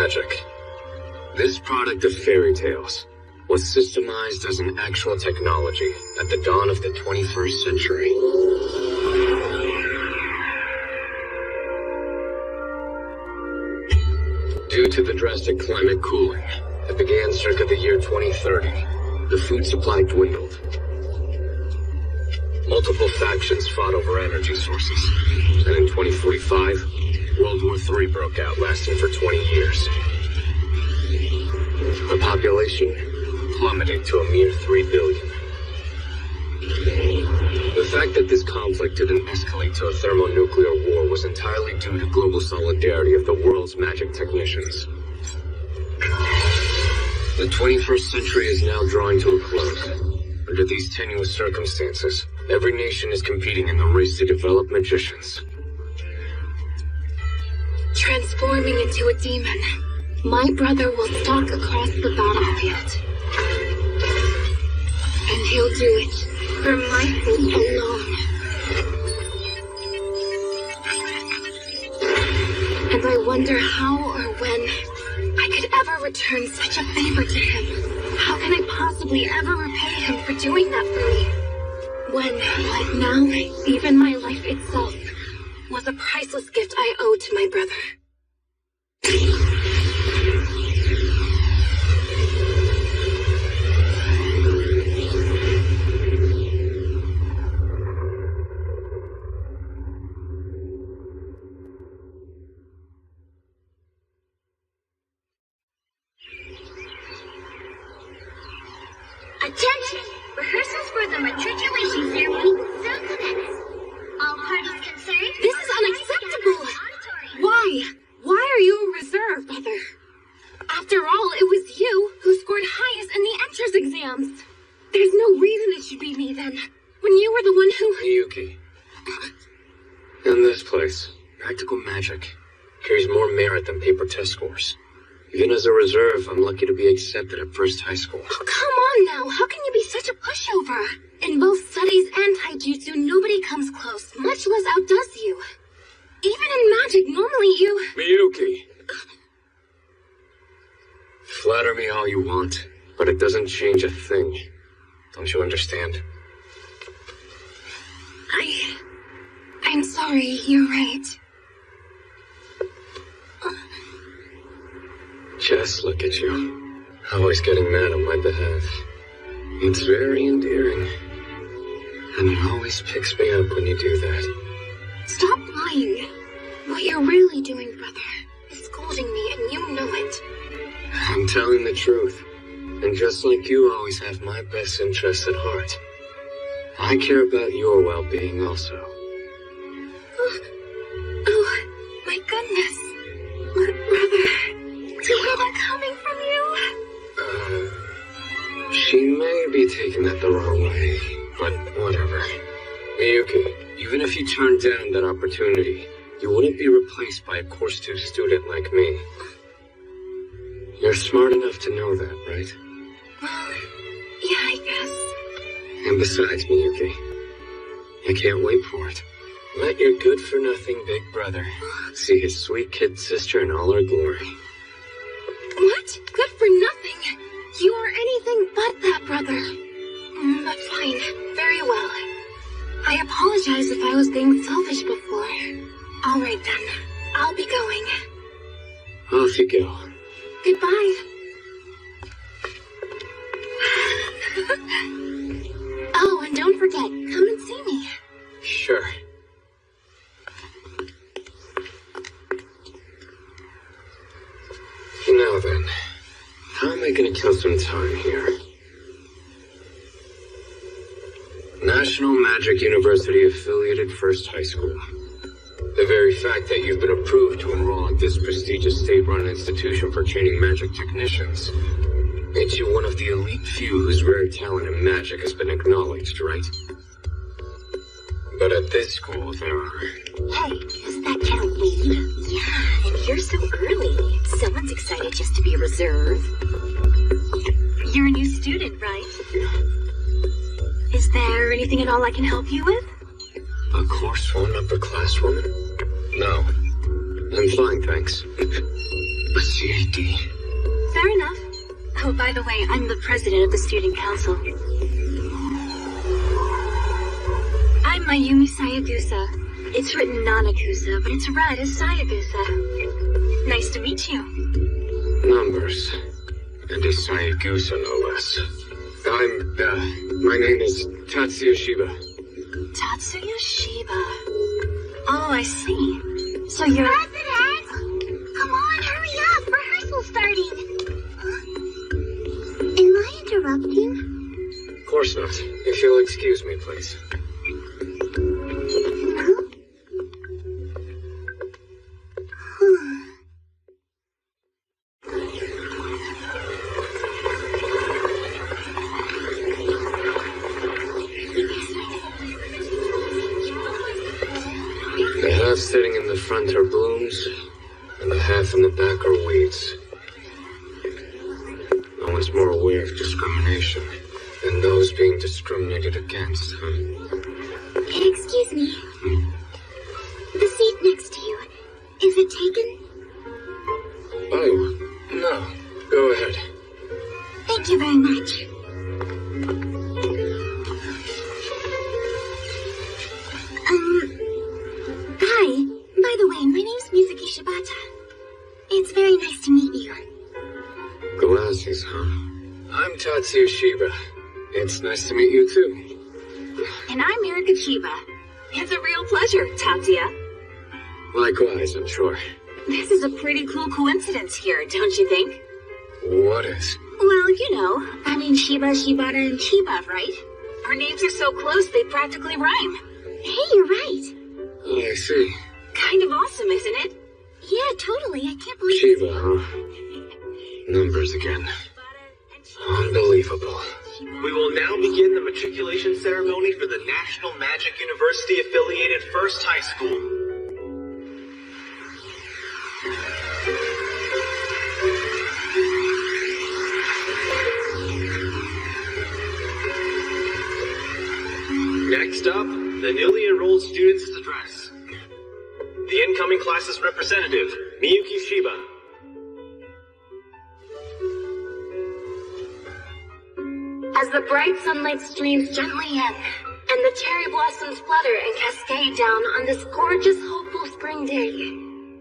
magic. This product of fairy tales was systemized as an actual technology at the dawn of the 21st century. Due to the drastic climate cooling that began circa the year 2030, the food supply dwindled. Multiple factions fought over energy sources, and in 2045, World War III broke out, lasting for 20 years. The population plummeted to a mere 3 billion. The fact that this conflict didn't escalate to a thermonuclear war was entirely due to global solidarity of the world's magic technicians. The 21st century is now drawing to a close. Under these tenuous circumstances, every nation is competing in the race to develop magicians. Transforming into a demon, my brother will stalk across the battlefield. And he'll do it for my sake alone. And I wonder how or when I could ever return such a favor to him. How can I possibly ever repay him for doing that for me? When, like now, even my life itself was a priceless gift I owed to my brother. Attention! Rehearsals for the matriculation ceremony will soon commence. All parties concerned... This is unacceptable! Why? Why are you a reserve, brother? After all, it was you who scored highest in the entrance exams. There's no reason it should be me then, when you were the one who... Miyuki. In this place, practical magic carries more merit than paper test scores. Even as a reserve, I'm lucky to be accepted at first high school. Oh, come on now. How can you be such a pushover? In both studies and taijutsu, nobody comes close, much less outdoes you. Even in magic, normally you... Miyuki! Flatter me all you want, but it doesn't change a thing. Don't you understand? I'm sorry, you're right. Just look at you. Always getting mad on my behalf. It's very endearing. And it always picks me up when you do that. Stop lying. What you're really doing, brother, is scolding me, and you know it. I'm telling the truth. And just like you always have my best interests at heart, I care about your well-being also. Oh, my goodness. Brother, to hear that coming from you? She may be taking that the wrong way, but whatever. Miyuki, even if you turned down that opportunity, you wouldn't be replaced by a Course 2 student like me. You're smart enough to know that, right? Well, yeah, I guess. And besides, Miyuki, I can't wait for it. Let your good-for-nothing big brother see his sweet kid sister in all her glory. What? Good for nothing? You are anything but that, brother. But fine. Very well. I apologize if I was being selfish before. All right, then. I'll be going. Off you go. Goodbye. Oh, and don't forget, come and see me. Sure. Now then, how am I gonna kill some time here? National Magic University affiliated First High School. The very fact that you've been approved to enroll at this prestigious state-run institution for training magic technicians makes you one of the elite few whose rare talent in magic has been acknowledged, right? But at this school, there are... Hey, is that Kathleen? Yeah, and you're so early. Someone's excited just to be a reserve. You're a new student, right? Is there anything at all I can help you with? A Course 1 upper-class woman? No. I'm fine, thanks. A CAD. Fair enough. Oh, by the way, I'm the president of the student council. I'm Mayumi Sayagusa. It's written Nanakusa, but it's read as Sayagusa. Nice to meet you. Numbers. And a Sayagusa, no less. My name is Tatsuya Shiba. Tatsuya Shiba. Oh, I see. So you're... President! Come on, hurry up! Rehearsal's starting! Am I interrupting? Of course not. If you'll excuse me, please. The half sitting in the front are blooms, and the half in the back are weeds. No one's more aware of discrimination than those being discriminated against, huh? Excuse me. The seat next to you, is it taken? Oh, no. Go ahead. Thank you very much. Hi. By the way, my name's Miyuki Shibata. It's very nice to meet you. Glasses, huh? I'm Tatsuya Shiba. It's nice to meet you, too. And I'm Erika Shiba. It's a real pleasure, Tatsuya. Likewise, I'm sure. This is a pretty cool coincidence here, don't you think? What is? Well, you know, I mean Shiba, Shibata, and Shiba, right? Our names are so close they practically rhyme. Hey, you're right. Oh, I see. Kind of awesome, isn't it? Yeah, totally. I can't believe... Shiba, huh? Numbers again. Unbelievable. We will now begin the matriculation ceremony for the National Magic University affiliated First High School. Next up, the newly enrolled students' address. The incoming class's representative, Miyuki Shiba. As the bright sunlight streams gently in, and the cherry blossoms flutter and cascade down on this gorgeous, hopeful spring day,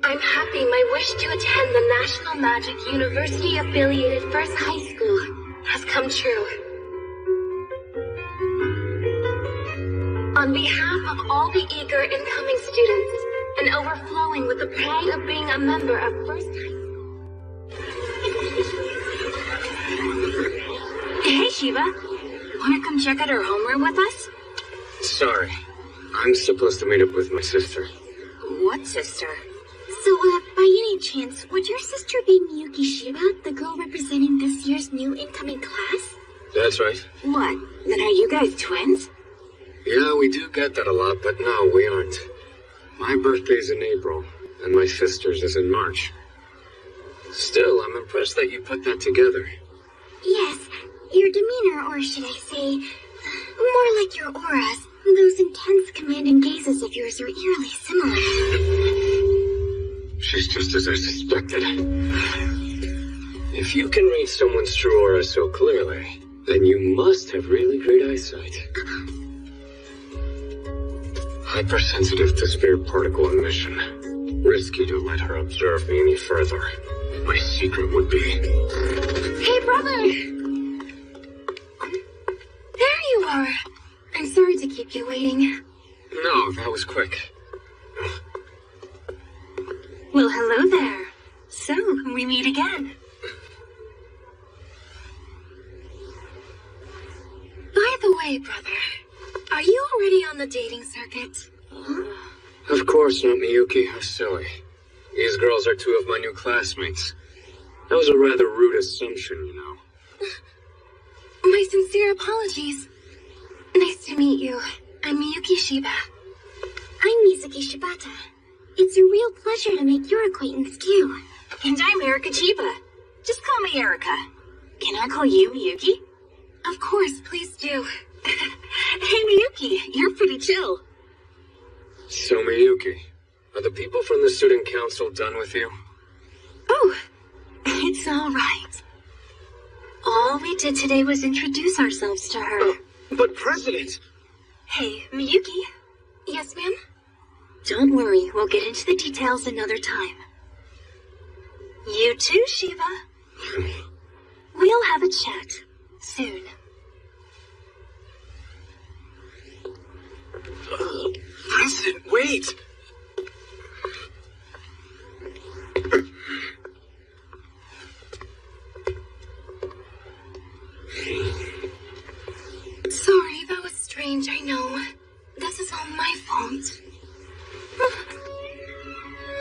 I'm happy my wish to attend the National Magic University affiliated First High School has come true. On behalf of all the eager incoming students, and overflowing with the pride of being a member of First High School. Hey, Shiba. Wanna come check out our homeroom with us? Sorry. I'm supposed to meet up with my sister. What sister? So, by any chance, would your sister be Miyuki Shiba, the girl representing this year's new incoming class? That's right. What? Then are you guys twins? Yeah, we do get that a lot, but no, we aren't. My birthday's in April, and my sister's is in March. Still, I'm impressed that you put that together. Yes, your demeanor, or should I say, more like your auras, those intense commanding gazes of yours are eerily similar. She's just as I suspected. If you can read someone's true aura so clearly, then you must have really great eyesight. Hypersensitive to spirit particle emission. Risky to let her observe me any further. My secret would be... Hey, brother! There you are. I'm sorry to keep you waiting. No, that was quick. Well, hello there. So, we meet again. By the way, brother, are you already on the dating circuit? Of course not, Miyuki. How silly. These girls are two of my new classmates. That was a rather rude assumption, you know. My sincere apologies. Nice to meet you. I'm Miyuki Shiba. I'm Mizuki Shibata. It's a real pleasure to make your acquaintance, too. And I'm Erika Shiba. Just call me Erika. Can I call you Miyuki? Of course, please do. Hey, Miyuki, you're pretty chill. So, Miyuki, are the people from the student council done with you? Oh, It's all right. All we did today was introduce ourselves to her. But President! Hey, Miyuki. Yes, ma'am? Don't worry, we'll get into the details another time. You too, Shiva. We'll have a chat soon. President, wait! Sorry, that was strange, I know. This is all my fault.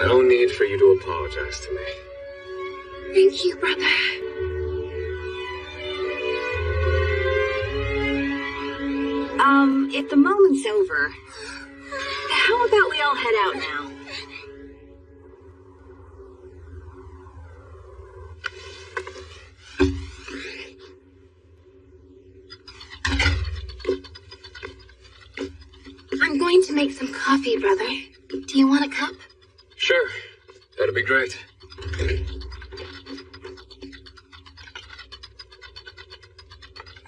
No need for you to apologize to me. Thank you, brother. If the moment's over, how about we all head out now? I'm going to make some coffee, brother. Do you want a cup? Sure, that'd be great.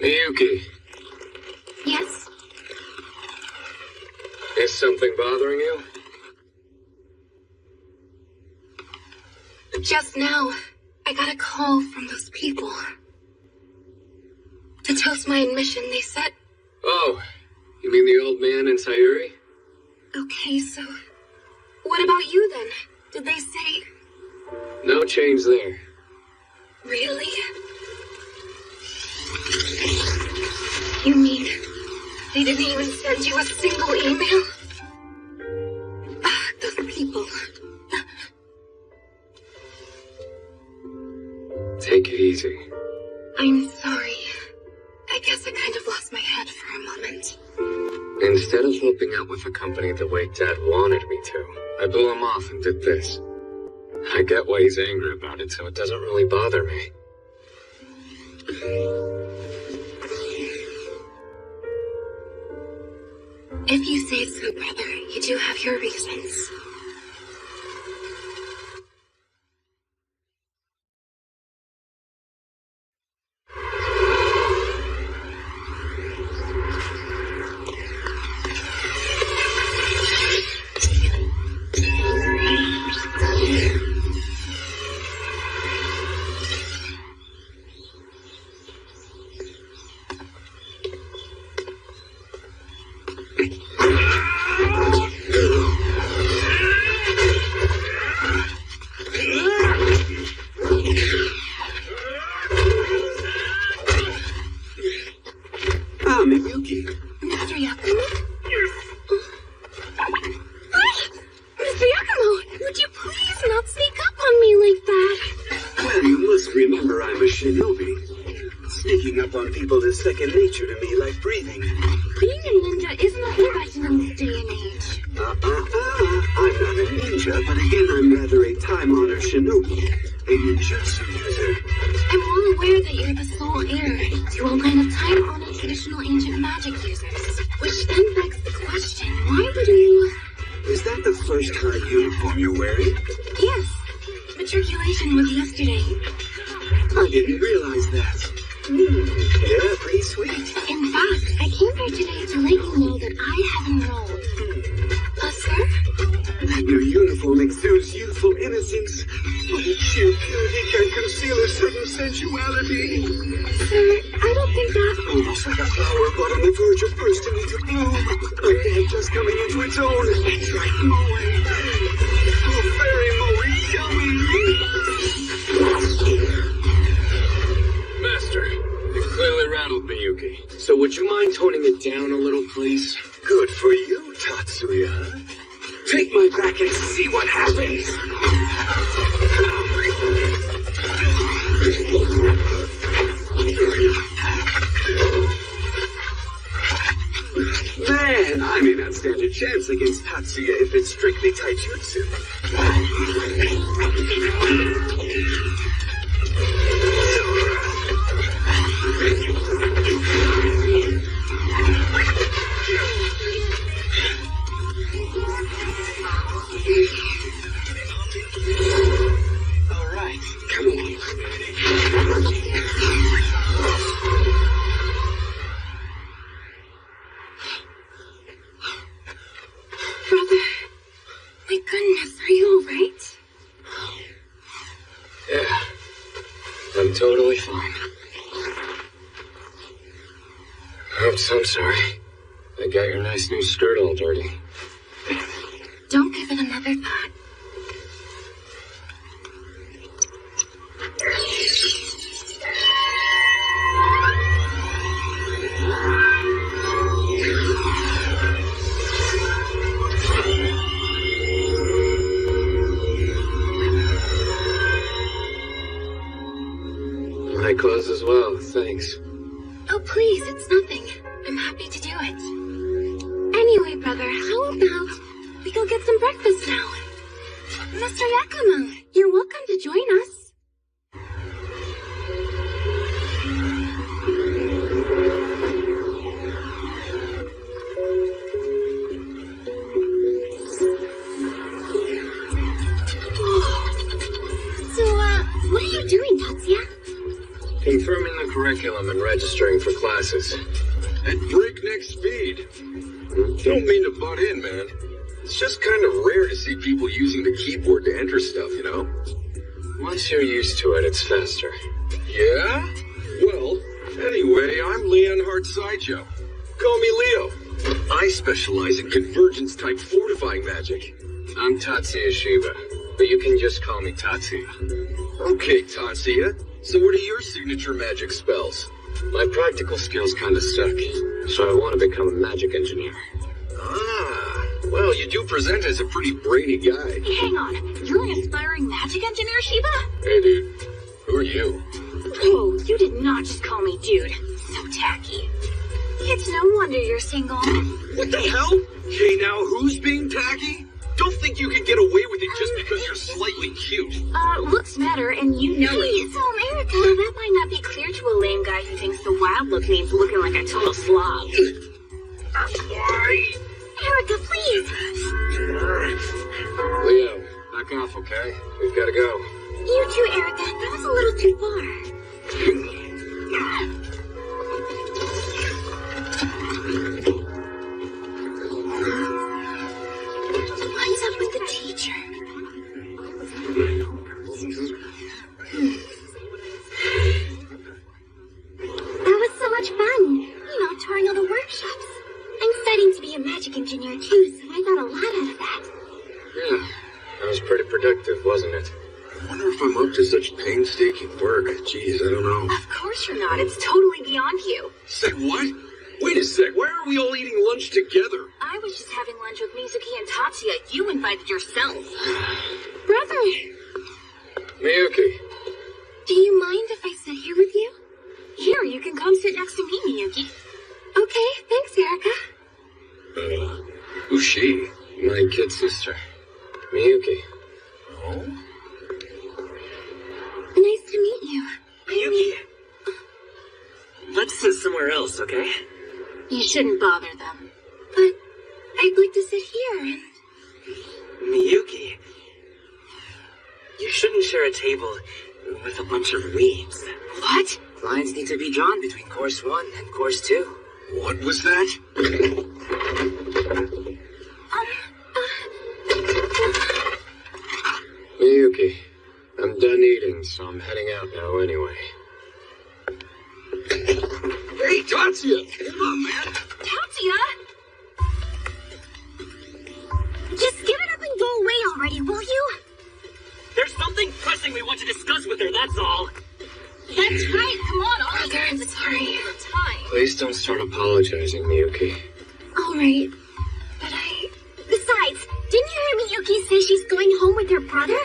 Miyuki, Yes? is something bothering you? Just now, I got a call from those people. To toast my admission, they said... Oh, you mean the old man in Sayuri? Okay, so... What about you, then? Did they say... No change there. Really? You mean... They didn't even send you a single email? Those people... Take it easy. I'm sorry. I guess I kind of lost my head for a moment. Instead of helping out with a company the way Dad wanted me to, I blew him off and did this. I get why he's angry about it, so it doesn't really bother me. If you say so, brother, you do have your reasons. Miyuki. Mr. Yakumo? Mr. Yakumo, would you please not sneak up on me like that? Well, you must remember I'm a shinobi. Sneaking up on people is second nature to me, like breathing. Being a ninja isn't a profession in this day and age. I'm not a ninja, but again, I'm rather a time-honored shinobi. A ninjutsu user. I'm well aware that you're the sole heir to a line of time-honored traditional ancient magic users. Which then begs the question, why would you... Is that the first kind of uniform you're wearing? Yes. Matriculation was yesterday. I didn't realize that. Yeah, pretty sweet. In fact, I came here today to let you know that I have enrolled. Sir? That new uniform exudes youthful innocence. But its sheer purity can conceal a certain sensuality. Sir, I don't think that... Almost like a flower caught on the verge of bursting into bloom. A head just coming into its own. That's right, Moe. Oh, very Moe, yummy. Master, you clearly rattled Miyuki. So would you mind toning it down a little, please? Good for you, Tatsuya. Take my back and see what happens. Man, I may not stand a chance against Tatsuya if it's strictly taijutsu. All right, come on. nice new skirt all dirty. Don't give it another thought. My clothes as well, thanks. Oh, please, it's nothing. I'm happy to do it. Anyway, brother, how about we go get some breakfast now? Mr. Yakumo, you're welcome to join us. What are you doing, Tatsuya? Confirming the curriculum and registering for classes. At breakneck speed. Don't mean to butt in, man. It's just kind of rare to see people using the keyboard to enter stuff, you know? Once you're used to it, it's faster. Yeah? Well, anyway, I'm Leonhard Sideshow. Call me Leo. I specialize in convergence-type fortifying magic. I'm Tatsuya Shiba, but you can just call me Tatsuya. Okay, Tatsuya. So what are your signature magic spells? My practical skills kinda suck, so I want to become a magic engineer. Ah, well, you do present as a pretty brainy guy. Hang on, you're an aspiring magic engineer, Shiba? Hey dude, who are you? Oh, you did not just call me dude. So tacky. It's no wonder you're single. What the hell? Okay, now who's being tacky? Don't think you can get away with it just because you're slightly cute. Looks matter, and you know it. So, America, that might not be clear to a lame guy who thinks the wild look means looking like a total slob. Why? Erica, please. Leo, back off, okay? We've gotta go. You too, Erica. That was a little too far. What's up with the teacher? That was so much fun. Touring all the workshops. I'm studying to be a magic engineer too, so I got a lot out of that. Yeah, that was pretty productive, wasn't it? I wonder if I'm up to such painstaking work. Jeez, I don't know. Of course you're not. It's totally beyond you. Say what? Wait a sec, why are we all eating lunch together? I was just having lunch with Miyuki and Tatsuya. You invited yourself. Brother, Miyuki. do you mind if I sit here with you? Here, you can come sit next to me, Miyuki. Okay, thanks, Erica. Who's she? My kid sister, Miyuki. Oh? Nice to meet you. Miyuki. Let's sit somewhere else, okay? You shouldn't bother them. But I'd like to sit here and... Miyuki. You shouldn't share a table with a bunch of weebs. What? Lines need to be drawn between course 1 and course 2. What was that? Miyuki, I'm done eating, so I'm heading out now anyway. Hey, Tatsuya! Come on, man! Tatsuya? Just give it up and go away already, will you? There's something pressing we want to discuss with her, that's all. That's right. Come on, all Brother, I'm sorry. the time. Please don't start apologizing, Miyuki. All right. But Besides, didn't you hear Miyuki say she's going home with her brother?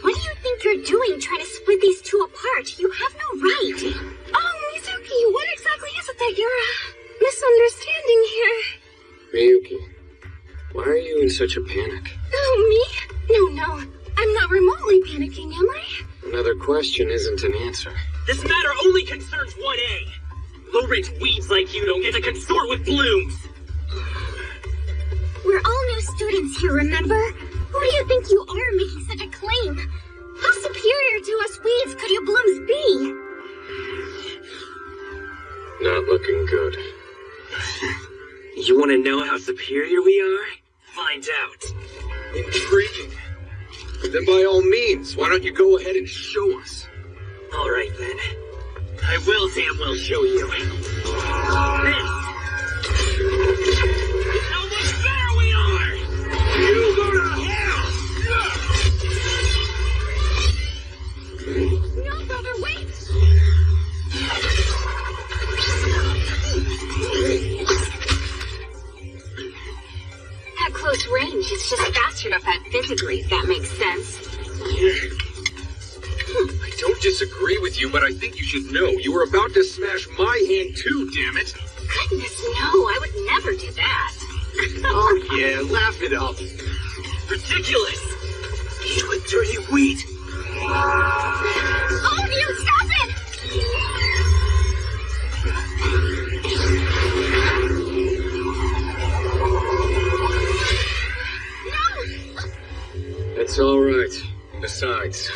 What do you think you're doing trying to split these two apart? You have no right. Oh, Mizuki, what exactly is it that you're misunderstanding here? Miyuki, why are you in such a panic? Oh, me? No. I'm not remotely panicking, am I? Another question isn't an answer. This matter only concerns 1A. Low-rent weebs like you don't get to consort with blooms. We're all new students here, remember? Who do you think you are making such a claim? How superior to us weeds could you blooms be? Not looking good. You want to know how superior we are? Find out. Intriguing. Then by all means, why don't you go ahead and show us? All right, then. I will damn well show you. This at close range. It's just faster to fight physically, if that makes sense. I don't disagree with you, but I think you should know you were about to smash my hand too, damn it. Goodness, no, I would never do that. Oh yeah, laugh it up. Ridiculous! You a dirty weed! All of you, stop it! No! It's all right. Besides,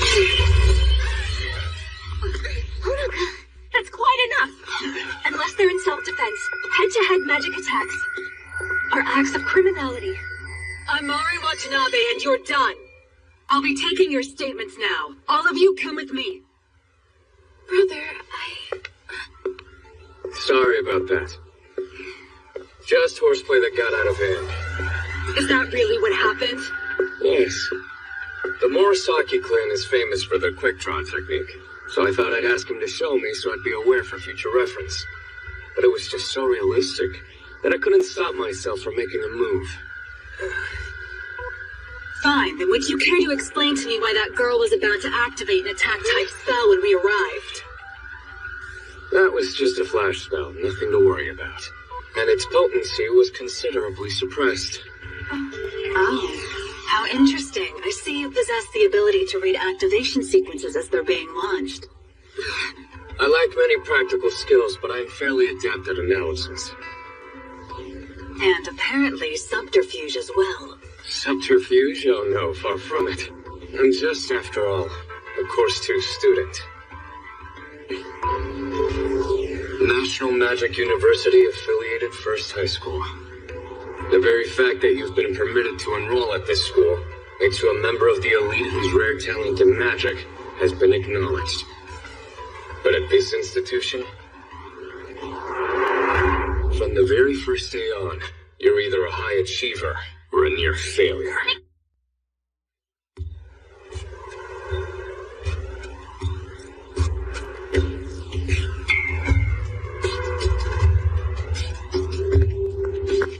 That's quite enough. Unless they're in self-defense, head-to-head magic attacks are acts of criminality. I'm Mari Watanabe, and you're done. I'll be taking your statements now. All of you, come with me. Brother, sorry about that. Just horseplay that got out of hand. Is that really what happened? Yes. The Murasaki clan is famous for their quick draw technique, so I thought I'd ask him to show me so I'd be aware for future reference. But it was just so realistic that I couldn't stop myself from making a move. Fine, then would you care to explain to me why that girl was about to activate an attack-type spell when we arrived? That was just a flash spell, nothing to worry about. And its potency was considerably suppressed. Oh, how interesting. I see you possess the ability to read activation sequences as they're being launched. I lack many practical skills, but I'm fairly adept at analysis. And apparently subterfuge as well. Subterfuge? Oh no, far from it. I'm just, after all, a Course 2 student. National Magic University affiliated First High School. The very fact that you've been permitted to enroll at this school makes you a member of the elite whose rare talent in magic has been acknowledged. But at this institution, from the very first day on, you're either a high achiever or a near failure.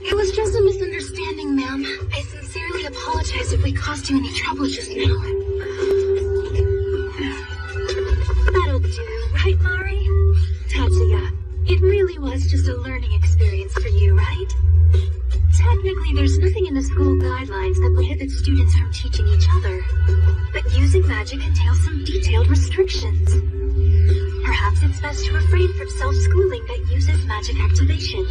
it was just a misunderstanding, ma'am. I sincerely apologize if we caused you any trouble just now. That'll do, right, Mari? Tatsuya, it really was just a learning experience for you, right? Technically, there's nothing in the school guidelines that prohibits students from teaching each other. But using magic entails some detailed restrictions. Perhaps it's best to refrain from self-schooling that uses magic activation.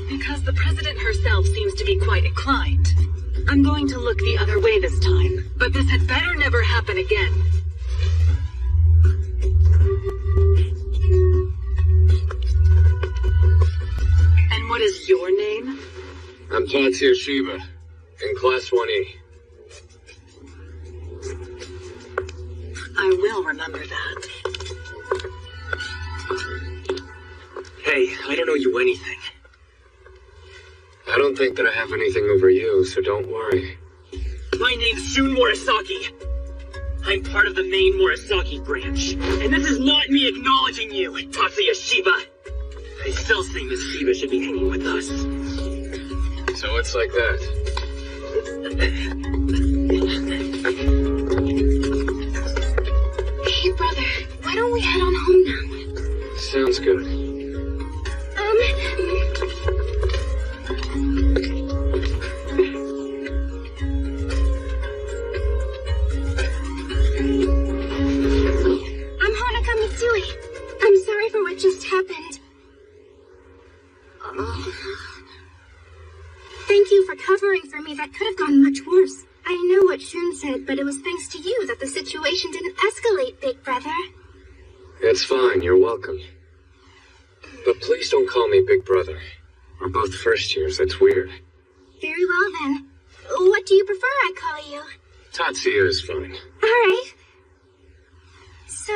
Because the president herself seems to be quite inclined. I'm going to look the other way this time, but this had better never happen again. And what is your name? I'm Tatsuya Shiba, in Class 1E. I will remember that. Hey, I don't owe you anything. I don't think that I have anything over you, so don't worry. My name's Shun Murasaki. I'm part of the main Murasaki branch. And this is not me acknowledging you, Tatsuya Shiba. I still think Miss Shiba should be hanging with us. So it's like that. Hey, brother, why don't we head on home now? Sounds good. I'm Honoka Mitsui. I'm sorry for what just happened. Thank you for covering for me. That could have gone much worse. I know what Shun said, but it was thanks to you that the situation didn't escalate, Big Brother. It's fine, you're welcome. But please don't call me Big Brother. We're both first years, that's weird. Very well then. What do you prefer I call you? Tatsuya is fine. Alright. So,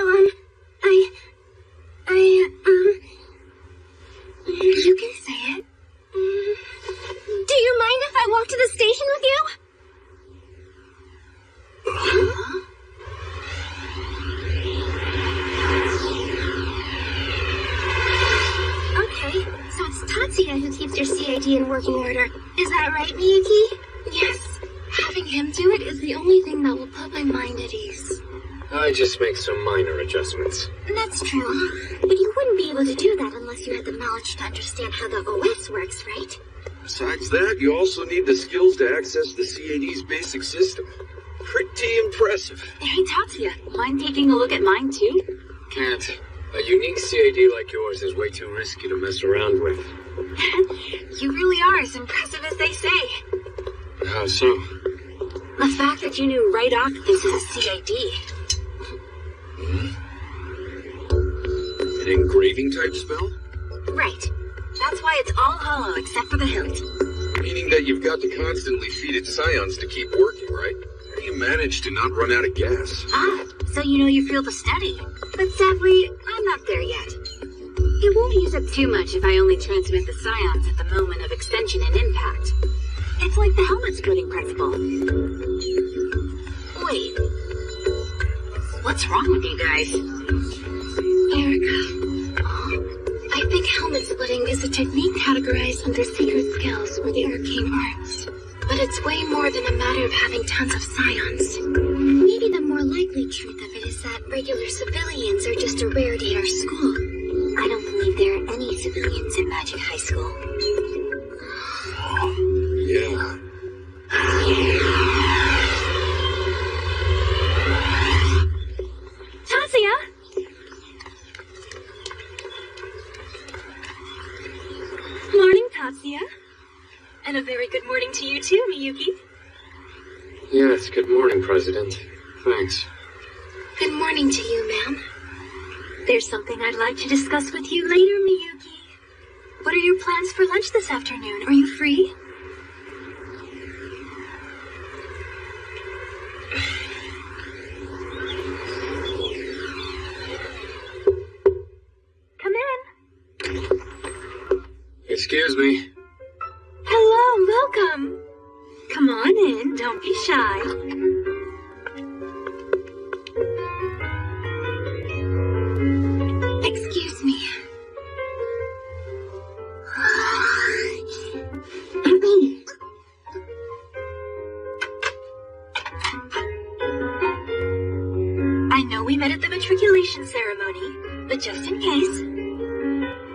you can say it. Do you mind if I walk to the station with you? Okay, so it's Tatsuya who keeps your CID and work working order. Is that right, Miyuki? Yes. Having him do it is the only thing that will put my mind at ease. I just make some minor adjustments. That's true. But you wouldn't be able to do that unless you had the knowledge to understand how the OS works, right? Besides that, you also need the skills to access the CAD's basic system. Pretty impressive. Hey, Tatsuya, mind taking a look at mine, too? Can't. A unique CAD like yours is way too risky to mess around with. You really are as impressive as they say. How so? The fact that you knew right off this is a CAD. An engraving type spell? Right. That's why it's all hollow except for the hilt. Meaning that you've got to constantly feed it scions to keep working, right? How do you manage to not run out of gas? Ah, so you know you feel the steady. But sadly, I'm not there yet. It won't use up too much if I only transmit the scions at the moment of extension and impact. It's like the helmet splitting principle. Wait. What's wrong with you guys? Erica. I think helmet splitting is a technique categorized under secret skills or the arcane arts. But it's way more than a matter of having tons of scions. Maybe the more likely truth of it is that regular civilians are just a rarity at our school. I don't believe there are any civilians in Magic High School. Yeah. Tatsuya! Morning, Tatsuya. And a very good morning to you too, Miyuki. Yes, good morning, President. Thanks. Good morning to you, ma'am. There's something I'd like to discuss with you later, Miyuki. What are your plans for lunch this afternoon? Are you free? Come in. Excuse me. Hello, welcome. Come on in, don't be shy. Excuse me. I know we met at the matriculation ceremony, but just in case.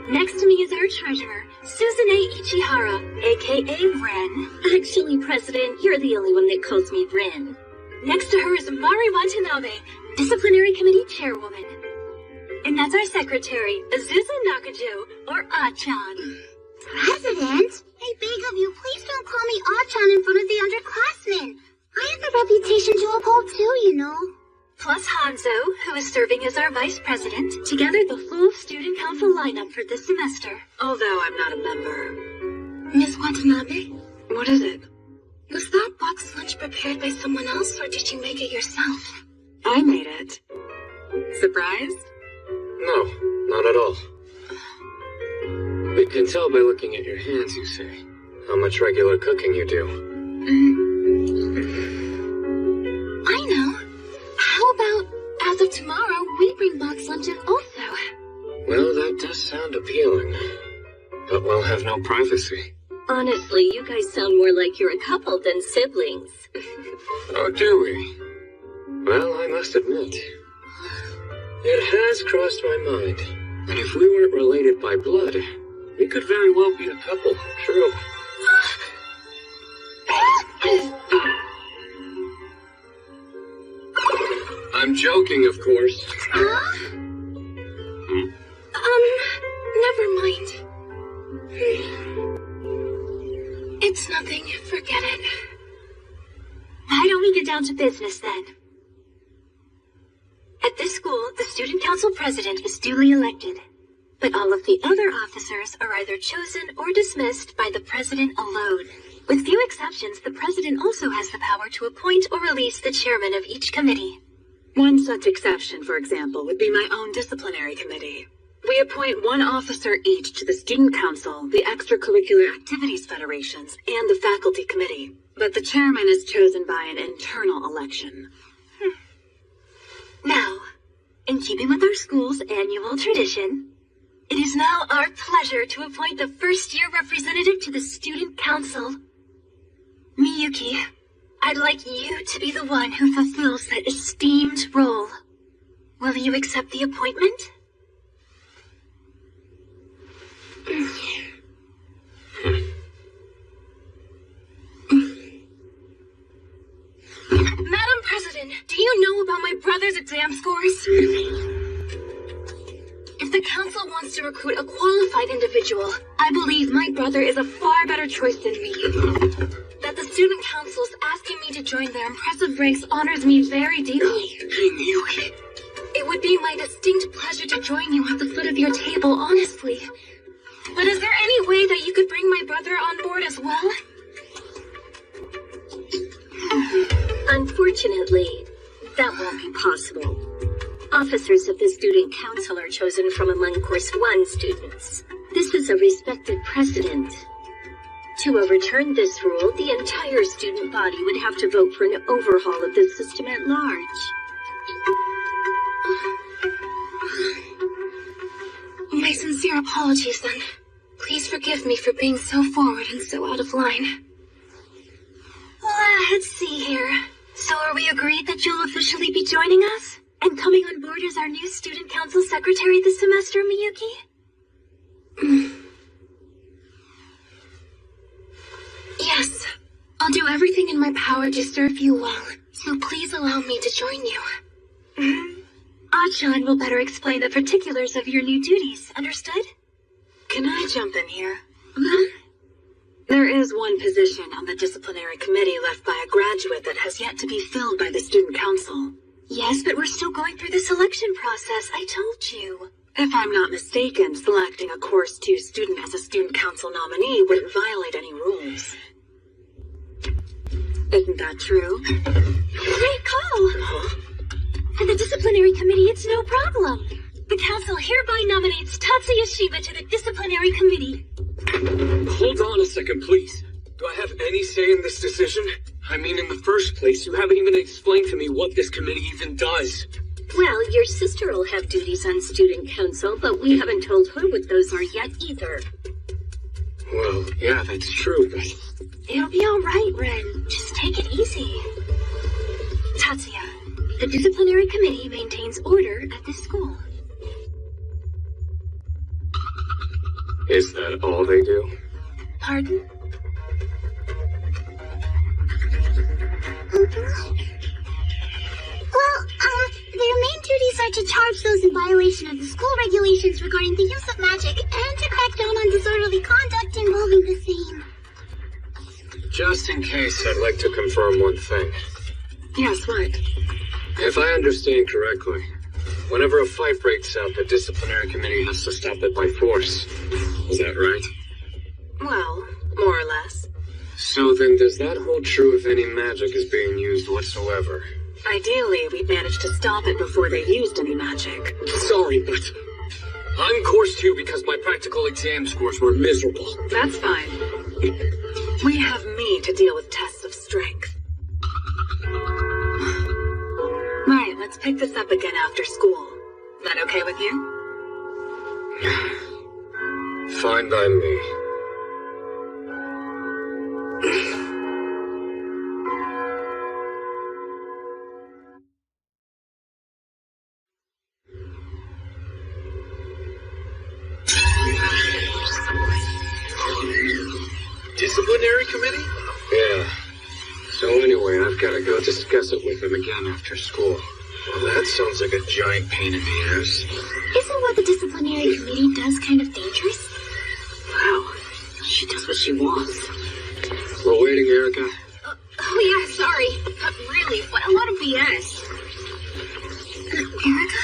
Next to me is our treasurer, Suzune Ichihara, aka Ren. Actually, President, you're the only one that calls me Ren. Next to her is Mari Watanabe, Disciplinary Committee Chairwoman. And that's our secretary, Azusa Nakajo, or Ah-chan. President? I beg of you, please don't call me Ah-chan in front of the underclassmen. I have a reputation to uphold too, you know. Plus Hanzo, who is serving as our vice president. Together the full student council lineup for this semester. Although I'm not a member. Miss Watanabe? What is it? Was that box lunch prepared by someone else, or did you make it yourself? I made it. Surprised? No, not at all. We can tell by looking at your hands, you say. How much regular cooking you do. I know. How about, as of tomorrow, we bring box lunches also? Well, that does sound appealing. But we'll have no privacy. Honestly, you guys sound more like you're a couple than siblings. Oh, do we? Well, I must admit, it has crossed my mind that if we weren't related by blood, we could very well be a couple. True. I'm joking, of course. Never mind. It's nothing. Forget it. Why don't we get down to business then? At this school, the student council president is duly elected. But all of the other officers are either chosen or dismissed by the president alone. With few exceptions, the president also has the power to appoint or release the chairman of each committee. One such exception, for example, would be my own disciplinary committee. We appoint one officer each to the student council, the extracurricular activities federations, and the faculty committee. But the chairman is chosen by an internal election. Now, in keeping with our school's annual tradition, It is now our pleasure to appoint the first-year representative to the Student Council. Miyuki, I'd like you to be the one who fulfills that esteemed role. Will you accept the appointment? Madam President, do you know about my brother's exam scores? If the council wants to recruit a qualified individual, I believe my brother is a far better choice than me. That the student council's asking me to join their impressive ranks honors me very deeply. Hey, Miyuki. It would be my distinct pleasure to join you at the foot of your table, honestly. But is there any way that you could bring my brother on board as well? Unfortunately, that won't be possible. Officers of the Student Council are chosen from among Course 1 students. This is a respected precedent. To overturn this rule, the entire student body would have to vote for an overhaul of the system at large. My sincere apologies, then. Please forgive me for being so forward and so out of line. Let's see here. So are we agreed that you'll officially be joining us? And coming on board as our new Student Council Secretary this semester, Miyuki? Yes. I'll do everything in my power to serve you well, so please allow me to join you. Ah-chan will better explain the particulars of your new duties, understood? Can I jump in here? There is one position on the disciplinary committee left by a graduate that has yet to be filled by the student council. Yes, but we're still going through the selection process, I told you. If I'm not mistaken, selecting a Course 2 student as a student council nominee wouldn't violate any rules. Isn't that true? Great call! For the disciplinary committee, it's no problem. The council hereby nominates Tatsuya Shiba to the disciplinary committee. Hold on a second, please. Do I have any say in this decision? I mean, in the first place, you haven't even explained to me what this committee even does. Well, your sister will have duties on student council, but we haven't told her what those are yet either. Well, yeah, that's true, but... It'll be all right, Ren. Just take it easy. Tatsuya, the disciplinary committee maintains order at this school. Is that all they do? Pardon? Their main duties are to charge those in violation of the school regulations regarding the use of magic and to crack down on disorderly conduct involving the same. Just in case, I'd like to confirm one thing. Yes, what? If I understand correctly, whenever a fight breaks out, the disciplinary committee has to stop it by force. Is that right? Well, more or less. So then does that hold true if any magic is being used whatsoever? Ideally, we'd manage to stop it before they used any magic. Sorry, but... I'm Course 2 because my practical exam scores were miserable. That's fine. We have me to deal with tests of strength. Right, let's pick this up again after school. Is that okay with you? Fine by me. Disciplinary committee? Yeah. So anyway, I've got to go discuss it with him again after school. Well, that sounds like a giant pain in the ass. Isn't what the disciplinary committee does kind of dangerous? Wow, she does what she wants. We're waiting, Erica. Oh yeah, sorry. Really, what a lot of BS. Erica?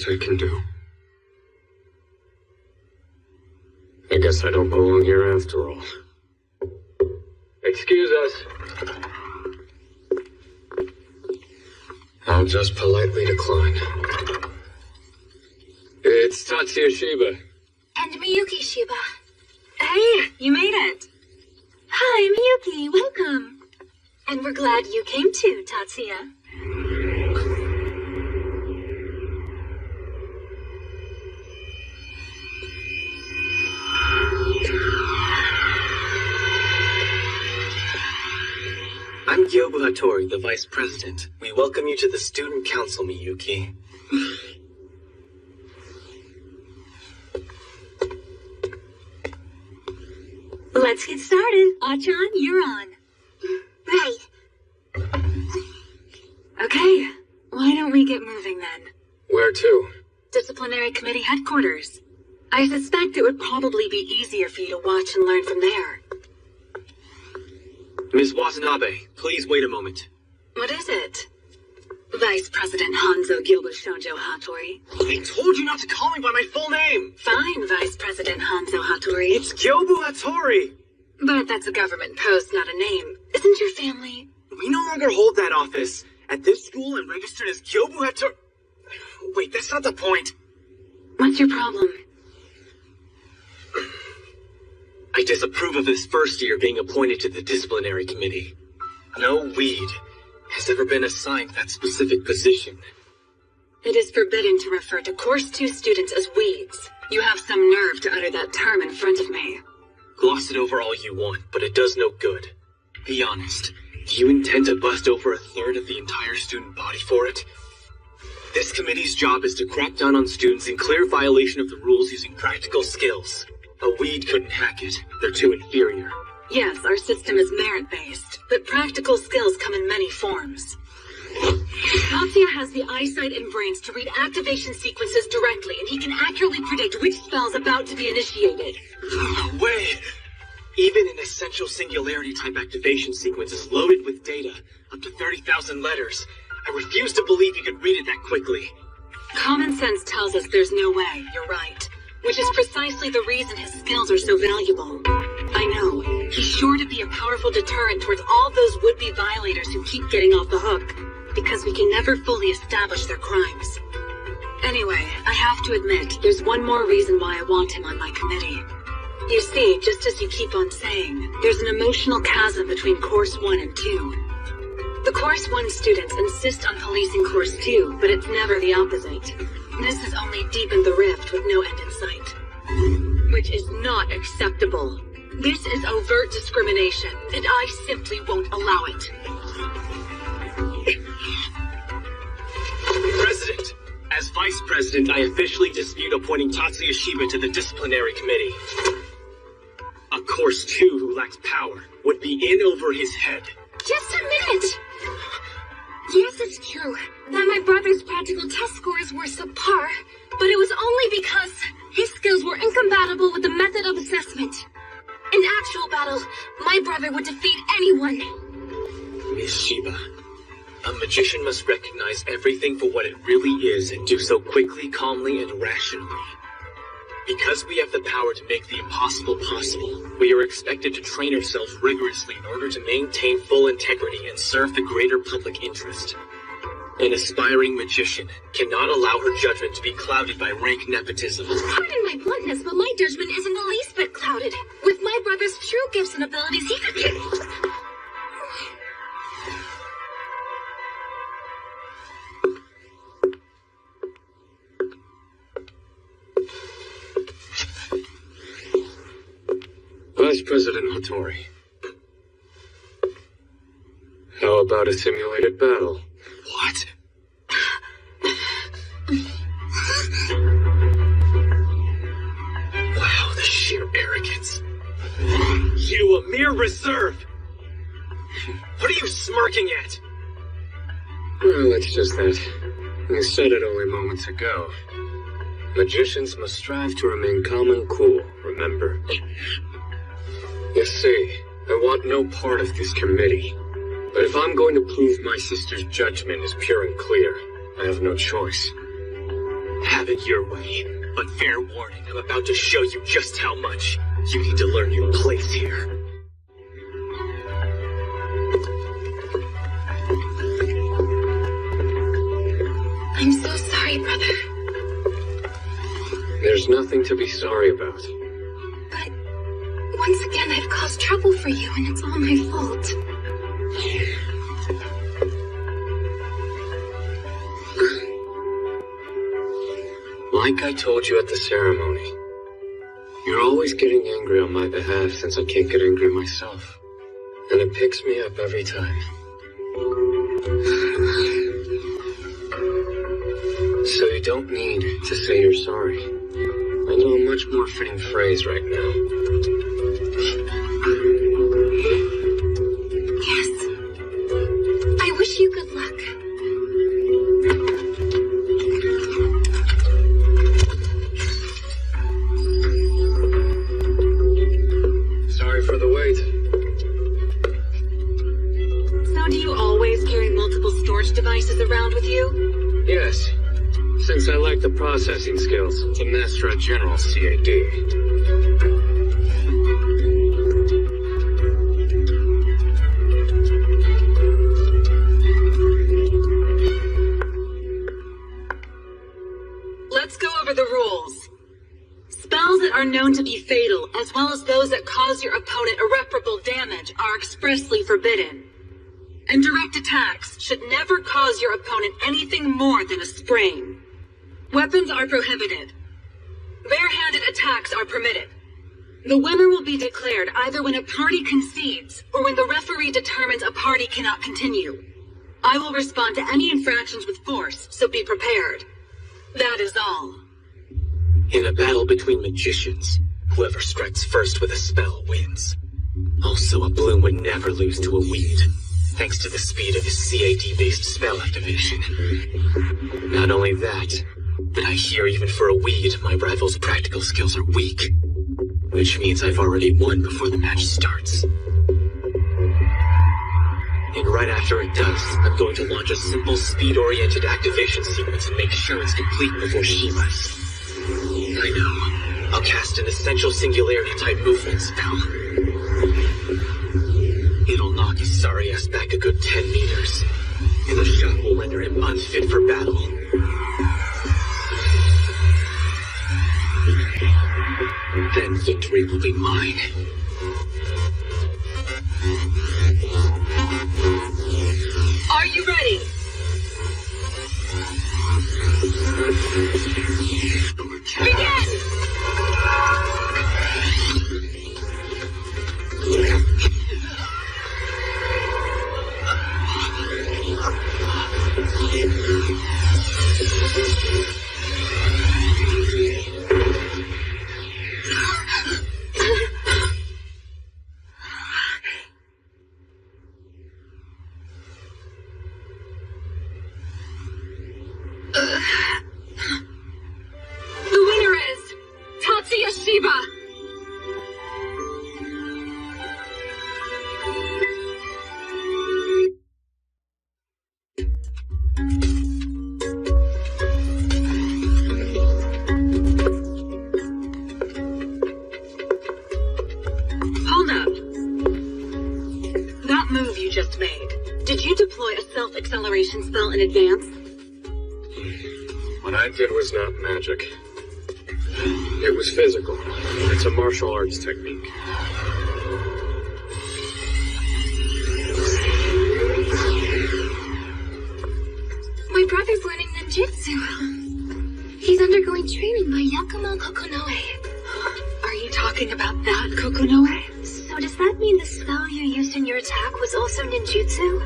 best I can do. I guess I don't belong here after all. Excuse us. I'll just politely decline. It's Tatsuya Shiba. And Miyuki Shiba. Hey, you made it. Hi, Miyuki, welcome. And we're glad you came too, Tatsuya. I'm Gyobu Hattori, the Vice President. We welcome you to the Student Council, Miyuki. Let's get started. Achan, you're on. Right. Okay, why don't we get moving then? Where to? Disciplinary Committee headquarters. I suspect it would probably be easier for you to watch and learn from there. Ms. Watanabe, please wait a moment. What is it? Vice President Hanzo Gyobu Shoujo Hattori. I told you not to call me by my full name! Fine, Vice President Hanzo Hattori. It's Gyobu Hattori! But that's a government post, not a name. Isn't your family? We no longer hold that office. At this school, I'm registered as Gyobu Hattori. Wait, that's not the point. What's your problem? I disapprove of this first year being appointed to the Disciplinary Committee. No weed has ever been assigned that specific position. It is forbidden to refer to Course 2 students as weeds. You have some nerve to utter that term in front of me. Gloss it over all you want, but it does no good. Be honest. Do you intend to bust over a third of the entire student body for it? This committee's job is to crack down on students in clear violation of the rules using practical skills. A weed couldn't hack it. They're too inferior. Yes, our system is merit-based, but practical skills come in many forms. Tatsuya has the eyesight and brains to read activation sequences directly, and he can accurately predict which spell's about to be initiated. No way! Even an essential singularity-type activation sequence is loaded with data, up to 30,000 letters. I refuse to believe you could read it that quickly. Common sense tells us there's no way, you're right. Which is precisely the reason his skills are so valuable. I know, he's sure to be a powerful deterrent towards all those would-be violators who keep getting off the hook, because we can never fully establish their crimes. Anyway, I have to admit, there's one more reason why I want him on my committee. You see, just as you keep on saying, there's an emotional chasm between Course 1 and 2. The Course 1 students insist on policing Course 2, but it's never the opposite. This has only deepened the rift with no end in sight. Which is not acceptable. This is overt discrimination, and I simply won't allow it. President, as Vice President, I officially dispute appointing Tatsuya Shiba to the Disciplinary Committee. A Course 2 who lacks power would be in over his head. Just a minute. Yes, it's true that my brother's practical test scores were subpar, but it was only because his skills were incompatible with the method of assessment. In actual battle, my brother would defeat anyone. Miss Shiba, a magician must recognize everything for what it really is and do so quickly, calmly, and rationally. Because we have the power to make the impossible possible, we are expected to train ourselves rigorously in order to maintain full integrity and serve the greater public interest. An aspiring magician cannot allow her judgment to be clouded by rank nepotism. Pardon my bluntness, but my judgment isn't the least bit clouded. With my brother's true gifts and abilities, he could... Vice President Hattori. How about a simulated battle? What? Wow, the sheer arrogance. You, a mere reserve! What are you smirking at? Well, it's just that. You said it only moments ago. Magicians must strive to remain calm and cool, remember? You see, I want no part of this committee. But if I'm going to prove my sister's judgment is pure and clear, I have no choice. Have it your way. But fair warning, I'm about to show you just how much. You need to learn your place here. I'm so sorry, brother. There's nothing to be sorry about. But once again, I've caused trouble for you, and it's all my fault. Like I told you at the ceremony, you're always getting angry on my behalf since I can't get angry myself. And it picks me up every time. So you don't need to say you're sorry. I know a much more fitting phrase right now. Yes. I wish you good luck. Sorry for the wait. So do you always carry multiple storage devices around with you? Yes. Since I lack the processing skills to master a general CAD. Let's go over the rules. Spells that are known to be fatal, as well as those that cause your opponent irreparable damage, are expressly forbidden. And direct attacks should never cause your opponent anything more than a sprain. Weapons are prohibited. Bare-handed attacks are permitted. The winner will be declared either when a party concedes or when the referee determines a party cannot continue. I will respond to any infractions with force, so be prepared. That is all. In a battle between magicians, whoever strikes first with a spell wins. Also, a bloom would never lose to a weed, thanks to the speed of his CAD-based spell activation. Not only that, but I hear even for a weed, my rival's practical skills are weak. Which means I've already won before the match starts. And right after it does, I'm going to launch a simple speed-oriented activation sequence and make sure it's complete before she must. I know. I'll cast an essential singularity-type movement spell. It'll knock his sorry ass back a good 10 meters. And the shot will render him unfit for battle. Then victory will be mine. Are you ready? Begin! The winner is Tatsuya Shiba! Hold up. That move you just made, did you deploy a self-acceleration spell in advance? What I did was not magic. It was physical. It's a martial arts technique. My brother's learning ninjutsu. He's undergoing training by Yakumo Kokonoe. Are you talking about that, Kokonoe? So does that mean the spell you used in your attack was also ninjutsu?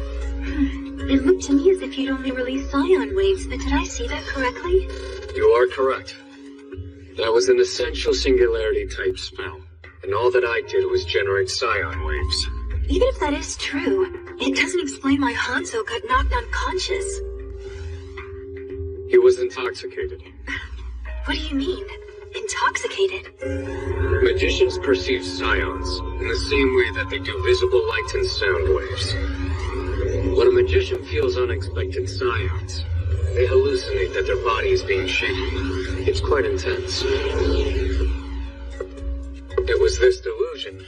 It looked to me as if you'd only released scion waves, but did I see that correctly? You are correct. That was an essential singularity type spell, and all that I did was generate scion waves. Even if that is true, it doesn't explain why Hanzo got knocked unconscious. He was intoxicated. What do you mean? Intoxicated? Magicians perceive scions in the same way that they do visible light and sound waves. When a magician feels unexpected scions, They hallucinate that their body is being shaken. It's quite intense. It was this delusion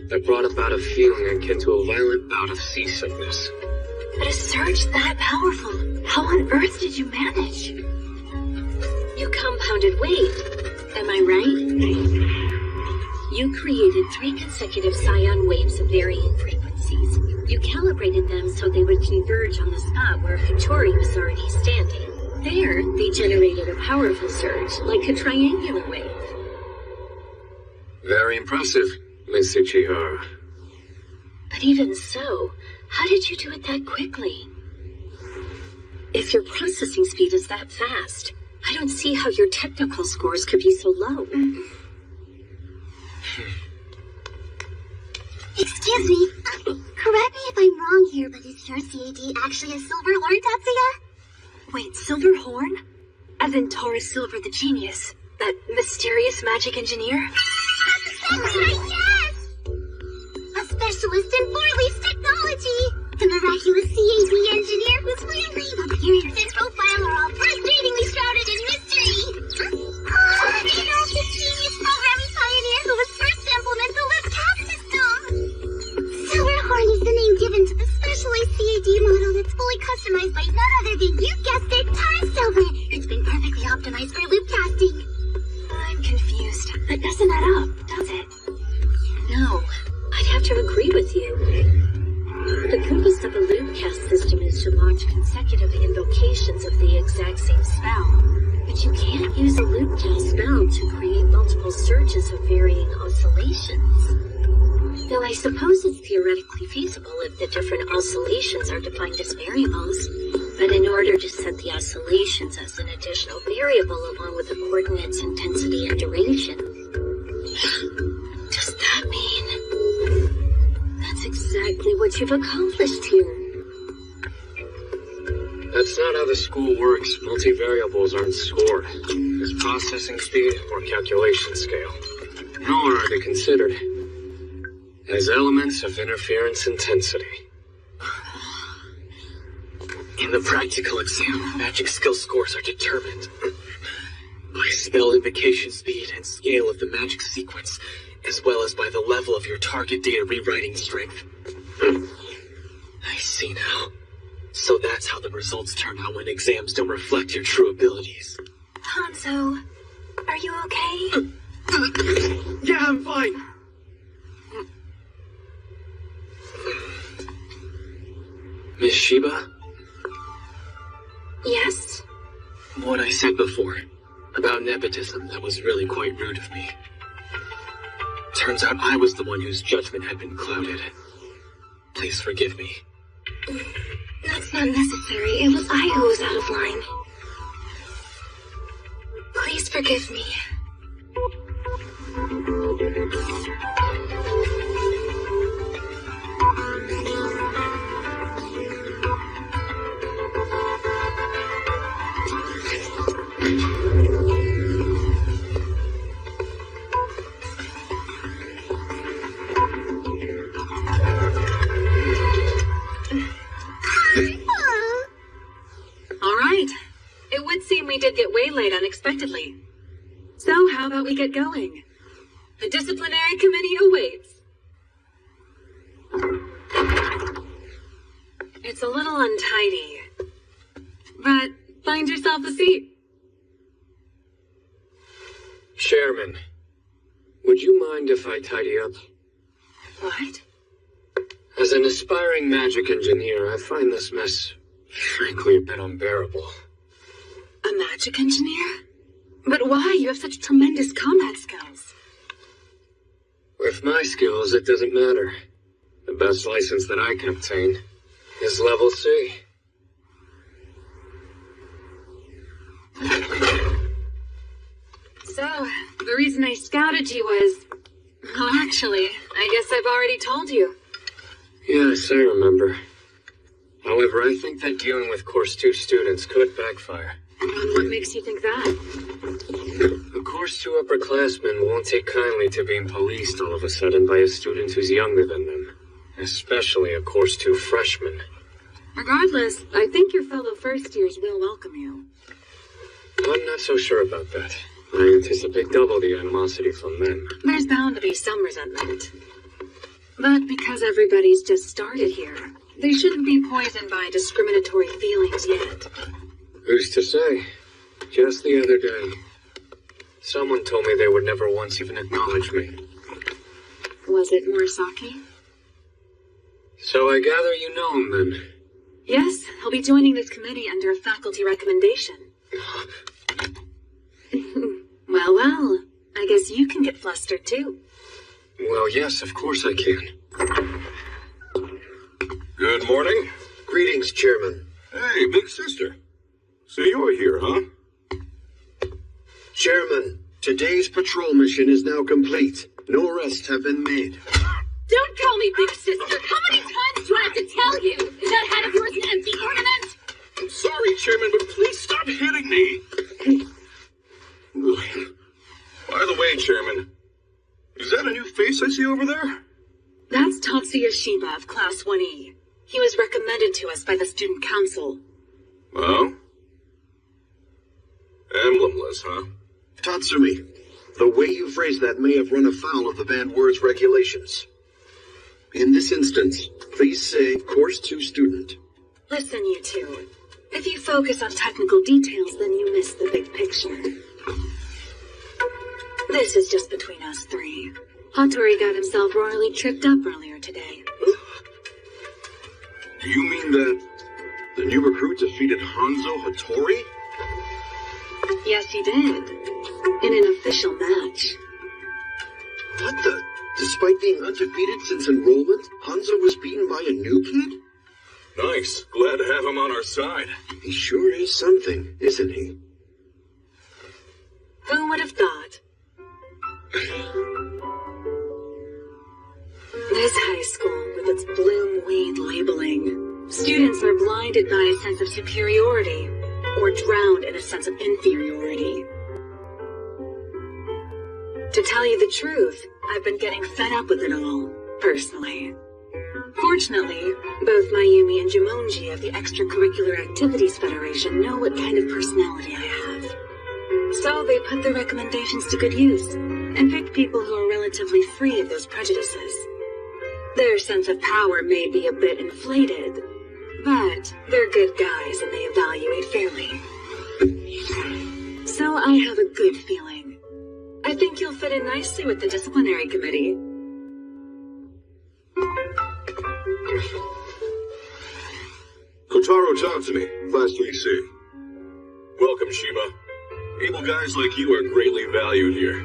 that brought about a feeling akin to a violent bout of seasickness. But a surge that powerful, how on earth did you manage? You compounded weight, am I right? You created 3 consecutive scion waves of varying frequencies. You calibrated them so they would converge on the spot where Hattori was already standing. There, they generated a powerful surge, like a triangular wave. Very impressive, Miss Ichihara. But even so, how did you do it that quickly? If your processing speed is that fast, I don't see how your technical scores could be so low. Excuse me. Correct me if I'm wrong here, but is your CAD actually a silver horn, Tatsuya? Wait, Silver Horn? As in Taurus Silver the genius? That mysterious magic engineer? That's right, yes! A specialist in four-leaf technology. The miraculous CAD engineer whose real appearance and profile are all frustratingly shrouded in mystery. You know, the genius programming pioneer who was first to implement the loop cast system. Silverhorn is the name given to the specialized CAD model that's fully customized by none other than, you guessed it, Taurus Silver. It's been perfectly optimized for loop casting. I'm confused. That doesn't add up, does it? No, I'd have to agree with you. The purpose of a loop cast system is to launch consecutive invocations of the exact same spell. But you can't use a loop cast spell to create multiple surges of varying oscillations. Though I suppose it's theoretically feasible if the different oscillations are defined as variables. But in order to set the oscillations as an additional variable along with the coordinates, intensity, and duration, does that mean... That's exactly what you've accomplished here. That's not how the school works. Multivariables aren't scored as processing speed or calculation scale, nor are they considered as elements of interference intensity. In the practical exam, magic skill scores are determined by spell invocation speed and scale of the magic sequence, as well as by the level of your target data rewriting strength. I see now. So that's how the results turn out when exams don't reflect your true abilities. Hanzo, are you okay? Yeah, I'm fine. Miss Shiba? Yes? What I said before about nepotism, that was really quite rude of me. Turns out I was the one whose judgment had been clouded. Please forgive me. That's not necessary. It was I who was out of line. Please forgive me. We did get waylaid unexpectedly. So how about we get going? The disciplinary committee awaits. It's a little untidy, but find yourself a seat. Chairman, would you mind if I tidy up? What? As an aspiring magic engineer, I find this mess, frankly, a bit unbearable. A magic engineer? But why? You have such tremendous combat skills. With my skills, it doesn't matter. The best license that I can obtain is level C. So, the reason I scouted you was... Well, actually, I guess I've already told you. Yes, I remember. However, I think that dealing with Course 2 students could backfire. What makes you think that? The Course 2 upperclassmen won't take kindly to being policed all of a sudden by a student who's younger than them. Especially a Course 2 freshman. Regardless, I think your fellow first years will welcome you. I'm not so sure about that. I anticipate double the animosity from them. There's bound to be some resentment. But because everybody's just started here, they shouldn't be poisoned by discriminatory feelings yet. Who's to say? Just the other day, someone told me they would never once even acknowledge me. Was it Murasaki? So I gather you know him then? Yes, he'll be joining this committee under a faculty recommendation. Well, I guess you can get flustered too. Well, yes, of course I can. Good morning. Greetings, Chairman. Hey, big sister. So you're here, huh? Chairman, today's patrol mission is now complete. No arrests have been made. Don't call me big sister. How many times do I have to tell you? Is that hat of yours an empty ornament? I'm sorry, Chairman, but please stop hitting me. By the way, Chairman, is that a new face I see over there? That's Tatsuya Shiba of Class 1E. He was recommended to us by the Student Council. Oh? Emblemless, huh? Tatsumi, the way you phrased that may have run afoul of the banned words regulations. In this instance, please say Course 2 student. Listen, you two. If you focus on technical details, then you miss the big picture. This is just between us three. Hattori got himself royally tripped up earlier today. Do you mean that the new recruit defeated Hanzo Hattori? Yes, he did. In an official match. What the? Despite being undefeated since enrollment, Hanzo was beaten by a new kid? Nice. Glad to have him on our side. He sure is something, isn't he? Who would have thought? This high school, with its bloom weed labeling, students are blinded by a sense of superiority, or drowned in a sense of inferiority. To tell you the truth, I've been getting fed up with it all, personally. Fortunately, both Mayumi and Jumonji of the Extracurricular Activities Federation know what kind of personality I have. So they put their recommendations to good use, and picked people who are relatively free of those prejudices. Their sense of power may be a bit inflated, but they're good guys and they evaluate fairly. So I have a good feeling. I think you'll fit in nicely with the disciplinary committee. Kotaro Tatsumi, Class 3C. Welcome, Shiba. Able guys like you are greatly valued here.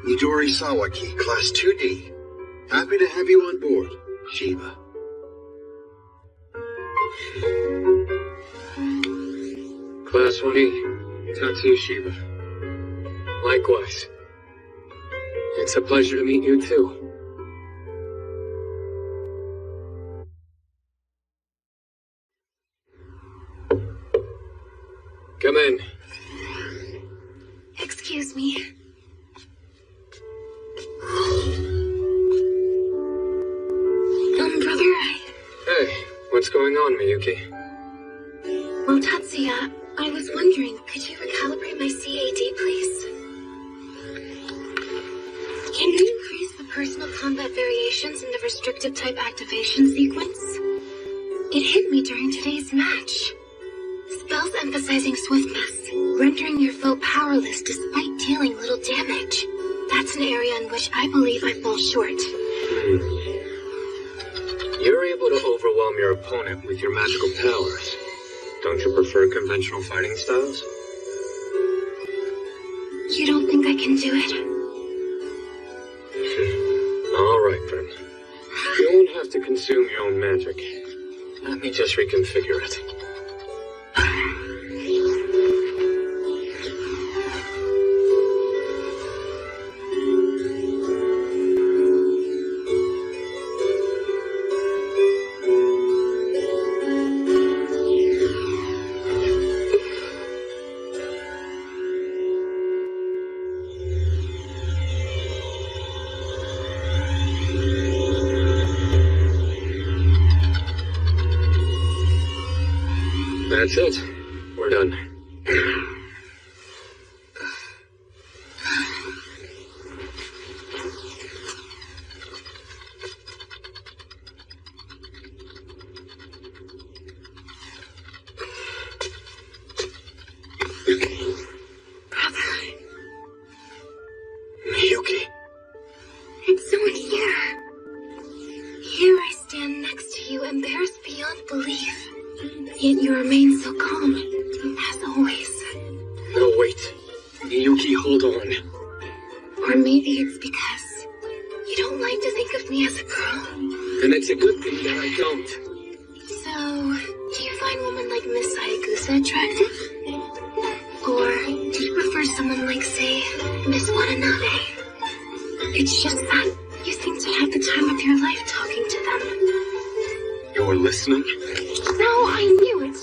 Midori Sawaki, Class 2D. Happy to have you on board, Shiba. Class 1E, Tatsuya Shiba. Likewise. It's a pleasure to meet you too. Come in. Excuse me. Brother, Hey, what's going on, Miyuki? Well, Tatsuya, I was wondering, could you recalibrate my CAD, please? Can you increase the personal combat variations in the restricted type activation sequence? It hit me during today's match. Spells emphasizing swiftness, rendering your foe powerless despite dealing little damage. That's an area in which I believe I fall short. You're able to overwhelm your opponent with your magical powers. Don't you prefer conventional fighting styles? You don't think I can do it? All right, then. You won't have to consume your own magic. Let me just reconfigure it. That's it. We're done. Miyuki. It's so here. Here I stand next to you, embarrassed beyond belief. Yet you remain so calm, as always. No, wait. Miyuki, hold on. Or maybe it's because you don't like to think of me as a girl. And it's a good thing that I don't. So, do you find women like Miss Hayabusa attractive? Or do you prefer someone like, say, Miss Watanabe? It's just that you seem to have the time of your life talking to them. You're listening? No, I knew it.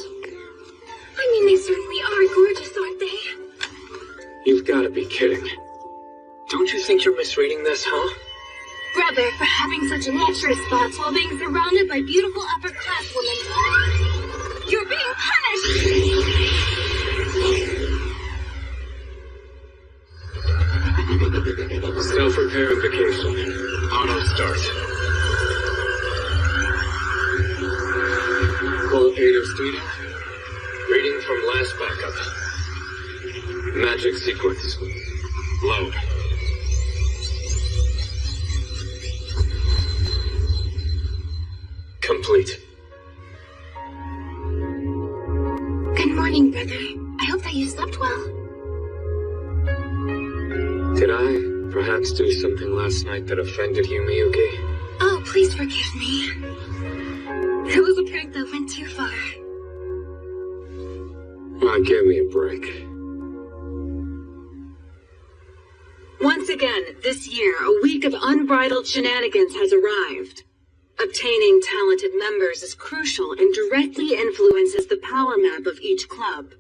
I mean, they certainly are gorgeous, aren't they? You've got to be kidding. Don't you think you're misreading this, huh? Brother, for having such adulterous thoughts while being surrounded by beautiful upper-class women. You're being punished! Self-repair invocation. Auto start. Call 8 of student. Reading from last backup. Magic sequence. Load. Complete. Good morning, brother. I hope that you slept well. Did I perhaps do something last night that offended you, Miyuki? Oh, please forgive me. It was a prank that went too far. Give me a break. Once again, this year, a week of unbridled shenanigans has arrived. Obtaining talented members is crucial and directly influences the power map of each club.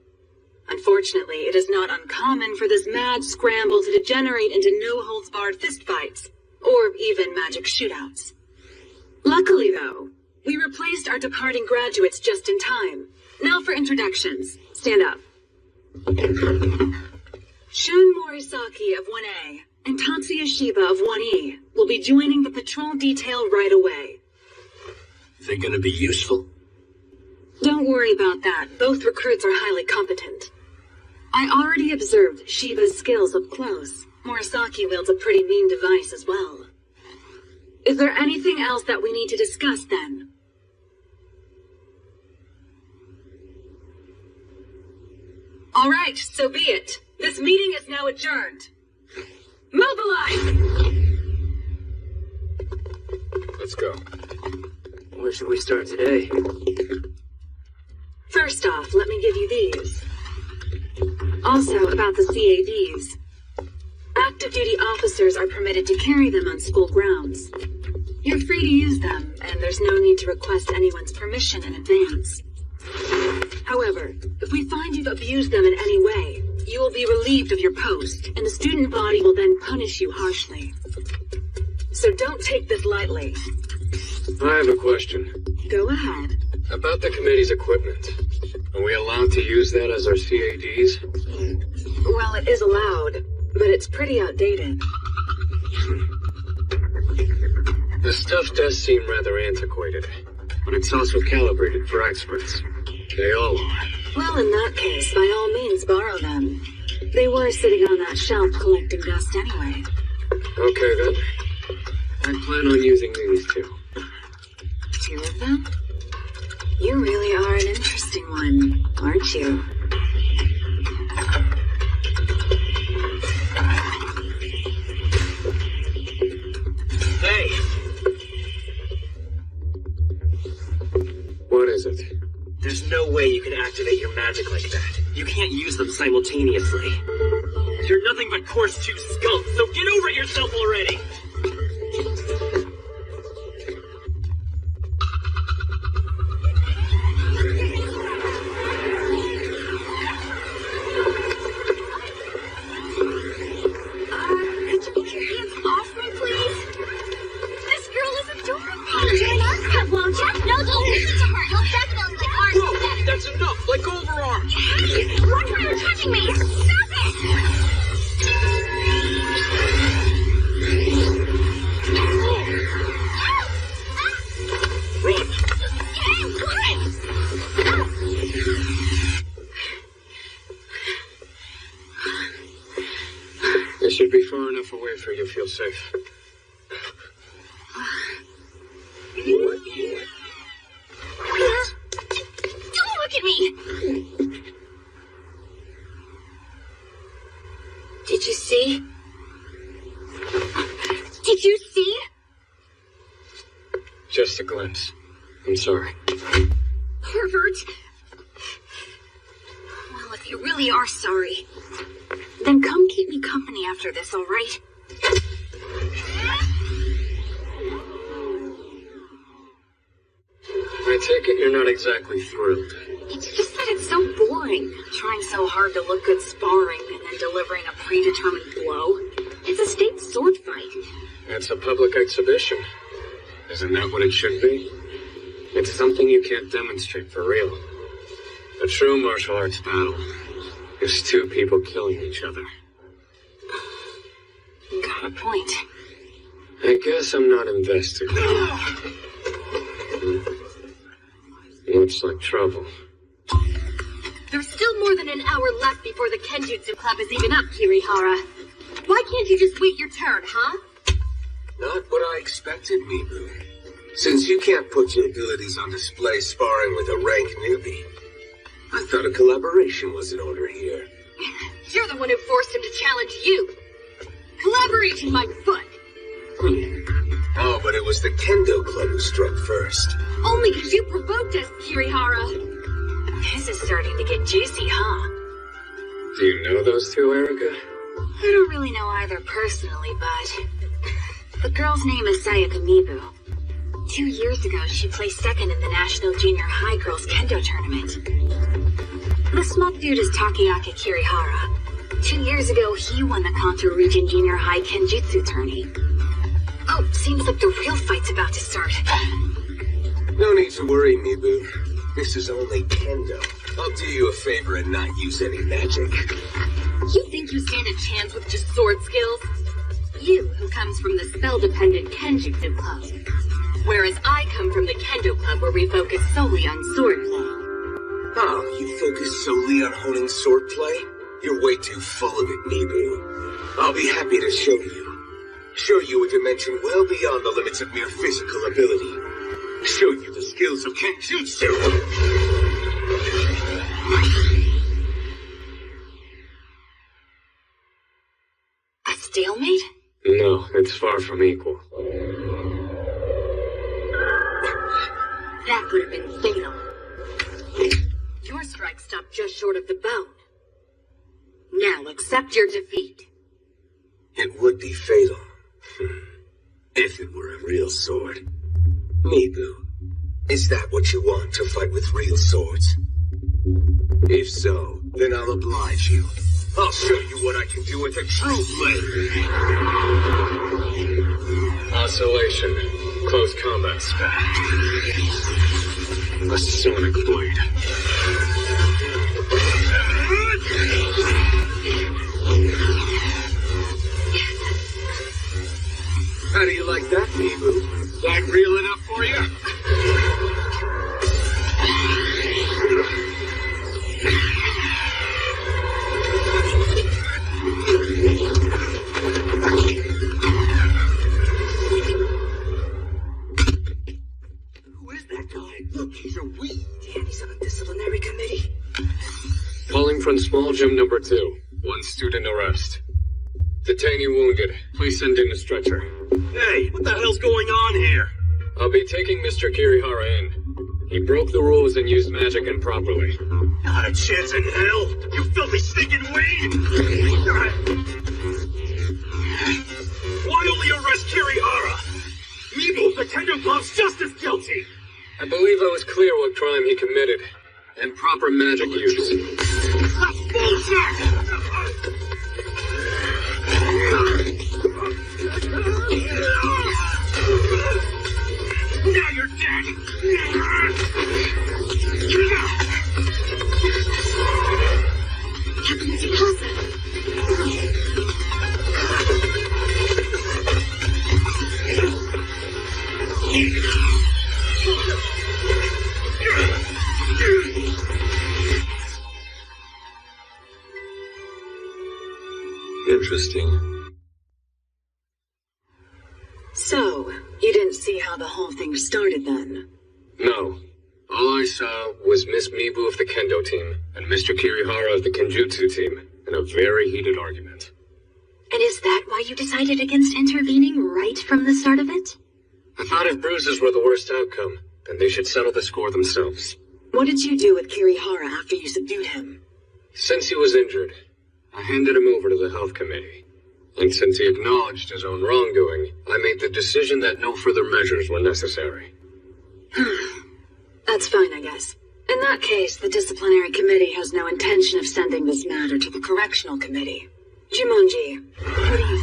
Unfortunately, it is not uncommon for this mad scramble to degenerate into no-holds-barred fistfights, or even magic shootouts. Luckily, though, we replaced our departing graduates just in time. Now for introductions. Stand up. Shun Morisaki of 1A and Tatsuya Shiba of 1E will be joining the patrol detail right away. They gonna be useful? Don't worry about that. Both recruits are highly competent. I already observed Shiba's skills up close. Morisaki wields a pretty mean device as well. Is there anything else that we need to discuss then? All right, so be it. This meeting is now adjourned. Mobilize! Let's go. Where should we start today? First off, let me give you these. Also, about the CADs. Active duty officers are permitted to carry them on school grounds. You're free to use them, and there's no need to request anyone's permission in advance. However, if we find you've abused them in any way, you will be relieved of your post, and the student body will then punish you harshly. So don't take this lightly. I have a question. Go ahead. About the committee's equipment. Are we allowed to use that as our CADs? Well, it is allowed, but it's pretty outdated. The stuff does seem rather antiquated, but it's also calibrated for experts. They all are. Well, in that case, by all means, borrow them. They were sitting on that shelf collecting dust anyway. Okay, then. I plan on using these two. 2 of them? You really are an interesting one, aren't you? Hey! What is it? There's no way you can activate your magic like that. You can't use them simultaneously. You're nothing but course 2 scum, so get over it yourself already! Could you get your hands off me, please? This girl is adorable. Join our club, won't you? No, don't listen to her. You'll definitely like ours. Whoa, that's enough! Let go should be far enough away for you to feel safe. Don't look at me! Did you see? Did you see? Just a glimpse. I'm sorry. Pervert! Well, if you really are sorry, then come keep me company after this, all right? I take it you're not exactly thrilled. It's just that it's so boring, trying so hard to look good sparring and then delivering a predetermined blow. It's a state sword fight. It's a public exhibition. Isn't that what it should be? It's something you can't demonstrate for real. A true martial arts battle is two people killing each other. Got a point. I guess I'm not invested. Looks like trouble. There's still more than an hour left before the Kenjutsu Club is even up, Kirihara. Why can't you just wait your turn, huh? Not what I expected, Mibu. Since you can't put your abilities on display sparring with a rank newbie, I thought a collaboration was in order here. You're the one who forced him to challenge you. Collaboration, my foot. Oh, but it was the Kendo Club who struck first. Only because you provoked us, Kirihara. This is starting to get juicy, huh? Do you know those two, Erica? I don't really know either personally, but the girl's name is Sayaka Mibu. 2 years ago, she placed second in the National Junior High Girls Kendo Tournament. The smug dude is Takeaki Kirihara. 2 years ago, he won the Kanto Region Junior High Kenjutsu tourney. Oh, seems like the real fight's about to start. No need to worry, Mibu. This is only Kendo. I'll do you a favor and not use any magic. You think you stand a chance with just sword skills? You, who comes from the spell-dependent Kenjutsu Club. Whereas I come from the Kendo Club, where we focus solely on swordplay. Oh, you focus solely on honing swordplay? You're way too full of it, Mibu. I'll be happy to show you. Show you a dimension well beyond the limits of mere physical ability. Show you the skills of Kenjutsu. A stalemate? No, it's far from equal. That would have been fatal. Your strike stopped just short of the bone. Now accept your defeat. It would be fatal. If it were a real sword. Mibu, is that what you want, to fight with real swords? If so, then I'll oblige you. I'll show you what I can do with a true blade. Oscillation. Close combat spell. A sonic blade. How do you like that, Mibu? That real enough for you? Who is that guy? Look, he's a weed. And he's on the disciplinary committee. Calling from small gym number 2. 1 student arrest. Detainee wounded. Please send in a stretcher. Hey, what the hell's going on here? I'll be taking Mr. Kirihara in. He broke the rules and used magic improperly. Not a chance in hell! You filthy stinking weed! Why only arrest Kirihara? Mibu, the Kendo Club's just as guilty! I believe I was clear what crime he committed. And proper magic use. That's bullshit! Now you're dead! Captain Tsukasa. Interesting. So, you didn't see how the whole thing started then? No. All I saw was Miss Mibu of the Kendo team and Mr. Kirihara of the Kenjutsu team in a very heated argument. And is that why you decided against intervening right from the start of it? I thought if bruises were the worst outcome, then they should settle the score themselves. What did you do with Kirihara after you subdued him? Since he was injured, I handed him over to the health committee. And since he acknowledged his own wrongdoing, I made the decision that no further measures were necessary. That's fine, I guess. In that case, the disciplinary committee has no intention of sending this matter to the correctional committee. Jumonji, what do you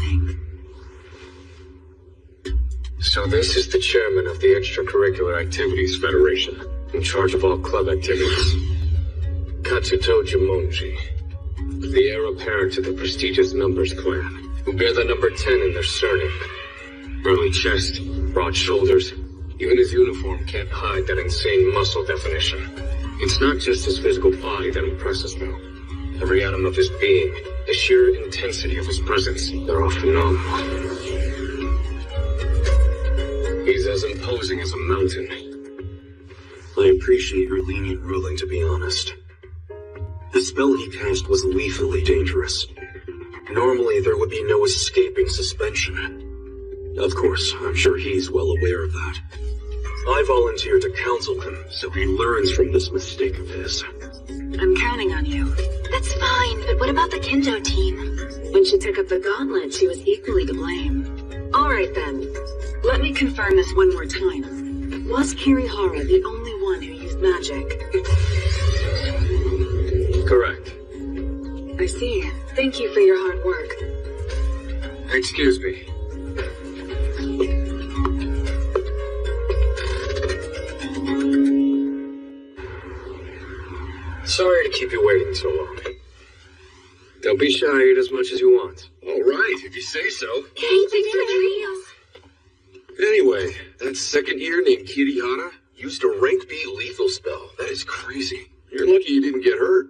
think? So this is the chairman of the Extracurricular Activities Federation, in charge of all club activities. Katsuto Jumonji, the heir apparent to the prestigious Numbers clan, who bear the number 10 in their surname. Burly chest, broad shoulders, even his uniform can't hide that insane muscle definition. It's not just his physical body that impresses though. Every atom of his being, the sheer intensity of his presence, they're all phenomenal. He's as imposing as a mountain. I appreciate your lenient ruling, to be honest. The spell he cast was lethally dangerous. Normally, there would be no escaping suspension. Of course, I'm sure he's well aware of that. I volunteered to counsel him, so he learns from this mistake of his. I'm counting on you. That's fine, but what about the Kendo team? When she took up the gauntlet, she was equally to blame. Alright then, let me confirm this one more time. Was Kirihara the only one who used magic? Correct. I see. Thank you for your hard work. Excuse me. Sorry to keep you waiting so long. Don't be shy, eat as much as you want. All right, if you say so. Thank you for the treat. Anyway, that second year named Kirihara used a rank B lethal spell. That is crazy. You're lucky you didn't get hurt.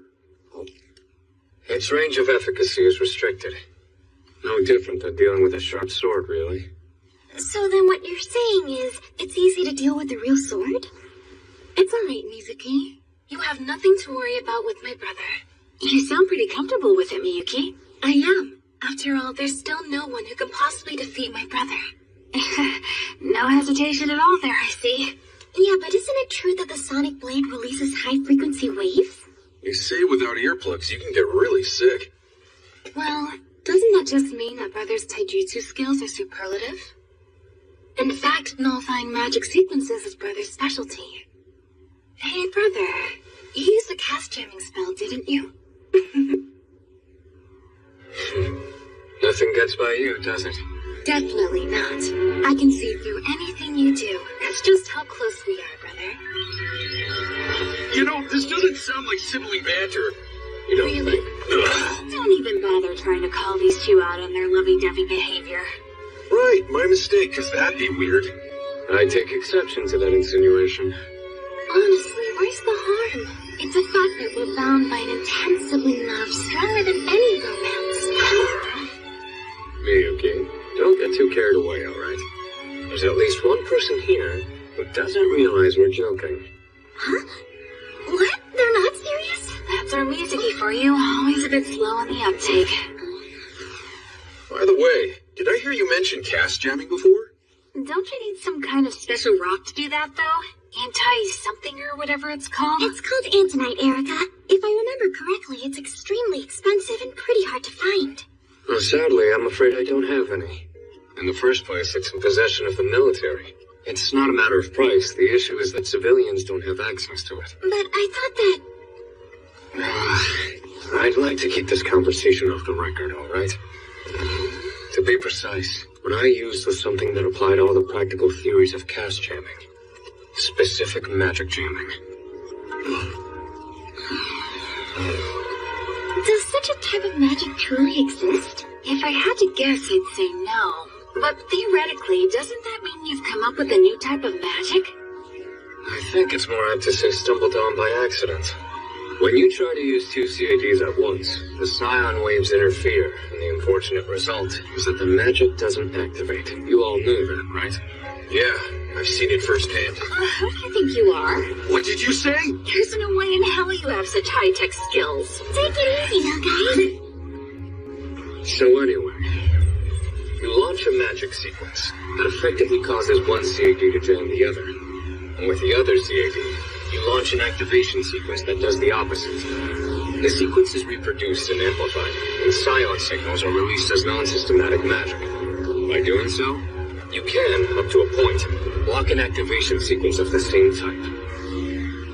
Its range of efficacy is restricted. No different than dealing with a sharp sword, really. So then what you're saying is, it's easy to deal with a real sword? It's alright, Mizuki. You have nothing to worry about with my brother. You sound pretty comfortable with it, Miyuki. I am. After all, there's still no one who can possibly defeat my brother. No hesitation at all there, I see. Yeah, but isn't it true that the sonic blade releases high-frequency waves? They say without earplugs you can get really sick. Well, doesn't that just mean that brother's taijutsu skills are superlative? In fact, nullifying magic sequences is brother's specialty. Hey, brother, you used the cast jamming spell, didn't you? Nothing gets by you, does it? Definitely not. I can see through anything you do. That's just how close we are, brother. You know, this doesn't sound like sibling banter. You don't Really? think? Don't even bother trying to call these two out on their lovey-dovey behavior. Right, my mistake, because that'd be weird. I take exception to that insinuation. Honestly, where's the harm? It's a fact that we're bound by an intense sibling love stronger than any romance. Miyuki, don't get too carried away, alright? There's at least one person here who doesn't realize we're joking. Huh? What? They're not serious? That's our Miyuki for you, always a bit slow on the uptake. By the way, did I hear you mention cast jamming before? Don't you need some kind of special rock to do that, though? Anti-something or whatever it's called? It's called Antonite, Erica. If I remember correctly, it's extremely expensive and pretty hard to find. Well, sadly, I'm afraid I don't have any. In the first place, it's in possession of the military. It's not a matter of price. The issue is that civilians don't have access to it. But I thought that... I'd like to keep this conversation off the record, all right? To be precise, what I used was something that applied all the practical theories of cast jamming. Specific magic jamming. Does such a type of magic truly exist? If I had to guess, I'd say no. But theoretically, doesn't that mean you've come up with a new type of magic? I think it's more apt to say stumbled on by accident. When you try to use two CADs at once, the scion waves interfere, and the unfortunate result is that the magic doesn't activate. You all knew that, right? Yeah, I've seen it firsthand. Who do you think you are? What did you say? There's no way in hell you have such high-tech skills. Take it easy now, guys. So anyway, you launch a magic sequence that effectively causes one CAD to jam the other. And with the other CAD, you launch an activation sequence that does the opposite. The sequence is reproduced and amplified, and scion signals are released as non-systematic magic. By doing so, you can, up to a point, block an activation sequence of the same type.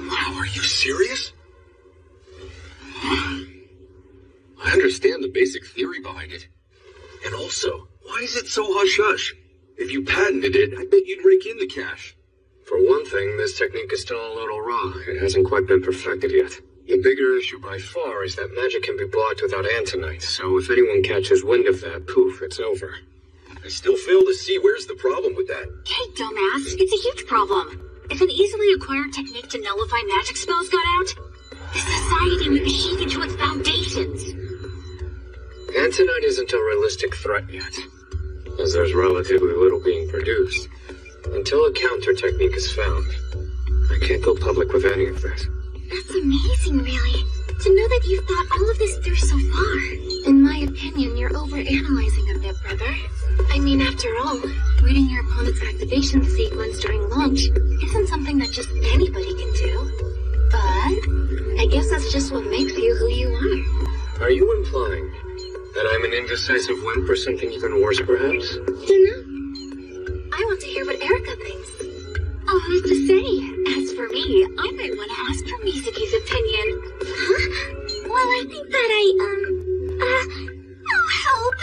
Wow, are you serious? I understand the basic theory behind it. And also, why is it so hush-hush? If you patented it, I bet you'd rake in the cash. For one thing, this technique is still a little raw. It hasn't quite been perfected yet. The bigger issue by far is that magic can be blocked without antonite, so if anyone catches wind of that, poof, it's over. I still fail to see where's the problem with that. Hey, dumbass, it's a huge problem. If an easily acquired technique to nullify magic spells got out, the society would be shaken to its foundations. Antonite isn't a realistic threat yet, as there's relatively little being produced. Until a counter technique is found, I can't go public with any of this. That's amazing, really. To know that you've thought all of this through so far. In my opinion, you're overanalyzing a bit, brother. I mean, after all, reading your opponent's activation sequence during launch isn't something that just anybody can do. But I guess that's just what makes you who you are. Are you implying that I'm an indecisive wimp or something even worse, perhaps? Dunno. I want to hear what Erica thinks. Oh, who's to say? As for me, I might want to ask for Mizuki's opinion. Huh? Well, I think that oh, help.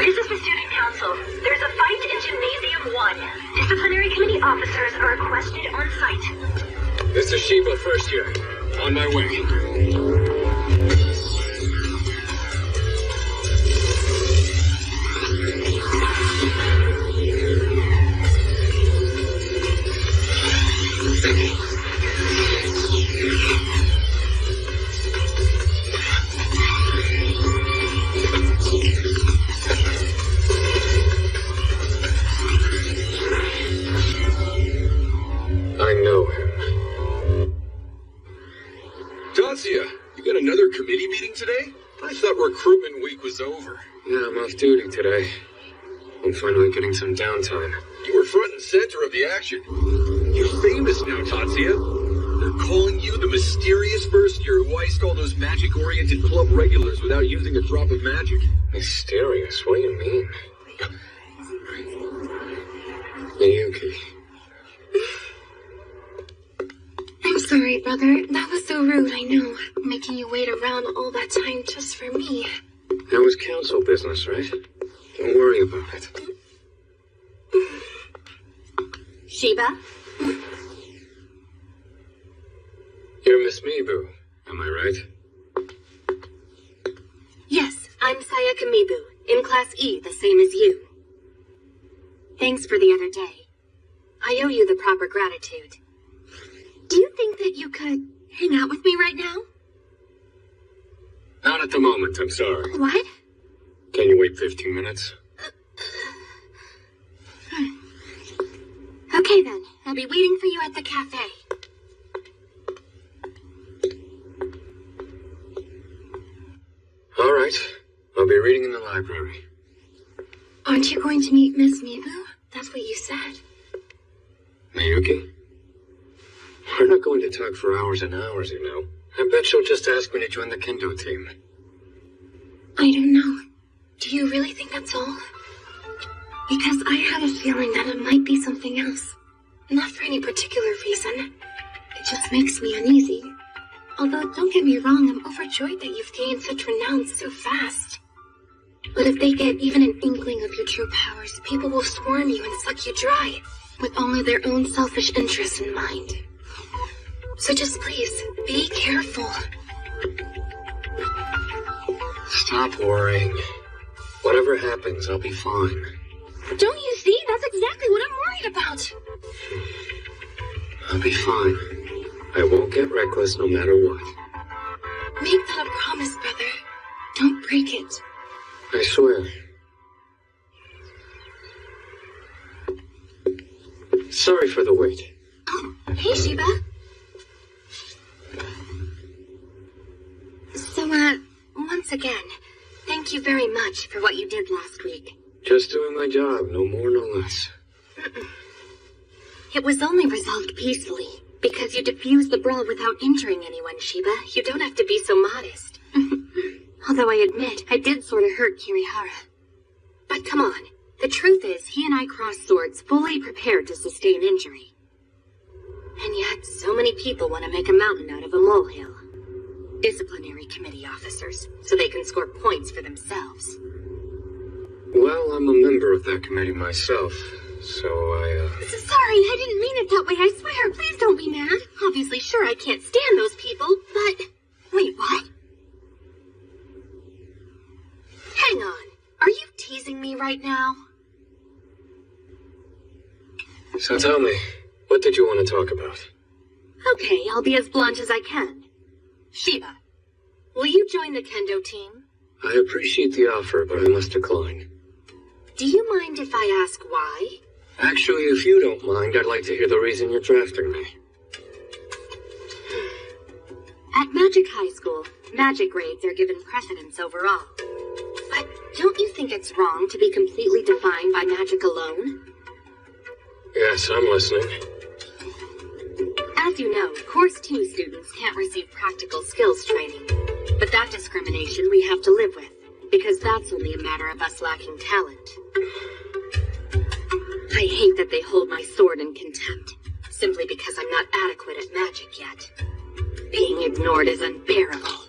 This is the Student Council. There's a fight in Gymnasium 1. Disciplinary Committee officers are requested on site. This is Shiba, first year. On my way. I know him. Tatsuya, you got another committee meeting today? I thought recruitment week was over. Yeah, I'm off duty today. I'm finally getting some downtime. You were front and center of the action. You're famous now, Tatsuya. They're calling you the mysterious first year who iced all those magic-oriented club regulars without using a drop of magic. Mysterious? What do you mean? Miyuki. I'm sorry, brother. That was so rude, I know. Making you wait around all that time just for me. That was council business, right? Don't worry about it. Shiba? You're Miss Mibu, am I right? Yes, I'm Sayaka Mibu, in Class E, the same as you. Thanks for the other day. I owe you the proper gratitude. Do you think that you could hang out with me right now? Not at the moment, I'm sorry. What? Can you wait 15 minutes? Okay then, I'll be waiting for you at the cafe. All right. I'll be reading in the library. Aren't you going to meet Miss Mibu? That's what you said. Miyuki? We're not going to talk for hours and hours, you know. I bet she'll just ask me to join the kendo team. I don't know. Do you really think that's all? Because I have a feeling that it might be something else. Not for any particular reason. It just makes me uneasy. Although, don't get me wrong, I'm overjoyed that you've gained such renown so fast. But if they get even an inkling of your true powers, people will swarm you and suck you dry, with only their own selfish interests in mind. So just please, be careful. Stop worrying. Whatever happens, I'll be fine. Don't you see? That's exactly what I'm worried about. I'll be fine. I won't get reckless no matter what. Make that a promise, brother. Don't break it. I swear. Sorry for the wait. Oh, hey, Shiba. So, once again, thank you very much for what you did last week. Just doing my job, no more, no less. It was only resolved peacefully, because you defused the brawl without injuring anyone, Shiba. You don't have to be so modest. Although I admit, I did sort of hurt Kirihara. But come on, the truth is, he and I crossed swords fully prepared to sustain injury. And yet, so many people want to make a mountain out of a molehill. Disciplinary committee officers, so they can score points for themselves. Well, I'm a member of that committee myself, so Sorry, I didn't mean it that way, I swear. Please don't be mad. Obviously, sure, I can't stand those people, but... Wait, what? Hang on. Are you teasing me right now? So tell me, what did you want to talk about? Okay, I'll be as blunt as I can. Shiba, will you join the kendo team? I appreciate the offer, but I must decline. Do you mind if I ask why? Actually, if you don't mind, I'd like to hear the reason you're drafting me. At Magic High School, magic grades are given precedence overall. But don't you think it's wrong to be completely defined by magic alone? Yes, I'm listening. As you know, Course 2 students can't receive practical skills training. But that discrimination we have to live with, because that's only a matter of us lacking talent. I hate that they hold my sword in contempt, simply because I'm not adequate at magic yet. Being ignored is unbearable.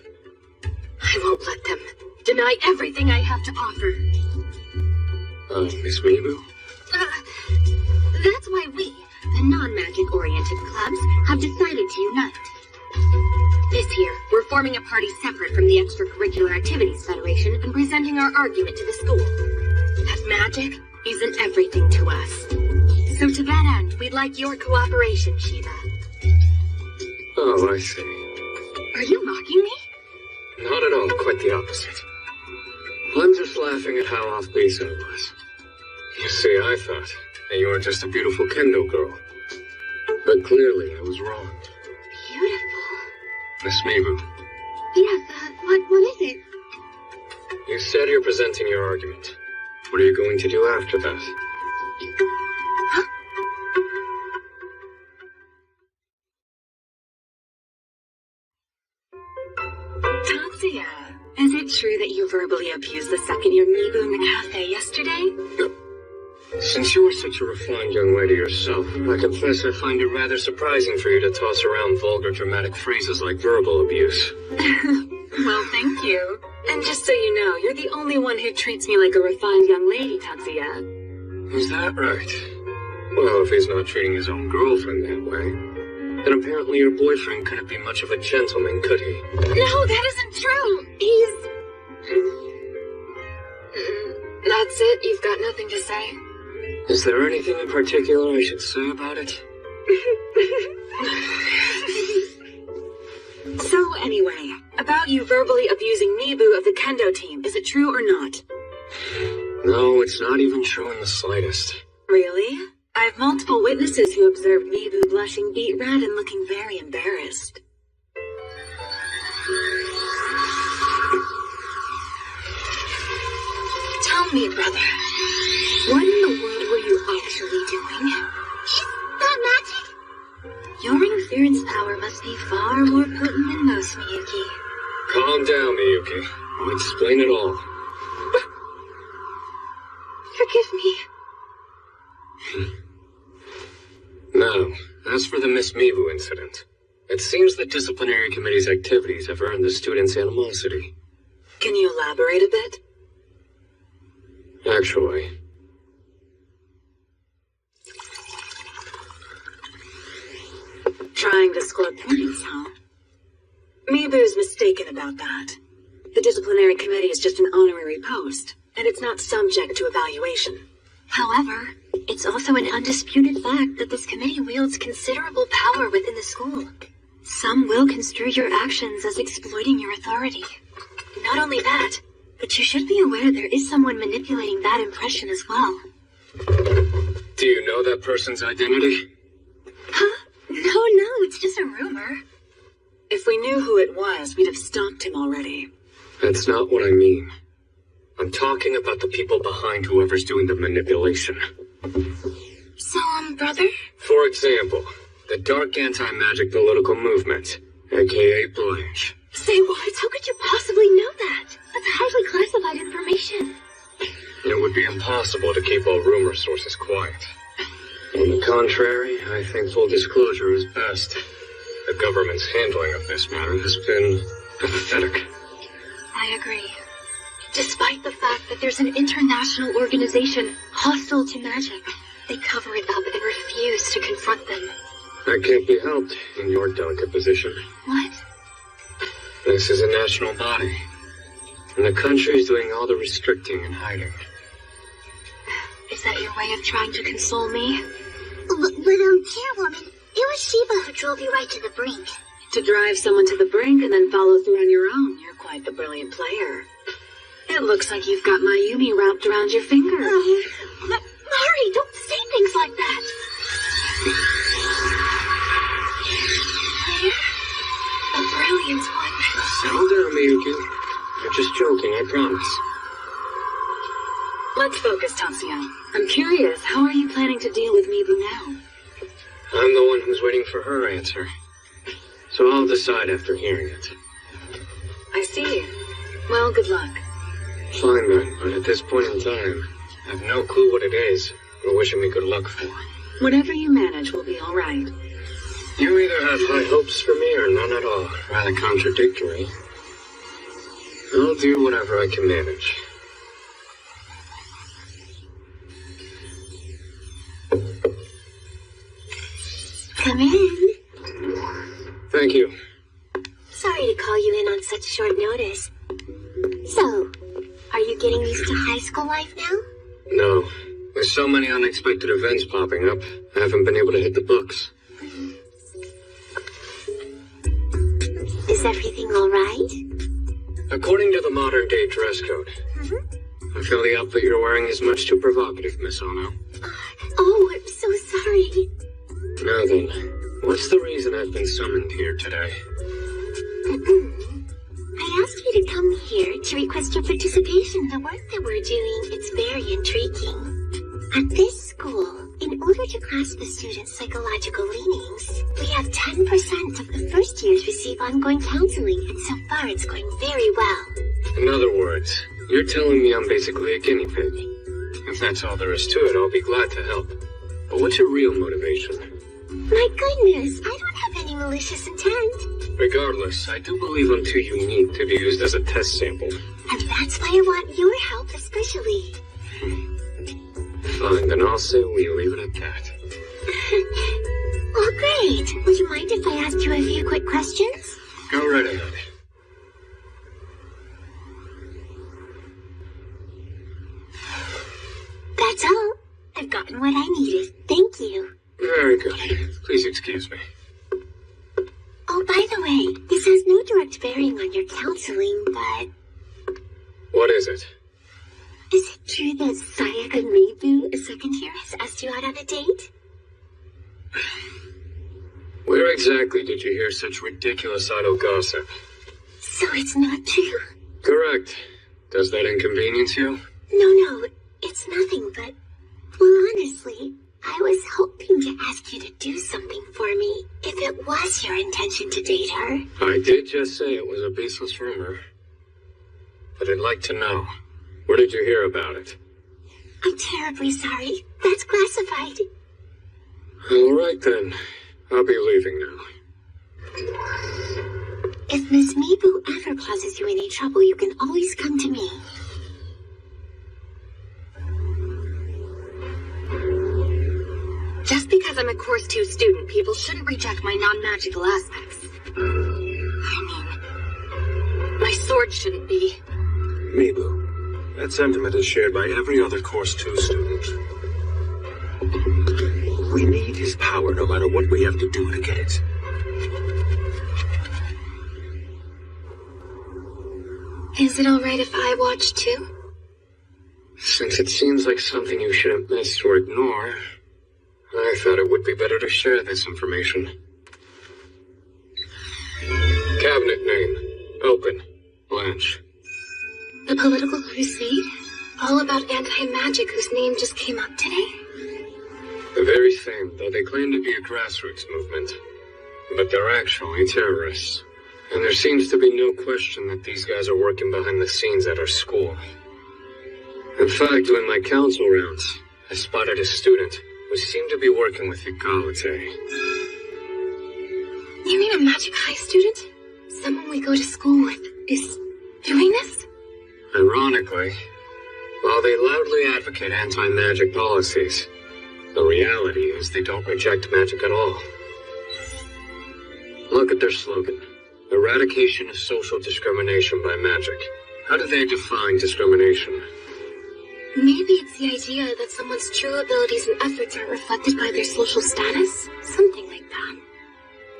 I won't let them deny everything I have to offer. Miss Mibu? That's why we, the non-magic-oriented clubs, have decided to unite. This year, we're forming a party separate from the Extracurricular Activities Federation and presenting our argument to the school. That magic isn't everything to us. So to that end, we'd like your cooperation, Shiba. Oh, I see. Are you mocking me? Not at all, quite the opposite. I'm just laughing at how off base I was. You see, I thought that you were just a beautiful kendo girl. But clearly, I was wrong. Beautiful. Miss Mibu, Yes, what is it? you said you're presenting your argument. What are you going to do after that? Huh? Tatsuya, is it true that you verbally abused the second-year Mibu in the cafe yesterday? Since you are such a refined young lady yourself, I confess I find it rather surprising for you to toss around vulgar dramatic phrases like verbal abuse. Well, thank you. And just so you know, you're the only one who treats me like a refined young lady, Tatsuya. Is that right? Well, if he's not treating his own girlfriend that way, then apparently your boyfriend couldn't be much of a gentleman, could he? No, that isn't true. He's... That's it? You've got nothing to say? Is there anything in particular I should say about it? So anyway, about you verbally abusing Mibu of the kendo team, is it true or not? No, it's not even true in the slightest. Really? I have multiple witnesses who observed Mibu blushing beet red and looking very embarrassed. Tell me, brother, what in the world were you actually doing? Is that magic? Your interference power must be far more potent than most, Miyuki. Calm down, Miyuki. I'll explain it all. Forgive me. Now, as for the Miss Mibu incident, it seems the disciplinary committee's activities have earned the students' animosity. Can you elaborate a bit? Actually, trying to score points, huh? Mibu's mistaken about that. The disciplinary committee is just an honorary post. and it's not subject to evaluation. However, it's also an undisputed fact that this committee wields considerable power within the school. Some will construe your actions as exploiting your authority. Not only that, but you should be aware there is someone manipulating that impression as well. Do you know that person's identity? Huh? No, it's just a rumor. If we knew who it was, we'd have stopped him already. That's not what I mean. I'm talking about the people behind whoever's doing the manipulation. So, brother? For example, the dark anti-magic political movement, aka Blanche. Say what? How could you possibly know that? That's highly classified information. It would be impossible to keep all rumor sources quiet. On the contrary, I think full disclosure is best. The government's handling of this matter has been pathetic. I agree. Despite the fact that there's an international organization hostile to magic, they cover it up and refuse to confront them. That can't be helped in your delicate position. What? This is a national body, and the country's doing all the restricting and hiding. Is that your way of trying to console me? But Chairwoman, it was Shiba who drove you right to the brink. To drive someone to the brink and then follow through on your own, you're quite the brilliant player. It looks like you've got Mayumi wrapped around your finger. Mari, don't say things like that. A brilliant one. Settle down, Miyuki. I'm just joking, I promise. Let's focus, Tatsuya. I'm curious, how are you planning to deal with Mibu now? I'm the one who's waiting for her answer. So I'll decide after hearing it. I see. Well, good luck. Fine then, but at this point in time, I have no clue what it is you're wishing me good luck for. Whatever you manage will be all right. You either have high hopes for me or none at all. Rather contradictory. I'll do whatever I can manage. Come in. Thank you. Sorry to call you in on such short notice. So, are you getting used to high school life now? No. There's so many unexpected events popping up, I haven't been able to hit the books. Is everything all right? According to the modern-day dress code, I feel the outfit you're wearing is much too provocative, Miss Ono. Oh, I'm so sorry. Now then, what's the reason I've been summoned here today? I asked you to come here to request your participation in the work that we're doing. It's very intriguing. At this school, in order to grasp the students' psychological leanings, we have 10% of the first years receive ongoing counseling, and so far it's going very well. In other words, you're telling me I'm basically a guinea pig. If that's all there is to it, I'll be glad to help. But what's your real motivation? My goodness, I don't have any malicious intent. Regardless, I do believe I'm too unique to be used as a test sample. And that's why I want your help especially. Fine, then I'll say we leave it at that. Well, great. Would you mind if I asked you a few quick questions? Go right ahead. That's all. I've gotten what I needed. Thank you. Very good. Please excuse me. Oh, by the way, this has no direct bearing on your counseling, but... What is it? Is it true that Sayaka Mibu, a second year, has asked you out on a date? Where exactly did you hear such ridiculous idle gossip? So it's not true? Correct. Does that inconvenience you? No, it's nothing, but... Well, honestly, I was hoping to ask you to do something for me, if it was your intention to date her. I did just say it was a baseless rumor. But I'd like to know, where did you hear about it? I'm terribly sorry. That's classified. All right then. I'll be leaving now. If Miss Mibu ever causes you any trouble, you can always come to me. Just because I'm a Course 2 student, people shouldn't reject my non-magical aspects. I mean, my sword shouldn't be. Mibu, That sentiment is shared by every other Course 2 student. We need his power no matter what we have to do to get it. Is it alright if I watch too? Since it seems like something you shouldn't miss or ignore, I thought it would be better to share this information. Cabinet name, open, Blanche. The political crusade? All about anti-magic whose name just came up today? The very same, though they claim to be a grassroots movement. But they're actually terrorists. And there seems to be no question that these guys are working behind the scenes at our school. In fact, during my council rounds, I spotted a student who seemed to be working with Escalating. You mean a Magic High student? Someone we go to school with is doing this? Ironically, while they loudly advocate anti-magic policies, the reality is they don't reject magic at all. Look at their slogan. Eradication of social discrimination by magic. How do they define discrimination? Maybe it's the idea that someone's true abilities and efforts aren't reflected by their social status? Something like that.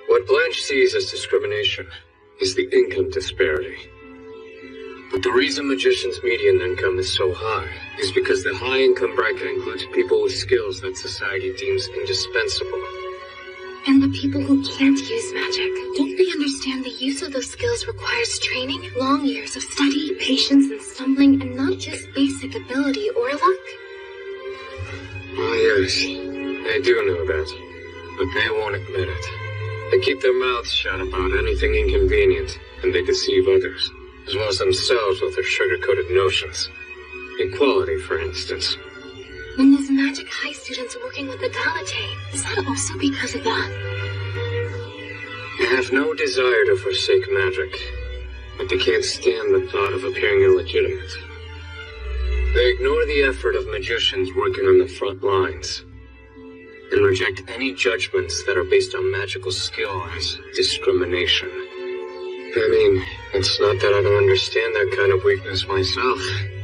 What Blanche sees as discrimination is the income disparity. But the reason magicians' median income is so high is because the high income bracket includes people with skills that society deems indispensable. And the people who can't use magic, don't they understand the use of those skills requires training, long years of study, patience, and stumbling, and not just basic ability or luck? Oh yes, they do know that, but they won't admit it. They keep their mouths shut about anything inconvenient, and they deceive others, as well as themselves with their sugar-coated notions. Equality, for instance. When there's Magic High students working with the Escalating, is that also because of that? They have no desire to forsake magic, but they can't stand the thought of appearing illegitimate. They ignore the effort of magicians working on the front lines, and reject any judgments that are based on magical skill as discrimination. I mean, it's not that I don't understand that kind of weakness myself.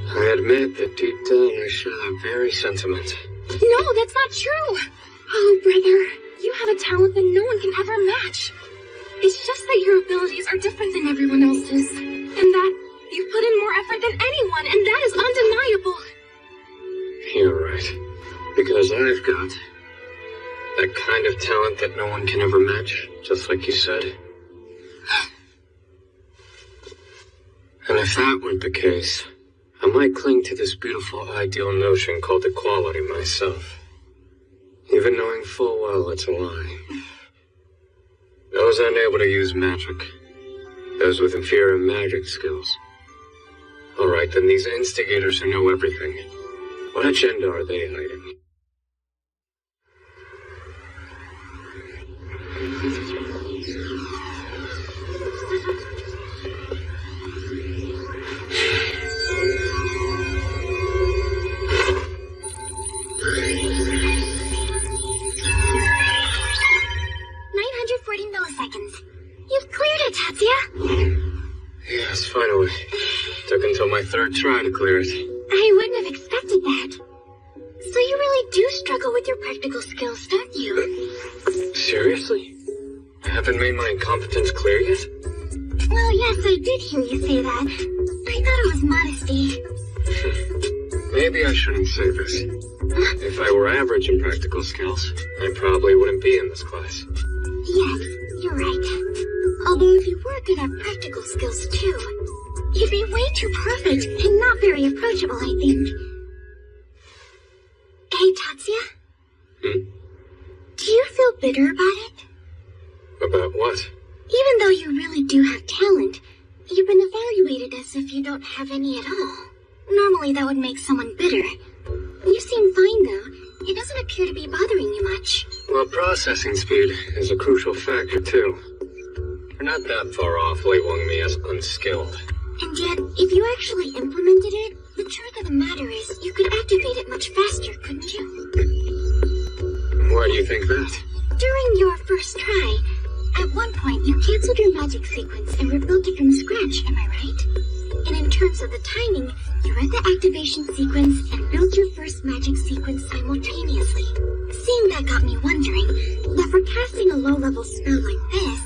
I admit that deep down I share that very sentiment. No, that's not true! Oh, brother, you have a talent that no one can ever match. It's just that your abilities are different than everyone else's, and that you've put in more effort than anyone, and that is undeniable. You're right. Because I've got that kind of talent that no one can ever match, just like you said. And if that weren't the case, I might cling to this beautiful ideal notion called equality myself, even knowing full well it's a lie. Those unable to use magic, those with inferior magic skills. Alright, then these instigators who know everything, what agenda are they hiding? You've cleared it, Tatsuya. Yes, finally. Took until my third try to clear it. I wouldn't have expected that. So you really do struggle with your practical skills, don't you? Seriously? I haven't made my incompetence clear yet? Well, yes, I did hear you say that. I thought it was modesty. Maybe I shouldn't say this. If I were average in practical skills, I probably wouldn't be in this class. Yes, you're right. Although if you were good at practical skills too, you'd be way too perfect and not very approachable, I think. Hey, Tatsuya? Do you feel bitter about it? About what? Even though you really do have talent, you've been evaluated as if you don't have any at all. Normally that would make someone bitter. You seem fine though. It doesn't appear to be bothering you much. Well, processing speed is a crucial factor too. You're not that far off labeling me as unskilled. And yet, if you actually implemented it, the truth of the matter is you could activate it much faster, couldn't you? Why do you think that? During your first try, At one point, you canceled your magic sequence and rebuilt it from scratch, am I right? And in terms of the timing, you read the activation sequence and built your first magic sequence simultaneously. Seeing that got me wondering that for casting a low-level spell like this,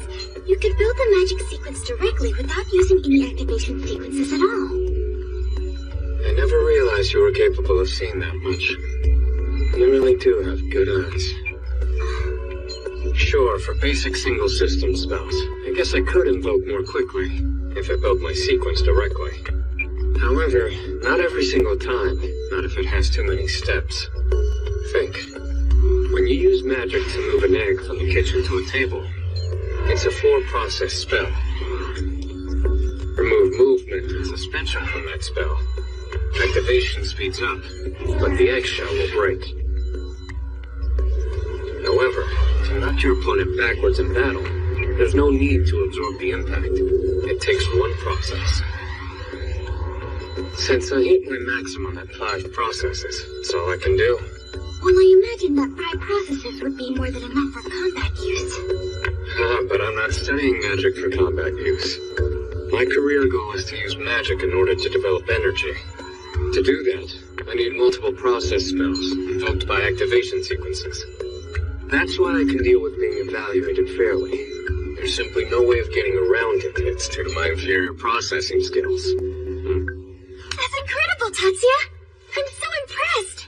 you could build the magic sequence directly without using any activation sequences at all. I never realized you were capable of seeing that much. You really do have good eyes. Sure, for basic single-system spells, I guess I could invoke more quickly, if I built my sequence directly. However, not every single time, not if it has too many steps. Think. When you use magic to move an egg from the kitchen to a table, it's a 4-process spell. Remove movement and suspension from that spell. Activation speeds up, but the eggshell will break. However, to knock your opponent backwards in battle, there's no need to absorb the impact. It takes 1 process. Since I hit my maximum at 5 processes, that's all I can do. Well, I imagine that 5 processes would be more than enough for combat use. But I'm not studying magic for combat use. My career goal is to use magic in order to develop energy. To do that, I need multiple process spells, invoked by activation sequences. That's why I can deal with being evaluated fairly. There's simply no way of getting around it. It's due to my inferior processing skills. That's incredible, Tatsuya! I'm so impressed!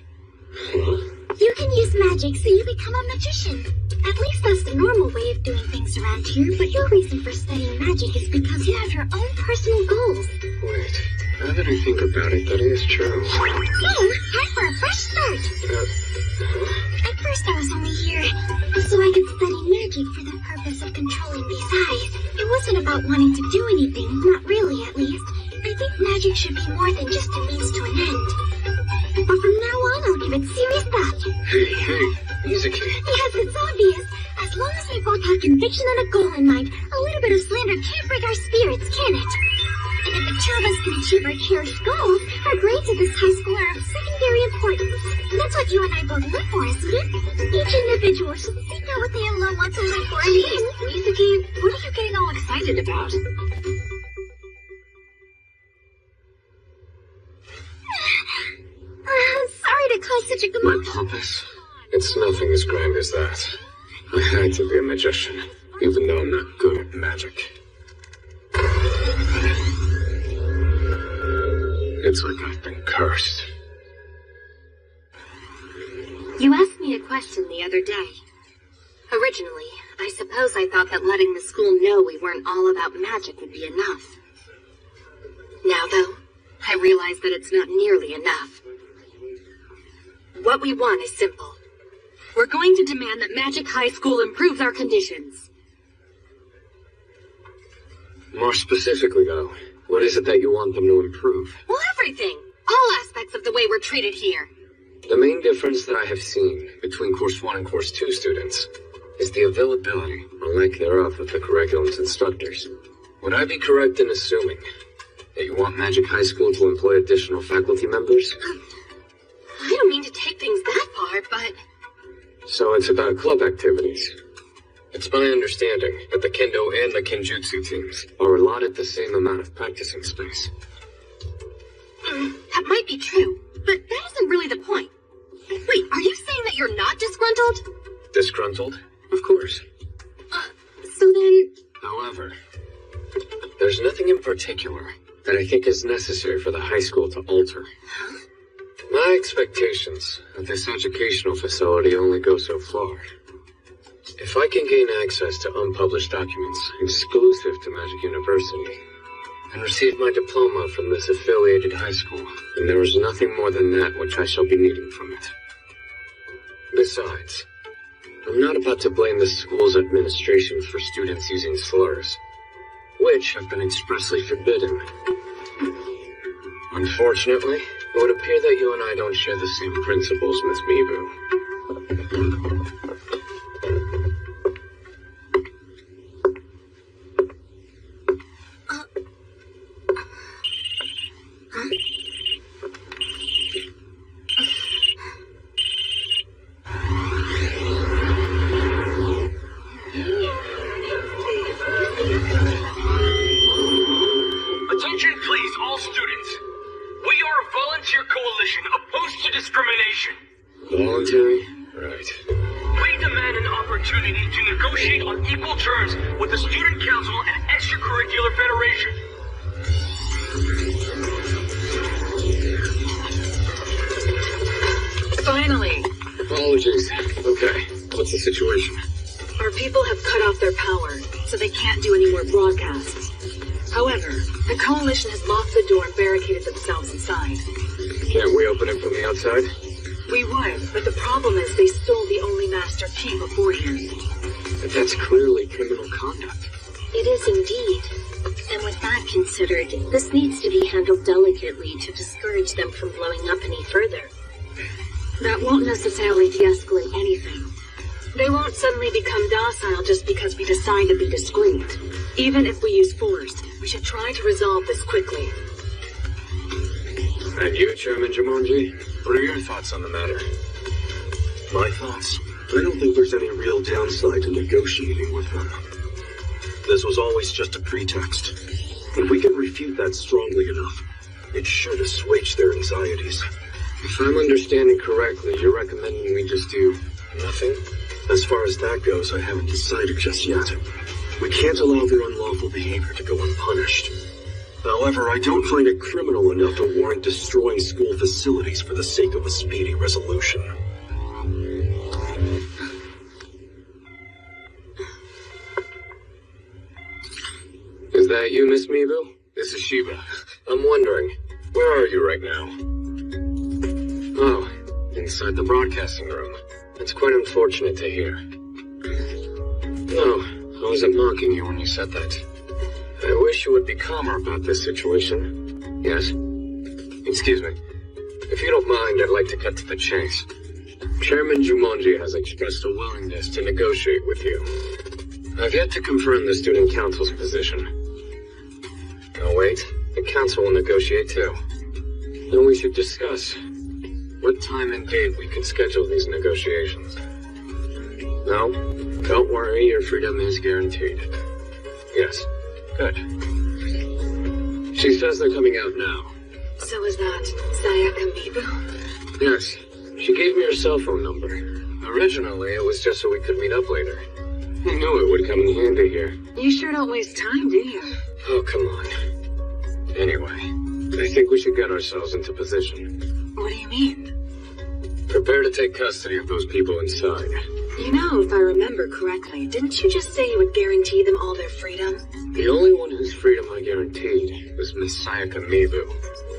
Huh? You can use magic so you become a magician. At least that's the normal way of doing things around here, but your reason for studying magic is because you have your own personal goals. Wait, now that I think about it, that is true. So, time for a fresh start! At first I was only here so I could study magic for the purpose of controlling these eyes. It wasn't about wanting to do anything, not really at least. I think magic should be more than just a means to an end. But from now on, I'll give it serious thought. Hey, Miyuki. Yes, it's obvious. As long as we both have conviction and a goal in mind, a little bit of slander can't break our spirits, can it? And if the 2 of us can achieve our cherished goals, our grades at this high school are of secondary importance. And that's what you and I both live for, isn't it? Each individual should seek out what they alone want to live for. Miyuki, what are you getting all excited about? Sorry to cause such a My commotion. purpose? It's nothing as grand as that. I had to be a magician, even though I'm not good at magic. It's like I've been cursed. You asked me a question the other day. Originally, I suppose I thought that letting the school know we weren't all about magic would be enough. Now, though, I realize that it's not nearly enough. What we want is simple. We're going to demand that Magic High School improves our conditions. More specifically, though, what is it that you want them to improve? Well, everything. All aspects of the way we're treated here. The main difference that I have seen between Course 1 and Course 2 students is the availability, or lack thereof, of the curriculum's instructors. Would I be correct in assuming that you want Magic High School to employ additional faculty members? I don't mean to take things that far, but... So it's about club activities. It's my understanding that the Kendo and the Kenjutsu teams are allotted the same amount of practicing space. That might be true, but that isn't really the point. Wait, are you saying that you're not disgruntled? Disgruntled? Of course. So then... However, there's nothing in particular that I think is necessary for the high school to alter. Huh? My expectations of this educational facility only go so far. If I can gain access to unpublished documents exclusive to Magic University, and receive my diploma from this affiliated high school, then there is nothing more than that which I shall be needing from it. Besides, I'm not about to blame the school's administration for students using slurs, which have been expressly forbidden. Unfortunately, it would appear that you and I don't share the same principles, Miss Mibu. meetings with the Student Council and Extracurricular Federation. Finally! Apologies. Okay, what's the situation? Our people have cut off their power, so they can't do any more broadcasts. However, the Coalition has locked the door and barricaded themselves inside. Can't we open it from the outside? We would, but the problem is they stole the only master key beforehand. But that's clearly criminal conduct. It is indeed. And with that considered, this needs to be handled delicately to discourage them from blowing up any further. That won't necessarily de-escalate anything. They won't suddenly become docile just because we decide to be discreet. Even if we use force, we should try to resolve this quickly. And you, Chairman Jumonji? What are your thoughts on the matter? My thoughts? I don't think there's any real downside to negotiating with them. This was always just a pretext. If we can refute that strongly enough, it should assuage their anxieties. If I'm understanding correctly, you're recommending we just do nothing? As far as that goes, I haven't decided just yet. We can't allow their unlawful behavior to go unpunished. However, I don't find it criminal enough to warrant destroying school facilities for the sake of a speedy resolution. Is that you, Miss Mibu? This is Shiba. I'm wondering, where are you right now? Oh, inside the broadcasting room. It's quite unfortunate to hear. No, I wasn't mocking you when you said that. I wish you would be calmer about this situation. Yes? Excuse me. If you don't mind, I'd like to cut to the chase. Chairman Jumonji has expressed a willingness to negotiate with you. I've yet to confirm the Student Council's position. Oh wait, the Council will negotiate too. Then we should discuss what time and date we can schedule these negotiations. No, don't worry, your freedom is guaranteed. Yes, good. She says they're coming out now. So is that Sayaka Mibu? Yes, she gave me her cell phone number. Originally, it was just so we could meet up later. I knew it would come in handy here. You sure don't waste time, do you? Oh, come on. Anyway, I think we should get ourselves into position. What do you mean? Prepare to take custody of those people inside. You know, if I remember correctly, didn't you just say you would guarantee them all their freedom? The only one whose freedom I guaranteed was Miss Sayaka Mibu.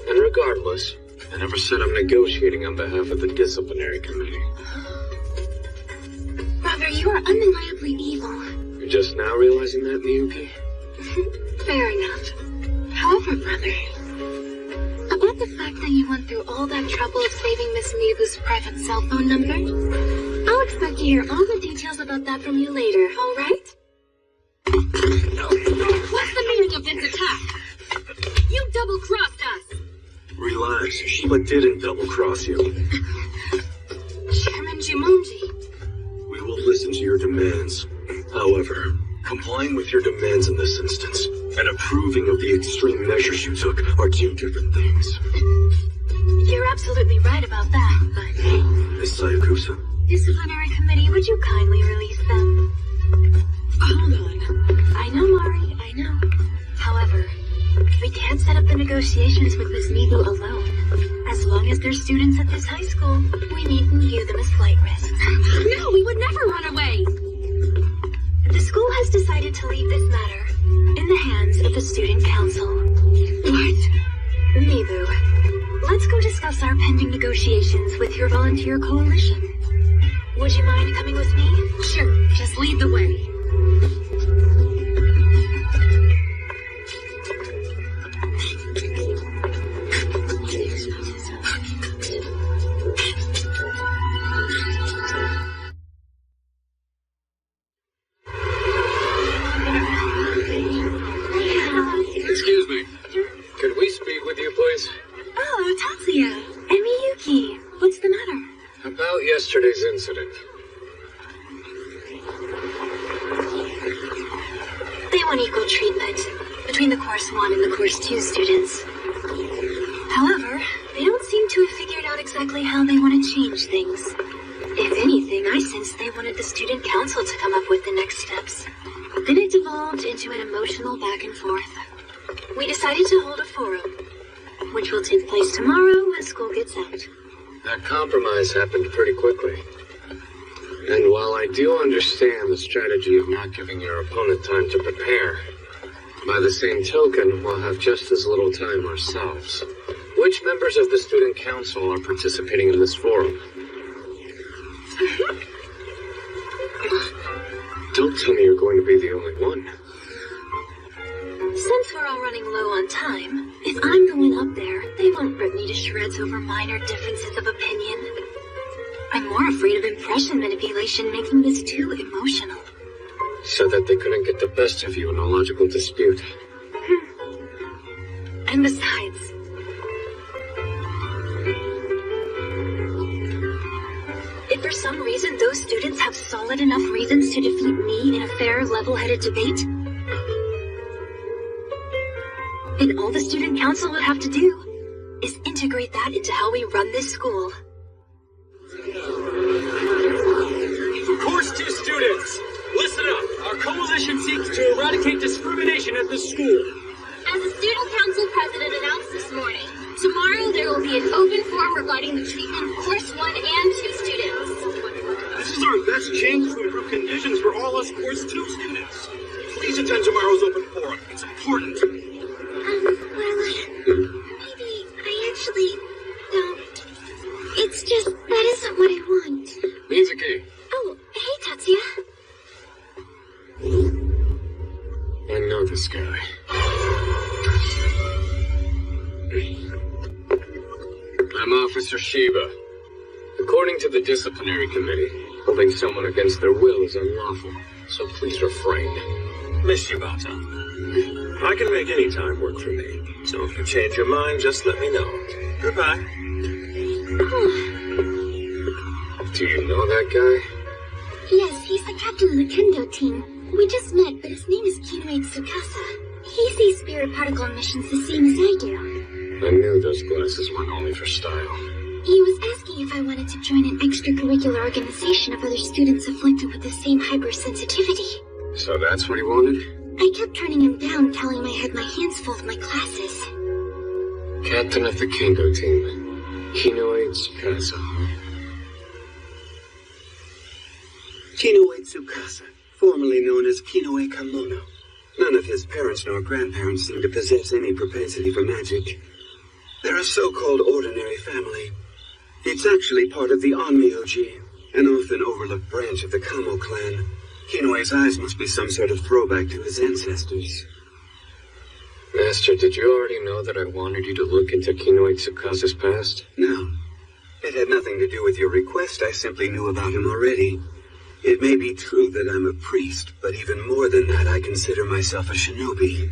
And regardless, I never said I'm negotiating on behalf of the Disciplinary Committee. Brother, you are undeniably evil. You're just now realizing that, Miyuki? Fair enough. However, brother, about the fact that you went through all that trouble of saving Miss Mibu's private cell phone number, I'll expect to hear all the details about that from you later, all right? What's the meaning of this attack? You double-crossed us! Relax, Shiba didn't double-cross you. Chairman Jumonji. We will listen to your demands. However, complying with your demands in this instance and approving of the extreme measures you took are two different things. You're absolutely right about that, but... Miss Sayakusa? Disciplinary Committee, would you kindly release them? Hold on. I know, Mari, I know. However, we can't set up the negotiations with Miss Mibu alone. As long as they're students at this high school, we needn't view them as flight risks. No, we would never run away! The school has decided to leave this matter in the hands of the Student Council. What? Mibu, let's go discuss our pending negotiations with your volunteer coalition. Would you mind coming with me? Sure, just lead the way. Excuse me. Could we speak with you, please? Oh, Tatsuya and Miyuki. What's the matter? About yesterday's incident. They want equal treatment between the Course 1 and the Course 2 students. However, they don't seem to have figured out exactly how they want to change things. If anything, I sense they wanted the Student Council to come up with the next steps. Then it devolved into an emotional back and forth. We decided to hold a forum, which will take place tomorrow when school gets out. That compromise happened pretty quickly. And while I do understand the strategy of not giving your opponent time to prepare, by the same token, we'll have just as little time ourselves. Which members of the student council are participating in this forum? Don't tell me you're going to be the only one. Since we're all running low on time, if I'm going up there, they won't rip me to shreds over minor differences of opinion. I'm more afraid of impression manipulation making this too emotional. So that they couldn't get the best of you in a logical dispute. And besides, if for some reason those students have solid enough reasons to defeat me in a fair, level-headed debate, then all the student council would have to do is integrate that into how we run this school. Course 2 students, listen up. Our coalition seeks to eradicate discrimination at this school. As the student council president announced this morning, tomorrow there will be an open forum regarding the treatment of course 1 and 2 students. This is our best chance to improve conditions for all us course 2 students. Please attend tomorrow's open forum. It's important. Maybe I actually don't. It's just, that isn't what I want. Miyuki. Oh, hey, Tatsuya. I know this guy. I'm Officer Shiba. According to the Disciplinary Committee, holding someone against their will is unlawful, so please refrain. Miss Shibata, I can make any time work for me, so if you change your mind, just let me know. Goodbye. Do you know that guy? Yes, he's the captain of the kendo team. We just met, but his name is Kinoe Tsukasa. He sees spirit particle emissions the same as I do. I knew those glasses weren't only for style. He was asking if I wanted to join an extracurricular organization of other students afflicted with the same hypersensitivity. So that's what he wanted? I kept turning him down, telling him I had my hands full with my classes. Captain of the kendo team, Kinoe Tsukasa. Kinoe Tsukasa, formerly known as Kinoe Kamono. None of his parents nor grandparents seem to possess any propensity for magic. They're a so-called ordinary family. It's actually part of the Onmyoji, an often overlooked branch of the Kamo clan. Kinoe's eyes must be some sort of throwback to his ancestors. Master, did you already know that I wanted you to look into Kinoe Tsukasa's past? No. It had nothing to do with your request. I simply knew about him already. It may be true that I'm a priest, but even more than that, I consider myself a shinobi.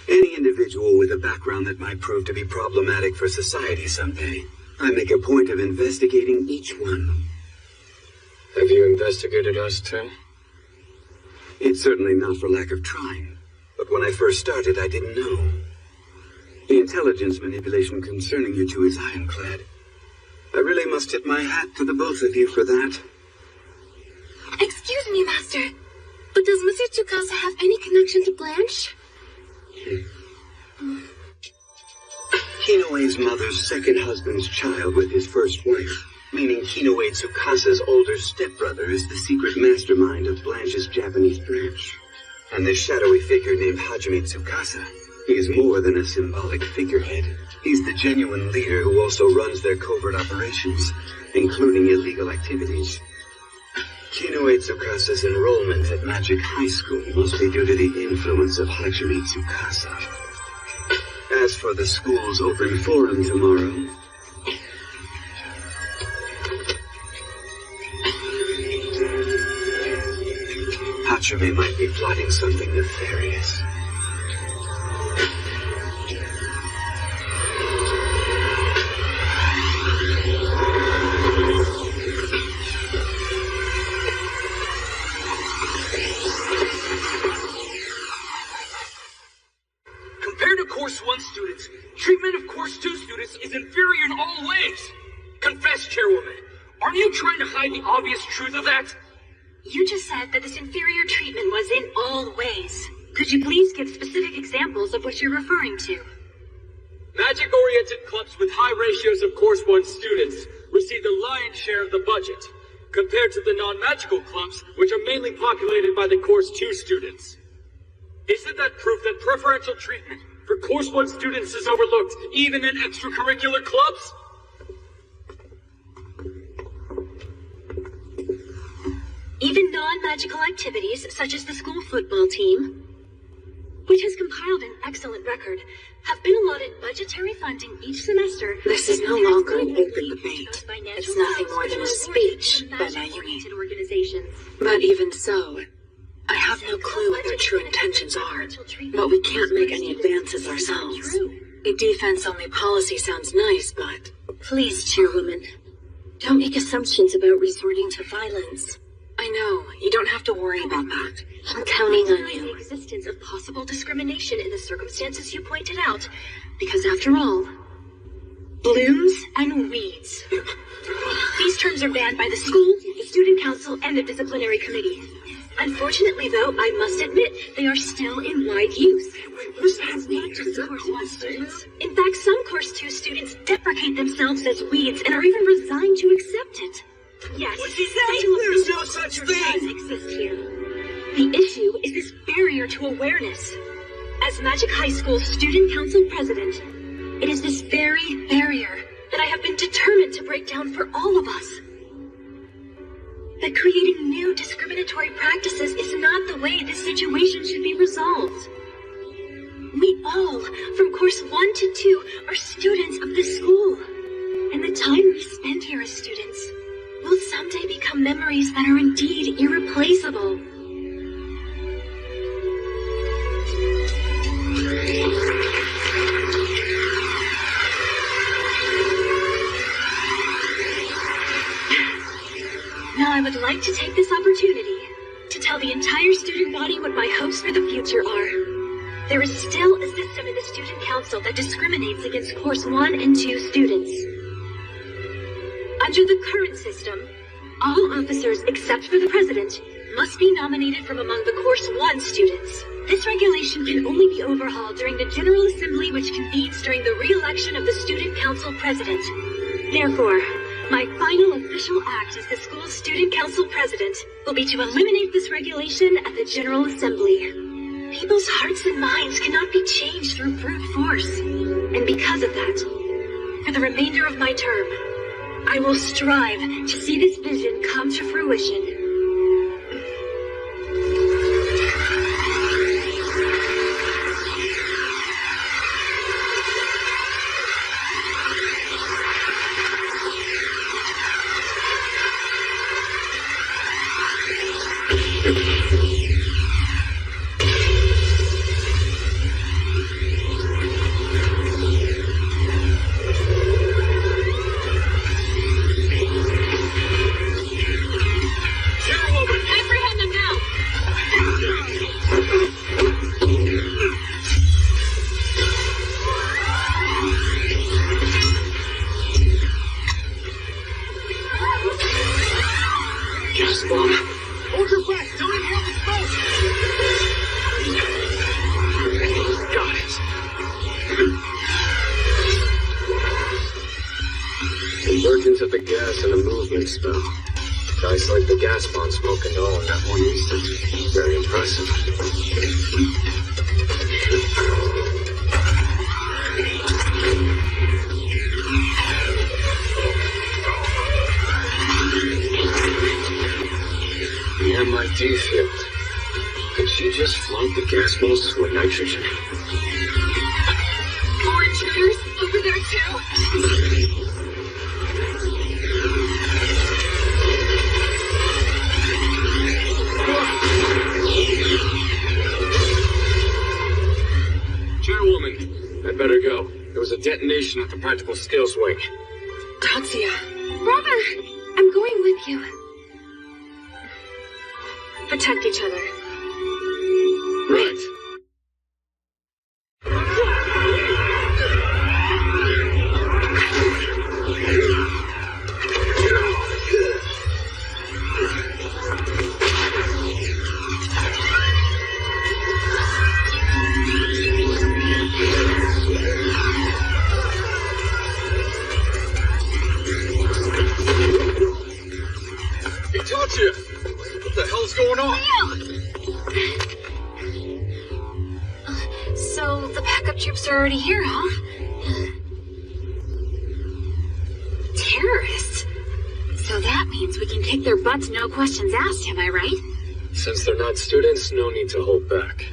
Any individual with a background that might prove to be problematic for society someday, I make a point of investigating each one. Have you investigated us too? It's certainly not for lack of trying, but when I first started, I didn't know. The intelligence manipulation concerning you two is ironclad. I really must tip my hat to the both of you for that. Excuse me, Master, but does Mr. Tsukasa have any connection to Blanche? Kinoe's mother's second husband's child with his first wife, meaning Kinoe Tsukasa's older stepbrother is the secret mastermind of Blanche's Japanese branch. And this shadowy figure named Hajime Tsukasa, he is more than a symbolic figurehead. He's the genuine leader who also runs their covert operations, including illegal activities. Kinoe Tsukasa's enrollment at Magic High School must be due to the influence of Hajime Tsukasa. As for the school's open forum tomorrow, Hajime might be plotting something nefarious. Course 1 students, treatment of Course 2 students is inferior in all ways. Confess, Chairwoman, aren't you trying to hide the obvious truth of that? You just said that this inferior treatment was in all ways. Could you please give specific examples of what you're referring to? Magic-oriented clubs with high ratios of Course 1 students receive the lion's share of the budget, compared to the non-magical clubs, which are mainly populated by the Course 2 students. Isn't that proof that preferential treatment for Course 1 students is overlooked, even in extracurricular clubs? Even non-magical activities, such as the school football team, which has compiled an excellent record, have been allotted budgetary funding each semester. This is no longer an open debate. It's nothing more than a speech by Miyuki. But even so, I have no clue what their true intentions are. But we can't make any advances ourselves. A defense-only policy sounds nice, but... Please, Chairwoman, don't make assumptions about resorting to violence. I know. You don't have to worry about that. I'm counting on you. The existence of possible discrimination in the circumstances you pointed out, because after all, blooms and weeds. These terms are banned by the school, the student council, and the disciplinary committee. Unfortunately, though, I must admit, they are still in wide use. Not just Course 1 students. In fact, some Course 2 students deprecate themselves as weeds and are even resigned to accept it. Yes, There's no such thing! Exist here. The issue is this barrier to awareness. As Magic High School Student Council President, it is this very barrier that I have been determined to break down for all of us. That creating new discriminatory practices is not the way this situation should be resolved. We all, from Course 1 to 2, are students of this school. And the time we spend here as students will someday become memories that are indeed irreplaceable. Now I would like to take this opportunity to tell the entire student body what my hopes for the future are. There is still a system in the student council that discriminates against Course 1 and 2 students. Under the current system, all officers except for the president must be nominated from among the Course 1 students. This regulation can only be overhauled during the General Assembly, which convenes during the re-election of the Student Council President. Therefore, my final official act as the school's Student Council President will be to eliminate this regulation at the General Assembly. People's hearts and minds cannot be changed through brute force. And because of that, for the remainder of my term, I will strive to see this vision come to fruition. Convergence of the gas and a movement spell. Guys like the gas bomb smoking all in that one instant. Very impressive. The MIT field. Could she just float the gas balls to a nitrogen? More intruders over there too. Chairwoman, I'd better go. There was a detonation at the practical skills wing. Tatsuya. Brother, I'm going with you. Protect each other. Right. So the backup troops are already here, huh? Terrorists? So that means we can kick their butts, no questions asked, am I right? Since they're not students, no need to hold back.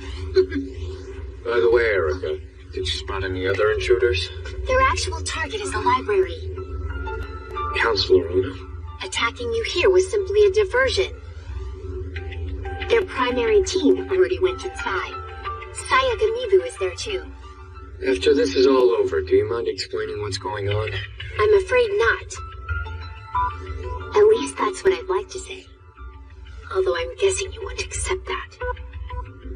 By the way, Erica, did you spot any other intruders? Their actual target is the library. Counselor Ono? Attacking you here was simply a diversion. Their primary team already went inside. Sayagamibu is there too. After this is all over, do you mind explaining what's going on? I'm afraid not. At least that's what I'd like to say. Although I'm guessing you won't accept that.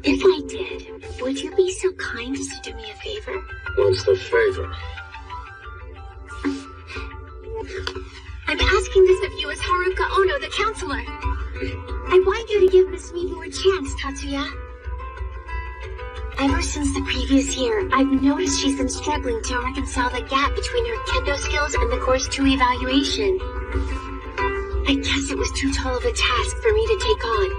If I did, would you be so kind as to do me a favor? What's the favor? I'm asking this of you as Haruka Ono, the counselor. I want you to give Miss Mibu a chance, Tatsuya. Ever since the previous year, I've noticed she's been struggling to reconcile the gap between her kendo skills and the Course 2 evaluation. I guess it was too tall of a task for me to take on.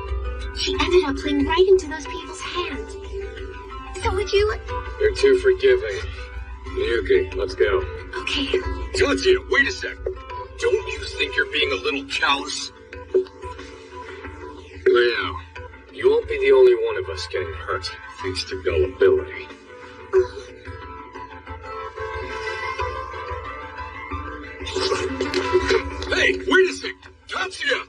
She ended up playing right into those people's hands. So would you... You're too forgiving. Miyuki, let's go. Okay. Tatsuya, wait a sec. Don't you think you're being a little callous? Leo, you won't be the only one of us getting hurt, thanks to gullibility. Hey, wait a sec! Tatsuya!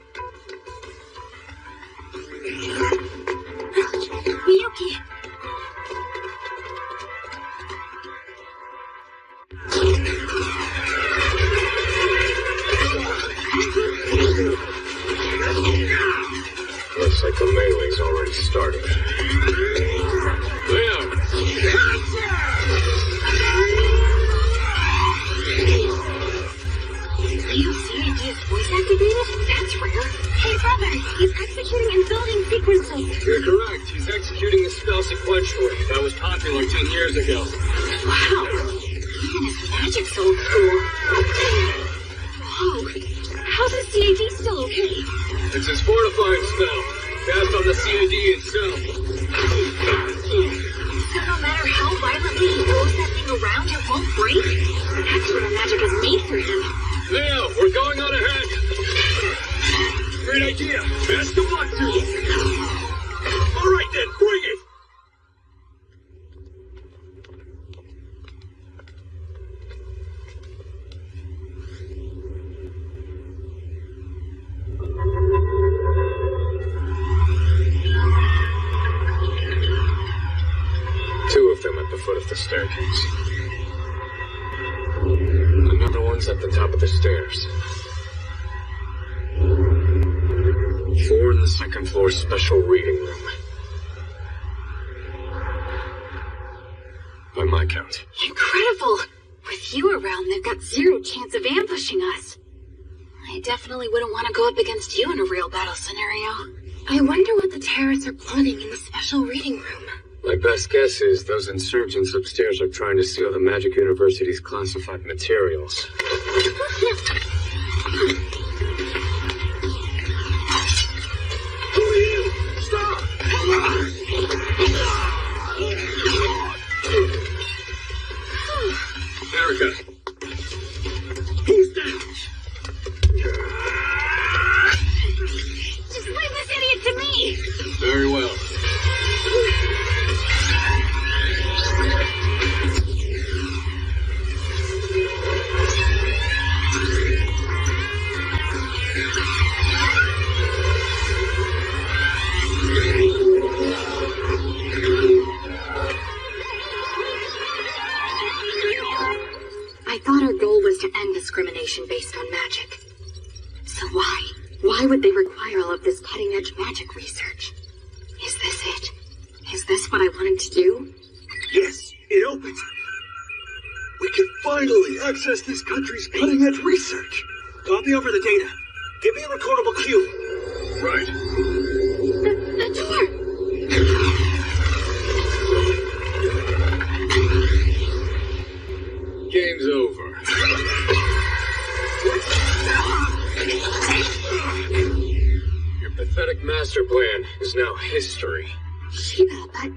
Miyuki! Looks like the melee's already started. Leo! CAG's voice activated? That's rare. Hey, brother, he's executing and building sequences. You're correct. He's executing the spell sequentially. That was popular 10 years ago. Wow. Even his magic's old school. Whoa. How's the CAG still okay? It's his fortifying spell, cast on the CAD itself. So no matter how violently he throws that thing around, it won't break? That's what magic is made for him. Leo, we're going on ahead. Great idea! Best of luck to you! Alright then, bring it! Two of them at the foot of the staircase. Another one's at the top of the stairs. 4 in the second floor special reading room. By my count. Incredible! With you around, they've got zero chance of ambushing us. I definitely wouldn't want to go up against you in a real battle scenario. I wonder what the terrorists are plotting in the special reading room. My best guess is those insurgents upstairs are trying to steal the Magic University's classified materials. Who are you? Stop! Erica! Who's down? Just leave this idiot to me! Very well. I thought our goal was to end discrimination based on magic. So why? Why would they require all of this cutting-edge magic research? Is this it? Is this what I wanted to do? Yes, it opens. We can finally access this country's cutting-edge research. Copy over the data. Give me a recordable cue. Right. The door! Game's over. Your pathetic master plan is now history. Shiba, but...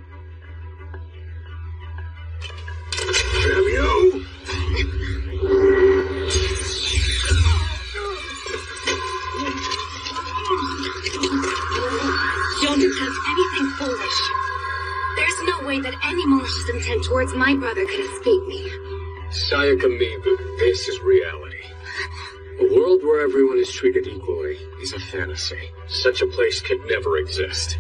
way that any malicious intent towards my brother could escape me. Sayaka Mibu, this is reality. A world where everyone is treated equally is a fantasy. Such a place could never exist.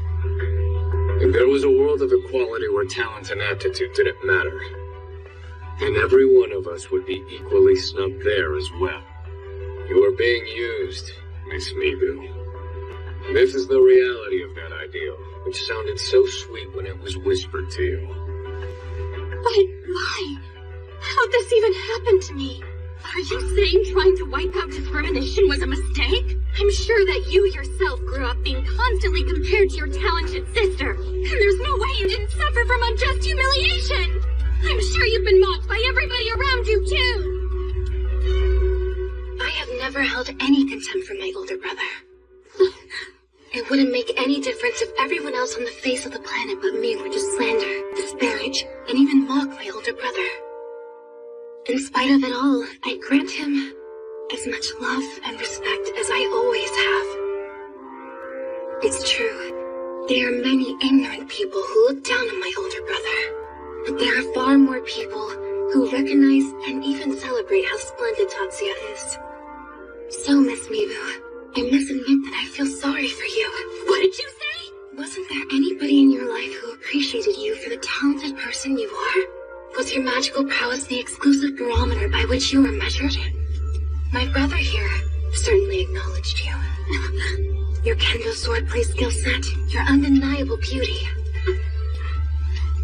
If there was a world of equality where talent and aptitude didn't matter, then every one of us would be equally snubbed there as well. You are being used, Miss Mibu. This is the reality of that ideal, which sounded so sweet when it was whispered to you. But why? How'd this even happen to me? Are you saying trying to wipe out discrimination was a mistake? I'm sure that you yourself grew up being constantly compared to your talented sister. And there's no way you didn't suffer from unjust humiliation. I'm sure you've been mocked by everybody around you, too. I have never held any contempt for my older brother. It wouldn't make any difference if everyone else on the face of the planet but me were to slander, disparage, and even mock my older brother. In spite of it all, I grant him as much love and respect as I always have. It's true, there are many ignorant people who look down on my older brother. But there are far more people who recognize and even celebrate how splendid Tatsuya is. So, Miss Mibu, I must admit that I feel sorry for you. What did you say? Wasn't there anybody in your life who appreciated you for the talented person you are? Was your magical prowess the exclusive barometer by which you were measured? My brother here certainly acknowledged you. Your kendo swordplay skill set, your undeniable beauty.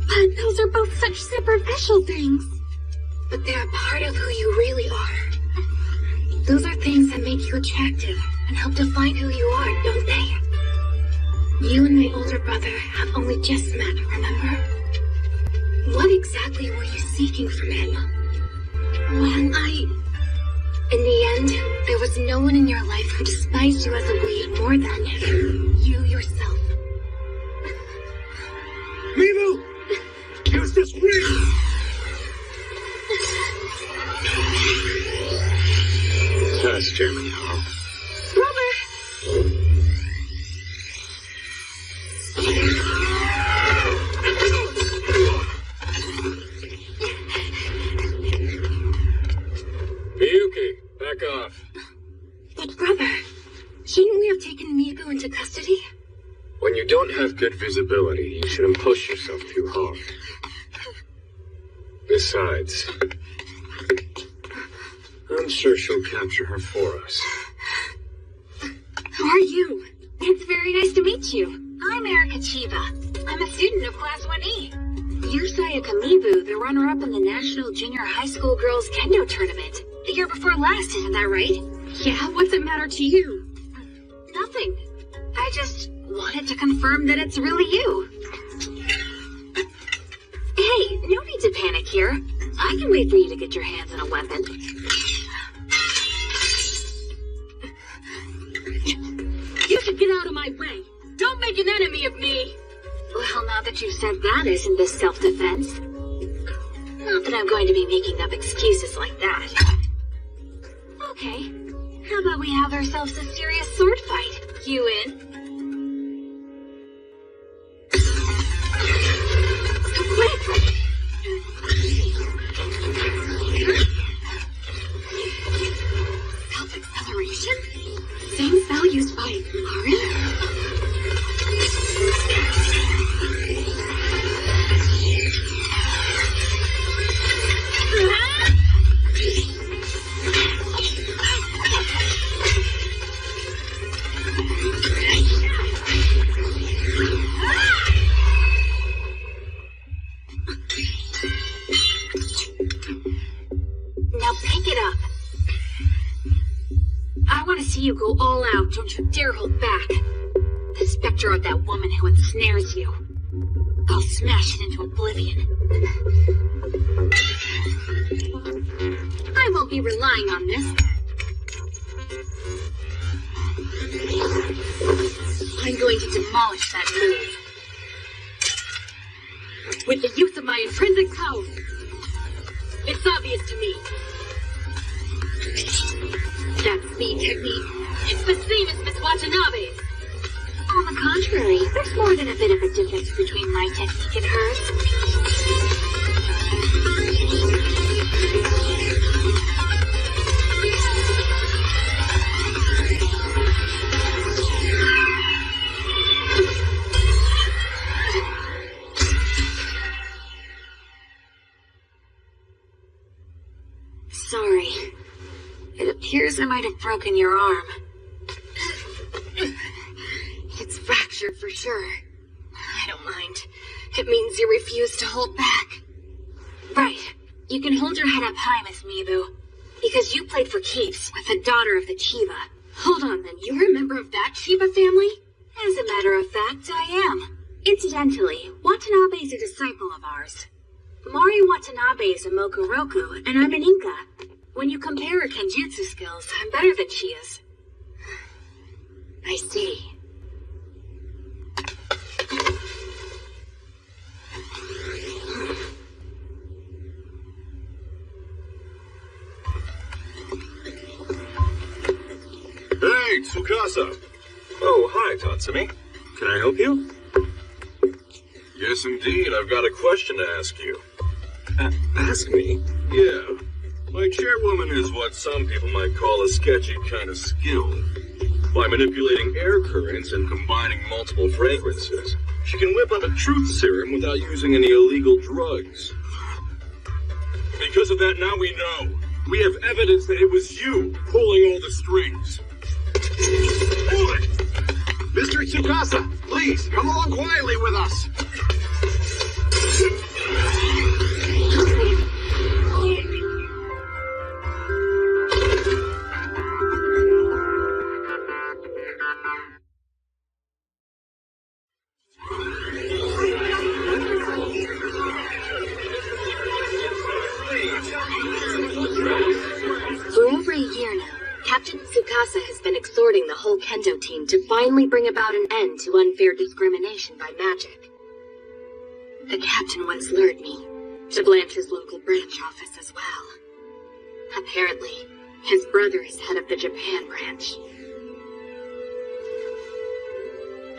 But those are both such superficial things. But they're a part of who you really are. Those are things that make you attractive and help define who you are, don't they? You and my older brother have only just met, remember? What exactly were you seeking from him? Well, in the end, there was no one in your life who despised you as a weed more than you yourself. Mibu! Use this ring! Yes, Chairman. Brother! Miyuki, back off. But brother, shouldn't we have taken Mibu into custody? When you don't have good visibility, you shouldn't push yourself too hard. Besides, I'm sure she'll capture her for us. Who are you? It's very nice to meet you. I'm Erika Chiba. I'm a student of Class 1E. You're Sayaka Mibu, the runner-up in the National Junior High School Girls Kendo Tournament. The year before last, isn't that right? Yeah, what's it matter to you? Nothing. I just wanted to confirm that it's really you. Hey, no need to panic here. I can wait for you to get your hands on a weapon. You should get out of my way. Don't make an enemy of me. Well, now that you've said that, isn't this self-defense? Not that I'm going to be making up excuses like that. Okay, how about we have ourselves a serious sword fight? You in? Self-acceleration? Same spell used by Marin? Now pick it up. I want to see you go all out. Don't you dare hold back. The specter of that woman who ensnares you. I'll smash it into oblivion. I won't be relying on this. I'm going to demolish that move. With the use of my intrinsic power. It's obvious to me. That speed technique, it's the same as Miss Watanabe's. On the contrary, there's more than a bit of a difference between my technique and hers. Sorry. It appears I might have broken your arm. It's fractured for sure. I don't mind. It means you refuse to hold back. Right. You can hold your head up high, Miss Mibu. Because you played for keeps with the daughter of the Chiba. Hold on then, you're a member of that Chiba family? As a matter of fact, I am. Incidentally, Watanabe is a disciple of ours. Mori Watanabe is a Mokuroku, and I'm an Inca. When you compare our Kenjutsu skills, I'm better than she is. I see. Hey, Tsukasa! Oh, hi, Tatsumi. Can I help you? Yes, indeed. I've got a question to ask you. Ask me? Yeah. My chairwoman is what some people might call a sketchy kind of skill. By manipulating air currents and combining multiple fragrances, she can whip up a truth serum without using any illegal drugs. Because of that, now we know. We have evidence that it was you pulling all the strings. Mr. Tsukasa, please, come along quietly with us. For over a year now, Captain Tsukasa has been exhorting the whole Kendo team to finally bring about an end to unfair discrimination by magic. The captain once lured me to Blanche's local branch office as well. Apparently, his brother is head of the Japan branch.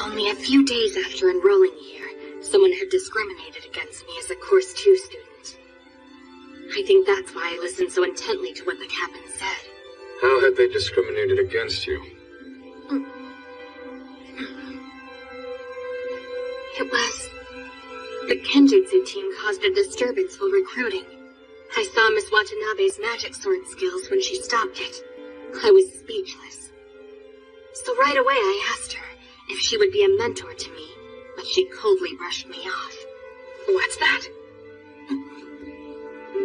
Only a few days after enrolling here, someone had discriminated against me as a Course 2 student. I think that's why I listened so intently to what the captain said. How had they discriminated against you? It was... the Kenjutsu team caused a disturbance while recruiting. I saw Miss Watanabe's magic sword skills when she stopped it. I was speechless. So right away I asked her if she would be a mentor to me, but she coldly brushed me off. What's that?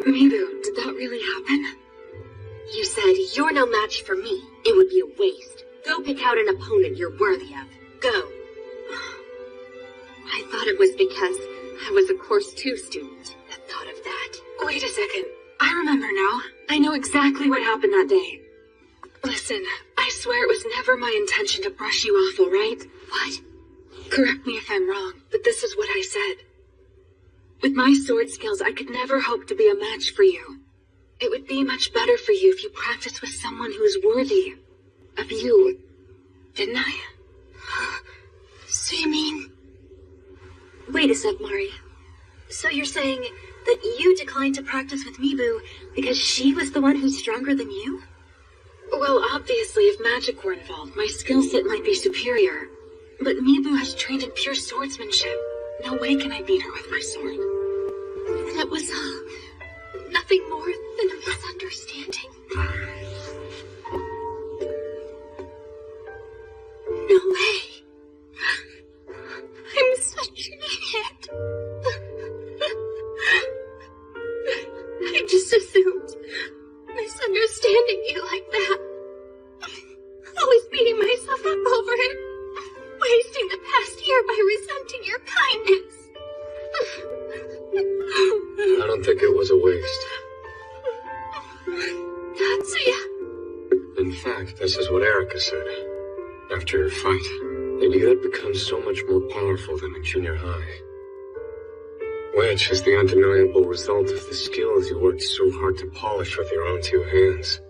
Mibu, did that really happen? You said, you're no match for me. It would be a waste. Go pick out an opponent you're worthy of. Go. I thought it was because I was a Course 2 student that thought of that. Wait a second. I remember now. I know exactly what happened that day. Listen, I swear it was never my intention to brush you off, all right? What? Correct me if I'm wrong, but this is what I said. With my sword skills, I could never hope to be a match for you. It would be much better for you if you practiced with someone who is worthy of you. Didn't I? So you mean... Wait a sec, Mari. So you're saying that you declined to practice with Mibu because she was the one who's stronger than you? Well, obviously, if magic were involved, my skill set might be superior. But Mibu has trained in pure swordsmanship. No way can I beat her with my sword. And it was nothing more than a misunderstanding. No way. I'm such an idiot. I just assumed misunderstanding you like that. Always beating myself up over it. Wasting the past year by resenting your kindness. I don't think it was a waste. Tatsuya. In fact, this is what Erika said. After your fight, that you had become so much more powerful than in junior high. Which is the undeniable result of the skills you worked so hard to polish with your own two hands.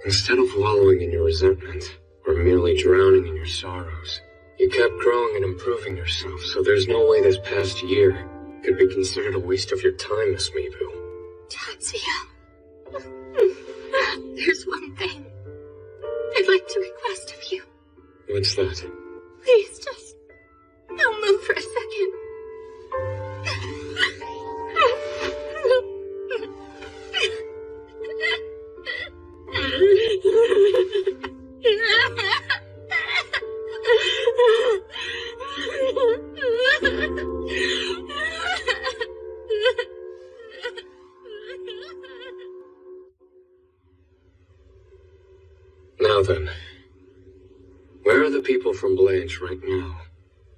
Instead of wallowing in your resentment, or merely drowning in your sorrows, You kept growing and improving yourself, so there's no way this past year could be considered a waste of your time, Miss Mibu. Tatsuya. There's one thing I'd like to request of you. What's that? Please just don't move for a second. Now then, where are the people from Blanche right now?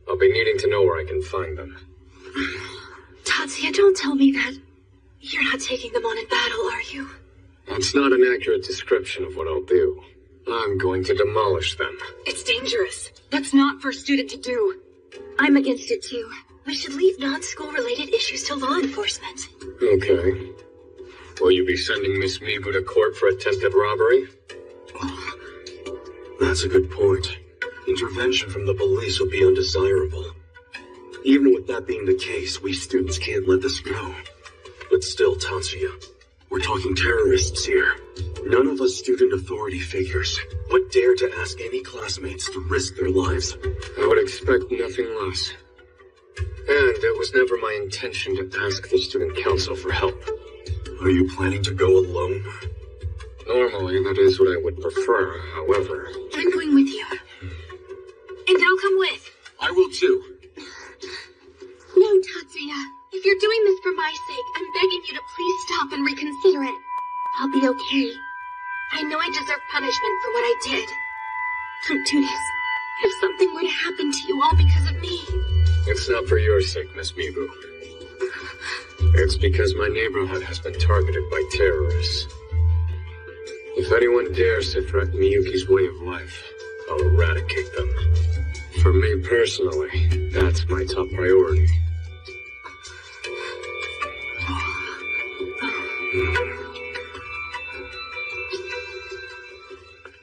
I'll be needing to know where I can find them. Tatsuya, don't tell me that. You're not taking them on in battle, are you? That's not an accurate description of what I'll do. I'm going to demolish them. It's dangerous. That's not for a student to do. I'm against it too. We should leave non-school related issues to law enforcement. Okay. Will you be sending Miss Mibu to court for attempted robbery? That's a good point. Intervention from the police would be undesirable. Even with that being the case, we students can't let this go. But still, Tatsuya, we're talking terrorists here. None of us student authority figures would dare to ask any classmates to risk their lives. I would expect nothing less. And it was never my intention to ask the student council for help. Are you planning to go alone? Normally, that is what I would prefer, however. I'm going with you. And I'll come with. I will too. No, Tatsuya. If you're doing this for my sake, I'm begging you to please stop and reconsider it. I'll be okay. I know I deserve punishment for what I did. Don't do this. If something were to happen to you all because of me. It's not for your sake, Miss Mibu. It's because my neighborhood has been targeted by terrorists. If anyone dares to threaten Miyuki's way of life, I'll eradicate them. For me personally, that's my top priority.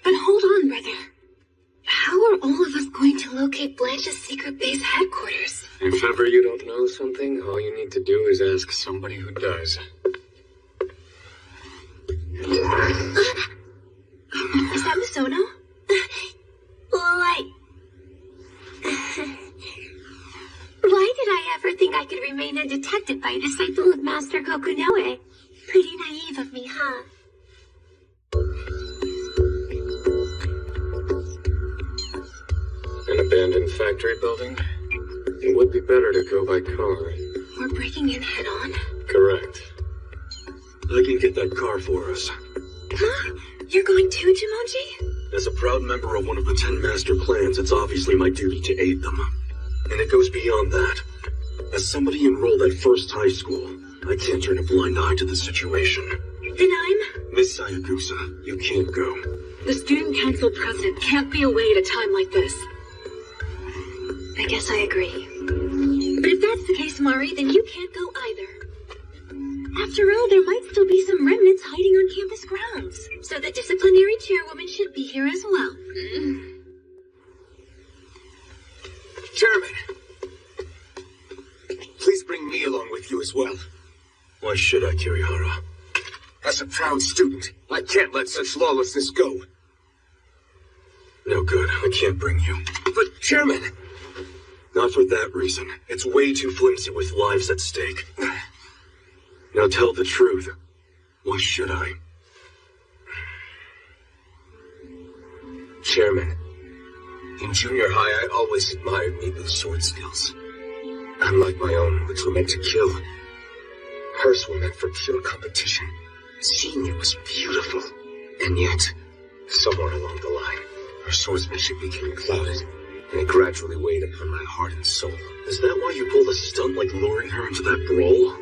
But hold on, brother. How are all of us going to locate Blanche's secret base headquarters? If ever you don't know something, all you need to do is ask somebody who does. Is that Misono? Why did I ever think I could remain undetected by a disciple of Master Kokunoe? Pretty naive of me, huh? An abandoned factory building? It would be better to go by car. We're breaking in head-on? Correct. I can get that car for us. Huh? You're going too, Jumonji? As a proud member of one of the 10 master clans, it's obviously my duty to aid them. And it goes beyond that. As somebody enrolled at First High School, I can't turn a blind eye to the situation. Then I'm... Miss Sayagusa, you can't go. The student council president can't be away at a time like this. I guess I agree. But if that's the case, Mari, then you can't go either. After all, there might still be some remnants hiding on campus grounds. So the disciplinary chairwoman should be here as well. Chairman! Please bring me along with you as well. Why should I, Kirihara? As a proud student, I can't let such lawlessness go. No good. I can't bring you. But, Chairman! Not for that reason. It's way too flimsy with lives at stake. Now tell the truth. Why should I? Chairman, in junior high, I always admired Mibu's sword skills. Unlike my own, which were meant to kill, hers were meant for pure competition. Seeing it was beautiful. And yet, somewhere along the line, her swordsmanship became clouded, and it gradually weighed upon my heart and soul. Is that why you pulled a stunt like luring her into that brawl?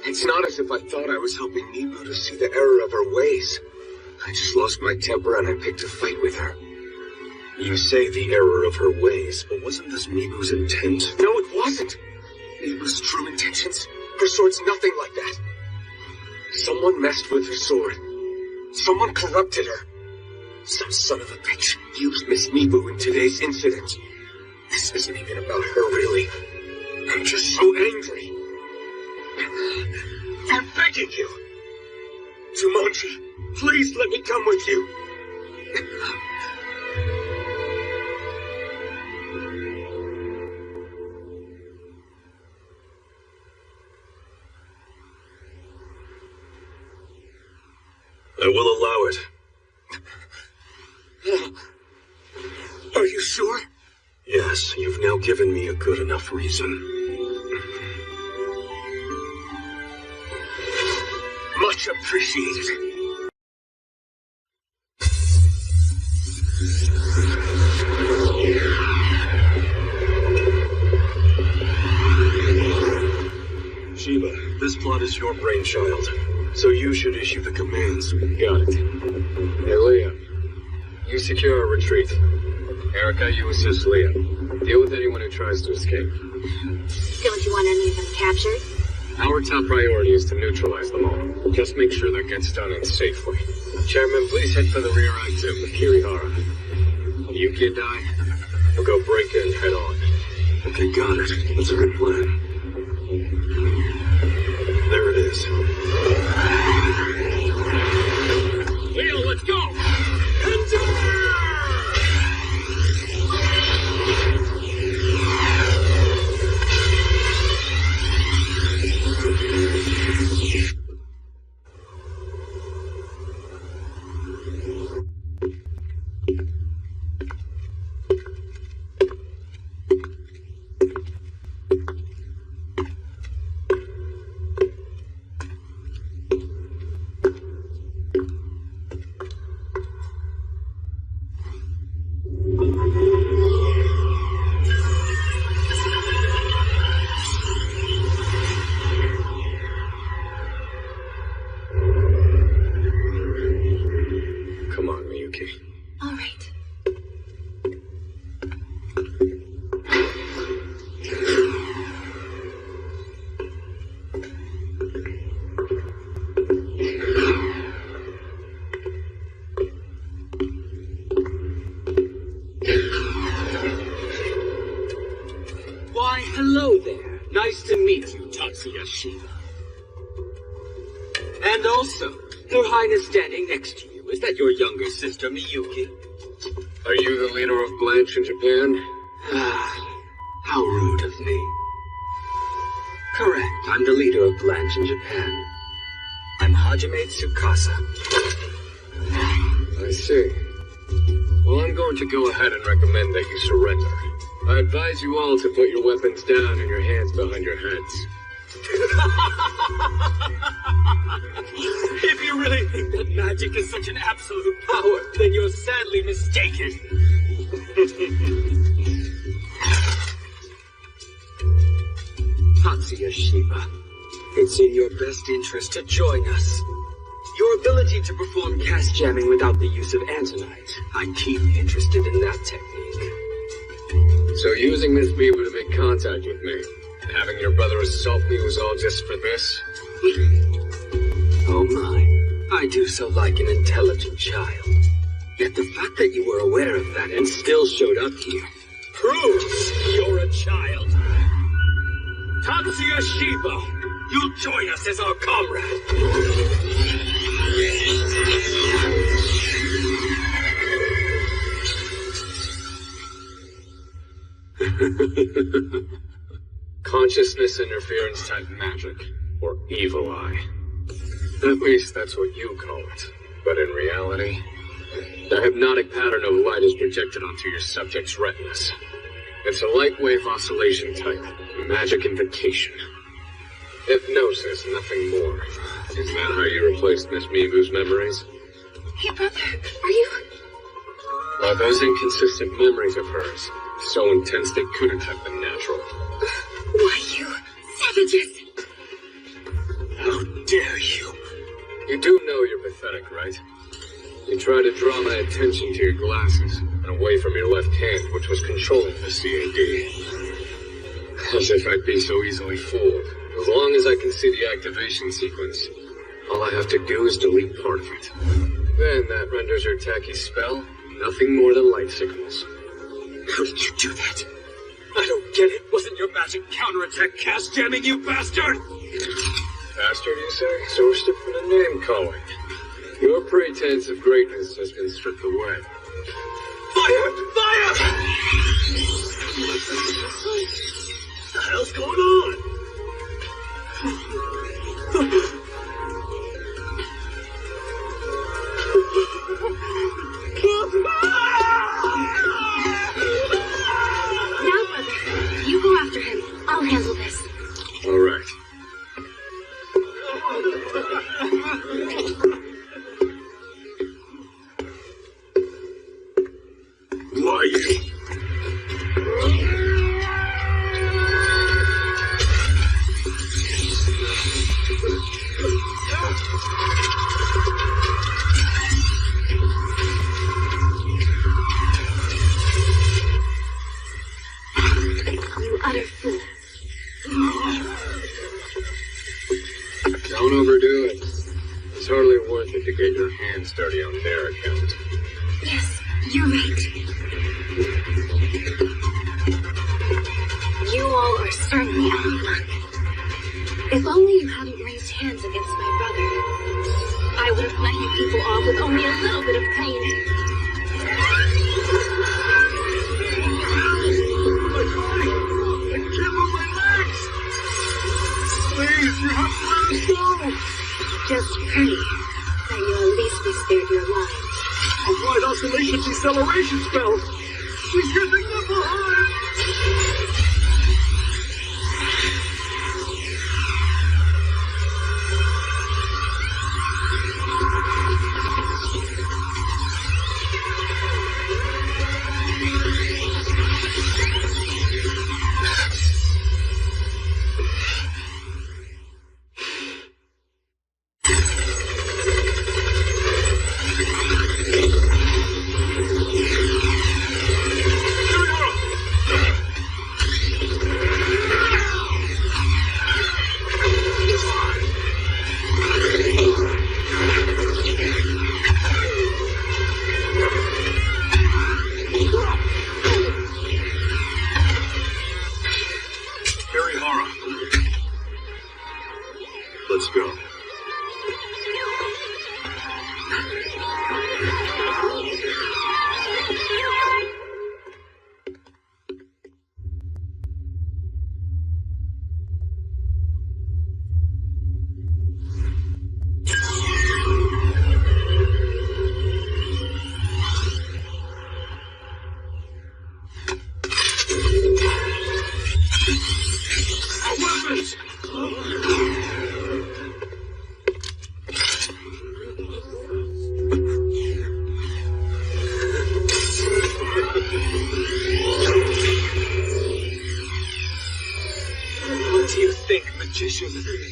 It's not as if I thought I was helping Mibu to see the error of her ways. I just lost my temper and I picked a fight with her. You say the error of her ways, but wasn't this Mibu's intent? No, it wasn't. Mibu's true intentions. Her sword's nothing like that. Someone messed with her sword. Someone corrupted her. Some son of a bitch used Miss Mibu in today's incident. This isn't even about her, really. I'm just so angry. I'm begging you. Jumanji, please let me come with you. I will allow it. Are you sure? Yes, you've now given me a good enough reason. Much appreciated. Shiba, this plot is your brainchild, so you should issue the commands. Got it. Hey, Leah. You secure our retreat. Erica, you assist Leah. Deal with anyone who tries to escape. Don't you want any of them captured? Our top priority is to neutralize them all. Just make sure that gets done and safely. Chairman, please head for the rear exit with Kirihara. Miyuki and I will go break in head on. Okay, got it. That's a good plan. There it is. Leo, let's go! Hello there. Nice to meet you, Tatsuya Shiba. And also, Her Highness standing next to you. Is that your younger sister, Miyuki? Are you the leader of Blanche in Japan? How rude of me. Correct, I'm the leader of Blanche in Japan. I'm Hajime Tsukasa. I see. Well, I'm going to go ahead and recommend that you surrender. I advise you all to put your weapons down and your hands behind your heads. If you really think that magic is such an absolute power, then you're sadly mistaken. Tatsuya Shiba, it's in your best interest to join us. Your ability to perform cast jamming without the use of antonite, I'm keenly interested in that technique. So using Miss Beaver to make contact with me, and having your brother assault me was all just for this? Oh my, I do so like an intelligent child. Yet the fact that you were aware of that and still showed up here proves you're a child. Tatsuya Shiba, you'll join us as our comrade. Consciousness interference type magic, or evil eye. At least that's what you call it. But in reality, the hypnotic pattern of light is projected onto your subject's retinas. It's a light wave oscillation type, magic invocation. Hypnosis, nothing more. Is that how you replaced Miss Mibu's memories? Hey, brother, are you... Are those inconsistent memories of hers so intense they couldn't have been natural? Why, you savages! How dare you! You do know you're pathetic, right? You try to draw my attention to your glasses and away from your left hand, which was controlling the CAD. As if I'd be so easily fooled. As long as I can see the activation sequence, all I have to do is delete part of it. Then that renders your tacky spell nothing more than light signals. How did you do that? I don't get it. Wasn't your magic counterattack cast jamming, you bastard? Bastard, you say? So we're sticking to name calling. Your pretense of greatness has been stripped away. Fire! Fire! What the hell's going on? Now, brother, you go after him. I'll handle this. All right. Why you? You utter fool. Don't overdo it. It's hardly worth it to get your hands dirty on their account. Yes, you're right. You all are certainly out of luck. If only you hadn't raised hands against my brother, I would have let you people off with only a little bit of pain. Please, you have to let us go! Just pray that you'll at least be spared your lives. Applied oscillation deceleration spell! Please get the gun behind! Let's go.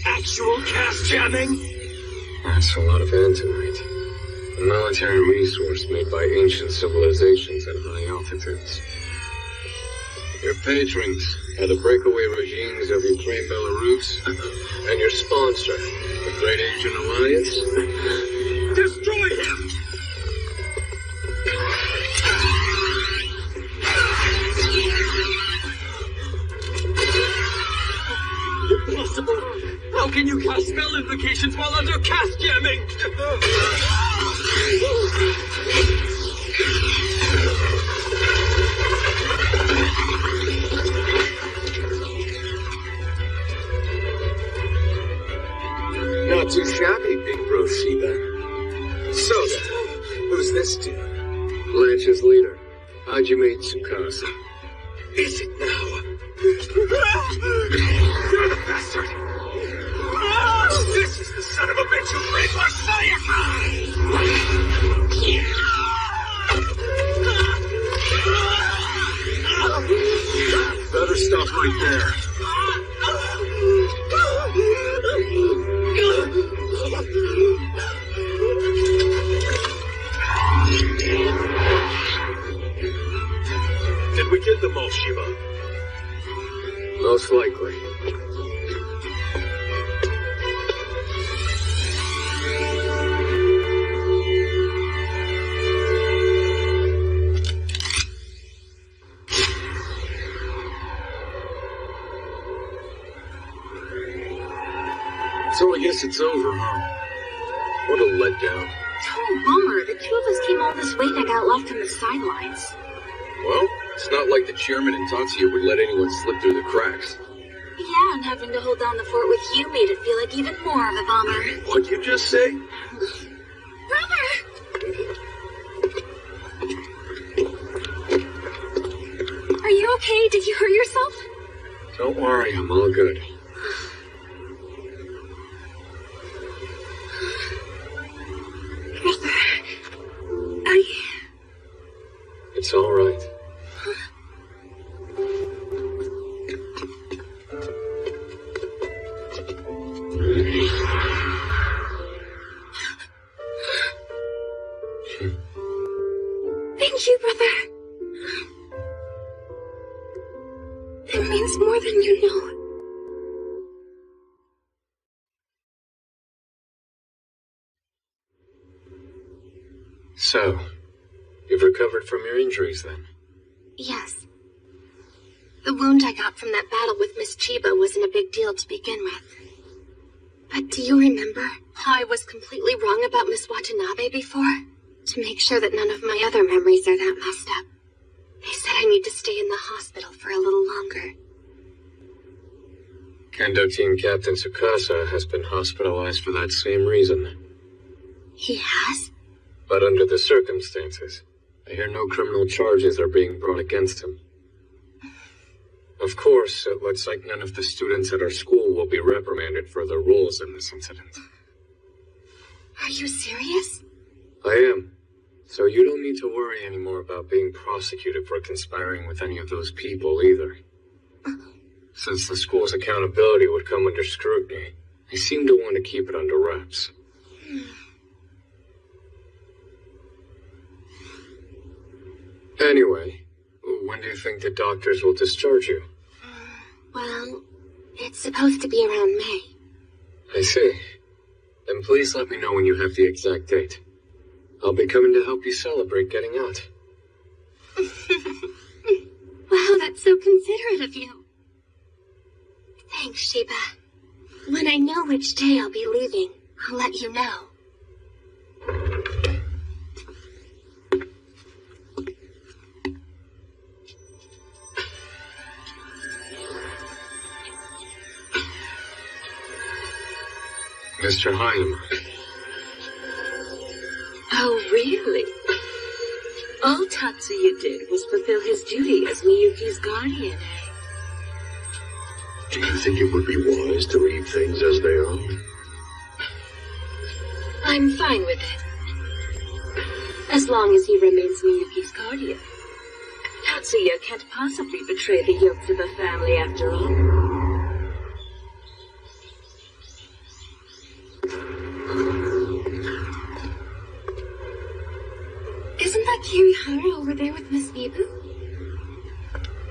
Actual cast jamming? That's a lot of antonite. A military resource made by ancient civilizations at high altitudes. Your patrons are the breakaway regimes of Ukraine, Belarus, and your sponsor, the Great Ancient Alliance. Destroy him! Impossible! How can you cast spell invocations while under cast jamming? Not too shabby, big bro Shiba. So then, who's this dude? Blanche's leader, Hajime Tsukasa. Is it now? You're the bastard! This is the son of a bitch who brings Messiah! Better stop right there. Did we get them all, Shiba? Most likely. guess it's over, huh? What a letdown. Total bummer. The two of us came all this way and I got left on the sidelines. Well, it's not like the chairman and Tatsuya would let anyone slip through the cracks. Yeah, and having to hold down the fort with you made it feel like even more of a bummer. What'd you just say? Brother! Are you okay? Did you hurt yourself? Don't worry, I'm all good. Brother, It's all right. Thank you, brother. It means more than you know. So, you've recovered from your injuries then? Yes. The wound I got from that battle with Miss Chiba wasn't a big deal to begin with. But do you remember how I was completely wrong about Miss Watanabe before? To make sure that none of my other memories are that messed up. They said I need to stay in the hospital for a little longer. Kendo Team Captain Tsukasa has been hospitalized for that same reason. He has? But under the circumstances, I hear no criminal charges are being brought against him. Of course, it looks like none of the students at our school will be reprimanded for their roles in this incident. Are you serious? I am. So you don't need to worry anymore about being prosecuted for conspiring with any of those people either. Since the school's accountability would come under scrutiny, I seem to want to keep it under wraps. Anyway, when do you think the doctors will discharge you? Well, it's supposed to be around May. I see. Then please let me know when you have the exact date. I'll be coming to help you celebrate getting out. Wow, that's so considerate of you. Thanks, Shiba. When I know which day I'll be leaving, I'll let you know. Mr. Hajime. Oh, really? All Tatsuya did was fulfill his duty as Miyuki's guardian, eh? Do you think it would be wise to leave things as they are? I'm fine with it. As long as he remains Miyuki's guardian. Tatsuya can't possibly betray the Yotsuba family after all. Isn't that Kirihara over there with Miss Mibu?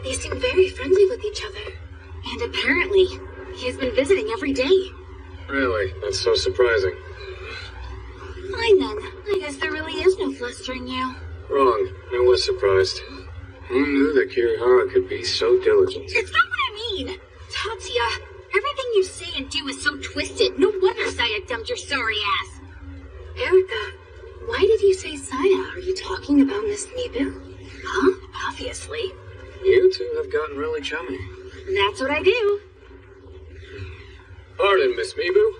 They seem very friendly with each other. And apparently, he's been visiting every day. Really? That's so surprising. Fine then. I guess there really is no flustering you. Wrong. I was surprised. Who knew that Kirihara could be so diligent? It's not what I mean! Tatsuya, everything you say and do is so twisted. No wonder Saya dumped your sorry ass. Erica, why did you say Saya? Are you talking about Miss Mibu? Huh? Obviously. You two have gotten really chummy. That's what I do. Pardon, Miss Mibu.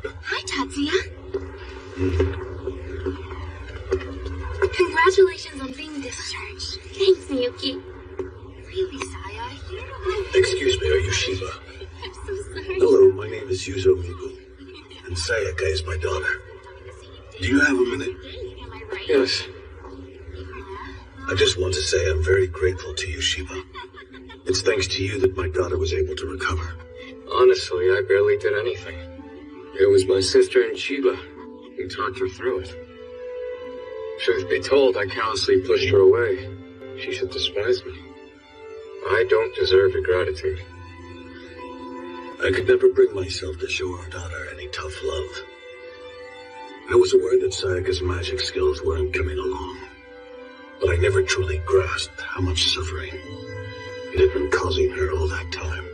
Hi, Tatsuya. Congratulations on being discharged. Thanks, Miyuki. Really, Saya? You don't know. Excuse me, are you Shiba? I'm so sorry. Hello, my name is Yuzo Mibu, and Sayaka is my daughter. Do you have a minute? Am I right? Yes. I just want to say I'm very grateful to you, Shiba. It's thanks to you that my daughter was able to recover. Honestly, I barely did anything. It was my sister and Chiba who talked her through it. Truth be told, I callously pushed her away. She should despise me. I don't deserve your gratitude. I could never bring myself to show our daughter any tough love. I was aware that Sayaka's magic skills weren't coming along, but I never truly grasped how much suffering it had been causing her all that time.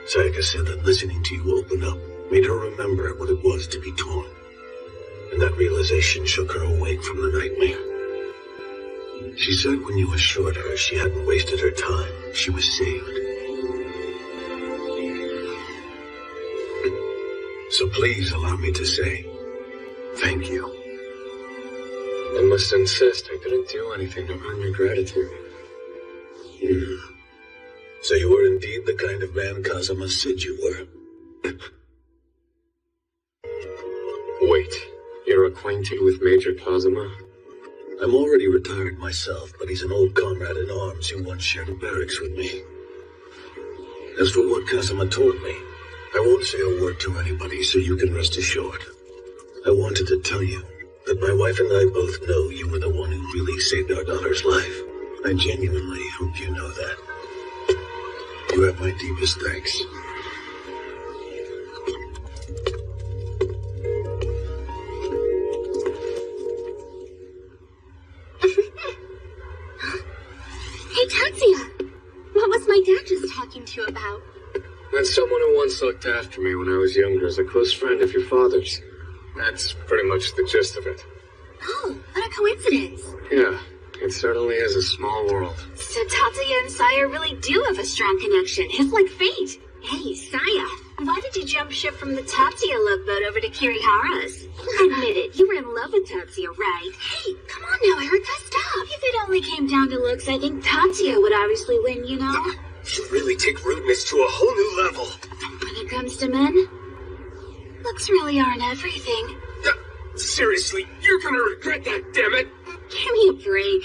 Sayaka said that listening to you open up made her remember what it was to be torn. And that realization shook her awake from the nightmare. She said when you assured her she hadn't wasted her time, she was saved. So please allow me to say, thank you. I must insist I couldn't do anything to earn your gratitude. So you were indeed the kind of man Kazuma said you were. Wait, you're acquainted with Major Kazuma? I'm already retired myself, but he's an old comrade in arms who once shared a barracks with me. As for what Kazuma told me, I won't say a word to anybody, so you can rest assured. I wanted to tell you that my wife and I both know you were the one who really saved our daughter's life. I genuinely hope you know that. You have my deepest thanks. Hey, Tatsuya! What was my dad just talking to you about? That's someone who once looked after me when I was younger as a close friend of your father's. That's pretty much the gist of it. Oh, what a coincidence. Yeah, it certainly is a small world. So Tatsuya and Saya really do have a strong connection. It's like fate. Hey, Saya, why did you jump ship from the Tatsuya love boat over to Kirihara's? Admit it, you were in love with Tatsuya, right? Hey, come on now, Erica, stop. If it only came down to looks, I think Tatsuya would obviously win, you know? You really take rudeness to a whole new level. When it comes to men, looks really aren't everything. Seriously, you're gonna regret that, damn it! Give me a break.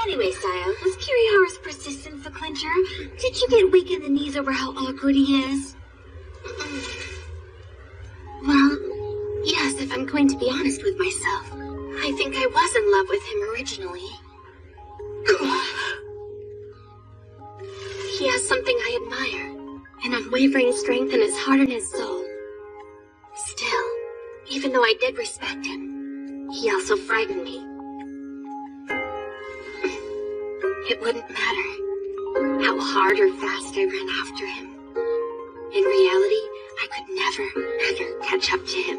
Anyway, Saya, was Kirihara's persistence a clincher? Did you get weak in the knees over how awkward he is? Well, yes, if I'm going to be honest with myself. I think I was in love with him originally. He has something I admire. An unwavering strength in his heart and his soul. Still, even though I did respect him, he also frightened me. It wouldn't matter how hard or fast I ran after him. In reality, I could never, ever catch up to him.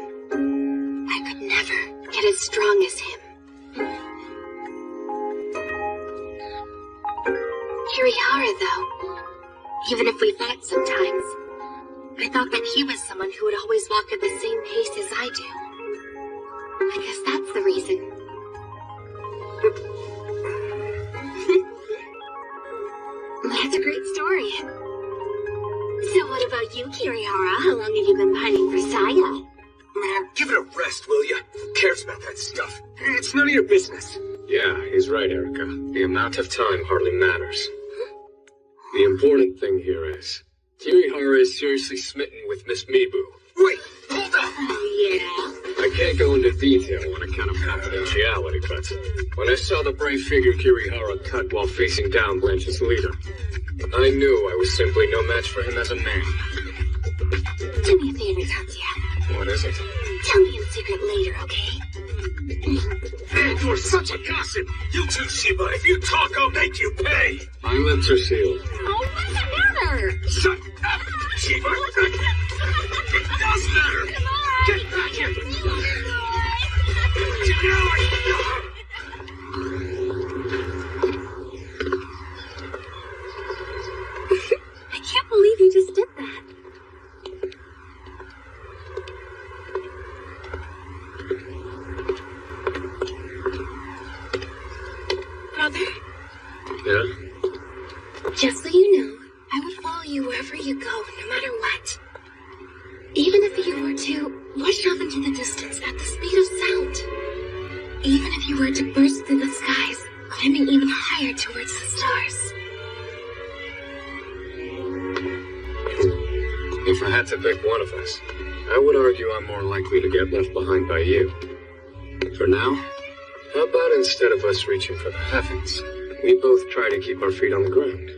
I could never get as strong as him. Kirihara, though, even if we fought sometimes, I thought that he was someone who would always walk at the same pace as I do. I guess that's the reason. That's a great story. So what about you, Kirihara? How long have you been pining for Saya? Man, give it a rest, will ya? Who cares about that stuff? It's none of your business. Yeah, he's right, Erica. The amount of time hardly matters. The important thing here is, Kirihara is seriously smitten with Miss Mibu. Wait, hold up! Oh, yeah? I can't go into detail on account of confidentiality, but when I saw the brave figure Kirihara cut while facing down Blanche's leader, I knew I was simply no match for him as a man. Do me a favor, Tatsuya. What is it? Tell me in secret later, okay? Man, you're such a gossip! You too, Shiba, if you talk, I'll make you pay! My lips are sealed. Oh, what's the matter? Shut up, Shiba! It does matter! Get back here! I can't believe you just did that. Brother? Yeah? Just so you know, I would follow you wherever you go, no matter what. Even if you were to rush off into the distance at the speed of sound. Even if you were to burst through the skies, climbing even higher towards the stars. If I had to pick one of us, I would argue I'm more likely to get left behind by you. For now, how about instead of us reaching for the heavens, we both try to keep our feet on the ground?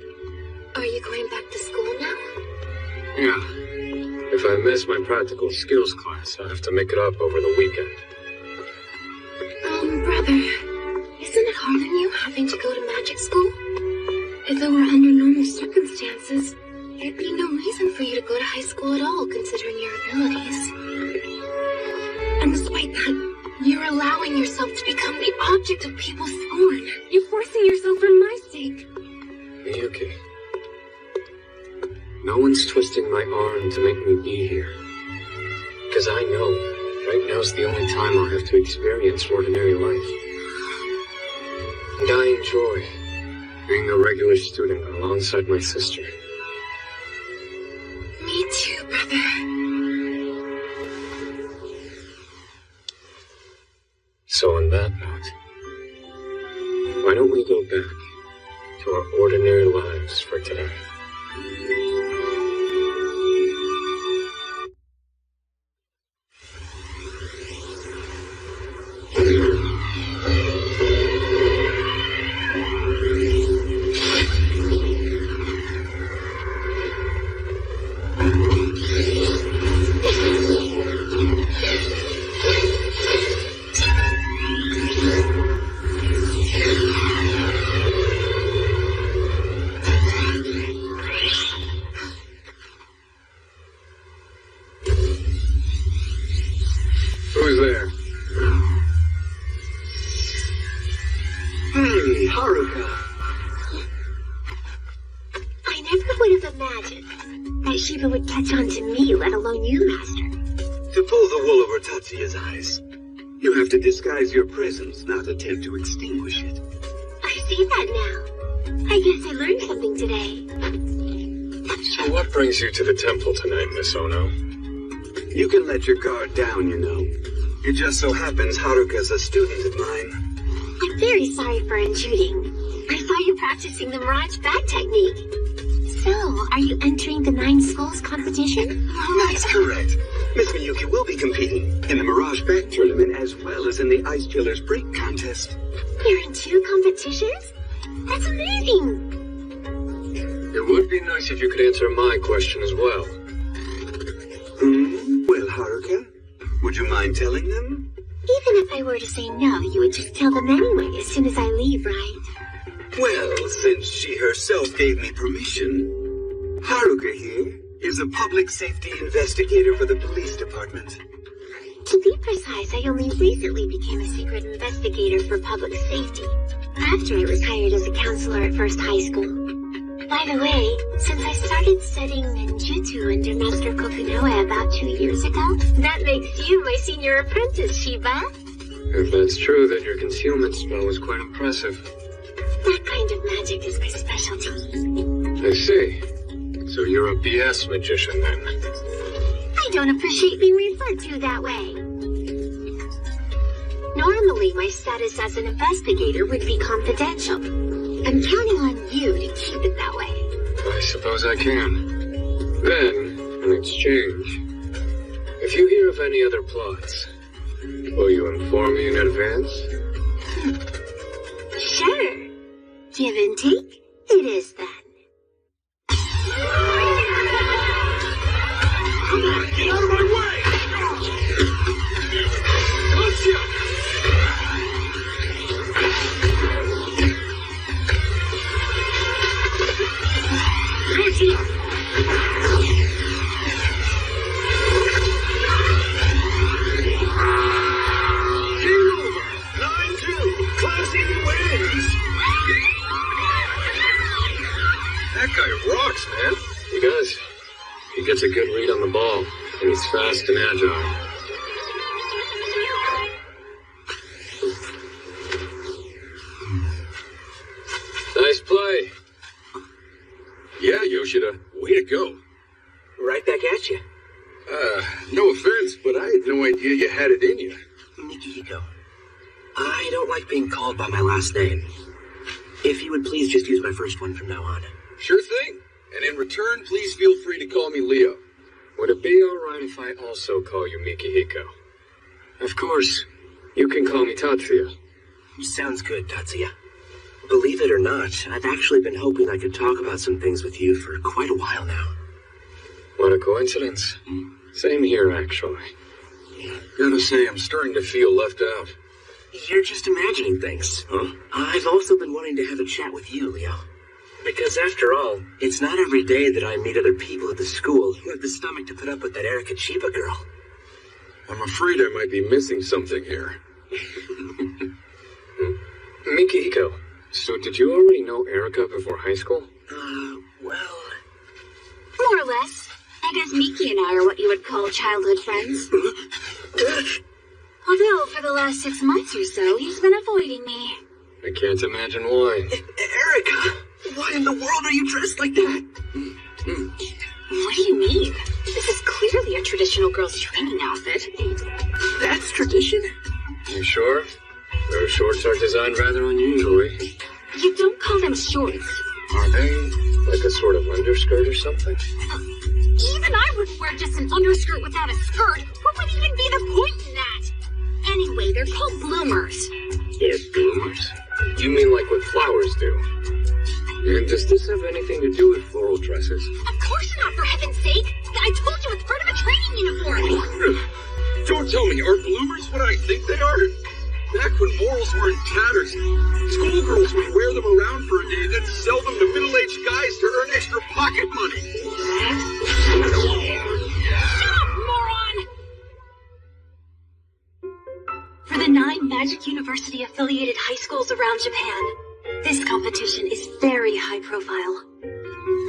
Are you going back to school now? Yeah. If I miss my practical skills class, I'll have to make it up over the weekend. Brother, isn't it hard on you having to go to magic school? If it were under normal circumstances, there'd be no reason for you to go to high school at all, considering your abilities. And despite that, you're allowing yourself to become the object of people's scorn. You're forcing yourself for my sake. Miyuki. No one's twisting my arm to make me be here. Because I know right now's the only time I'll have to experience ordinary life. And I enjoy being a regular student alongside my sister. Me too, brother. So on that note, why don't we go back to our ordinary lives for today? Who's there? Hey, Haruka. I never would have imagined that Shiba would catch on to me, let alone you, Master. To pull the wool over Tatsuya's eyes, you have to disguise your presence, not attempt to extinguish it. I see that now. I guess I learned something today. So what brings you to the temple tonight, Miss Ono? You can let your guard down, you know. It just so happens Haruka's a student of mine. I'm very sorry for intruding. I saw you practicing the Mirage Bag technique. So, are you entering the 9 schools competition? That's correct. Miss Miyuki will be competing in the Mirage Bag tournament as well as in the Ice Killer's Break contest. You're in 2 competitions? That's amazing! It would be nice if you could answer my question as well. Well, Haruka, would you mind telling them? Even if I were to say no, you would just tell them anyway as soon as I leave, right? Well, since she herself gave me permission, Haruka here is a public safety investigator for the police department. To be precise, I only recently became a secret investigator for public safety, after I was hired as a counselor at First High School. By the way, since I started studying ninjutsu under Master Kokunoe about 2 years ago, that makes you my senior apprentice, Shiba. If that's true, then your concealment spell was quite impressive. That kind of magic is my specialty. I see. So you're a BS magician, then? I don't appreciate being referred to that way. Normally, my status as an investigator would be confidential. I'm counting on you to keep it that way. I suppose I can. Then, in exchange, if you hear of any other plots, will you inform me in advance? Sure. Give and take, it is then. Come on, get out of my way! Tatsuya! Game over! 9-2! Classy wins! That guy rocks, man. He does. He gets a good read on the ball, and he's fast and agile. Nice play. Yeah, Yoshida. Way to go. Right back at you. No offense, but I had no idea you had it in you. Mikihiko. I don't like being called by my last name. If you would please just use my first one from now on. Sure thing. And in return, please feel free to call me Leo. Would it be alright if I also call you Mikihiko? Of course. You can call me Tatsuya. Sounds good, Tatsuya. Believe it or not, I've actually been hoping I could talk about some things with you for quite a while now. What a coincidence. Same here, actually. Gotta say, I'm starting to feel left out. You're just imagining things. Huh? I've also been wanting to have a chat with you, Leo. Because after all, it's not every day that I meet other people at the school who have the stomach to put up with that Erika Chiba girl. I'm afraid I might be missing something here. Mikihiko, so did you already know Erika before high school? Well... More or less. I guess Miki and I are what you would call childhood friends. Although, for the last 6 months or so, he's been avoiding me. I can't imagine why. Erika! Why in the world are you dressed like that? What do you mean? This is clearly a traditional girl's training outfit. That's tradition? You sure? Those shorts are designed rather unusually. You don't call them shorts. Are they like a sort of underskirt or something? Even I wouldn't wear just an underskirt without a skirt. What would even be the point in that? Anyway, they're called bloomers. They're bloomers? You mean like what flowers do? And does this have anything to do with floral dresses? Of course not, for heaven's sake. I told you it's part of a training uniform. Don't tell me, are bloomers what I think they are? Back when morals were in tatters, schoolgirls would wear them around for a day, then sell them to middle-aged guys to earn extra pocket money. Stop, moron! For the 9 Magic University-affiliated high schools around Japan, this competition is very high profile.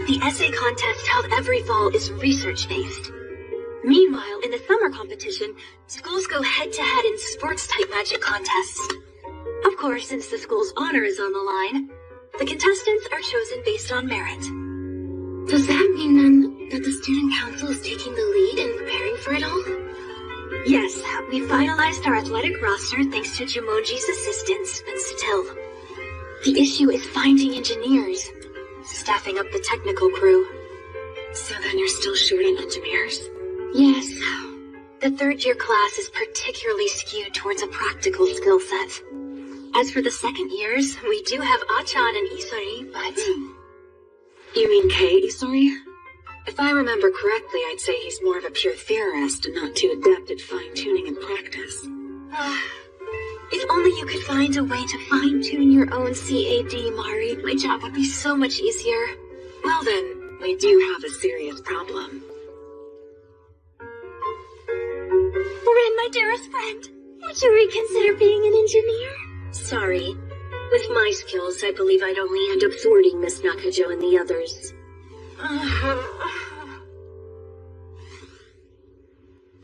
The essay contest held every fall is research-based. Meanwhile, in the summer competition, schools go head-to-head in sports-type magic contests. Of course, since the school's honor is on the line, the contestants are chosen based on merit. Does that mean, then, that the student council is taking the lead in preparing for it all? Yes, we finalized our athletic roster thanks to Jumonji's assistance, but still. The issue is finding engineers, staffing up the technical crew. So then you're still short on engineers? Yes. The third-year class is particularly skewed towards a practical skill set. As for the second years, we do have Achan and Isori, but... You mean Kei Isori? If I remember correctly, I'd say he's more of a pure theorist and not too adept at fine-tuning and practice. If only you could find a way to fine-tune your own CAD, Mari, my job would be so much easier. Well then, we do have a serious problem. Ren, my dearest friend, would you reconsider being an engineer? Sorry. With my skills, I believe I'd only end up thwarting Miss Nakajo and the others.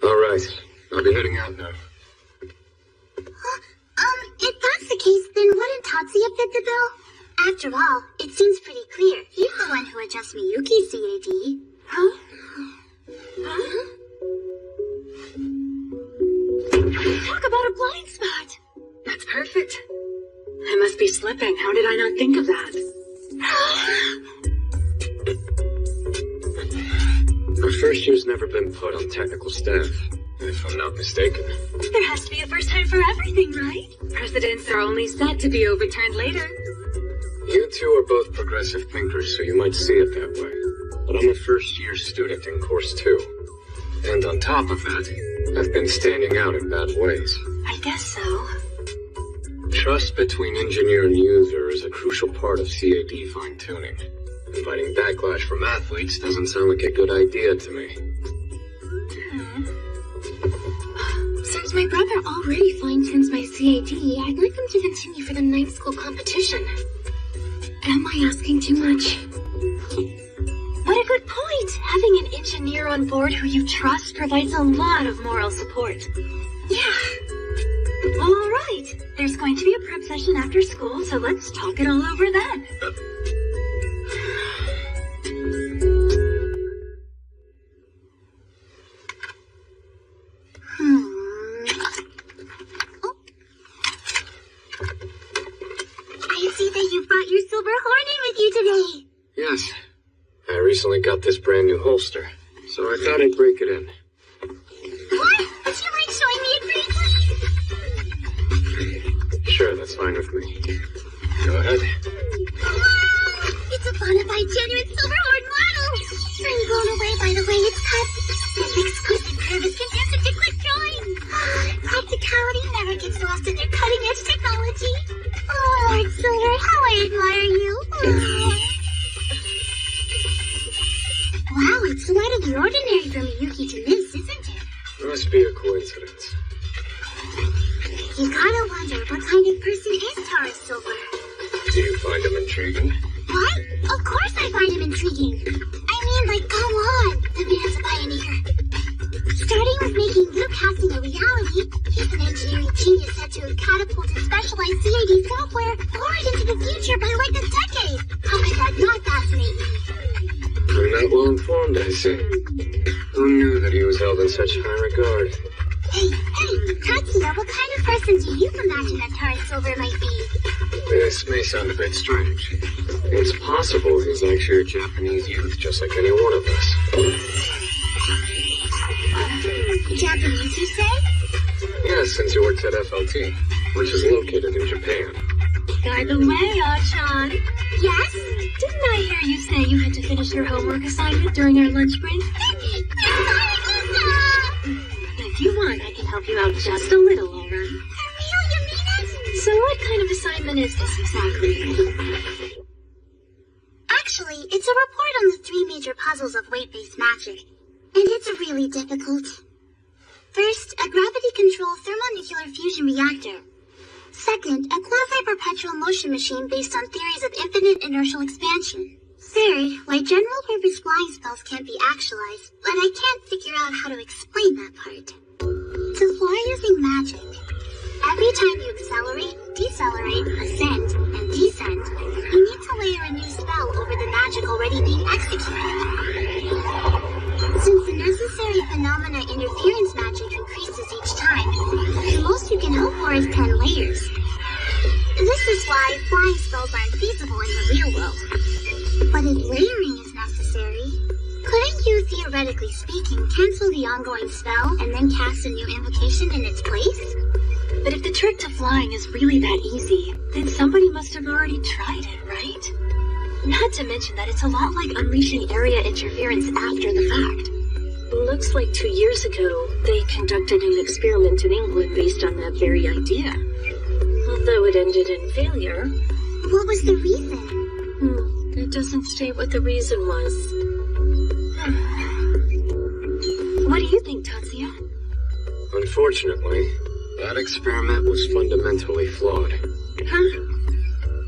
Alright, I'll be heading out now. If that's the case, then wouldn't Tatsuya fit the bill? After all, it seems pretty clear. He's the one who adjusts Miyuki's CAD. Huh? Talk about a blind spot! That's perfect. I must be slipping. How did I not think of that? Our first year's never been put on technical staff, if I'm not mistaken. There has to be a first time for everything, right? Precedents are only set to be overturned later. You two are both progressive thinkers, so you might see it that way. But I'm a first-year student in Course 2. And on top of that, I've been standing out in bad ways. I guess so. Trust between engineer and user is a crucial part of CAD fine-tuning. Inviting backlash from athletes doesn't sound like a good idea to me. Since my brother already fine-tunes my CAD, I'd like him to continue for the 9th school competition. Am I asking too much? What a good point! Having an engineer on board who you trust provides a lot of moral support. Yeah. Well, alright. There's going to be a prep session after school, so let's talk it all over then. I see that you brought your silver hornet with you today. Yes. I recently got this brand new holster, so I thought I'd break it in. What? Would you mind showing me it pretty, please? Sure, that's fine with me. Go ahead. Wow! It's a bona fide genuine silver horn model! I'm blown away by the way it's cut. This exquisite curve is conducive to quick drawing. Practicality never gets lost in their cutting-edge technology. Oh, Lord Silver, how I admire you. You gotta wonder what kind of person is Taurus Silver? Do you find him intriguing? What? Of course I find him intriguing. I mean, like, come on. The man's a pioneer. Starting with making loop casting a reality, he's an engineering genius set to have catapulted specialized CAD software forward into the future by like a decade. How could that not fascinate me? I'm not well informed, I see. Who knew that he was held in such high regard? Hey, Tatsuya, what kind of person do you imagine that Taurus Silver might be? This may sound a bit strange. It's possible he's actually a Japanese youth, just like any one of us. Japanese, you say? Yes, since he works at FLT, which is located in Japan. By the way, Chan, Yes? didn't I hear you say you had to finish your homework assignment during our lunch break? If you want, I can help you out just a little, alright? For real, you mean it? So what kind of assignment is this exactly? Actually, it's a report on the 3 major puzzles of weight-based magic. And it's really difficult. First, a gravity-controlled thermonuclear fusion reactor. Second, a quasi-perpetual motion machine based on theories of infinite inertial expansion. Third, why general-purpose flying spells can't be actualized, but I can't figure out how to explain that part. To fly using magic, every time you accelerate, decelerate, ascend, and descend, you need to layer a new spell over the magic already being executed. Since the necessary phenomena interference magic increases each time, the most you can hope for is 10 layers. This is why flying spells aren't feasible in the real world. But if layering is necessary, couldn't you, theoretically speaking, cancel the ongoing spell and then cast a new invocation in its place? But if the trick to flying is really that easy, then somebody must have already tried it, right? Not to mention that it's a lot like unleashing area interference after the fact. Looks like 2 years ago, they conducted an experiment in England based on that very idea. Although it ended in failure. What was the reason? It doesn't state what the reason was. What do you think, Tatsuya? Unfortunately, that experiment was fundamentally flawed. Huh?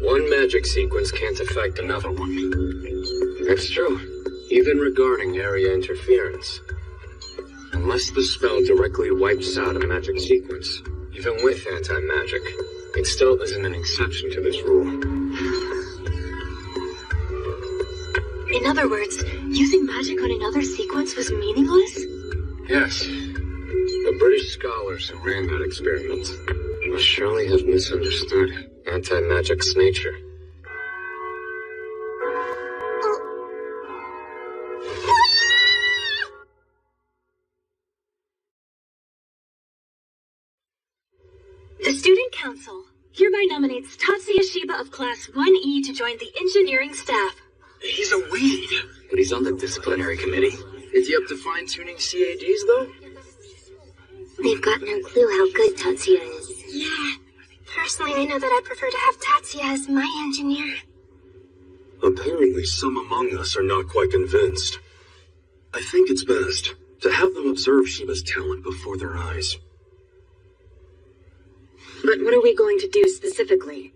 One magic sequence can't affect another one. It's true, even regarding area interference. Unless the spell directly wipes out a magic sequence, even with anti-magic, it still isn't an exception to this rule. In other words, using magic on another sequence was meaningless? Yes. The British scholars who ran that experiment must surely have misunderstood anti-magic's nature. The Student Council hereby nominates Tatsuya Shiba of Class 1E to join the engineering staff. He's a weed. But he's on the disciplinary committee. Is he up to fine-tuning CADs, though? They've got no clue how good Tatsuya is. Yeah. Personally, I know that I prefer to have Tatsuya as my engineer. Apparently, some among us are not quite convinced. I think it's best to have them observe Shiba's talent before their eyes. But what are we going to do specifically?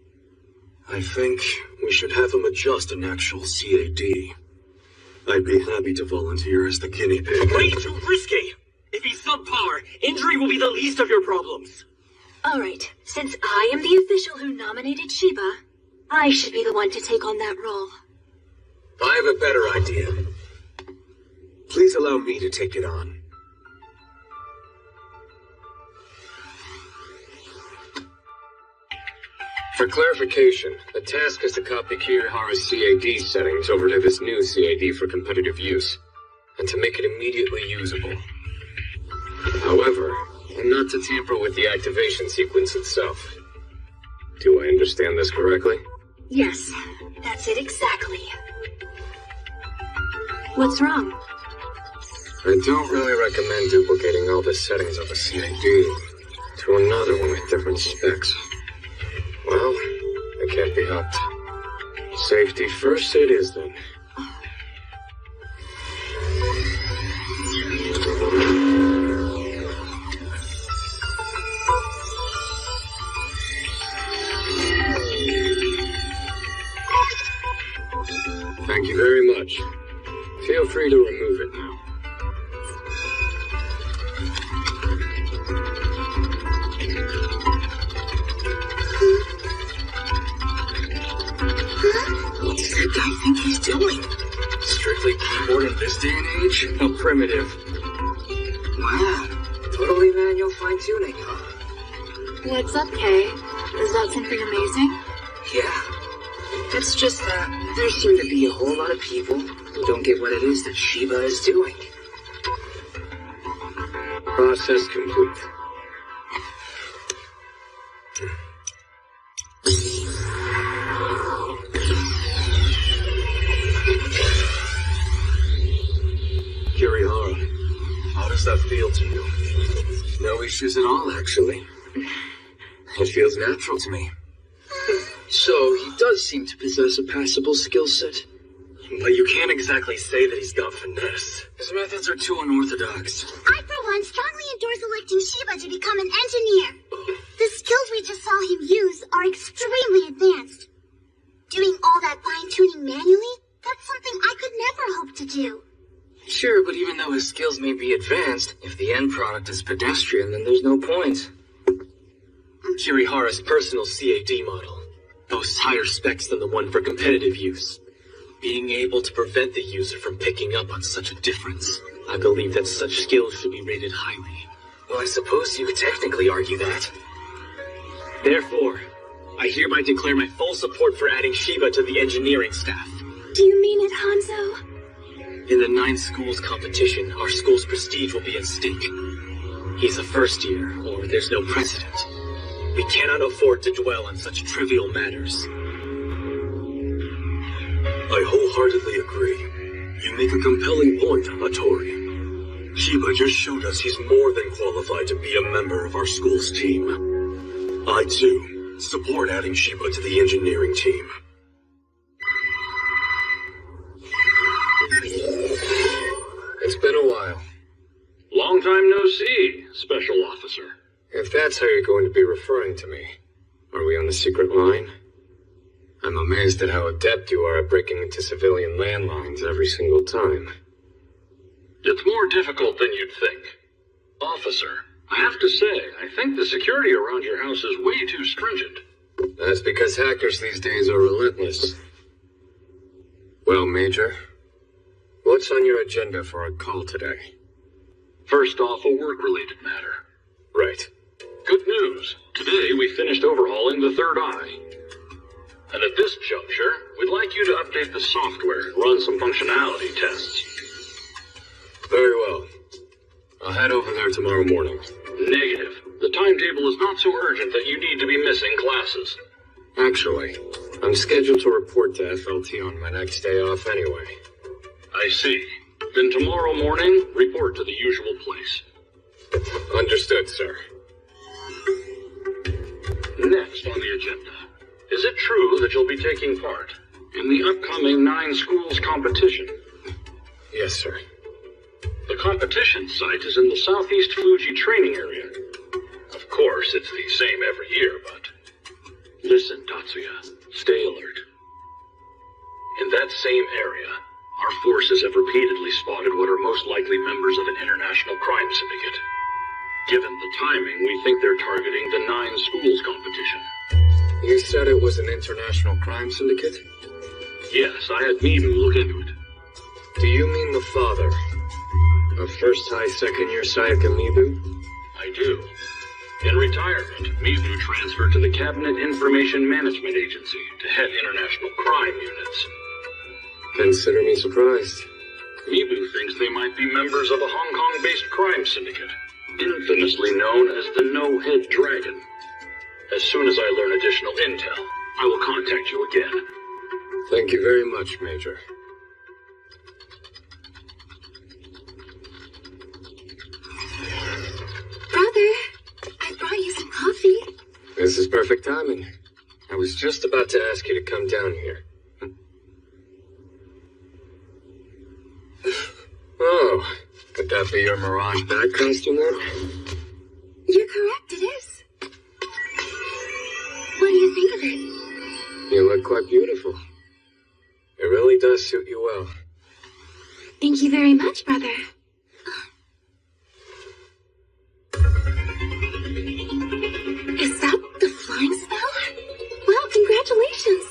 I think we should have him adjust an actual CAD. I'd be happy to volunteer as the guinea pig. Way too risky! If he's subpar, injury will be the least of your problems. Alright, since I am the official who nominated Shiba, I should be the one to take on that role. I have a better idea. Please allow me to take it on. For clarification, the task is to copy Kirihara's CAD settings over to this new CAD for competitive use, and to make it immediately usable. However, not to tamper with the activation sequence itself. Do I understand this correctly? Yes, that's it exactly. What's wrong? I don't really recommend duplicating all the settings of a CAD to another one with different specs. Well, it can't be helped. Safety first it is then. free to remove it now. What does that guy think he's doing? Strictly keyboard in this day and age? How primitive. Wow. Totally manual fine-tuning, huh? What's up, Kay? Is that something amazing? Yeah. It's just that there seem to be a whole lot of people who don't get what it is that Shiba is doing. Process complete. Kirihara, how does that feel to you? No issues at all, actually. It feels natural to me. So, he does seem to possess a passable skill set. But you can't exactly say that he's got finesse. His methods are too unorthodox. I, for one, strongly endorse electing Shiba to become an engineer. The skills we just saw him use are extremely advanced. Doing all that fine-tuning manually, that's something I could never hope to do. Sure, but even though his skills may be advanced, if the end product is pedestrian, then there's no point. Kirihara's personal CAD model boasts higher specs than the one for competitive use. Being able to prevent the user from picking up on such a difference, I believe that such skills should be rated highly. Well, I suppose you could technically argue that. Therefore, I hereby declare my full support for adding Shiba to the engineering staff. Do you mean it, Hanzo? In the 9 schools competition, our school's prestige will be at stake. He's a first year, or there's no precedent. We cannot afford to dwell on such trivial matters. I wholeheartedly agree. You make a compelling point, Hattori. Shiba just showed us he's more than qualified to be a member of our school's team. I, too, support adding Shiba to the engineering team. It's been a while. Long time no see, Special Officer. If that's how you're going to be referring to me, are we on the secret line? I'm amazed at how adept you are at breaking into civilian landlines every single time. It's more difficult than you'd think. Officer, I have to say, I think the security around your house is way too stringent. That's because hackers these days are relentless. Well, Major, what's on your agenda for our call today? First off, a work-related matter. Right. Good news. Today we finished overhauling the third eye. And at this juncture, we'd like you to update the software and run some functionality tests. Very well. I'll head over there tomorrow morning. Negative. The timetable is not so urgent that you need to be missing classes. Actually, I'm scheduled to report to FLT on my next day off anyway. I see. Then tomorrow morning, report to the usual place. Understood, sir. Next on the agenda. Is it true that you'll be taking part in the upcoming 9 schools competition? Yes, sir. The competition site is in the Southeast Fuji training area. Of course, it's the same every year, but... Listen, Tatsuya. Stay alert. In that same area, our forces have repeatedly spotted what are most likely members of an international crime syndicate. Given the timing, we think they're targeting the 9 schools competition. You said it was an international crime syndicate? Yes, I had Mibu look into it. Do you mean the father of first high second year Sayaka Mibu? I do. In retirement, Mibu transferred to the Cabinet Information Management Agency to head international crime units. Consider me surprised. Mibu thinks they might be members of a Hong Kong-based crime syndicate, infamously known as the No-Head Dragon. As soon as I learn additional intel, I will contact you again. Thank you very much, Major. Brother, I brought you some coffee. This is perfect timing. I was just about to ask you to come down here. Oh, could that be your Mirage bat costume then? You're correct, it is. What do you think of it? You look quite beautiful. It really does suit you well. Thank you very much, brother. Is that the flying spell? Well, congratulations!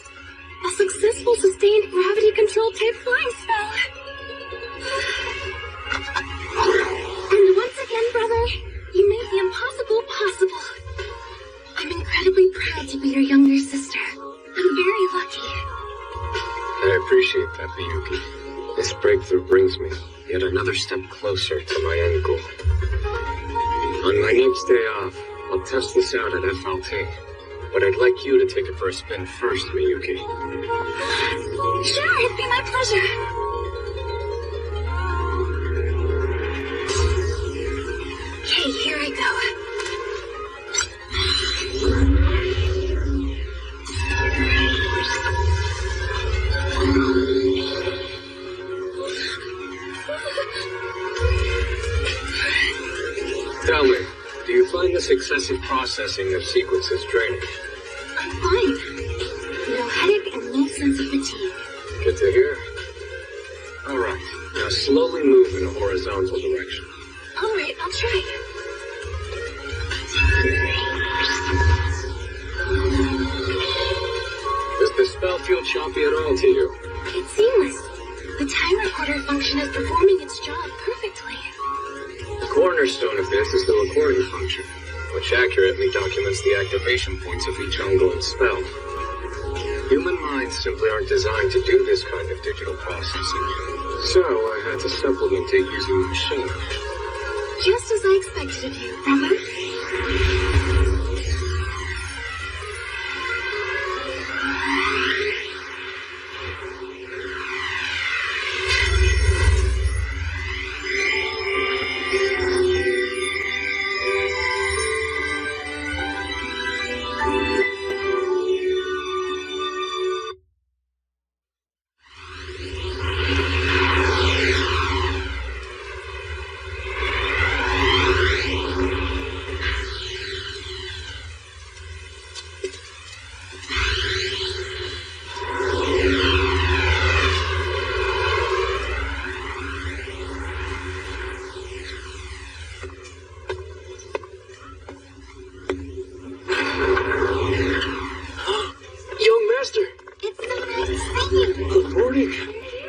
A successful sustained gravity-controlled type flying spell. And once again, brother, you made the impossible possible. I'm incredibly proud to be your younger sister. I'm very lucky. I appreciate that, Miyuki. This breakthrough brings me yet another step closer to my end goal. On my next day off, I'll test this out at FLT. But I'd like you to take it for a spin first, Miyuki. Sure, it'd be my pleasure. Okay, here I go. Tell me, do you find this excessive processing of sequences draining? I'm fine. No headache and no sense of fatigue. Good to hear. All right, now slowly move in a horizontal direction. All right, I'll try. Does the spell feel choppy at all to you? It's seamless. The time recorder function is performing its job perfectly. The cornerstone of this is the recording function, which accurately documents the activation points of each ongoing spell. Human minds simply aren't designed to do this kind of digital processing, so I had to supplement it using the machine. Just as I expected of you, brother.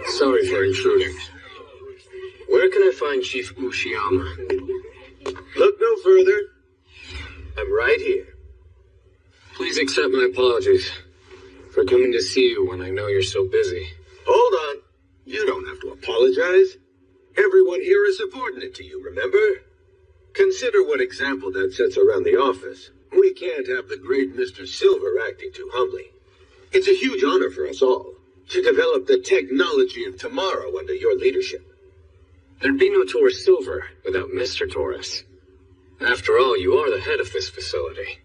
Sorry for intruding. Where can I find Chief Ushiyama? Look no further. I'm right here. Please accept my apologies for coming to see you when I know you're so busy. Hold on. You don't have to apologize. Everyone here is subordinate to you, remember? Consider what example that sets around the office. We can't have the great Mr. Silver acting too humbly. It's a huge honor for us all to develop the technology of tomorrow under your leadership. There'd be no Taurus Silver without Mr. Taurus. After all, you are the head of this facility.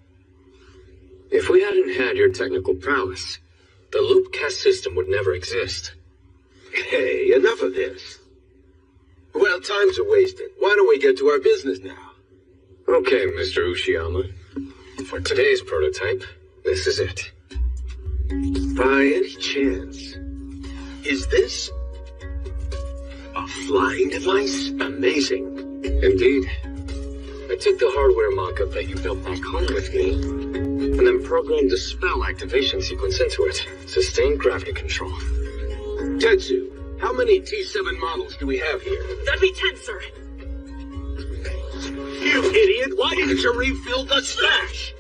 If we hadn't had your technical prowess, the loop cast system would never exist. Hey, enough of this. Well, time's a wasted. Why don't we get to our business now? Okay, Mr. Ushiyama. For today's prototype, this is it. By any chance, is this a flying device? Amazing. Indeed. I took the hardware mock-up that you built back home with me, and then programmed the spell activation sequence into it. Sustained gravity control. Tetsu, how many T7 models do we have here? That'd be 10, sir. You idiot! Why didn't you refill the stash?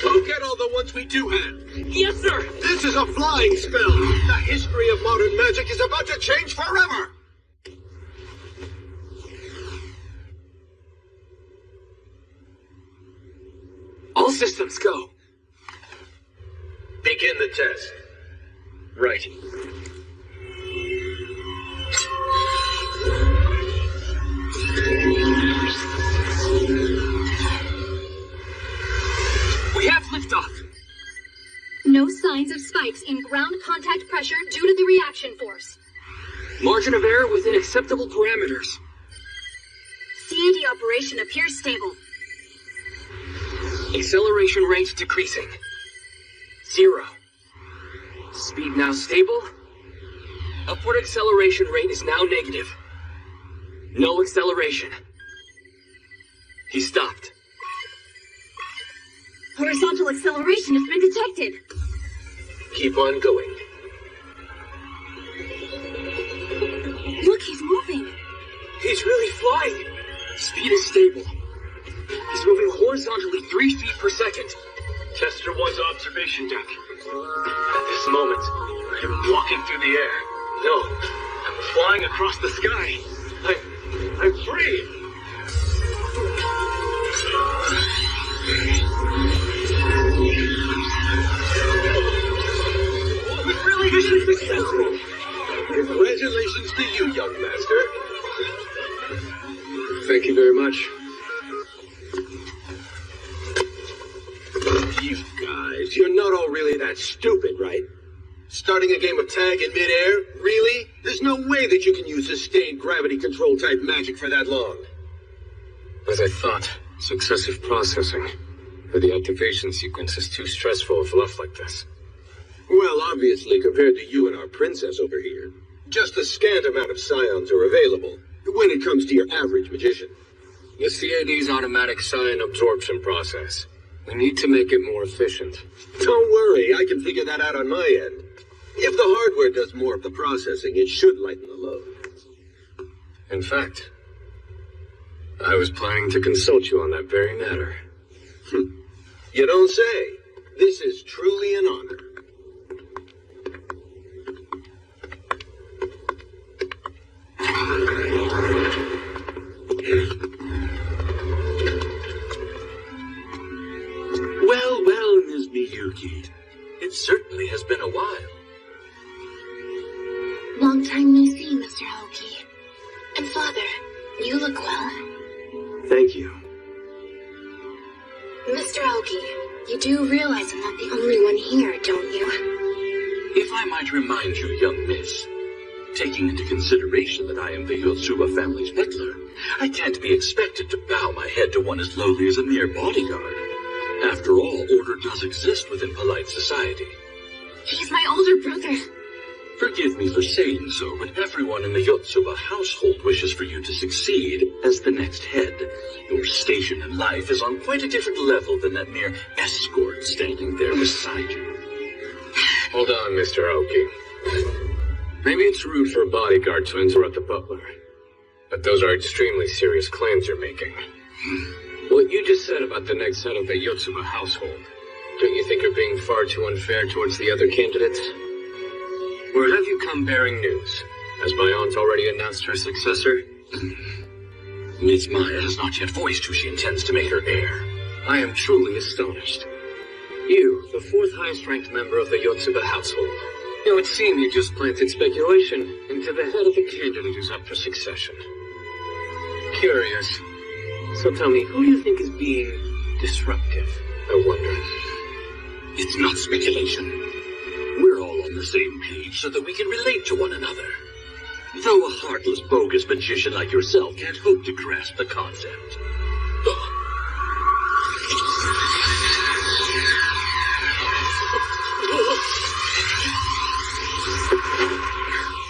Go get all the ones we do have. Yes, sir. This is a flying spell. The history of modern magic is about to change forever. All systems go. Begin the test. Right. We have liftoff. No signs of spikes in ground contact pressure due to the reaction force. Margin of error within acceptable parameters. CAD operation appears stable. Acceleration rate decreasing. 0. Speed now stable. Upward acceleration rate is now negative. No acceleration. He stopped. Horizontal acceleration has been detected. Keep on going. Look, he's moving. He's really flying. Speed is stable. He's moving horizontally 3 feet per second. Tester 1's observation deck. At this moment, I am walking through the air. No, I'm flying across the sky. I'm free. Really, this is successful. Congratulations to you, young master. Thank you very much. You guys, you're not all really that stupid, right? Starting a game of tag in midair? Really? There's no way that you can use sustained gravity control type magic for that long. As I thought, successive processing. But the activation sequence is too stressful if left like this. Well, obviously, compared to you and our princess over here, just a scant amount of scions are available when it comes to your average magician. The CAD's automatic scion absorption process. We need to make it more efficient. Don't worry, I can figure that out on my end. If the hardware does more of the processing, it should lighten the load. In fact, I was planning to consult you on that very matter. You don't say. This is truly an honor. Well, Ms. Miyuki. It certainly has been a while. Long time no see, Mr. Hoki. And Father, you look well. Thank you. Mr. Hoki, you do realize I'm not the only one here, don't you? If I might remind you, young miss, taking into consideration that I am the Yotsuba family's butler, I can't be expected to bow my head to one as lowly as a mere bodyguard. After all, order does exist within polite society. He's my older brother. Forgive me for saying so, but everyone in the Yotsuba household wishes for you to succeed as the next head. Your station in life is on quite a different level than that mere escort standing there beside you. Hold on, Mr. Aoki. Maybe it's rude for a bodyguard to interrupt the butler, but those are extremely serious claims you're making. What you just said about the next head of the Yotsuba household, don't you think you're being far too unfair towards the other candidates? Or have you come bearing news? Has my aunt already announced her successor? Ms. Maya has not yet voiced who she intends to make her heir. I am truly astonished. You, the fourth highest ranked member of the Yotsuba household, it would seem you just planted speculation into the head of the candidate who's up for succession. Curious. So tell me, who do you think is being disruptive? I wonder. It's not speculation. We're all on the same page so that we can relate to one another. Though a heartless, bogus magician like yourself can't hope to grasp the concept.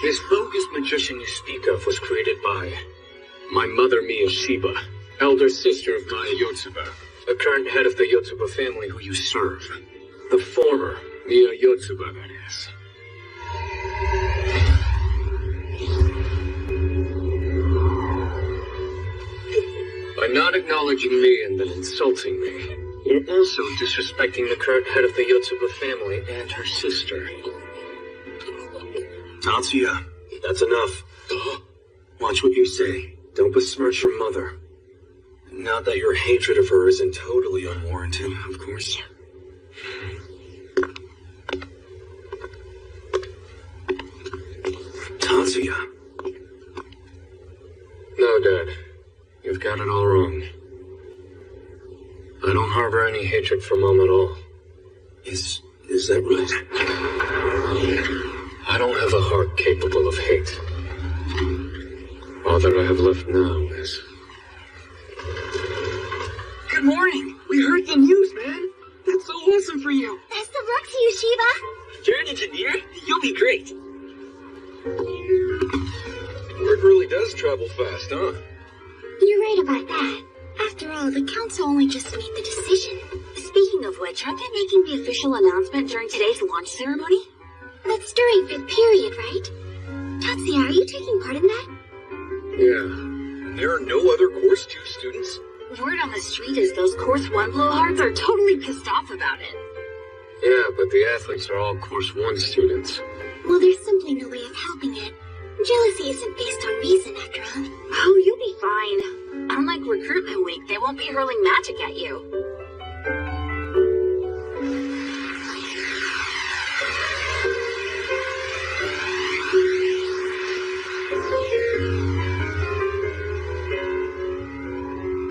This bogus magician you speak of was created by my mother Miyashiba, elder sister of Maya Yotsuba, the current head of the Yotsuba family who you serve. The former Miya Yotsuba, that is. By not acknowledging me and then insulting me, you're also disrespecting the current head of the Yotsuba family and her sister. Tatsuya, that's enough. Watch what you say. Don't besmirch your mother. Not that your hatred of her isn't totally unwarranted, of course. Tatsuya. No, Dad. You've got it all wrong. I don't harbor any hatred for Mom at all. Is that right? I don't have a heart capable of hate. All that I have left now is... Good morning! We heard the news, man! That's so awesome for you! Best of luck to you, Shiba! You're an engineer? You'll be great! Word really does travel travel fast, huh? You're right about that. After all, the council only just made the decision. Speaking of which, aren't they making the official announcement during today's launch ceremony? That's during 5th period, right? Tatsuya, are you taking part in that? Yeah. There are no other Course 2 students? Word on the street is those Course 1 blowhards are totally pissed off about it. Yeah, but the athletes are all Course 1 students. Well, there's simply no way of helping it. Jealousy isn't based on reason, after all. Oh, you'll be fine. Unlike Recruitment Week, they won't be hurling magic at you.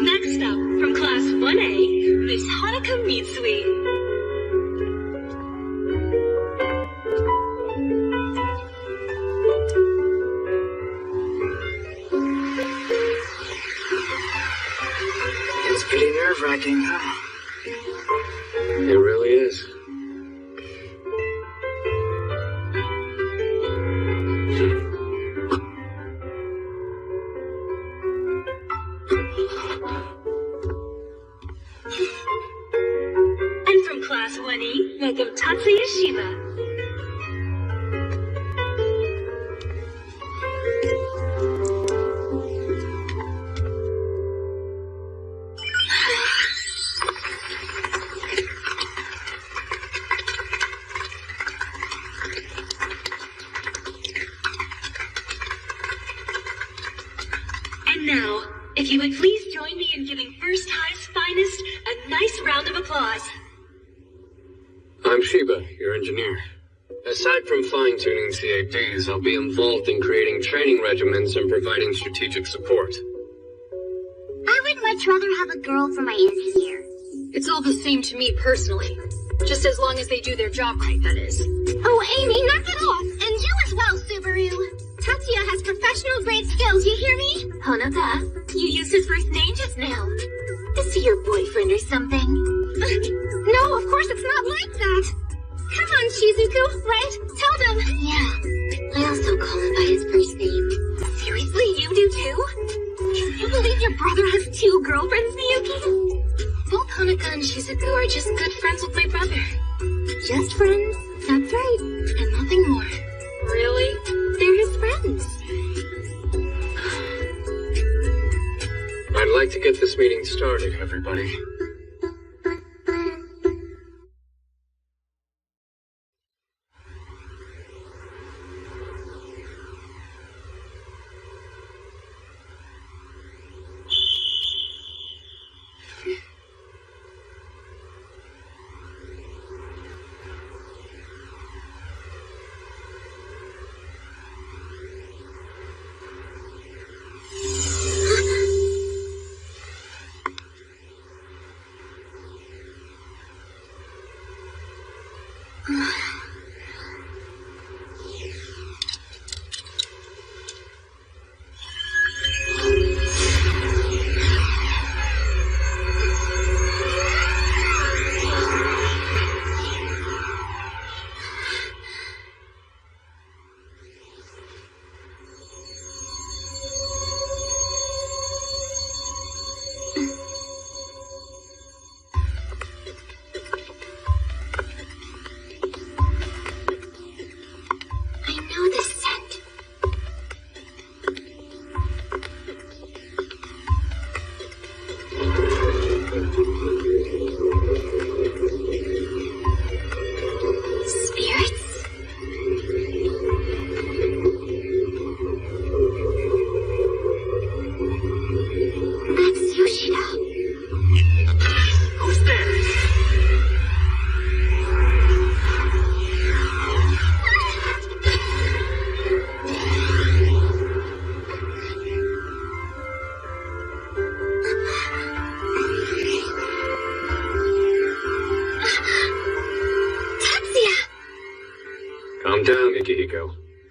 Next up, from Class 1A, Miss Haruka Mitsui. It's pretty nerve-wracking, huh? It really is. And from Class 1E, welcome Tatsuya Shiba. And now, if you would please join me in giving First High's finest a nice round of applause. I'm Shiba, your engineer. Aside from fine-tuning CADs, I'll be involved in creating training regimens and providing strategic support. I would much rather have a girl for my engineer. It's all the same to me personally. Just as long as they do their job right, that is. Oh, Amy, knock it off! And you as well, Subaru! Tatsuya has professional-grade skills, you hear me? Honoka, you used his first name just now. Is he your boyfriend or something? No, of course it's not like that. Come on, Shizuku, right? Tell them. Yeah, I also call him by his first name. Seriously, you do too? Can you believe your brother has 2 girlfriends, Miyuki? Both Honoka and Shizuku are just good friends with my brother. Just friends? That's right. And nothing more. Really? They're his friends. I'd like to get this meeting started, everybody.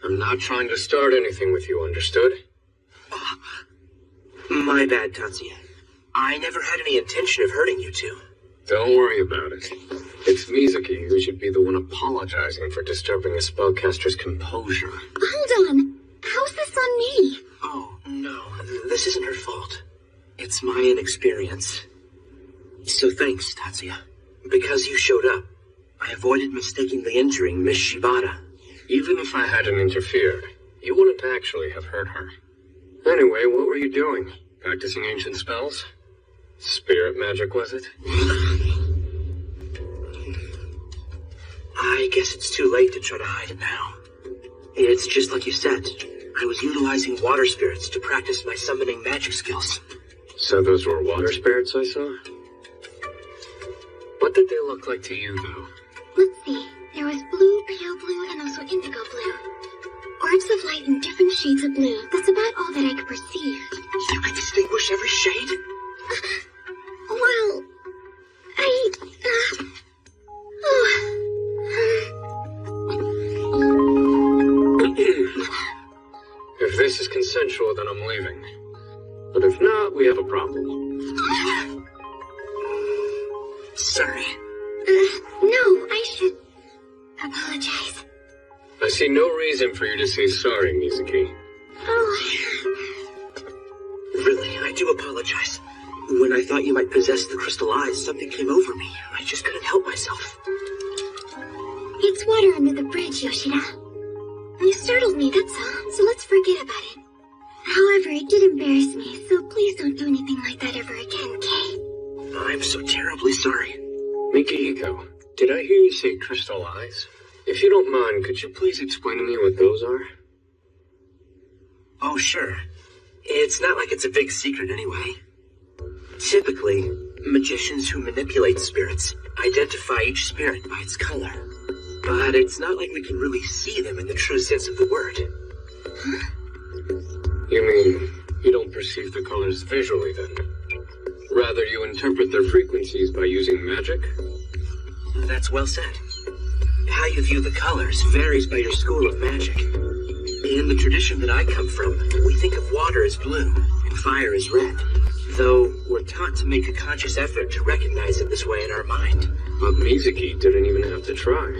I'm not trying to start anything with you, understood? My bad, Tatsuya. I never had any intention of hurting you two. Don't worry about it. It's Miyuki who should be the one apologizing for disturbing a spellcaster's composure. Hold on. How's this on me? Oh, no. It's my inexperience. So thanks, Tatsuya. Because you showed up, I avoided mistakenly injuring Miss Shibata. Even if I hadn't interfered, you wouldn't actually have hurt her. Anyway, what were you doing? Practicing ancient spells? Spirit magic, was it? I guess it's too late to try to hide it now. It's just like you said. I was utilizing water spirits to practice my summoning magic skills. So those were water spirits I saw? What did they look like to you, though? Let's see. There was blue, pale blue, and also indigo blue. Orbs of light in different shades of blue. That's about all that I could perceive. You could distinguish every shade? Well, If this is consensual, then I'm leaving. But if not, we have a problem. Sorry. No, I should apologize. I see no reason for you to say sorry, Miyuki. Oh. Really, I do apologize. When I thought you might possess the crystal eyes, something came over me. I just couldn't help myself. It's water under the bridge, Yoshida. You startled me, that's all, so let's forget about it. However, it did embarrass me, so please don't do anything like that ever again, okay? I'm so terribly sorry. Mikihiko, did I hear you say crystal eyes? If you don't mind, could you please explain to me what those are? Oh, sure. It's not like it's a big secret anyway. Typically, magicians who manipulate spirits identify each spirit by its color. But it's not like we can really see them in the true sense of the word. Huh? You mean, you don't perceive the colors visually, then? Rather, you interpret their frequencies by using magic? That's well said. How you view the colors varies by your school of magic. In the tradition that I come from, we think of water as blue and fire as red, though we're taught to make a conscious effort to recognize it this way in our mind. But Miyuki didn't even have to try.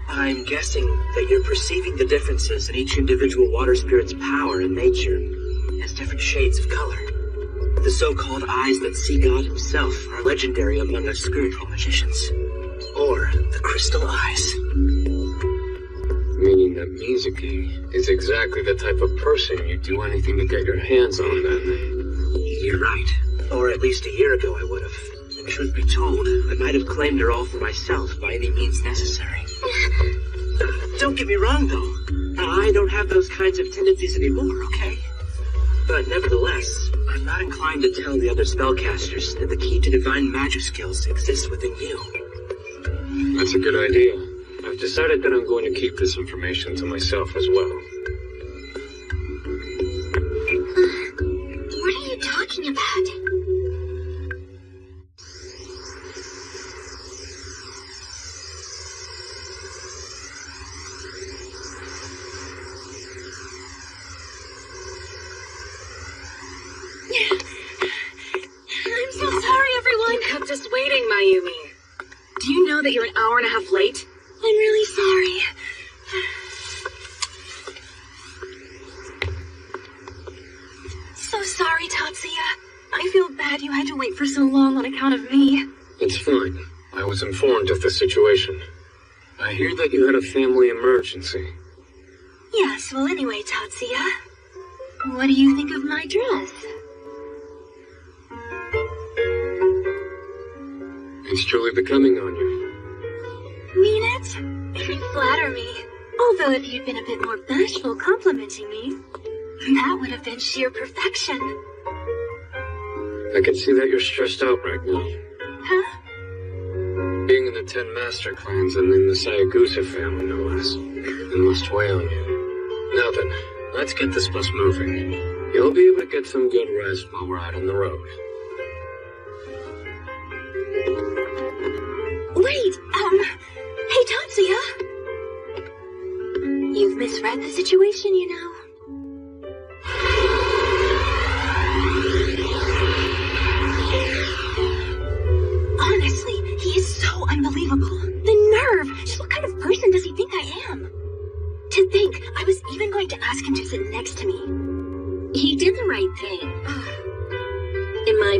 I'm guessing that you're perceiving the differences in each individual water spirit's power and nature as different shades of color. The so-called eyes that see God himself are legendary among us spiritual magicians. Or the crystal eyes. Meaning that Miyuki is exactly the type of person you'd do anything to get your hands on, then. You're right. Or at least a year ago I would have. And truth be told, I might have claimed her all for myself by any means necessary. Don't get me wrong, though. I don't have those kinds of tendencies anymore, okay? But nevertheless, I'm not inclined to tell the other spellcasters that the key to divine magic skills exists within you. That's a good idea. I've decided that I'm going to keep this information to myself as well. What are you talking about? I'm so sorry, everyone. You kept us waiting, Mayumi. Do you know that you're an hour and a half late? I'm really sorry. So sorry, Tatsuya. I feel bad you had to wait for so long on account of me. It's fine. I was informed of the situation. I hear that you had a family emergency. Yes, well anyway, Tatsuya. What do you think of my dress? It's truly becoming on you. Mean it? You flatter me. Although if you'd been a bit more bashful complimenting me, that would have been sheer perfection. I can see that you're stressed out right now. Huh? Being in the 10 master clans and in the Sayagusa family, no less, it must weigh on you. Now then, let's get this bus moving. You'll be able to get some good rest while we're out on the road. Wait, hey Tatsuya. You've misread the situation, you know. Honestly, he is so unbelievable. The nerve! Just what kind of person does he think I am? To think I was even going to ask him to sit next to me. He did the right thing.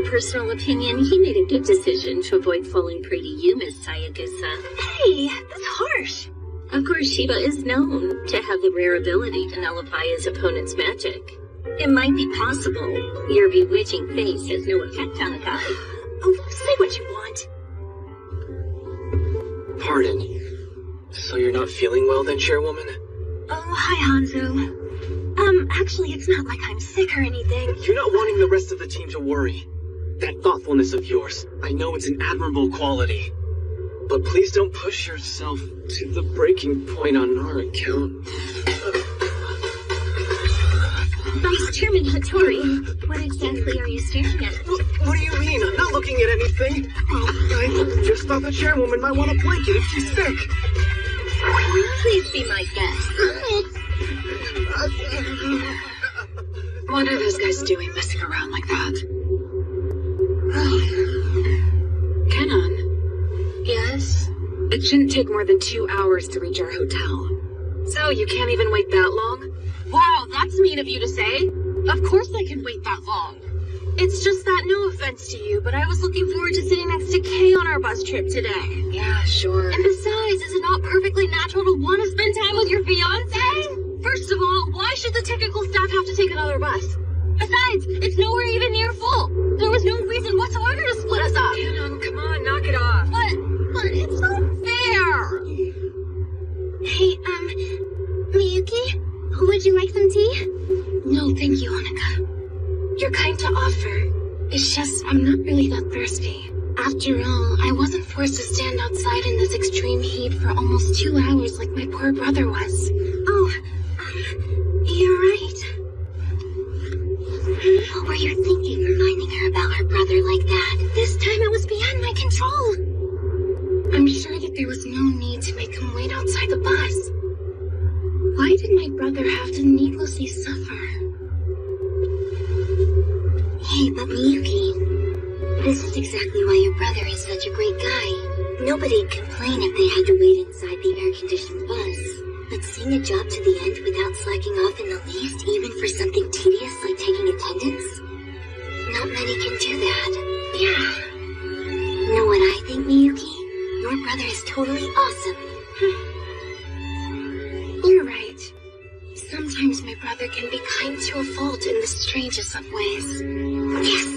personal opinion, he made a good decision to avoid falling prey to you, Miss Sayagusa. Hey, that's harsh. Of course, Shiba is known to have the rare ability to nullify his opponent's magic. It might be possible your bewitching face has no effect on a guy. Oh, say what you want. Pardon. So you're not feeling well then, Chairwoman? Oh, hi, Hanzo. Actually, it's not like I'm sick or anything. You're not wanting the rest of the team to worry. That thoughtfulness of yours, I know it's an admirable quality. But please don't push yourself to the breaking point on our account. Vice Chairman Hattori, what exactly are you staring at? What do you mean? I'm not looking at anything. I just thought the Chairwoman might want a blanket if she's sick. Please be my guest. What are those guys doing messing around like that? Kenan? Yes? It shouldn't take more than 2 hours to reach our hotel. So you can't even wait that long? Wow, that's mean of you to say. Of course I can wait that long. It's just that, no offense to you, but I was looking forward to sitting next to Kay on our bus trip today. Yeah, sure. And besides, is it not perfectly natural to want to spend time with your fiancé? First of all, why should the technical staff have to take another bus? Besides, it's nowhere even near full. There was no reason whatsoever to split us up. Kenan, come on, knock it off. But it's not fair. Hey, Miyuki, would you like some tea? No, thank you, Honika. You're kind to offer. It's just, I'm not really that thirsty. After all, I wasn't forced to stand outside in this extreme heat for almost 2 hours like my poor brother was. Oh, you're right. What were you thinking, reminding her about her brother like that? This time it was beyond my control. I'm sure that there was no need to make him wait outside the bus. Why did my brother have to needlessly suffer? Hey, but Miyuki, this is exactly why your brother is such a great guy. Nobody'd complain if they had to wait inside the air-conditioned bus. But seeing a job to the end without slacking off in the least, even for something tedious like taking attendance? Not many can do that. Yeah. Know what I think, Miyuki? Your brother is totally awesome. You're right. Sometimes my brother can be kind to a fault in the strangest of ways. Yes!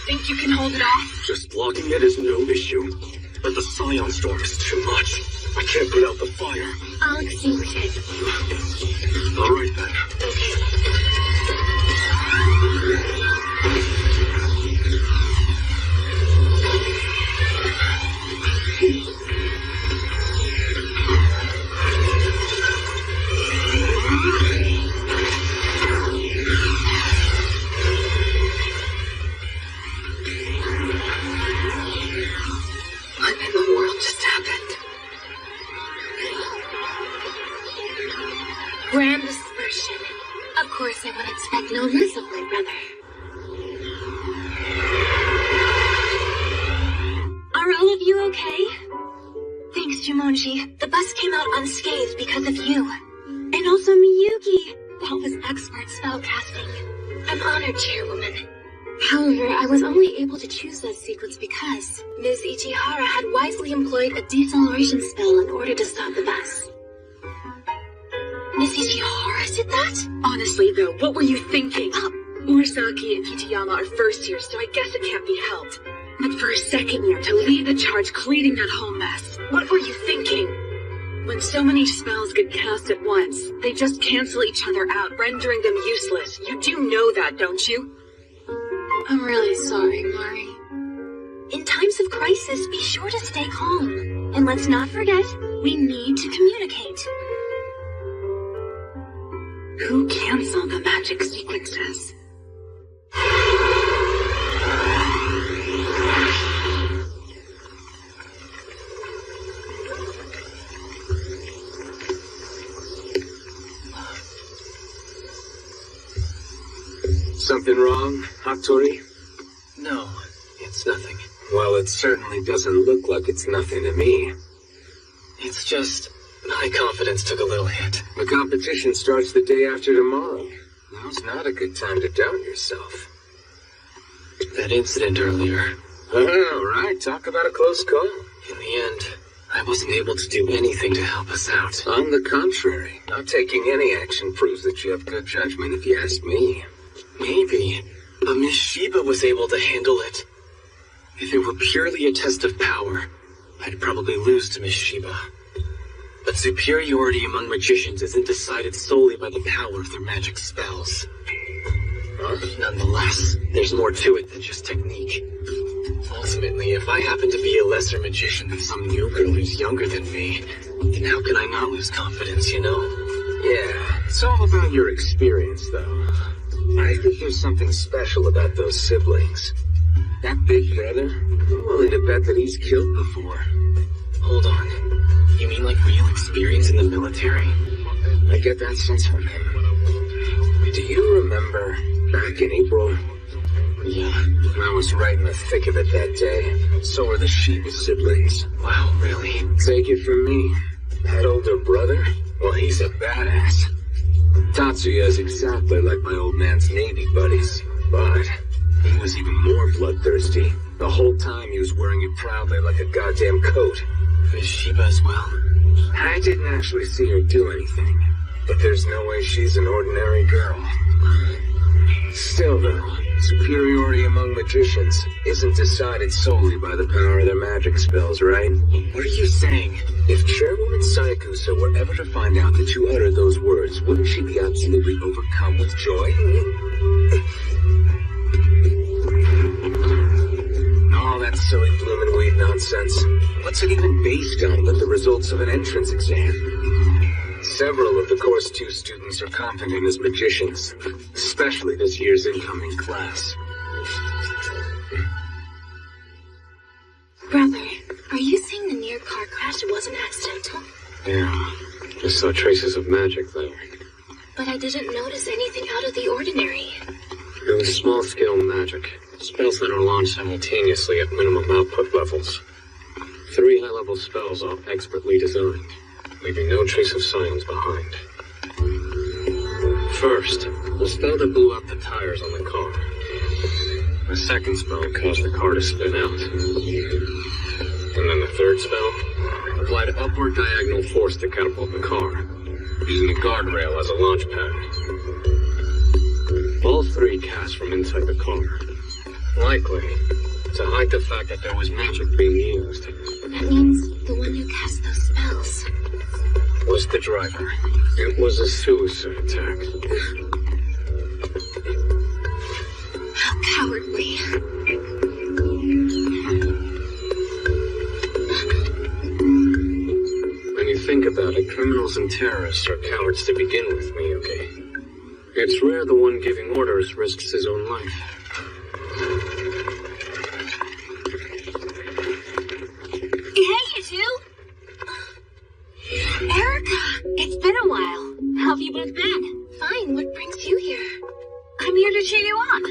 Think you can hold it off? Just blocking it is no issue. But the Scion storm is too much. I can't put out the fire. I'll extinguish it. All right then. Grand dispersion. Of course, I would expect no less of my brother. you okay? Thanks, Jumonji. The bus came out unscathed because of you. And also Miyuki. That was expert spellcasting. I'm honored, Chairwoman. However, I was only able to choose that sequence because Ms. Ichihara had wisely employed a deceleration spell in order to stop the bus. Ms. Ichihara did that? Honestly, though, what were you thinking? Murasaki and Kitayama are first years, so I guess it can't be helped. But for a second year, to lead the charge cleaning that whole mess, what were you thinking? When so many spells get cast at once, they just cancel each other out, rendering them useless. You do know that, don't you? I'm really sorry, Mari. In times of crisis, be sure to stay calm. And let's not forget, we need to communicate. Who canceled the magic sequences? Something wrong, Hattori? No, it's nothing. Well, it certainly doesn't look like it's nothing to me. It's just, my confidence took a little hit. The competition starts the day after tomorrow. Now's not a good time to doubt yourself. That incident earlier. Oh, right. Talk about a close call. In the end, I wasn't able to do anything to help us out. On the contrary, not taking any action proves that you have good judgment, if you ask me. Maybe, but Miss Shiba was able to handle it. If it were purely a test of power, I'd probably lose to Miss Shiba. But superiority among magicians isn't decided solely by the power of their magic spells. Nonetheless, there's more to it than just technique. Ultimately, if I happen to be a lesser magician than some new girl who's younger than me, then how can I not lose confidence, you know? Yeah, it's all about your experience, though. I think there's something special about those siblings. That big brother, I'm willing to bet that he's killed before. Hold on. You mean like real experience in the military? I get that sense from him. Do you remember back in April? Yeah. I was right in the thick of it that day. So were the Shiba siblings. Wow, really? Take it from me. That older brother? Well, he's a badass. Tatsuya is exactly like my old man's Navy buddies, but he was even more bloodthirsty. The whole time he was wearing it proudly like a goddamn coat. Is Shiba as well? I didn't actually see her do anything, but there's no way she's an ordinary girl. Still though, superiority among magicians isn't decided solely by the power of their magic spells, right? What are you saying? If Chairwoman Sayakusa were ever to find out that you uttered those words, wouldn't she be absolutely overcome with joy? All that silly bloomin' weed nonsense. What's it even based on but the results of an entrance exam? Several of the Course 2 students are confident as magicians, especially this year's incoming class. Brother, are you saying the near car crash wasn't accidental? Yeah, just saw traces of magic there. But I didn't notice anything out of the ordinary. It was small-scale magic. Spells that are launched simultaneously at minimum output levels. 3 high-level spells all expertly designed, leaving no trace of science behind. First, the spell that blew out the tires on the car. The second spell caused the car to spin out. And then the third spell applied upward diagonal force to catapult the car, using the guardrail as a launch pad. All 3 cast from inside the car. Likely to hide the fact that there was magic being used. That means the one who cast those spells was the driver. It was a suicide attack. How cowardly. When you think about it, criminals and terrorists are cowards to begin with, Miyuki. It's rare the one giving orders risks his own life. Hey, you two! Erica! It's been a while. How have you both been? Fine, what brings you here? I'm here to cheer you on.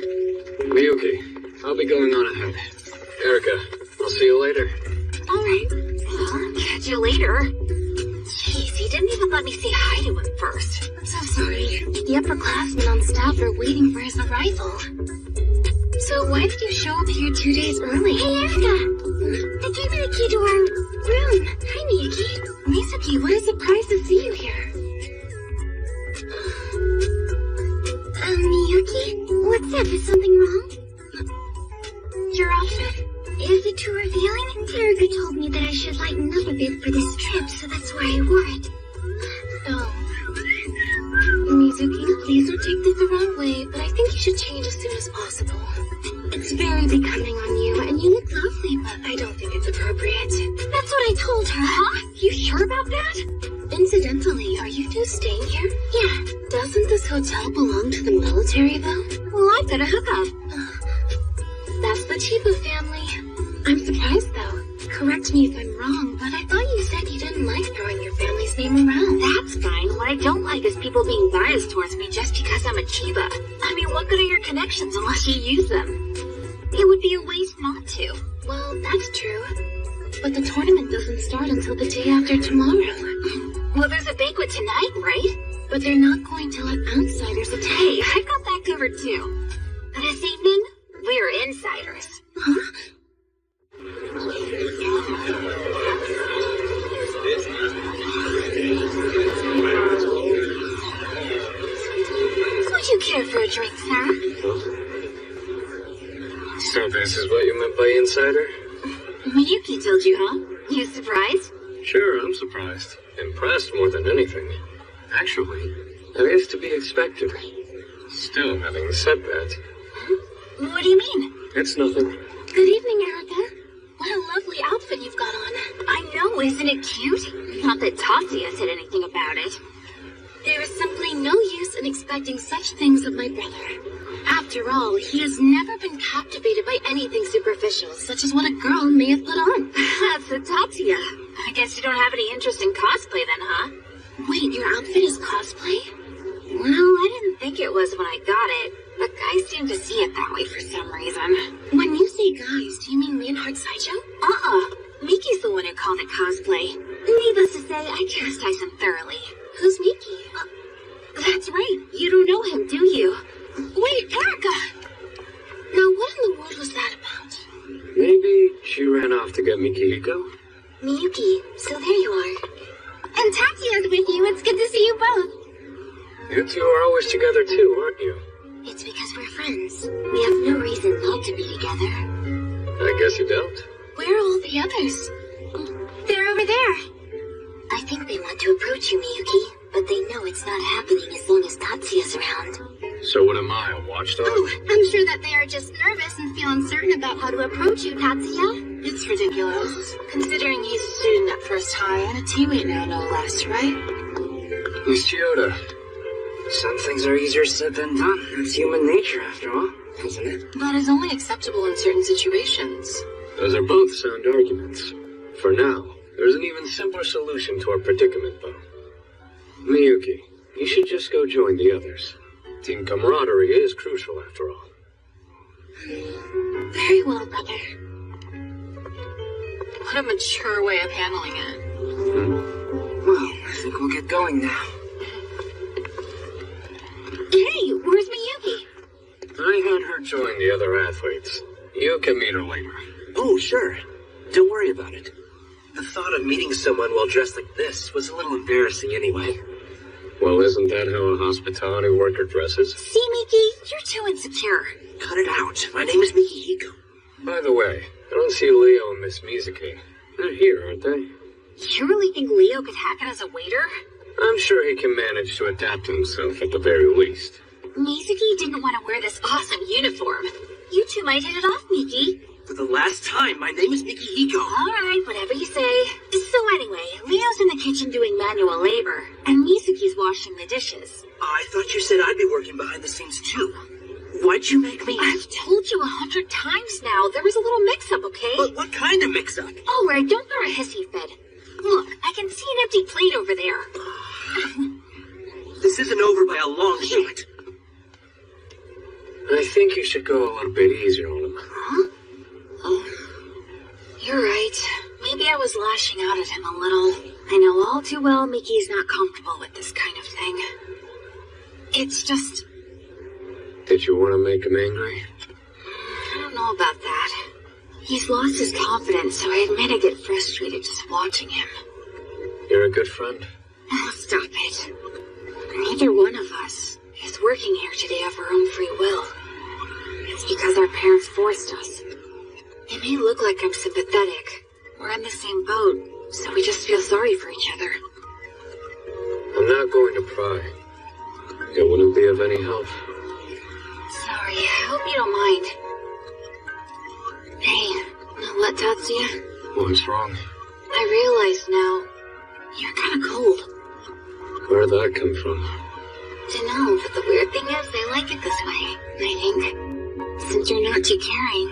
Miyuki, I'll be going on ahead. Erica, I'll see you later. All you later. Jeez, he didn't even let me say hi to him first. I'm so sorry. The upperclassmen on staff are waiting for his arrival. So why did you show up here 2 days early? Hey, Erica! They gave me the key to our room. Hi, Miyuki. Mizuki, what a surprise to see you here. Miyuki? What's up? Is something wrong? Your outfit. Is it too revealing? Erica told me that I should lighten up a bit for this trip, so that's why I wore it. Oh. Mizuki, please don't take this the wrong way, but I think you should change as soon as possible. It's very becoming on you, and you look lovely, but I don't think it's appropriate. That's what I told her. Huh? You sure about that? Incidentally, are you two staying here? Yeah. Doesn't this hotel belong to the military, though? Well, I've got a hookup. That's the Chiba family. I'm surprised, though. Correct me if I'm wrong, but I thought you said you didn't like throwing your family's name around. That's fine. What I don't like is people being biased towards me just because I'm a Chiba. I mean, what good are your connections unless you use them? It would be a waste not to. Well, that's true. But the tournament doesn't start until the day after tomorrow. Well, there's a banquet tonight, right? But they're not going to let outsiders attend. Hey, I've got that covered too. This evening, we're insiders. Huh? Would you care for a drink, sir? So this is what you meant by insider? Miyuki told you, huh? You surprised? Sure, I'm surprised. Impressed more than anything. Actually, that is to be expected. Still, having said that... What do you mean? It's nothing. Good evening, Erica. What a lovely outfit you've got on. I know, isn't it cute? Not that Tatsuya said anything about it. There is simply no use in expecting such things of my brother. After all, he has never been captivated by anything superficial, such as what a girl may have put on. So Tatsuya, I guess you don't have any interest in cosplay then, huh? Wait, your outfit is cosplay? Well, I didn't think it was when I got it, but guys seem to see it that way for some reason. When you say guys, do you mean Leonhard Sideshow? Miki's the one who called it cosplay. Needless to say, I chastised him thoroughly. Who's Miki? That's right, you don't know him, do you? Wait, Erica! Now, what in the world was that about? Maybe she ran off to get Mikihiko? Miyuki, so there you are. And Tatsuya's with you. It's good to see you both. You two are always together too, aren't you? It's because we're friends. We have no reason not to be together. I guess you don't. Where are all the others? They're over there. I think they want to approach you, Miyuki, but they know it's not happening as long as Tatsuya's around. So what am I, a watchdog? Oh, I'm sure that they are just nervous and feel uncertain about how to approach you, Tatsuya. It's ridiculous, considering he's a student at first high and a teammate now, no less, right? Miss Chiyoda. Some things are easier said than done. It's human nature, after all, isn't it? That is only acceptable in certain situations. Those are both sound arguments. For now, there's an even simpler solution to our predicament, though. Miyuki, you should just go join the others. Team camaraderie is crucial, after all. Very well, brother. What a mature way of handling it. Well, I think we'll get going now. Hey, where's Miyuki? I had her join the other athletes. You can meet her later. Oh, sure. Don't worry about it. The thought of meeting someone while dressed like this was a little embarrassing anyway. Well, isn't that how a hospitality worker dresses? See, Miki, you're too insecure. Cut it out. My name is Mikihiko. By the way, I don't see Leo and Miss Mizuki. They're here, aren't they? You really think Leo could hack it as a waiter? I'm sure he can manage to adapt himself at the very least. Mizuki didn't want to wear this awesome uniform. You two might hit it off, Miki. For the last time, my name is Mikihiko. All right, whatever you say. So anyway, Leo's in the kitchen doing manual labor, and Mizuki's washing the dishes. I thought you said I'd be working behind the scenes too. Why'd you make me... I've told you 100 times now. There was a little mix-up, okay? But what kind of mix-up? All right, don't throw a hissy fit. Look, I can see an empty plate over there. This isn't over by a long shot. I think you should go a little bit easier on him. Huh? Oh, you're right. Maybe Maybe I was lashing out at him a little. I know all too well Miki's not comfortable with this kind of thing. It's just... Did you want to make him angry? I don't know about that. He's lost his confidence, so I admit I get frustrated just watching him. You're a good friend. Oh, stop it. Neither one of us is working here today of our own free will. It's because our parents forced us. It may look like I'm sympathetic. We're in the same boat, so we just feel sorry for each other. I'm not going to pry. It wouldn't be of any help. Sorry, I hope you don't mind. Hey, know what, Tatsuya? What's wrong? I realize now, you're kinda cold. Where'd that come from? Dunno, but the weird thing is, I like it this way, I think. Since you're not too caring,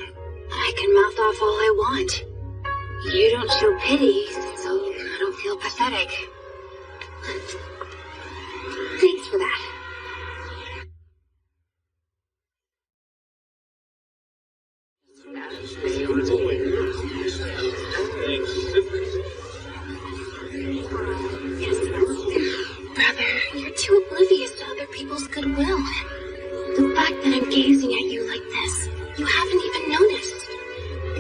I can mouth off all I want. You don't show pity, so I don't feel pathetic. Thanks for that. Brother, you're too oblivious to other people's goodwill. The fact that I'm gazing at you like this, you haven't even noticed.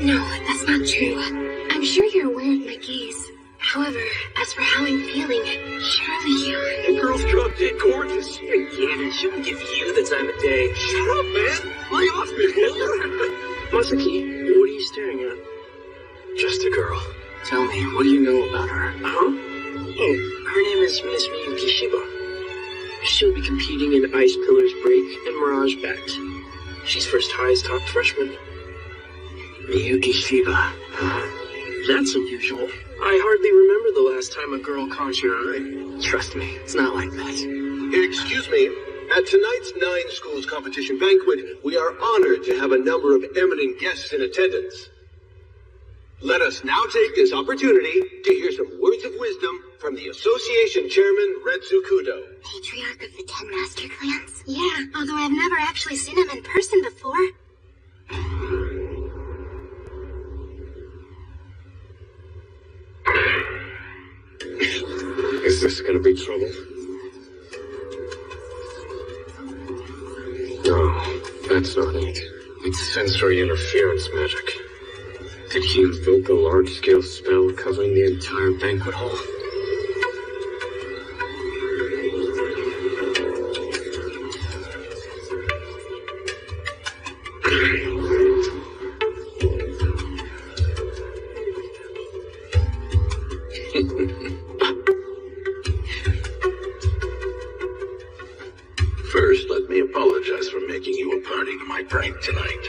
No, that's not true. I'm sure you're aware of my gaze. However, as for how I'm feeling, surely you... The girl's drop dead gorgeous. Again, she won't give you the time of day. Shut up, man! Lay off me, will you? Masaki, what are you staring at? Just a girl. Tell me, what do you know about her? Huh? Oh, her name is Miss Miyuki Shiba. She'll be competing in Ice Pillars Break and Mirage Bat. She's first highest top freshman. Miyuki Shiba. That's unusual. I hardly remember the last time a girl caught your eye. Trust me, it's not like that. Excuse me. At tonight's 9 Schools competition banquet, we are honored to have a number of eminent guests in attendance. Let us now take this opportunity to hear some words of wisdom from the Association Chairman, Retsu Kudo. Patriarch of the 10 Master Clans? Yeah, although I've never actually seen him in person before. Is this gonna be trouble? No, that's not it. It's sensory interference magic. Did he invoke a large-scale spell covering the entire banquet hall? First, let me apologize for making you a party to my prank tonight.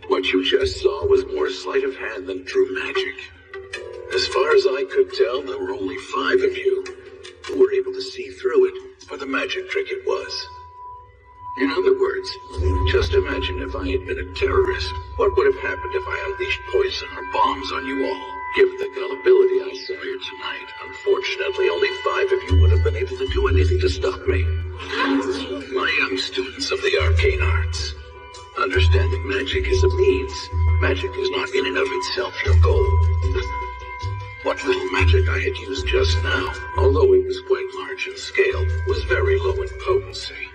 What you just saw was more sleight of hand than true magic. As far as I could tell, there were only 5 of you who were able to see through it for the magic trick it was. In other words, just imagine if I had been a terrorist. What would have happened if I unleashed poison or bombs on you all? Given the gullibility I saw here tonight, unfortunately only 5 of you would have been able to do anything to stop me. My young students of the arcane arts. Understanding magic is a means. Magic is not in and of itself your goal. What little magic I had used just now, although it was quite large in scale, was very low in potency.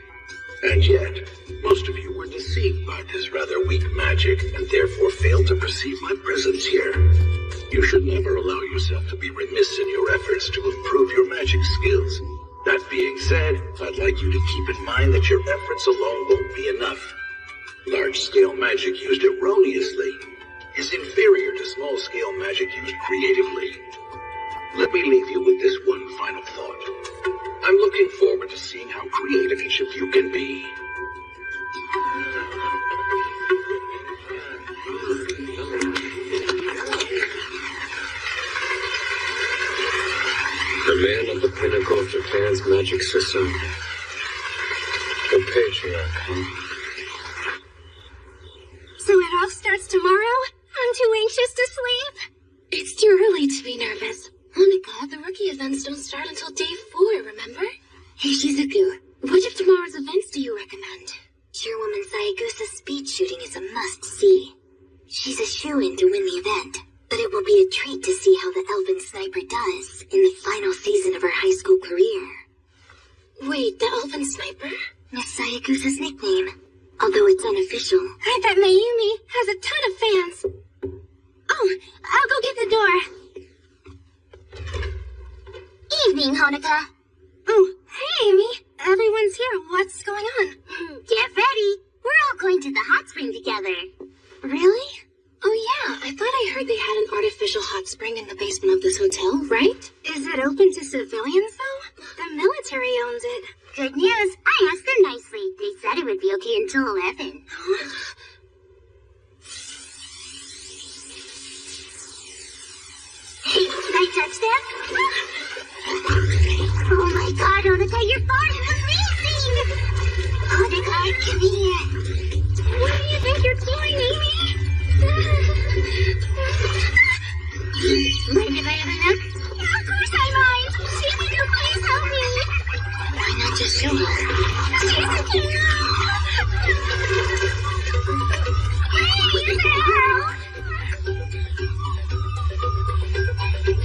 And yet, most of you were deceived by this rather weak magic and therefore failed to perceive my presence here. You should never allow yourself to be remiss in your efforts to improve your magic skills. That being said, I'd like you to keep in mind that your efforts alone won't be enough. Large-scale magic used erroneously is inferior to small-scale magic used creatively. Let me leave you with this one final thought. I'm looking forward to seeing how creative each of you can be. The man at the pinnacle of Japan's magic society. The patriarch, huh? So it all starts tomorrow? I'm too anxious to sleep. It's too early to be nervous. Monica, the rookie events don't start until day 4, remember? Hey, Shizuku, which of tomorrow's events do you recommend? Chairwoman Sayagusa's speed shooting is a must-see. She's a shoo-in to win the event. But it will be a treat to see how the elven sniper does in the final season of her high school career. Wait, the elven sniper? Miss Sayagusa's nickname, although it's unofficial. I bet Mayumi has a ton of fans. Oh, I'll go get the door. Evening, Honoka. Oh, hey, Amy. Everyone's here. What's going on? Get ready. We're all going to the hot spring together. Really? Oh, yeah. I thought I heard they had an artificial hot spring in the basement of this hotel, right? Is it open to civilians, though? The military owns it. Good news. I asked them nicely. They said it would be okay until 11. Hey, can I touch them? Oh my god, Honoka, your fart is amazing! Honoka, come here. What do you think you're doing, Amy? Mind if I have a look? Of course I mind. Shizuku, please help me. Why not just show her? Shizuku! Hey, girl!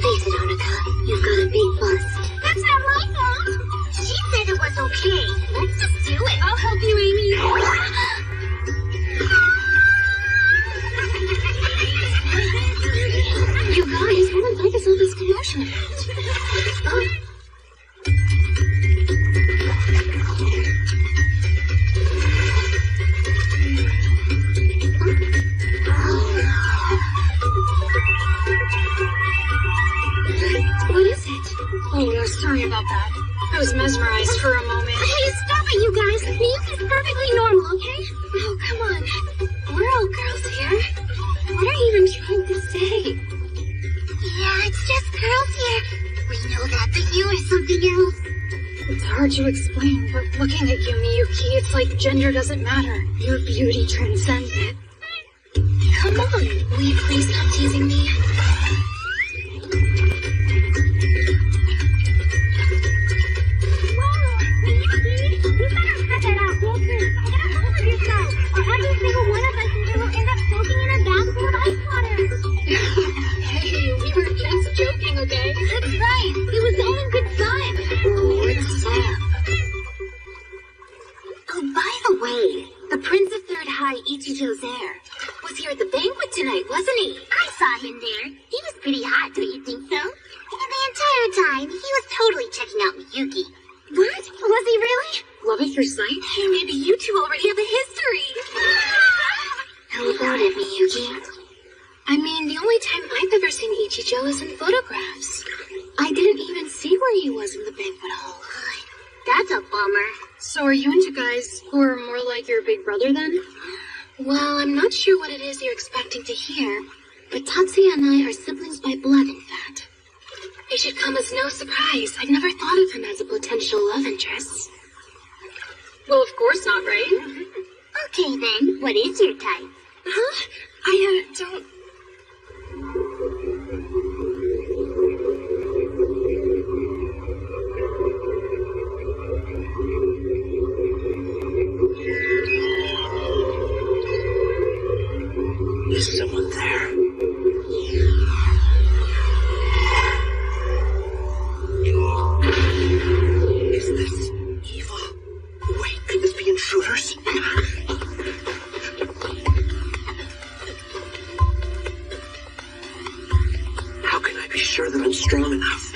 Face it, Honoka. You've got a big bust. That's not my fault. She said it was okay. Let's just do it. I'll help you, Amy. You guys, what the heck is all this commotion about? What is it? Oh, no, sorry about that. I was mesmerized for a moment. Hey, stop it, you guys. Miyuki's perfectly normal, okay? Oh, come on. We're all girls here. What are you even trying to say? Yeah, it's just girls here. We know that, but you are something else. It's hard to explain, but looking at you, Miyuki, it's like gender doesn't matter. Your beauty transcends it. Come on, will you please stop teasing me? Hey, we were just joking, okay? That's right. It was all in good fun. Oh, it's sad. Oh, by the way, the Prince of Third High, Ichijo's heir, was here at the banquet tonight, wasn't he? I saw him there. He was pretty hot, don't you think so? And the entire time, he was totally checking out Miyuki. What? Was he really? Love at first sight? Hey, maybe you two already have a history. How about it, Miyuki? I mean, the only time I've ever seen Ichijo is in photographs. I didn't even see where he was in the banquet hall. That's a bummer. So are you into guys who are more like your big brother then? Well, I'm not sure what it is you're expecting to hear, but Tatsuya and I are siblings by blood, in fact. It should come as no surprise. I'd never thought of him as a potential love interest. Well, of course not, right? Okay then, what is your type? Huh? I don't... Is someone there? Is this evil? Wait, could this be intruders? How can I be sure that I'm strong enough?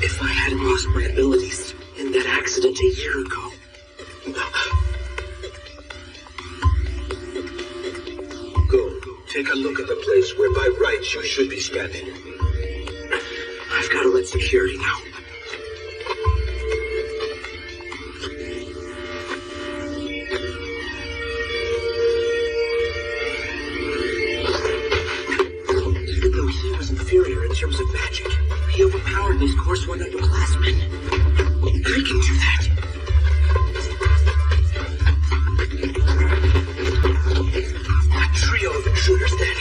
If I hadn't lost my abilities in that accident a year ago. Take a look at the place where by rights you should be standing. I've got to let security know. Even though he was inferior in terms of magic, he overpowered those course-one upperclassmen. I can do that. Trio of intruders then.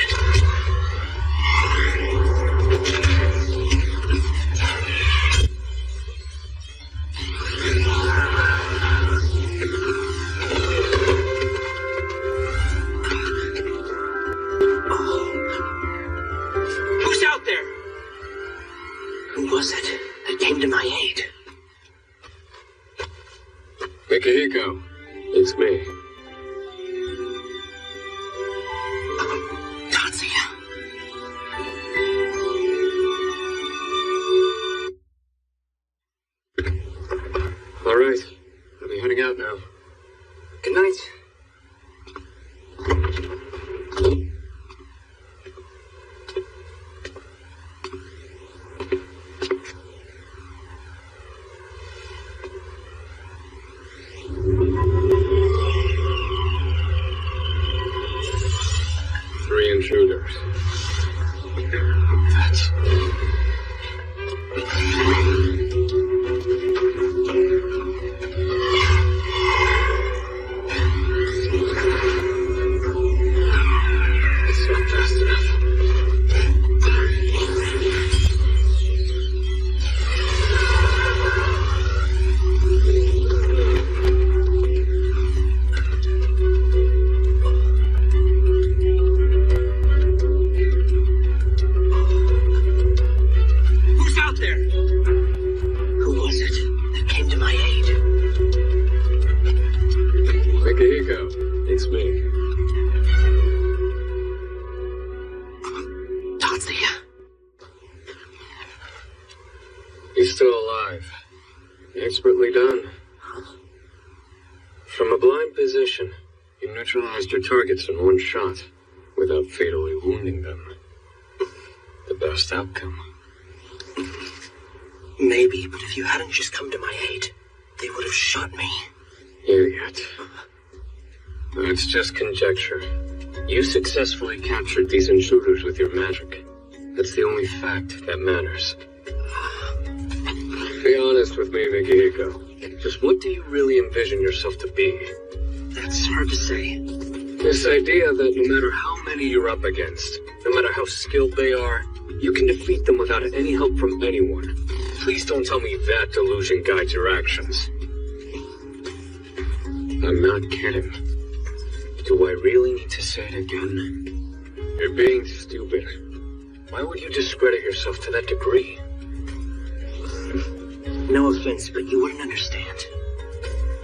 Oh, out there? Who was it that came to my aid? Mikihiko, it's me. Tatsuya. All right, I'll be heading out now. Good night. Three intruders. That's... It's not fast enough. Who's out there? Who was it that came to my aid? Mikihiko, it's me. Tatsuya. He's still alive. Expertly done. From a blind position, you neutralized your targets in one shot, without fatally wounding them. The best outcome. Maybe, but if you hadn't just come to my aid, they would have shot me. Idiot. It's just conjecture. You successfully captured these intruders with your magic. That's the only fact that matters. Be honest with me, Mikihiko. Just what do you really envision yourself to be? That's hard to say. This idea that no matter how many you're up against, no matter how skilled they are, you can defeat them without any help from anyone. Please don't tell me that delusion guides your actions. I'm not kidding. Do I really need to say it again? You're being stupid. Why would you discredit yourself to that degree? No offense, but you wouldn't understand.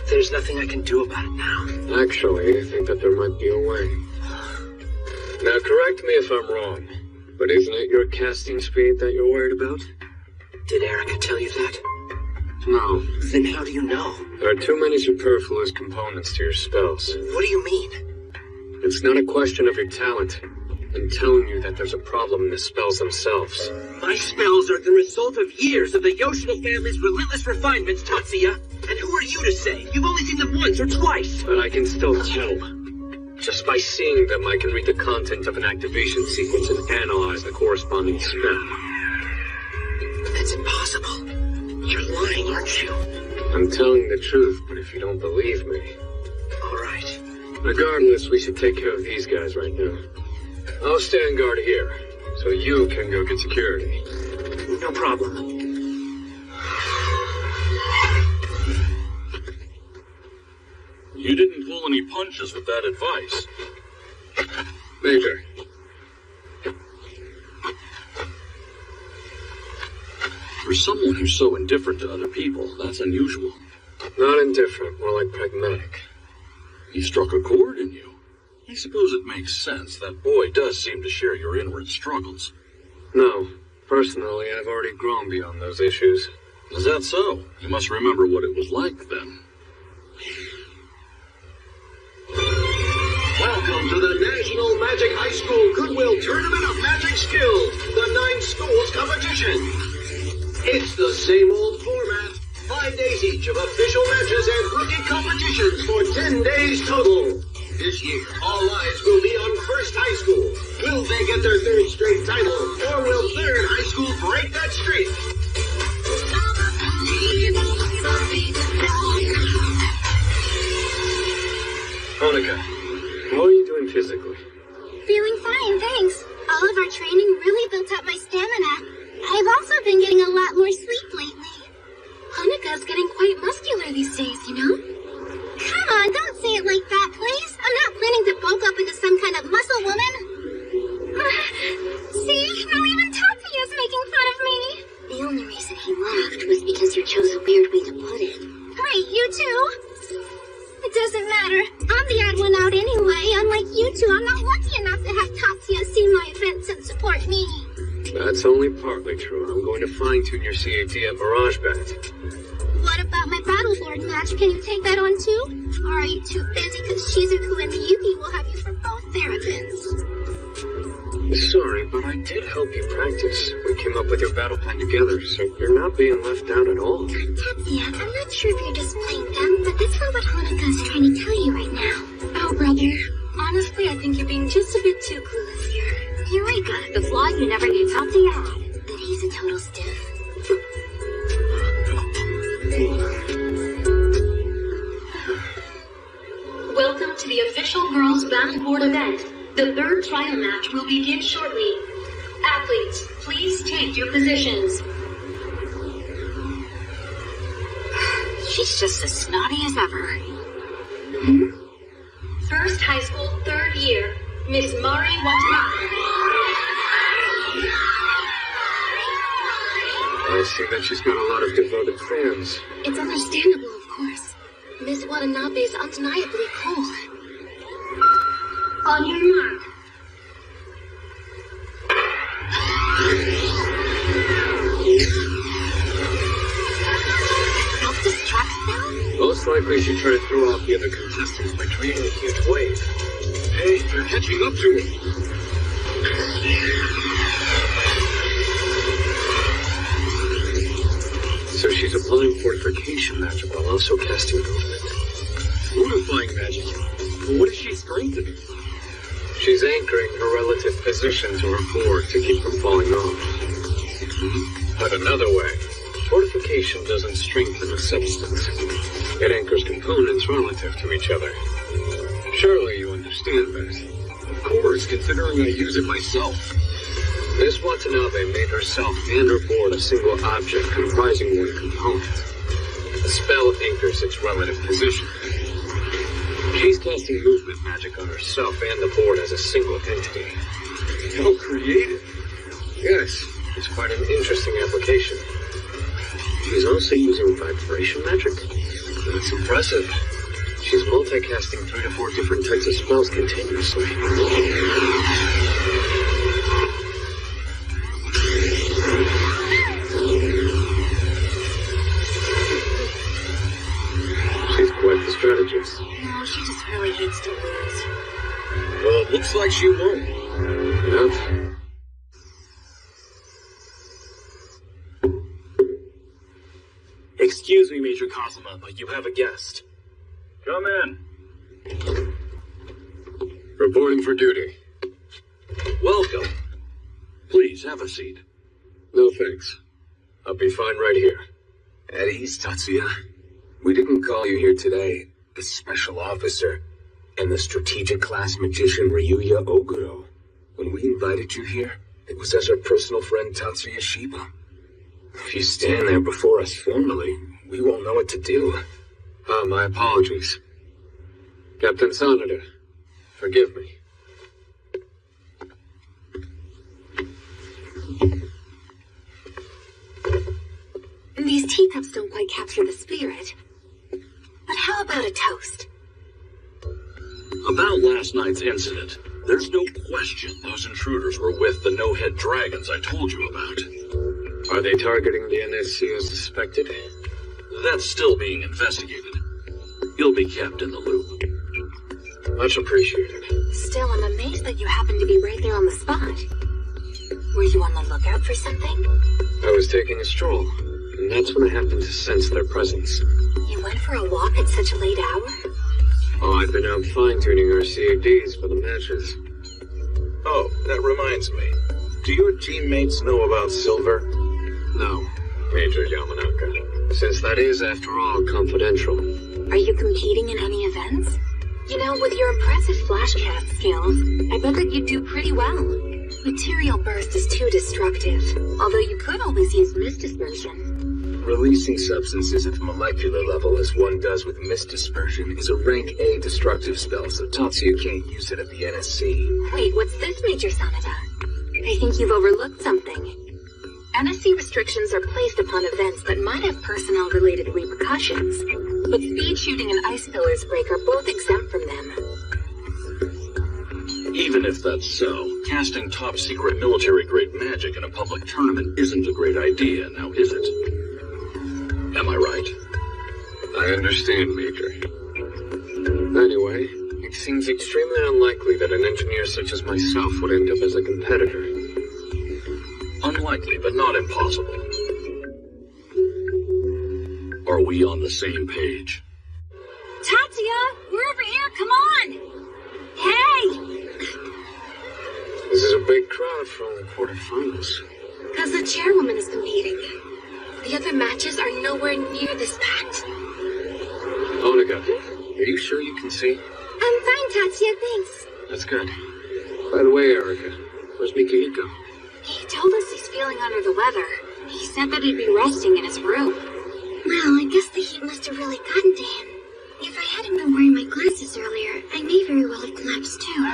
There's nothing I can do about it now. Actually, I think that there might be a way. Now, correct me if I'm wrong, but isn't it your casting speed that you're worried about? Did Erica tell you that? No. Then how do you know? There are too many superfluous components to your spells. What do you mean? It's not a question of your talent. I'm telling you that there's a problem in the spells themselves. My spells are the result of years of the Yoshida family's relentless refinements, Tatsuya. And who are you to say? You've only seen them once or twice. But I can still tell. Just by seeing them, I can read the content of an activation sequence and analyze the corresponding spell. That's impossible. You're lying, aren't you? I'm telling the truth, but if you don't believe me... All right. Regardless, we should take care of these guys right now. I'll stand guard here, so you can go get security. No problem. You didn't pull any punches with that advice. Major. For someone who's so indifferent to other people, that's unusual. Not indifferent, more like pragmatic. He struck a chord in you. I suppose it makes sense. That boy does seem to share your inward struggles. No. Personally, I've already grown beyond those issues. Is that so? You must remember what it was like then. Welcome to the National Magic High School Goodwill Tournament of Magic Skills, the 9 schools competition. It's the same old format, 5 days each of official matches and rookie competitions for 10 days total. This year, all eyes will be on First High School. Will they get their 3rd straight title, or will 3rd High School break that streak? Monica, how are you doing physically? Feeling fine, thanks. All of our training really built up my stamina. I've also been getting a lot more sleep lately. Hanaka's getting quite muscular these days, you know? Come on, don't say it like that, please. I'm not planning to bulk up into some kind of muscle woman. See? That's only partly true. I'm going to fine-tune your CAT at Mirage Bet. What about my Battlelord match? Can you take that on too? Or are you too busy because Shizuku and Miyuki will have you for both therapins? Sorry, but I did help you practice. We came up with your battle plan together, so you're not being left out at all. Tatsuya, I'm not sure if you're just playing dumb, but that's not what Hanukkah's trying to tell you right now. Oh, brother. Honestly, I think you're being just a bit too clueless here. Eureka! The flaw you never knew Tatsuya had. That he's a total stiff. Welcome to the official Girls Battleborn event. The third trial match will begin shortly. Athletes, please take your positions. She's just as snotty as ever. First high school, third year, Miss Mari Watanabe. I see that she's got a lot of devoted fans. It's understandable, of course. Miss Watanabe is undeniably cool. On your mark. Self-destruct now? Most likely she tried to throw off the other contestants by creating a huge wave. Hey, they're catching up to me. So she's applying fortification magic while also casting movement. Unifying magic? What is she strengthening? She's anchoring her relative position to her board to keep from falling off. But another way, fortification doesn't strengthen a substance. It anchors components relative to each other. Surely you understand that. Of course, considering I use it myself. Miss Watanabe made herself and her board a single object comprising one component. The spell anchors its relative position. She's casting movement magic on herself and the board as a single entity. How creative. Yes, it's quite an interesting application. She's also using vibration magic. That's impressive. She's multicasting 3 to 4 different types of spells continuously. She's quite the strategist. No, she just really hates to lose. Well, it looks like she won't. Yep. Excuse me, Major Kazuma, but you have a guest. Come in. Reporting for duty. Welcome. Please have a seat. No thanks. I'll be fine right here. At ease, Tatsuya. We didn't call you here today. The special officer and the strategic class magician Ryuya Oguro. When we invited you here, it was as our personal friend Tatsuya Shiba. If you stand there before us formally, we won't know what to do. My apologies. Captain Sanada, forgive me. These teacups don't quite capture the spirit. But how about a toast? About last night's incident, there's no question those intruders were with the no-head dragons I told you about. Are they targeting the NSC as suspected? That's still being investigated. You'll be kept in the loop. Much appreciated. Still, I'm amazed that you happened to be right there on the spot. Were you on the lookout for something? I was taking a stroll, and that's when I happened to sense their presence. You went for a walk at such a late hour? Oh, I've been out fine-tuning our CADs for the matches. Oh, that reminds me. Do your teammates know about Silver? No, Major Yamanaka. Since that is, after all, confidential. Are you competing in any events? You know, with your impressive flashcast skills, I bet that you'd do pretty well. Material burst is too destructive, although you could always use mist dispersion. Releasing substances at the molecular level, as one does with mist dispersion, is a rank A destructive spell, so Tatsuya can't use it at the NSC. Wait, what's this, Major Sanada? I think you've overlooked something. NSC restrictions are placed upon events that might have personnel-related repercussions, but speed shooting and ice pillars break are both exempt from them. Even if that's so, casting top-secret military-grade magic in a public tournament isn't a great idea, now is it? Am I right? I understand, Major. Anyway, it seems extremely unlikely that an engineer such as myself would end up as a competitor. Unlikely, but not impossible. Are we on the same page? Tatsuya, we're over here, come on! Hey! This is a big crowd for only quarterfinals. Because the chairwoman is competing. The other matches are nowhere near this packed. Onaga, are you sure you can see? I'm fine, Tatsuya, thanks. That's good. By the way, Erica, where's Mikihiko? He told us he's feeling under the weather. He said that he'd be resting in his room. Well, I guess the heat must have really gotten to him. If I hadn't been wearing my glasses earlier, I may very well have collapsed too.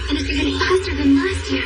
And it's even faster than last year.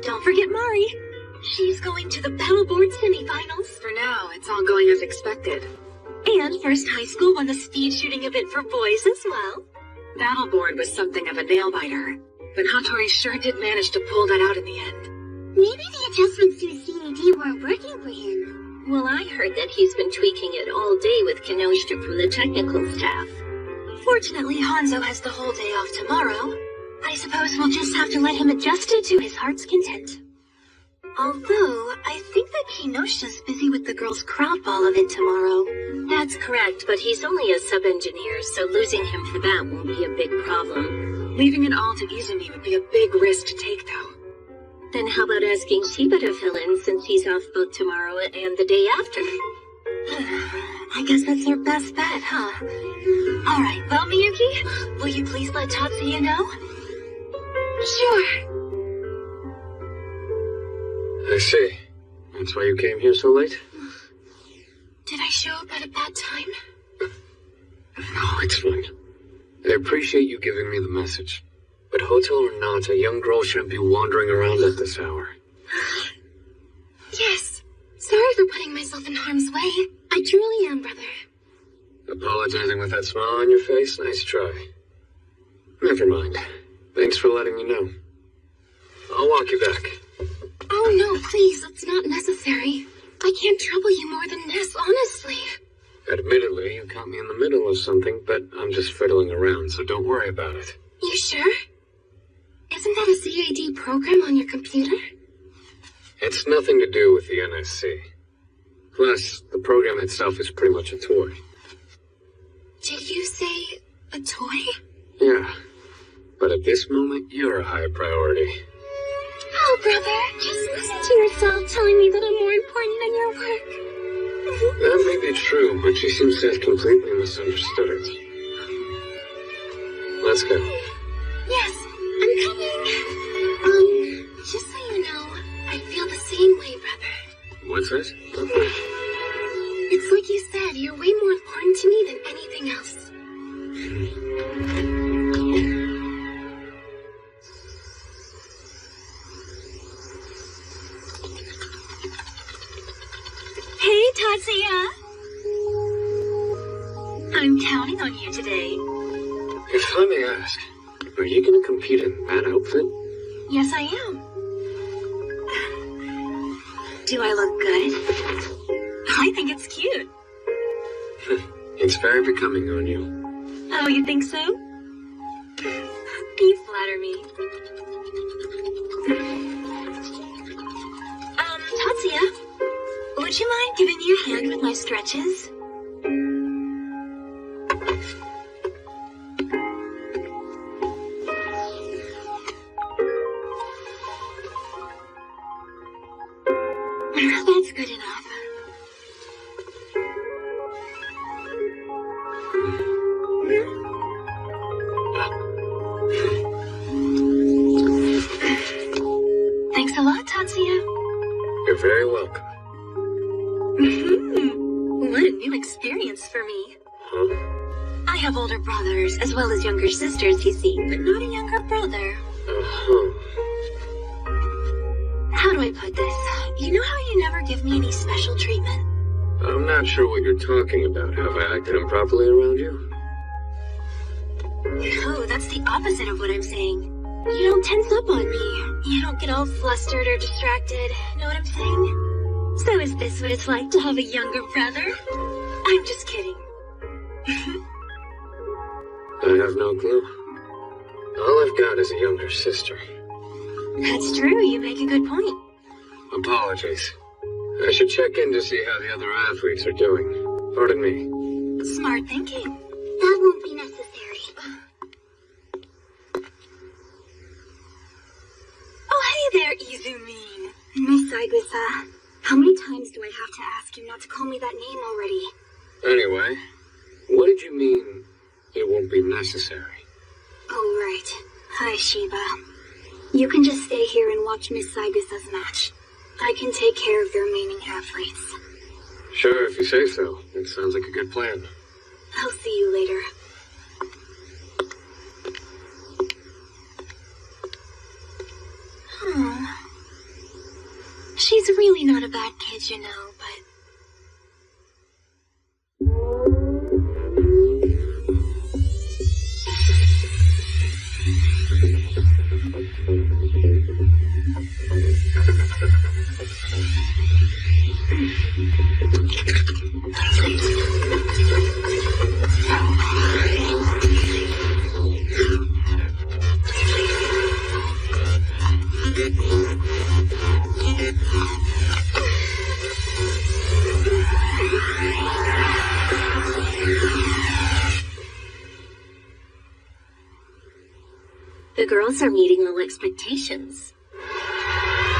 Don't forget Mari. She's going to the paddleboard semifinals. For now, it's all going as expected. And First High School won the speed shooting event for boys as well. Battleboard was something of a nail-biter, but Hattori sure did manage to pull that out in the end. Maybe the adjustments to his CAD weren't working for him. Well, I heard that he's been tweaking it all day with Kinoshita from the technical staff. Fortunately, Hanzo has the whole day off tomorrow. I suppose we'll just have to let him adjust it to his heart's content. Although, I think that Kinoshita's busy with the girls' crowd ball event tomorrow. That's correct, but he's only a sub-engineer, so losing him for that won't be a big problem. Leaving it all to Izumi would be a big risk to take, though. Then how about asking Shiba to fill in, since he's off both tomorrow and the day after? I guess that's our best bet, huh? Alright, well, Miyuki, will you please let Tatsuya know? Sure. I see. That's why you came here so late? Did I show up at a bad time? No, it's fine. I appreciate you giving me the message. But hotel or not, a young girl shouldn't be wandering around at this hour. Yes. Sorry for putting myself in harm's way. I truly am, brother. Apologizing with that smile on your face? Nice try. Never mind. Thanks for letting me know. I'll walk you back. Oh, no, please, that's not necessary. I can't trouble you more than this, honestly. Admittedly, you caught me in the middle of something, but I'm just fiddling around, so don't worry about it. You sure? Isn't that a CAD program on your computer? It's nothing to do with the NSC. Plus, the program itself is pretty much a toy. Did you say a toy? Yeah. But at this moment, you're a higher priority. Oh, brother, just listen to yourself telling me that I'm more important than your work. That may be true, but she seems to have completely misunderstood it. Let's go. Yes, I'm coming. Just so you know, I feel the same way, brother. What's this? It's like you said, you're way more important to me than anything else. Hey, Tatsuya. I'm counting on you today. If I may ask, are you going to compete in that outfit? Yes, I am. Do I look good? I think it's cute. It's very becoming on you. Oh, you think so? You flatter me. Tatsuya, would you mind giving me a hand with my stretches? That's good enough. Thanks a lot, Tatsuya. You're very welcome. What a new experience for me. Huh? I have older brothers as well as younger sisters, you see, but not a younger brother. How do I put this? You know how you never give me any special treatment? I'm not sure what you're talking about. Have I acted improperly around you? No, that's the opposite of what I'm saying. You don't tense up on me. You don't get all flustered or distracted. Know what I'm saying? So is this what it's like to have a younger brother? I'm just kidding. I have no clue. All I've got is a younger sister. That's true, you make a good point. Apologies. I should check in to see how the other athletes are doing. Pardon me. Smart thinking. That won't be necessary. Oh, hey there, Izumi. Miss Saigusa. How many times do I have to ask you not to call me that name already? Anyway, what did you mean it won't be necessary? Oh, right. Hi, Shiba. You can just stay here and watch Miss Saigusa's match. I can take care of the remaining athletes. Sure, if you say so. It sounds like a good plan. I'll see you later. She's really not a bad kid, you know, but... The girls are meeting all expectations.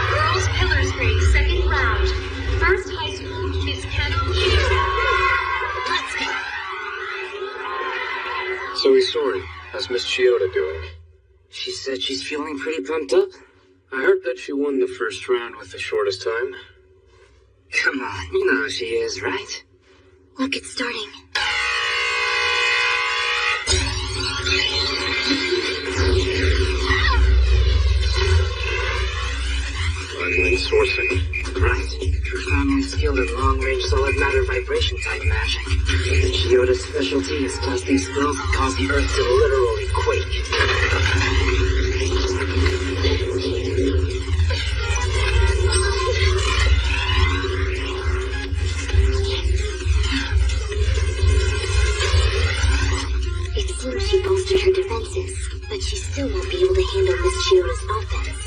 Girls Pillars grade, second round. First high school, Miss Kano Kishida. Let's go. So Isori, how's Miss Chiyota doing? She said she's feeling pretty pumped up. I heard that she won the first round with the shortest time. Come on, you know how she is, right? Look, it's starting. Finally sourcing. Right. Her family's skilled in long-range solid matter vibration type magic. Chiyota's specialty is casting spells that cause the earth to literally quake. It seems she bolstered her defenses, but she still won't be able to handle Miss Chiyota's offense.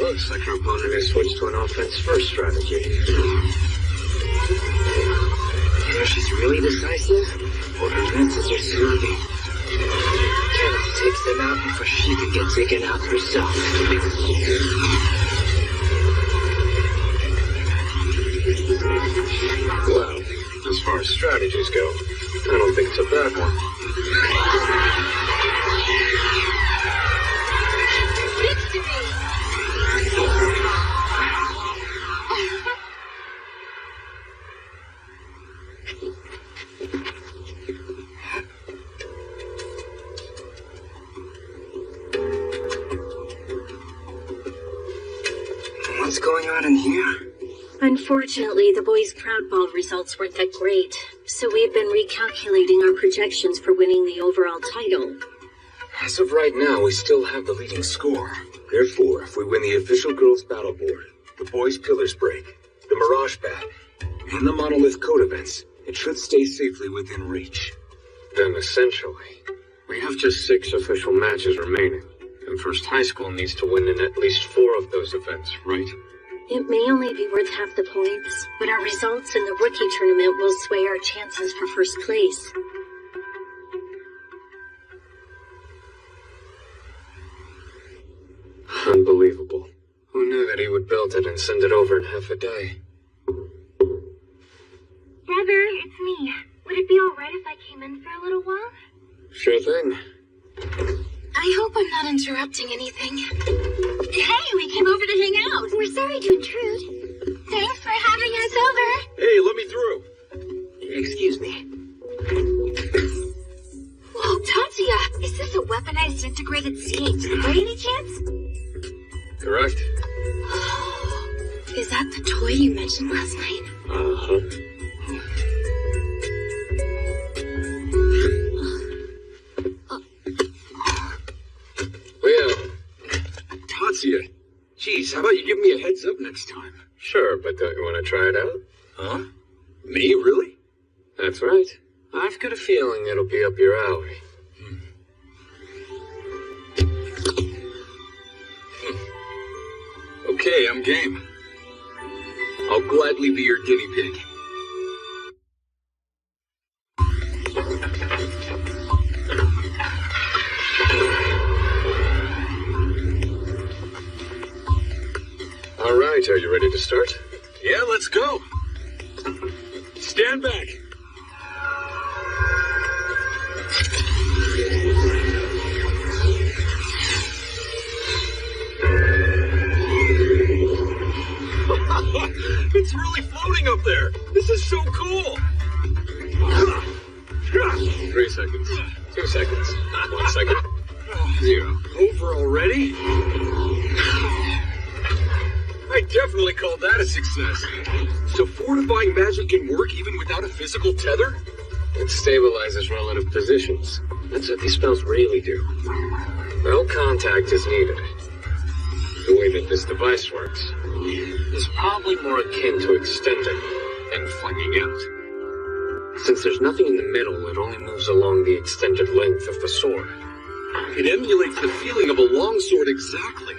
Looks like her opponent has switched to an offense-first strategy. Either she's really decisive, or her defenses are soothing. Kenneth takes them out before she can get taken out herself. Well, as far as strategies go, I don't think it's a bad one. What's going on in here? Unfortunately, the boys' crowd ball results weren't that great, So we've been recalculating our projections for winning the overall title. As of right now, we still have the leading score. Therefore, if we win the official girls' battle board, the boys' pillars break, the Mirage bat, and the Monolith code events, it should stay safely within reach. Then essentially, we have just 6 official matches remaining, and First High School needs to win in at least 4 of those events, right? It may only be worth half the points, but our results in the rookie tournament will sway our chances for first place. Unbelievable. Who knew that he would build it and send it over in half a day? Brother, it's me. Would it be alright if I came in for a little while? Sure thing. I hope I'm not interrupting anything. Hey, we came over to hang out. We're sorry to intrude. Thanks for having us over. Hey, let me through. Excuse me. Whoa, Tatsuya, is this a weaponized integrated C-8 by any chance? Correct. Is that the toy you mentioned last night? Uh-huh. Well, Tatsuya, geez, how about you give me a heads up next time? sure, but don't you want to try it out? Huh? Me, really? That's right. I've got a feeling it'll be up your alley. Okay, I'm game. I'll gladly be your guinea pig. All right, are you ready to start? Yeah, let's go. Stand back. It's really floating up there. This is so cool. 3 seconds. 2 seconds. 1 second. 0. Over already? I definitely call that a success. So fortifying magic can work even without a physical tether? It stabilizes relative positions. That's what these spells really do. No contact is needed. The way that this device works is probably more akin to extending than flinging out. Since there's nothing in the middle, it only moves along the extended length of the sword. It emulates the feeling of a longsword exactly.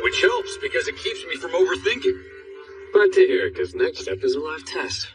Which helps because it keeps me from overthinking. Glad to hear, because next step is a live test.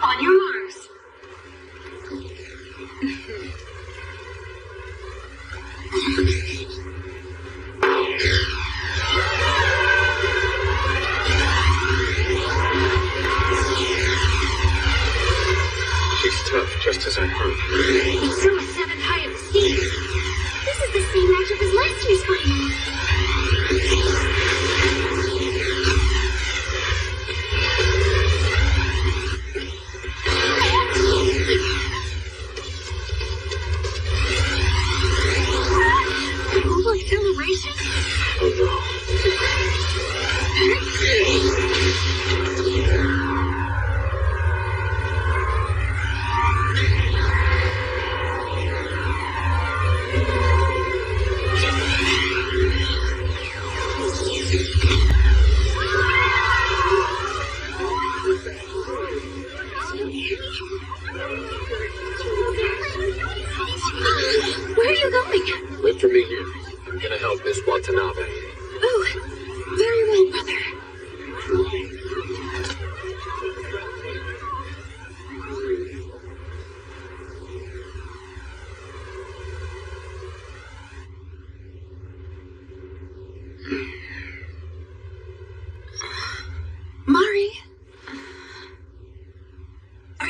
On your marks. She's tough, just as I heard. And so is 7th High of the Sea. This is the same matchup as last year's final. Global acceleration? Oh no. Where are you going? Wait for me here. I'm gonna help Miss Watanabe. Oh, very well, brother.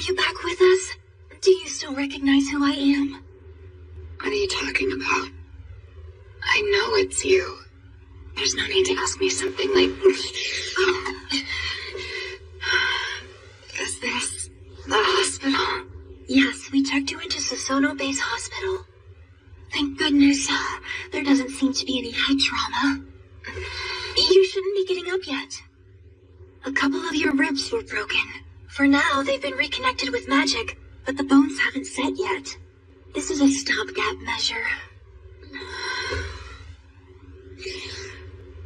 you back with us? Do you still recognize who I am? What are you talking about? I know it's you. There's no need to ask me something like... Is this the hospital? Yes, we checked you into Susono Base Hospital. Thank goodness, there doesn't seem to be any head trauma. You shouldn't be getting up yet. A couple of your ribs were broken. For now, they've been reconnected with magic, but the bones haven't set yet. This is a stopgap measure.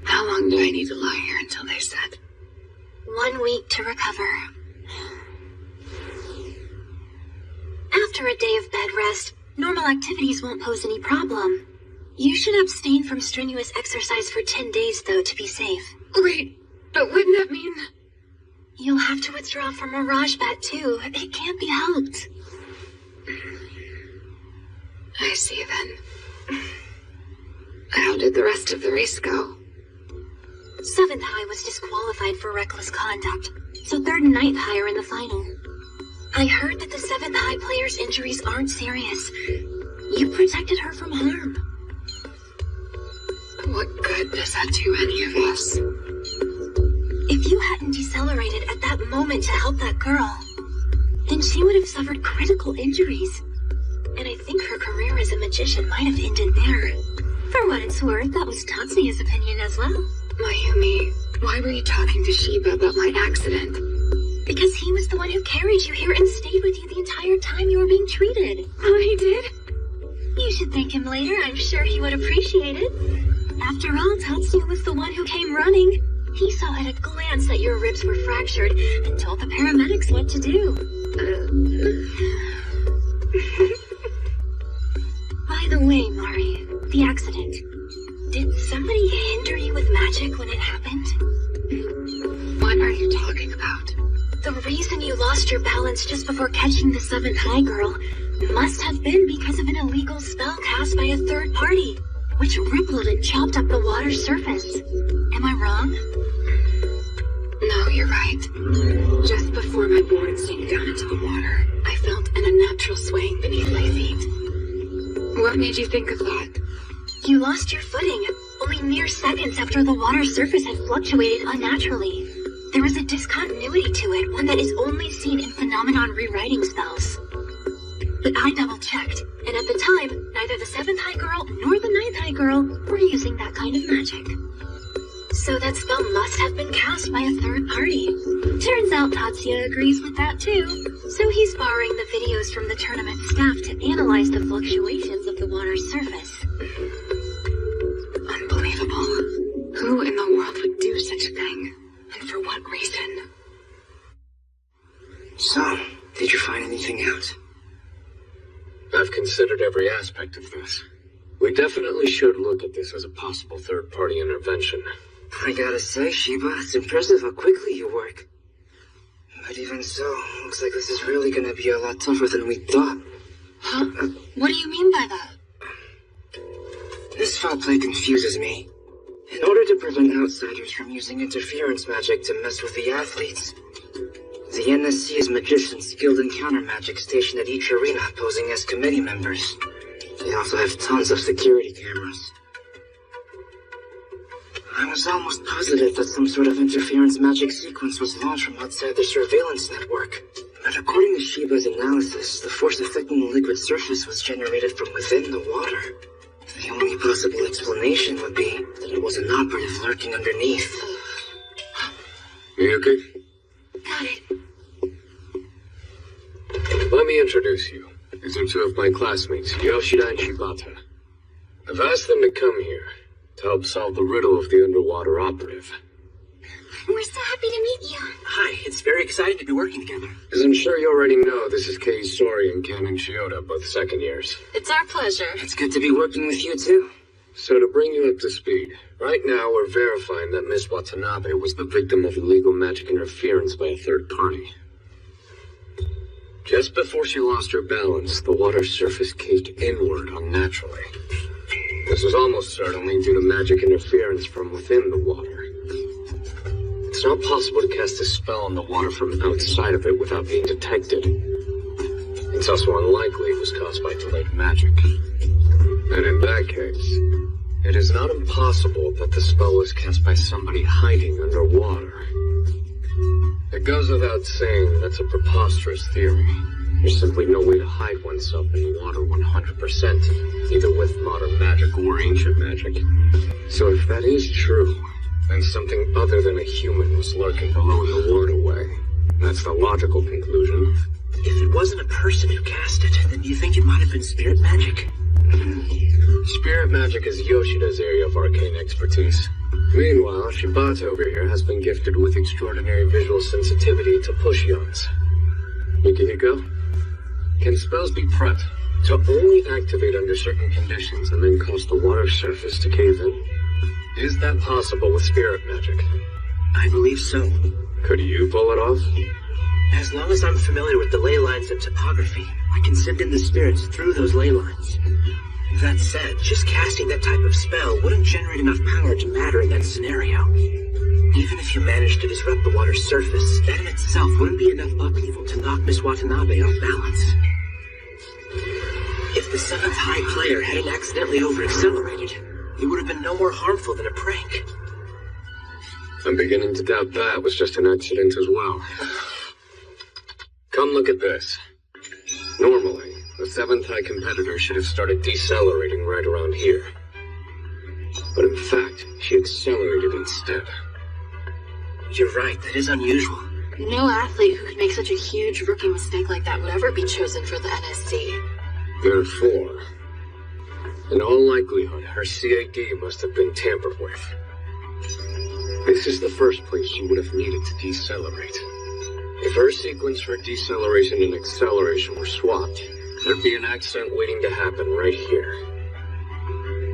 How long do I need to lie here until they set? 1 week to recover. After a day of bed rest, normal activities won't pose any problem. You should abstain from strenuous exercise for 10 days, though, to be safe. Wait, but wouldn't that mean... You'll have to withdraw from Mirage Bat, too. It can't be helped. I see, then. How did the rest of the race go? 7th High was disqualified for reckless conduct, so 3rd and 9th High are in the final. I heard that the 7th High player's injuries aren't serious. You protected her from harm. What good does that do any of us? If you hadn't decelerated at that moment to help that girl, then she would have suffered critical injuries. And I think her career as a magician might have ended there. For what it's worth, that was Tatsuya's opinion as well. Mayumi, why were you talking to Shiba about my accident? Because he was the one who carried you here and stayed with you the entire time you were being treated. Oh, he did? You should thank him later. I'm sure he would appreciate it. After all, Tatsuya was the one who came running. He saw at a glance that your ribs were fractured and told the paramedics what to do. By the way, Mari, the accident. Did somebody hinder you with magic when it happened? What are you talking about? The reason you lost your balance just before catching the 7th High girl must have been because of an illegal spell cast by a third party, which rippled and chopped up the water's surface. Am I wrong? No, you're right. Just before my board sank down into the water, I felt an unnatural swaying beneath my feet. What made you think of that? You lost your footing only mere seconds after the water's surface had fluctuated unnaturally. There was a discontinuity to it, one that is only seen in phenomenon rewriting spells. But I double-checked, and at the time, neither the 7th High girl nor the 9th High girl were using that kind of magic. So that spell must have been cast by a third party. Turns out Tatsuya agrees with that too, so he's borrowing the videos from the tournament staff to analyze the fluctuations of the water's surface. Unbelievable. Who in the world would do such a thing? And for what reason? So, did you find anything out? I've considered every aspect of this. We definitely should look at this as a possible third-party intervention. I gotta say, Shiba, it's impressive how quickly you work. But even so, looks like this is really gonna be a lot tougher than we thought. Huh? What do you mean by that? This foul play confuses me. In order to prevent outsiders from using interference magic to mess with the athletes, the NSC has magicians skilled in counter magic stationed at each arena posing as committee members. They also have tons of security cameras. I was almost positive that some sort of interference magic sequence was launched from outside their surveillance network. But according to Shiba's analysis, the force affecting the liquid surface was generated from within the water. The only possible explanation would be that it was an operative lurking underneath. Miyuki? Got it. Let me introduce you. These are two of my classmates, Yoshida and Shibata. I've asked them to come here to help solve the riddle of the underwater operative. We're so happy to meet you. Hi, it's very exciting to be working together. As I'm sure you already know, this is Kei Sori and Ken and Chiyoda, both second years. It's our pleasure. It's good to be working with you, too. So to bring you up to speed, right now we're verifying that Miss Watanabe was the victim of illegal magic interference by a third party. Just before she lost her balance, the water's surface caved inward unnaturally. This was almost certainly due to magic interference from within the water. It's not possible to cast a spell on the water from outside of it without being detected. It's also unlikely it was caused by delayed magic. And in that case, it is not impossible that the spell was cast by somebody hiding underwater. It goes without saying that's a preposterous theory. There's simply no way to hide oneself in the water 100%, either with modern magic or ancient magic. So if that is true, then something other than a human was lurking below in the waterway. That's the logical conclusion. If it wasn't a person who cast it, then do you think it might have been spirit magic? Spirit magic is Yoshida's area of arcane expertise. Meanwhile, Shibata over here has been gifted with extraordinary visual sensitivity to push-yons. Yukihiko? Can spells be prepped to only activate under certain conditions and then cause the water surface to cave in? Is that possible with spirit magic? I believe so. Could you pull it off? As long as I'm familiar with the ley lines and topography, I can send in the spirits through those ley lines. That said, just casting that type of spell wouldn't generate enough power to matter in that scenario. Even if you managed to disrupt the water's surface, that in itself wouldn't be enough upheaval to knock Miss Watanabe off balance. If the 7th high player hadn't accidentally over-accelerated, it would have been no more harmful than a prank. I'm beginning to doubt that was just an accident as well. Come look at this. Normally, the 7th high competitor should have started decelerating right around here. But in fact, she accelerated instead. You're right, that is unusual. No athlete who could make such a huge rookie mistake like that would ever be chosen for the NSC. Therefore, in all likelihood, her CAD must have been tampered with. This is the first place she would have needed to decelerate. If her sequence for deceleration and acceleration were swapped, there'd be an accident waiting to happen right here.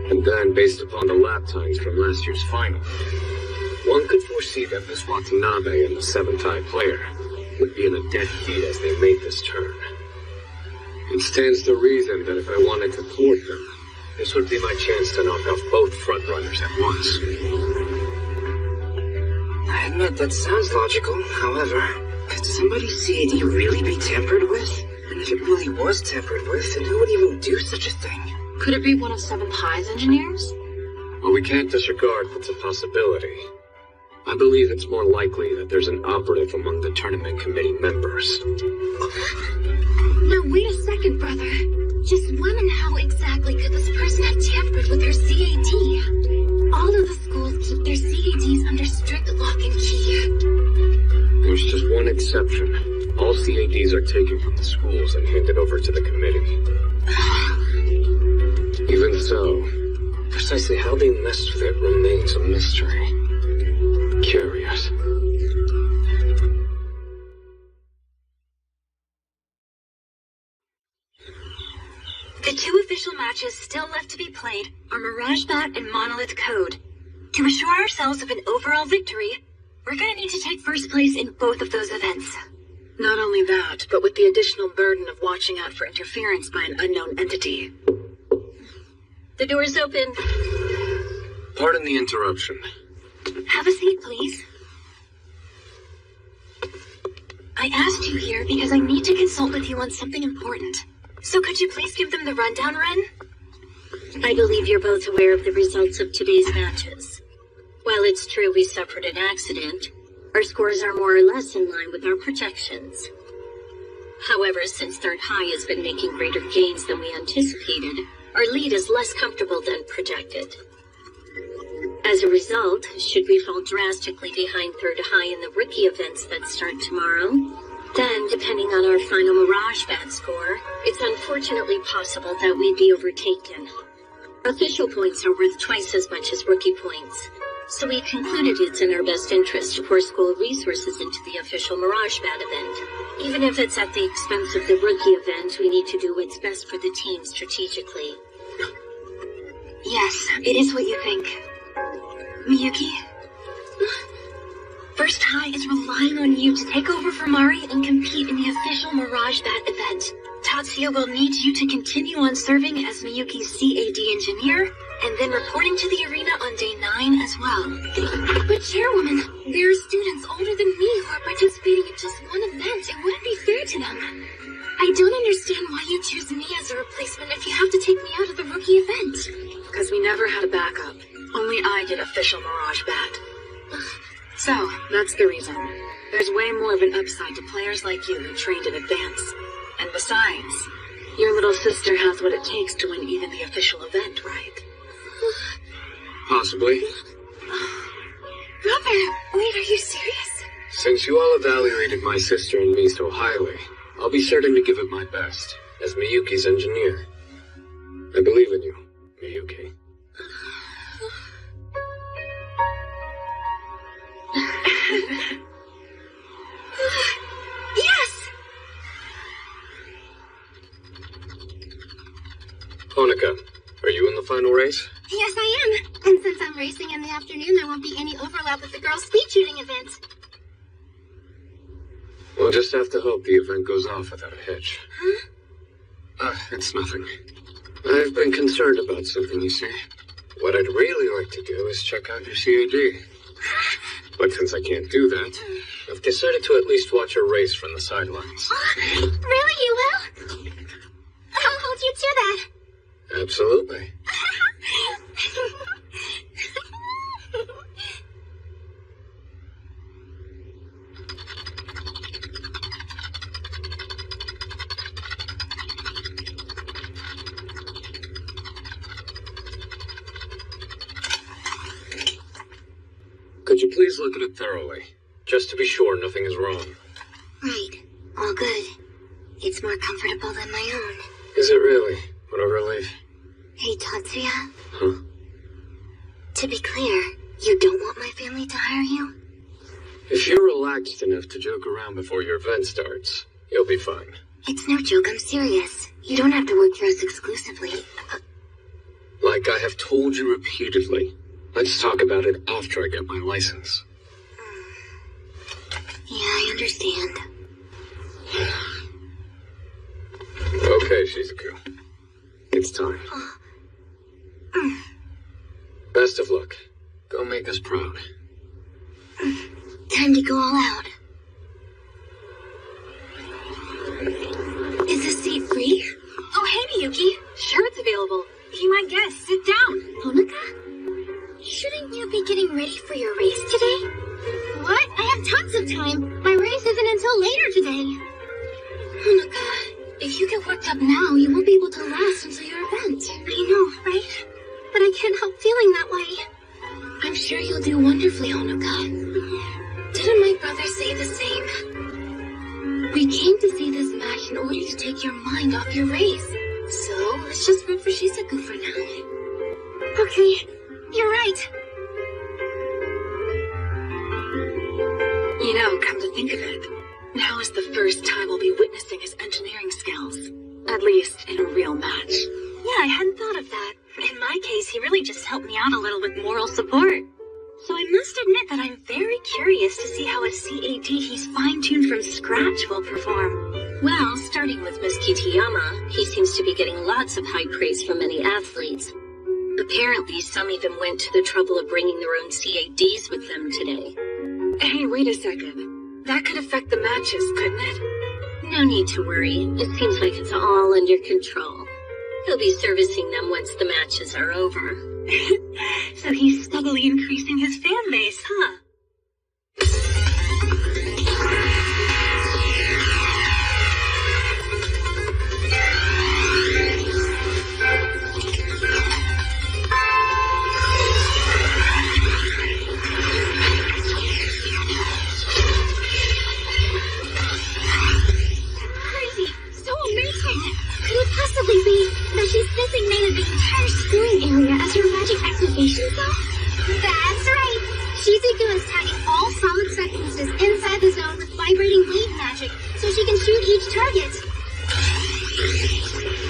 And then, based upon the lap times from last year's final, one could foresee that Miss Watanabe and the 7th high player would be in a dead heat as they made this turn. It stands to reason that if I wanted to thwart them, this would be my chance to knock off both frontrunners at once. I admit that sounds logical, however, could somebody's CAD really be tampered with? And if it really was tampered with, then who would even do such a thing? Could it be one of 7th High's engineers? Well, we can't disregard that's a possibility. I believe it's more likely that there's an operative among the tournament committee members. Now wait a second, brother. Just when and how exactly could this person have tampered with her CAD? All of the schools keep their CADs under strict lock and key. There's just one exception. All CADs are taken from the schools and handed over to the committee. Even so, precisely how they messed with it remains a mystery. Curious. The 2 official matches still left to be played are Mirage Bat and Monolith Code. To assure ourselves of an overall victory, we're gonna need to take first place in both of those events. Not only that, but with the additional burden of watching out for interference by an unknown entity. The door's open. Pardon the interruption. Have a seat, please. I asked you here because I need to consult with you on something important. So could you please give them the rundown, Ren? I believe you're both aware of the results of today's matches. While it's true we suffered an accident, our scores are more or less in line with our projections. However, since 3rd High has been making greater gains than we anticipated, our lead is less comfortable than projected. As a result, should we fall drastically behind 3rd High in the rookie events that start tomorrow, then, depending on our final Mirage Bat score, it's unfortunately possible that we'd be overtaken. Official points are worth twice as much as rookie points, so we concluded it's in our best interest to pour school resources into the official Mirage Bat event. Even if it's at the expense of the rookie event, we need to do what's best for the team strategically. Yes, it is what you think. Miyuki? 1st High is relying on you to take over for Mari and compete in the official Mirage Bat event. Tatsuya will need you to continue on serving as Miyuki's CAD engineer and then reporting to the arena on day 9 as well. But Chairwoman, there are students older than me who are participating in just one event. It wouldn't be fair to them. I don't understand why you choose me as a replacement if you have to take me out of the rookie event. Because we never had a backup. Only I did official Mirage Bat. So, that's the reason. There's way more of an upside to players like you who trained in advance. And besides, your little sister has what it takes to win even the official event, right? Possibly. Brother, wait, are you serious? Since you all evaluated my sister and me so highly, I'll be certain to give it my best, as Miyuki's engineer. I believe in you, Miyuki. Yes! Honoka, are you in the final race? Yes, I am. And since I'm racing in the afternoon, there won't be any overlap with the girls' speed shooting event. We'll just have to hope the event goes off without a hitch. Huh? It's nothing. I've been concerned about something, you see. What I'd really like to do is check out your CAD. But since I can't do that, I've decided to at least watch a race from the sidelines. Really, you will? I'll hold you to that. Absolutely. Could you please look at it thoroughly, just to be sure nothing is wrong? Right. All good. It's more comfortable than my own. Is it really? What a relief. Hey, Tatsuya. Huh? To be clear, you don't want my family to hire you? If you're relaxed enough to joke around before your event starts, you'll be fine. It's no joke, I'm serious. You don't have to work for us exclusively. Like I have told you repeatedly, let's talk about it after I get my license. Yeah, I understand. Okay, Shizuku. It's time. Best of luck. Go make us proud. Time to go all out. Is this seat free? Oh, hey, Miyuki. Sure, it's available. Be my guest. Sit down. Honoka? Shouldn't you be getting ready for your race today? What? I have tons of time. My race isn't until later today. Honoka, if you get worked up now, you won't be able to last until your event. I know, right? But I can't help feeling that way. I'm sure you'll do wonderfully, Honoka. Didn't my brother say the same? We came to see this match in order to take your mind off your race. So, let's just root for Shizuku for now. Okay, you're right. You know, come to think of it, now is the first time we'll be witnessing his engineering skills. At least in a real match. Yeah, I hadn't thought of that. In my case, he really just helped me out a little with moral support. So I must admit that I'm very curious to see how a CAD he's fine-tuned from scratch will perform. Well, starting with Miss Kitayama, he seems to be getting lots of high praise from many athletes. Apparently, some even went to the trouble of bringing their own CADs with them today. Hey, wait a second. That could affect the matches, couldn't it? No need to worry. It seems like it's all under control. He'll be servicing them once the matches are over. So he's steadily increasing his fan base, huh? Possibly be that she's designated the entire schooling area as her magic activation zone? That's right! Shizuku is tagging all solid substances inside the zone with vibrating wave magic, so she can shoot each target.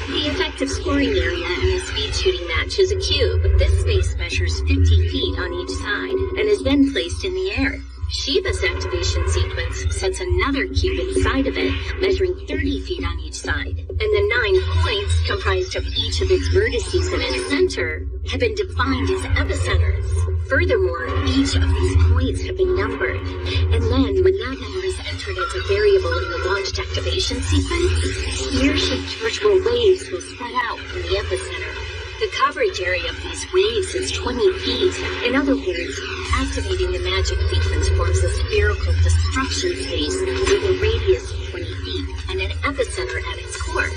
The effective scoring area in a speed shooting match is a cube. This space measures 50 feet on each side and is then placed in the air. Shiba's activation sequence sets another cube inside of it, measuring 30 feet on each side. And the 9 points, comprised of each of its vertices in its center, have been defined as epicenters. Furthermore, each of these points have been numbered. And then, when that number is entered as a variable in the launched activation sequence, spear-shaped virtual waves will spread out from the epicenter. The coverage area of these waves is 20 feet. In other words, activating the magic sequence forms a spherical destruction space with a radius of 20 feet and an epicenter at its core.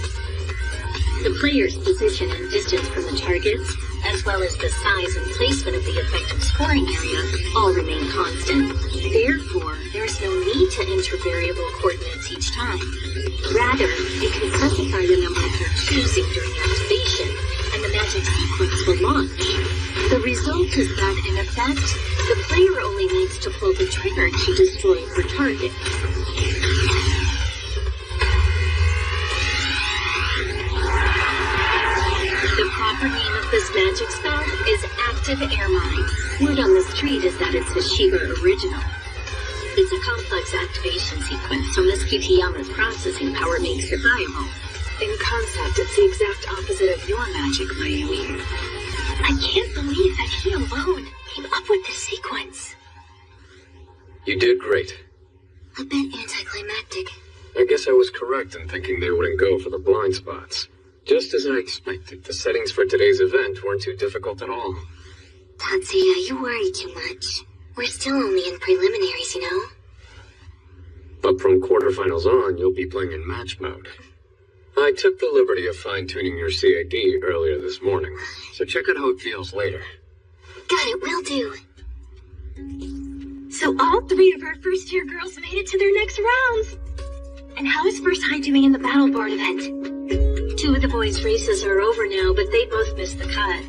The player's position and distance from the targets, as well as the size and placement of the effective scoring area, all remain constant. Therefore, there is no need to enter variable coordinates each time. Rather, you can specify the number of your choosing during activation, and the magic sequence will launch. The result is that, in effect, the player only needs to pull the trigger to destroy her target. The proper name of this magic spell is Active Air Mine. Word on the street is that it's a Shiba original. It's a complex activation sequence, so Miss Kitayama's processing power makes it viable. In concept, it's the exact opposite of your magic, Mayumi. I can't believe that he alone came up with this sequence. You did great. A bit anticlimactic. I guess I was correct in thinking they wouldn't go for the blind spots. Just as I expected, the settings for today's event weren't too difficult at all. Tatsuya, you worry too much. We're still only in preliminaries, you know? But from quarterfinals on, you'll be playing in match mode. I took the liberty of fine-tuning your CAD earlier this morning, so check out how it feels later. Got it, will do. So all 3 of our first-year girls made it to their next rounds. And how is First Hajime in the battle board event? 2 of the boys' races are over now, but they both missed the cut.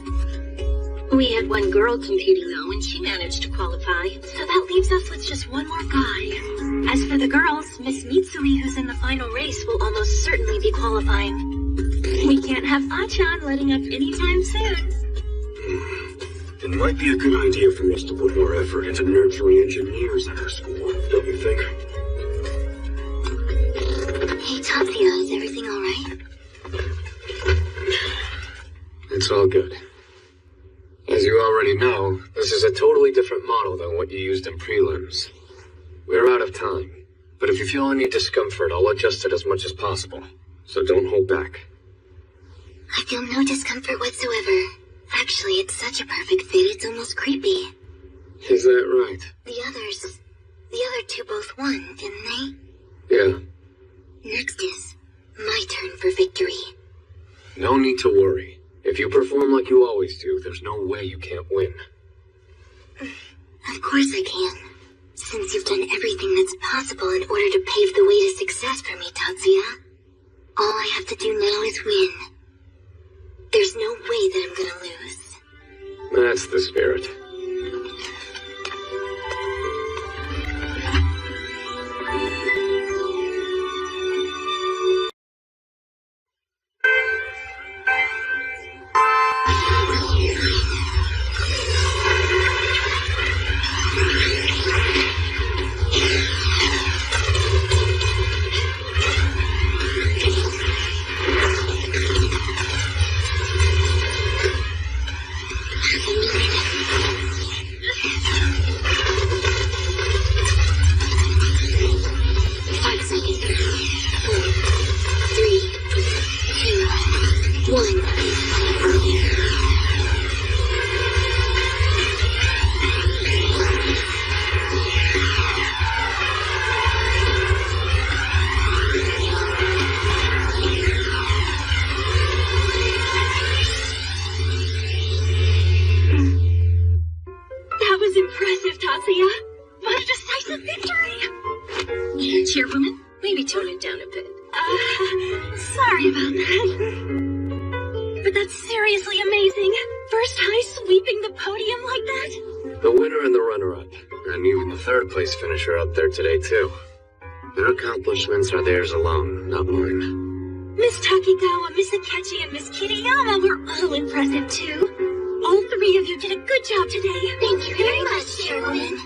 We had 1 girl competing, though, and she managed to qualify. So that leaves us with just 1 more guy. As for the girls, Miss Mitsui, who's in the final race, will almost certainly be qualifying. We can't have Achan letting up anytime soon. It might be a good idea for us to put more effort into nurturing engineers at our school, don't you think? Hey, Tatsuya, is everything alright? It's all good. As you already know, this is a totally different model than what you used in prelims. We're out of time, but if you feel any discomfort, I'll adjust it as much as possible, so don't hold back. I feel no discomfort whatsoever. Actually, it's such a perfect fit, it's almost creepy. Is that right? The other 2 both won, didn't they? Yeah. Next is my turn for victory. No need to worry. If you perform like you always do, there's no way you can't win. Of course I can. Since you've done everything that's possible in order to pave the way to success for me, Tatsuya. All I have to do now is win. There's no way that I'm gonna lose. That's the spirit. Chairwoman, maybe tone it down a bit. Sorry about that. But that's seriously amazing. First high sweeping the podium like that. The winner and the runner-up, and even the 3rd place finisher up there today, too. Their accomplishments are theirs alone, not mine. Miss Takigawa, Miss Akechi, and Miss Kiriyama were all impressive, too. All 3 of you did a good job today. Thank you very much, Chairwoman.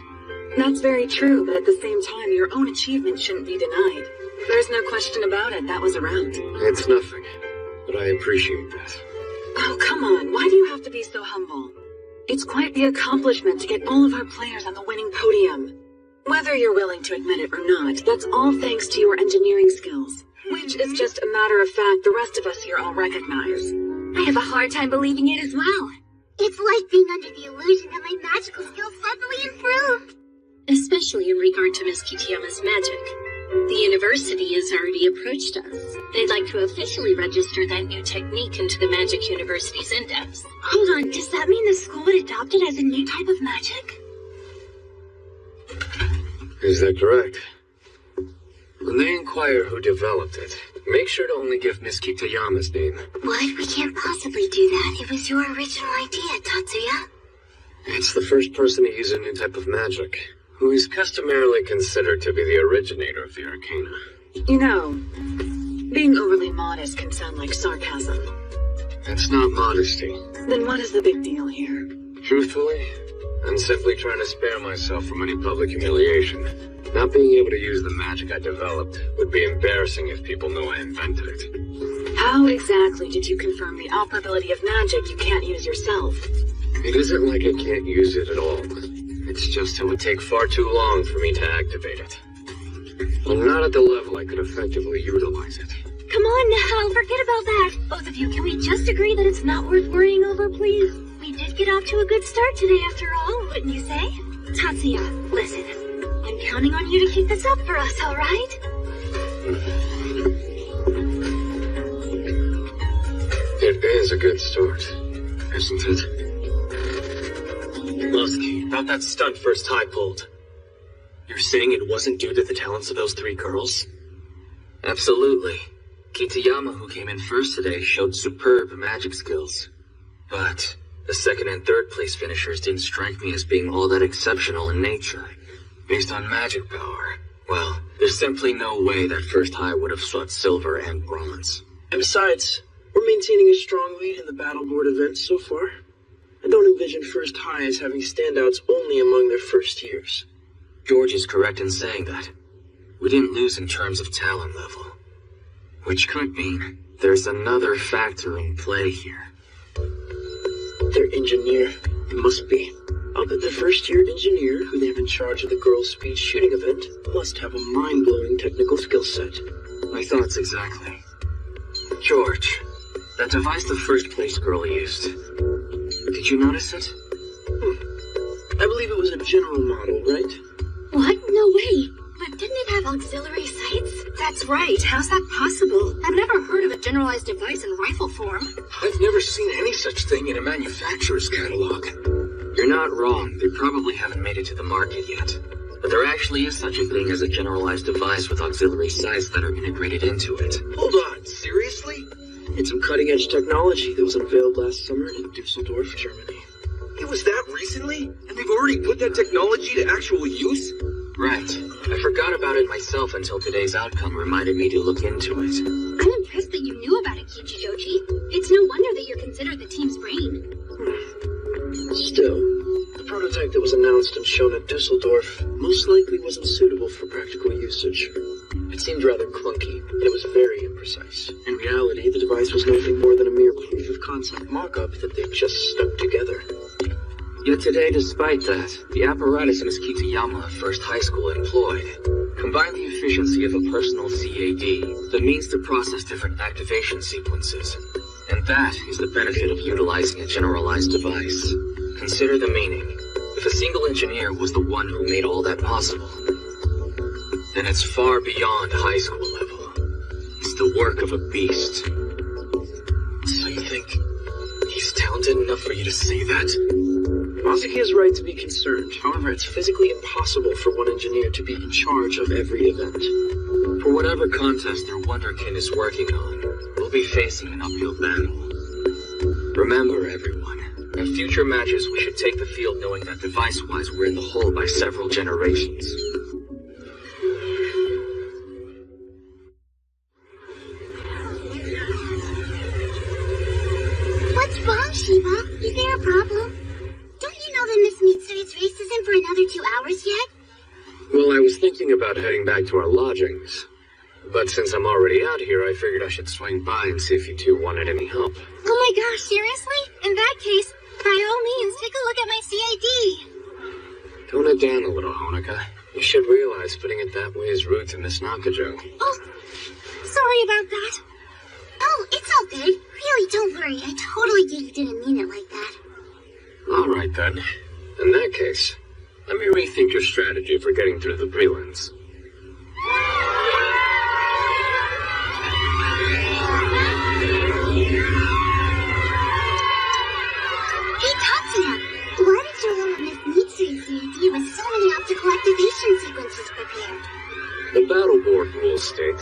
That's very true, but at the same time, your own achievement shouldn't be denied. There's no question about it, that was around. It's nothing, but I appreciate that. Oh, come on, why do you have to be so humble? It's quite the accomplishment to get all of our players on the winning podium. Whether you're willing to admit it or not, that's all thanks to your engineering skills, which is just a matter of fact the rest of us here all recognize. I have a hard time believing it as well. It's like being under the illusion that my magical skills suddenly improved. Especially in regard to Miss Kitayama's magic. The university has already approached us. They'd like to officially register that new technique into the Magic University's index. Hold on, does that mean the school would adopt it as a new type of magic? Is that correct? When they inquire who developed it, make sure to only give Miss Kitayama's name. What? We can't possibly do that. It was your original idea, Tatsuya. It's the first person to use a new type of magic, who is customarily considered to be the originator of the arcana. You know, being overly modest can sound like sarcasm. It's not modesty. Then what is the big deal here? Truthfully, I'm simply trying to spare myself from any public humiliation. Not being able to use the magic I developed would be embarrassing if people knew I invented it. How exactly did you confirm the operability of magic you can't use yourself? It isn't like I can't use it at all. It's just it would take far too long for me to activate it. I'm not at the level I could effectively utilize it. Come on now, forget about that. Both of you, can we just agree that it's not worth worrying over, please? We did get off to a good start today after all, wouldn't you say? Tatsuya, listen. I'm counting on you to keep this up for us, all right? It is a good start, isn't it? Lusky, about that stunt first high pulled. You're saying it wasn't due to the talents of those three girls? Absolutely. Kitayama, who came in first today, showed superb magic skills. But the second and third place finishers didn't strike me as being all that exceptional in nature. Based on magic power, well, there's simply no way that first high would have swept silver and bronze. And besides, we're maintaining a strong lead in the battle board events so far. I don't envision first high as having standouts only among their first years. George is correct in saying that. We didn't lose in terms of talent level. Which could mean there's another factor in play here. Their engineer, it must be. I'll bet the first-year engineer who they have in charge of the girls' speed shooting event must have a mind-blowing technical skill set. My thoughts exactly. George, that device the first place girl used. Did you notice it? I believe it was a general model, right? What? No way. But didn't it have auxiliary sights? That's right. How's that possible? I've never heard of a generalized device in rifle form. I've never seen any such thing in a manufacturer's catalog. You're not wrong. They probably haven't made it to the market yet. But there actually is such a thing as a generalized device with auxiliary sights that are integrated into it. Hold on, seriously? It's some cutting-edge technology that was unveiled last summer in Dusseldorf, Germany. It was that recently? And they've already put that technology to actual use? Right. I forgot about it myself until today's outcome reminded me to look into it. I'm impressed that you knew about it, Kichijoji. It's no wonder that you're considered the team's brain. Still, the prototype that was announced and shown at Dusseldorf most likely wasn't suitable for practical usage. It seemed rather clunky, and it was very imprecise. In reality, the device was nothing more than a mere proof-of-concept mock-up that they just stuck together. Yet today, despite that, the apparatus Miss Kitayama of First High School employed combined the efficiency of a personal CAD, the means to process different activation sequences. And that is the benefit of utilizing a generalized device. Consider the meaning. If a single engineer was the one who made all that possible, then it's far beyond high school level. It's the work of a beast. So you think he's talented enough for you to say that? Masaki is right to be concerned. However, it's physically impossible for one engineer to be in charge of every event. For whatever contest their Wonderkin is working on, we'll be facing an uphill battle. Remember, everyone, at future matches we should take the field knowing that device-wise we're in the hole by several generations. What's wrong, Shiba? Is there a problem? Don't you know that Miss Mitsui's race isn't for another 2 hours yet? thinking about heading back to our lodgings. But since I'm already out here, I figured I should swing by and see if you two wanted any help. Oh my gosh, seriously? In that case, by all means, take a look at my CID. Tone it down a little, Honoka. You should realize putting it that way is rude to Miss Nakajo. Oh, sorry about that. Oh, it's all good. Really, don't worry. I totally didn't mean it like that. All right, then. In that case, let me rethink your strategy for getting through the prelims. Hey, Tatsuya! Why did you limit Miss Mitsui's CID with so many optical activation sequences prepared? The battle board rules state,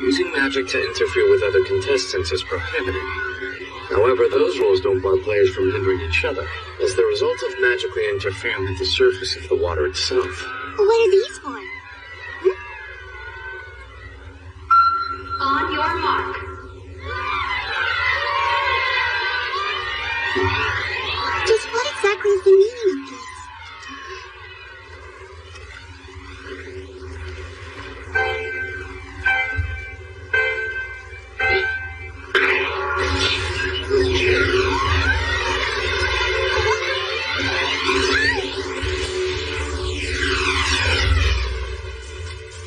using magic to interfere with other contestants is prohibited. However, those rules don't bar players from hindering each other, as the result of magically interfering with the surface of the water itself. What are these for? On your mark. Just what exactly is the meaning of this?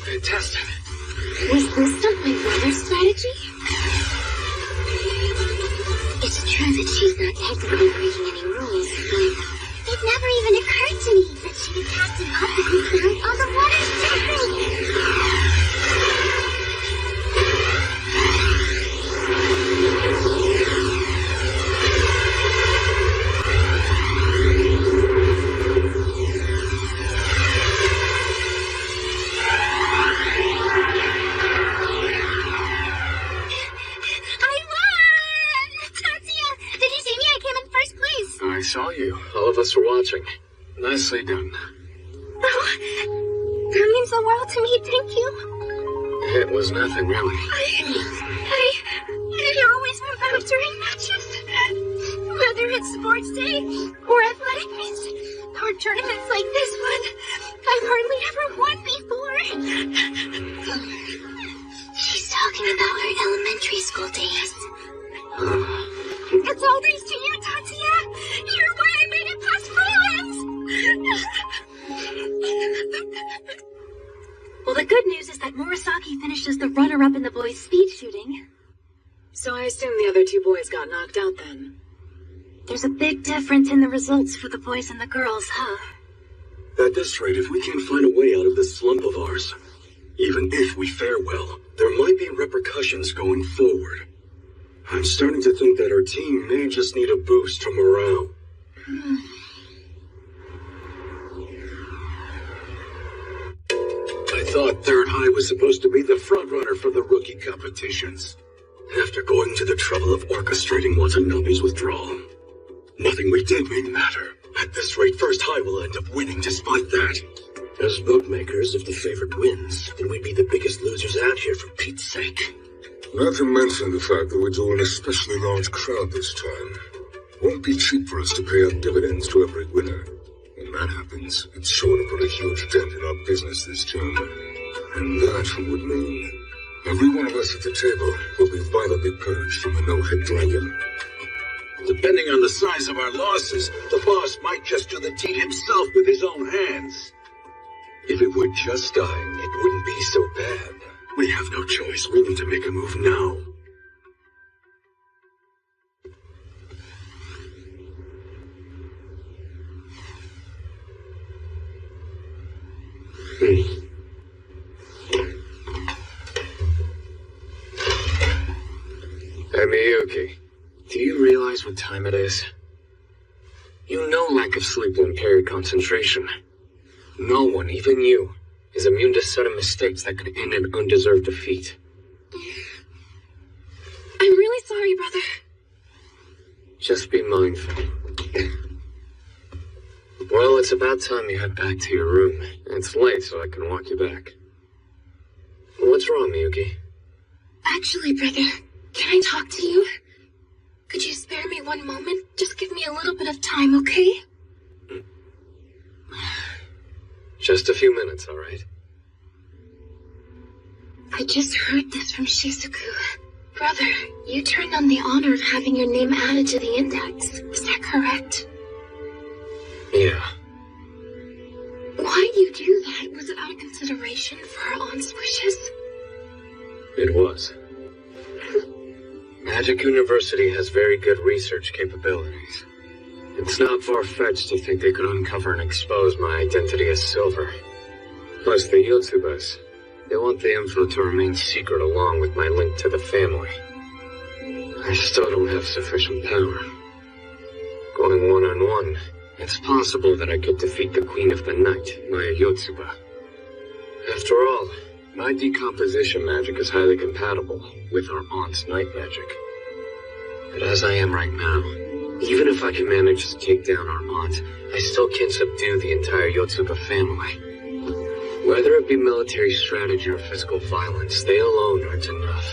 Fantastic. Was this my brother's strategy? It's true that she's not technically breaking any rules, but it never even occurred to me that she could cast an optical spell on the water surface. I saw you. All of us were watching. Nicely done. Oh, that means the world to me, thank you. It was nothing, really. I always remember during matches, whether it's sports day or athletic meets or tournaments like this one, I've hardly ever won before. She's talking about her elementary school days. It's all thanks to you, Tatsuya. You're why I made it past prelims. Well, the good news is that Murasaki finishes the runner-up in the boys' speed shooting. So I assume the other two boys got knocked out then. There's a big difference in the results for the boys and the girls, huh? At this rate, if we can't find a way out of this slump of ours, even if we fare well, there might be repercussions going forward. I'm starting to think that our team may just need a boost to morale. I thought Third High was supposed to be the front-runner for the rookie competitions. After going to the trouble of orchestrating Watanabe's withdrawal, nothing we did may matter. At this rate, First High will end up winning despite that. As bookmakers, if the favorite wins, then we'd be the biggest losers out here for Pete's sake. Not to mention the fact that we're doing an especially large crowd this time. Won't be cheap for us to pay out dividends to every winner. When that happens, it's sure to put a huge dent in our business this term. And that would mean every one of us at the table will be violently purged from the no-head dragon. Depending on the size of our losses, the boss might just do the deed himself with his own hands. If it were just dying, it wouldn't be so bad. We have no choice. We need to make a move now. Hey, Miyuki, do you realize what time it is? You know lack of sleep will impair your concentration. No one, even you, is immune to sudden mistakes that could end in undeserved defeat. I'm really sorry, brother. Just be mindful. Well, it's about time you head back to your room. It's late, so I can walk you back. What's wrong, Miyuki? Actually, brother, can I talk to you? Could you spare me one moment? Just give me a little bit of time, okay? Just a few minutes, all right? I just heard this from Shizuku. Brother, you turned on the honor of having your name added to the index. Is that correct? Yeah. Why'd you do that? Was it out of consideration for our aunt's wishes? It was. Magic University has very good research capabilities. It's not far-fetched to think they could uncover and expose my identity as Silver. Plus the Yotsubas. They want the info to remain secret along with my link to the family. I still don't have sufficient power. Going one-on-one, it's possible that I could defeat the Queen of the Night, Maya Yotsuba. After all, my decomposition magic is highly compatible with our aunt's night magic. But as I am right now, even if I can manage to take down our aunt, I still can't subdue the entire Yotsuba family. Whether it be military strategy or physical violence, they alone aren't enough.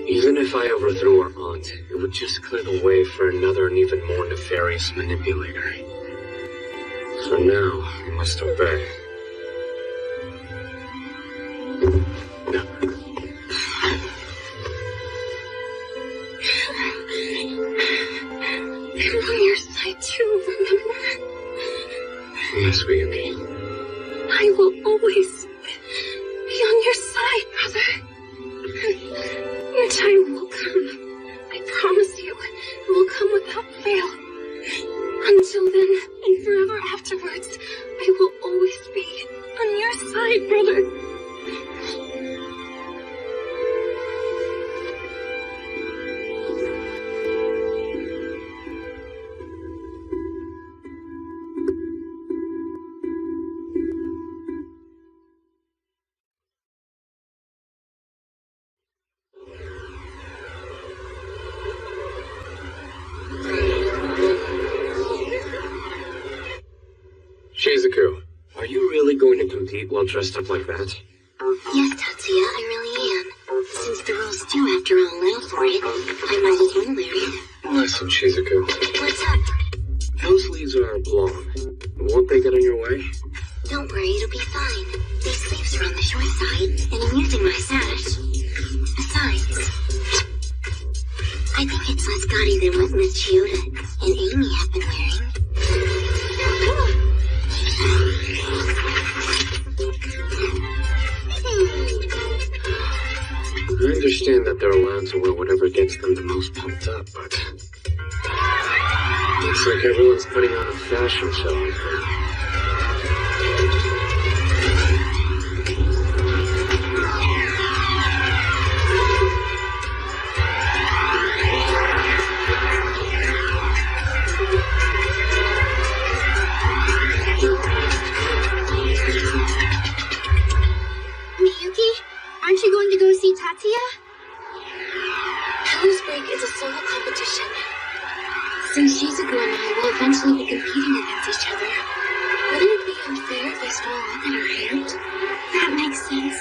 Even if I overthrew our aunt, it would just clear the way for another and even more nefarious manipulator. For now, I must obey. I'm on your side too, remember? Yes, Miyuki. I will always be on your side, brother. Your time will come. I promise you, it will come without fail. Until then, and forever afterwards, I will always be on your side, brother. Shizuku, are you really going to compete while dressed up like that? Yes, Tatsuya, I really am. Since the rules do, after all, allow for it, I might as well wear it. Listen, Shizuku. What's up? Those sleeves are long. Won't they get in your way? Don't worry, it'll be fine. These sleeves are on the short side, and I'm using my sash. Besides, I think it's less gaudy than what Miss Chiyoda and Amy have been wearing. I understand that they're allowed to wear whatever gets them the most pumped up, but looks like everyone's putting on a fashion show. Miyuki, aren't you going to go see Tatsuya? Hell's Break is a solo competition. Since Shizuku and I will eventually be competing against each other, wouldn't it be unfair if they stole a look at our hand? That makes sense.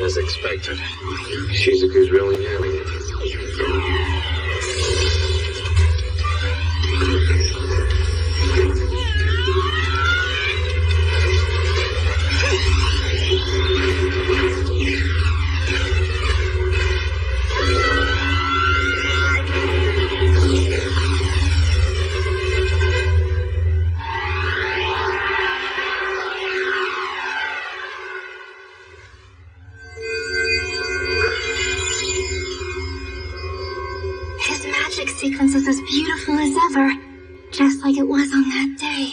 As expected, Shizuku's really nailing it. Sequence is as beautiful as ever, just like it was on that day.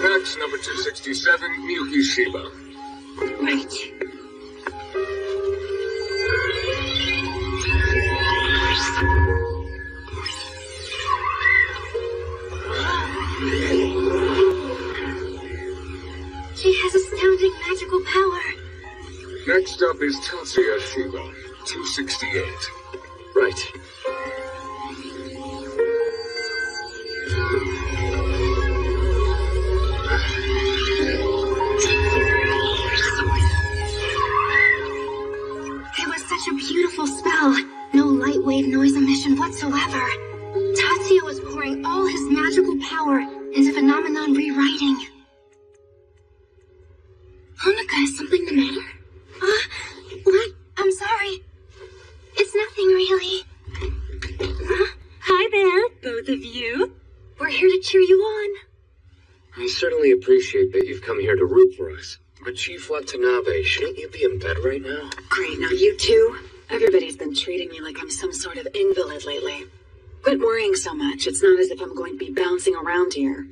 Fax number 267, Miyuki Shiba. Next up is Tatsuya Shiba, 268. Right. It was such a beautiful spell. No light wave noise emission whatsoever. Tatsuya was pouring all his magical power into phenomenon rewriting. Honoka, is something the matter? What? I'm sorry. It's nothing really. Hi there, both of you. We're here to cheer you on. I certainly appreciate that you've come here to root for us. But Chief Watanabe, shouldn't you be in bed right now? Great, now you too? Everybody's been treating me like I'm some sort of invalid lately. Quit worrying so much. It's not as if I'm going to be bouncing around here.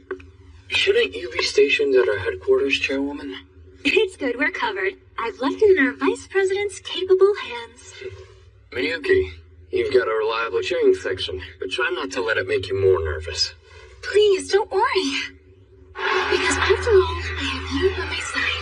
Shouldn't you be stationed at our headquarters, Chairwoman? It's good, we're covered. I've left it in our Vice President's capable hands. Miyuki, you've got a reliable cheering section, but try not to let it make you more nervous. Please, don't worry. Because after all, I have you by my side.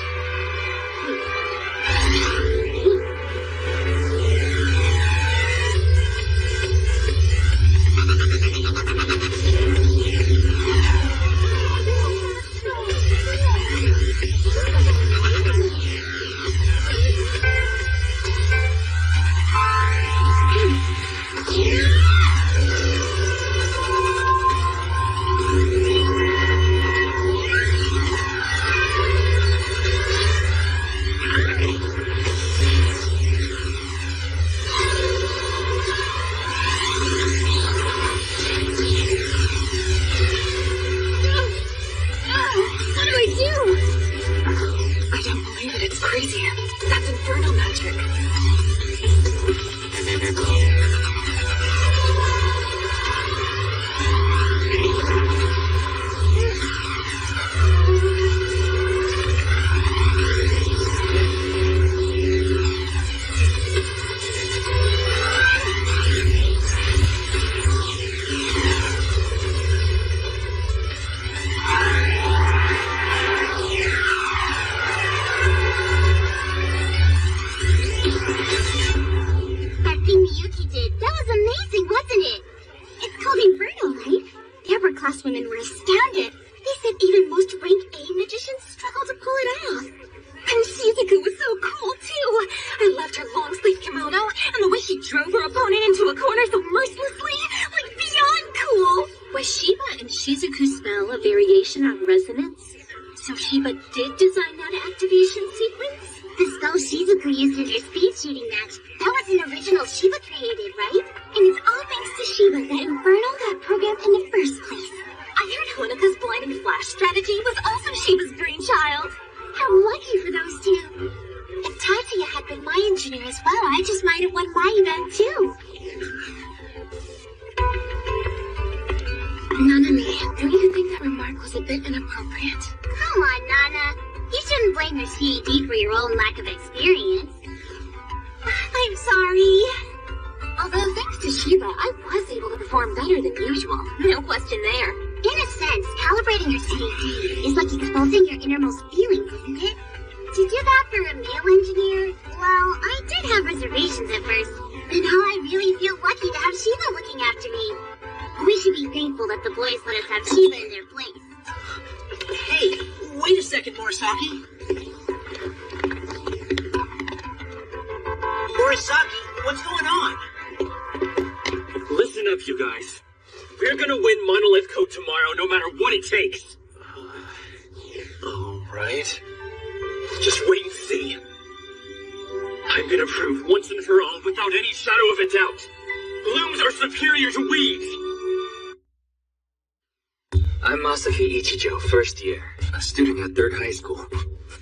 First year, a student at 3rd high school.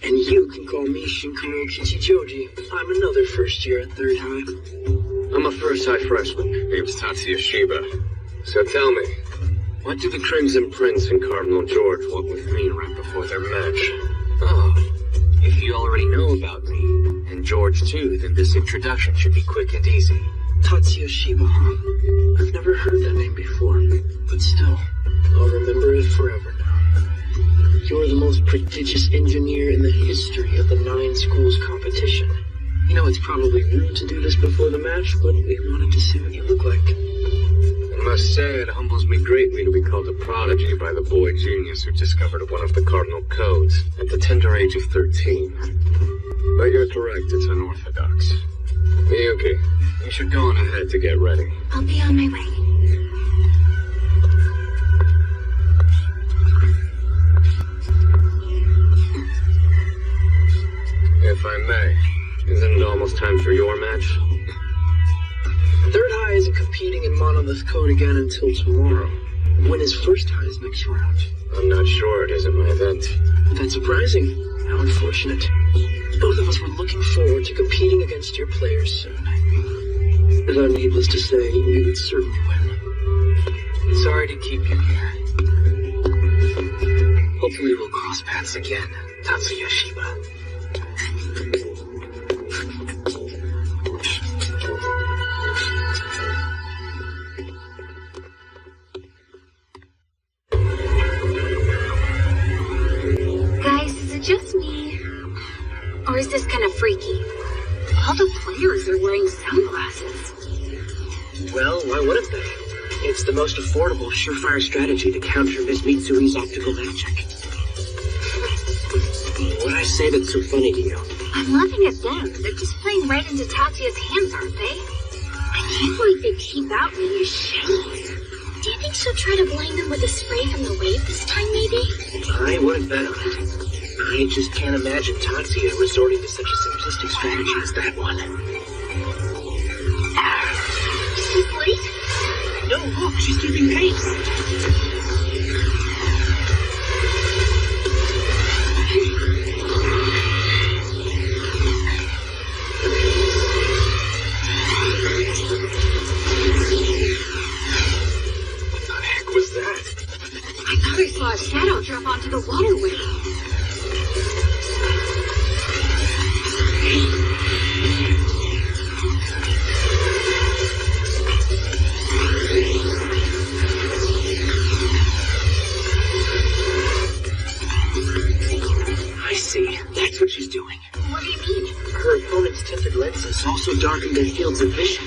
And you can call me Shinkuro Kichichoji. I'm another first year at 3rd high. I'm a first high freshman named Tatsuya Shiba. So tell me, what do the Crimson Prince and Cardinal George want with me right before their match? Oh, if you already know about me, and George too, then this introduction should be quick and easy. Tatsuya Shiba, huh? I've never heard that name before, but still, I'll remember it forever now. You're the most prodigious engineer in the history of the 9 schools competition. it's probably rude to do this before the match, but we wanted to see what you look like. I must say, it humbles me greatly to be called a prodigy by the boy genius who discovered one of the cardinal codes at the tender age of 13. But you're correct, it's unorthodox. Miyuki, you should go on ahead to get ready. I'll be on my way. If I may, isn't it almost time for your match? Third High isn't competing in Monolith Code again until tomorrow. When is First High's next round? I'm not sure, it isn't my event. That's surprising. How unfortunate. Both of us were looking forward to competing against your players soon. Though needless to say, we would certainly win. Sorry to keep you here. Hopefully we'll cross paths again, Tatsuya Shiba. Guys, is it just me? Or is this kind of freaky? All the players are wearing sunglasses. Well, why wouldn't they? It's the most affordable, surefire strategy to counter Miss Mitsui's optical magic. What'd I say that's so funny to you? I'm laughing at them. They're just playing right into Tatsuya's hands, aren't they? I can't believe they keep out and use shades. Do you think she'll try to blind them with a spray from the wave this time, maybe? I wouldn't bet on it. I just can't imagine Tatsuya resorting to such a simplistic strategy as that one. She's late? No, look, she's keeping pace. What the heck was that? I thought I saw a shadow drop onto the waterway. I see. That's what she's doing. What do you mean? Her opponent's tinted lenses also darken their fields of vision.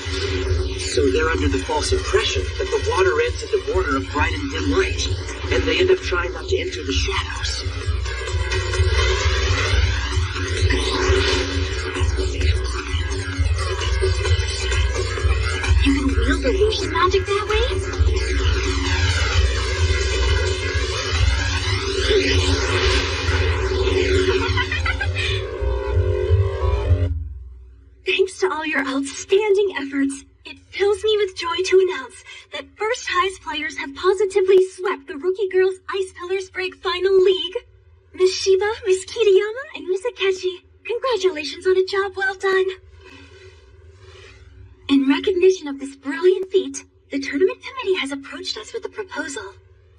So they're under the false impression that the water ends at the border of bright and dim light, and they end up trying not to enter the shadows. You can wield illusion magic that way? Thanks to all your outstanding efforts, it fills me with joy to announce that First High's players have positively swept the Rookie Girls Ice Pillars Break Final League. Miss Shiba, Miss Kiriyama, and Miss Akechi, congratulations on a job well done. In recognition of this brilliant feat, the tournament committee has approached us with a proposal.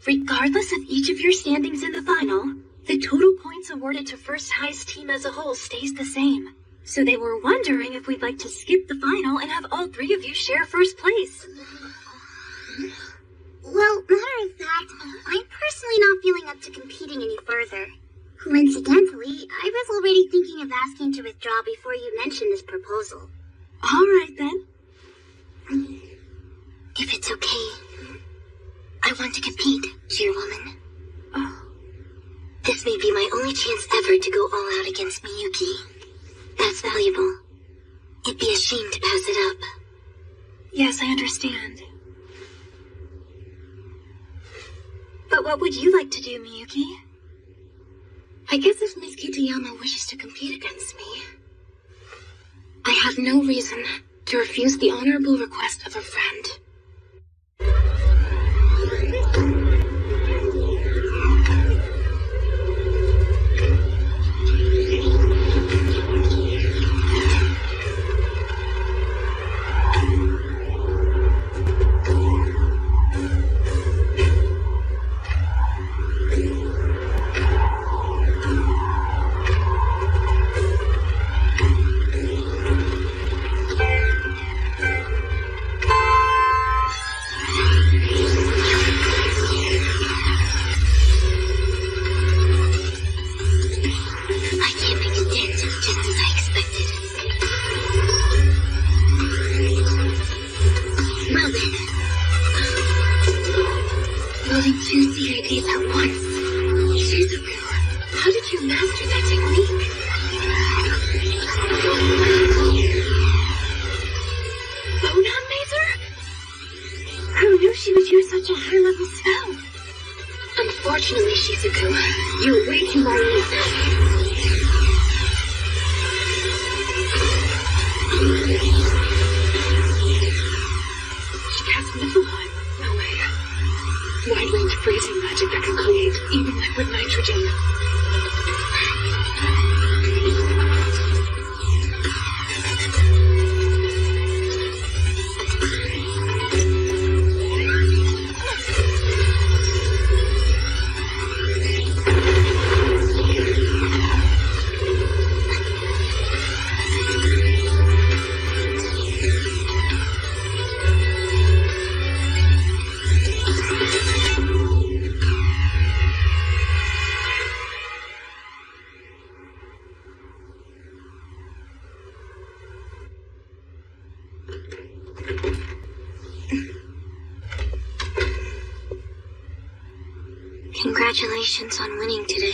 Regardless of each of your standings in the final, the total points awarded to First High's team as a whole stays the same. So they were wondering if we'd like to skip the final and have all three of you share first place. Well, matter of fact, I'm personally not feeling up to competing any further. Coincidentally, I was already thinking of asking to withdraw before you mentioned this proposal. All right, then. If it's okay, I want to compete, Chairwoman. Oh. This may be my only chance ever to go all out against Miyuki. That's valuable. It'd be a shame to pass it up. Yes, I understand. But what would you like to do, Miyuki? I guess if Miss Kitayama wishes to compete against me, I have no reason to refuse the honorable request of a friend. Shizuku, you awaken my reason. She cast Niflheim. No way. Wide-range freezing magic that can create even liquid nitrogen. Congratulations on winning today.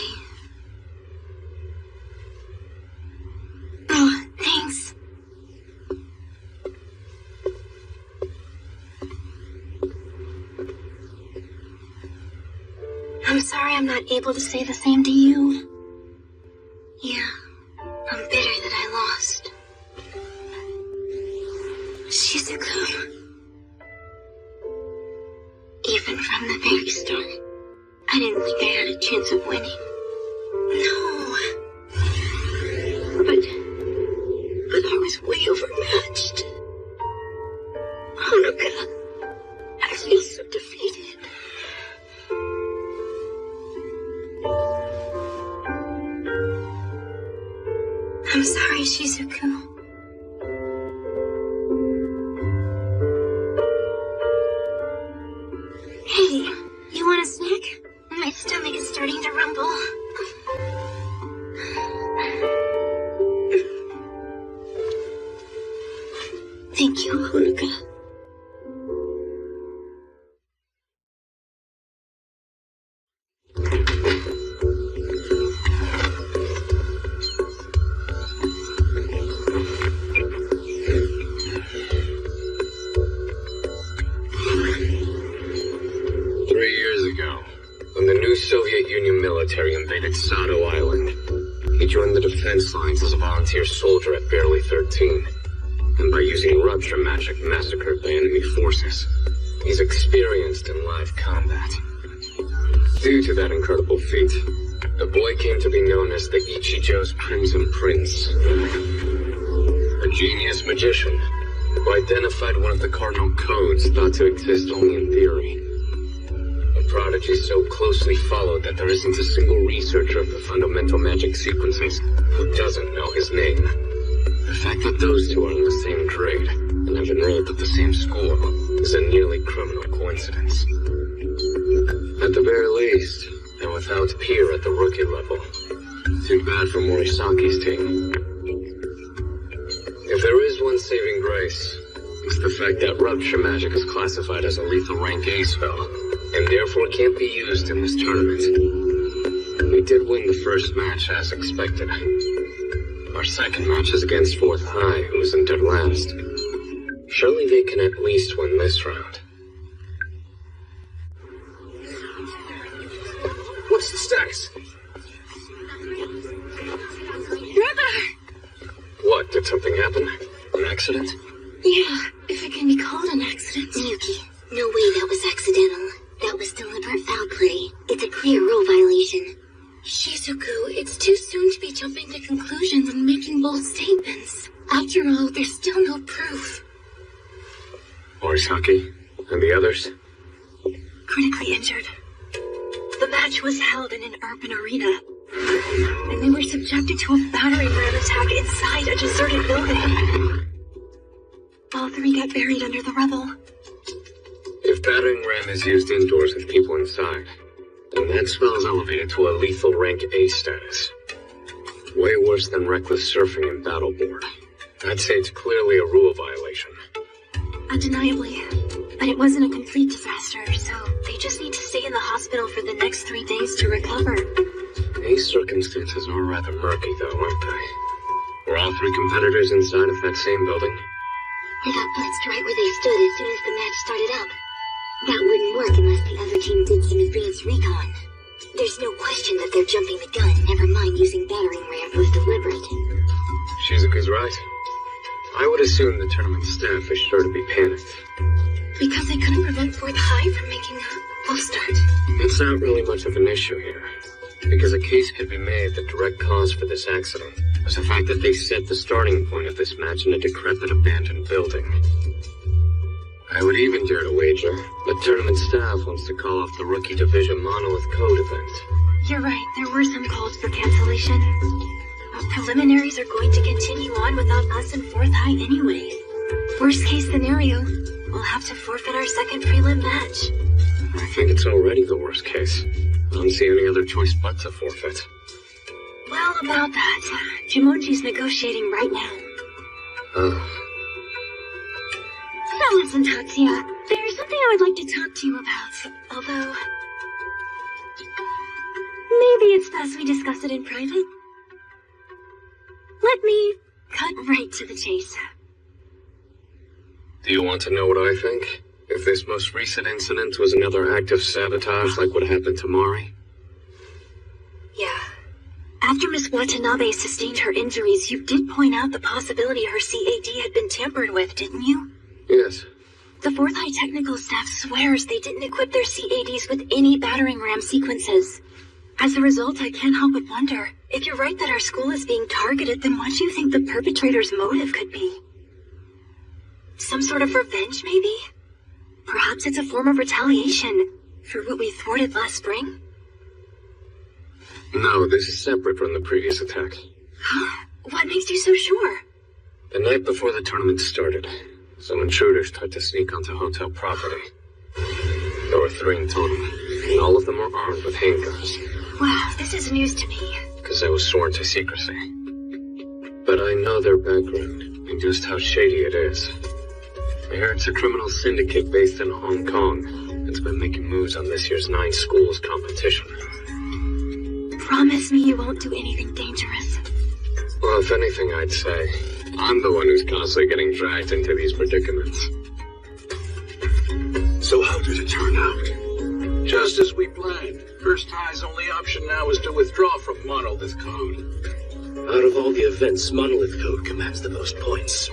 Oh, thanks. I'm sorry I'm not able to say the same to you. Yeah, I'm bitter that I lost. Shizuku. Even from the very start, I didn't think I had a chance of winning. No. But I was way overmatched. Honoka, I feel so defeated. I'm sorry, Shizuku. Hey, you want a snack? My stomach is starting to rumble. Thank you, Honoka. Soviet Union military invaded Sado Island. He joined the defense lines as a volunteer soldier at barely 13, and by using rupture magic massacred by enemy forces. He's experienced in live combat. Due to that incredible feat, the boy came to be known as the Ichijo's Crimson Prince. A genius magician who identified one of the cardinal codes thought to exist only in theory. Prodigy so closely followed that there isn't a single researcher of the fundamental magic sequences who doesn't know his name. The fact that those two are in the same grade and have enrolled at the same school is a nearly criminal coincidence. At the very least, they're without peer at the rookie level. Too bad for Morisaki's team. If there is one saving grace, it's the fact that rupture magic is classified as a lethal rank A spell, and therefore can't be used in this tournament. We did win the first match as expected. Our second match is against 4th High, who is in dead last. Surely they can at least win this round. What's the status? Brother! What, did something happen? An accident? Yeah, if it can be called an accident. Miyuki, no way that was accidental. That was deliberate foul play. It's a clear rule violation. Shizuku, it's too soon to be jumping to conclusions and making bold statements. After all, there's still no proof. Morisaki and the others? Critically injured. The match was held in an urban arena, and they were subjected to a battering ram attack inside a deserted building. All three got buried under the rubble. If battering ram is used indoors with people inside, then that spell is elevated to a lethal rank A status. Way worse than reckless surfing and battleborn. I'd say it's clearly a rule violation. Undeniably. But it wasn't a complete disaster, so they just need to stay in the hospital for the next 3 days to recover. These circumstances are rather murky, though, aren't they? Were all three competitors inside of that same building? They got blitzed right where they stood as soon as the match started up. That wouldn't work unless the other team did some advanced recon. There's no question that they're jumping the gun, never mind using battering ram was deliberate. Shizuku's right. I would assume the tournament staff is sure to be panicked. Because they couldn't prevent 4th High from making a false start. It's not really much of an issue here, because a case could be made that direct cause for this accident was the fact that they set the starting point of this match in a decrepit abandoned building. I would even dare to wager that tournament staff wants to call off the Rookie Division Monolith Code event. You're right, there were some calls for cancellation. Our preliminaries are going to continue on without us in 4th High anyway. Worst case scenario, we'll have to forfeit our second prelim match. I think it's already the worst case. I don't see any other choice but to forfeit. Well, about that, Jimochi's negotiating right now. Now listen, Tatsuya, there's something I would like to talk to you about, although maybe it's best we discuss it in private. Let me cut right to the chase. Do you want to know what I think? If this most recent incident was another act of sabotage like what happened to Mari? Yeah. After Miss Watanabe sustained her injuries, you did point out the possibility her CAD had been tampered with, didn't you? Yes. The 4th High technical staff swears they didn't equip their CADs with any battering ram sequences. As a result, I can't help but wonder, if you're right that our school is being targeted, then what do you think the perpetrator's motive could be? Some sort of revenge, maybe? Perhaps it's a form of retaliation for what we thwarted last spring? No, this is separate from the previous attack. Huh? What makes you so sure? The night before the tournament started, some intruders tried to sneak onto hotel property. There were 3 in total, and all of them were armed with handguns. Wow, this is news to me. Because I was sworn to secrecy. But I know their background, and just how shady it is. I heard it's a criminal syndicate based in Hong Kong. It's been making moves on this year's 9 schools competition. Promise me you won't do anything dangerous. Well, if anything, I'd say I'm the one who's constantly getting dragged into these predicaments. So how did it turn out? Just as we planned. First High's only option now is to withdraw from Monolith Code. Out of all the events, Monolith Code commands the most points.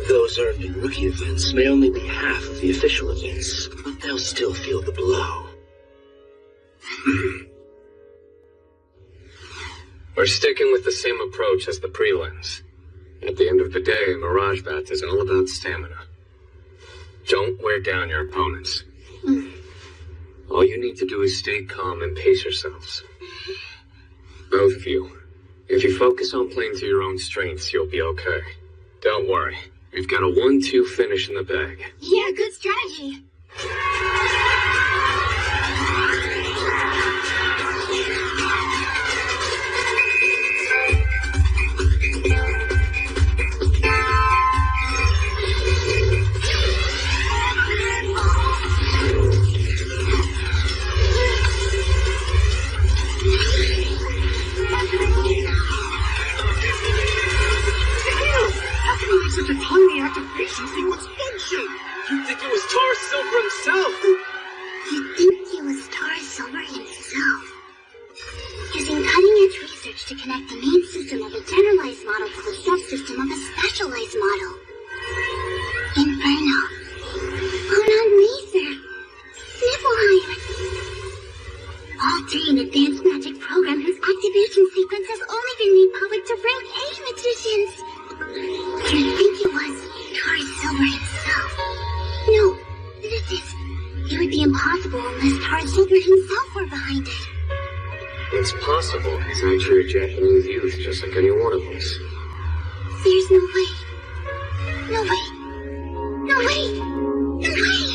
Those earned in rookie events may only be half of the official events, but they'll still feel the blow. We're sticking with the same approach as the prelims. At the end of the day, Mirage Bat is all about stamina. Don't wear down your opponents. All you need to do is stay calm and pace yourselves. Both of you. If you focus on playing to your own strengths, you'll be okay. Don't worry. We've got a 1-2 finish in the bag. Yeah, good strategy. Such a tiny activation sequence function! You'd think it was Taurus Silver himself! You'd think it was Taurus Silver himself. Using cutting-edge research to connect the main system of a generalized model to the subsystem of a specialized model. Inferno. Phonon laser. Niflheim. All 3 an advanced magic program whose activation sequence has only been made public to rank A magicians. You'd think it was Taurus Silver himself. No, it would be impossible unless Taurus Silver himself were behind it. It's possible he's actually a Japanese youth, just like any one of us. There's no way. No way. No way. No way.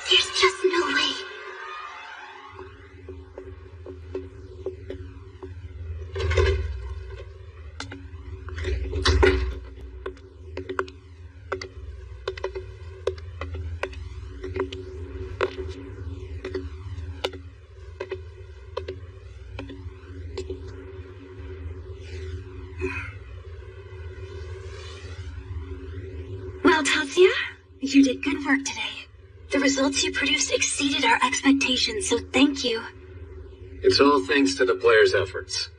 There's just no way. you did good work today. The results you produced exceeded our expectations, so thank you. It's all thanks to the players' efforts.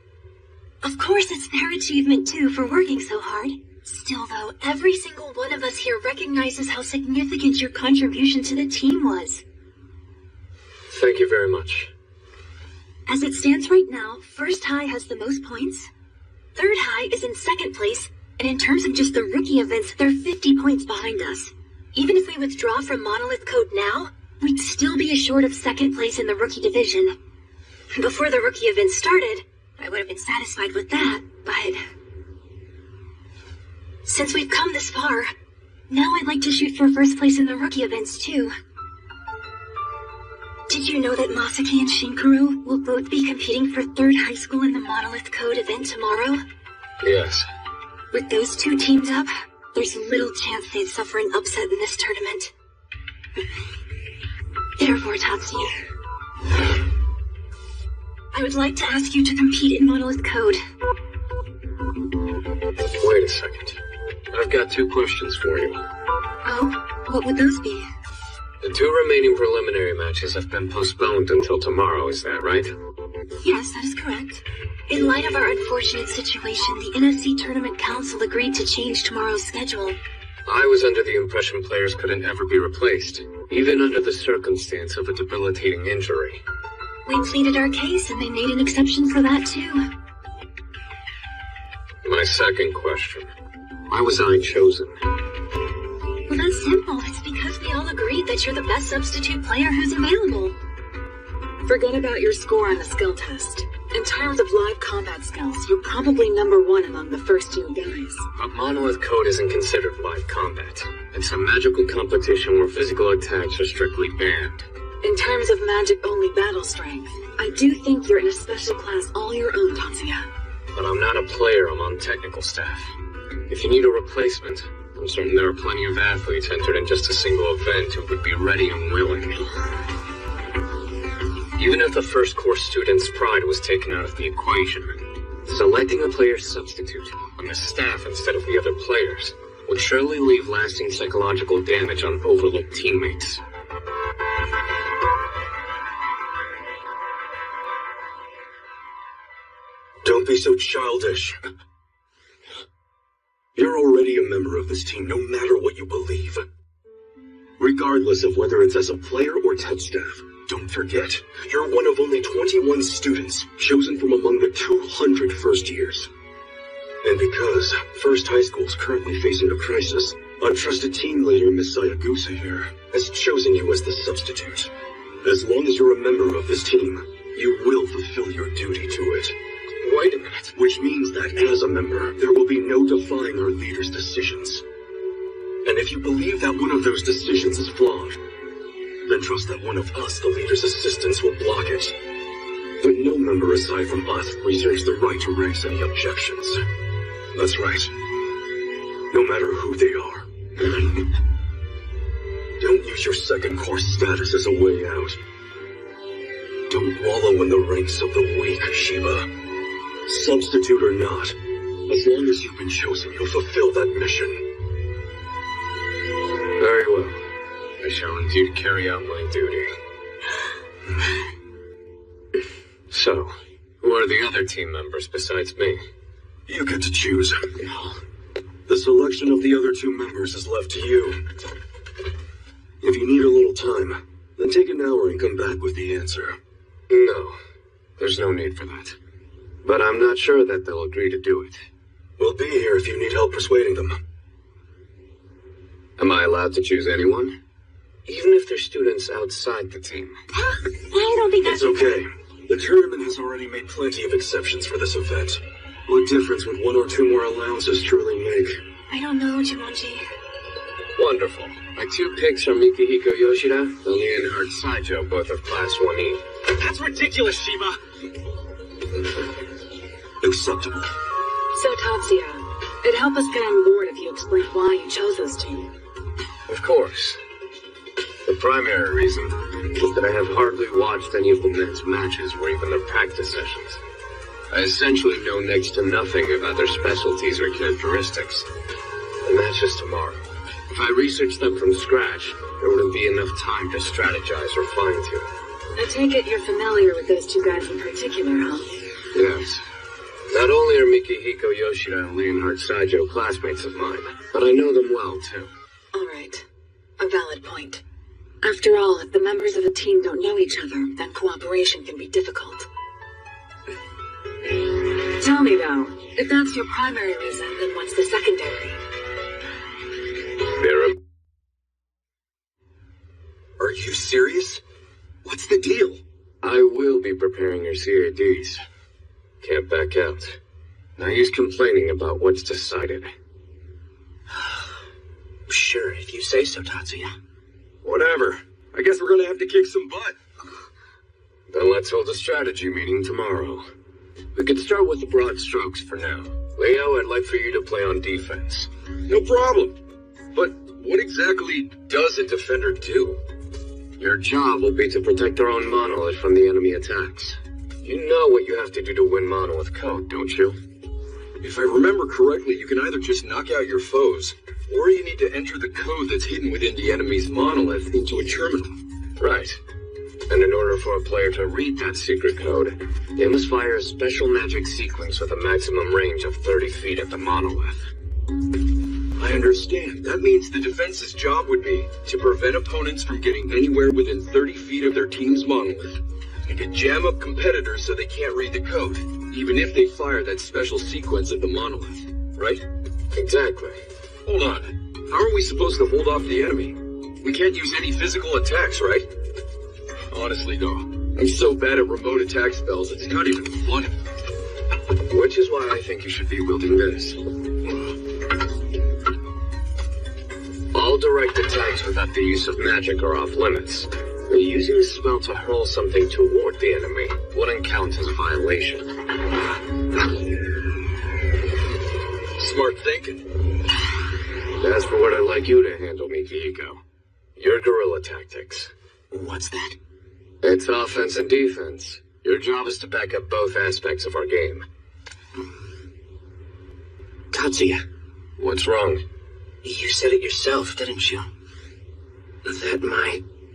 Of course, it's their achievement too for working so hard. Still though, every single one of us here recognizes how significant your contribution to the team was. Thank you very much. As it stands right now, First High has the most points. Third High is in second place, and in terms of just the rookie events, they're 50 points behind us. Even if we withdraw from Monolith Code now, we'd still be short of second place in the rookie division. Before the rookie event started, I would have been satisfied with that, but since we've come this far, now I'd like to shoot for first place in the rookie events too. Did you know that Masaki and Shinkuru will both be competing for third high school in the Monolith Code event tomorrow? Yes. With those two teamed up, there's little chance they'd suffer an upset in this tournament. Therefore, Tatsuya, I would like to ask you to compete in Monolith Code. Wait a second. I've got 2 questions for you. Oh? What would those be? The 2 remaining preliminary matches have been postponed until tomorrow, is that right? Yes, that is correct. In light of our unfortunate situation, the NFC Tournament Council agreed to change tomorrow's schedule. I was under the impression players couldn't ever be replaced, even under the circumstance of a debilitating injury. We pleaded our case, and they made an exception for that, too. My second question. Why was I chosen? Well, that's simple. It's because we all agreed that you're the best substitute player who's available. Forget about your score on the skill test. In terms of live combat skills, you're probably #1 among the first 2 guys. But Monolith Code isn't considered live combat. It's a magical competition where physical attacks are strictly banned. In terms of magic-only battle strength, I do think you're in a special class all your own, Tatsuya. But I'm not a player, I'm on technical staff. If you need a replacement, I'm certain there are plenty of athletes entered in just a single event who would be ready and willing. Even if the first course student's pride was taken out of the equation, selecting a player's substitute on the staff instead of the other players would surely leave lasting psychological damage on overlooked teammates. Don't be so childish. You're already a member of this team, no matter what you believe. Regardless of whether it's as a player or TED staff, don't forget, you're one of only 21 students chosen from among the 200 first years. And because First High School is currently facing a crisis, our trusted team leader, Miss Sayagusa here, has chosen you as the substitute. As long as you're a member of this team, you will fulfill your duty to it. Wait a minute. Which means that as a member, there will be no defying our leader's decisions. And if you believe that one of those decisions is flawed, then trust that one of us, the leader's assistants, will block it. But no member aside from us reserves the right to raise any objections. That's right. No matter who they are. Don't use your second course status as a way out. Don't wallow in the ranks of the weak, Shiba. Substitute or not, as long as you've been chosen, you'll fulfill that mission. Very well. I shall indeed carry out my duty. So, who are the other team members besides me? You get to choose. The selection of the other 2 members is left to you. If you need a little time, then take an hour and come back with the answer. No, there's no need for that. But I'm not sure that they'll agree to do it. We'll be here if you need help persuading them. Am I allowed to choose anyone? Even if they're students outside the team? I don't think that's... It's okay. The tournament has already made plenty of exceptions for this event. What difference would 1 or 2 more allowances truly make? I don't know, Jumanji. Wonderful. My 2 picks are Mikihiko Yoshida and Leonhard Saijo, both of Class 1E. That's ridiculous, Shiba! Acceptable. So, Tatsuya, it'd help us get on board if you explained why you chose those 2. Of course. The primary reason is that I have hardly watched any of the men's matches or even their practice sessions. I essentially know next to nothing about their specialties or characteristics. The match is tomorrow. If I researched them from scratch, there wouldn't be enough time to strategize or fine-tune. I take it you're familiar with those two guys in particular, huh? Yes. Not only are Mikihiko Yoshida and Leonhard Saijo classmates of mine, but I know them well, too. All right. A valid point. After all, if the members of a team don't know each other, then cooperation can be difficult. Tell me, though, if that's your primary reason, then what's the secondary? Are you serious? What's the deal? I will be preparing your CADs. Can't back out. No use complaining about what's decided. Sure, if you say so, Tatsuya. Whatever. I guess we're gonna have to kick some butt. Then let's hold a strategy meeting tomorrow. We could start with the broad strokes for now. Leo, I'd like for you to play on defense. No problem. But what exactly does a defender do? Your job will be to protect our own monolith from the enemy attacks. You know what you have to do to win monolith code, don't you? If I remember correctly, you can either just knock out your foes, or you need to enter the code that's hidden within the enemy's monolith into a terminal. Right. And in order for a player to read that secret code, they must fire a special magic sequence with a maximum range of 30 feet at the monolith. I understand. That means the defense's job would be to prevent opponents from getting anywhere within 30 feet of their team's monolith, and to jam up competitors so they can't read the code, even if they fire that special sequence at the monolith, right? Exactly. Hold on. How are we supposed to hold off the enemy? We can't use any physical attacks, right? Honestly, though, I'm so bad at remote attack spells, it's not even funny. Which is why I think you should be wielding this. All direct attacks without the use of magic are off limits. But using a spell to hurl something toward the enemy wouldn't count as a violation. Smart thinking. As for what I'd like you to handle, Mikihiko, your guerrilla tactics. What's that? It's offense and defense. Your job is to back up both aspects of our game. Tatsuya. What's wrong? You said it yourself, didn't you?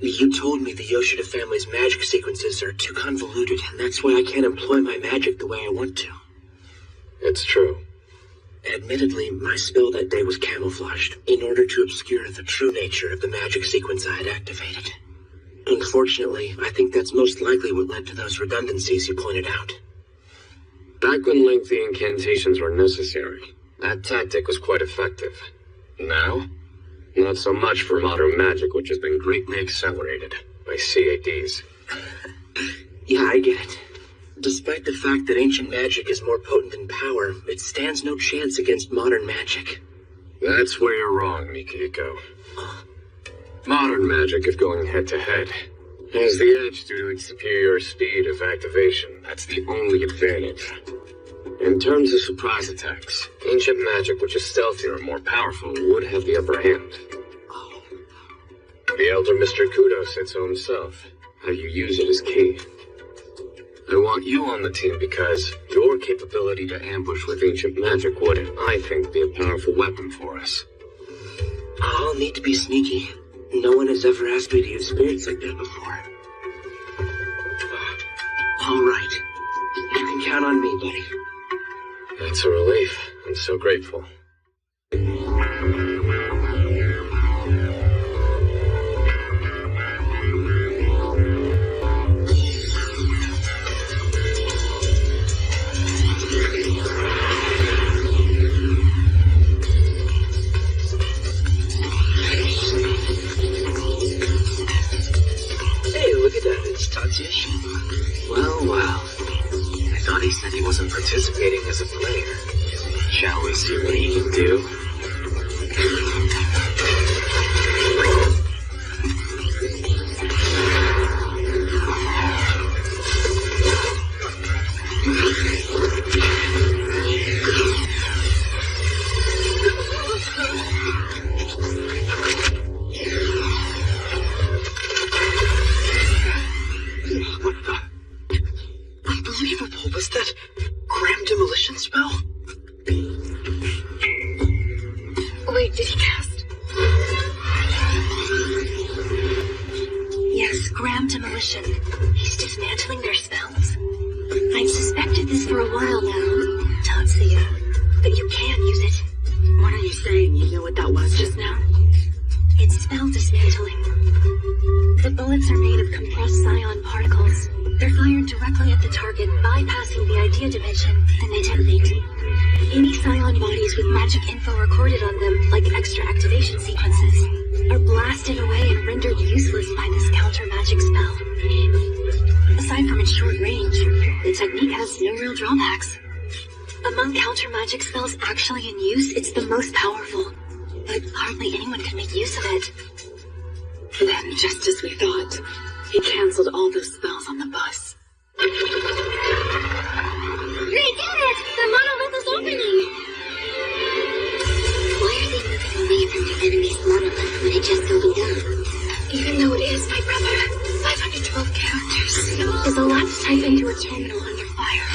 You told me the Yoshida family's magic sequences are too convoluted, and that's why I can't employ my magic the way I want to. It's true. Admittedly, my spell that day was camouflaged in order to obscure the true nature of the magic sequence I had activated. Unfortunately, I think that's most likely what led to those redundancies you pointed out. Back when lengthy incantations were necessary, that tactic was quite effective. Now, not so much for modern magic, which has been greatly accelerated by CADs. Yeah, I get it. Despite the fact that ancient magic is more potent in power, it stands no chance against modern magic. That's where you're wrong, Mikihiko. Modern magic, if going head-to-head, has the edge due to its superior speed of activation. That's the only advantage. In terms of surprise attacks, ancient magic, which is stealthier and more powerful, would have the upper hand. The elder Mr. Kudo said so himself. How you use it is key. I want you on the team because your capability to ambush with ancient magic would, I think, be a powerful weapon for us. I'll need to be sneaky. No one has ever asked me to use spirits like that before. All right. You can count on me, buddy. That's a relief. I'm so grateful. Hey, look at that. It's Tatsuya. Well. I thought he said he wasn't participating as a player. Shall we see what he can do? Unbelievable. Was that Graham Demolition spell? Wait, did he Gram demolition. He's dismantling their spells? I've suspected this for a while now, Tatsuya, but you can't use it. What are you saying? You knew what that was just now? It's spell dismantling. The bullets are made of compressed psion particles. They're fired directly at the target, bypassing the idea dimension, then they detonate. Any psion bodies with magic info recorded on them, like extra activation sequences, are blasted away and rendered useless by this counter-magic spell. Aside from its short range, the technique has no real drawbacks. Among counter-magic spells actually in use, it's the most powerful, but hardly anyone can make use of it. Then, just as we thought, he canceled all those spells on the bus. They did it! The monolith is opening! Why are they moving away from the enemy's monolith when it just opened up? Even though it is my brother, 512 characters is a lot to type into a terminal under fire.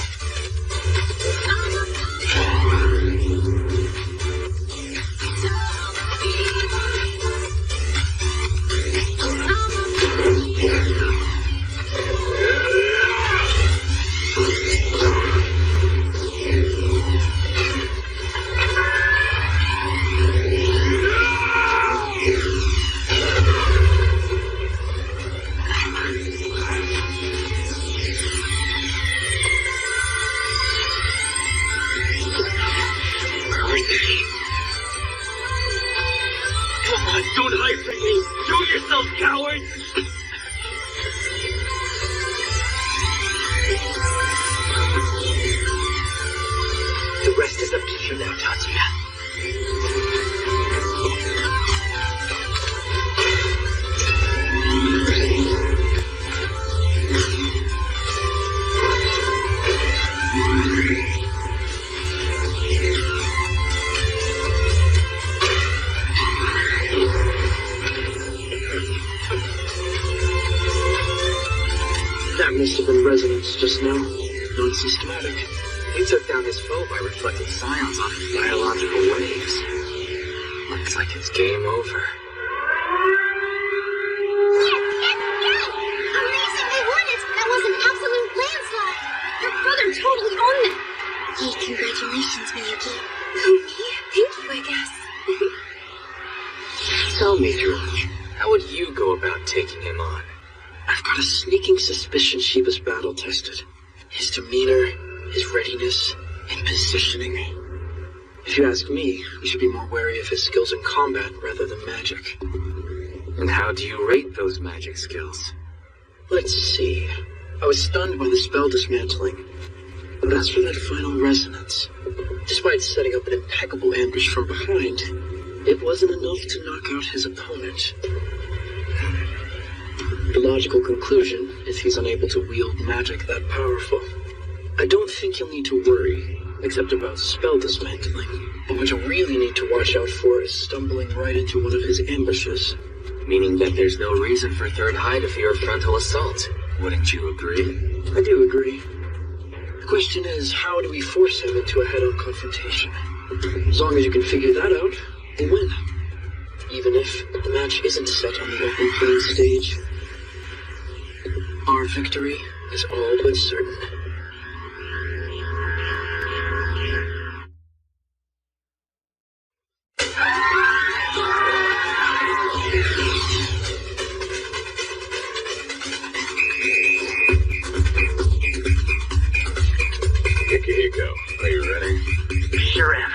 Just now, non-systematic. He took down his foe by reflecting psions off of biological waves. Looks like it's game over. Yes! Amazing, they won it! That was an absolute landslide! Your brother totally owned it! Hey, congratulations, Miyuki. Oh, yeah, thank you, I guess. Tell me, George, how would you go about taking him on? I've got a sneaking suspicion Shiba's battle-tested. His demeanor, his readiness, and positioning. If you ask me, we should be more wary of his skills in combat rather than magic. And how do you rate those magic skills? Let's see. I was stunned by the spell dismantling. But as for that final resonance, despite setting up an impeccable ambush from behind, it wasn't enough to knock out his opponent. The logical conclusion is he's unable to wield magic that powerful. I don't think you'll need to worry, except about spell dismantling. But what you really need to watch out for is stumbling right into one of his ambushes. Meaning that there's no reason for third high to fear frontal assault. Wouldn't you agree? I do agree. The question is, how do we force him into a head-on confrontation? As long as you can figure that out, we'll win. Even if the match isn't set on the open playing stage. Our victory is all but certain. Here you go. Are you ready? Sure am.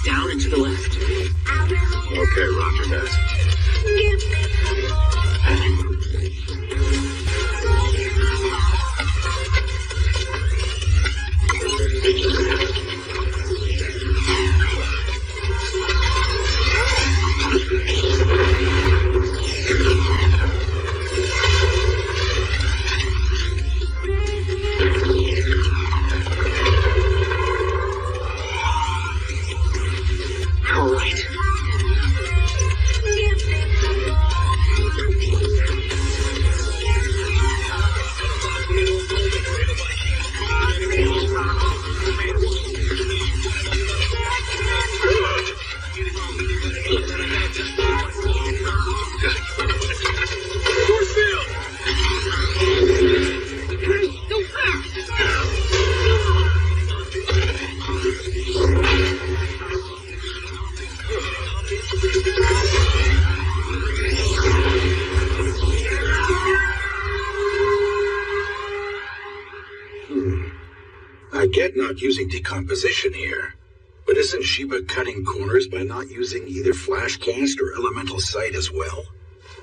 Down and to the left. Okay, roger that. using decomposition here. But isn't Shiba cutting corners by not using either flashcast or elemental sight as well?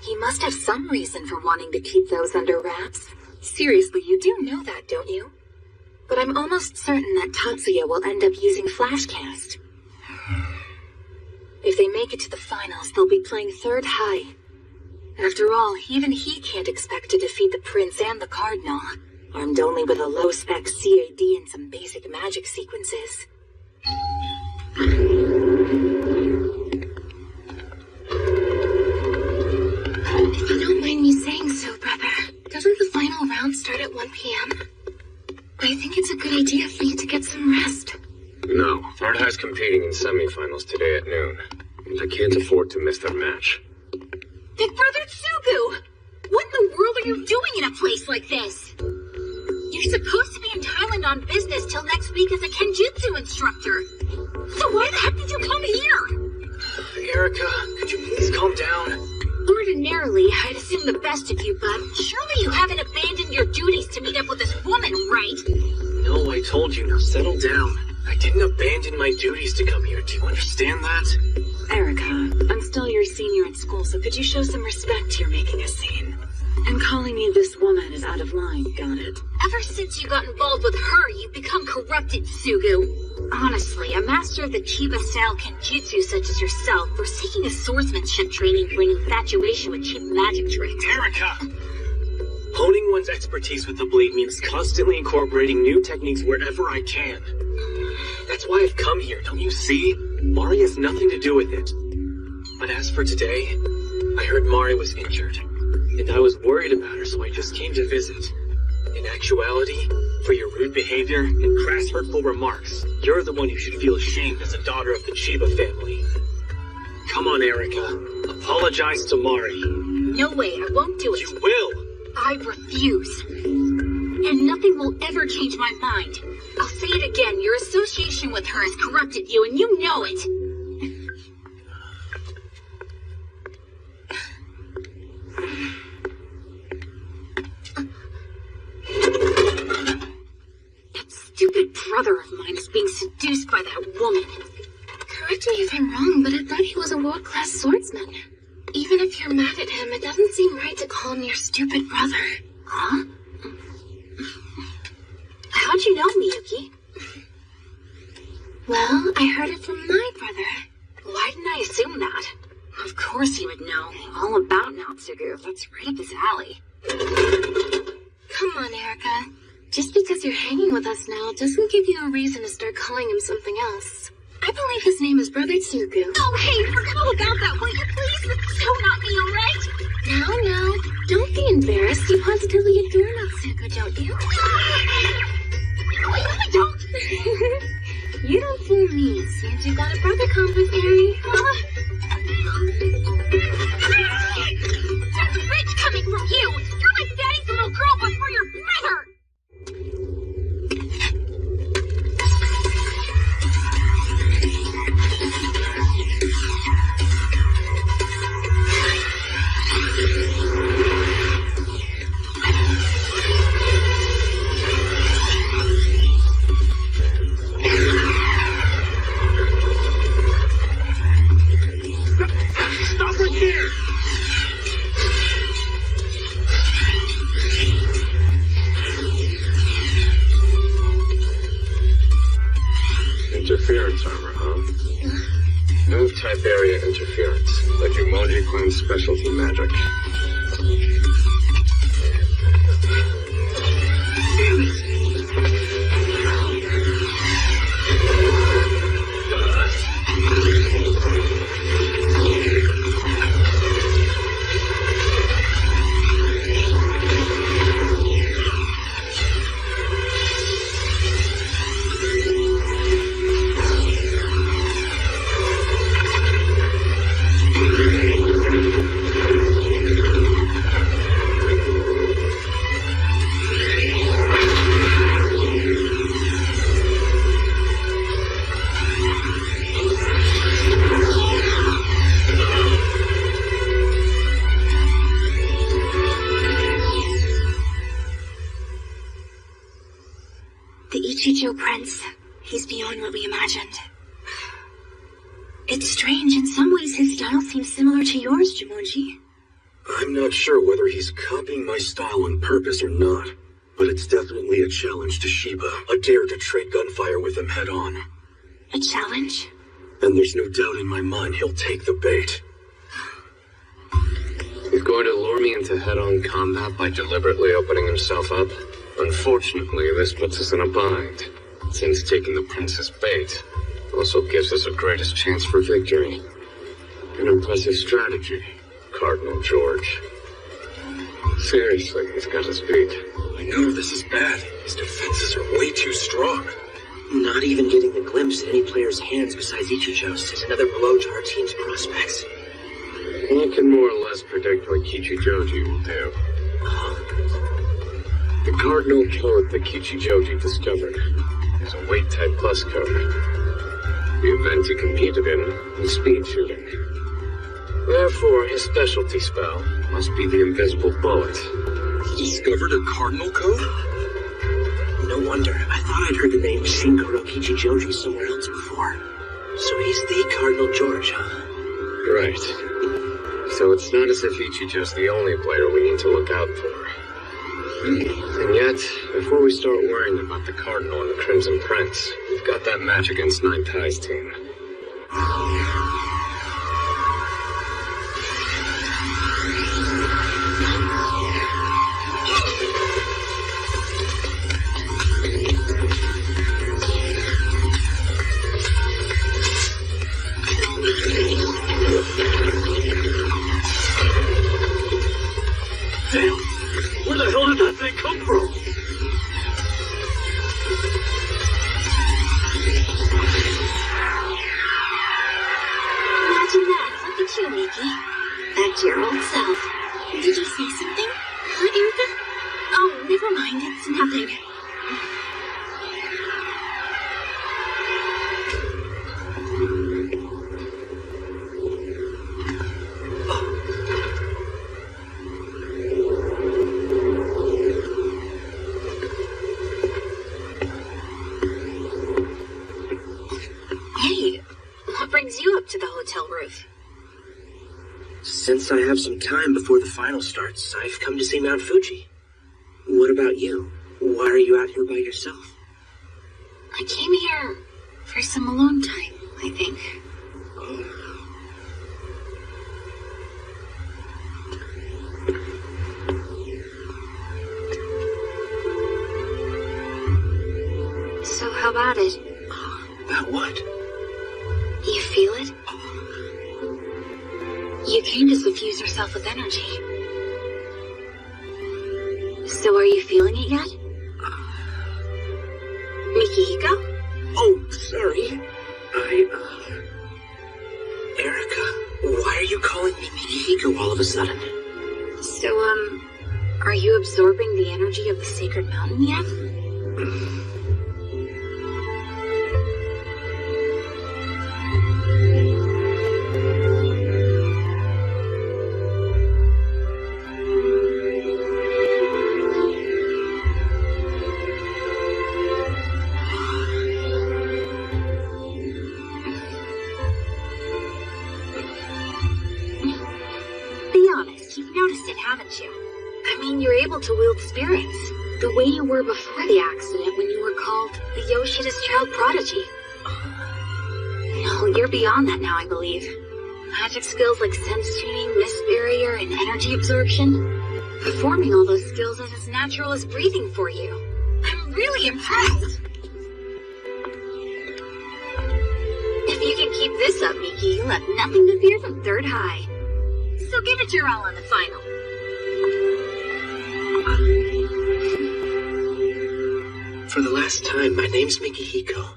He must have some reason for wanting to keep those under wraps. Seriously, you do know that, don't you? But I'm almost certain that Tatsuya will end up using flashcast. If they make it to the finals, they'll be playing third high. After all, even he can't expect to defeat the prince and the cardinal, armed only with a low-spec CAD and some basic magic sequences. If you don't mind me saying so, brother, doesn't the final round start at 1 p.m.? I think it's a good idea for you to get some rest. No, Third High's competing in semifinals today at noon. I can't afford to miss their match. Big Brother Tsugu! What in the world are you doing in a place like this? You're supposed to be in Thailand on business till next week as a Kenjutsu instructor. So why the heck did you come here? Erica, could you please calm down? Ordinarily, I'd assume the best of you, but surely you haven't abandoned your duties to meet up with this woman, right? No, I told you, now settle down. I didn't abandon my duties to come here. Do you understand that? Erica, I'm still your senior at school, so could you show some respect? You're making a scene. And calling me this woman is out of line, got it? Ever since you got involved with her, you've become corrupted, Tsugu. Honestly, a master of the Chiba-style Kenjutsu such as yourself, forsaking a swordsmanship training for an infatuation with cheap magic tricks. Erica! Honing one's expertise with the blade means constantly incorporating new techniques wherever I can. That's why I've come here, don't you see? Mari has nothing to do with it. But as for today, I heard Mari was injured, and I was worried about her, so I just came to visit. In actuality, for your rude behavior and crass hurtful remarks, you're the one who should feel ashamed as a daughter of the Chiba family. Come on, Erica. Apologize to Mari. No way, I won't do it. You will! I refuse. And nothing will ever change my mind. I'll say it again, your association with her has corrupted you, and you know it. That stupid brother of mine is being seduced by that woman. Correct me if I'm wrong, but I thought he was a world-class swordsman. Even if you're mad at him, it doesn't seem right to call him your stupid brother. Huh? How'd you know, Miyuki? Well, I heard it from my brother. Why didn't I assume that? Of course he would know. All about Natsugu. That's right up his alley. Come on, Erica. Just because you're hanging with us now doesn't give you a reason to start calling him something else. I believe his name is Brother Tsugu. Oh, hey, forget all about that, will you please? So not me, alright? Now, don't be embarrassed. You positively adore Natsugu, don't you? I don't. You don't fool me. Seems you got a brother complex, Harry. That's rich coming from you. You're my daddy's little girl before your brother. Stop right there! Interference armor, huh? Move type area interference. Like your Moji Clan's specialty magic. The Ichijo Prince. He's beyond what we imagined. It's strange. In some ways, his style seems similar to yours, Jumonji. I'm not sure whether he's copying my style on purpose or not, but it's definitely a challenge to Shiba. A dare to trade gunfire with him head on. A challenge? And there's no doubt in my mind he'll take the bait. He's going to lure me into head-on combat by deliberately opening himself up. Unfortunately, this puts us in a bind, since taking the prince's bait also gives us a greatest chance for victory. An impressive strategy, Cardinal George. Seriously, he's got us beat. I know this is bad. His defenses are way too strong. Not even getting a glimpse at any player's hands besides Ichijo's is another blow to our team's prospects. I can more or less predict what Kichijoji will do. The cardinal code that Kichijoji discovered is a weight type plus code. The event he competed in was speed shooting. Therefore, his specialty spell must be the invisible bullet. He discovered a cardinal code? No wonder. I thought I'd heard the name Shinkoro Kichijoji somewhere else before. So he's the Cardinal George, huh? Right. So it's not as if Ichijo's the only player we need to look out for. And yet, before we start worrying about the Cardinal and the Crimson Prince, we've got that match against Nine Ties team. Damn! Where the hell did that thing come from? Imagine that. Look at you, Miki. Back to your old self. Did you say something? Huh, Erica? Oh, never mind. It's nothing. To the hotel roof. Since I have some time before the final starts, I've come to see Mount Fuji. What about you? Why are you out here by yourself? I came here for some alone time, I think. So how about it? About what? You feel it? You came to suffuse yourself with energy. So are you feeling it yet? Mikihiko? Oh, sorry. Erica, why are you calling me Mikihiko all of a sudden? So, are you absorbing the energy of the sacred mountain yet? To wield spirits, the way you were before the accident when you were called the Yoshida's child prodigy. No, you're beyond that now, I believe. Magic skills like sense tuning, mist barrier, and energy absorption. Performing all those skills is as natural as breathing for you. I'm really impressed. If you can keep this up, Miki, you'll have nothing to fear from Third High. So give it your all on the final. For the last time, my name's Mikihiko.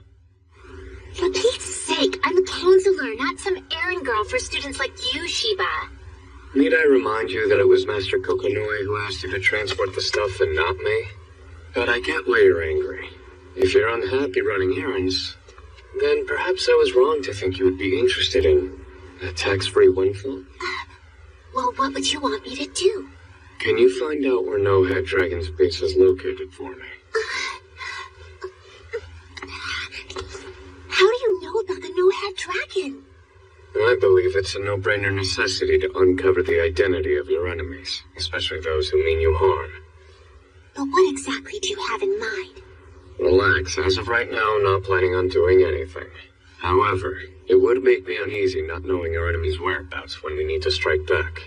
For Pete's sake, I'm a counselor, not some errand girl for students like you, Shiba. Need I remind you that it was Master Kokonoi who asked you to transport the stuff and not me? But I get why you're angry. If you're unhappy running errands, then perhaps I was wrong to think you would be interested in a tax-free windfall. Well, what would you want me to do? Can you find out where No Head Dragon's base is located for me? dragon. I believe it's a no-brainer necessity to uncover the identity of your enemies, especially those who mean you harm. But what exactly do you have in mind? Relax. As of right now, I'm not planning on doing anything. However, it would make me uneasy not knowing your enemy's whereabouts when we need to strike back.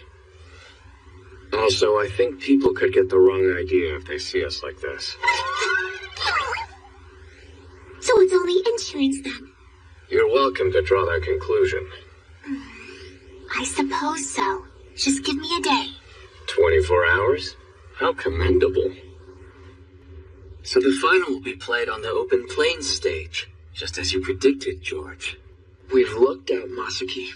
Also, I think people could get the wrong idea if they see us like this. So it's only insurance then? You're welcome to draw that conclusion. I suppose so. Just give me a day. 24 hours? How commendable. So the final will be played on the open plains stage, just as you predicted, George. We've looked out Masaki.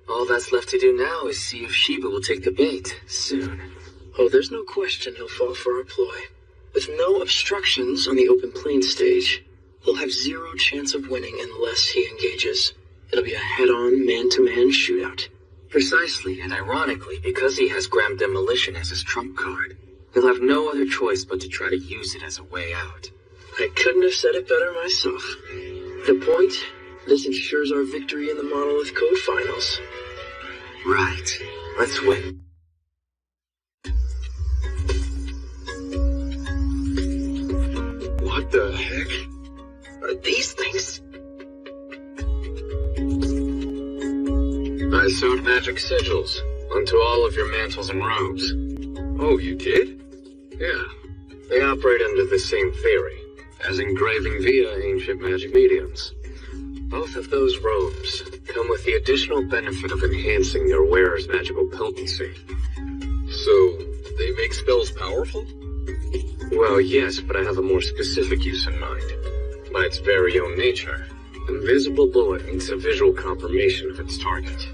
All that's left to do now is see if Shiba will take the bait soon. Oh, there's no question he'll fall for our ploy. With no obstructions on the open plains stage, he'll have zero chance of winning unless he engages. It'll be a head-on, man-to-man shootout. Precisely, and ironically, because he has Graham Demolition as his trump card, he'll have no other choice but to try to use it as a way out. I couldn't have said it better myself. The point, this ensures our victory in the Monolith Code Finals. Right, let's win. What the heck? Are these things? I sewed magic sigils onto all of your mantles and robes. Oh, you did? Yeah, they operate under the same theory, as engraving via ancient magic mediums. Both of those robes come with the additional benefit of enhancing their wearer's magical potency. So, they make spells powerful? Well, yes, but I have a more specific use in mind. By its very own nature, invisible bullet needs a visual confirmation of its target.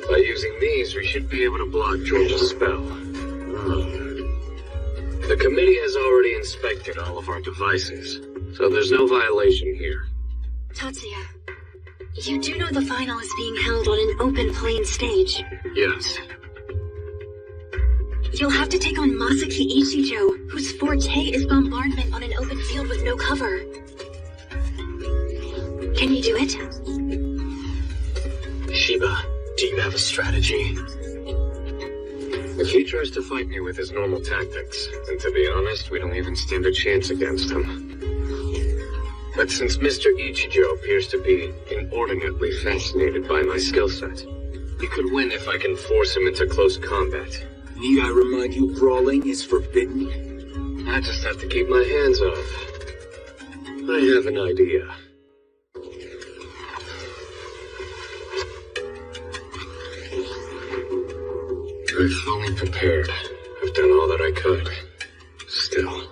By using these, we should be able to block George's spell. The committee has already inspected all of our devices, so there's no violation here. Tatsuya, you do know the final is being held on an open plain stage. Yes. You'll have to take on Masaki Ichijo, whose forte is bombardment on an open field with no cover. Can you do it? Shiba, do you have a strategy? If he tries to fight me with his normal tactics, then to be honest, we don't even stand a chance against him. But since Mr. Ichijo appears to be inordinately fascinated by my skill set, he could win if I can force him into close combat. Need I remind you brawling is forbidden? I just have to keep my hands off. I have an idea. I'm fully prepared. I've done all that I could. Still,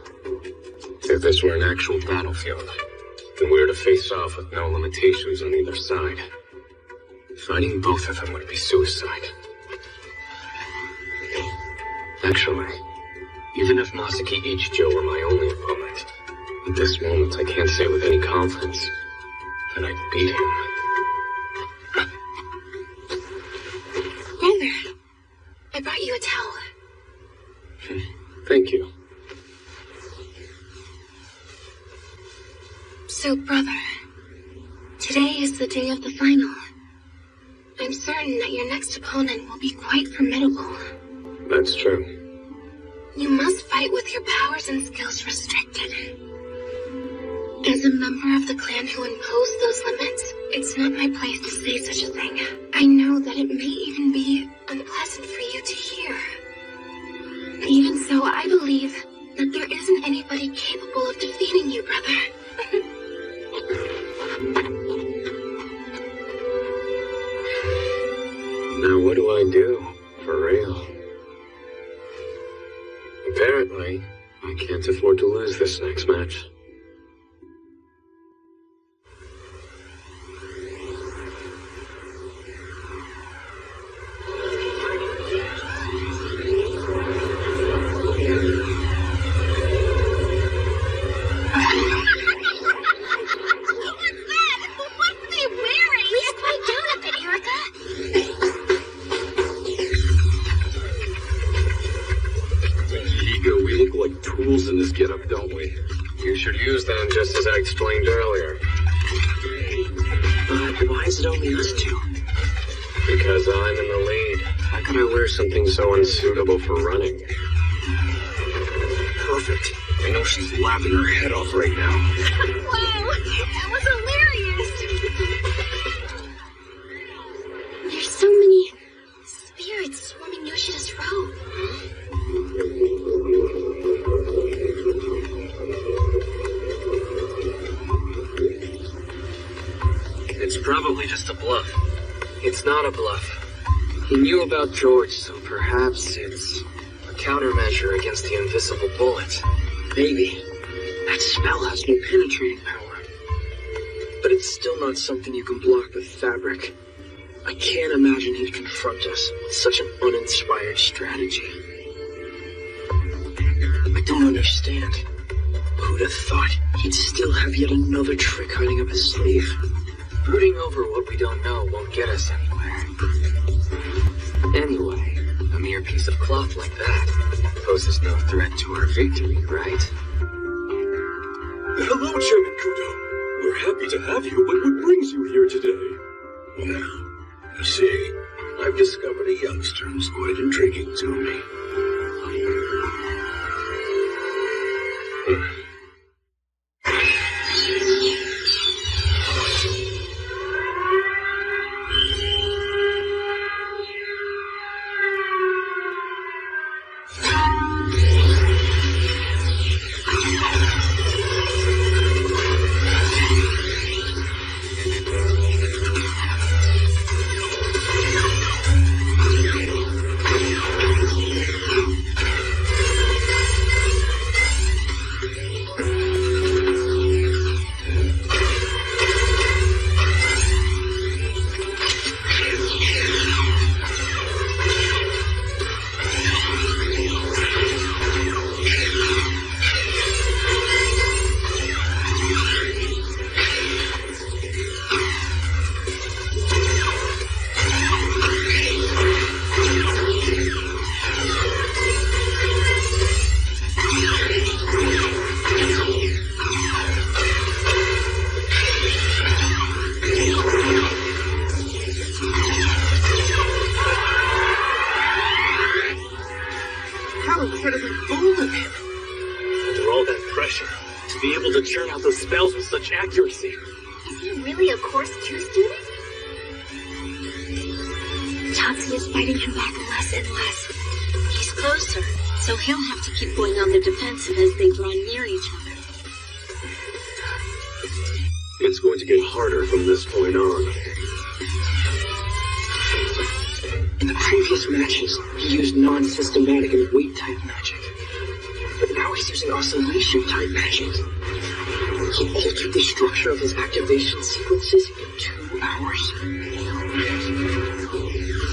if this were an actual battlefield, and we were to face off with no limitations on either side, fighting both of them would be suicide. Actually, even if Masaki Ichijo were my only opponent, at this moment I can't say with any confidence that I'd beat him. Brother, I brought you a towel. Thank you. So, brother, today is the day of the final. I'm certain that your next opponent will be quite formidable. That's true. You must fight with your powers and skills restricted. As a member of the clan who imposed those limits, it's not my place to say such a thing. I know that it may even be unpleasant for you to hear. Even so, I believe that there isn't anybody capable of defeating you, brother. Now what do I do? For real? Apparently, I can't afford to lose this next match. In this getup, don't we? You should use them just as I explained earlier. But why is is it only us two? Because I'm in the lead. How could I wear something so unsuitable for running? Perfect. I know she's laughing her head off right now. Wow, that was hilarious! There's so many spirits swarming Yoshida's robe. It's probably just a bluff. It's not a bluff. He knew about George, so perhaps it's a countermeasure against the invisible bullet. Maybe. That spell has no penetrating power. But it's still not something you can block with fabric. I can't imagine he'd confront us with such an uninspired strategy. I don't understand. Who'd have thought he'd still have yet another trick hiding up his sleeve? Brooding over what we don't know won't get us anywhere. Anyway, a mere piece of cloth like that poses no threat to our victory, right? Hello, Chairman Kudo. We're happy to have you, but what brings you here today? Well, you see, I've discovered a youngster who's quite intriguing to me. Accuracy. Is he really a Course 2 student? Tatsuya's fighting him back less and less. He's closer, so he'll have to keep going on the defensive as they draw near each other. It's going to get harder from this point on. In the previous matches, he used non-systematic and weight-type magic. But now he's using oscillation-type magic. He altered the structure of his activation sequences in 2 hours.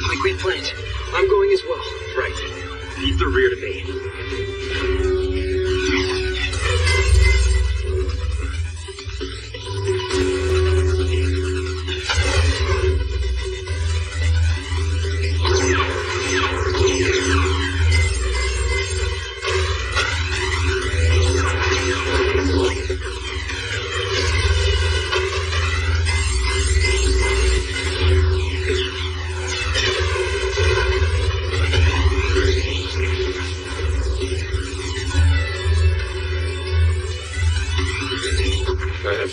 Like we planned, I'm going as well. Right. Keep the rear to me.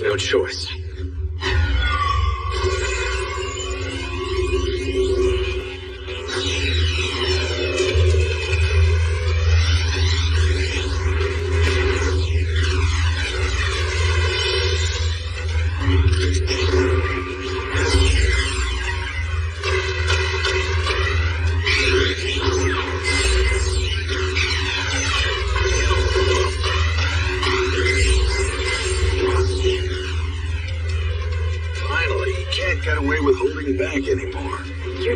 No choice.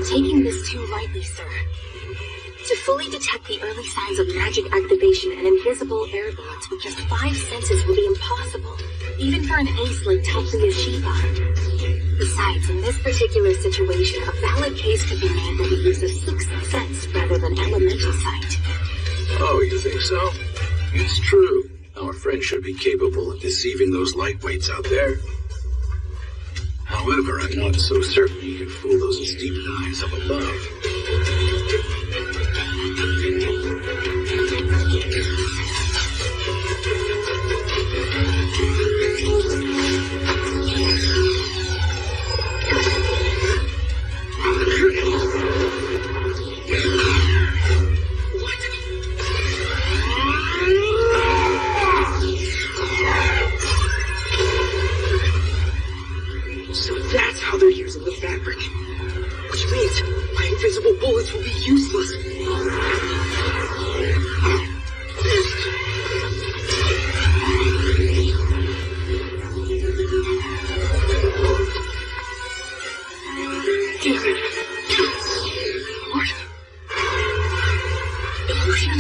Taking this too lightly, sir. To fully detect the early signs of magic activation and invisible air bullets with just 5 senses will be impossible, even for an ace like Tatsuya Shiba. Besides, in this particular situation, a valid case could be made that he uses 6th sense rather than elemental sight. Oh, you think so? It's true. Our friend should be capable of deceiving those lightweights out there. However, However, I'm not so certain you can fool those esteemed eyes up above. Bullets will be useless. Damn it. What? Illusion?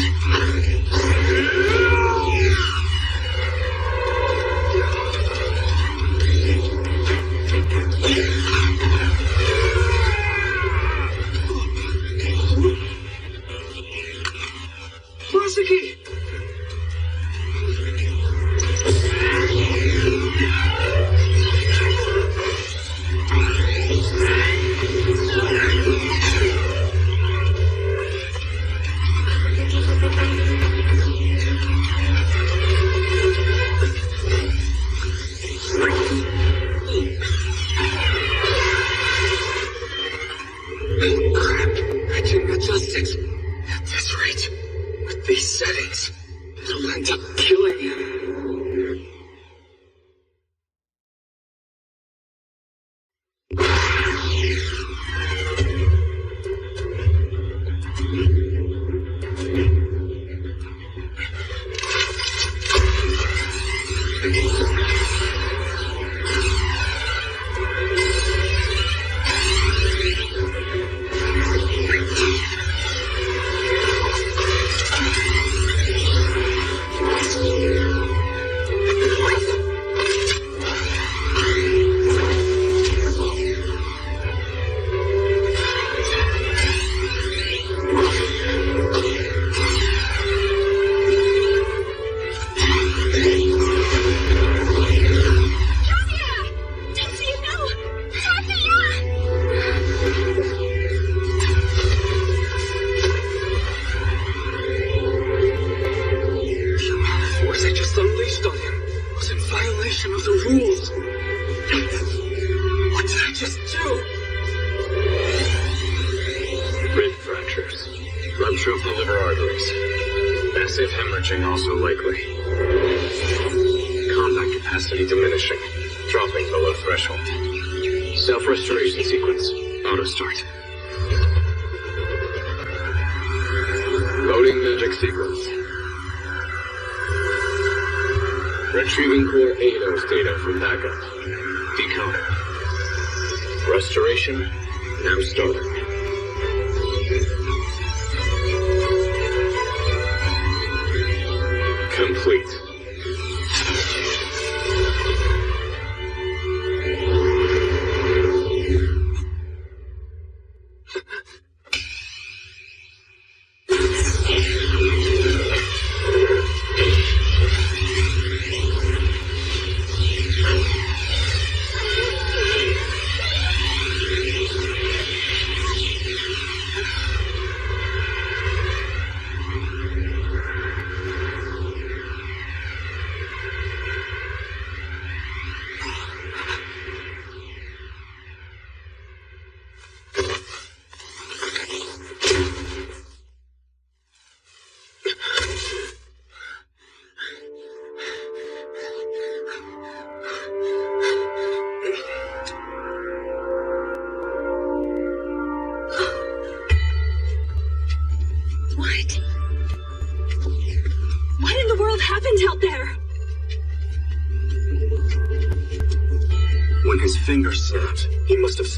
Retrieving Core 8's data from backup. Decoding. Restoration now started. Complete.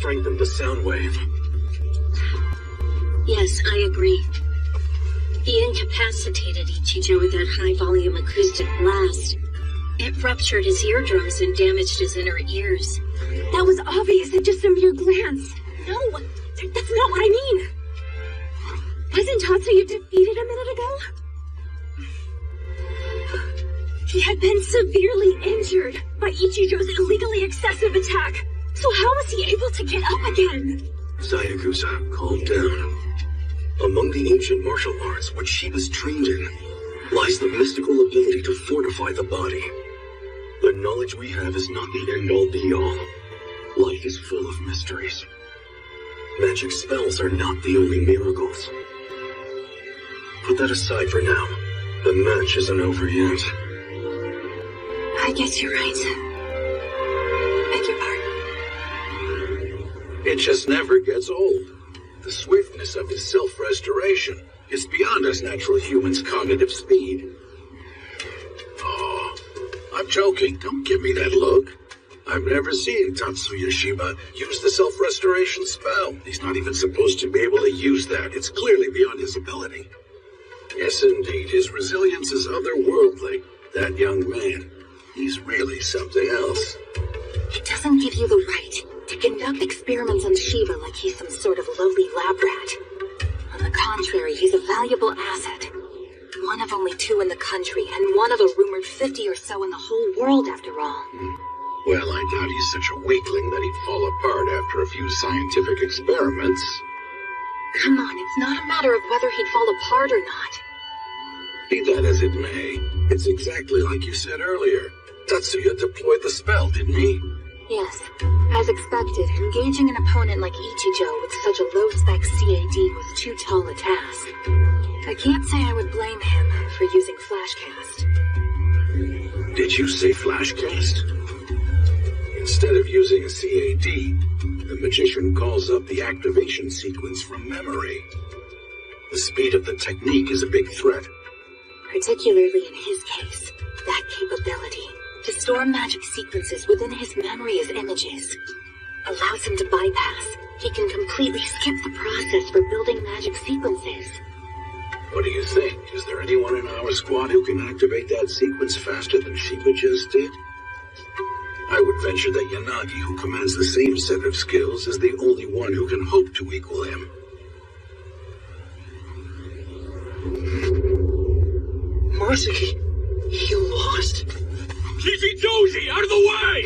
Strengthened the sound wave. Yes, I agree. He incapacitated Ichijo with that high-volume acoustic blast. It ruptured his eardrums and damaged his inner ears. That was obvious at just a mere glance. No, that's not what I mean. Wasn't Tatsuya defeated a minute ago? He had been severely injured by Ichijo's illegally excessive attack. So how was he able to get up again? Sayakusa, calm down. Among the ancient martial arts which she was trained in lies the mystical ability to fortify the body. The knowledge we have is not the end-all be-all. Life is full of mysteries. Magic spells are not the only miracles. Put that aside for now. The match isn't over yet. I guess you're right. Beg your pardon. It just never gets old. The swiftness of his self-restoration is beyond us natural humans' cognitive speed. Oh, I'm joking. Don't give me that look. I've never seen Tatsuya Shiba use the self-restoration spell. He's not even supposed to be able to use that. It's clearly beyond his ability. Yes, indeed. His resilience is otherworldly. That young man, he's really something else. It doesn't give you the right to conduct experiments on Shiva like he's some sort of lowly lab rat. On the contrary, he's a valuable asset. One of only 2 in the country, and one of a rumored 50 or so in the whole world, after all. Well, I doubt he's such a weakling that he'd fall apart after a few scientific experiments. Come on, it's not a matter of whether he'd fall apart or not. Be that as it may, it's exactly like you said earlier. Tatsuya deployed the spell, didn't he? Yes. As expected, engaging an opponent like Ichijo with such a low-spec CAD was too tall a task. I can't say I would blame him for using Flashcast. Did you say Flashcast? Instead of using a CAD, the magician calls up the activation sequence from memory. The speed of the technique is a big threat. Particularly in his case, that capability to store magic sequences within his memory as images allows him to bypass. He can completely skip the process for building magic sequences. What do you think? Is there anyone in our squad who can activate that sequence faster than Shiba just did? I would venture that Yanagi, who commands the same set of skills, is the only one who can hope to equal him. Masaki, you lost? Jizzy Doji, out of the way!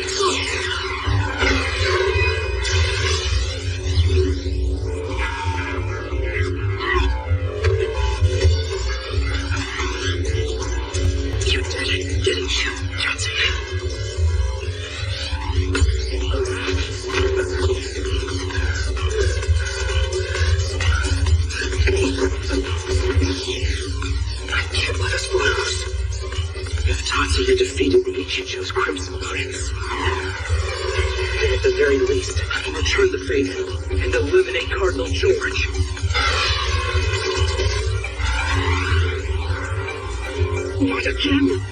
You did it, didn't you, Tatsuya? I can't let us lose. If Tatsuya defeated the Ichijo's Crimson Prince, then at the very least, I can return the faith and eliminate Cardinal George. Not again!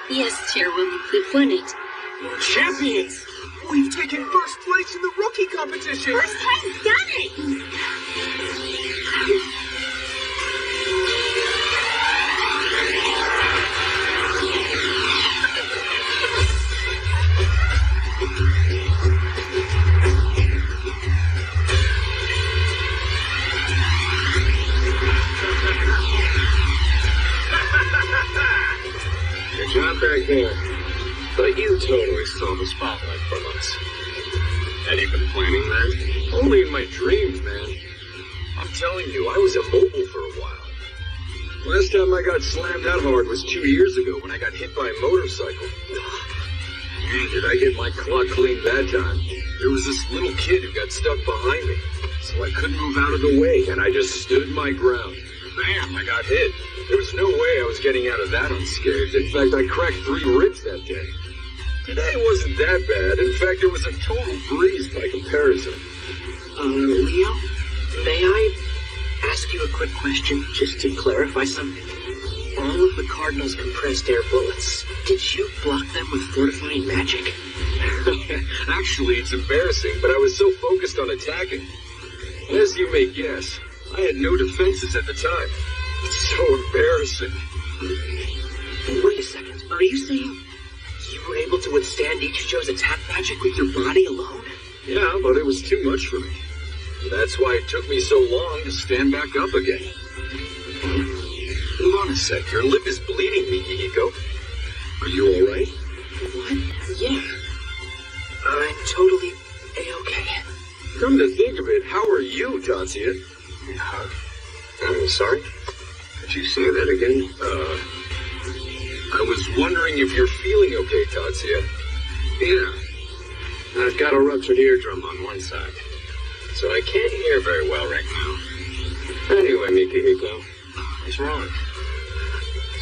Yes, Chairwoman, we've won it. We're champions! We've taken first place in the rookie competition! First time's done it! not back there. But you totally stole the spotlight from us. Had you been planning that? Only in my dreams, man. I'm telling you, I was immobile for a while. Last time I got slammed that hard was 2 years ago when I got hit by a motorcycle. Man, did I get my clock cleaned that time. There was this little kid who got stuck behind me, so I couldn't move out of the way, and I just stood my ground. Bam, I got hit. There was no way I was getting out of that unscathed. In fact, I cracked 3 ribs that day. Today wasn't that bad. In fact, it was a total breeze by comparison. Leo, may I ask you a quick question just to clarify something? All of the Cardinal's compressed air bullets, did you block them with fortifying magic? Actually, it's embarrassing, but I was so focused on attacking. As you may guess, I had no defenses at the time. It's so embarrassing. Wait a second, are you saying you were able to withstand Ichijo's attack magic with your body alone? Yeah, but it was too much for me. That's why it took me so long to stand back up again. Hold on a sec, your lip is bleeding, Miyuki. Are you alright? What? Yeah. I'm totally A-okay. Come to think of it, how are you, Tatsuya? I'm sorry? Could you say that again? I was wondering if you're feeling okay, Tatsuya. Yeah. I've got a ruptured eardrum on one side, so I can't hear very well right now. Anyway, Mikihiko, what's wrong?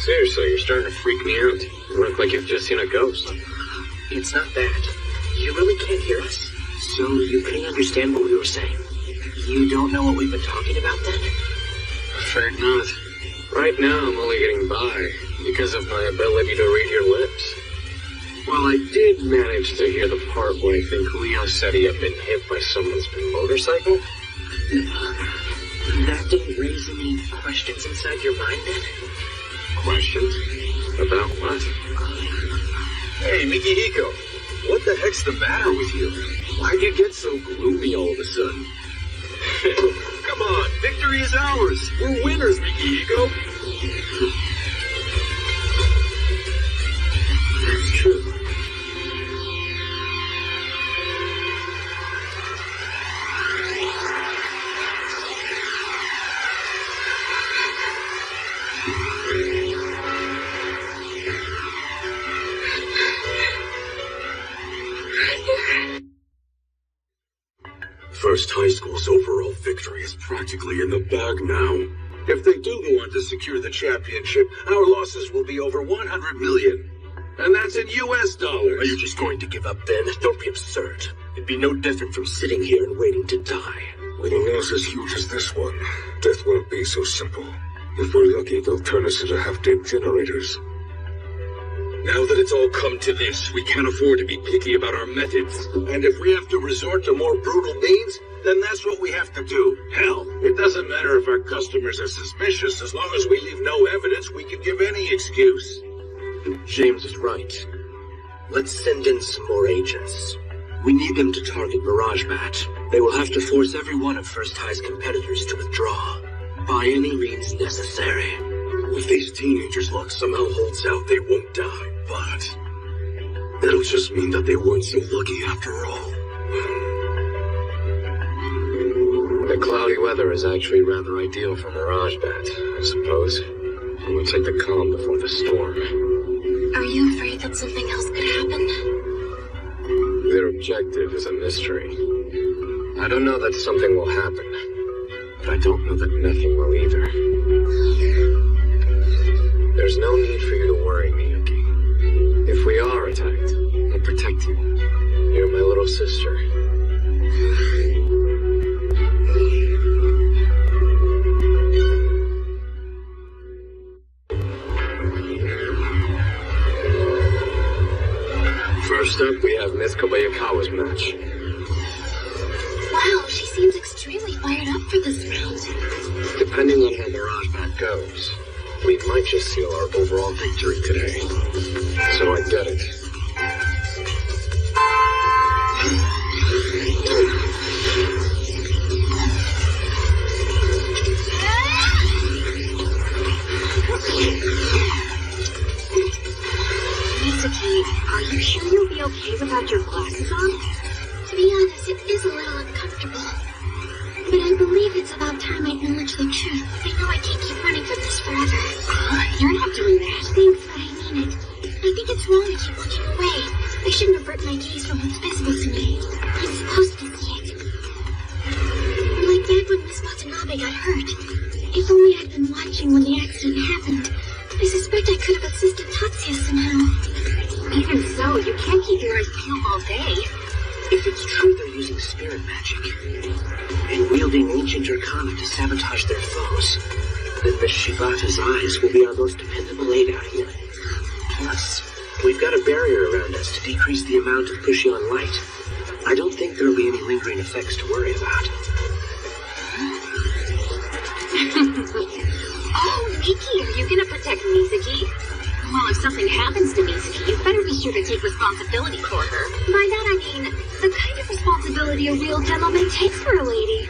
Seriously, you're starting to freak me out. You look like you've just seen a ghost. It's not that. You really can't hear us? So you couldn't understand what we were saying? You don't know what we've been talking about then? Afraid not. Right now, I'm only getting by because of my ability to read your lips. Well, I did manage to hear the part where I think Leo said he had been hit by someone's motorcycle. That didn't raise any questions inside your mind then? Questions? About what? Hey, Mikihiko, what the heck's the matter with you? Why'd you get so gloomy all of a sudden? Come on, victory is ours. We're winners, Mikihiko. That's true. First High School's overall victory is practically in the bag now. If they do go on to secure the championship, our losses will be over 100 million. And that's in US dollars. Are you just going to give up then? Don't be absurd. It'd be no different from sitting here and waiting to die. With a loss as huge as this one, death won't be so simple. If we're lucky, they'll turn us into half-dead generators. Now that it's all come to this, we can't afford to be picky about our methods. And if we have to resort to more brutal means, then that's what we have to do. Hell, it doesn't matter if our customers are suspicious. As long as we leave no evidence, we can give any excuse. James is right. Let's send in some more agents. We need them to target Mirage Bat. They will have to force every one of First High's competitors to withdraw, by any means necessary. If these teenagers' luck somehow holds out, they won't die. But that'll just mean that they weren't so lucky after all. The cloudy weather is actually rather ideal for Mirage Bat, I suppose. It looks like the calm before the storm. Are you afraid that something else could happen? Their objective is a mystery. I don't know that something will happen, but I don't know that nothing will either. There's no need for you to worry, Miyuki. If we are attacked, I'll protect you. You're my little sister. First up, we have Miss Kobayakawa's match. Wow, she seems extremely fired up for this round. Depending on how Mirage Bat goes, we might just seal our overall victory today. So I get it. okay without your glasses on? To be honest, it is a little uncomfortable. But I believe it's about time I acknowledge the truth. I know I can't keep running from this forever. You're not doing that. Thanks, but I mean it. I think it's wrong to keep looking away. I shouldn't avert my gaze from what's visible to me. I'm supposed to see it. Like back when Miss Watanabe got hurt. If only I'd been watching when the accident happened. I suspect I could have assisted Tatsuya somehow. Even so, you can't keep your eyes peeled all day. If it's true they're using spirit magic and wielding ancient arcana to sabotage their foes, then Miss Shibata's eyes will be our most dependable aid out here. Plus, we've got a barrier around us to decrease the amount of Pushion light. I don't think there'll be any lingering effects to worry about. Oh, Miki, are you gonna protect Mizuki? Well, if something happens to Mizuki, you better be sure to take responsibility for her. By that I mean, the kind of responsibility a real gentleman takes for a lady.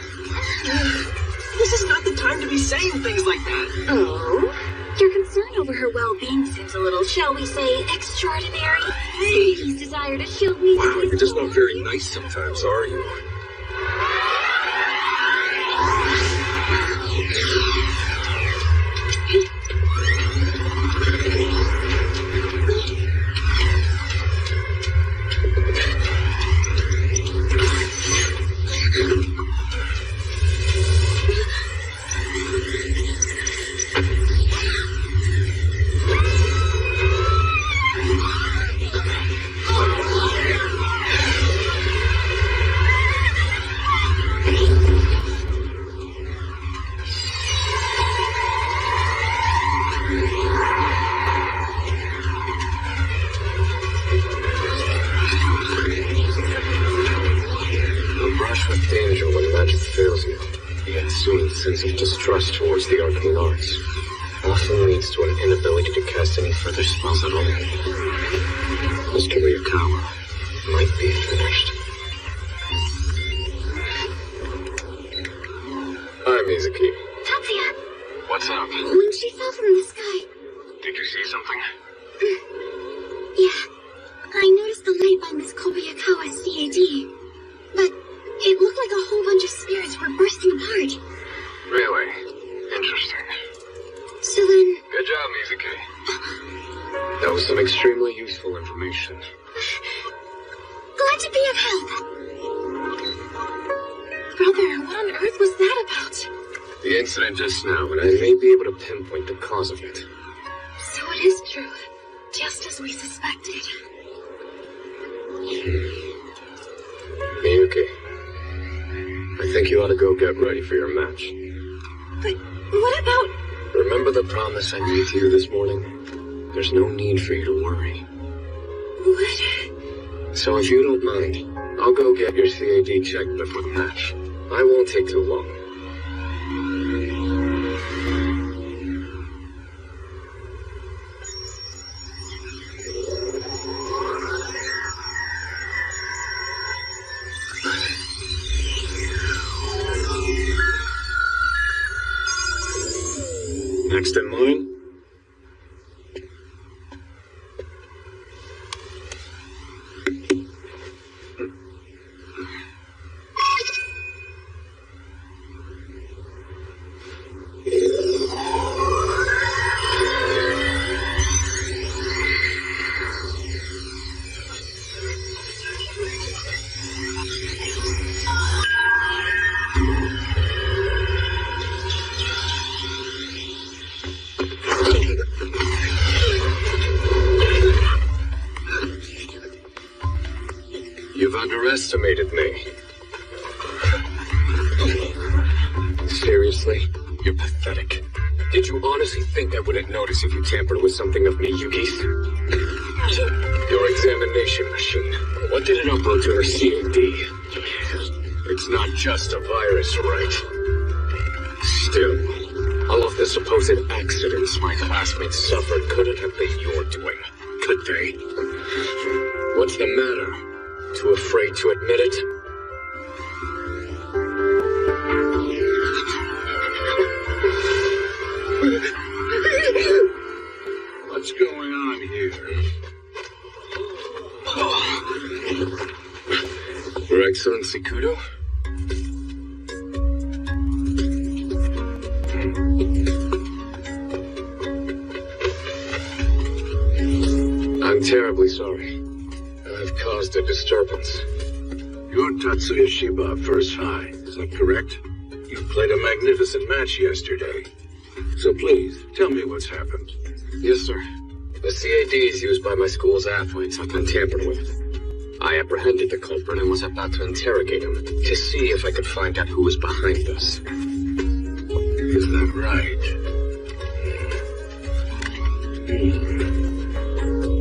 This is not the time to be saying things like that. Oh? Your concern over her well-being seems a little, shall we say, extraordinary. Hey! Miki's desire to shield Mizuki. Wow, you're just not very nice sometimes, are you? Sense of distrust towards the arcane arts often leads to an inability to cast any further spells at all. Mr. Miyuki might be finished. Hi, Mizuki. Tatsuya! What's up? When she fell from the sky... Did you see something? Yeah. I noticed the light by Miss Kobayakawa's CAD. But it looked like a whole bunch of spirits were bursting apart. Really? Interesting. So then... Good job, Mizuki. That was some extremely useful information. Glad to be of help. Brother, what on earth was that about? The incident just now, and I may be able to pinpoint the cause of it. So it is true, just as we suspected. Miyuki, I think you ought to go get ready for your match. But what about... Remember the promise I made to you this morning? There's no need for you to worry. What? So if you don't mind, I'll go get your CAD checked before the match. I won't take too long. Next in line. Underestimated me. Seriously? You're pathetic. Did you honestly think I wouldn't notice if you tampered with something of Miyuki's? Your examination machine. What did it upload to her CAD? It's not just a virus, right? Still, all of the supposed accidents my classmates suffered couldn't have been your doing, could they? What's the matter? Too afraid to admit it? What's going on here? Excellency Kudo? I'm terribly sorry. I've caused a disturbance. You're Tatsuya Shiba, first high. Is that correct? You played a magnificent match yesterday. So please, tell me what's happened. Yes, sir. The CADs used by my school's athletes have been tampered with. I apprehended the culprit and was about to interrogate him to see if I could find out who was behind this. Is that right?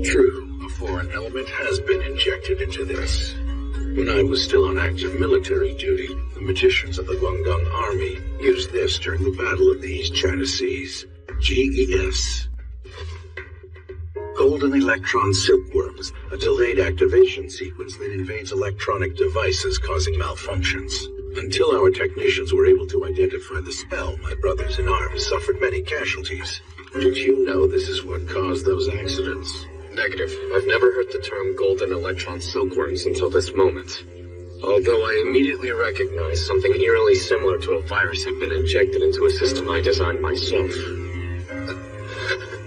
True, a foreign element has been injected into this. When I was still on active military duty, the magicians of the Guangdong Army used this during the Battle of the East China Seas. GES. Golden Electron Silkworms, a delayed activation sequence that invades electronic devices causing malfunctions. Until our technicians were able to identify the spell, my brothers in arms suffered many casualties. Did you know this is what caused those accidents? Negative. I've never heard the term golden electron silkworms until this moment. Although I immediately recognized something eerily similar to a virus had been injected into a system I designed myself.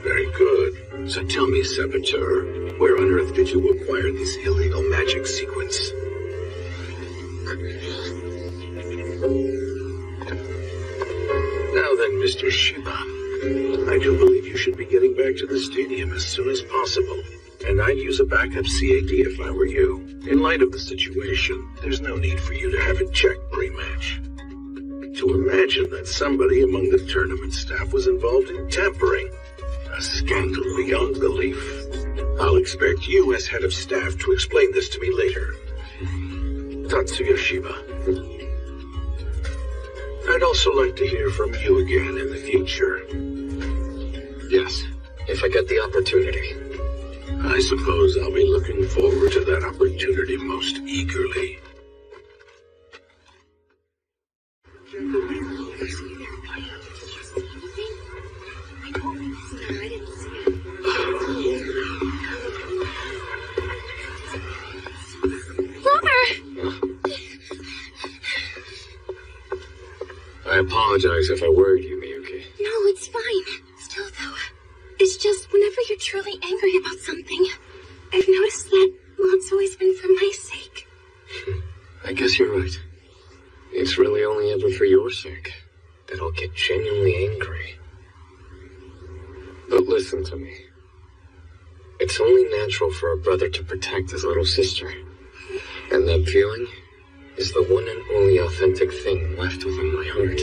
Very good. So tell me, Saboteur, where on earth did you acquire this illegal magic sequence? Now then, Mr. Shiba, I do believe you should be getting back to the stadium as soon as possible. And I'd use a backup CAD if I were you. In light of the situation, there's no need for you to have it checked pre-match. To imagine that somebody among the tournament staff was involved in tampering. A scandal beyond belief. I'll expect you as head of staff to explain this to me later. Tatsuya Shiba. I'd also like to hear from you again in the future. Yes, if I get the opportunity. I suppose I'll be looking forward to that opportunity most eagerly. I apologize if I worried you, Miyuki. No, it's fine. Still, though, it's just whenever you're truly angry about something, I've noticed that it's always been for my sake. I guess you're right. It's really only ever for your sake that I'll get genuinely angry. But listen to me. It's only natural for a brother to protect his little sister. And that feeling is the one and only authentic thing left within my heart.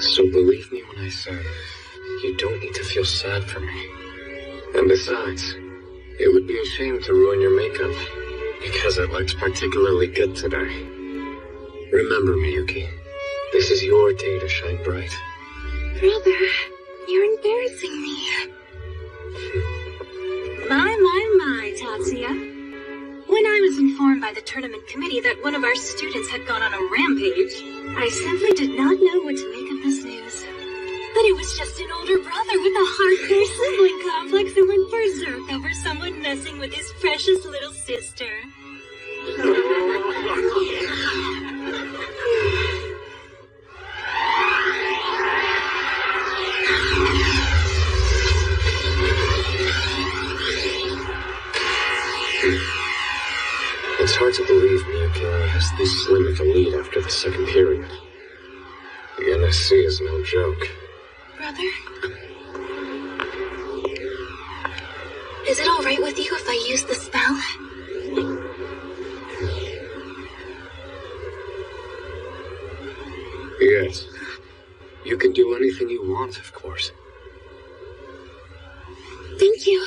So believe me when I say, you don't need to feel sad for me. And besides, it would be a shame to ruin your makeup, because it looks particularly good today. Remember, Miyuki, this is your day to shine bright. Brother, you're embarrassing me. My, Tatsuya. When I was informed by the tournament committee that one of our students had gone on a rampage, I simply did not know what to make of this news. But it was just an older brother with a hardcore sibling complex who went berserk over someone messing with his precious little sister. It's hard to believe Miyuki only has this slim of a lead after the second period. The NSC is no joke. Brother? Is it alright with you if I use the spell? Yes. You can do anything you want, of course. Thank you.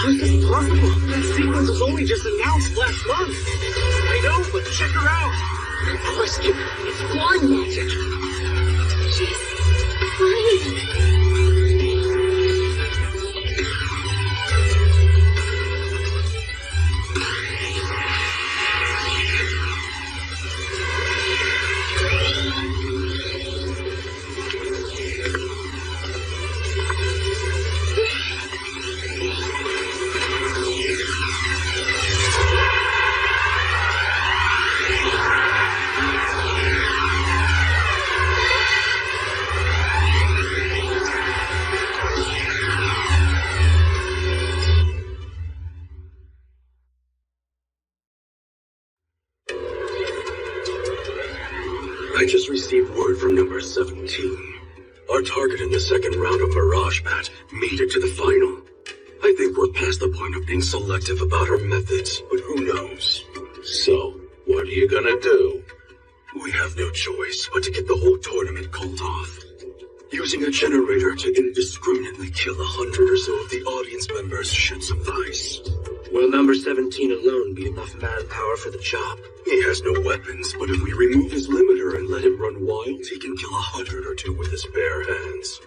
How's this possible? That sequence was only just announced last month. I know, but check her out. No question. It's flying magic. She's flying. I just received word from number 17. Our target in the second round of Mirage Mat made it to the final. I think we're past the point of being selective about our methods, but who knows? So, what are you gonna do? We have no choice but to get the whole tournament called off. Using a generator to indiscriminately kill 100 or so of the audience members should suffice. Will number 17 alone be enough manpower for the job? He has no weapons, but if we remove his limiter and let him run wild, he can kill 100 or 2 with his bare hands.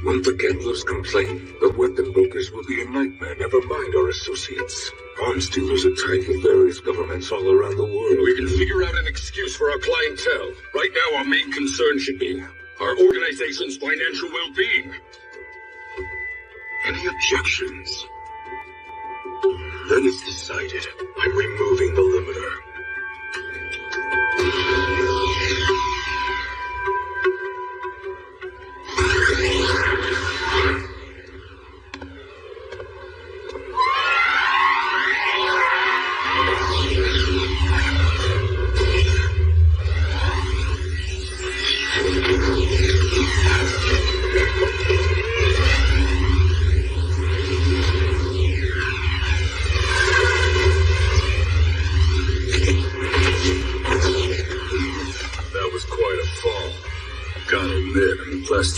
When the gamblers complain, the weapon brokers will be a nightmare, never mind our associates. Arms dealers are tied with various governments all around the world. We can figure out an excuse for our clientele. Right now, our main concern should be our organization's financial well-being. Any objections? Then it's decided. I'm removing the limiter.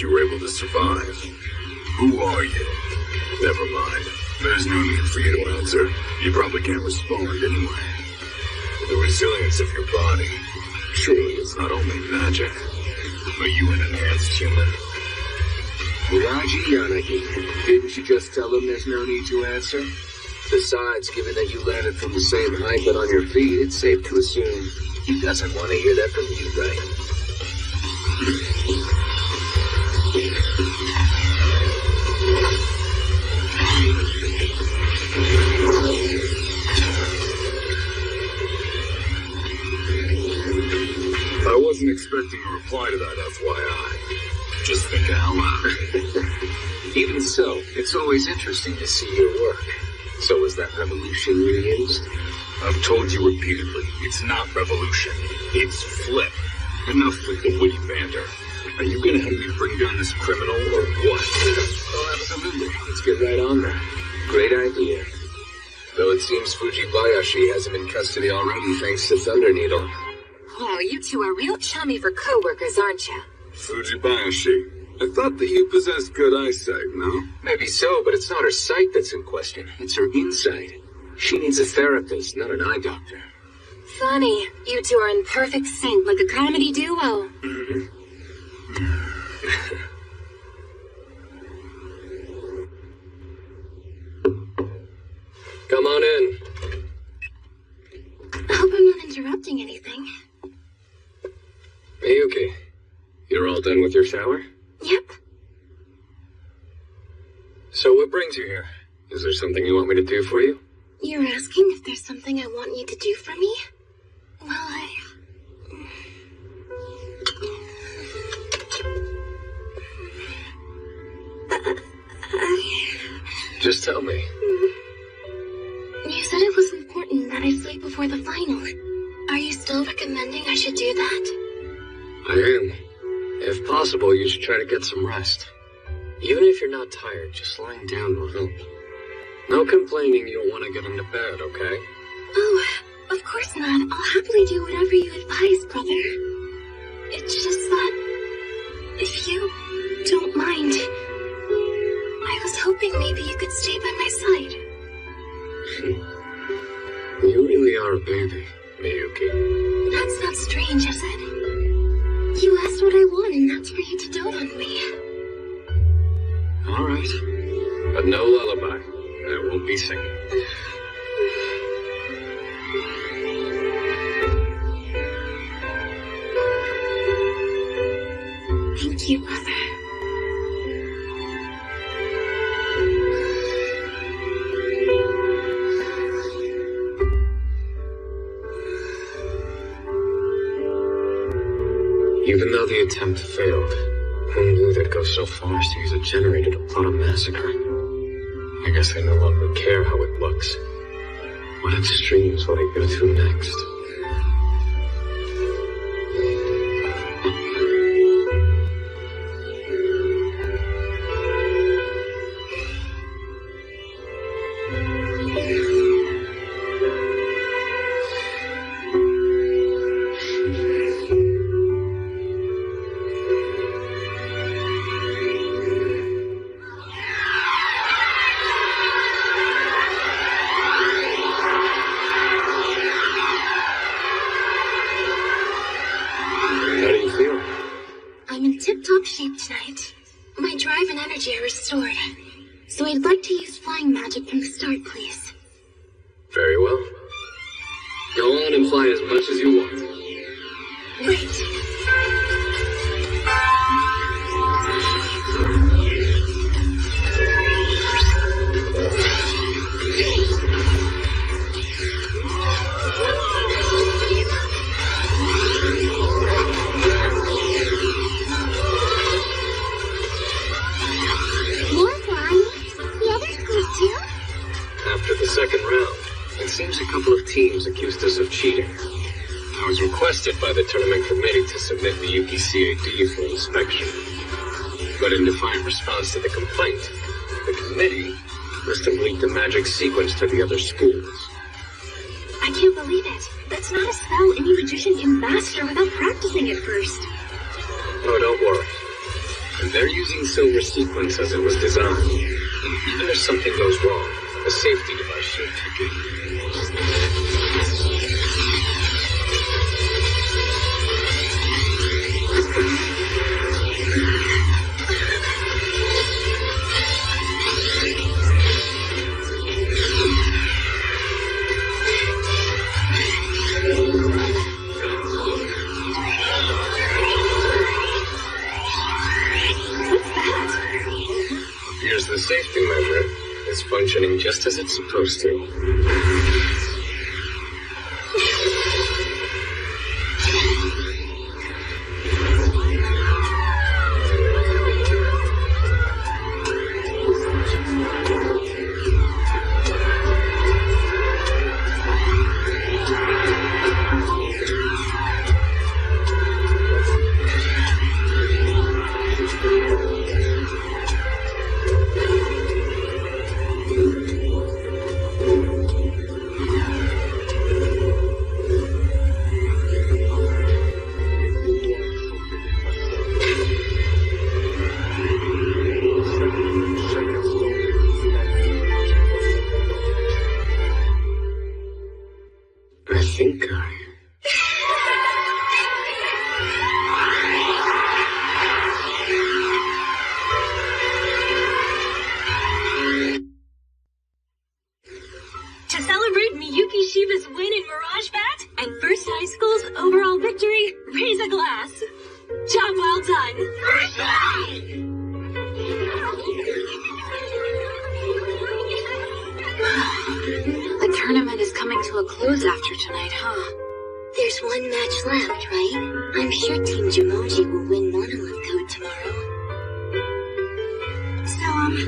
You were able to survive. Who are you? Never mind. There's no need for you to answer. You probably can't respond anyway. The resilience of your body. Surely it's not only magic. Are you an enhanced human? Miraji Yanagi, didn't you just tell him there's no need to answer? Besides, given that you landed from the same height but on your feet, it's safe to assume he doesn't want to hear that from you, right? I wasn't expecting a reply to that, FYI. Just thinking out loud. Even so, it's always interesting to see your work. So is that revolution you used? I've told you repeatedly, it's not revolution. It's flip. Enough with the witty banter. Are you gonna help me bring down this criminal or what? Oh, absolutely. Let's get right on that. Great idea. Though it seems Fujibayashi has him in custody already thanks to Thunderneedle. Oh, you two are real chummy for co-workers, aren't you? Fujibayashi, I thought that you possessed good eyesight, no? Maybe so, but it's not her sight that's in question. It's her insight. She needs a therapist, not an eye doctor. Funny. You two are in perfect sync, like a comedy duo. Come on in. I hope I'm not interrupting anything. Miyuki, you're all done with your shower? Yep. So what brings you here? Is there something you want me to do for you? You're asking if there's something I want you to do for me? Well, Just tell me. You said it was important that I sleep before the final. Are you still recommending I should do that? I am. If possible, you should try to get some rest. Even if you're not tired, just lying down will help. No complaining you don't want to get into bed, okay? Oh, of course not. I'll happily do whatever you advise, brother. It's just that, if you don't mind, I was hoping maybe you could stay by my side. You really are a baby, Miyuki. That's not strange, is it? You asked what I want, and that's for you to dote on me. Alright. But no lullaby. I won't be singing. Thank you, brother. Even though the attempt failed, who knew they'd go so far as to use a generator to plot a massacre? I guess they no longer care how it looks. What extremes will they go to next? Tonight. My drive and energy are restored. So I'd like to use flying magic from the start, please. Very well. Go on and fly as much as you want. Great. Second round, it seems a couple of teams accused us of cheating. I was requested by the tournament committee to submit Miyuki CAD for inspection. But in defiant response to the complaint, the committee must have leaked the magic sequence to the other schools. I can't believe it. That's not a spell any magician can master without practicing it first. Oh, don't worry. They're using Silver sequence as it was designed. Even if something goes wrong, a safety device should kick in. Here's the safety measure. It's functioning just as it's supposed to.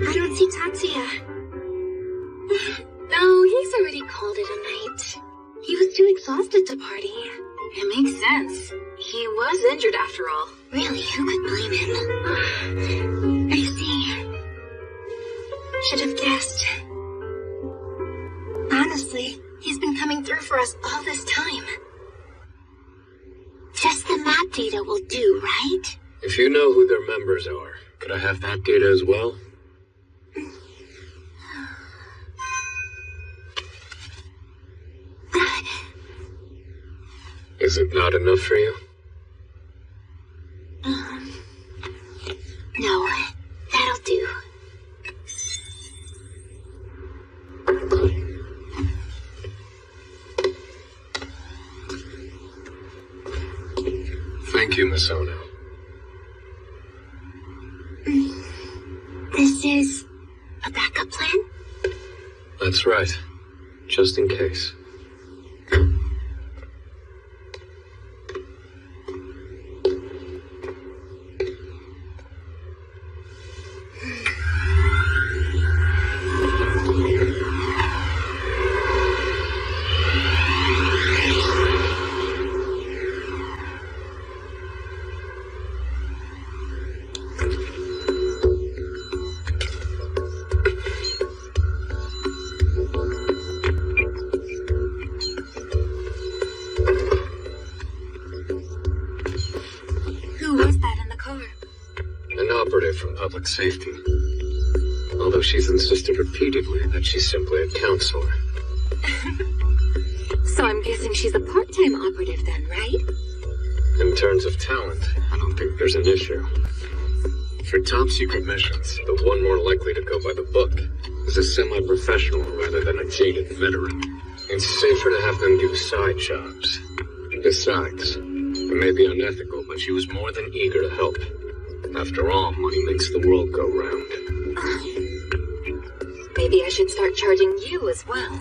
I don't see Tatsuya. No, he's already called it a night. He was too exhausted to party. It makes sense. He was injured after all. Really, who could blame him? I see. Should have guessed. Honestly, he's been coming through for us all this time. Just the map data will do, right? If you know who their members are, could I have that data as well? Is it not enough for you? No, that'll do. Thank you, Miss Ono. This is a backup plan? That's right. Just in case. From public safety. Although she's insisted repeatedly that she's simply a counselor. So I'm guessing she's a part-time operative then, right? In terms of talent, I don't think there's an issue. For top secret missions, the one more likely to go by the book is a semi-professional rather than a jaded veteran. It's safer to have them do side jobs. Besides, it may be unethical, but she was more than eager to help. After all, money makes the world go round. Maybe I should start charging you as well.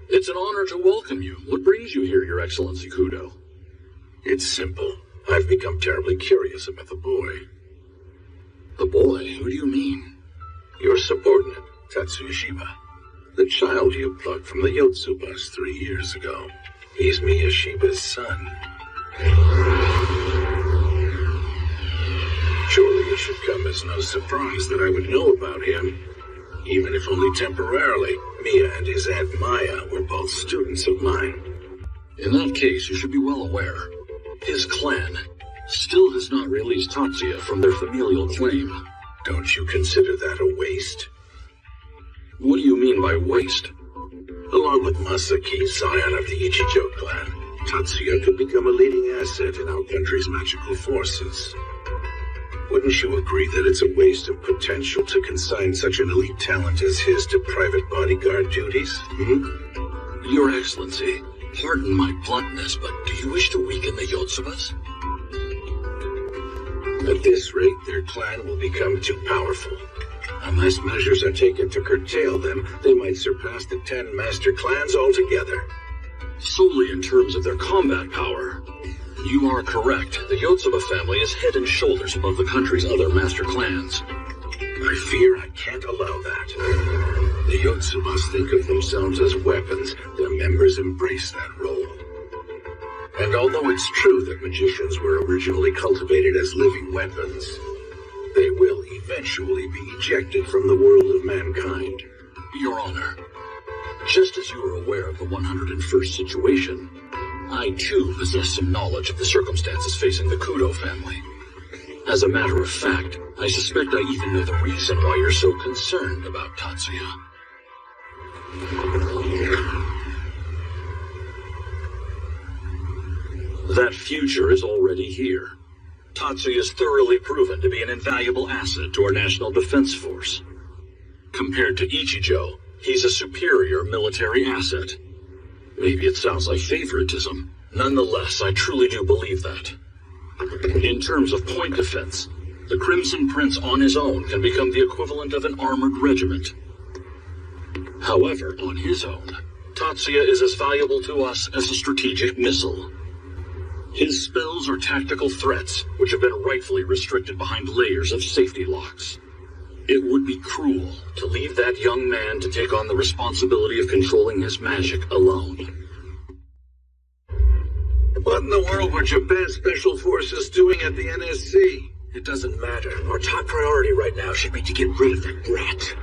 It's an honor to welcome you. What brings you here, Your Excellency Kudo? It's simple. I've become terribly curious about the boy. The boy? Who do you mean? Your subordinate, Tatsuya Shiba. The child you plucked from the Yotsubas 3 years ago. He's Miya Shiba's son. Surely it should come as no surprise that I would know about him. Even if only temporarily, Miya and his Aunt Maya were both students of mine. In that case, you should be well aware. His clan still has not released Tatsuya from their familial claim. Don't you consider that a waste? What do you mean by waste? Along with Masaki, scion of the Ichijo clan, Tatsuya could become a leading asset in our country's magical forces. Wouldn't you agree that it's a waste of potential to consign such an elite talent as his to private bodyguard duties? Your Excellency, pardon my bluntness, but do you wish to weaken the Yotsubas? At this rate, their clan will become too powerful. Unless measures are taken to curtail them, they might surpass the 10 master clans altogether. Solely in terms of their combat power, you are correct. The Yotsuba family is head and shoulders above the country's other master clans. I fear I can't allow that. The Yotsubas think of themselves as weapons. Their members embrace that role. And although it's true that magicians were originally cultivated as living weapons, they will eventually be ejected from the world of mankind. Your Honor, just as you are aware of the 101st situation, I too possess some knowledge of the circumstances facing the Kudo family. As a matter of fact, I suspect I even know the reason why you're so concerned about Tatsuya. That future is already here. Tatsuya is thoroughly proven to be an invaluable asset to our national defense force. Compared to Ichijo, he's a superior military asset. Maybe it sounds like favoritism. Nonetheless, I truly do believe that. In terms of point defense, the Crimson Prince on his own can become the equivalent of an armored regiment. However, on his own, Tatsuya is as valuable to us as a strategic missile. His spells are tactical threats, which have been rightfully restricted behind layers of safety locks. It would be cruel to leave that young man to take on the responsibility of controlling his magic alone. What in the world were Japan's special forces doing at the NSC? It doesn't matter. Our top priority right now should be to get rid of that brat.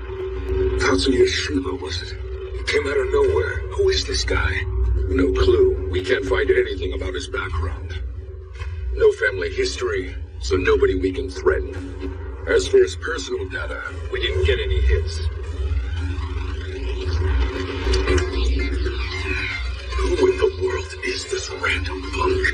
Tatsuya Shiba, was it? He came out of nowhere. Who is this guy? No clue. We can't find anything about his background. No family history, so nobody we can threaten. As for his personal data, we didn't get any hits. random punk.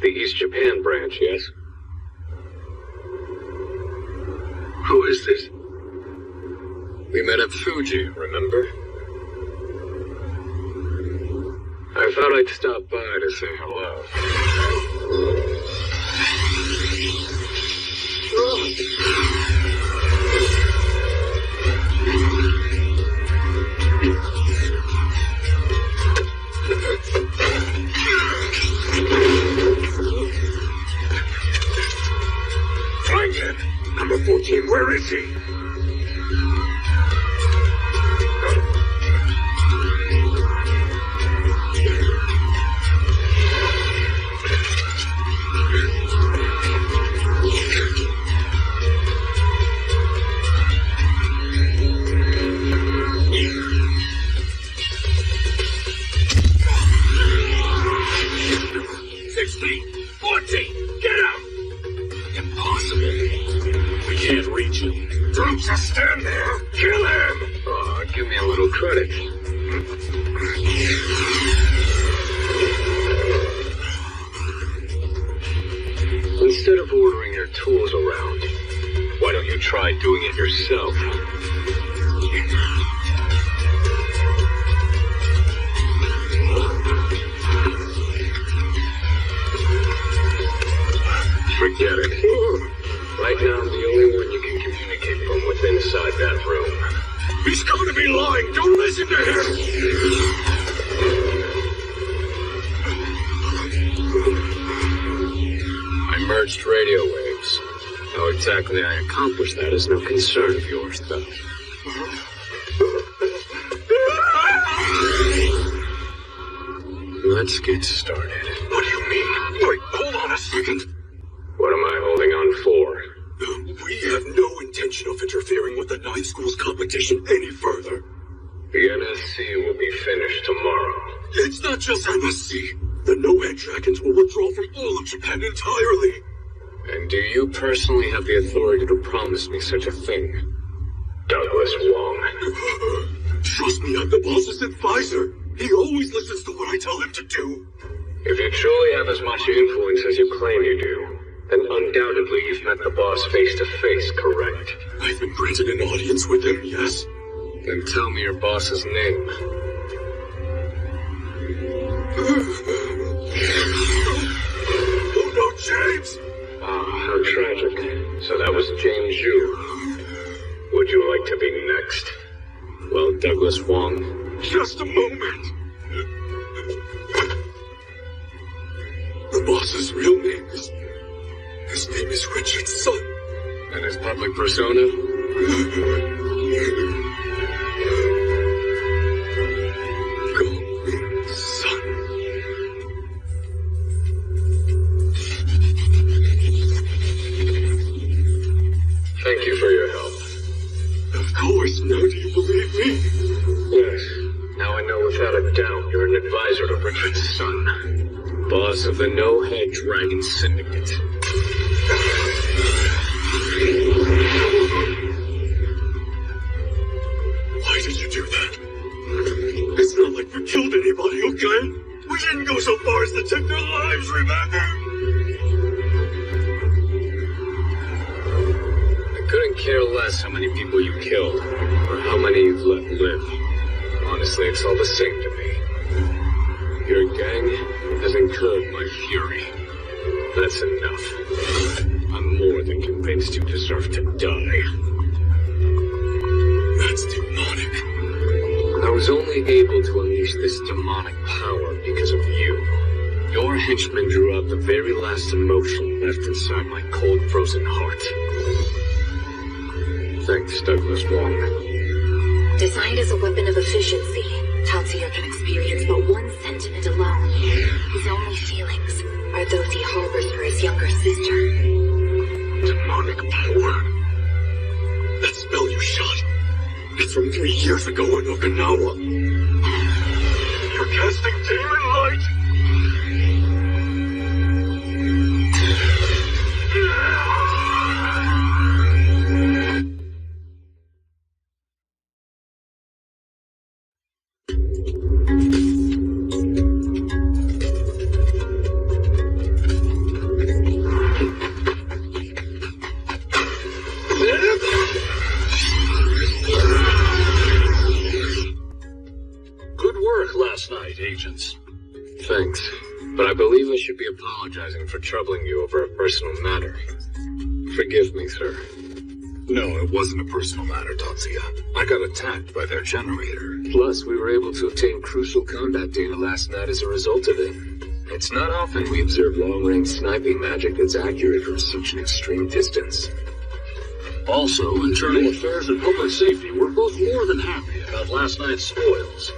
The East Japan branch, yes? Who is this? We met at Fuji, remember? I thought I'd stop by to say hello. Find him! Number 14, where is he? Just stand there! Kill him! Oh, give me a little credit. Instead of ordering your tools around, why don't you try doing it yourself? Forget it. Right now, I'm the only one you can communicate from within inside that room. He's going to be lying! Don't listen to him! I merged radio waves. How exactly I accomplished that is no concern of yours, though. Let's get started. What do you mean? Wait, hold on a second. What am I holding on for? We have no intention of interfering with the 9 schools competition any further. The NSC will be finished tomorrow. It's not just NSC. The No-Head Dragons will withdraw from all of Japan entirely. And do you personally have the authority to promise me such a thing? Douglas Wong. Trust me, I'm the boss's advisor. He always listens to what I tell him to do. If you truly have as much influence as you claim you do, then undoubtedly you've met the boss face to face, correct? I've been granted an audience with him, yes. Then tell me your boss's name. Oh no, James! Ah, how tragic. So that was James Yu. Would you like to be next? Well, Douglas Wong. Just a moment. The boss's real name is... His name is Richard's son. And his public persona? Son. Thank you for your help. Of course, now do you believe me? Yes. Now I know without a doubt you're an advisor to Richard's son. Boss of the No-Head Dragon Syndicate. Why did you do that? It's not like we killed anybody, okay? We didn't go so far as to take their lives, remember? I couldn't care less how many people you killed, or how many you've let live. Honestly, it's all the same to me. Your gang has incurred my fury. That's enough. I'm more than convinced you deserve to die. That's demonic. I was only able to unleash this demonic power because of you. Your henchman drew out the very last emotion left inside my cold, frozen heart. Thanks, Douglas Wong. Designed as a weapon of efficiency, Tatsuya can experience but one sentiment alone. His only feelings are those he harbors for his younger sister. Demonic power. That spell you shot. It's from 3 years ago in Okinawa. You're casting demon light. Agents. Thanks, but I believe I should be apologizing for troubling you over a personal matter. Forgive me, sir. No, it wasn't a personal matter, Tatsuya. I got attacked by their generator. Plus, we were able to obtain crucial combat data last night as a result of it. It's not often we observe long-range sniping magic that's accurate from such an extreme distance. Also, Internal Affairs and Public Safety were both more than happy about last night's spoils.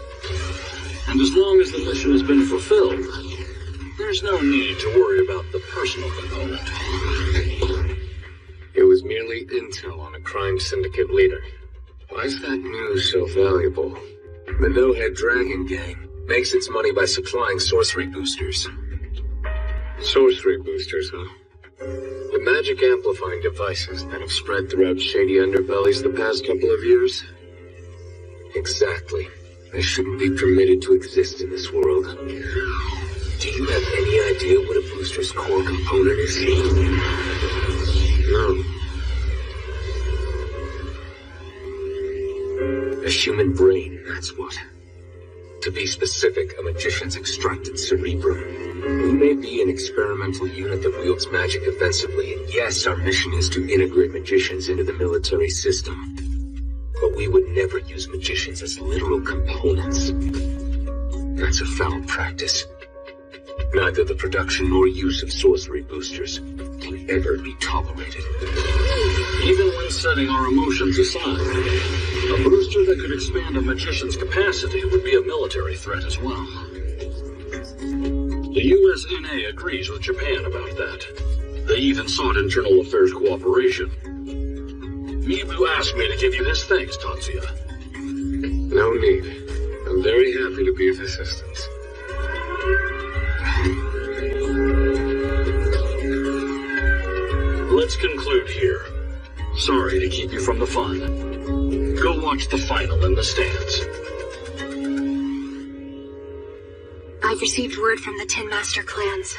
And as long as the mission has been fulfilled, there's no need to worry about the personal component. It was merely intel on a crime syndicate leader. Why is that news so valuable? The No-Head Dragon Gang makes its money by supplying sorcery boosters. Sorcery boosters, huh? The magic amplifying devices that have spread throughout shady underbellies the past couple of years? Exactly. They shouldn't be permitted to exist in this world. Do you have any idea what a booster's core component is? No. A human brain, that's what. To be specific, a magician's extracted cerebrum. We may be an experimental unit that wields magic offensively, and yes, our mission is to integrate magicians into the military system. But we would never use magicians as literal components. That's a foul practice. Neither the production nor use of sorcery boosters can ever be tolerated. Even when setting our emotions aside, a booster that could expand a magician's capacity would be a military threat as well. The USNA agrees with Japan about that. They even sought internal affairs cooperation. Mibu asked me to give you his thanks, Tatsuya. No need. I'm very happy to be of assistance. Let's conclude here. Sorry to keep you from the fun. Go watch the final in the stands. I've received word from the 10 Master Clans.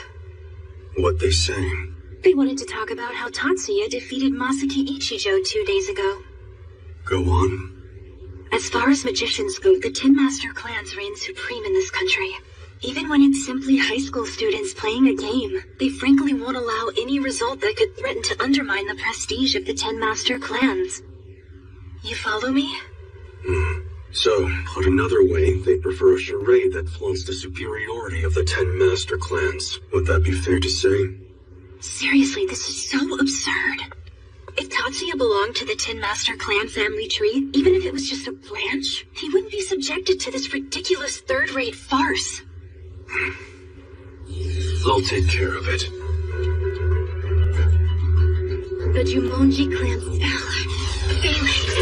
What they saying? They wanted to talk about how Tatsuya defeated Masaki Ichijo 2 days ago. Go on. As far as magicians go, the 10 Master Clans reign supreme in this country. Even when it's simply high school students playing a game, they frankly won't allow any result that could threaten to undermine the prestige of the 10 Master Clans. You follow me? So, put another way, they prefer a charade that flaunts the superiority of the 10 Master Clans. Would that be fair to say? Seriously, this is so absurd. If Tatsuya belonged to the 10 Master Clan family tree, even if it was just a branch, he wouldn't be subjected to this ridiculous third-rate farce. I'll take care of it. The Jumonji clan spell. Phalanx.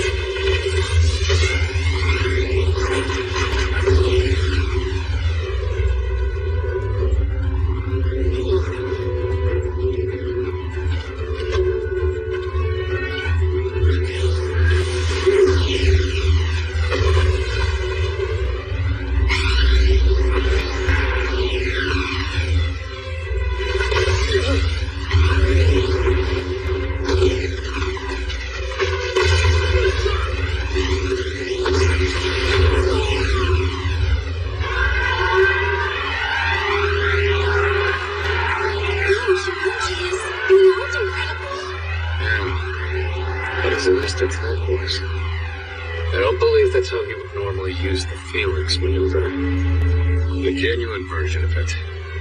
was. I don't believe that's how he would normally use the Felix maneuver. The genuine version of it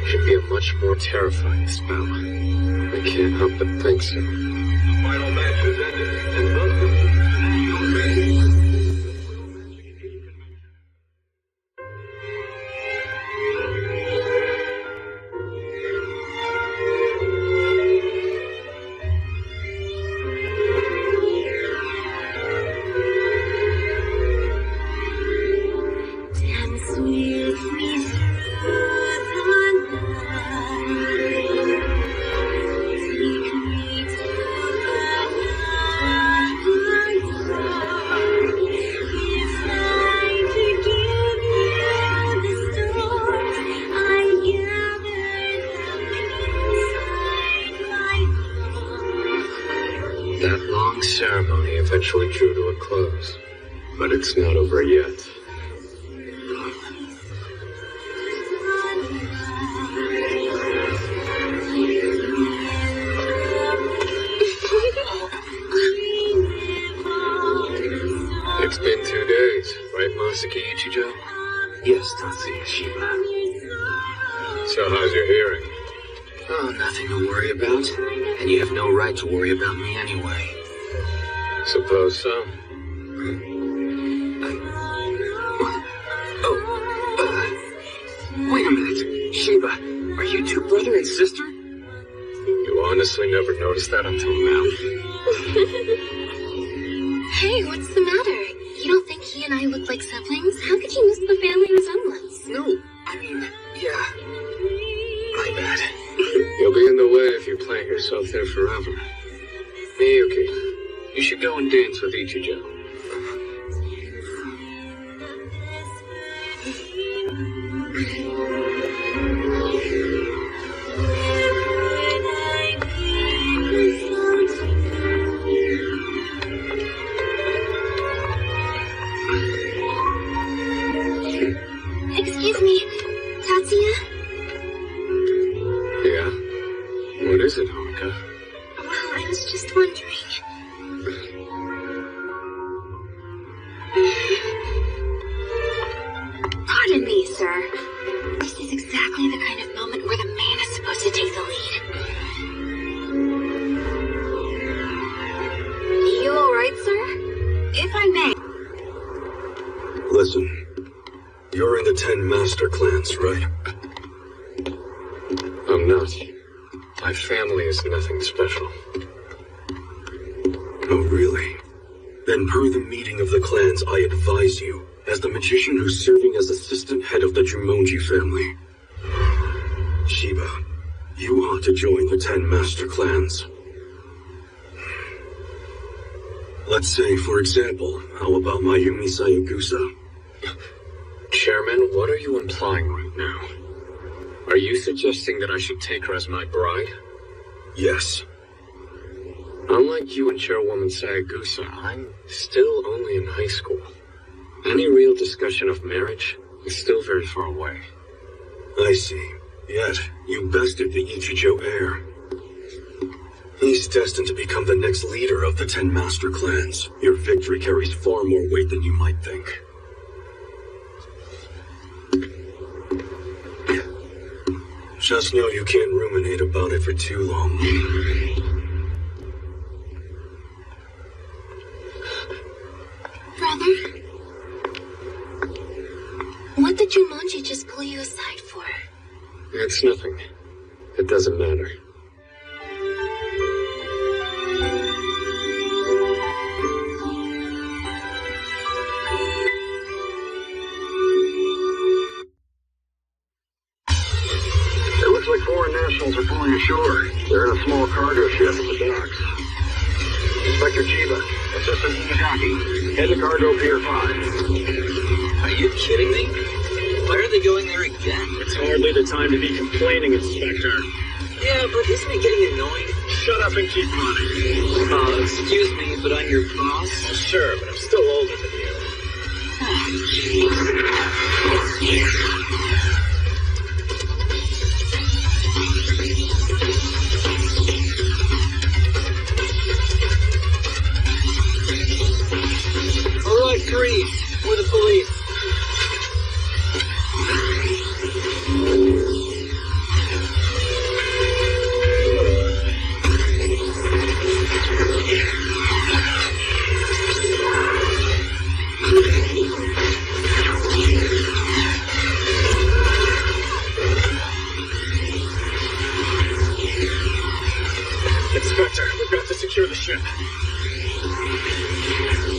should be a much more terrifying spell. I can't help but think so. The final match has ended, and thus concludes the National Magic. Ceremony eventually drew to a close, but it's not over yet. It's been 2 days, right, Masaki Ichijo? Yes, Tatsuya Shiba. So how's your hearing? Oh, nothing to worry about. And you have no right to worry about me anyway. Suppose so. Wait a minute. Shiba, are you two brother and sister? You honestly never noticed that until now. Hey, what's the matter? You don't think he and I look like siblings? How could you miss the family resemblance? No, I mean, yeah. My bad. You'll be in the way if you plant yourself there forever. Miyuki, you should go and dance with Ichijo. Excuse me, Tatsuya? Yeah? What is it, Honoka? Well, I was just wondering. Pardon me, sir. This is exactly the kind of moment where the man is supposed to take the lead. You alright, sir? If I may. Listen, you're in the 10 master clans, right? I'm not. My family is nothing special. Oh, really? Then per the meeting of the clans, I advise you, as the magician who's serving as assistant head of the Jumonji family. Shiba, you ought to join the 10 master clans. Let's say, for example, how about Mayumi Sayagusa? Chairman, what are you implying right now? Are you suggesting that I should take her as my bride? Yes. Unlike you and Chairwoman Sayagusa, I'm still only in high school. Any real discussion of marriage is still very far away. I see. Yet, you bested the Ichijo heir. He's destined to become the next leader of the 10 master clans. Your victory carries far more weight than you might think. Just know you can't ruminate about it for too long. Brother? What did Jumonji just pull you aside for? It's nothing. It doesn't matter. It looks like foreign nationals are pulling ashore. They're in a small cargo ship at the docks. Inspector Chiba, Assistant Miyuki, head to cargo Pier 5. Are you kidding me? Why are they going there again? It's hardly the time to be complaining, Inspector. Yeah, but isn't it getting annoying? Shut up and keep running. Excuse me, but I'm your boss? Sure, but I'm still older than you. Freeze! We're the police. Inspector, we've got to secure the ship.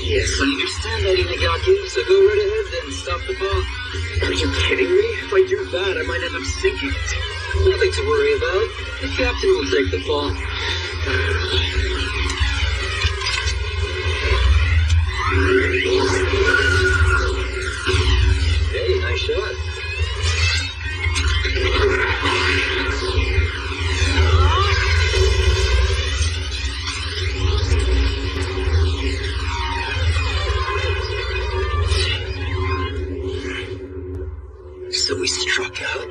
Yes, I understand that, Inagaki, so go right ahead then, stop the bomb. Are you kidding me? If I do that, I might end up sinking it. Nothing to worry about. The captain will take the fall. Hey, nice shot. So we struck out.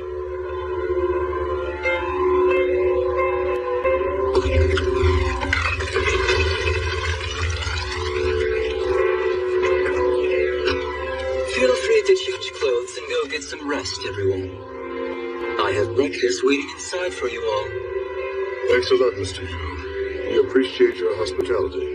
Feel free to change clothes and go get some rest, everyone. I have breakfast waiting inside for you all. Thanks a lot, Mr. Yu. We appreciate your hospitality.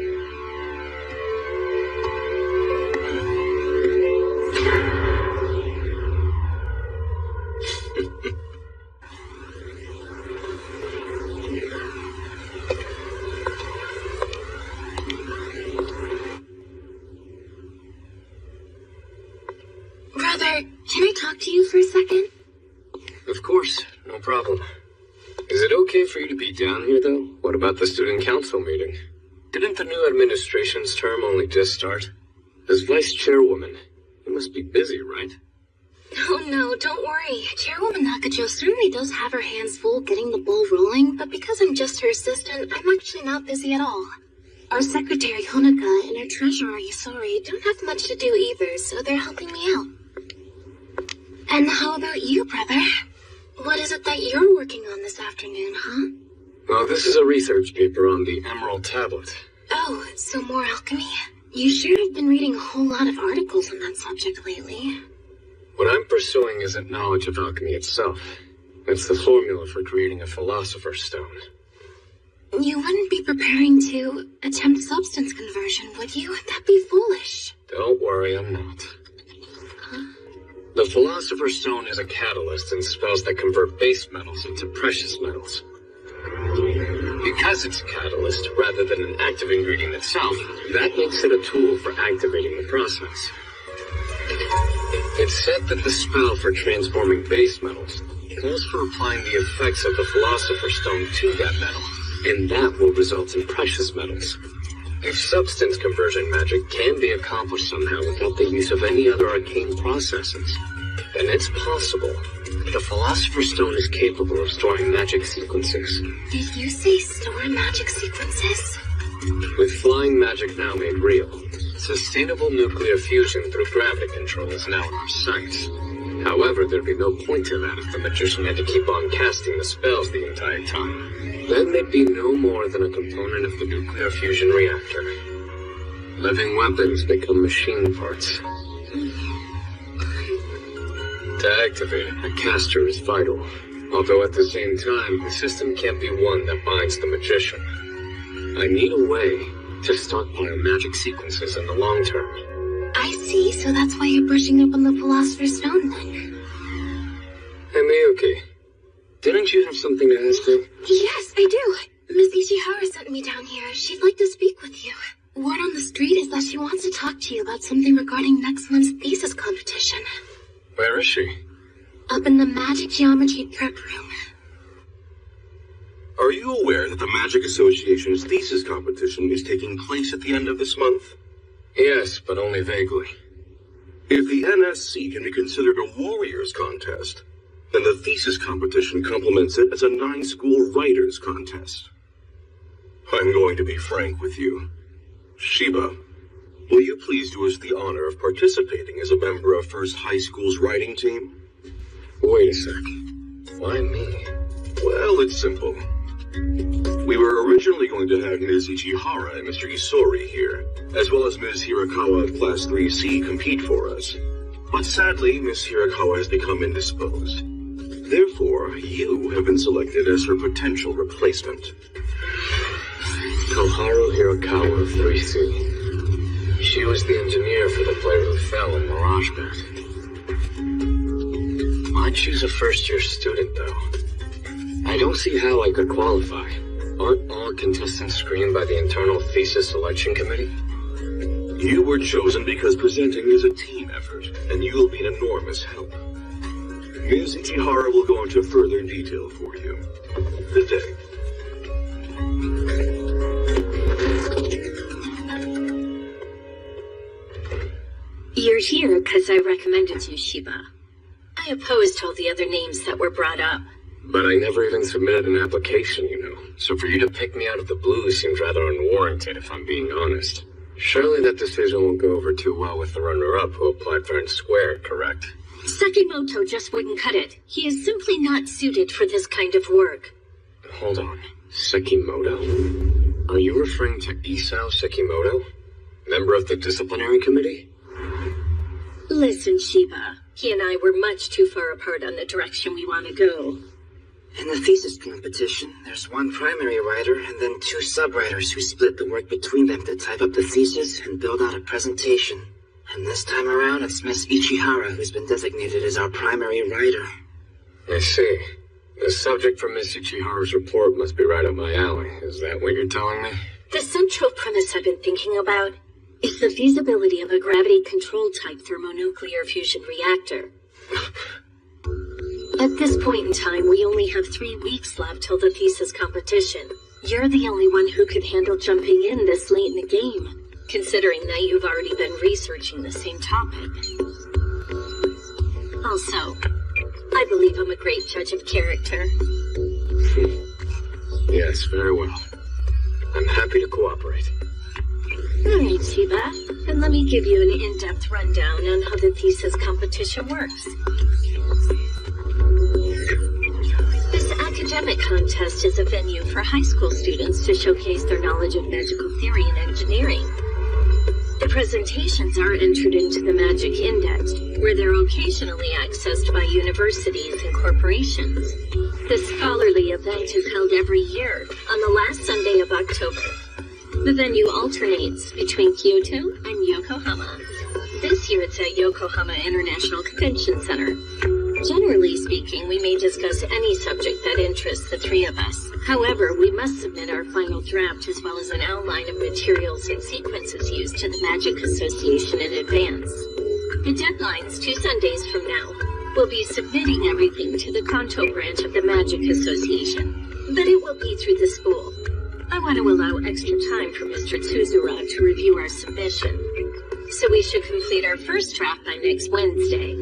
Brother, can I talk to you for a second? Of course, no problem. Is it okay for you to be down here, though? What about the student council meeting? Didn't the new administration's term only just start? As vice chairwoman, you must be busy, right? Oh no, don't worry. Chairwoman Nakajo certainly does have her hands full getting the ball rolling, but because I'm just her assistant, I'm actually not busy at all. Our secretary Honoka and our treasurer Yusori don't have much to do either, so they're helping me out. And how about you, brother? What is it that you're working on this afternoon, huh? Well, this is a research paper on the Emerald Tablet. Oh, so more alchemy? You sure have been reading a whole lot of articles on that subject lately. What I'm pursuing isn't knowledge of alchemy itself. It's the formula for creating a philosopher's stone. You wouldn't be preparing to attempt substance conversion, would you? That'd be foolish. Don't worry, I'm not. Huh? The philosopher's stone is a catalyst in spells that convert base metals into precious metals. Because it's a catalyst rather than an active ingredient itself, that makes it a tool for activating the process. It's said that the spell for transforming base metals calls for applying the effects of the philosopher's stone to that metal, and that will result in precious metals. If substance conversion magic can be accomplished somehow without the use of any other arcane processes, then it's possible. The Philosopher's Stone is capable of storing magic sequences. Did you say store magic sequences? With flying magic now made real, sustainable nuclear fusion through gravity control is now in our sights. However, there'd be no point to that if the magician had to keep on casting the spells the entire time. Then they'd be no more than a component of the nuclear fusion reactor. Living weapons become machine parts. To activate it, a caster is vital. Although at the same time, the system can't be one that binds the magician. I need a way to stockpile magic sequences in the long term. I see, so that's why you're brushing up on the Philosopher's Stone then. Hey Miyuki, didn't you have something to ask me? Yes, I do. Miss Ishihara sent me down here. She'd like to speak with you. Word on the street is that she wants to talk to you about something regarding next month's thesis competition. Where is she? Up in the Magic Geometry Prep Room. Are you aware that the Magic Association's thesis competition is taking place at the end of this month? Yes, but only vaguely. If the NSC can be considered a warriors contest, then the thesis competition complements it as a 9-school writers contest. I'm going to be frank with you. Shiba, will you please do us the honor of participating as a member of First High School's writing team? Wait a sec. Why me? Well, it's simple. We were originally going to have Ms. Ichihara and Mr. Isori here, as well as Ms. Hirakawa of Class 3C compete for us. But sadly, Ms. Hirakawa has become indisposed. Therefore, you have been selected as her potential replacement. Koharu Hirakawa of 3C. She was the engineer for the player who fell in Mirage Bet. I'd choose a first-year student, though. I don't see how I could qualify. Aren't all contestants screened by the internal Thesis selection committee? You were chosen because presenting is a team effort, and you'll be an enormous help. Ms. Ichihara will go into further detail for you. Good day. You're here because I recommended you, Shiba. I opposed all the other names that were brought up. But I never even submitted an application, you know. So for you to pick me out of the blue seems rather unwarranted, if I'm being honest. Surely that decision won't go over too well with the runner-up who applied fair and square, correct? Sekimoto just wouldn't cut it. He is simply not suited for this kind of work. Hold on. Sekimoto? Are you referring to Isao Sekimoto? Member of the Disciplinary Committee? Listen, Shiba. He and I were much too far apart on the direction we want to go. In the thesis competition, there's one primary writer and then two sub-writers who split the work between them to type up the thesis and build out a presentation. And this time around, it's Miss Ichihara who's been designated as our primary writer. I see. The subject for Miss Ichihara's report must be right up my alley. Is that what you're telling me? The central premise I've been thinking about is the feasibility of a gravity-controlled type thermonuclear fusion reactor. At this point in time, we only have 3 weeks left till the thesis competition. You're the only one who could handle jumping in this late in the game, considering that you've already been researching the same topic. Also, I believe I'm a great judge of character. Yes, very well. I'm happy to cooperate. Alright, Shiba, and let me give you an in-depth rundown on how the thesis competition works. This academic contest is a venue for high school students to showcase their knowledge of magical theory and engineering. The presentations are entered into the Magic Index, where they're occasionally accessed by universities and corporations. This scholarly event is held every year on the last Sunday of October. The venue alternates between Kyoto and Yokohama. This year it's at Yokohama International Convention Center. Generally speaking, we may discuss any subject that interests the three of us. However, we must submit our final draft as well as an outline of materials and sequences used to the Magic Association in advance. The deadline's 2 Sundays from now. We'll be submitting everything to the Kanto branch of the Magic Association, but it will be through the school. I want to allow extra time for Mr. Tsuzura to review our submission, so we should complete our first draft by next Wednesday.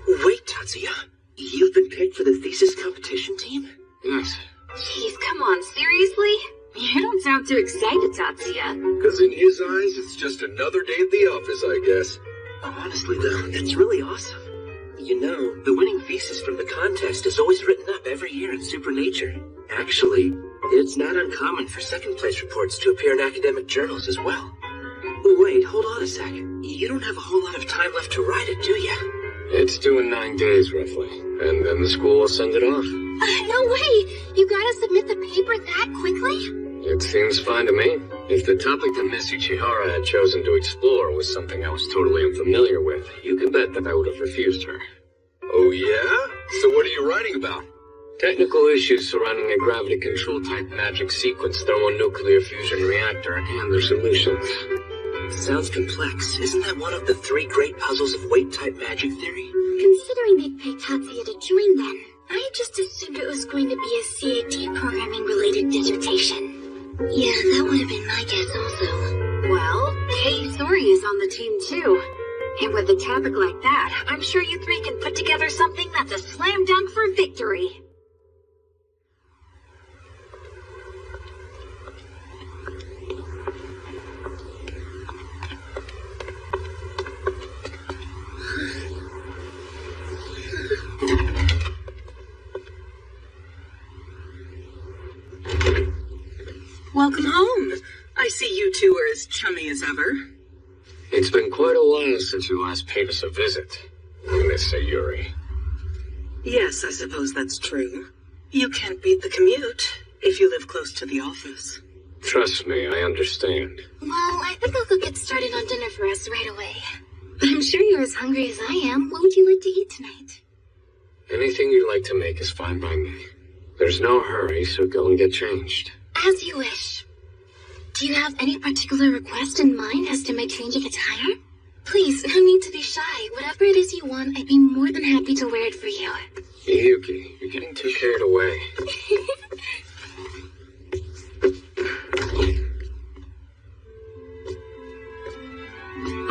Wait, Tatsuya. You've been picked for the thesis competition team? Yes. Jeez, come on, seriously? You don't sound too excited, Tatsuya. Because in his eyes, it's just another day at the office, I guess. Honestly, though, it's really awesome. You know, the winning thesis from the contest is always written up every year in Supernature. Actually, it's not uncommon for second-place reports to appear in academic journals as well. Wait, hold on a sec. You don't have a whole lot of time left to write it, do you? It's due in 9 days, roughly. And then the school will send it off. No way! You gotta submit the paper that quickly? It seems fine to me. If the topic that Miss Ichihara had chosen to explore was something I was totally unfamiliar with, you can bet that I would have refused her. Oh, yeah? So what are you writing about? Technical issues surrounding a gravity-control type magic sequence thermonuclear fusion reactor and their solutions. Sounds complex. Isn't that one of the 3 great puzzles of weight-type magic theory? Considering they'd picked Tatsuya to join them, I just assumed it was going to be a CAD programming-related dissertation. Yeah, that would have been my guess also. Well, Kei Sori is on the team too. And with a topic like that, I'm sure you three can put together something that's a slam dunk for victory. as chummy as ever. It's been quite a while since you last paid us a visit, Miss Sayuri. Yes, I suppose that's true. You can't beat the commute if you live close to the office. Trust me, I understand. Well, I think I'll go get started on dinner for us right away. But I'm sure you're as hungry as I am. What would you like to eat tonight? Anything you'd like to make is fine by me. There's no hurry, so go and get changed. As you wish. Do you have any particular request in mind as to my change of attire? Please, no need to be shy. Whatever it is you want, I'd be more than happy to wear it for you. Miyuki, you're getting too carried away.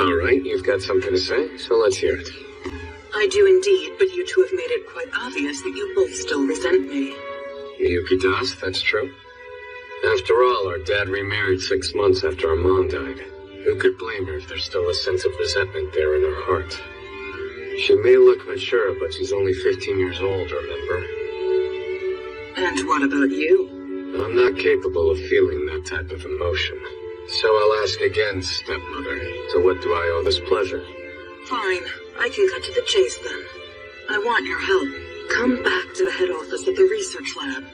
All right, you've got something to say, so let's hear it. I do indeed, but you two have made it quite obvious that you both still resent me. Miyuki does, that's true. After all, our dad remarried 6 months after our mom died. Who could blame her if there's still a sense of resentment there in her heart? She may look mature, but she's only 15 years old, remember? And what about you? I'm not capable of feeling that type of emotion. So I'll ask again, stepmother. To what do I owe this pleasure? Fine. I can cut to the chase then. I want your help. Come back to the head office of the research lab.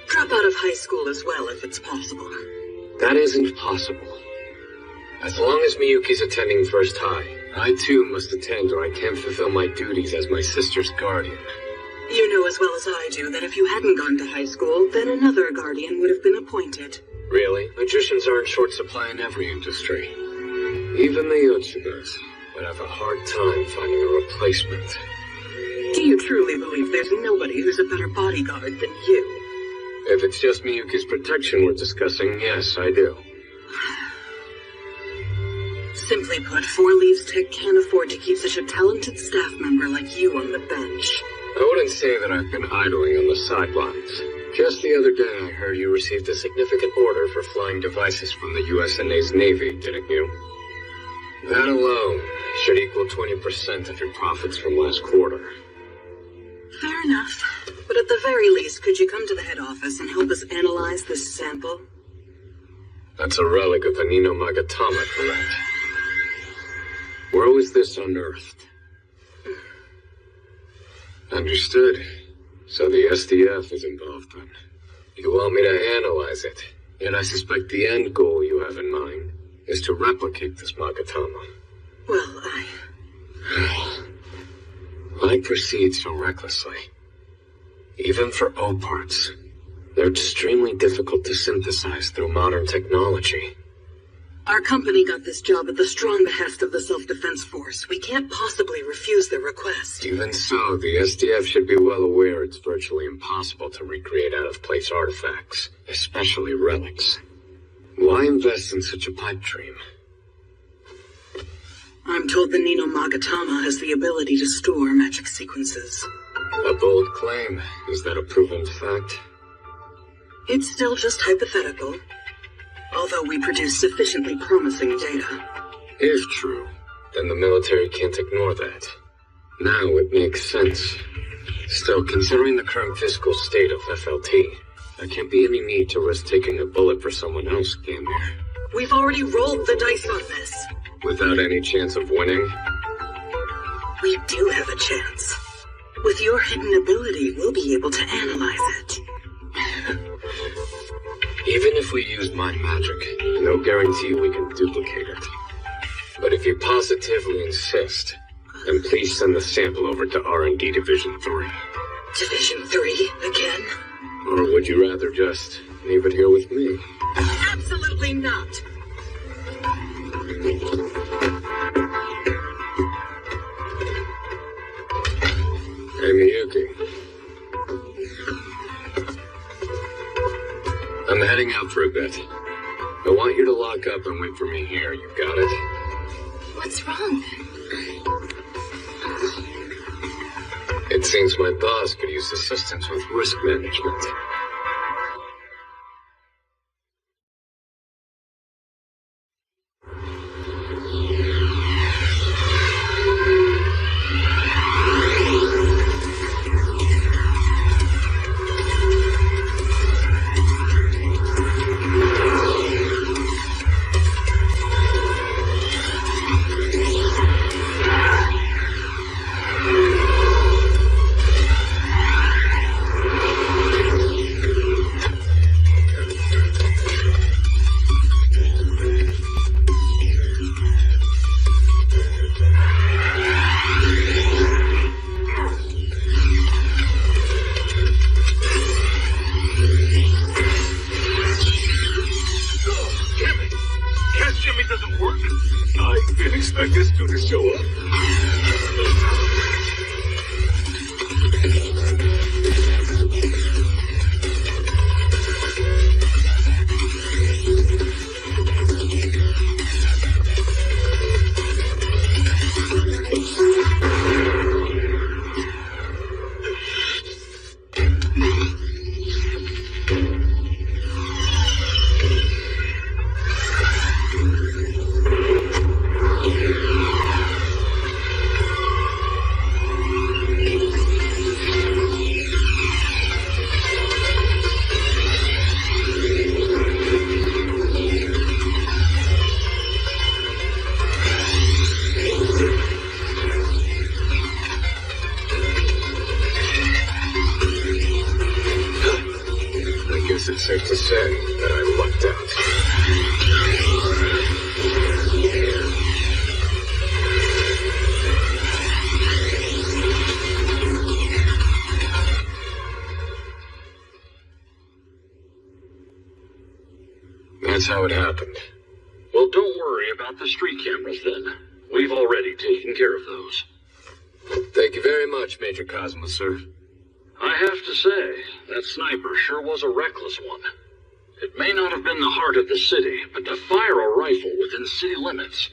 Drop out of high school as well if it's possible. That isn't possible. As long as Miyuki's attending First High, I too must attend or I can't fulfill my duties as my sister's guardian. You know as well as I do that if you hadn't gone to high school, then another guardian would have been appointed. Really? Magicians are in short supply in every industry. Even the Yotsubas would have a hard time finding a replacement. Do you truly believe there's nobody who's a better bodyguard than you? If it's just Miyuki's protection we're discussing, yes, I do. Simply put, Four Leaves Tech can't afford to keep such a talented staff member like you on the bench. I wouldn't say that I've been idling on the sidelines. Just the other day I heard you received a significant order for flying devices from the USNA's Navy, didn't you? That alone should equal 20% of your profits from last quarter. Fair enough. But at the very least, could you come to the head office and help us analyze this sample? That's a relic of the Nino Magatama, correct? Where was this unearthed? Understood. So the SDF is involved then. You want me to analyze it, yet I suspect the end goal you have in mind is to replicate this Magatama. Well, Why proceed so recklessly? Even for O parts, they're extremely difficult to synthesize through modern technology. Our company got this job at the strong behest of the Self-Defense Force. We can't possibly refuse their request. Even so, the SDF should be well aware it's virtually impossible to recreate out-of-place artifacts, especially relics. Why invest in such a pipe dream? I'm told the Nino Magatama has the ability to store magic sequences. A bold claim. Is that a proven fact? It's still just hypothetical. Although we produce sufficiently promising data. If true, then the military can't ignore that. Now it makes sense. Still, considering the current fiscal state of FLT, there can't be any need to risk taking a bullet for someone else, can there? We've already rolled the dice on this. Without any chance of winning? We do have a chance. With your hidden ability, we'll be able to analyze it. Even if we used mind magic, no guarantee we can duplicate it. But if you positively insist, then please send the sample over to R&D Division 3. Division 3 again? Or would you rather just leave it here with me? Absolutely not. Hey, Miyuki. I'm heading out for a bit. I want you to lock up and wait for me here. You got it? What's wrong? It seems my boss could use assistance with risk management. I didn't expect this dude to show up. Safe to say that I lucked out. That's how it happened. Well, don't worry about the street cameras then. We've already taken care of those. Thank you very much, Major Cosmo, sir. I have to say, that sniper sure was a reckless one. It may not have been the heart of the city, but to fire a rifle within city limits...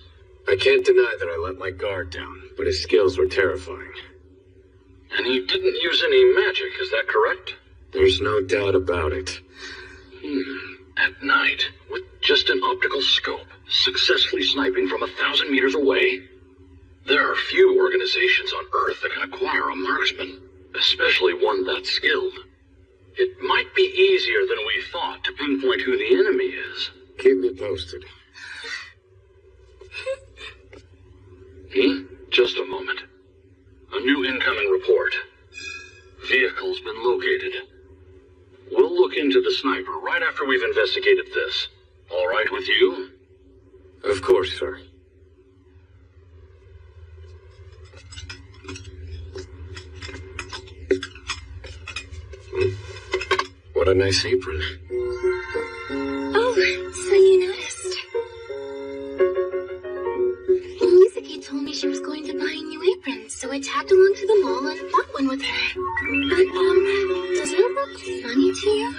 I can't deny that I let my guard down, but his skills were terrifying. And he didn't use any magic, is that correct? There's no doubt about it. At night, with just an optical scope, successfully sniping from 1,000 meters away. There are few organizations on Earth that can acquire a marksman. Especially one that skilled. It might be easier than we thought to pinpoint who the enemy is. Keep me posted. Just a moment. A new incoming report. Vehicle's been located. We'll look into the sniper right after we've investigated this. All right with you? Of course, sir. What a nice apron. Oh, so you noticed. Miyuki told me she was going to buy a new apron, so I tagged along to the mall and bought one with her. But, does it look funny to you?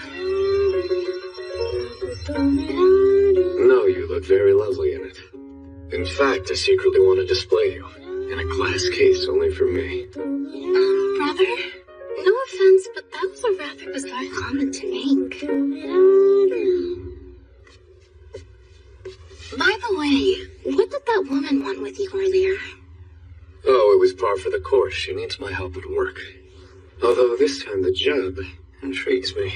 No, you look very lovely in it. In fact, I secretly want to display you. In a glass case only for me. Brother? No offense, but that was a rather bizarre comment to make. By the way, what did that woman want with you earlier? Oh, it was par for the course. She needs my help at work. Although this time the job intrigues me.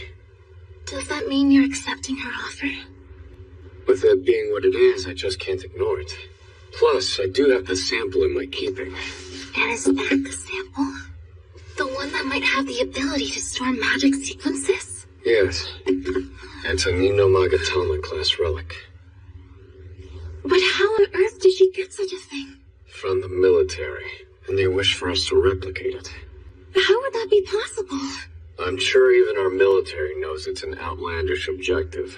Does that mean you're accepting her offer? With it being what it is, I just can't ignore it. Plus, I do have the sample in my keeping. And is that the sample? The one that might have the ability to store magic sequences? Yes. It's a Nino Magatama class relic. But how on earth did she get such a thing? From the military, and they wish for us to replicate it. How would that be possible? I'm sure even our military knows it's an outlandish objective.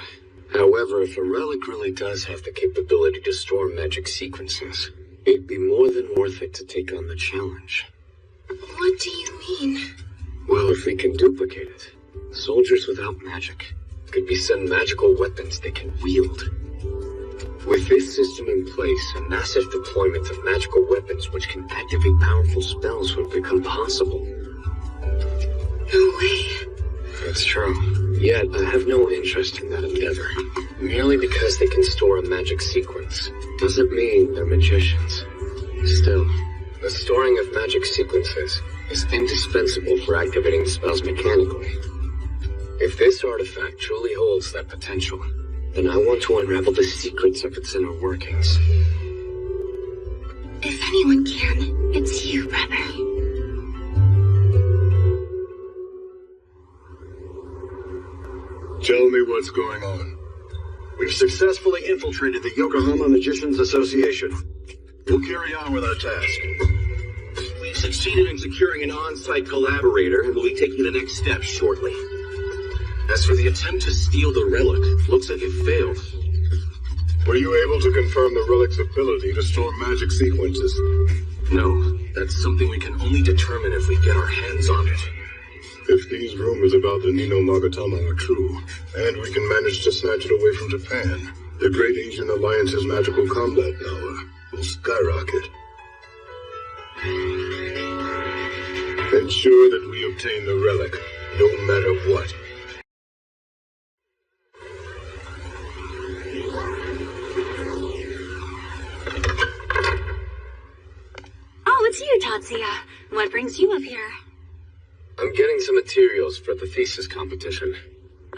However, if a relic really does have the capability to store magic sequences, it'd be more than worth it to take on the challenge. What do you mean? Well, if we can duplicate it, soldiers without magic could be sent magical weapons they can wield. With this system in place, a massive deployment of magical weapons which can activate powerful spells would become possible. No way. It's true. Yet, I have no interest in that endeavor. Merely because they can store a magic sequence doesn't mean they're magicians. Still, the storing of magic sequences is indispensable for activating spells mechanically. If this artifact truly holds that potential, then I want to unravel the secrets of its inner workings. If anyone can, it's you, brother. Tell me what's going on. We've successfully infiltrated the Yokohama Magicians Association. We'll carry on with our task. We've succeeded in securing an on-site collaborator and will be taking the next steps shortly. As for the attempt to steal the relic, looks like it failed. Were you able to confirm the relic's ability to store magic sequences? No, that's something we can only determine if we get our hands on it. If these rumors about the Nino Magatama are true, and we can manage to snatch it away from Japan, the Great Asian Alliance's magical combat power will skyrocket. Ensure that we obtain the relic, no matter what. Oh, it's you, Tatsuya. What brings you up here? I'm getting some materials for the thesis competition.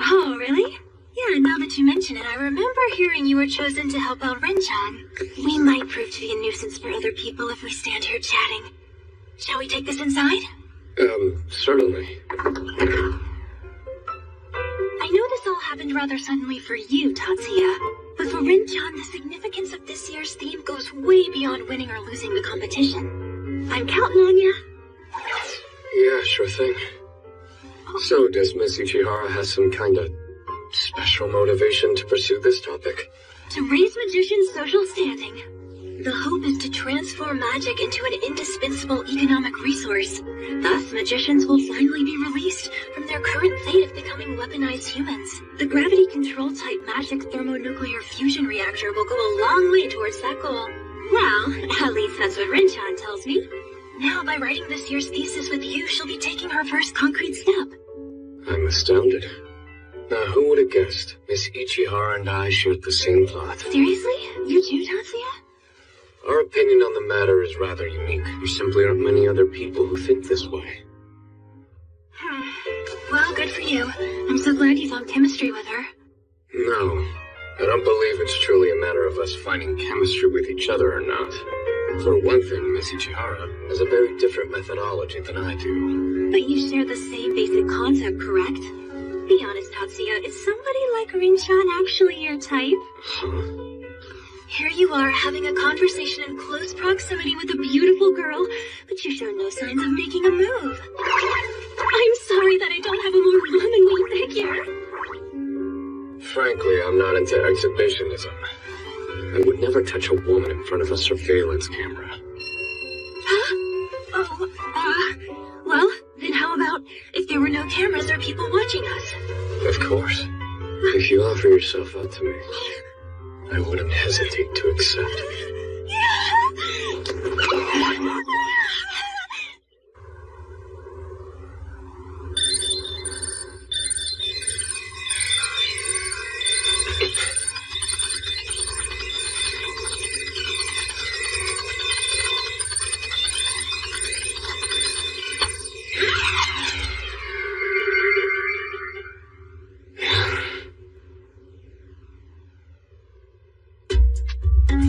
Oh, really? Yeah, now that you mention it, I remember hearing you were chosen to help out Ren-chan. We might prove to be a nuisance for other people if we stand here chatting. Shall we take this inside? Certainly. I know this all happened rather suddenly for you, Tatsuya, but for Ren-chan, the significance of this year's theme goes way beyond winning or losing the competition. I'm counting on ya. Yeah, sure thing. So, does Miss Ichihara have some kind of special motivation to pursue this topic? To raise magicians' social standing. The hope is to transform magic into an indispensable economic resource. Thus, magicians will finally be released from their current fate of becoming weaponized humans. The gravity-control-type magic thermonuclear fusion reactor will go a long way towards that goal. Well, at least that's what Ren-chan tells me. Now, by writing this year's thesis with you, she'll be taking her first concrete step. I'm astounded. Now, who would have guessed? Miss Ichihara and I shared the same thought. Seriously? You too, Tatsuya? Our opinion on the matter is rather unique. There simply aren't many other people who think this way. Well, good for you. I'm so glad you found chemistry with her. No, I don't believe it's truly a matter of us finding chemistry with each other or not. For one thing, Miss Ichihara has a very different methodology than I do. But you share the same basic concept, correct? Be honest, Tatsuya, is somebody like Rin-chan actually your type? Here you are, having a conversation in close proximity with a beautiful girl, but you show no signs of making a move. I'm sorry that I don't have a more womanly figure. Frankly, I'm not into exhibitionism. I would never touch a woman in front of a surveillance camera. Huh? Well, then how about if there were no cameras or people watching us? Of course. If you offer yourself out to me, I wouldn't hesitate to accept.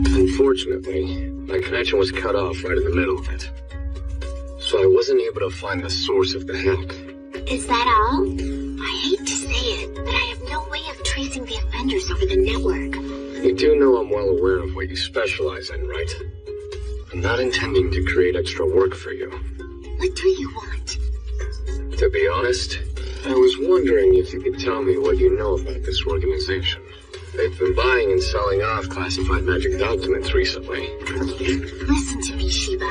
Unfortunately, my connection was cut off right in the middle of it. So I wasn't able to find the source of the hack. Is that all? I hate to say it, but I have no way of tracing the offenders over the network. You do know I'm well aware of what you specialize in, right? I'm not intending to create extra work for you. What do you want? To be honest, I was wondering if you could tell me what you know about this organization. They've been buying and selling off classified magic documents recently. Listen to me, Shiba.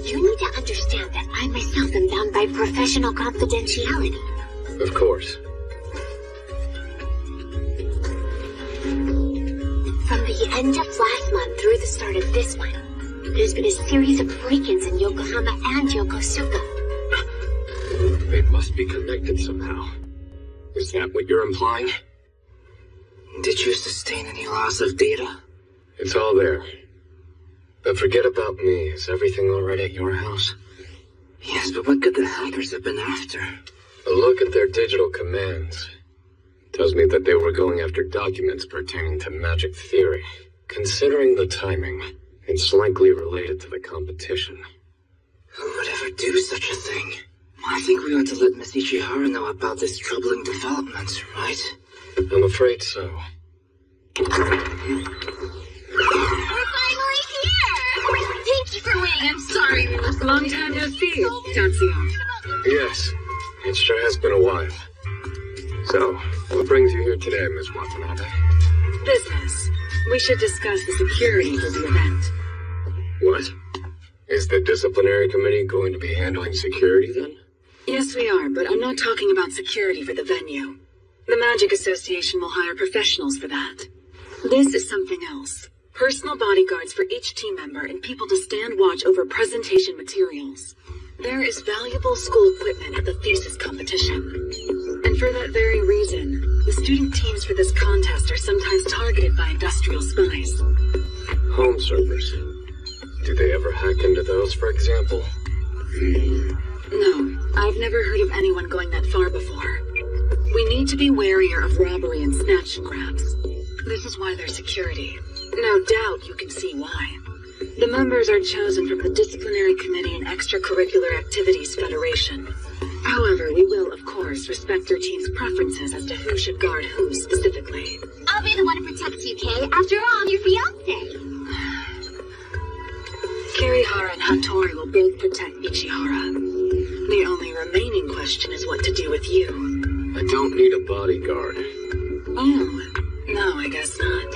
You need to understand that I myself am bound by professional confidentiality. Of course. From the end of last month through the start of this one, there's been a series of break-ins in Yokohama and Yokosuka. They must be connected somehow. Is that what you're implying? Did you sustain any loss of data? It's all there. But forget about me. Is everything all right at your house? Yes, but what could the hackers have been after? A look at their digital commands tells me that they were going after documents pertaining to magic theory. Considering the timing, it's likely related to the competition. Who would ever do such a thing? I think we ought to let Miss Ichihara know about this troubling development, right? I'm afraid so. We're finally here! Thank you for waiting. I'm sorry we were so Long time no see, Tatsuya. Yes, it sure has been a while. So, what brings you here today, Miss Watanabe? Business. We should discuss the security for the event. What? Is the disciplinary committee going to be handling security then? Yes, we are, but I'm not talking about security for the venue. The Magic Association will hire professionals for that. This is something else. Personal bodyguards for each team member and people to stand watch over presentation materials. There is valuable school equipment at the Thesis competition. And for that very reason, the student teams for this contest are sometimes targeted by industrial spies. Home servers. Do they ever hack into those, for example? No, I've never heard of anyone going that far before. We need to be warier of robbery and snatch and grabs. This is why there's security. No doubt you can see why. The members are chosen from the Disciplinary Committee and Extracurricular Activities Federation. However, we will, of course, respect their team's preferences as to who should guard who specifically. I'll be the one to protect you, Kay. After all, I'm your fiancé. Kirihara and Hattori will both protect Ichihara. The only remaining question is what to do with you. I don't need a bodyguard. Oh, no, I guess not.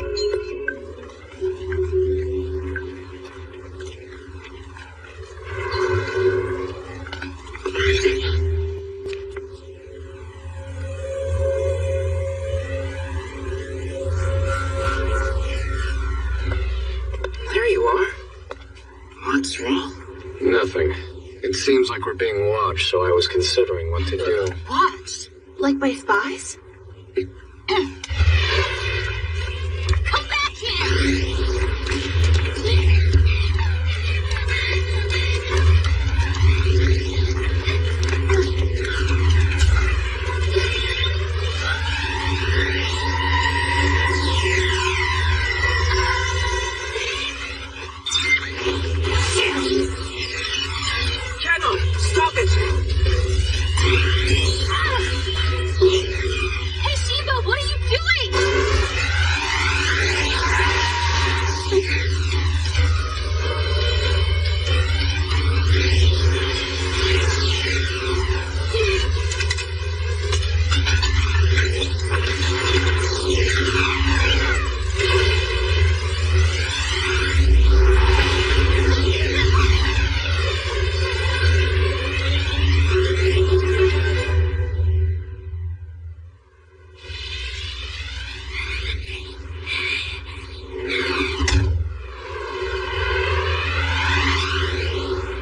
There you are. What's wrong? Nothing. It seems like we're being watched, so I was considering what to do. Watched? Like by spies? Come back here! Stop it! Hey, Shiba, what are you doing?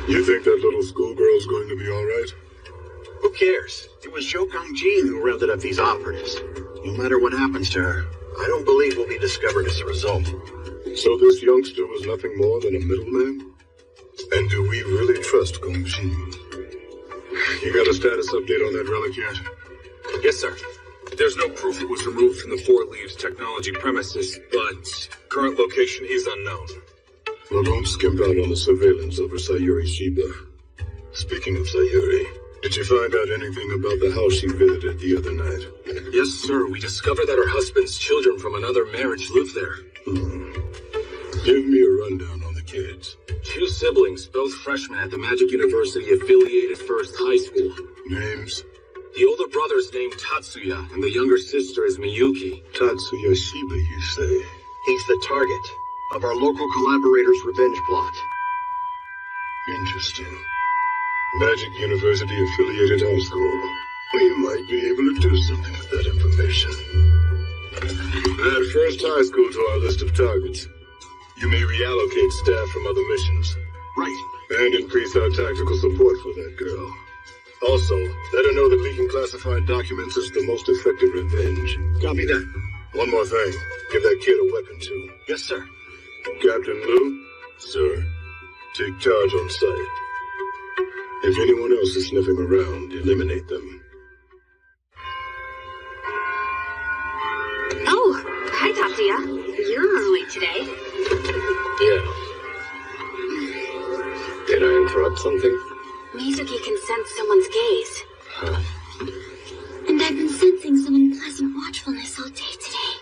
You think that little schoolgirl's going to be all right? Who cares? It was Shokan-Jin who rounded up these operatives. No matter what happens to her, I don't believe we'll be discovered as a result. So this youngster was nothing more than a middleman? And do we really trust Gong-Jin? You got a status update on that relic yet? Yes, sir. There's no proof it was removed from the Four Leaves technology premises, but current location is unknown. Well, don't skimp out on the surveillance over Sayuri Shiba. Speaking of Sayuri, did you find out anything about the house she visited the other night? Yes, sir. We discovered that her husband's children from another marriage live there. Give me a rundown on the kids. 2 siblings, both freshmen at the Magic University affiliated First High School. Names? The older brother's named Tatsuya, and the younger sister is Miyuki. Tatsuya Shiba, you say? He's the target of our local collaborator's revenge plot. Interesting. Magic University affiliated high school. We might be able to do something with that information. Add First High School to our list of targets. You may reallocate staff from other missions. Right. And increase our tactical support for that girl. Also, let her know that leaking classified documents is the most effective revenge. Copy that. One more thing. Give that kid a weapon, too. Yes, sir. Captain Liu? Sir. Take charge on site. If anyone else is sniffing around, eliminate them. Oh, hi, Tatsuya. You're early today. Yeah. Did I interrupt something? Miyuki can sense someone's gaze. Huh. And I've been sensing some unpleasant watchfulness all day today.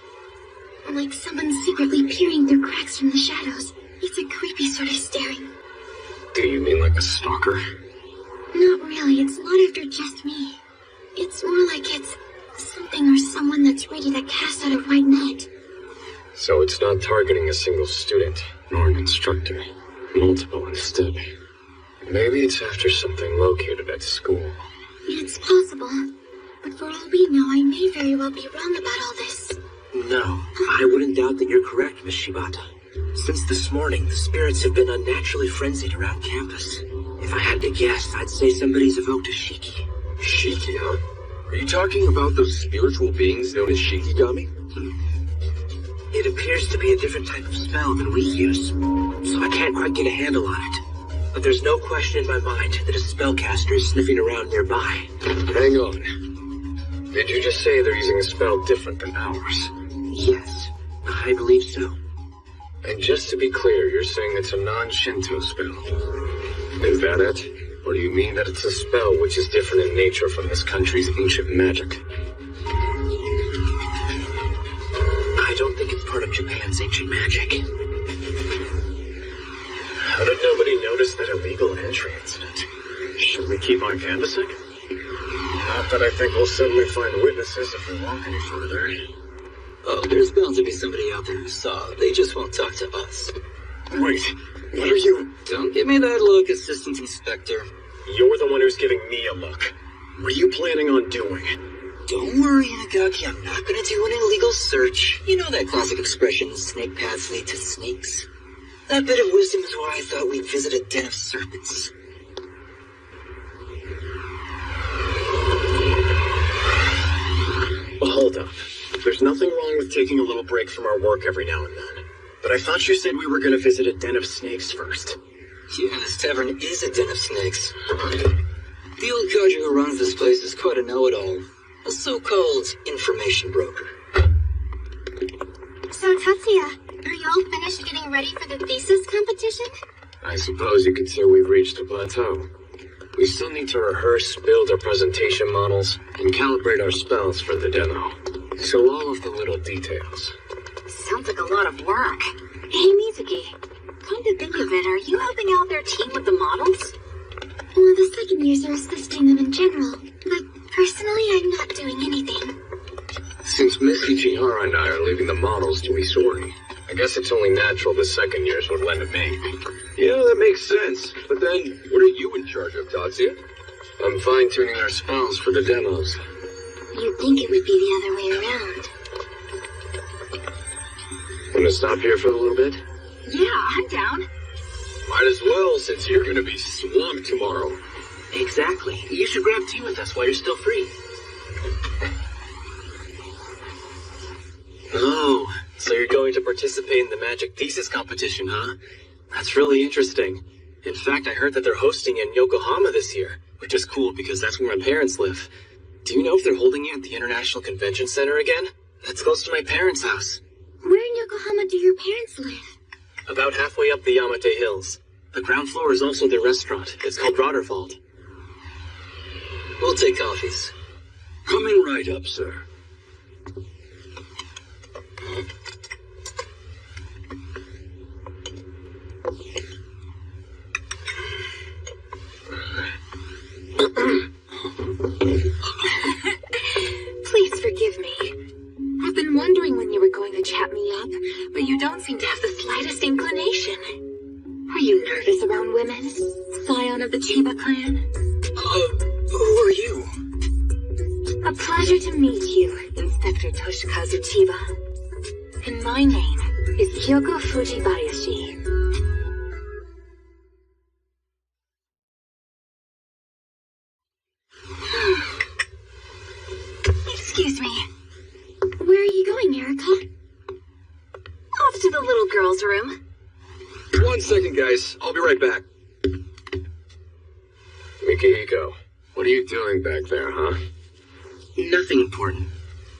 Like someone secretly peering through cracks from the shadows. It's a creepy sort of staring. Do you mean like a stalker? Not really, it's not after just me. It's more like it's something or someone that's ready to cast out a white net. So it's not targeting a single student, nor an instructor. Multiple instead. Maybe it's after something located at school. It's possible. But for all we know, I may very well be wrong about all this. No, I wouldn't doubt that you're correct, Miss Shibata. Since this morning, the spirits have been unnaturally frenzied around campus. If I had to guess, I'd say somebody's evoked a Shiki. Shiki, huh? Are you talking about those spiritual beings known as Shikigami? It appears to be a different type of spell than we use, so I can't quite get a handle on it. But there's no question in my mind that a spellcaster is sniffing around nearby. Hang on. Did you just say they're using a spell different than ours? Yes, I believe so. And just to be clear, you're saying it's a non-Shinto spell. Is that it? Or do you mean that it's a spell which is different in nature from this country's ancient magic? I don't think it's part of Japan's ancient magic. How did nobody notice that illegal entry incident? Should we keep on canvassing? Not that I think we'll suddenly find witnesses if we walk any further. Oh, there's bound to be somebody out there who saw. They just won't talk to us. Wait, what are you? Don't give me that look, Assistant Inspector. You're the one who's giving me a look. What are you planning on doing? Don't worry, Inagaki, I'm not gonna do an illegal search. You know that classic expression, snake paths lead to snakes? That bit of wisdom is why I thought we'd visit a den of serpents. Well, hold up. There's nothing wrong with taking a little break from our work every now and then. But I thought you said we were gonna visit a den of snakes first. Yeah, this tavern is a den of snakes. The old Kaja who runs this place is quite a know-it-all. A so-called information broker. So, Tatsuya, are you all finished getting ready for the thesis competition? I suppose you could say we've reached a plateau. We still need to rehearse, build our presentation models, and calibrate our spells for the demo. So all of the little details. Sounds like a lot of work. Hey, Miyuki, come to think of it, are you helping out their team with the models? Well, the second years are assisting them in general, but personally, I'm not doing anything. Since Miss Ichihara and I are leaving the models to Isori, I guess it's only natural the second years would lend to me. Yeah, that makes sense. But then, what are you in charge of, Tatsuya? I'm fine-tuning our spells for the demos. You'd think it would be the other way around. Wanna stop here for a little bit? Yeah, I'm down. Might as well, since you're gonna be swamped tomorrow. Exactly. You should grab tea with us while you're still free. Oh, so you're going to participate in the Magic Thesis competition, huh? That's really interesting. In fact, I heard that they're hosting in Yokohama this year, which is cool because that's where my parents live. Do you know if they're holding it at the International Convention Center again? That's close to my parents' house. Where in Yokohama do your parents live? About halfway up the Yamate Hills. The ground floor is also their restaurant. It's called Roderwald. We'll take coffees. Coming right up, sir. Please forgive me. I've been wondering when you were going to chat me up, but you don't seem to have the slightest inclination. Are you nervous around women, scion of the Chiba clan? Who are you? A pleasure to meet you, Inspector Toshikazu Chiba. And my name is Kyoko Fujibayashi. Excuse me. Where are you going, Erica? Off to the little girl's room. 1 second, guys. I'll be right back. Mikihiko, what are you doing back there, huh? Nothing important.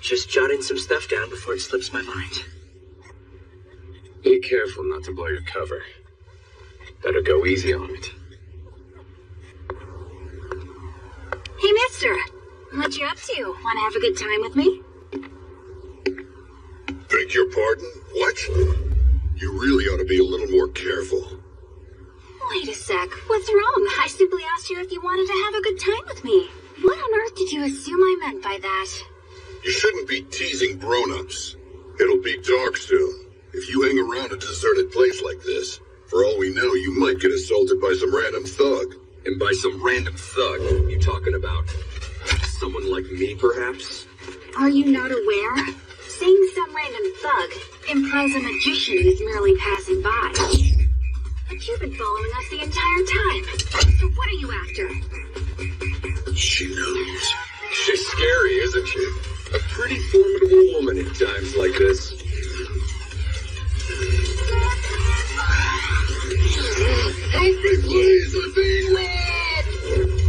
Just jotting some stuff down before it slips my mind. Be careful not to blow your cover. Better go easy on it. Hey, mister. What you up to? Want to have a good time with me? Beg your pardon? What? You really ought to be a little more careful. Wait a sec. What's wrong? I simply asked you if you wanted to have a good time with me. What on earth did you assume I meant by that? You shouldn't be teasing grown-ups. It'll be dark soon. If you hang around a deserted place like this, for all we know, you might get assaulted by some random thug. And by some random thug, you talking about someone like me, perhaps? Are you not aware? Saying some random thug implies a magician who's merely passing by. But you've been following us the entire time. So what are you after? She knows. She's scary, isn't she? A pretty formidable woman at times like this. Help me, please! I'm being robbed!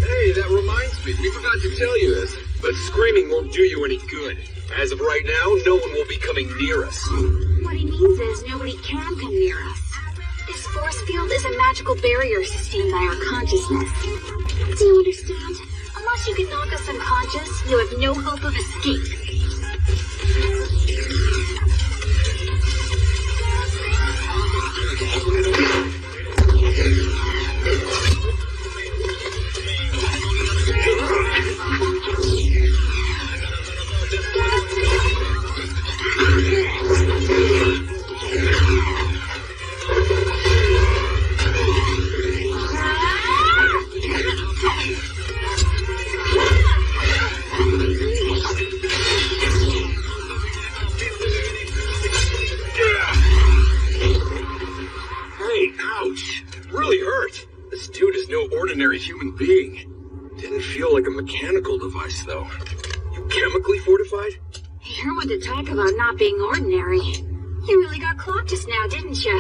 Hey, that reminds me. We forgot to tell you this. But screaming won't do you any good. As of right now, no one will be coming near us. What he means is nobody can come near us. This force field is a magical barrier sustained by our consciousness. Do you understand? Unless you can knock us unconscious, you have no hope of escape. Ordinary human being. Didn't feel like a mechanical device, though. You chemically fortified? You're one to talk about not being ordinary. You really got clocked just now, didn't you?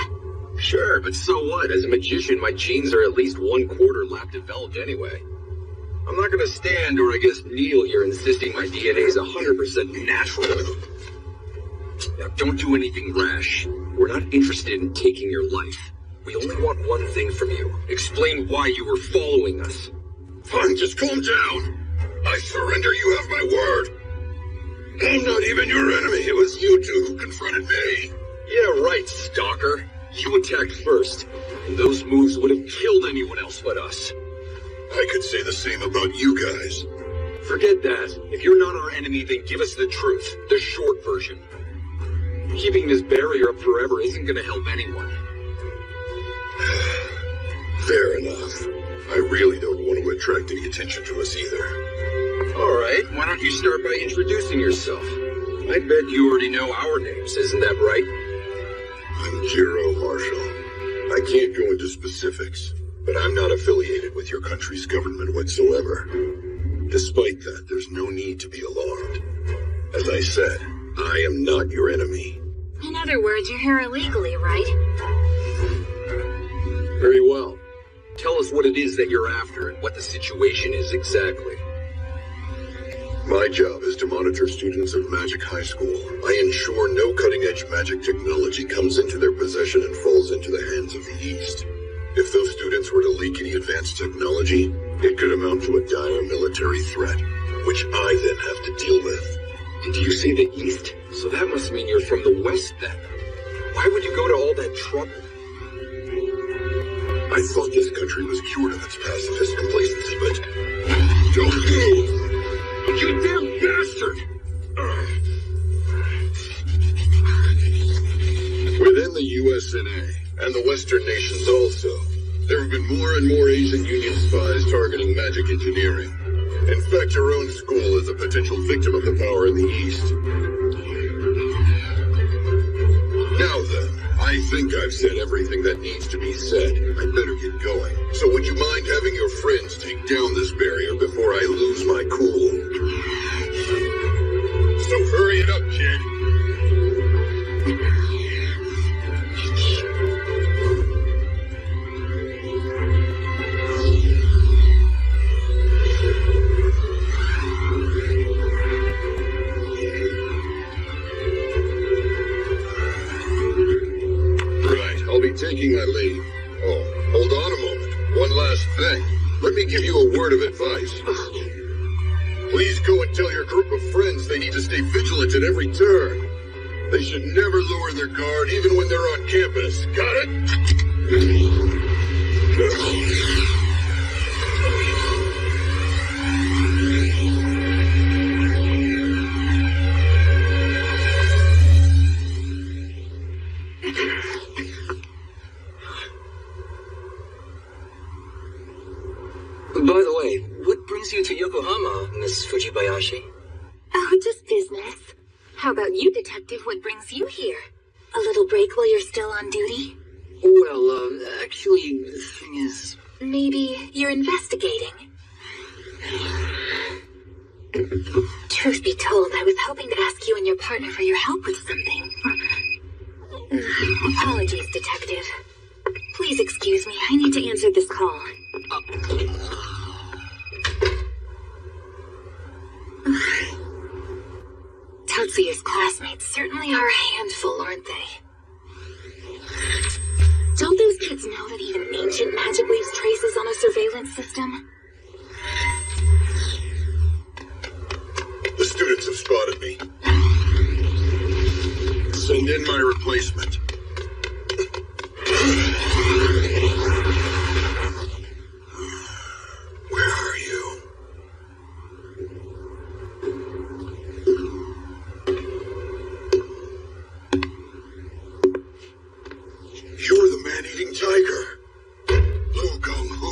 Sure, but so what? As a magician, my genes are at least 1/4 lab developed anyway. I'm not gonna stand or I guess kneel here insisting my DNA is 100% natural. Now, don't do anything rash. We're not interested in taking your life. We only want one thing from you. Explain why you were following us. Fine, just calm down. I surrender, you have my word. I'm not even your enemy. It was you two who confronted me. Yeah, right, stalker. You attacked first, and those moves would have killed anyone else but us. I could say the same about you guys. Forget that. If you're not our enemy, then give us the truth. The short version. Keeping this barrier up forever isn't gonna help anyone. Fair enough. I really don't want to attract any attention to us either. All right, why don't you start by introducing yourself? I bet you already know our names, isn't that right? I'm Jiro Marshall. I can't go into specifics, but I'm not affiliated with your country's government whatsoever. Despite that, there's no need to be alarmed. As I said, I am not your enemy. In other words, you're here illegally, right? Very well. Tell us what it is that you're after and what the situation is exactly. My job is to monitor students of Magic High School. I ensure no cutting-edge magic technology comes into their possession and falls into the hands of the East. If those students were to leak any advanced technology, it could amount to a dire military threat, which I then have to deal with. And you say the East? So that must mean you're from the West then. Why would you go to all that trouble? I thought this country was cured of its pacifist complacency, but... Don't move! You damn bastard! Within the USNA, and the Western nations also, there have been more and more Asian Union spies targeting magic engineering. In fact, your own school is a potential victim of the power in the East. Now then, I think I've said everything that needs to be said. I better get going. So would you mind having your friends take down this barrier before I lose my cool? So hurry it up, kid. Taking my leave. Oh, hold on a moment. One last thing. Let me give you a word of advice. Please go and tell your group of friends they need to stay vigilant at every turn. They should never lower their guard even when they're on campus. Got it? By the way, what brings you to Yokohama, Miss Fujibayashi? Oh, just business. How about you, Detective? What brings you here? A little break while you're still on duty? Well, actually, the thing is... Maybe you're investigating? Truth be told, I was hoping to ask you and your partner for your help with something. Apologies, Detective. Please excuse me, I need to answer this call. Tatsuya's classmates certainly are a handful, aren't they? Don't those kids know that even ancient magic leaves traces on a surveillance system? The students have spotted me. Send in my replacement. Where are you? You're the man-eating tiger. Lu Gong-hu.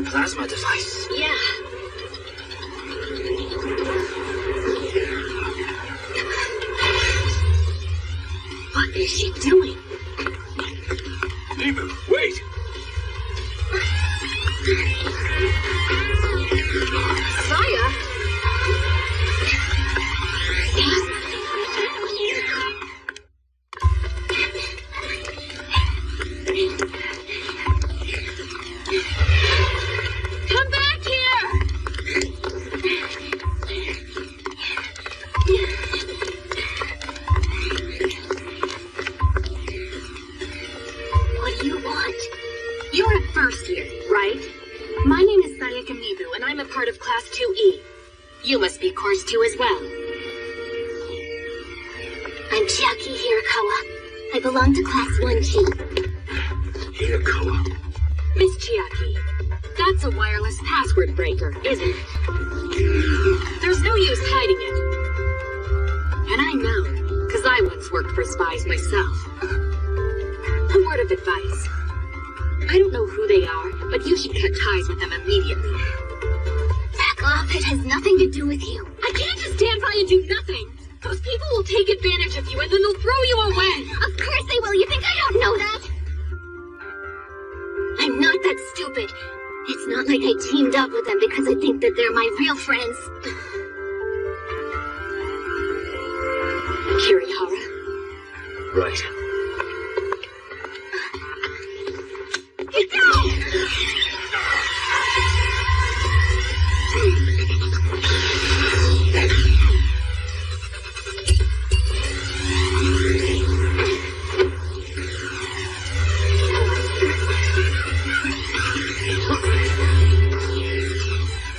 Plasma device. Yeah. What is she doing? Mibu, wait! Saya? Course 2 as well. I'm Chiaki Hirakawa. I belong to Class 1G. Hirakawa? Miss Chiaki, that's a wireless password breaker, isn't it? There's no use hiding it. And I know, because I once worked for spies myself. A word of advice. I don't know who they are, but you should cut ties with them immediately. Off, it has nothing to do with you. I can't just stand by and do nothing. Those people will take advantage of you and then they'll throw you away. Of course they will. You think I don't know that? I'm not that stupid. It's not like I teamed up with them because I think that they're my real friends. Kirihara? Right. Get down!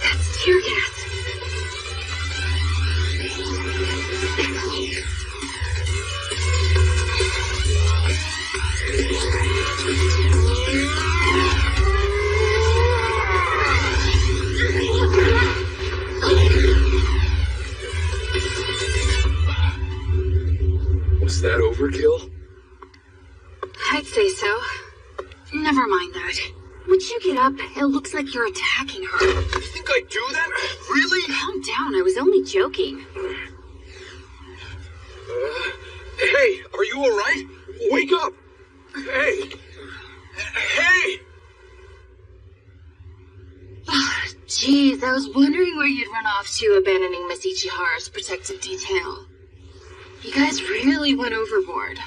That's tear gas. overkill? I'd say so. Never mind that. Would you get up? It looks like you're attacking her. You think I'd do that? Really? Calm down, I was only joking. Hey, are you alright? Wake up! Hey! Hey! Jeez, I was wondering where you'd run off to, abandoning Miss Ichiharu's protective detail. You guys really went overboard.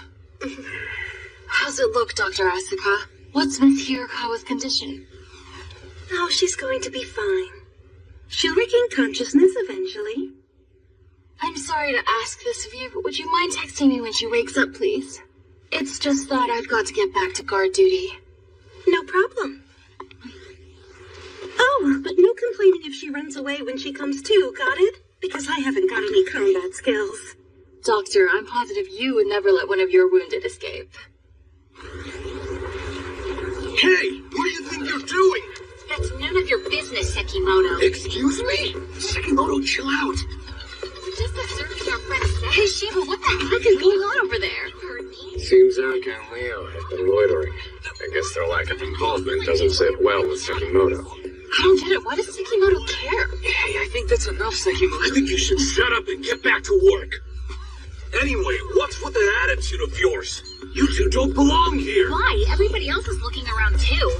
How's it look, Dr. Asuka? What's Miss Hirakawa's condition? Oh, she's going to be fine. She'll regain consciousness eventually. I'm sorry to ask this of you, but would you mind texting me when she wakes up, please? It's just that I've got to get back to guard duty. No problem. Oh, but no complaining if she runs away when she comes to, got it? Because I haven't got any combat skills. Doctor, I'm positive you would never let one of your wounded escape. Hey, what do you think you're doing? That's none of your business, Sekimoto. Excuse me? Sekimoto, chill out. We're just observing our friend Seth. Hey, Shiba, what the heck is going on over there? Heard me? Seems Asuka and Leo have been loitering. I guess their lack of involvement doesn't sit well with Sekimoto. I don't get it. Why does Sekimoto care? Hey, I think that's enough, Sekimoto. I think you should shut up and get back to work. Anyway, what's with that attitude of yours? You two don't belong here. Why? Everybody else is looking around too.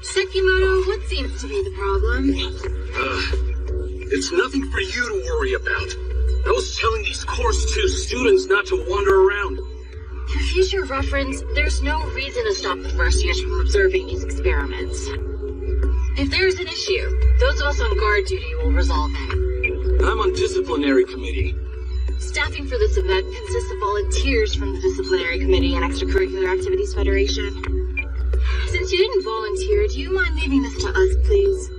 Sekimoto, what seems to be the problem? It's nothing for you to worry about. I was telling these Course 2 students not to wander around. For future reference, there's no reason to stop the first years from observing these experiments. If there's an issue, those of us on guard duty will resolve it. I'm on Disciplinary Committee. Staffing for this event consists of volunteers from the Disciplinary Committee and Extracurricular Activities Federation. Since you didn't volunteer, do you mind leaving this to us, please?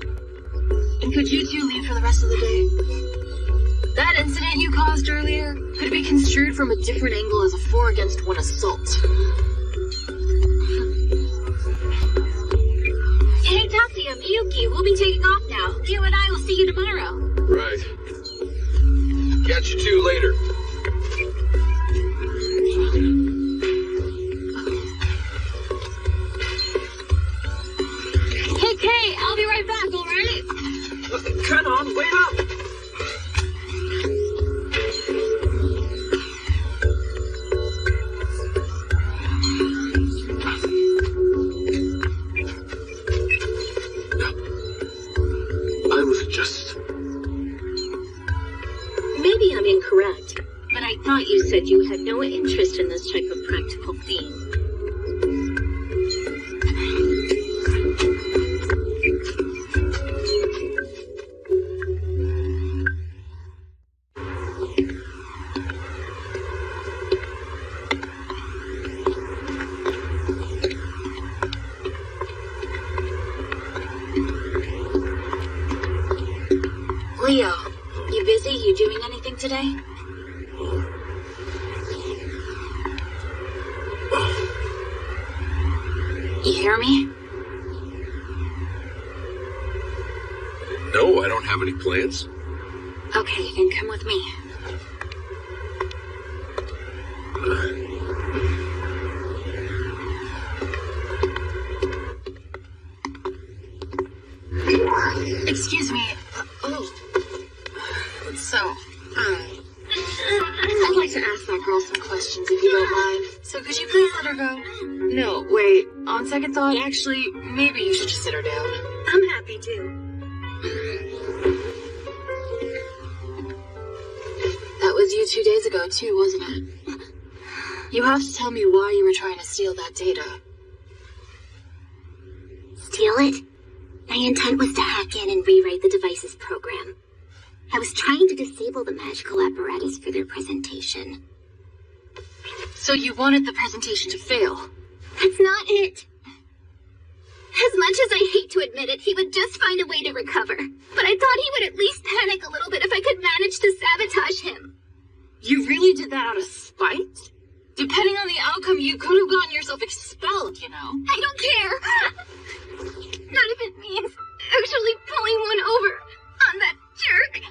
And could you two leave for the rest of the day? That incident you caused earlier could be construed from a different angle as a 4-against-1 assault. Hey, Tatsuya, Miyuki, we'll be taking off now. You and I will see you tomorrow. Right. Catch you two later. Hey, Kay, I'll be right back, alright? Come on, wait up! I was just... Maybe I'm incorrect, but I thought you said you had no interest in this type of practical theme. Leo, you busy? You doing anything today? You hear me? No, I don't have any plans. Okay, then come with me. Excuse me. I'd like to ask that girl some questions if you don't mind. So could you please let her go? No, wait. On second thought, actually, maybe you should just sit her down. I'm happy to. That was you 2 days ago, too, wasn't it? You have to tell me why you were trying to steal that data. Steal it? My intent was to hack in and rewrite the device's program. I was trying to disable the magical apparatus for their presentation. So you wanted the presentation to fail? That's not it. As much as I hate to admit it, he would just find a way to recover. But I thought he would at least panic a little bit if I could manage to sabotage him. You really did that out of spite? Depending on the outcome, you could have gotten yourself expelled, you know? I don't care. Not if it means actually pulling one over on that jerk.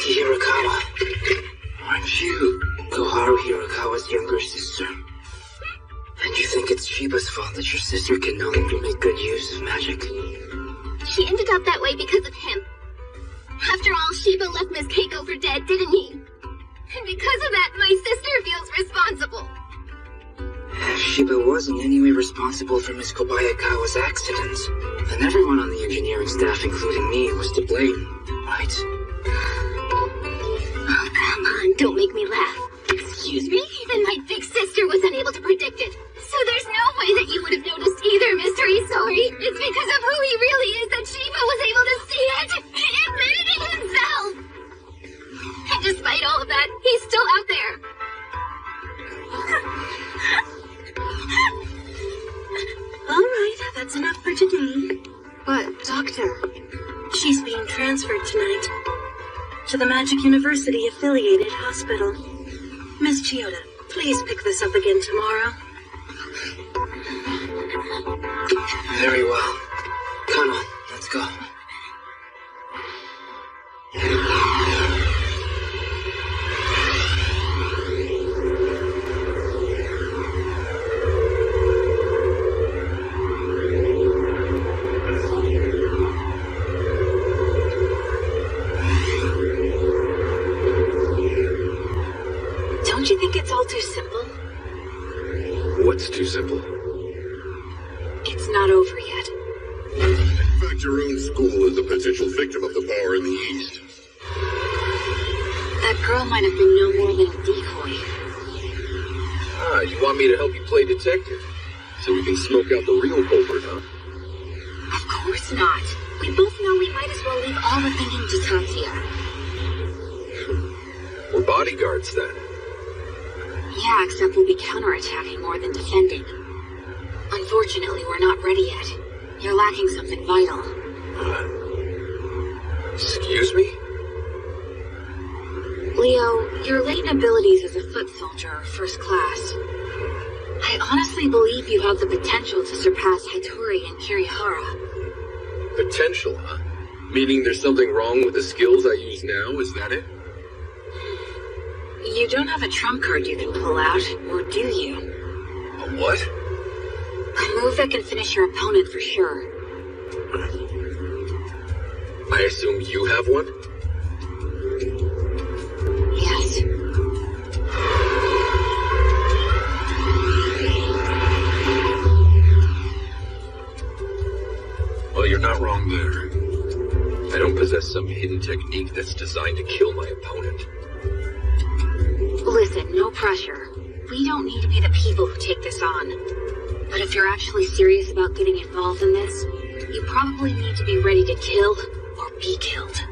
Chiaki Hirakawa. Aren't you Koharu Hirakawa's younger sister? And you think it's Shiba's fault that your sister can no longer make good use of magic? She ended up that way because of him. After all, Shiba left Miss Keiko for dead, didn't he? And because of that, my sister feels responsible. Shiba was in any way responsible for Miss Kobayakawa's accident. Then everyone on the engineering staff, including me, was to blame, right? Oh, come on, don't make me laugh. Excuse me? Even my big sister was unable to predict it. So there's no way that you would have noticed either, Mr. Isori. It's because of who he really is that Shiba was able to see it. He admitted it himself. And despite all of that, he's still out there. All right, that's enough for today. But, Doctor, she's being transferred tonight to the Magic University affiliated hospital. Miss Chiyoda, please pick this up again tomorrow. Very well. Come on, let's go. Don't you think it's all too simple? What's too simple? It's not over yet. In fact, your own school is a potential victim of the power in the East. That girl might have been no more than a decoy. Ah, you want me to help you play detective? So we can smoke out the real culprit, huh? Of course not. We both know we might as well leave all the thinking to Tatsuya. We're bodyguards then. Yeah, except we'll be counterattacking more than defending. Unfortunately, we're not ready yet. You're lacking something vital. Excuse me? Leo, your latent abilities as a foot soldier are first class. I honestly believe you have the potential to surpass Hattori and Kirihara. Potential, huh? Meaning there's something wrong with the skills I use now, is that it? You don't have a trump card you can pull out, or do you? A what? A move that can finish your opponent for sure. I assume you have one? Yes. Well, you're not wrong there. I don't possess some hidden technique that's designed to kill my opponent. Listen, no pressure. We don't need to be the people who take this on. But if you're actually serious about getting involved in this, you probably need to be ready to kill or be killed.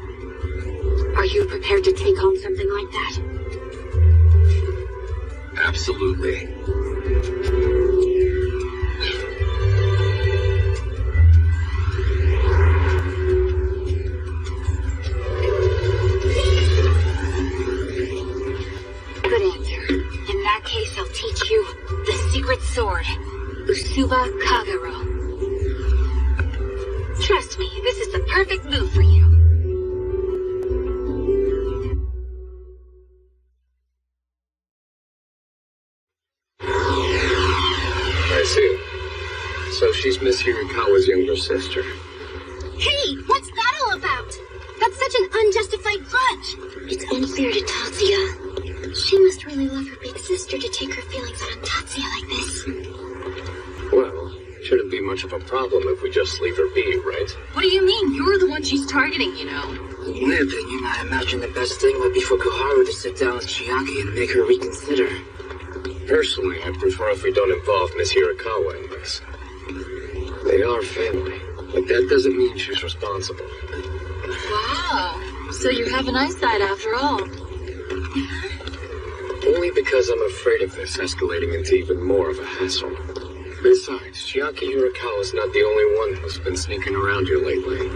Are you prepared to take on something like that? Absolutely. Good answer. In that case, I'll teach you the secret sword, Yotsuba Kagero. Trust me, this is the perfect move for you. I see. So she's Miss Hirakawa's younger sister. Hey, what's that all about? That's such an unjustified grudge. It's unfair to Tatsuya. She must really love her big sister to take her feelings out on Tatsuya like this. Well, shouldn't be much of a problem if we just leave her be, right? What do you mean? You're the one she's targeting, you know. In my opinion, I imagine the best thing would be for Koharu to sit down with Chiaki and make her reconsider. Personally, I prefer if we don't involve Miss Hirakawa in this. They are family, but that doesn't mean she's responsible. Wow. So you have an eyesight after all. Only because I'm afraid of this escalating into even more of a hassle. Besides, Chiaki Hirakawa's not the only one who's been sneaking around here lately.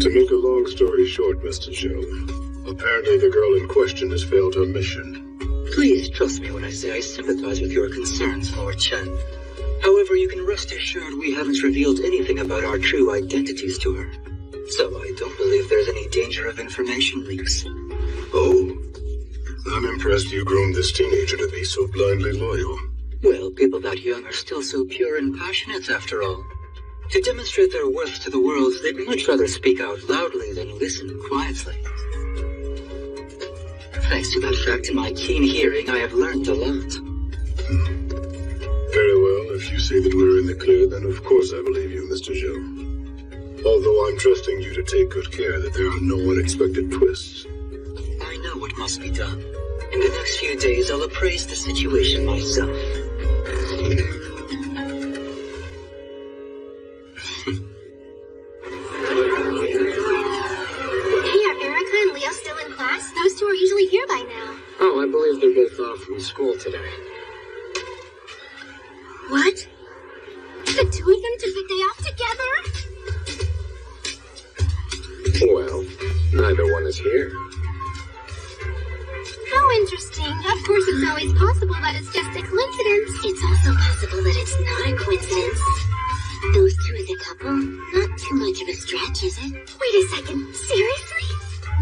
To make a long story short, Mr. Cho, apparently the girl in question has failed her mission. Please trust me when I say I sympathize with your concerns, Lord Chen. However, you can rest assured we haven't revealed anything about our true identities to her. So I don't believe there's any danger of information leaks. Oh, I'm impressed you groomed this teenager to be so blindly loyal. Well, people that young are still so pure and passionate, after all. To demonstrate their worth to the world, they'd much rather speak out loudly than listen quietly. Thanks to that fact and my keen hearing, I have learned a lot. Very well. If you say that we're in the clear, then of course I believe you, Mr. Zhou. Although I'm trusting you to take good care that there are no unexpected twists. I know what must be done. In the next few days, I'll appraise the situation myself. Those two are usually here by now. Oh, I believe they're both off from school today. What? The two of them took the day off together? Well, neither one is here. How interesting. Of course, it's always possible that it's just a coincidence. It's also possible that it's not a coincidence. Those two as a couple, not too much of a stretch, is it? Wait a second. Seriously?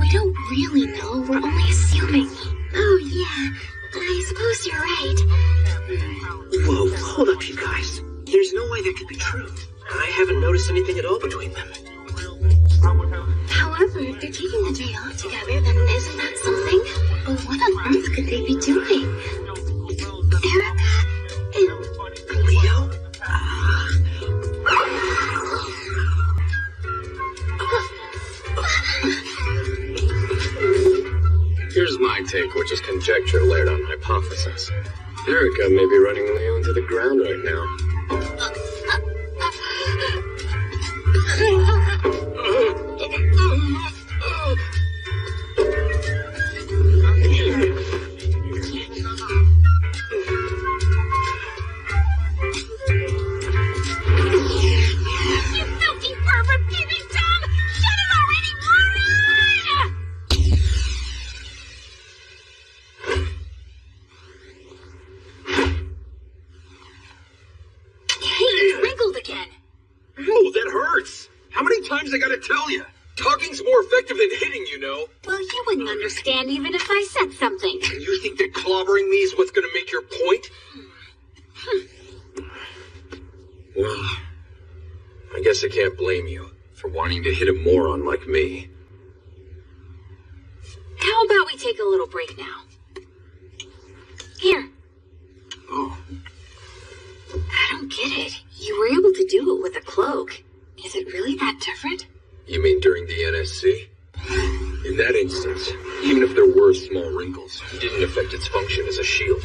We don't really know. We're only assuming. Oh, yeah. I suppose you're right. Whoa, hold up, you guys. There's no way that could be true. I haven't noticed anything at all between them. However, if they're taking the day off together, then isn't that something? But what on earth could they be doing? Erica and Leo? Here's my take, which is conjecture layered on hypothesis. Erica may be running Leo into the ground right now. Well, you wouldn't understand even if I said something. And you think that clobbering me is what's going to make your point? Well, I guess I can't blame you for wanting to hit a moron like me. How about we take a little break now? Here. Oh. I don't get it. You were able to do it with a cloak. Is it really that different? You mean during the NSC? In that instance, even if there were small wrinkles, it didn't affect its function as a shield.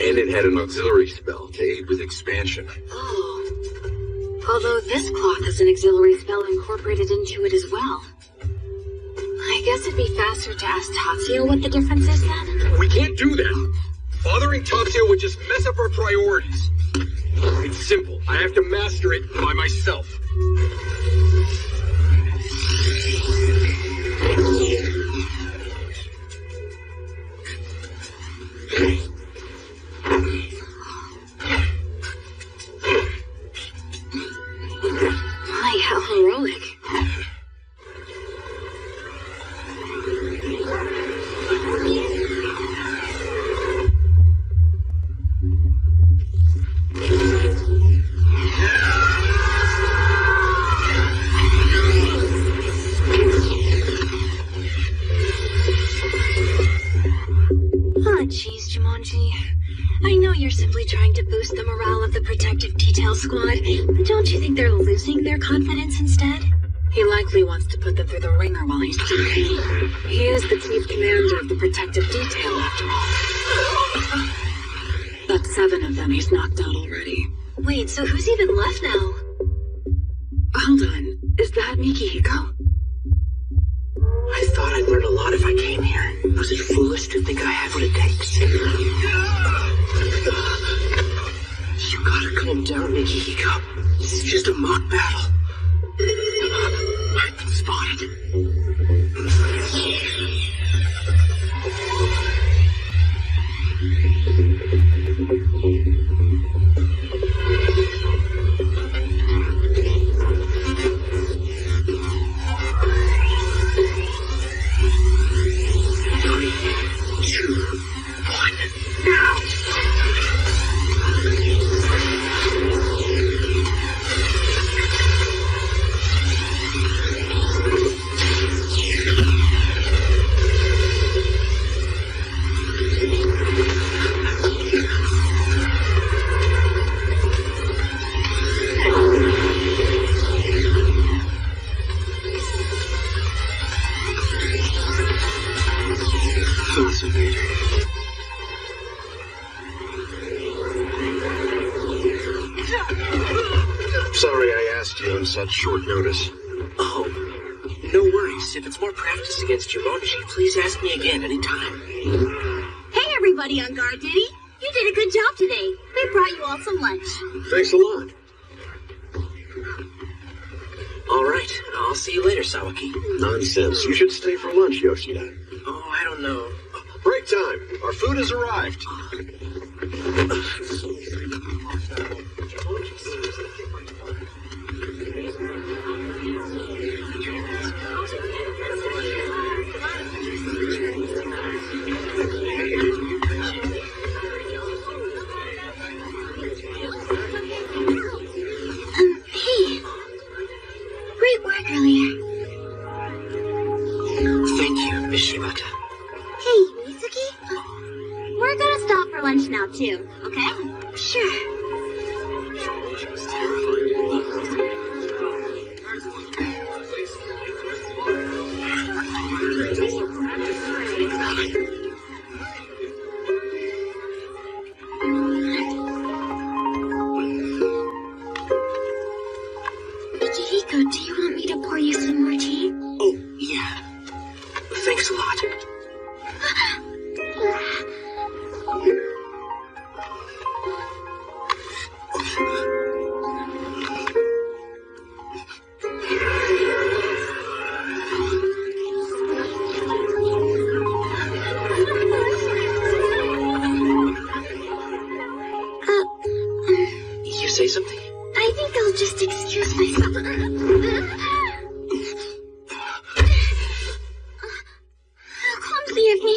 And it had an auxiliary spell to aid with expansion. Oh. Although this cloth has an auxiliary spell incorporated into it as well. I guess it'd be faster to ask Tatsuya what the difference is then. We can't do that. Bothering Tatsuya would just mess up our priorities. It's simple. I have to master it by myself. My, how heroic. Jeez, Jumanji. I know you're simply trying to boost the morale of the protective detail squad, but don't you think they're losing their confidence instead? He likely wants to put them through the ringer while he's doing. He is the chief commander of the protective detail, after all. That's 7 of them he's knocked out already. Wait, so who's even left now? Hold on. Is that Mikihiko? I thought I'd learn a lot if I came here. Was it foolish to think I have what it takes? You gotta calm down, Mikihiko. This is just a mock battle. I've been spotted. you on such short notice. Oh, no worries. If it's more practice against Jumonji, please ask me again anytime. Hey, everybody on guard duty. You did a good job today. We brought you all some lunch. Thanks a lot. All right, I'll see you later, Sawaki. Nonsense. You should stay for lunch, Yoshida. Oh, I don't know. Break time. Our food has arrived. Hey. Great work earlier. Thank you, Miss Shibata. Hey, Mizuki. We're gonna stop for lunch now, too, okay? Sure. Mikihiko, do you want me to pour you some more tea? Oh, yeah. Thanks a lot. You say something? I think I'll just excuse myself. How clumsy of me.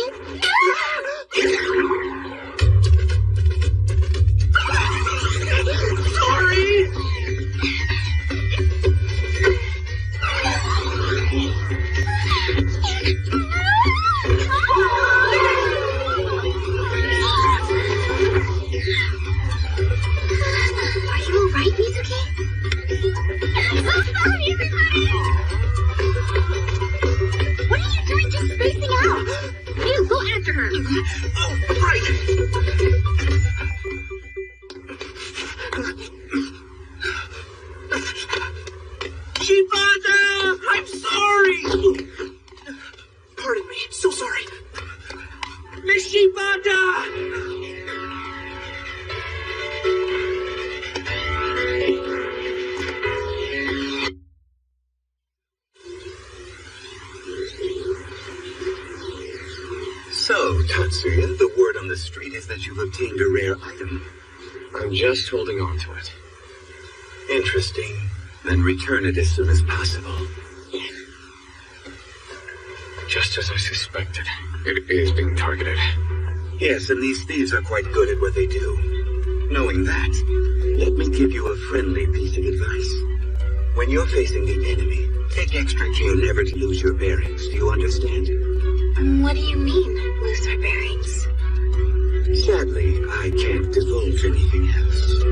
Sorry! Are you alright, Mizuki? I'm so sorry, everybody! What are you doing just spacing out? You, go after her. Oh, right! Shibata! I'm sorry! Pardon me, so sorry. Miss Shibata! So, Tatsuya, the word on the street is that you've obtained a rare item. I'm just holding on to it. Interesting. Then return it as soon as possible. Just as I suspected, it is being targeted. Yes, and these thieves are quite good at what they do. Knowing that, let me give you a friendly piece of advice. When you're facing the enemy, take extra care never to lose your bearings. Do you understand? What do you mean, lose our bearings? Sadly, I can't divulge anything else.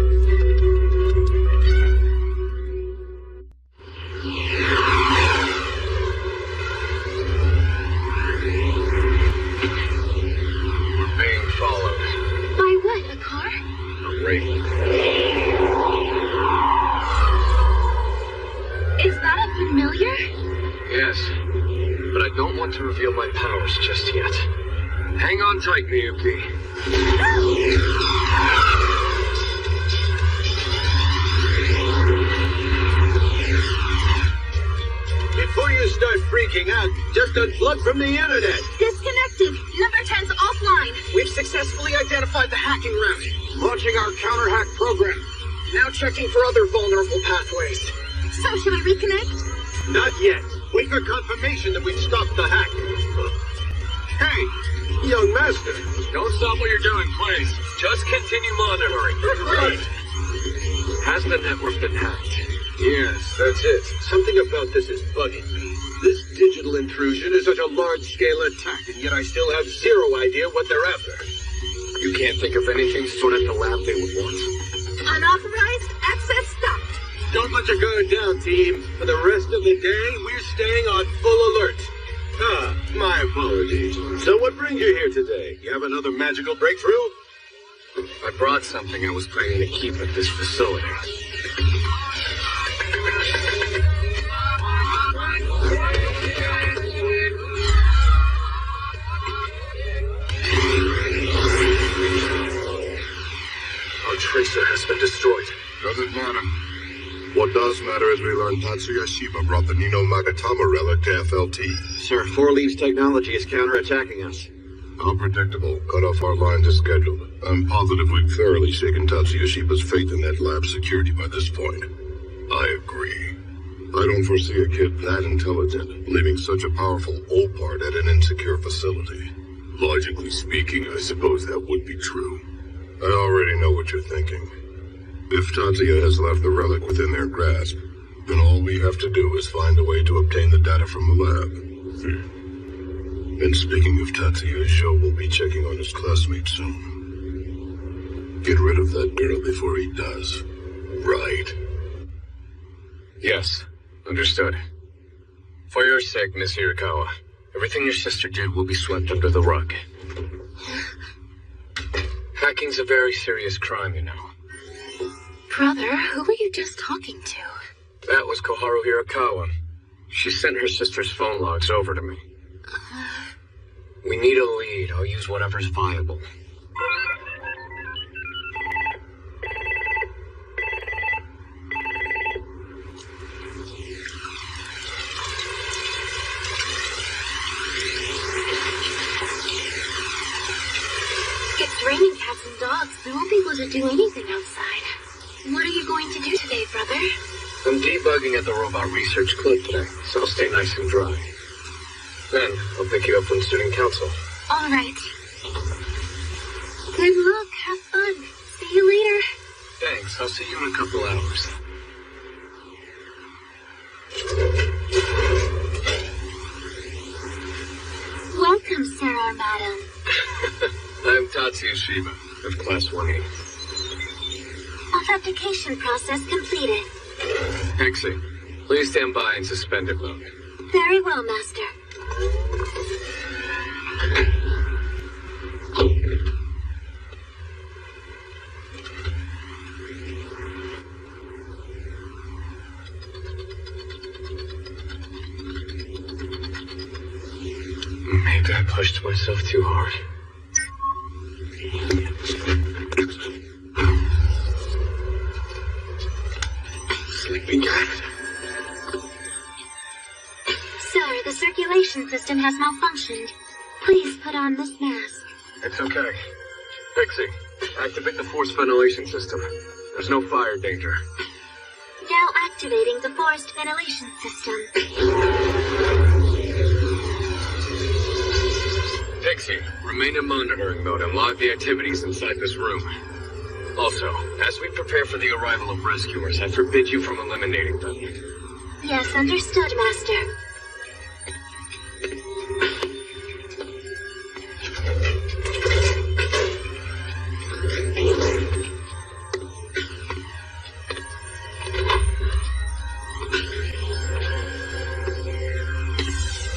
We're being followed. By what, a car? A raid. Is that a familiar? Yes, but I don't want to reveal my powers just yet. Hang on tight, Miyuki. Before you start freaking out, just unplug from the internet. Disconnected. Number 10's offline. We've successfully identified the hacking route. Launching our counter-hack program. Now checking for other vulnerable pathways. So, should we reconnect? Not yet. Wait for confirmation that we've stopped the hack. Hey, young master. Don't stop what you're doing, please. Just continue monitoring. Right. Has the network been hacked? Yes, that's it. Something about this is bugging me. This digital intrusion is such a large-scale attack, and yet I still have zero idea what they're after. You can't think of anything stored at the lab they would want? Unauthorized access stopped. Don't let your guard down, team. For the rest of the day, we're staying on full alert. Ah, my apologies. So what brings you here today? You have another magical breakthrough? I brought something I was planning to keep at this facility. tracer has been destroyed. Doesn't matter. What does matter is we learned Tatsuya Shiba brought the Nino Magatama relic to FLT. Sir, 4 Leaves technology is counterattacking us. How predictable. Cut off our lines as scheduled. I'm positive we've thoroughly shaken Tatsuya Shiba's faith in that lab's security by this point. I agree. I don't foresee a kid that intelligent leaving such a powerful O-part at an insecure facility. Logically speaking, I suppose that would be true. I already know what you're thinking. If Tatsuya has left the relic within their grasp, then all we have to do is find a way to obtain the data from the lab. And speaking of Tatsuya, Sho will be checking on his classmate soon. Get rid of that girl before he does. Right. Yes, understood. For your sake, Miss Hirakawa, everything your sister did will be swept under the rug. Hacking's a very serious crime, you know. Brother, who were you just talking to? That was Koharu Hirakawa. She sent her sister's phone logs over to me. We need a lead. I'll use whatever's viable. It's raining cats and dogs. We won't be able to do anything outside. What are you going to do today, brother? I'm debugging at the robot research clinic today, so I'll stay nice and dry. Then, I'll pick you up from student council. All right. Good luck. Have fun. See you later. Thanks. I'll see you in a couple hours. Welcome, sir or madam. I'm Tatsuya Shiba of Class 1A. Authentication process completed. Hexy, please stand by in suspended mode. Very well, Master. Maybe I pushed myself too hard. Sleeping cat. Sir, the circulation system has malfunctioned. Please put on this mask. It's okay. Pixie, activate the forced ventilation system. There's no fire danger. Now activating the forced ventilation system. Pixie, remain in monitoring mode and log the activities inside this room. Also, as we prepare for the arrival of rescuers, I forbid you from eliminating them. Yes, understood, Master.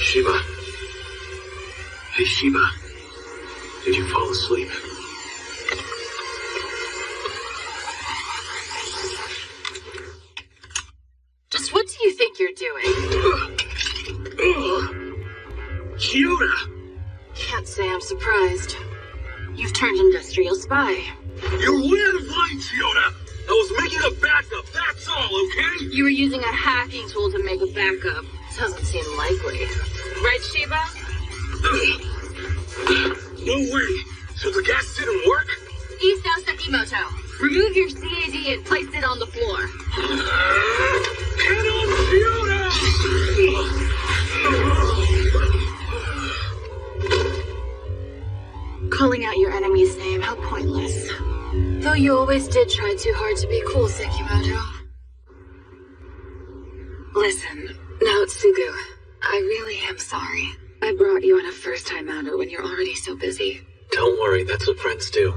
Shiba. Hey, Shiba. Did you fall asleep? Just what do you think you're doing? Kyoda! Can't say I'm surprised. You've turned industrial spy. You're way out of line, Kyoda! I was making a backup, that's all, okay? You were using a hacking tool to make a backup. Doesn't seem likely. Right, Shiba? No way! So the gas didn't work? Isao Sekimoto, remove your CAD and place it on the floor. Get on, Kyoda! Calling out your enemy's name, how pointless. Though you always did try too hard to be cool, Sekimoto. Listen, Naotsugu, I really am sorry. I brought you on a first-time outer when you're already so busy. Don't worry, that's what friends do.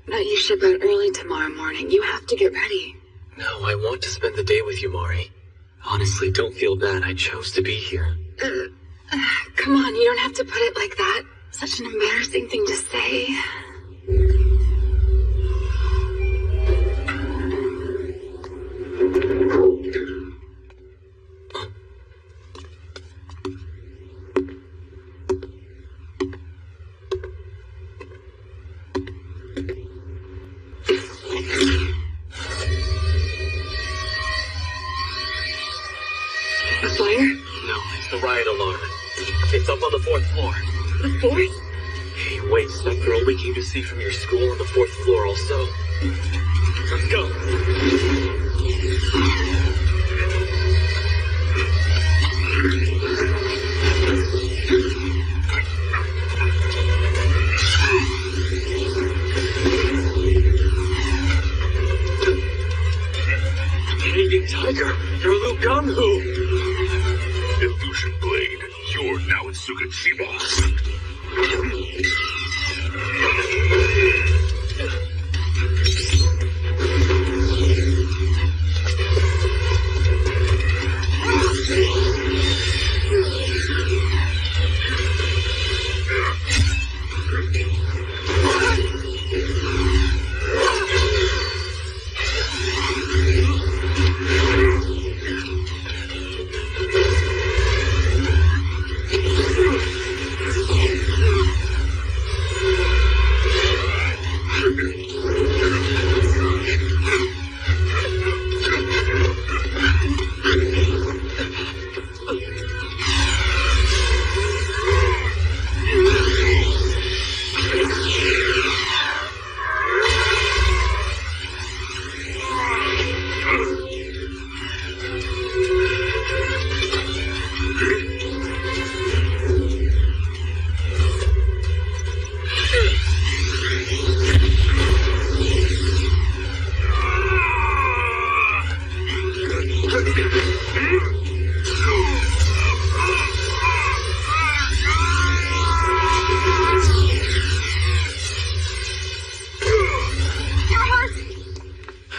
But you ship out early tomorrow morning. You have to get ready. No, I want to spend the day with you, Mari. Honestly, don't feel bad. I chose to be here. Come on, you don't have to put it like that. Such an embarrassing thing to say. the riot alarm. It's up on the 4th floor. The 4th? Hey, wait, is that girl we came to see from your school on the 4th floor also? Let's go. Canadian Tiger, you're Liu Ganghu. Illusion Blade, you're now in Sugachiba.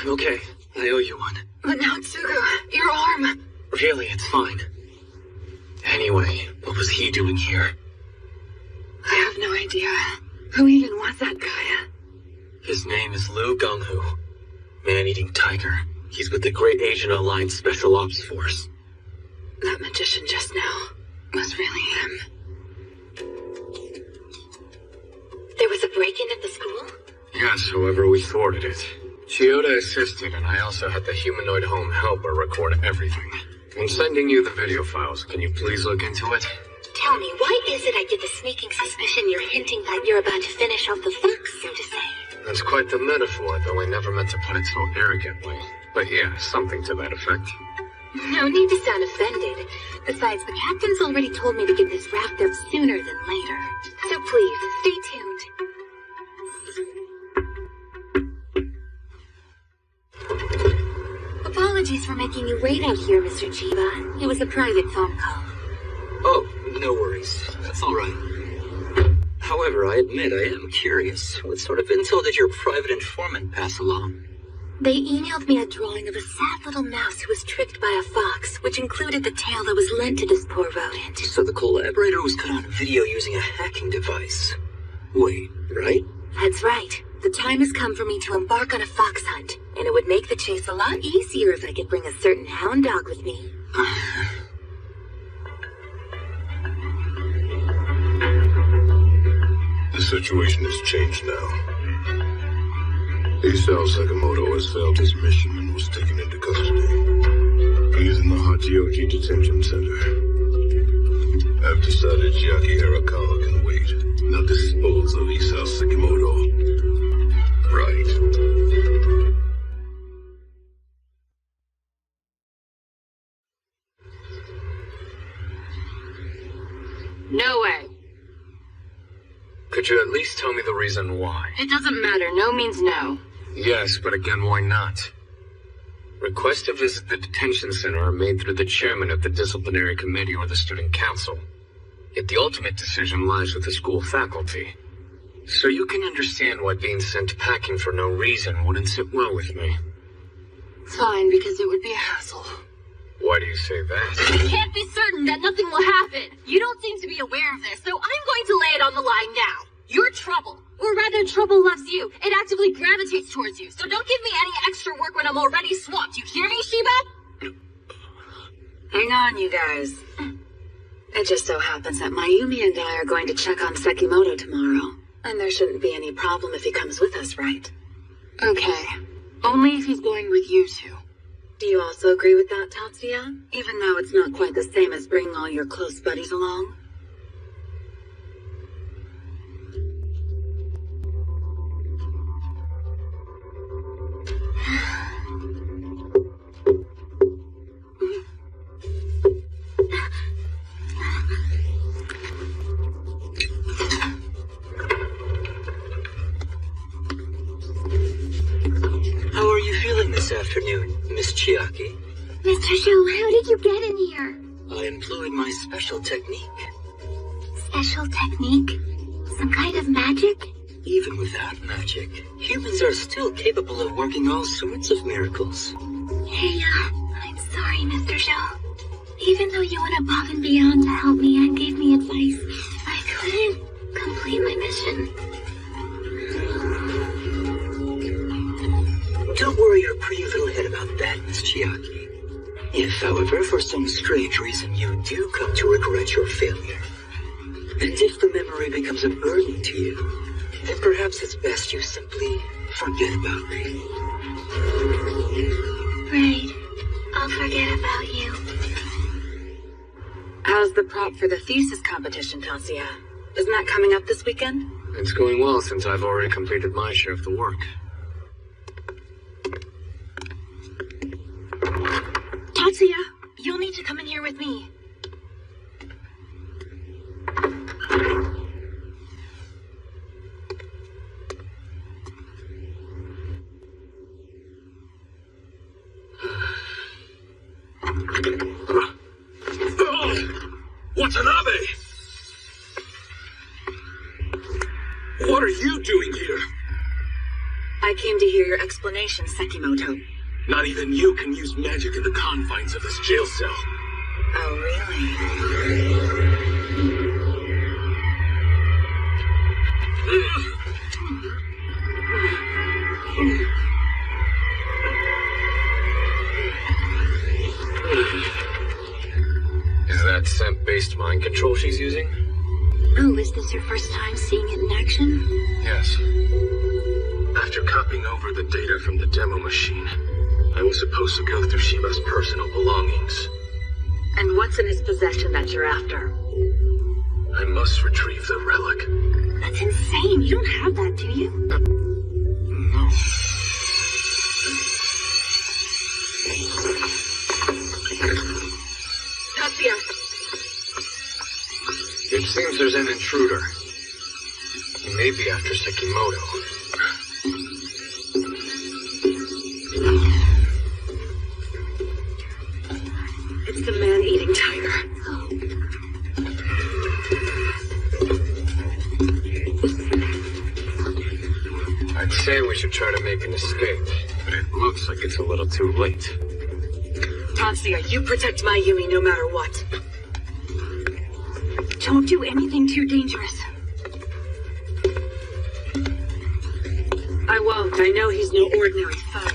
Okay, I owe you one. But now, Tsugu, your arm. Really, it's fine. Anyway, what was he doing here? I have no idea. Who even was that guy? His name is Liu Ganghu, man-eating tiger. He's with the Great Asian Alliance Special Ops Force. That magician just now was really him. There was a break-in at the school? Yes, however, we thwarted it. Chiyoda assisted, and I also had the humanoid home helper record everything. I'm sending you the video files. Can you please look into it? Tell me, why is it I get the sneaking suspicion you're hinting that you're about to finish off the fox, so to say? That's quite the metaphor, though I never meant to put it so arrogantly. But yeah, something to that effect. No need to sound offended. Besides, the captain's already told me to get this wrapped up sooner than later. So please, stay tuned. Apologies for making you wait out here, Mr. Chiba. It was a private phone call. Oh, no worries. That's all right. However, I admit I am curious. What sort of intel did your private informant pass along? They emailed me a drawing of a sad little mouse who was tricked by a fox, which included the tail that was lent to this poor rodent. So the collaborator was caught on video using a hacking device. Wait, right? That's right. The time has come for me to embark on a fox hunt, and it would make the chase a lot easier if I could bring a certain hound dog with me. The situation has changed now. Isao Sakamoto has failed his mission and was taken into custody. He is in the Hachioji Detention Center. I've decided Chiaki Harakawa can wait. Now dispose of Isao Sakamoto. Right. No way. Could you at least tell me the reason why? It doesn't matter. No means no. Yes, but again, why not? Requests to visit the detention center are made through the chairman of the disciplinary committee or the student council. Yet the ultimate decision lies with the school faculty. So you can understand why being sent packing for no reason wouldn't sit well with me. Fine, because it would be a hassle. Why do you say that? I can't be certain that nothing will happen. You don't seem to be aware of this, so I'm going to lay it on the line now. You're trouble. Or rather, trouble loves you. It actively gravitates towards you, so don't give me any extra work when I'm already swamped. You hear me, Shiba? Hang on, you guys. It just so happens that Mayumi and I are going to check on Sekimoto tomorrow. And there shouldn't be any problem if he comes with us, right? Okay. Only if he's going with you two. Do you also agree with that, Tatsuya? Even though it's not quite the same as bringing all your close buddies along? How are you feeling this afternoon, Miss Chiaki? Mr. Sho, how did you get in here? I employed my special technique. Special technique? Some kind of magic? Even without magic, humans are still capable of working all sorts of miracles. Hey, I'm sorry, Mr. Sho. Even though you went above and beyond to help me and gave me advice, I couldn't complete my mission. Don't worry your pretty little head about that, Miss Chiaki. If, however, for some strange reason you do come to regret your failure, and if the memory becomes a burden to you, then perhaps it's best you simply forget about me. Right. I'll forget about you. How's the prop for the thesis competition, Tatsuya? Isn't that coming up this weekend? It's going well since I've already completed my share of the work. Tatsuya, you'll need to come in here with me. Watanabe! What are you doing here? I came to hear your explanation, Sekimoto. Not even you can use magic in the confines of this jail cell. Oh, really? Is that scent-based mind control she's using? Oh, is this your first time seeing it in action? Yes. After copying over the data from the demo machine, I was supposed to go through Shiba's personal belongings. And what's in his possession that you're after? I must retrieve the relic. That's insane. You don't have that, do you? No. Tatsuya! It seems there's an intruder. He may be after Sekimoto. It's the man-eating tiger. I'd say we should try to make an escape, but it looks like it's a little too late. Tatsuya, you protect my Yumi no matter what. Don't do anything too dangerous. I won't. I know he's no ordinary foe.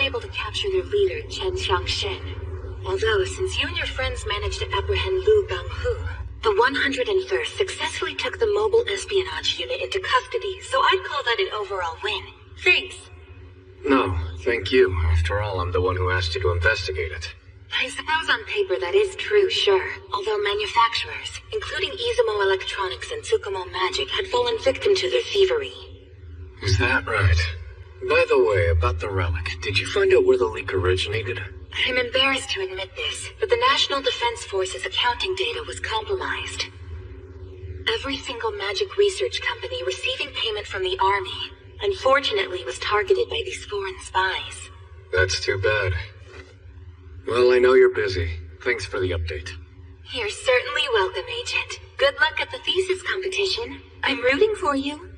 unable to capture their leader, Chen Xiangshen. Although, since you and your friends managed to apprehend Lu Ganghu, the 101st successfully took the mobile espionage unit into custody, so I'd call that an overall win. Thanks. No, thank you. After all, I'm the one who asked you to investigate it. I suppose on paper that is true, sure. Although manufacturers, including Izumo Electronics and Tsukumo Magic, had fallen victim to their thievery. Is that right? By the way, about the relic, did you find out where the leak originated? I'm embarrassed to admit this, but the National Defense Force's accounting data was compromised. Every single magic research company receiving payment from the Army, unfortunately, was targeted by these foreign spies. That's too bad. Well, I know you're busy. Thanks for the update. You're certainly welcome, Agent. Good luck at the Thesis competition. I'm rooting for you.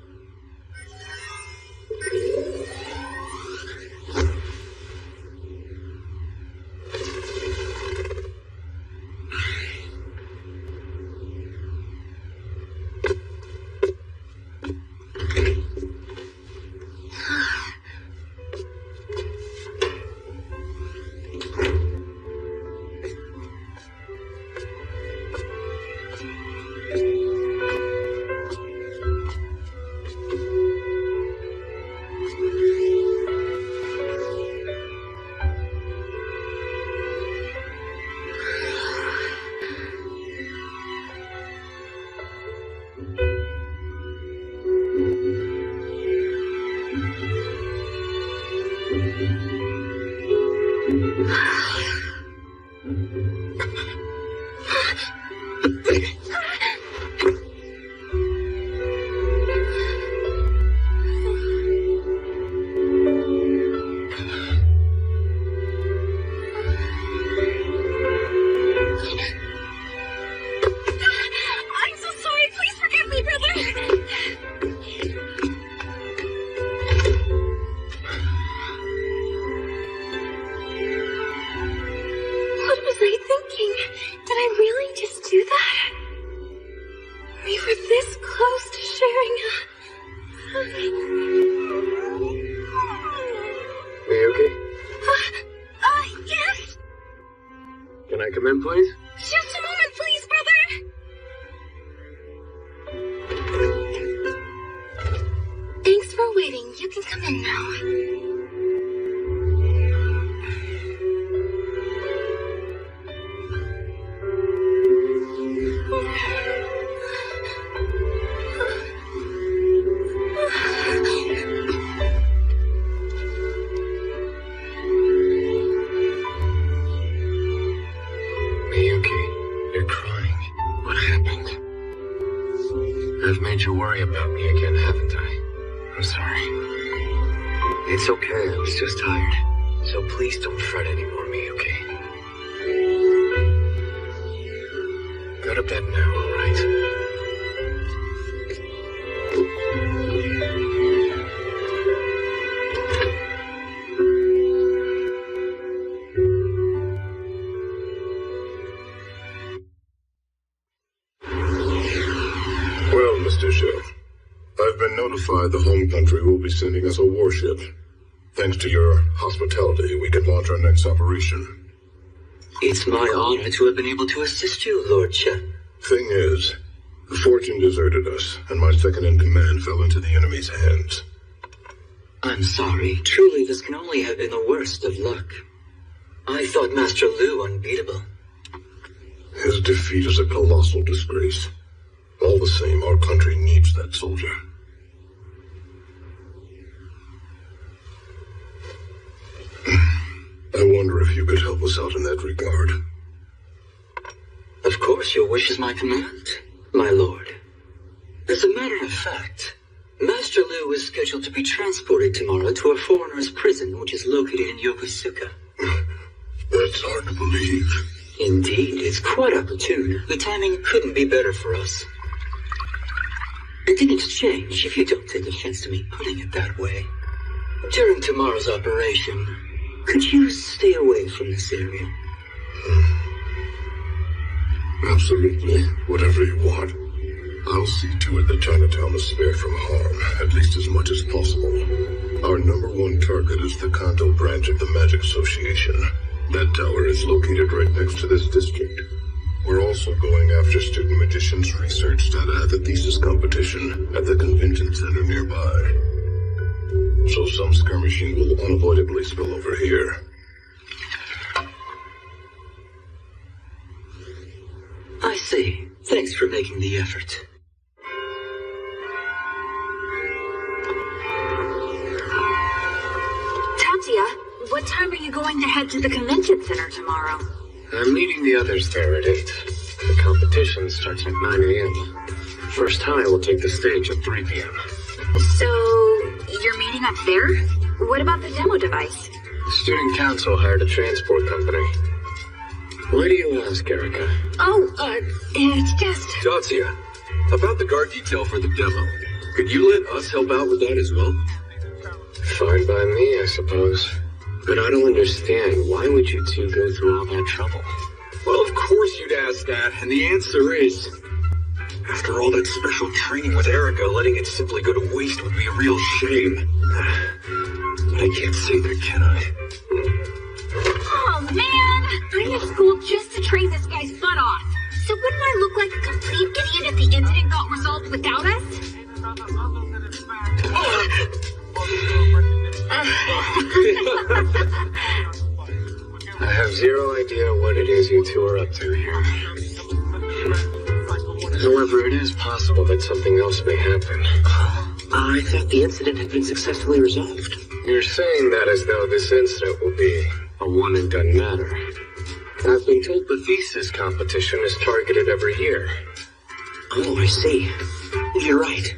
It's okay, I was just tired. So please don't fret anymore, Miyuki. Go to bed now, alright? Well, Mr. Chef, I've been notified the home country will be sending us a warship. Thanks to your hospitality, we can launch our next operation. It's my honor to have been able to assist you, Lord Chen. Thing is, the Fortune deserted us, and my second-in-command fell into the enemy's hands. I'm sorry. Truly, this can only have been the worst of luck. I thought Master Lu unbeatable. His defeat is a colossal disgrace. All the same, our country needs that soldier. I wonder if you could help us out in that regard. Of course, your wish is my command, my lord. As a matter of fact, Master Lu is scheduled to be transported tomorrow to a foreigner's prison, which is located in Yokosuka. That's hard to believe. Indeed, it's quite opportune. The timing couldn't be better for us. And in exchange, if you don't take offense to me putting it that way, during tomorrow's operation, could you stay away from this area? Absolutely. Whatever you want. I'll I'll see to it that Chinatown is spared from harm, at least as much as possible. Our #1 target is the Kanto branch of the Magic Association. That tower is located right next to this district. We're also going after student magicians' research data at the Thesis competition at the convention center nearby. So some skirmishing will unavoidably spill over here. I see. Thanks for making the effort. Tatsuya, what time are you going to head to the convention center tomorrow? I'm meeting the others there at 8. The competition starts at 9 a.m. First high will take the stage at 3 p.m. So, you're meeting up there? What about the demo device? The student council hired a transport company. Why do you ask, Erica? Oh, it's just... Tatsuya, about the guard detail for the demo. Could you let us help out with that as well? Fine by me, I suppose. But I don't understand. Why would you two go through all that trouble? Well, of course you'd ask that, and the answer is... After all that special training with Erica, letting it simply go to waste would be a real shame. But I can't say that, can I? Oh, man! I left school just to train this guy's butt off. So wouldn't I look like a complete idiot if the incident got resolved without us? I have zero idea what it is you two are up to here. However, it is possible that something else may happen. I thought the incident had been successfully resolved. You're saying that as though this incident will be a one-and-done matter. I've been told the Thesis competition is targeted every year. Oh, I see. You're right.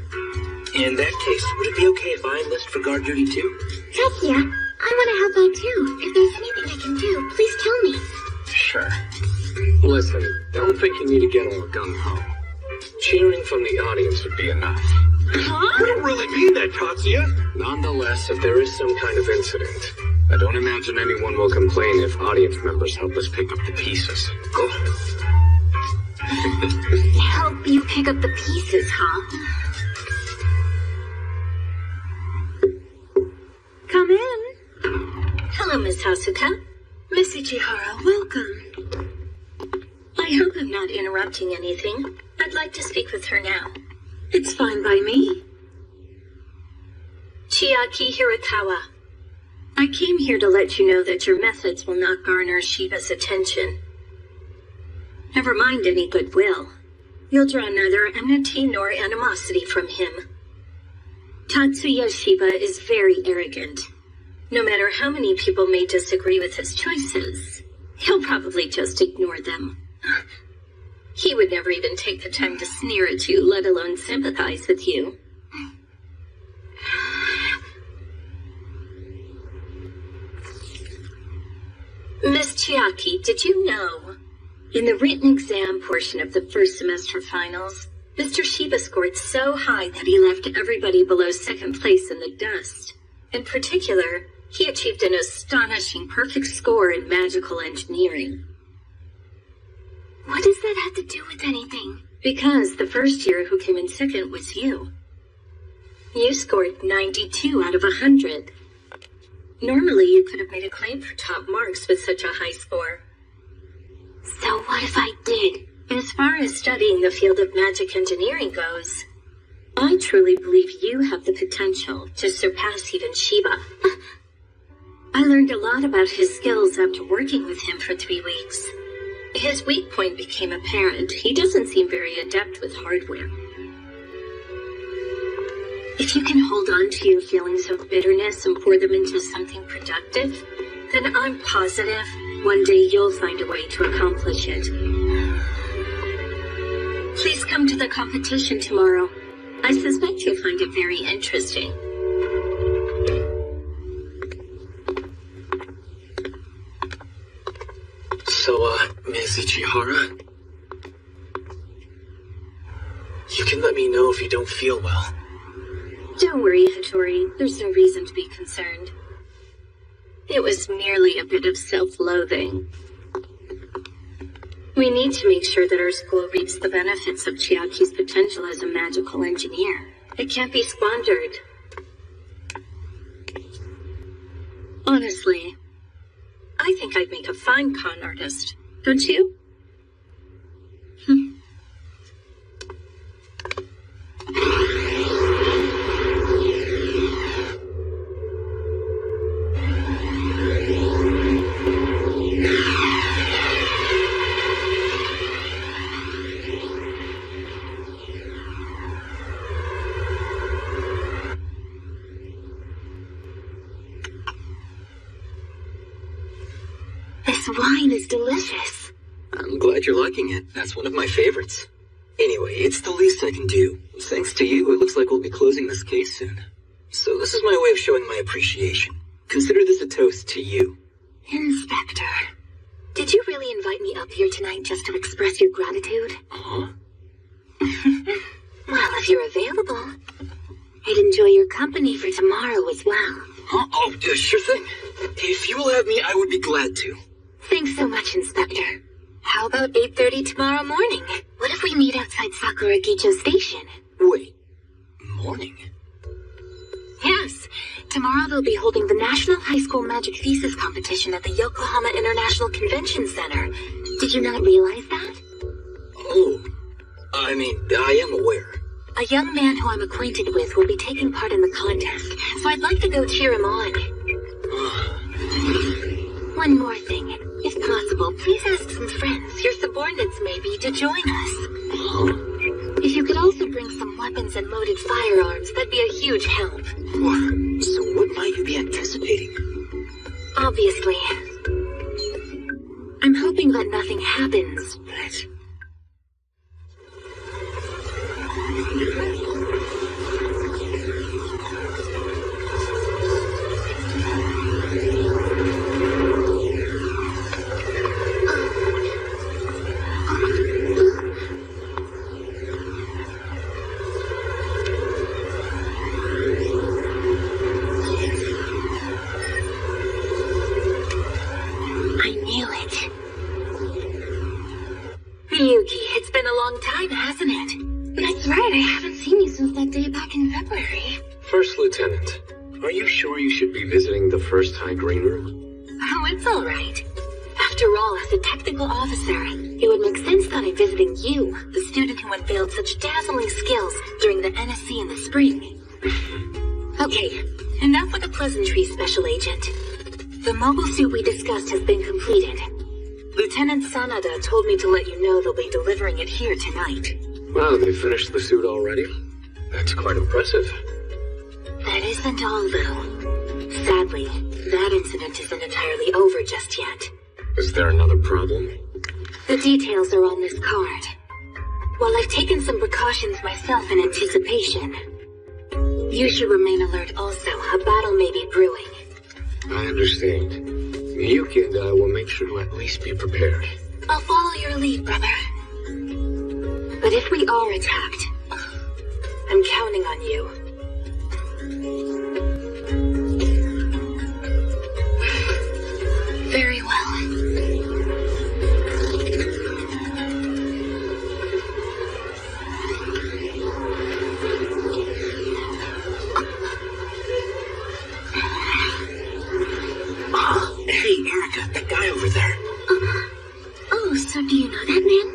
In that case, would it be okay if I enlist for guard duty too? Tatsuya, I want to help out too. If there's anything I can do, please tell me. Sure. Listen, don't think you need to get all gung-ho. Cheering from the audience would be enough. Huh? You don't really mean that, Tatsuya. Nonetheless, if there is some kind of incident, I don't imagine anyone will complain if audience members help us pick up the pieces. Help you pick up the pieces, huh? Come in. Hello, Miss Hasuka. Miss Ichihara, welcome. I hope I'm not interrupting anything. I'd like to speak with her now. It's fine by me. Chiaki Hirakawa. I came here to let you know that your methods will not garner Shiba's attention. Never mind any goodwill. You'll draw neither enmity nor animosity from him. Tatsuya Shiba is very arrogant. No matter how many people may disagree with his choices, he'll probably just ignore them. He would never even take the time to sneer at you, let alone sympathize with you. Miss Chiaki, did you know? In the written exam portion of the first semester finals, Mr. Shiba scored so high that he left everybody below second place in the dust. In particular, he achieved an astonishing perfect score in magical engineering. What does that have to do with anything? Because the first year who came in second was you. You scored 92 out of 100. Normally, you could have made a claim for top marks with such a high score. So what if I did? As far as studying the field of magic engineering goes, I truly believe you have the potential to surpass even Shiba. I learned a lot about his skills after working with him for 3 weeks. His weak point became apparent. He doesn't seem very adept with hardware. If you can hold on to your feelings of bitterness and pour them into something productive, then I'm positive one day you'll find a way to accomplish it. Please come to the competition tomorrow. I suspect you'll find it very interesting. So, Ms. Ichihara? You can let me know if you don't feel well. Don't worry, Hattori. There's no reason to be concerned. It was merely a bit of self-loathing. We need to make sure that our school reaps the benefits of Chiaki's potential as a magical engineer. It can't be squandered. Honestly, I think I'd make a fine con artist. Don't you? This wine is delicious. I'm glad you're liking it. That's one of my favorites. Anyway, it's the least I can do. Thanks to you, it looks like we'll be closing this case soon. So this is my way of showing my appreciation. Consider this a toast to you. Inspector, did you really invite me up here tonight just to express your gratitude? Huh? Well, if you're available, I'd enjoy your company for tomorrow as well. Huh? Oh, sure thing. If you will have me, I would be glad to. Thanks so much, Inspector. How about 8:30 tomorrow morning? What if we meet outside Sakuragicho Station? Wait, morning? Yes. Tomorrow they'll be holding the National High School Magic Thesis competition at the Yokohama International Convention Center. Did you not realize that? Oh, I am aware. A young man who I'm acquainted with will be taking part in the contest, so I'd like to go cheer him on. One more thing. If possible, please ask some friends, your subordinates maybe, to join us. If you could also bring some weapons and loaded firearms, that'd be a huge help. So what might you be anticipating? Obviously. I'm hoping that nothing happens, but... Miyuki, it's been a long time, hasn't it? That's right, I haven't seen you since that day back in February. First Lieutenant, are you sure you should be visiting the first high green room? Oh, it's all right. After all, as a technical officer, it would make sense that I'm visiting you, the student who unveiled such dazzling skills during the NSC in the spring. Okay, enough with the pleasantries, Special Agent. The mobile suit we discussed has been completed. Lieutenant Sanada told me to let you know they'll be delivering it here tonight. Wow, they finished the suit already? That's quite impressive. That isn't all, though. Sadly, that incident isn't entirely over just yet. Is there another problem? The details are on this card. While I've taken some precautions myself in anticipation, you should remain alert also. A battle may be brewing. I understand. Miyuki and I will make sure to at least be prepared. I'll follow your lead, brother. But if we are attacked, I'm counting on you. Very well. Hey, Erica, that guy over there. Oh, so do you know that man?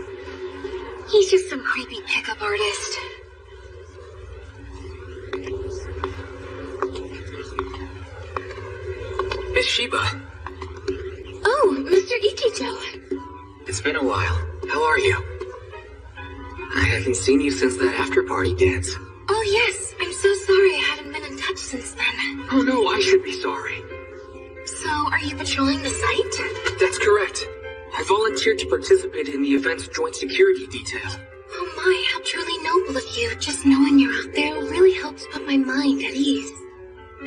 He's just some creepy pickup artist. Miss Shiba. Oh, Mr. Ichijo. It's been a while. How are you? I haven't seen you since that after-party dance. Oh, yes. I'm so sorry I haven't been in touch since then. Oh, no, I should be sorry. So, are you patrolling the site? That's correct. I volunteered to participate in the event's joint security detail. Oh my, how truly noble of you. Just knowing you're out there really helps put my mind at ease.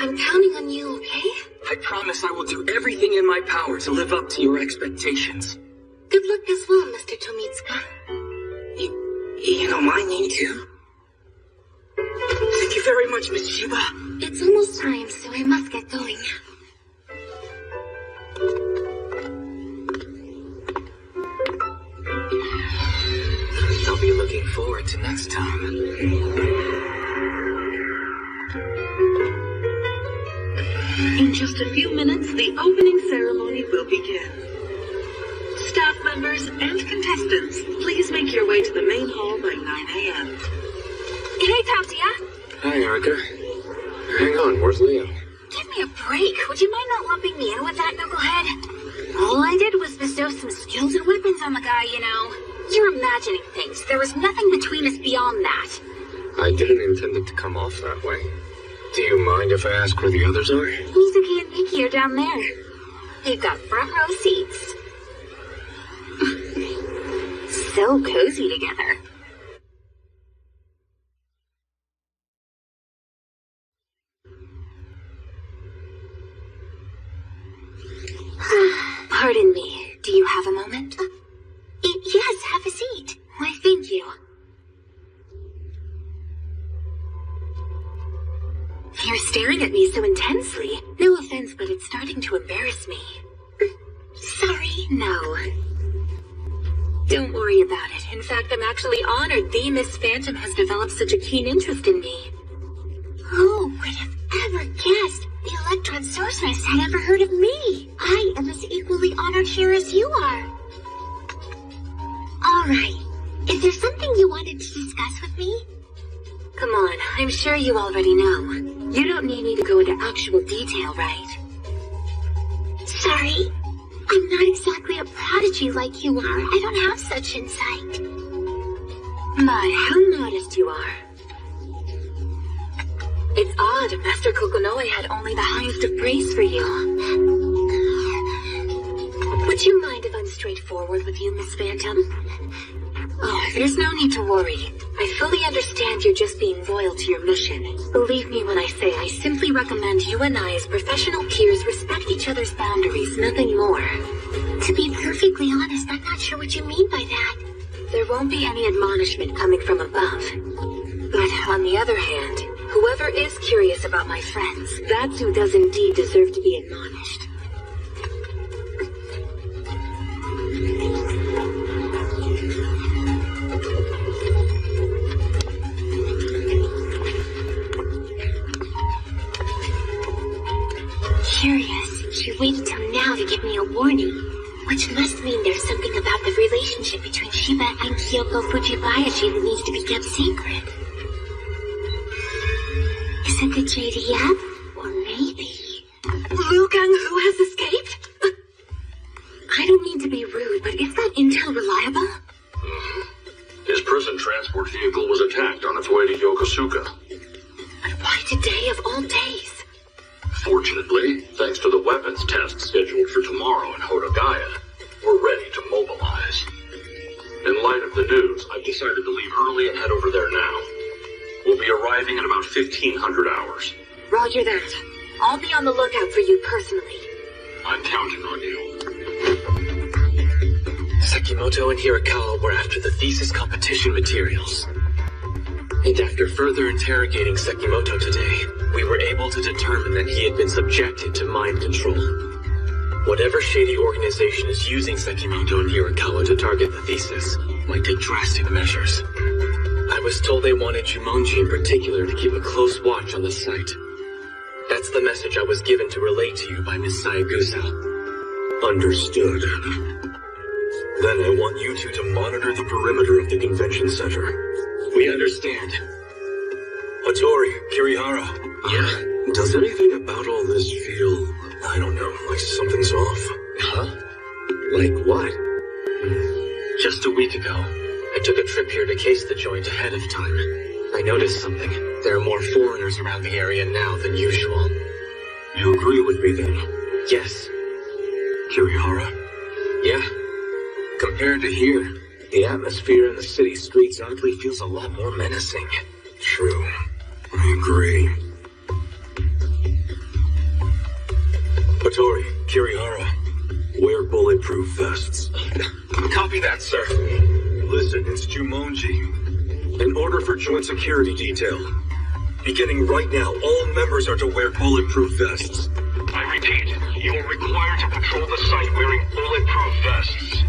I'm counting on you, okay? I promise I will do everything in my power to live up to your expectations. Good luck as well, Mr. Tomitsuka. You know my name too? Thank you very much, Miss Shiba. It's almost time, so I must get going. forward to next time. In just a few minutes, the opening ceremony will begin. Staff members and contestants, please make your way to the main hall by 9 a.m. Hey, Tatsuya. Hi, Erica. Hang on, where's Leo? Give me a break. Would you mind not lumping me in with that knucklehead? All I did was bestow some skills and weapons on the guy, you know. You're imagining things. There was nothing between us beyond that. I didn't intend it to come off that way. Do you mind if I ask where the others are? Miyuki and Miyuki are down there. They've got front row seats. So cozy together. Pardon me. Do you have a moment? Yes, have a seat. Why, thank you. You're staring at me so intensely. No offense, but it's starting to embarrass me. Sorry. No. Don't worry about it. In fact, I'm actually honored the Miss Phantom has developed such a keen interest in me. Who would have ever guessed the Electron Sorceress had ever heard of me? I am as equally honored here as you are. All right. Is there something you wanted to discuss with me? Come on, I'm sure you already know. You don't need me to go into actual detail, right? Sorry. I'm not exactly a prodigy like you are. I don't have such insight. My, how modest you are. It's odd, Master Kokonoe had only the highest of praise for you. Would you mind if I'm straightforward with you, Miss Phantom? Oh, there's no need to worry. I fully understand you're just being loyal to your mission. Believe me when I say I simply recommend you and I as professional peers respect each other's boundaries, nothing more. To be perfectly honest, I'm not sure what you mean by that. There won't be any admonishment coming from above. But on the other hand, whoever is curious about my friends, that's who does indeed deserve to be admonished. Curious. She waited till now to give me a warning. Which must mean there's something about the relationship between Shiba and Kyoko Fujibayashi that needs to be kept secret. Is it the JDF? Or maybe... Liu Gang-hu has escaped? I don't mean to be rude, but is that intel reliable? His prison transport vehicle was attacked on its way to Yokosuka. But why today of all days? Fortunately, thanks to the weapons test scheduled for tomorrow in Hodogaya, we're ready to mobilize. In light of the news, I've decided to leave early and head over there now. We'll be arriving in about 1,500 hours. Roger that. I'll be on the lookout for you personally. I'm counting on you. Sekimoto and Hirakawa were after the thesis competition materials. And after further interrogating Sekimoto today, we were able to determine that he had been subjected to mind control. Whatever shady organization is using Sekimoto and Hirakawa to target the thesis might take drastic measures. I was told they wanted Jumonji in particular to keep a close watch on the site. That's the message I was given to relay to you by Miss Sayagusa. Understood. Then I want you two to monitor the perimeter of the convention center. We understand. Hattori, Kirihara. Yeah? Does anything about all this feel, I don't know, like something's off? Huh? Like what? Just a week ago, I took a trip here to case the joint ahead of time. I noticed something. There are more foreigners around the area now than usual. You agree with me then? Yes. Kirihara? Yeah. Compared to here, the atmosphere in the city streets oddly feels a lot more menacing. True. I agree. Hattori, Kirihara, wear bulletproof vests. Copy that, sir. Listen, it's Jumonji. An order for joint security detail. Beginning right now, all members are to wear bulletproof vests. I repeat, you're required to patrol the site wearing bulletproof vests.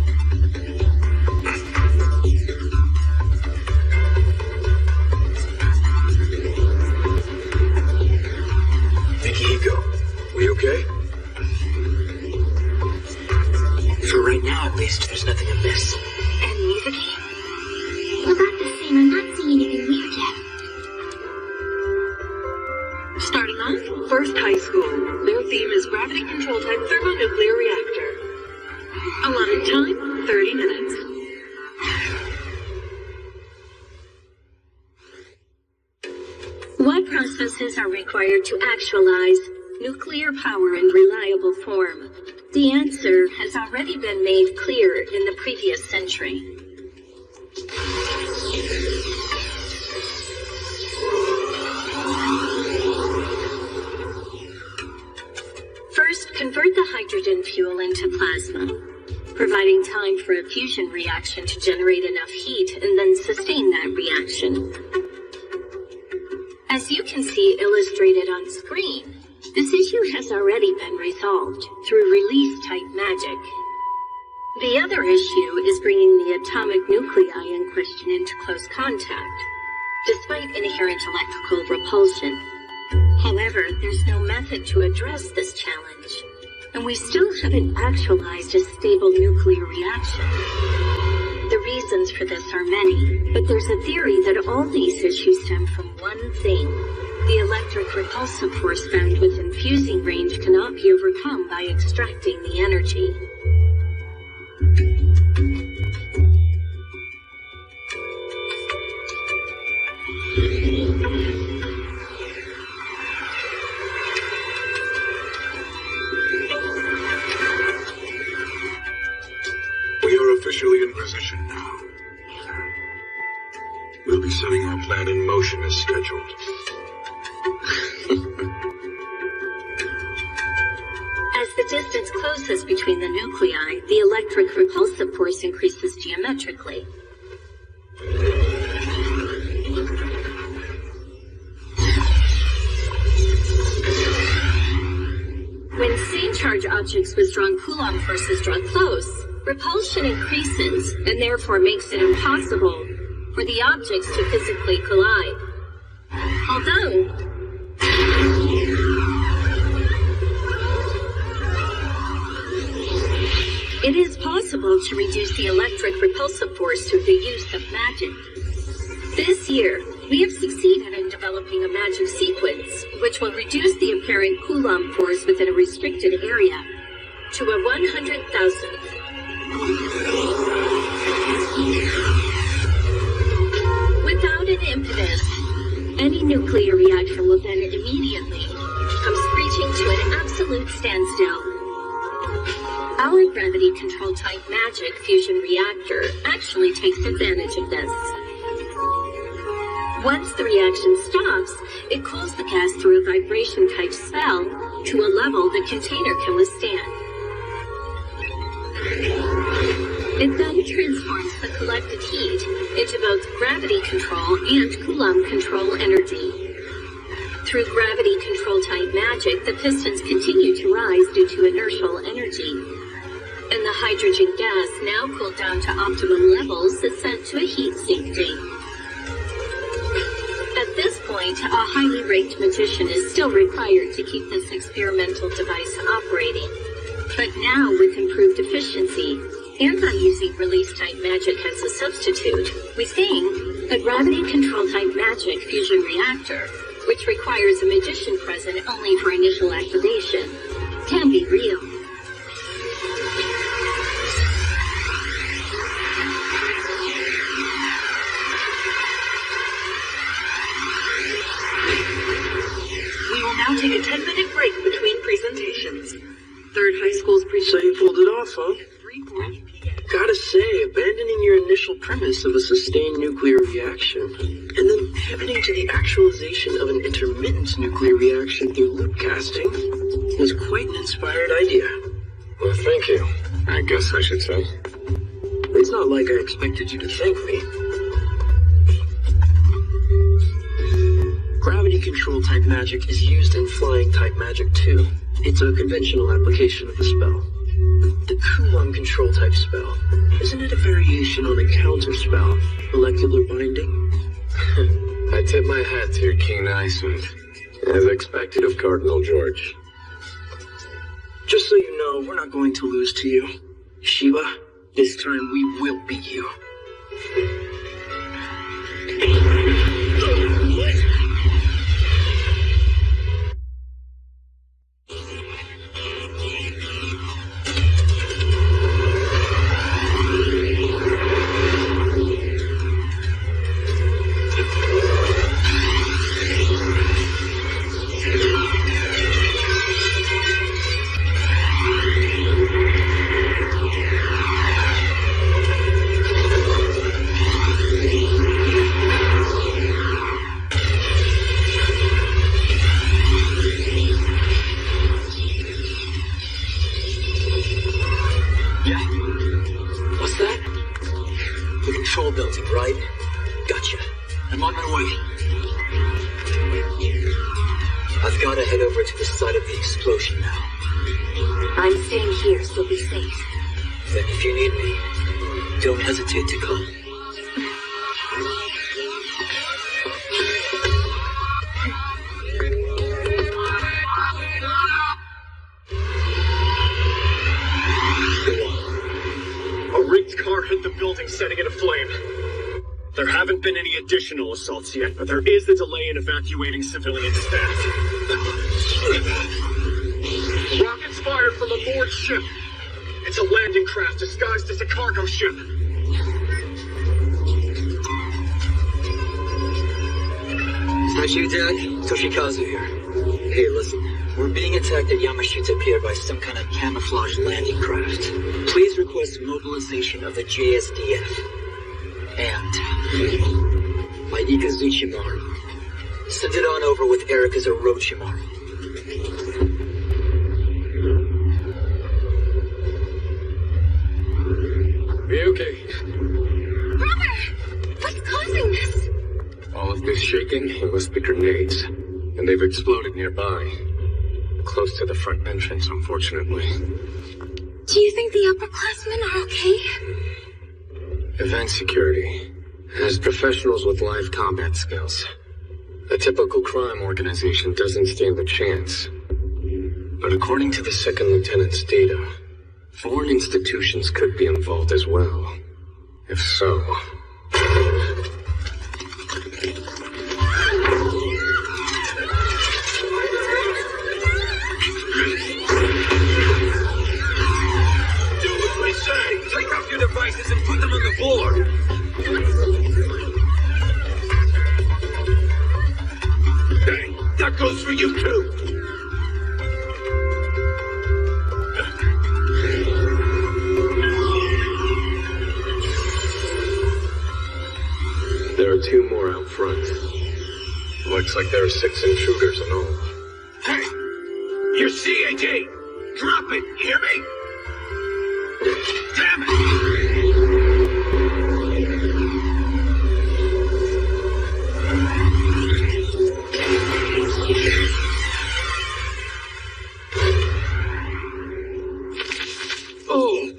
What processes are required to actualize nuclear power in reliable form? The answer has already been made clear in the previous century. First, convert the hydrogen fuel into plasma, providing time for a fusion reaction to generate enough heat and then sustain that reaction. As you can see illustrated on screen, this issue has already been resolved through release-type magic. The other issue is bringing the atomic nuclei in question into close contact, despite inherent electrical repulsion. However, there's no method to address this challenge, and we still haven't actualized a stable nuclear reaction. The reasons for this are many, but there's a theory that all these issues stem from one thing. The electric repulsive force found within fusing range cannot be overcome by extracting the energy. We are officially in position now. We'll be setting our plan in motion as scheduled. As the distance closes between the nuclei, the electric repulsive force increases geometrically. When same-charge objects with strong Coulomb forces draw close, repulsion increases and therefore makes it impossible for the objects to physically collide. Although, it is possible to reduce the electric repulsive force through the use of magic. This year, we have succeeded in developing a magic sequence which will reduce the apparent Coulomb force within a restricted area to a 100,000th. Without an impetus, any nuclear reaction will then immediately come screeching to an absolute standstill. Our gravity-controlled type magic fusion reactor actually takes advantage of this. Once the reaction stops, it cools the gas through a vibration-type spell to a level the container can withstand. It then transforms the collected heat into both gravity control and Coulomb control energy. Through gravity control type magic, the pistons continue to rise due to inertial energy, and the hydrogen gas, now cooled down to optimum levels, is sent to a heat sink tank. At this point, a highly ranked magician is still required to keep this experimental device operating, but now with improved efficiency, and by using release-type magic as a substitute, we think a gravity-control-type magic fusion reactor, which requires a magician present only for initial activation, can be real. We will now take a 10-minute break between presentations. Third high school's So you pulled it off, huh? 3:40 p.m. Gotta say, abandoning your initial premise of a sustained nuclear reaction, and then pivoting to the actualization of an intermittent nuclear reaction through loop casting, was quite an inspired idea. Well, thank you, I guess I should say. It's not like I expected you to thank me. Gravity control type magic is used in flying type magic too. It's a conventional application of the spell. The Coulomb control type spell, isn't it a variation on a counter spell, molecular binding? I tip my hat to your keen eyesight, as expected of Cardinal George. Just so you know, we're not going to lose to you. Shiva, this time we will beat you. I've got to head over to the site of the explosion now. I'm staying here, so be safe. Then if you need me, don't hesitate to call. A rigged car hit the building, setting it aflame. There haven't been any additional assaults yet, but there is a delay in evacuating civilian staff. Rockets fired from a moored ship. It's a landing craft disguised as a cargo ship. Is that you, Dad? Toshikazu here. Hey, listen. We're being attacked at Yamashita Pier by some kind of camouflage landing craft. Please request mobilization of the JSDF. And my Ikazuchimaru. Send it on over with Erika's Orochimaru. Miyuki! Brother! What's causing this? All of this shaking, it must be grenades. And they've exploded nearby. Close to the front entrance, unfortunately. Do you think the upperclassmen are okay? Event security. As professionals with live combat skills. A typical crime organization doesn't stand a chance. But according to the second lieutenant's data, foreign institutions could be involved as well. If so... Take off your devices and put them on the floor! Hey, that goes for you too! There are 2 more out front. Looks like there are 6 intruders in all. Hey! Your CAD! Drop it! You hear me? Damn it! Oh!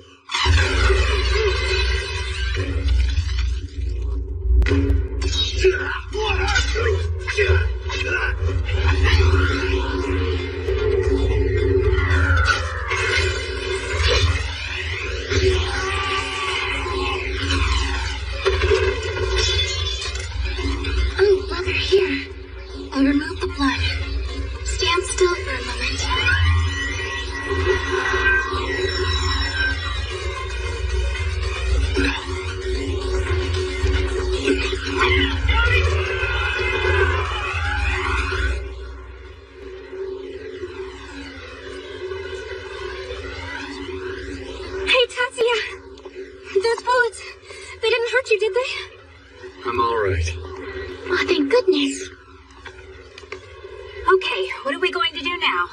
I'll remove the blood. Stand still for a moment. Hey, Tatsuya! Those bullets, they didn't hurt you, did they? I'm all right. Oh, thank goodness. Okay, what are we going to do now?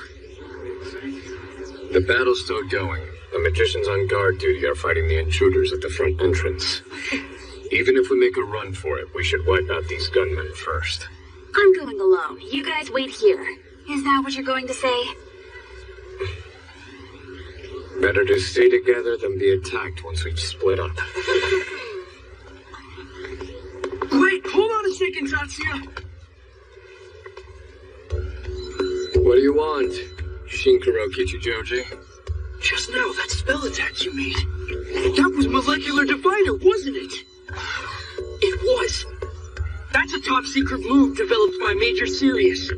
The battle's still going. The magicians on guard duty are fighting the intruders at the front entrance. Even if we make a run for it, we should wipe out these gunmen first. I'm going alone. You guys wait here. Is that what you're going to say? Better to stay together than be attacked once we've split up. Wait, hold on a second, Tatsuya! What do you want, Shinkaro Kichijoji? Just now, that spell attack you made. That was Molecular Divider, wasn't it? It was. That's a top-secret move developed by Major Sirius,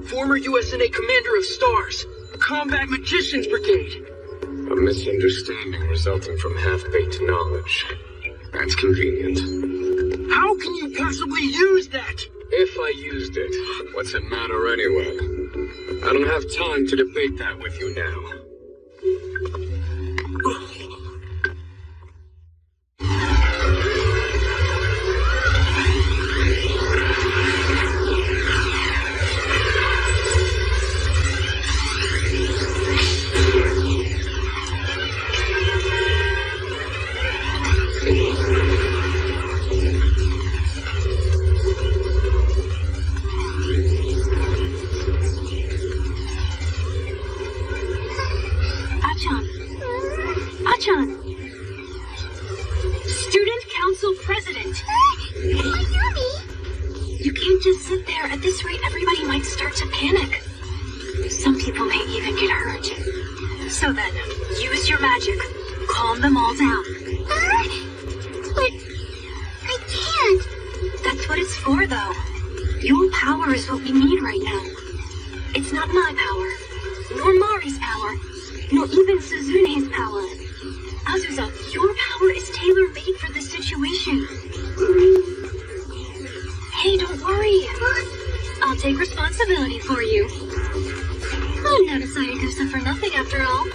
former USNA Commander of STARS, Combat Magicians Brigade. A misunderstanding resulting from half-baked knowledge. That's convenient. How can you possibly use that? If I used it, what's it matter anyway? I don't have time to debate that with you now. You can't just sit there. At this rate, everybody might start to panic. Some people may even get hurt. So then, use your magic. Calm them all down. But I can't. That's what it's for, though. Your power is what we need right now. It's not my power, nor Mari's power, nor even Suzune's power. Azusa, your power is tailor-made for this situation. Hey, don't worry. I'll take responsibility for you. I'm not a Sayagusa for nothing, after all.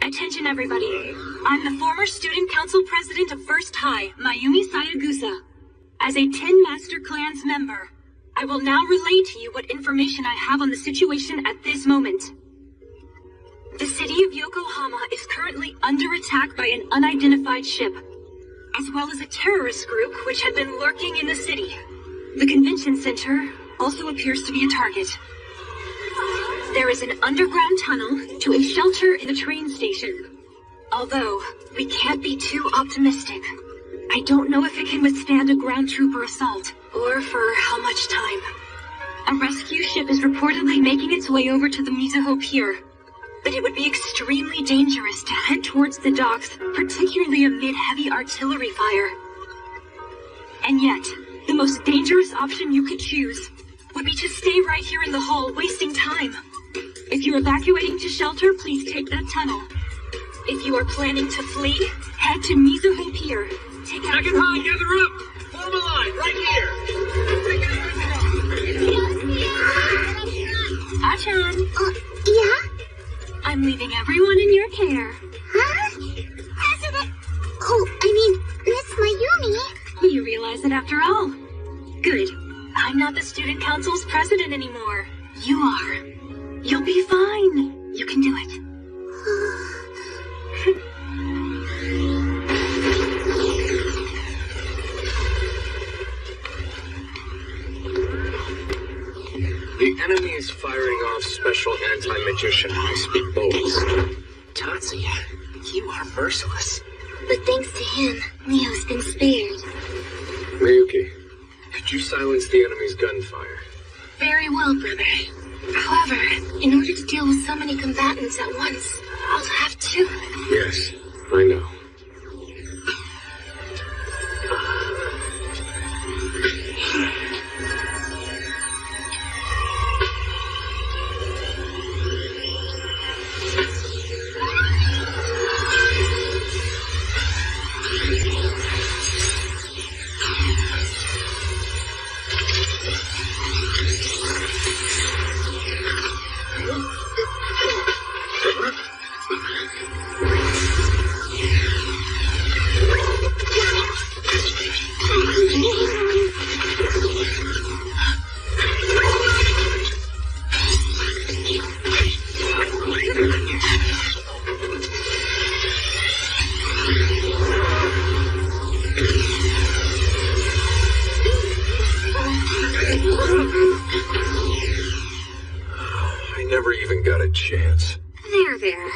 Attention, everybody. I'm the former Student Council President of First High, Mayumi Sayagusa. As a 10 Master Clans member, I will now relay to you what information I have on the situation at this moment. The city of Yokohama is currently under attack by an unidentified ship, as well as a terrorist group which had been lurking in the city. The convention center also appears to be a target. There is an underground tunnel to a shelter in the train station. Although, we can't be too optimistic. I don't know if it can withstand a ground trooper assault, or for how much time. A rescue ship is reportedly making its way over to the Mizuho Pier, but it would be extremely dangerous to head towards the docks, particularly amid heavy artillery fire. And yet, the most dangerous option you could choose would be to stay right here in the hall, wasting time. If you're evacuating to shelter, please take that tunnel. If you are planning to flee, head to Mizuho Pier. Take out Second high, gather up! Form a line, right here! Achan! Yeah? I'm leaving everyone in your care. Huh? President... Oh, I mean, Miss Mayumi. You realize it after all. Good. I'm not the Student Council's president anymore. You are. You'll be fine. You can do it. The enemy is firing off special anti-magician high-speed bolts. Tatsuya, you are merciless. But thanks to him, Leo's been spared. Miyuki, could you silence the enemy's gunfire? Very well, brother. However, in order to deal with so many combatants at once, I'll have to... Yes, I know. I never even got a chance. There.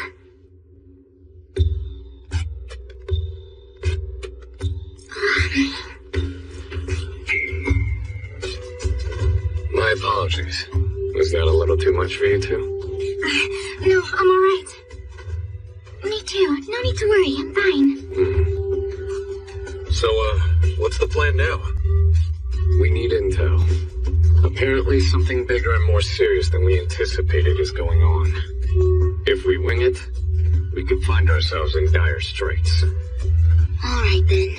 My apologies. Was that a little too much for you two? No, I'm alright. Me too. No need to worry. I'm fine. So, what's the plan now? We need intel. Apparently something bigger and more serious than we anticipated is going on. If we wing it, we could find ourselves in dire straits. Alright then.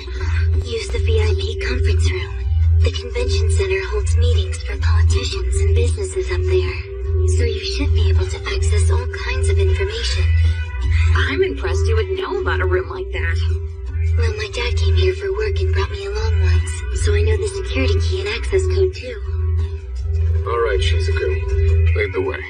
institutions and businesses up there, so you should be able to access all kinds of information. I'm impressed you would know about a room like that. Well, my dad came here for work and brought me along once, so I know the security key and access code too. All right, Shizuku. Lead the way.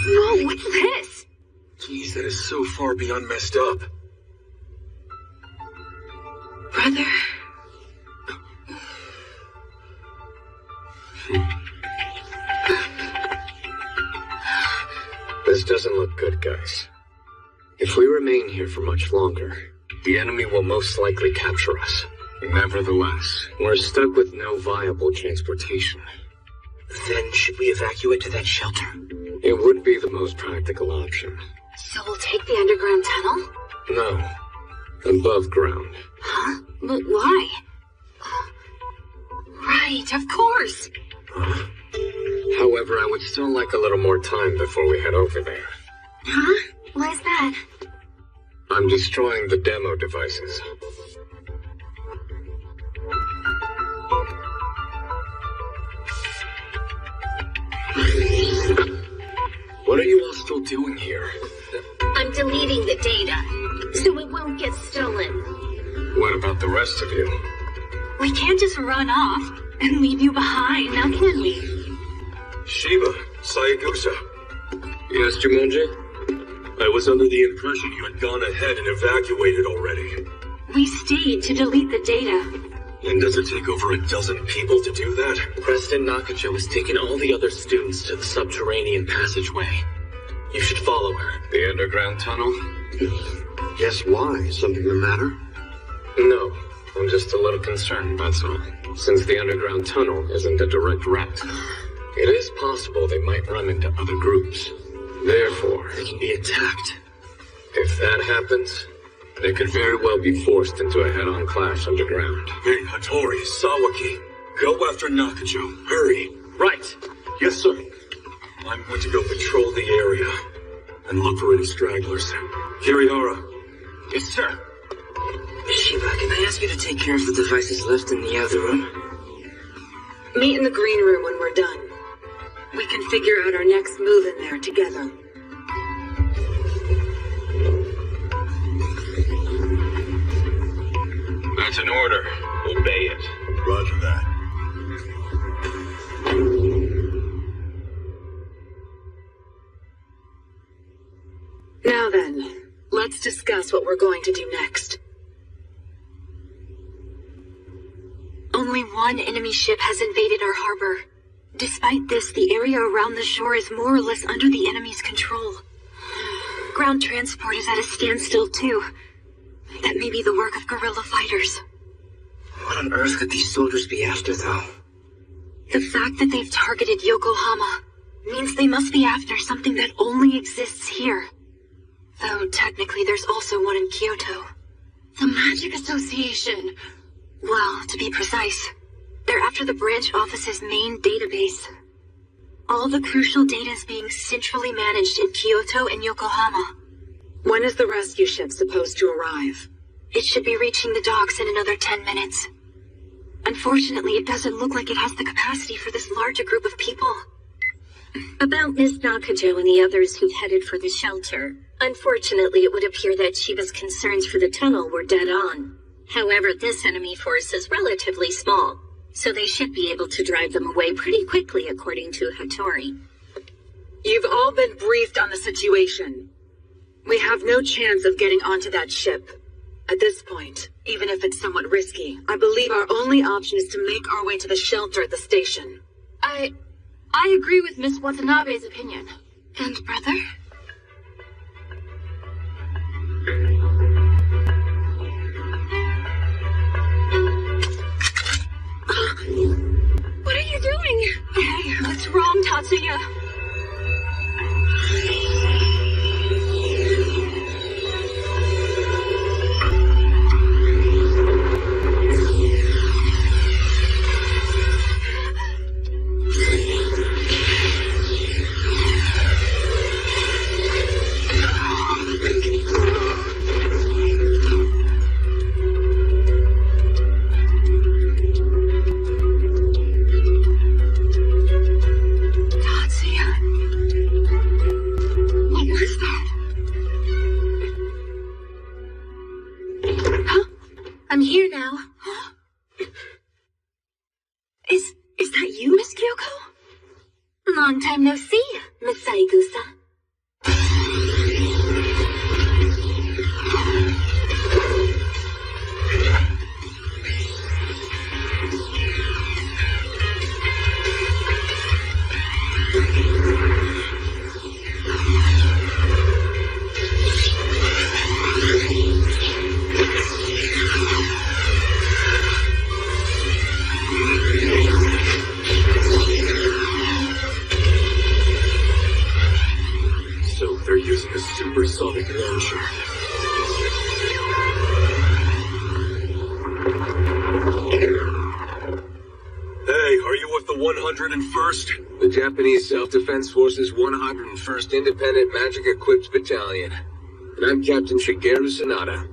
Whoa, what's this? Jeez, that is so far beyond messed up. Brother? This doesn't look good, guys. If we remain here for much longer, the enemy will most likely capture us. Nevertheless, we're stuck with no viable transportation. Then should we evacuate to that shelter? It would be the most practical option. So we'll take the underground tunnel? No. Above ground. Huh? But why? Right, of course. However, I would still like a little more time before we head over there. Huh? Why is that? I'm destroying the demo devices. What are you all still doing here? I'm deleting the data, so it won't get stolen. What about the rest of you? We can't just run off and leave you behind, now can we? Shiba, Sayagusa. Yes, Jumonji? I was under the impression you had gone ahead and evacuated already. We stayed to delete the data. And does it take over a dozen people to do that? Preston Nakajo has taken all the other students to the subterranean passageway. You should follow her. The underground tunnel? Yes, why? Something the matter? No, I'm just a little concerned, that's all. Since the underground tunnel isn't a direct route, it is possible they might run into other groups. Therefore, They can be attacked. if that happens, they could very well be forced into a head-on clash underground. Hey, Hattori, Sawaki, go after Nakajo. Hurry. Right. Yes, sir. I'm going to go patrol the area and look for any stragglers. Kirihara. Yes, sir. Shiba, can I ask you to take care of the devices left in the other room? Meet in the green room when we're done. We can figure out our next move in there together. That's an order. Obey it. Roger that. Now then, let's discuss what we're going to do next. Only one enemy ship has invaded our harbor. Despite this, the area around the shore is more or less under the enemy's control. Ground transport is at a standstill too. That may be the work of guerrilla fighters. What on earth could these soldiers be after, though? The fact that they've targeted Yokohama means they must be after something that only exists here. Though technically there's also one in Kyoto. The Magic Association. Well, to be precise, they're after the branch office's main database. All the crucial data is being centrally managed in Kyoto and Yokohama. When is the rescue ship supposed to arrive? It should be reaching the docks in another 10 minutes. Unfortunately, it doesn't look like it has the capacity for this large a group of people. About Miss Nakajo and the others who headed for the shelter. Unfortunately, it would appear that Shiba's concerns for the tunnel were dead on. However, this enemy force is relatively small, so they should be able to drive them away pretty quickly, according to Hattori. You've all been briefed on the situation. We have no chance of getting onto that ship. At this point, even if it's somewhat risky, I believe our only option is to make our way to the shelter at the station. I agree with Miss Watanabe's opinion. And brother? What are you doing? Hey, what's wrong, Tatsuya? I'm here now. Is that you, Miss Kyoko? Long time no see, Miss Saigusa. They're using a supersonic launcher. Hey, are you with the 101st? The Japanese Self-Defense Force's 101st Independent Magic-Equipped Battalion. And I'm Captain Shigeru Sanada.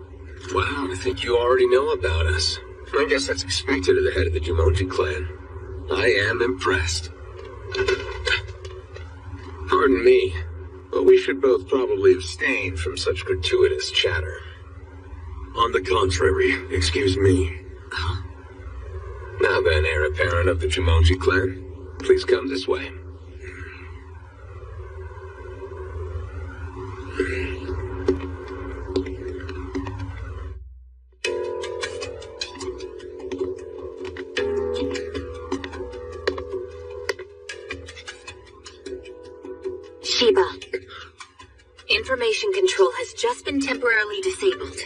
Wow, I think you already know about us. I guess that's expected of the head of the Jumonji clan. I am impressed. Pardon me. But we should both probably abstain from such gratuitous chatter. On the contrary, excuse me. Huh? Now then, heir apparent of the Jumonji clan, please come this way. Shiba. Information control has just been temporarily disabled.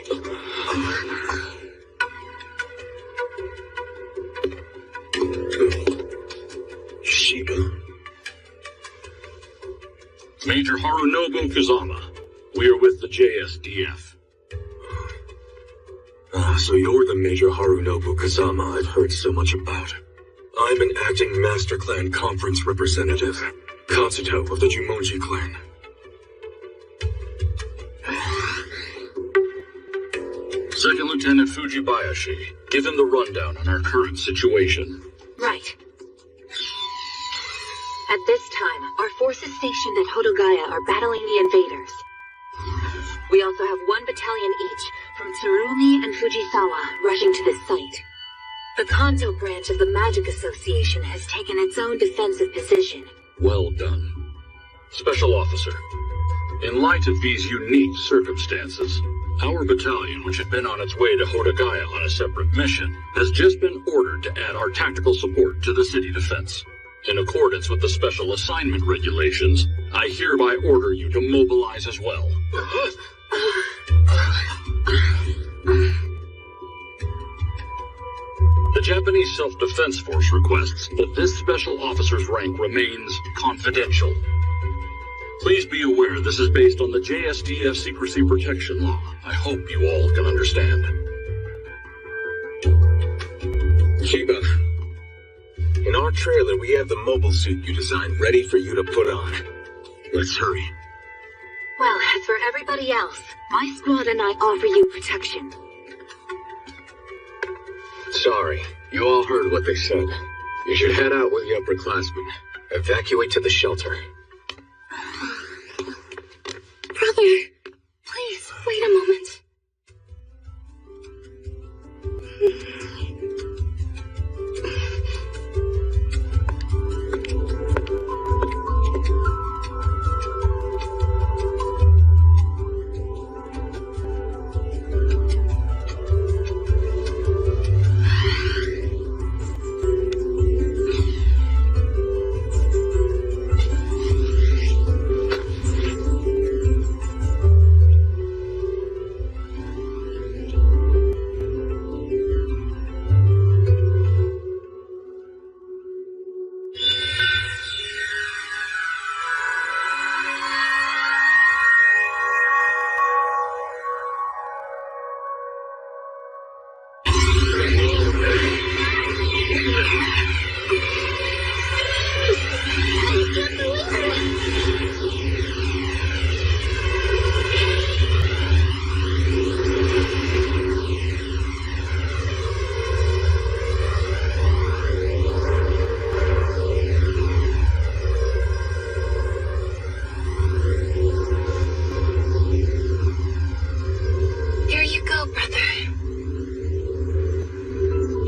Shiba. Major Harunobu Kazama. We are with the JSDF. So you're the Major Harunobu Kazama I've heard so much about. I'm an acting Master Clan Conference representative. Katsuto of the Jumonji clan. Second Lieutenant Fujibayashi, give him the rundown on our current situation. Right. At this time, our forces stationed at Hodogaya are battling the invaders. We also have one battalion each from Tsurumi and Fujisawa rushing to this site. The Kanto branch of the Magic Association has taken its own defensive position. Well done. Special Officer, in light of these unique circumstances, our battalion, which had been on its way to Hodogaya on a separate mission, has just been ordered to add our tactical support to the city defense. In accordance with the Special Assignment Regulations, I hereby order you to mobilize as well. The Japanese Self-Defense Force requests that this special officer's rank remains confidential. Please be aware this is based on the JSDF Secrecy Protection Law. I hope you all can understand. Shiba, in our trailer we have the mobile suit you designed ready for you to put on. Let's hurry. Well, as for everybody else, my squad and I offer you protection. Sorry, you all heard what they said. You should head out with the upperclassmen. Evacuate to the shelter. Brother, please, wait a moment.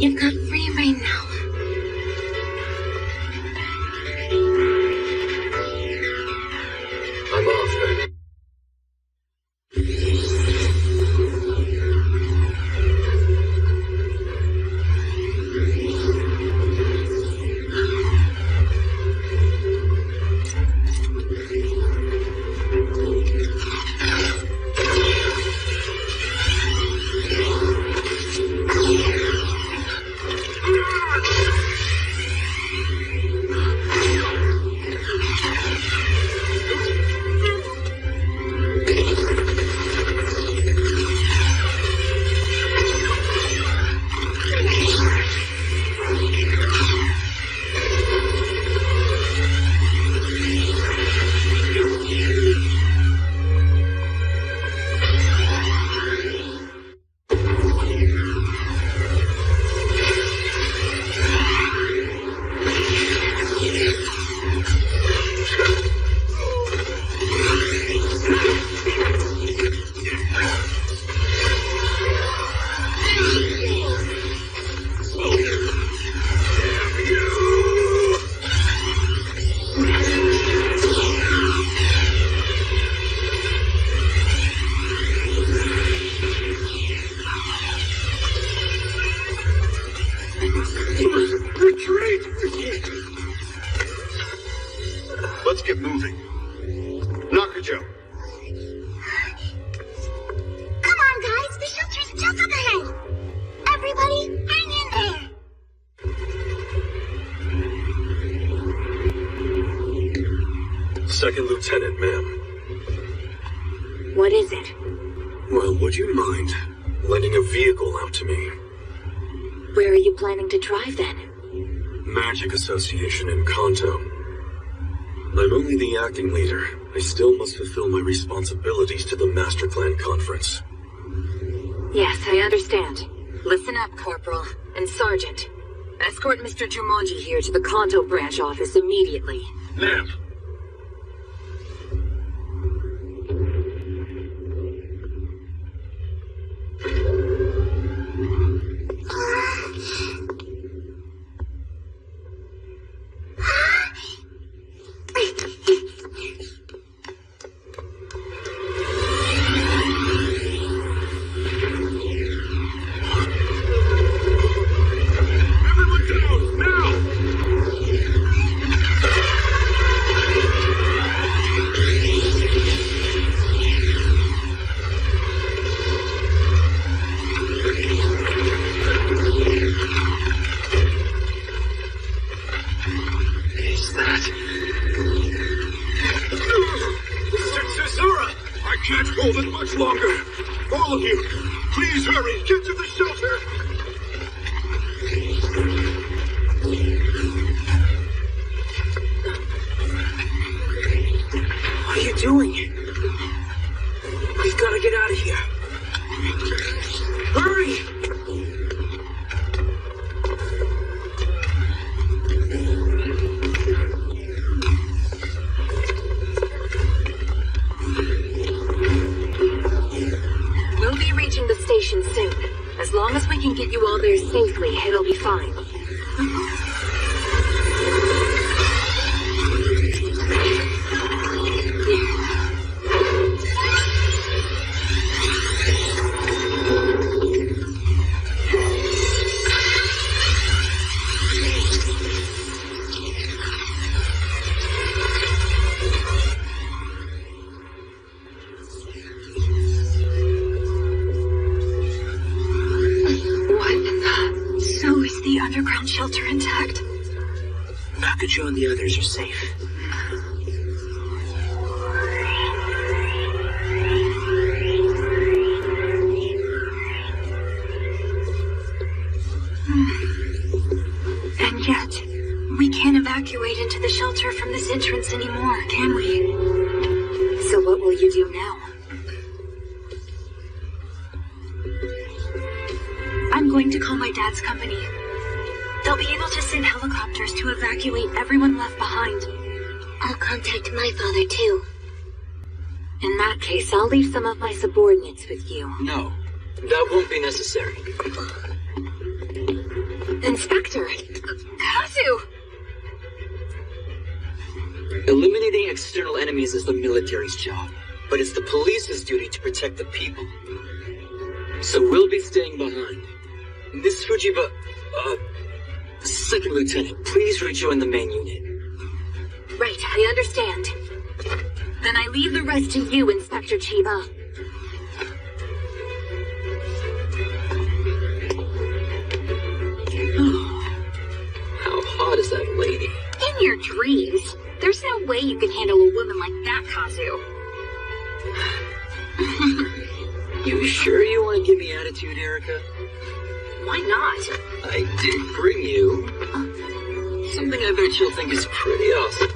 You've got free reign now. I'm off then. Let's get moving. Nakajo. Come on, guys. The shelter's just up ahead. Everybody, hang in there. Second Lieutenant, ma'am. What is it? Well, would you mind lending a vehicle out to me? Where are you planning to drive then? Magic Association in Kanto. I'm only the acting leader. I still must fulfill my responsibilities to the Master Clan Conference. Yes, I understand. Listen up, Corporal and Sergeant. Escort Mr. Jumonji here to the Kanto branch office immediately. Ma'am. Safely, it'll be fine. Shelter intact. Nakajo and the others are safe. And yet, we can't evacuate into the shelter from this entrance anymore, can we? So what will you do now? I'm going to call my dad's company. They'll be able to send helicopters to evacuate everyone left behind. I'll contact my father, too. In that case, I'll leave some of my subordinates with you. No, that won't be necessary. Inspector! Kazu! Eliminating external enemies is the military's job, but it's the police's duty to protect the people. So we'll be staying behind. Miss Fujiba, Second Lieutenant, please rejoin the main unit. Right, I understand. Then I leave the rest to you, Inspector Chiba. How hot is that lady? In your dreams. There's no way you can handle a woman like that, Kazu. You sure you want to give me attitude, Erica? Why not? I did bring you something I bet you'll think is pretty awesome.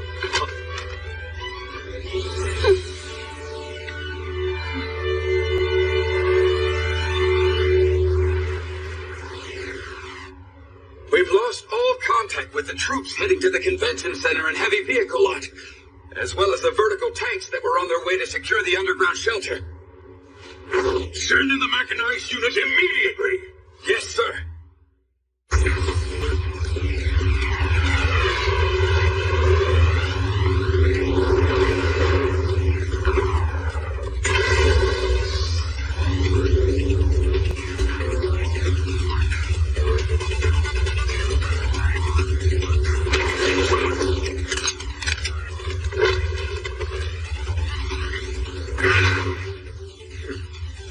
We've lost all contact with the troops heading to the convention center and heavy vehicle lot, as well as the vertical tanks that were on their way to secure the underground shelter. Send in the mechanized unit immediately! Yes, sir.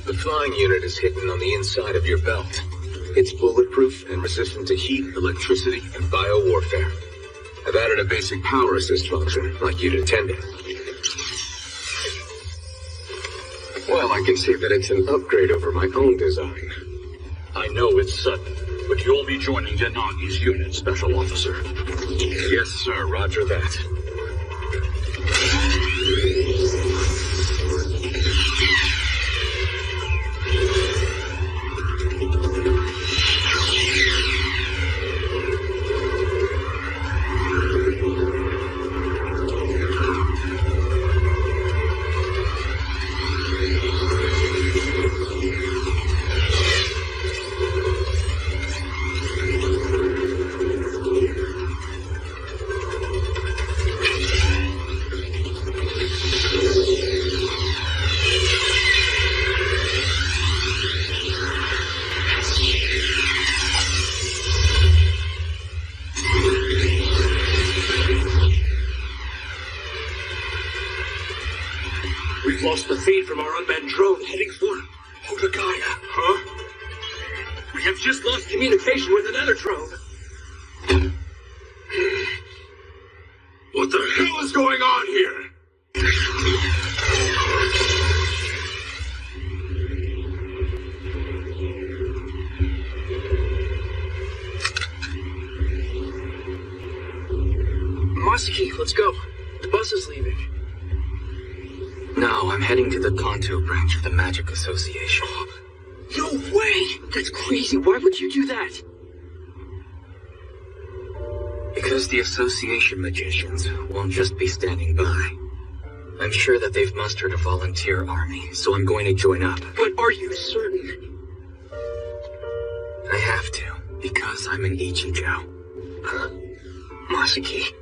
The flying unit is hidden on the inside of your belt. It's bulletproof and resistant to heat, electricity, and biowarfare. I've added a basic power assist function, like you'd intended. Well, I can see that it's an upgrade over my own design. I know it's sudden, but you'll be joining Yanagi's unit, Special Officer. Yes, sir. Roger that. Lost the feed from our unmanned drone heading for Hodagaya. Huh? We have just lost communication with another drone. What the hell is going on here? Masaki, let's go. The bus is leaving. No, I'm heading to the Kanto branch of the Magic Association. No way! That's crazy. Why would you do that? Because the association magicians won't just be standing by. I'm sure that they've mustered a volunteer army, so I'm going to join up. But are you certain? I have to, because I'm an Ichijo. Huh? Masaki?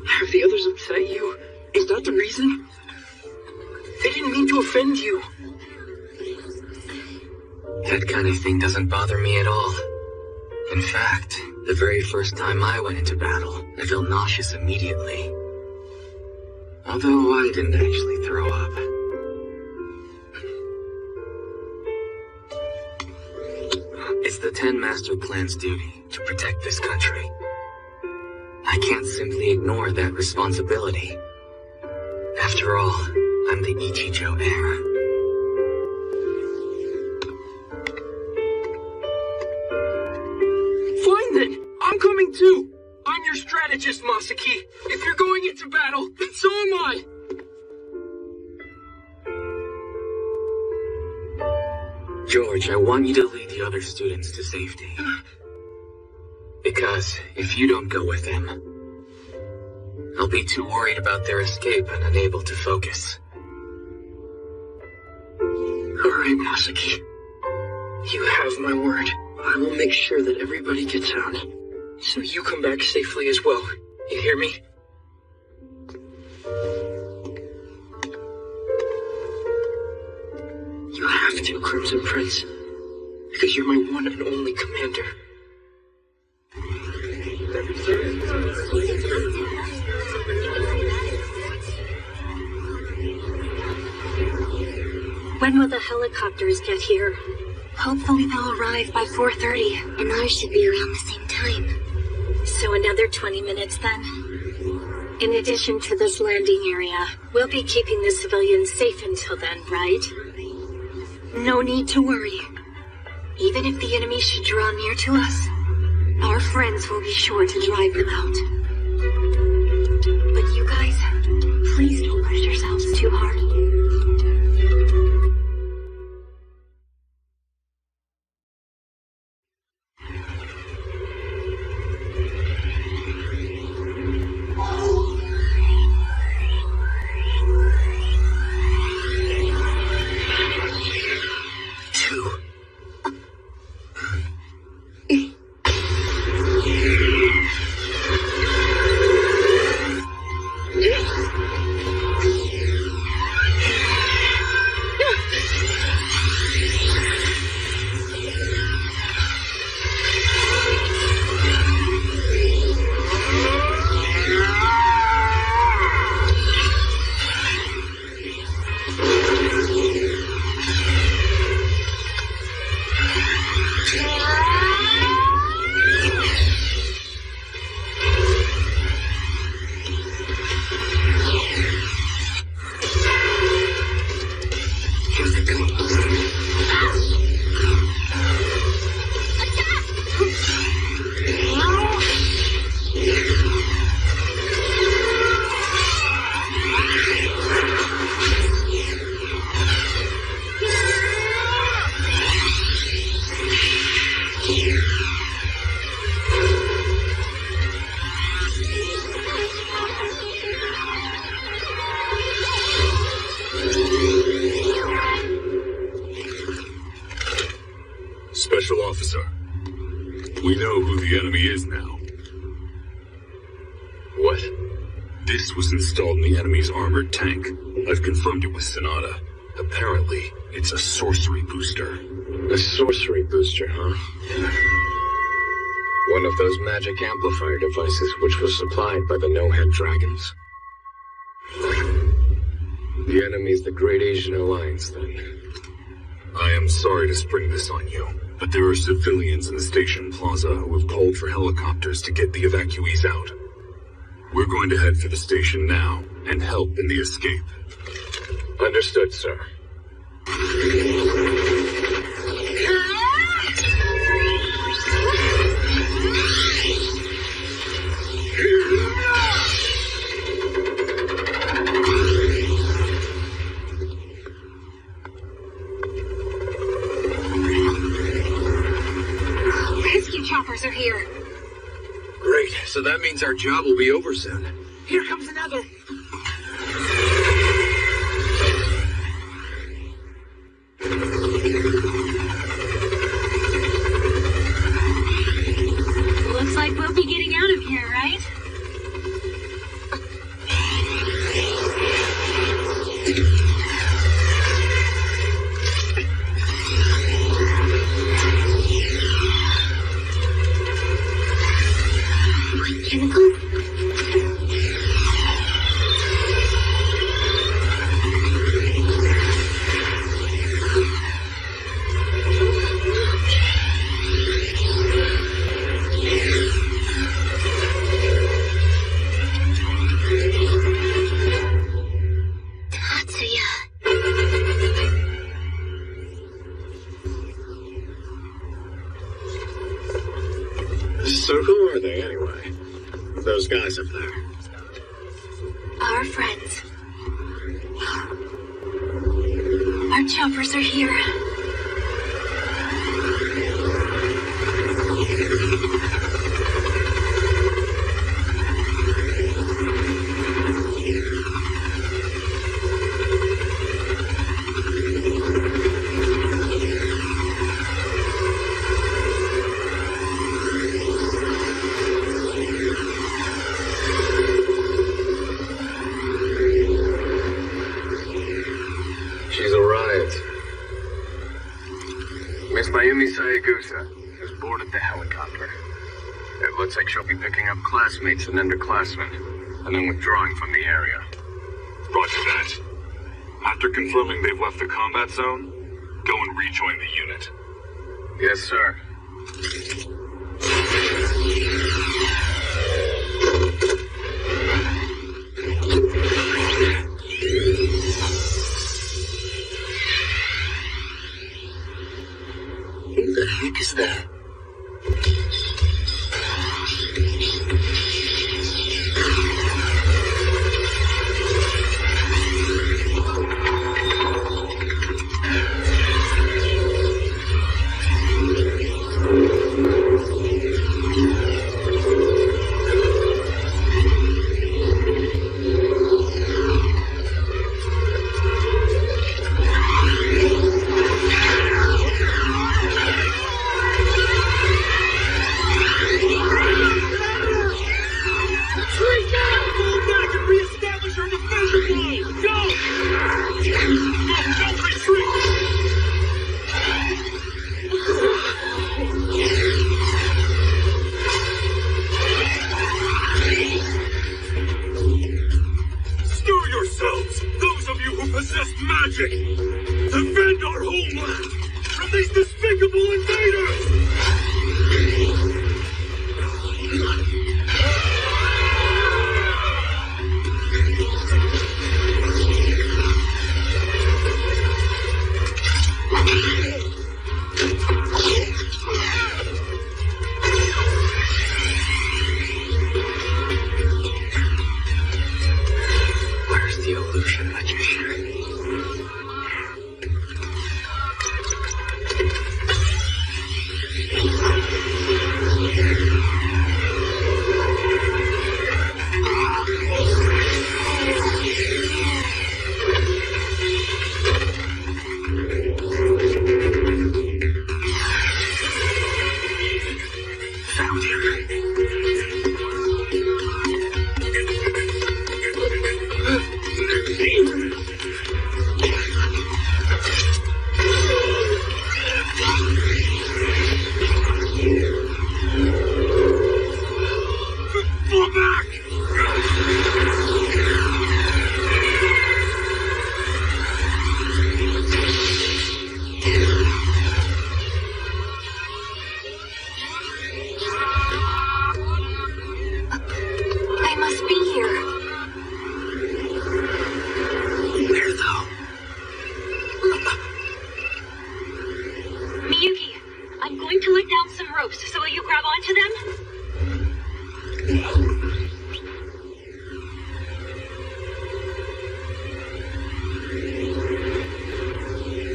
Have the others upset you? Is that the reason? They didn't mean to offend you. That kind of thing doesn't bother me at all. In fact, the very first time I went into battle, I felt nauseous immediately. Although I didn't actually throw up. It's the 10 Master Clan's duty to protect this country. I can't simply ignore that responsibility. After all, I'm the Ichijo heir. Fine then! I'm coming too! I'm your strategist, Masaki! If you're going into battle, then so am I! George, I want you to lead the other students to safety. Because if you don't go with them, I'll be too worried about their escape and unable to focus. Alright, Masaki. You have my word. I will make sure that everybody gets out. So you come back safely as well. You hear me? You have to, Crimson Prince. Because you're my one and only commander. When will the helicopters get here? Hopefully they'll arrive by 4:30. And ours should be around the same time. So another 20 minutes then? In addition to this landing area, we'll be keeping the civilians safe until then, right? No need to worry. Even if the enemy should draw near to us, our friends will be sure to drive them out. But you guys, please don't push yourselves too hard. Special Officer, we know who the enemy is now. What? This was installed in the enemy's armored tank. I've confirmed it with Sonata. Apparently, it's a sorcery booster. A sorcery booster, huh? One of those magic amplifier devices which was supplied by the No-Head Dragons. The enemy's the Great Asian Alliance, then. I am sorry to spring this on you, but there are civilians in the station plaza who have called for helicopters to get the evacuees out. We're going to head for the station now and help in the escape. Understood, sir. Rescue choppers are here. Great, so that means our job will be over soon. Here comes another. Looks like we'll be getting out of here, right? Chemicals? Tatsuya. So who are they, anyway? Those guys up there. Our friends. Our choppers are here. Hayagusa has boarded the helicopter. It looks like she'll be picking up classmates and underclassmen, and then withdrawing from the area. Roger that. After confirming they've left the combat zone, go and rejoin the unit. Yes, sir. Who the heck is that?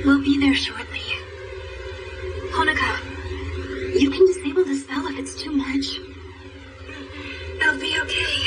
We'll be there shortly. Honoka, you can disable the spell if it's too much. I'll be okay.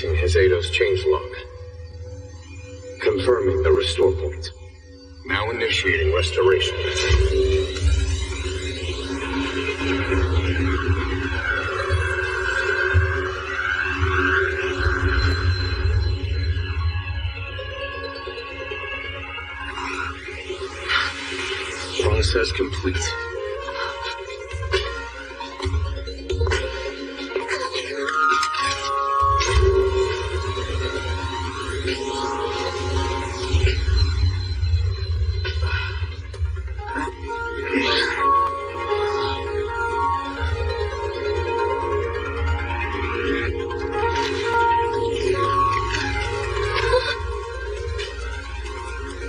releasing his Eidos changelog. Confirming the restore point. Now initiating restoration. Process complete.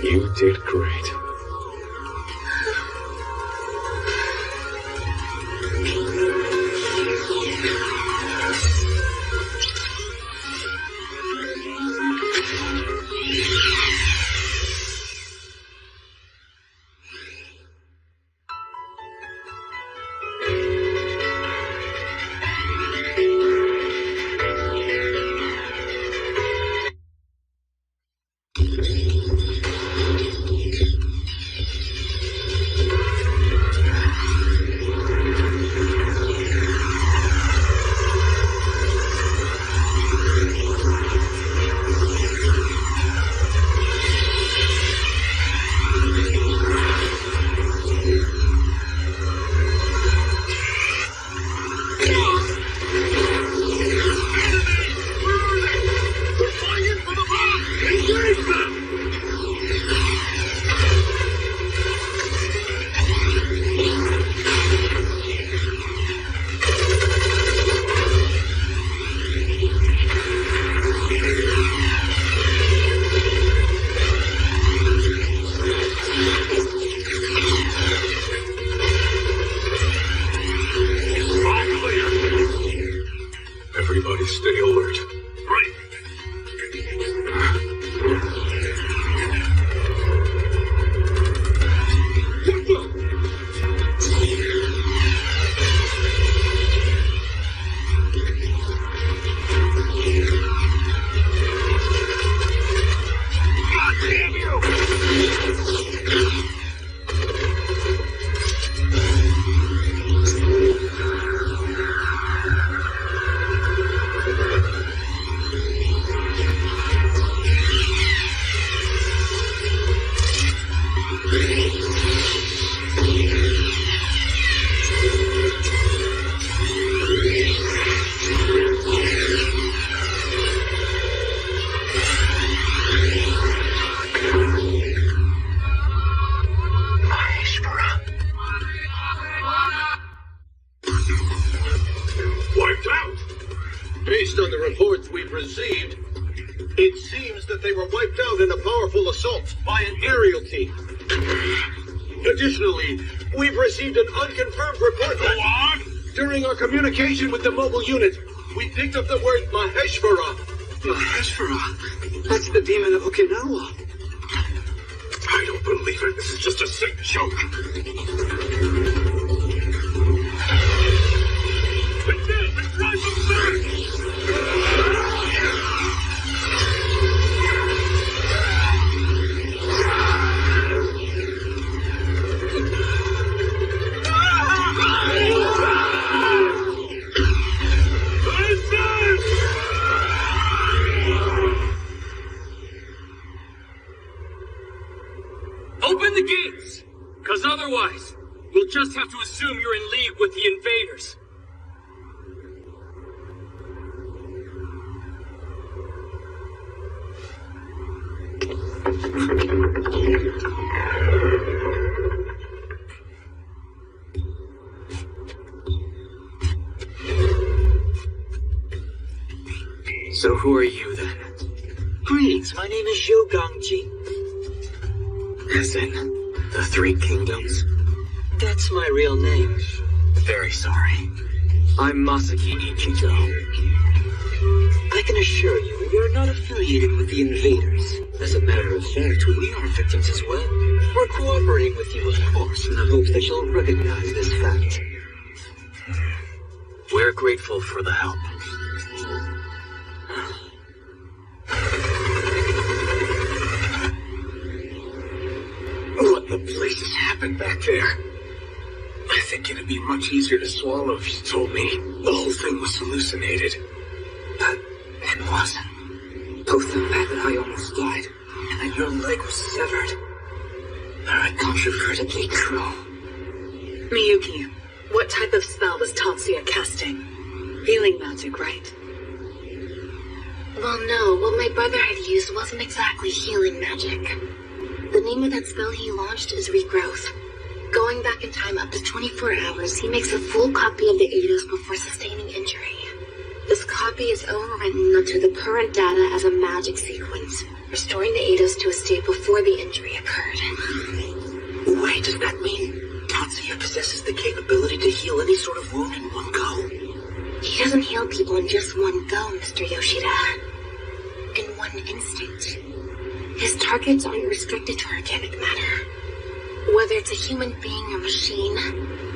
You did great. Everybody stay alert. Right. God damn you! Based on the reports we've received, it seems that they were wiped out in a powerful assault by an aerial team. Additionally, we've received an unconfirmed report that during our communication with the mobile unit, we picked up the word Maheshvara. Maheshvara? That's the demon of Okinawa. I don't believe it. This is just a sick joke. Open the gates! Because otherwise, we'll just have to assume you're in league with the invaders. So who are you then? Greetings, my name is Shogangji. As in, the Three Kingdoms? That's my real name. Very sorry. I'm Masaki Ichijo. I can assure you, we are not affiliated with the invaders. As a matter of fact, we are victims as well. We're cooperating with you, of course, in the hopes that you'll recognize this fact. We're grateful for the help. happened back there. I think it'd be much easier to swallow if you told me the whole thing was hallucinated. But it wasn't. Both the fact that I almost died and that your leg was severed are incontrovertibly true. Miyuki, what type of spell was Tatsuya casting? Healing magic, right? Well, no, what my brother had used wasn't exactly healing magic. The name of that spell he launched is Regrowth. Going back in time up to 24 hours, he makes a full copy of the Eidos before sustaining injury. This copy is overwritten onto the current data as a magic sequence, restoring the Eidos to a state before the injury occurred. Wait, does that mean Tatsuya possesses the capability to heal any sort of wound in one go? He doesn't heal people in just one go, Mr. Yoshida. In one instant. His targets aren't restricted to organic matter. Whether it's a human being or machine,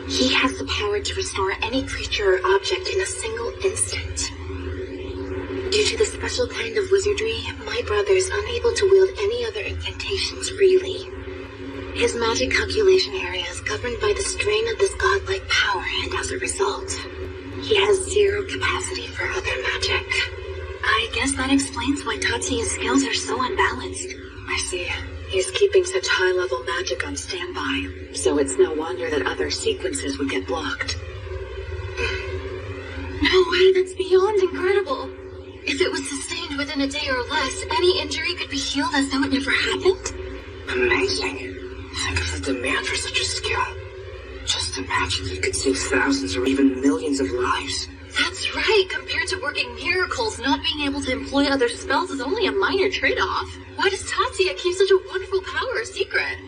he has the power to restore any creature or object in a single instant. Due to the special kind of wizardry, my brother is unable to wield any other incantations freely. His magic calculation area is governed by the strain of this godlike power, and as a result, he has zero capacity for other magic. I guess that explains why Tatsuya's skills are so unbalanced. I see. He's keeping such high-level magic on standby, so it's no wonder that other sequences would get blocked. No way, that's beyond incredible. If it was sustained within a day or less, any injury could be healed as though it never happened? Amazing. Think of the demand for such a skill. Just imagine you could save thousands or even millions of lives. That's right. Compared to working miracles, not being able to employ other spells is only a minor trade-off. Why does Tatsuya keep such a wonderful power a secret?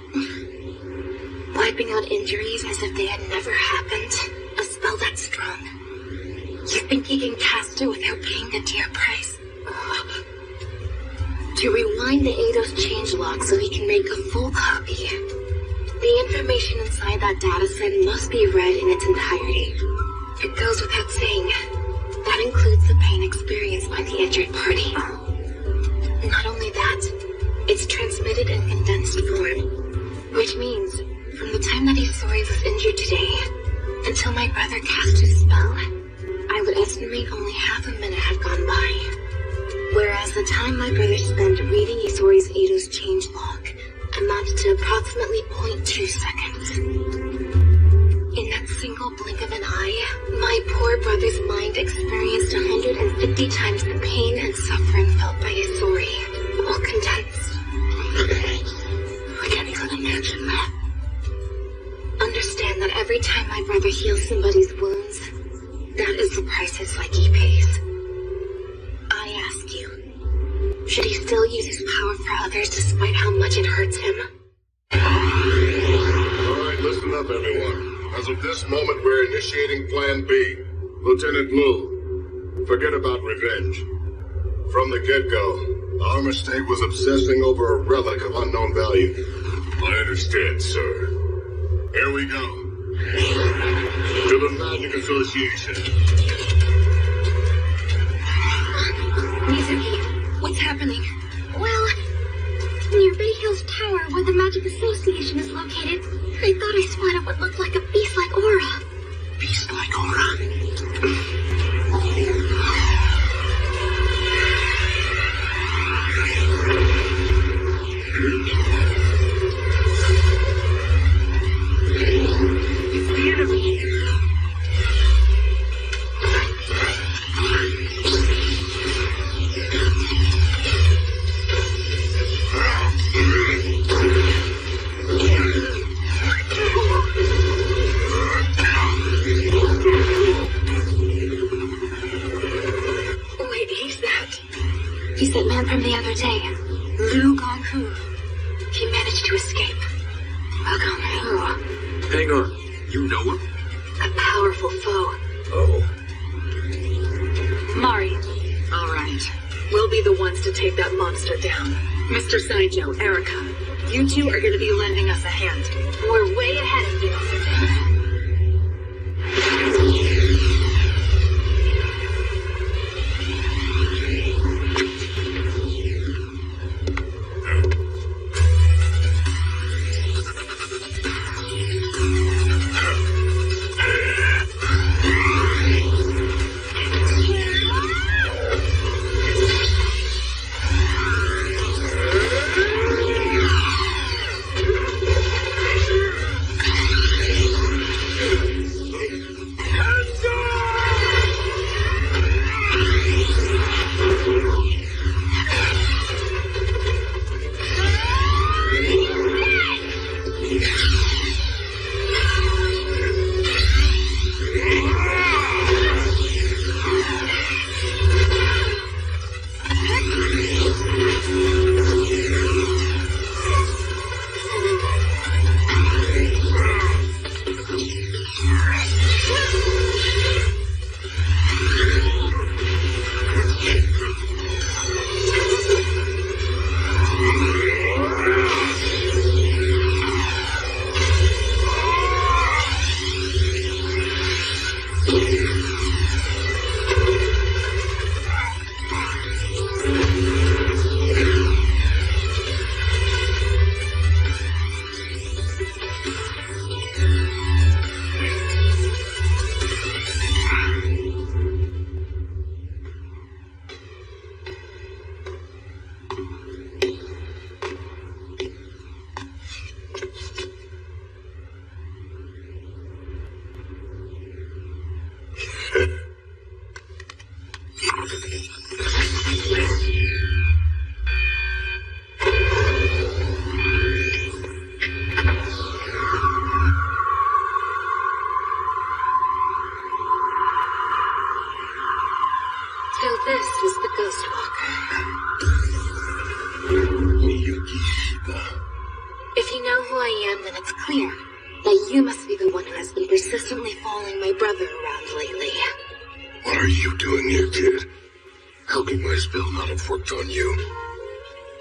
Wiping out injuries as if they had never happened. A spell that strong. You think he can cast it without paying a dear price? To rewind the Eidos changelog so he can make a full copy. The information inside that dataset must be read in its entirety. It goes without saying. That includes the pain experienced by the injured party. Not only that, it's transmitted in condensed form. Which means, from the time that Isori was injured today, until my brother cast his spell, I would estimate only half a minute had gone by. Whereas the time my brother spent reading Isori's Eidos changelog amounted to approximately 0.2 seconds. In that single blink of an eye, my poor brother's mind experienced 150 times the pain and suffering felt by Isori, all condensed. I can't even imagine that. Understand that every time my brother heals somebody's wounds, that is the price his psyche pays. I ask you, should he still use his power for others despite how much it hurts him? Alright, listen up, everyone. As of this moment, we're initiating Plan B. Lieutenant Blue, forget about revenge. From the get-go, our mistake was obsessing over a relic of unknown value. I understand, sir. Here we go. To the Magic Association. Miyuki, what's happening? Well, near Bay Hills Tower, where the Magic Association is located, I thought I spotted what looked like a beast-like aura. Beast-like aura? It's the enemy. He's that man from the other day, Lu Gonghu. He managed to escape. Lu Gonghu. Hang on. You know him? A powerful foe. Oh. Mari. All right. We'll be the ones to take that monster down. Mr. Saijo, Erica, you two are going to be lending us a hand. We're way ahead of you. clear that you must be the one who has been persistently following my brother around lately. What are you doing here, kid? How could my spell not have worked on you?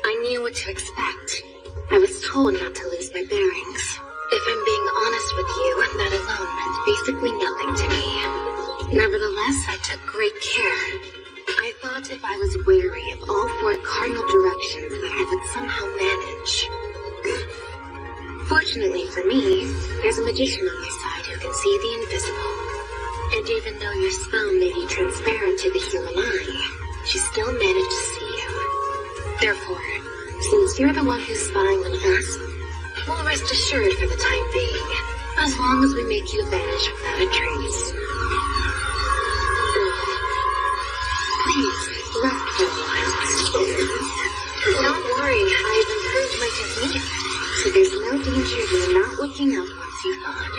I knew what to expect. I was told not to lose my bearings. If I'm being honest with you, that alone meant basically nothing to me. Nevertheless, I took great care. I thought if I was wary of all 4 cardinal directions that I would somehow manage. Fortunately for me, there's a magician on my side who can see the invisible. And even though your spell may be transparent to the human eye, she still managed to see you. Therefore, since you're the one who's spying on us, we'll rest assured for the time being, as long as we make you vanish without a trace. Please, rest for a while. Don't worry, I've improved my technique, so there's no danger of you not looking up once you thawed.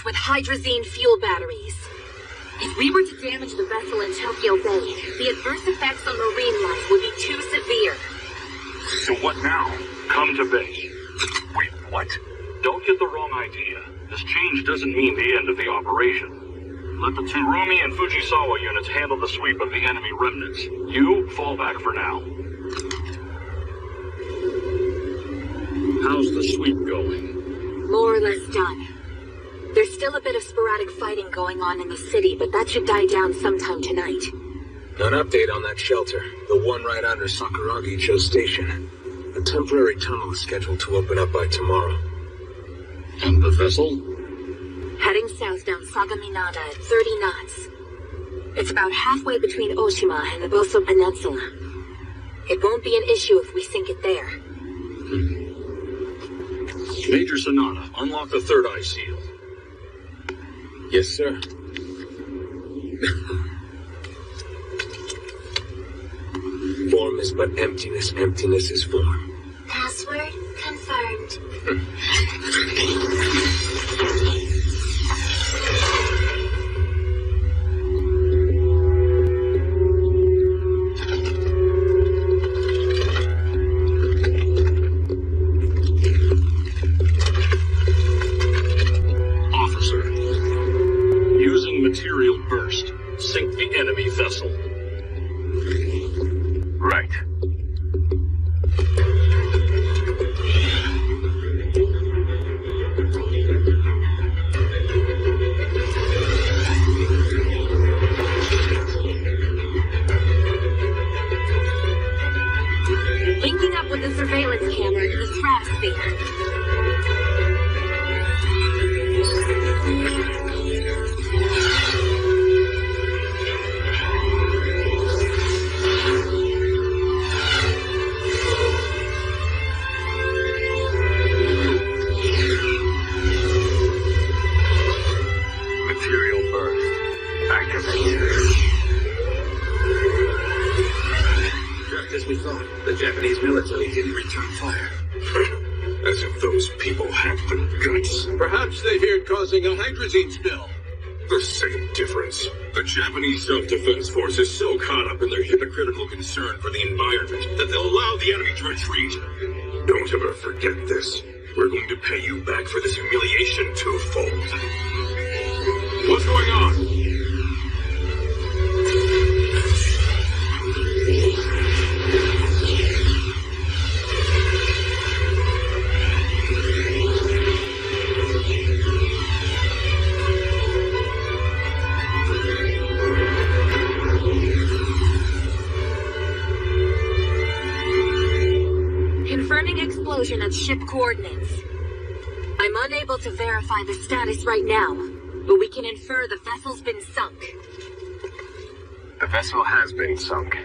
With hydrazine fuel batteries. If we were to damage the vessel in Tokyo Bay, the adverse effects on marine life would be too severe. So what now? Come to base. Wait, what? Don't get the wrong idea. This change doesn't mean the end of the operation. Let the Tsurumi and Fujisawa units handle the sweep of the enemy remnants. You fall back for now. How's the sweep going? More or less done. There's still a bit of sporadic fighting going on in the city, but that should die down sometime tonight. An update on that shelter, the one right under Sakuragi-cho Station. A temporary tunnel is scheduled to open up by tomorrow. And the vessel? Heading south down Sagaminada at 30 knots. It's about halfway between Oshima and the Boso Peninsula. It won't be an issue if we sink it there. Major Sonata, unlock the third eye seal. Yes, sir. Form is but emptiness. Emptiness is form. Password confirmed. Material burst. Sink the enemy vessel. Right. Linking up with the surveillance camera in the stratosphere. We thought the Japanese military didn't return fire. As if those people had the guts. Perhaps they feared causing a hydrazine spill. The same difference. The Japanese self-defense force is so caught up in their hypocritical concern for the environment that they'll allow the enemy to retreat. Don't ever forget this. We're going to pay you back for this humiliation twofold. What's going on? explosion at ship coordinates. I'm unable to verify the status right now, but we can infer the vessel's been sunk. The vessel has been sunk.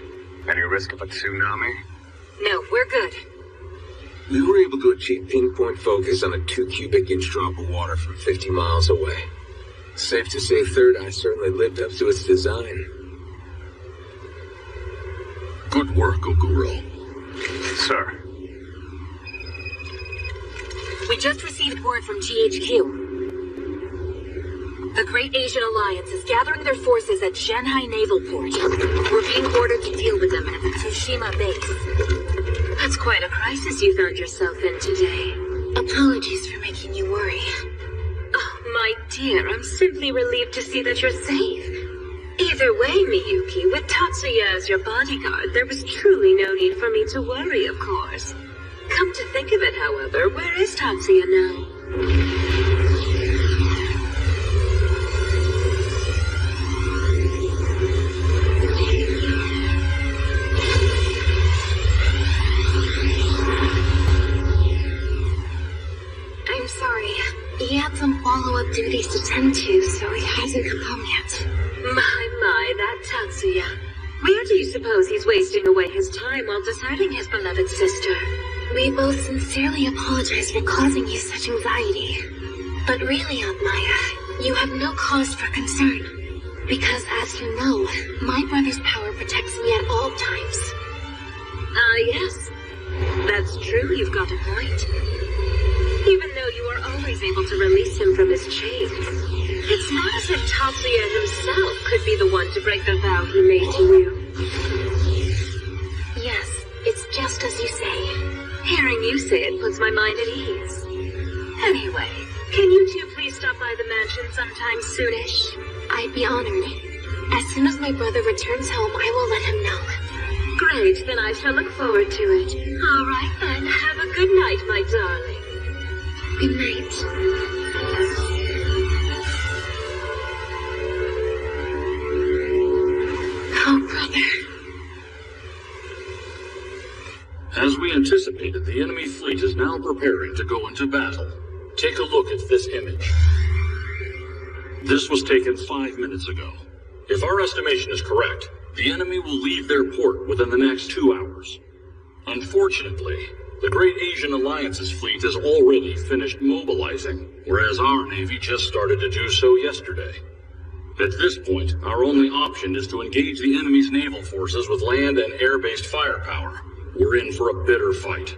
Any risk of a tsunami? No, we're good. We were able to achieve pinpoint focus on a 2 cubic inch drop of water from 50 miles away. Safe to say Third Eye certainly lived up to its design. Good work, Oguro. Sir. We just received word from GHQ. The Great Asian Alliance is gathering their forces at Zhenhai Naval Port. We're being ordered to deal with them at the Tsushima base. That's quite a crisis you found yourself in today. Apologies for making you worry. Oh, my dear, I'm simply relieved to see that you're safe. Either way, Miyuki, with Tatsuya as your bodyguard, there was truly no need for me to worry, of course. Come to think of it, however, where is Tatsuya now? I'm sorry. He had some follow-up duties to tend to, so he hasn't come home yet. My, that Tatsuya. Where do you suppose he's wasting away his time while deserting his beloved sister? We both sincerely apologize for causing you such anxiety. But really, Aunt Maya, you have no cause for concern. Because as you know, my brother's power protects me at all times. Yes. That's true, you've got a point. Even though you are always able to release him from his chains, it's not as if Tatsuya himself could be the one to break the vow he made to you. Yes, it's just as you say. Hearing you say it puts my mind at ease. Anyway, can you two please stop by the mansion sometime soonish? I'd be honored. As soon as my brother returns home, I will let him know. Great, then I shall look forward to it. All right then, have a good night, my darling. Good night. Oh, brother. As we anticipated, the enemy fleet is now preparing to go into battle. Take a look at this image. This was taken 5 minutes ago. If our estimation is correct, the enemy will leave their port within the next 2 hours. Unfortunately, the Great Asian Alliance's fleet has already finished mobilizing, whereas our Navy just started to do so yesterday. At this point, our only option is to engage the enemy's naval forces with land and air-based firepower. We're in for a bitter fight.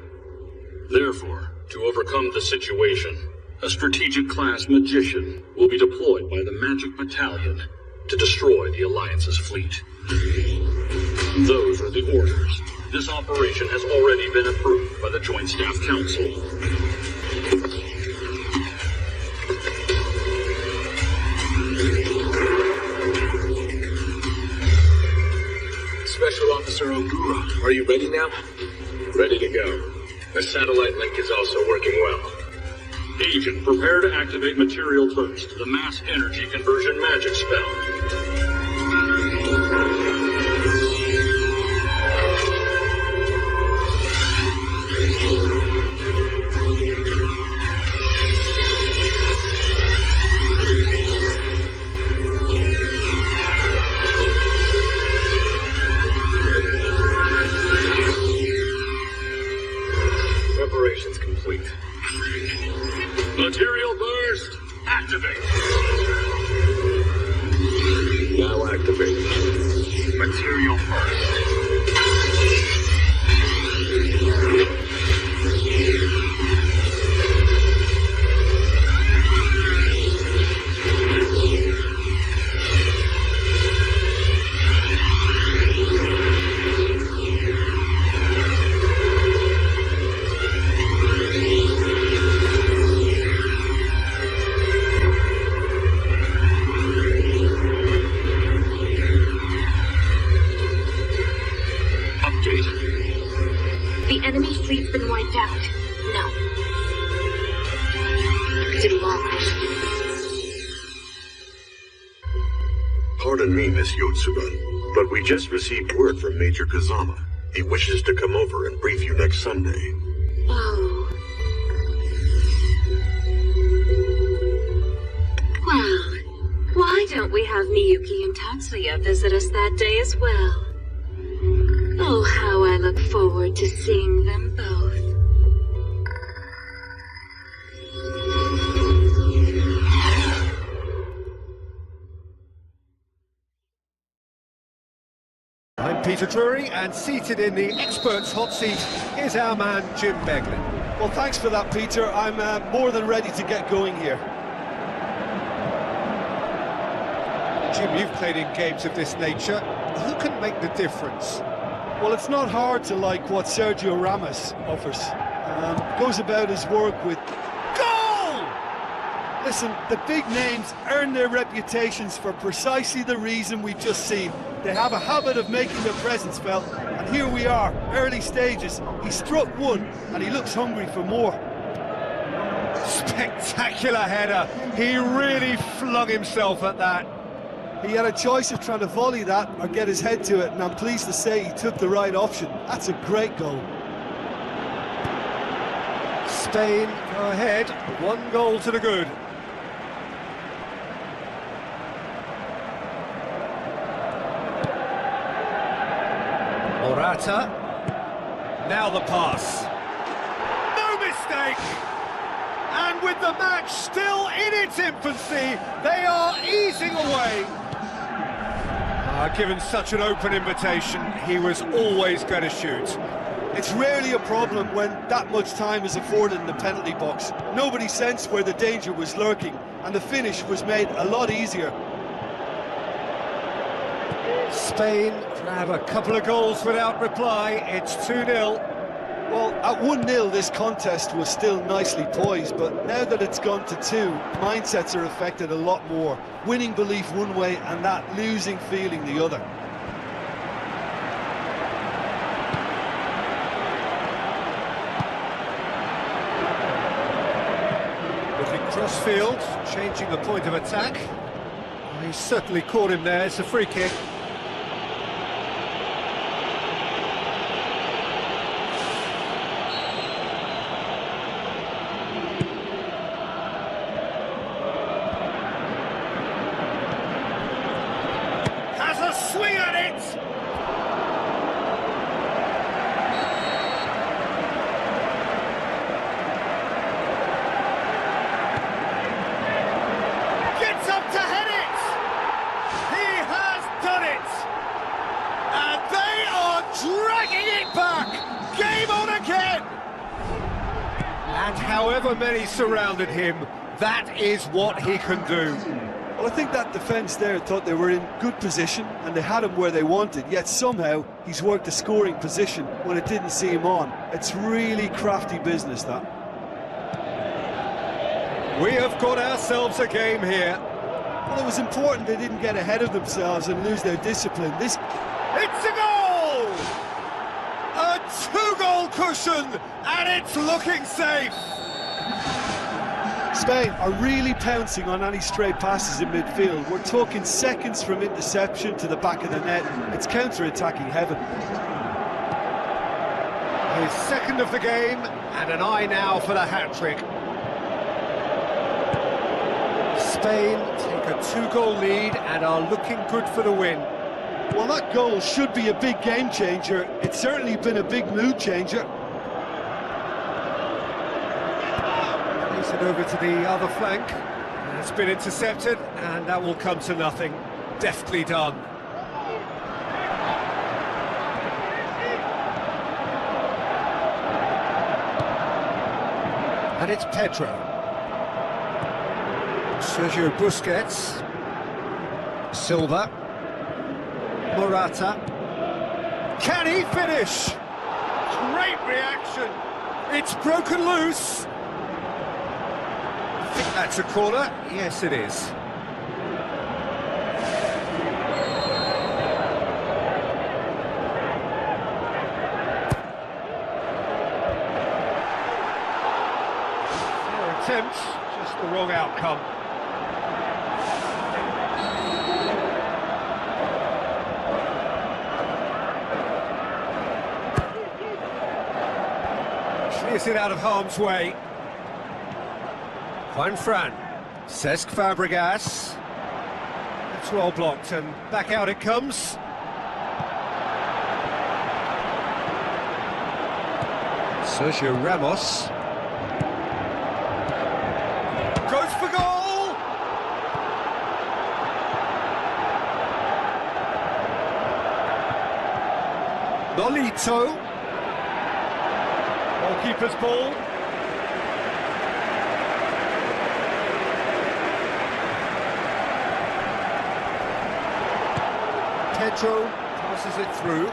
Therefore, to overcome the situation, a strategic class magician will be deployed by the Magic Battalion to destroy the Alliance's fleet. Those are the orders. This operation has already been approved by the Joint Staff Council. Special Officer Ogura, are you ready now? Ready to go. The satellite link is also working well. Agent, prepare to activate Material Burst, the mass energy conversion magic spell. Preparations complete. Material Burst, activate. Now activate. Material Burst. The enemy fleet's been wiped out. No. Demolished. Pardon me, Miss Yotsuba, but we just received word from Major Kazama. He wishes to come over and brief you next Sunday. Oh, Why don't we have Miyuki and Tatsuya visit us that day as well? Oh, how I look forward to seeing them both. I'm Peter Drury, and seated in the experts' hot seat is our man Jim Beglin. Well, thanks for that, Peter. I'm more than ready to get going here. Jim, you've played in games of this nature. Who can make the difference? Well, it's not hard to like what Sergio Ramos offers. Goes about his work with... Goal! Listen, the big names earn their reputations for precisely the reason we've just seen. They have a habit of making their presence felt, and here we are, early stages. He struck one, and he looks hungry for more. Spectacular header. He really flung himself at that. He had a choice of trying to volley that or get his head to it, and I'm pleased to say he took the right option. That's a great goal. Spain go ahead, 1 goal to the good. Morata. Now the pass. No mistake! And with the match still in its infancy, they are easing away. Given such an open invitation, he was always going to shoot. It's rarely a problem when that much time is afforded in the penalty box. Nobody sensed where the danger was lurking, and the finish was made a lot easier. Spain grab a couple of goals without reply. It's 2-0. Well, at 1-0 this contest was still nicely poised, but now that it's gone to 2, mindsets are affected a lot more. Winning belief one way and that losing feeling the other. Looking cross-field, changing the point of attack. He certainly caught him there. It's a free kick. Swing at it! Gets up to head it! He has done it! And they are dragging it back! Game on again! And however many surrounded him, that is what he can do. Well, I think that defence there thought they were in good position and they had him where they wanted, yet somehow he's worked a scoring position when it didn't see him on. It's really crafty business, that. We have got ourselves a game here. Well, it was important they didn't get ahead of themselves and lose their discipline. It's a goal! A 2-goal cushion, and it's looking safe. Spain are really pouncing on any stray passes in midfield. We're talking seconds from interception to the back of the net. It's counter-attacking heaven. His second of the game, and an eye now for the hat-trick. Spain take a 2-goal lead and are looking good for the win. Well, that goal should be a big game changer. It's certainly been a big mood changer. Over to the other flank. It's been intercepted, and that will come to nothing. Deftly done. And it's Pedro. Sergio Busquets. Silva. Morata. Can he finish? Great reaction. It's broken loose. I think that's a corner. Yes, it is. Fair attempt, just the wrong outcome. Clears it out of harm's way. Juan Fran, Cesc Fabregas, That's well blocked, and back out it comes. Sergio Ramos goes for goal! Nolito. Goalkeeper's ball. Pedro passes it through.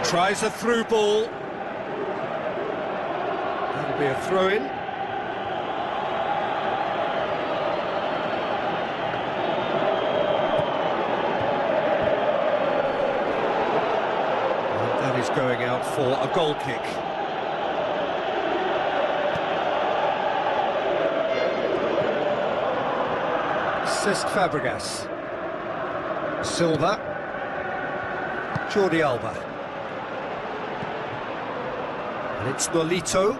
Tries a through ball. That'll be a throw-in. And that is going out for a goal kick. Cesc Fabregas. Silva. Jordi Alba. And it's Nolito.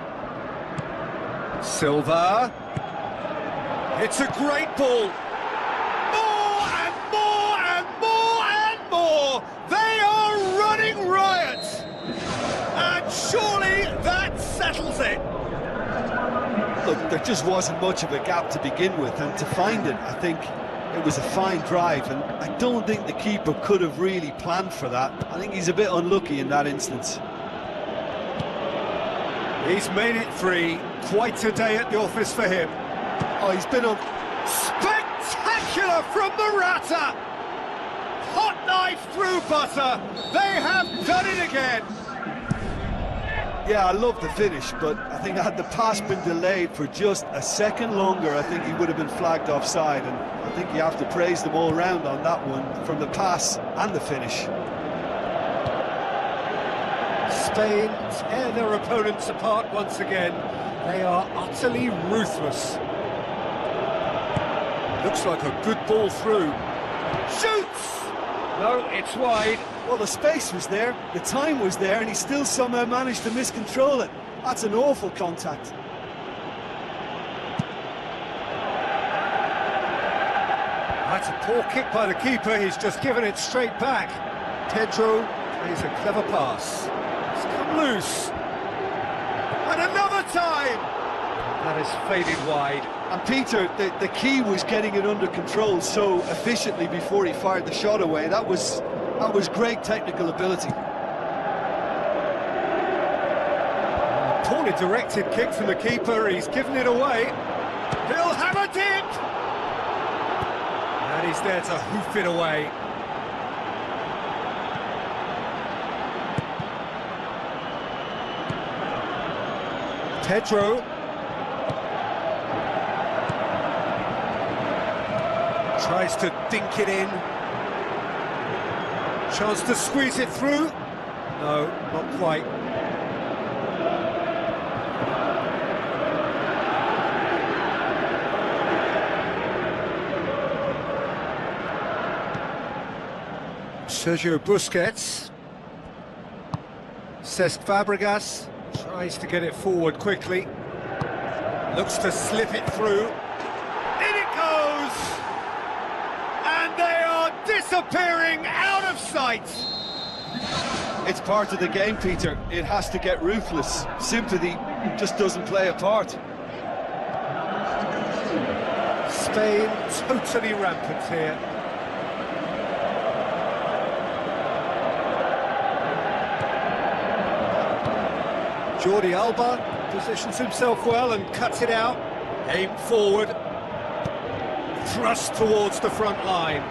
Silva. It's a great ball. More and more and more and more. They are running riot. And surely that settles it. Look, there just wasn't much of a gap to begin with, and to find it, I think it was a fine drive, and I don't think the keeper could have really planned for that. I think he's a bit unlucky in that instance. He's made it 3. Quite a day at the office for him. Oh, he's been on... Spectacular from Morata! Hot knife through butter. They have done it again. Yeah, I love the finish, but I think had the pass been delayed for just a second longer, I think he would have been flagged offside, and I think you have to praise them all round on that one, from the pass and the finish. Spain tear their opponents apart once again. They are utterly ruthless. Looks like a good ball through. Shoots! No, it's wide. Well, the space was there, the time was there, and he still somehow managed to miscontrol it. That's an awful contact. That's a poor kick by the keeper. He's just given it straight back. Pedro plays a clever pass. It's come loose. And another time! That is faded wide. And Peter, the key was getting it under control so efficiently before he fired the shot away. That was great technical ability. Poorly directed kick from the keeper. He's given it away. He'll have a dip! And he's there to hoof it away. Pedro. Tries to dink it in. Chance to squeeze it through. No, not quite. Sergio Busquets. Cesc Fabregas tries to get it forward quickly. Looks to slip it through. In it goes! And they are disappearing out of sight! It's part of the game, Peter. It has to get ruthless. Sympathy just doesn't play a part. Spain totally rampant here. Jordi Alba positions himself well and cuts it out. Aim forward. Thrust towards the front line.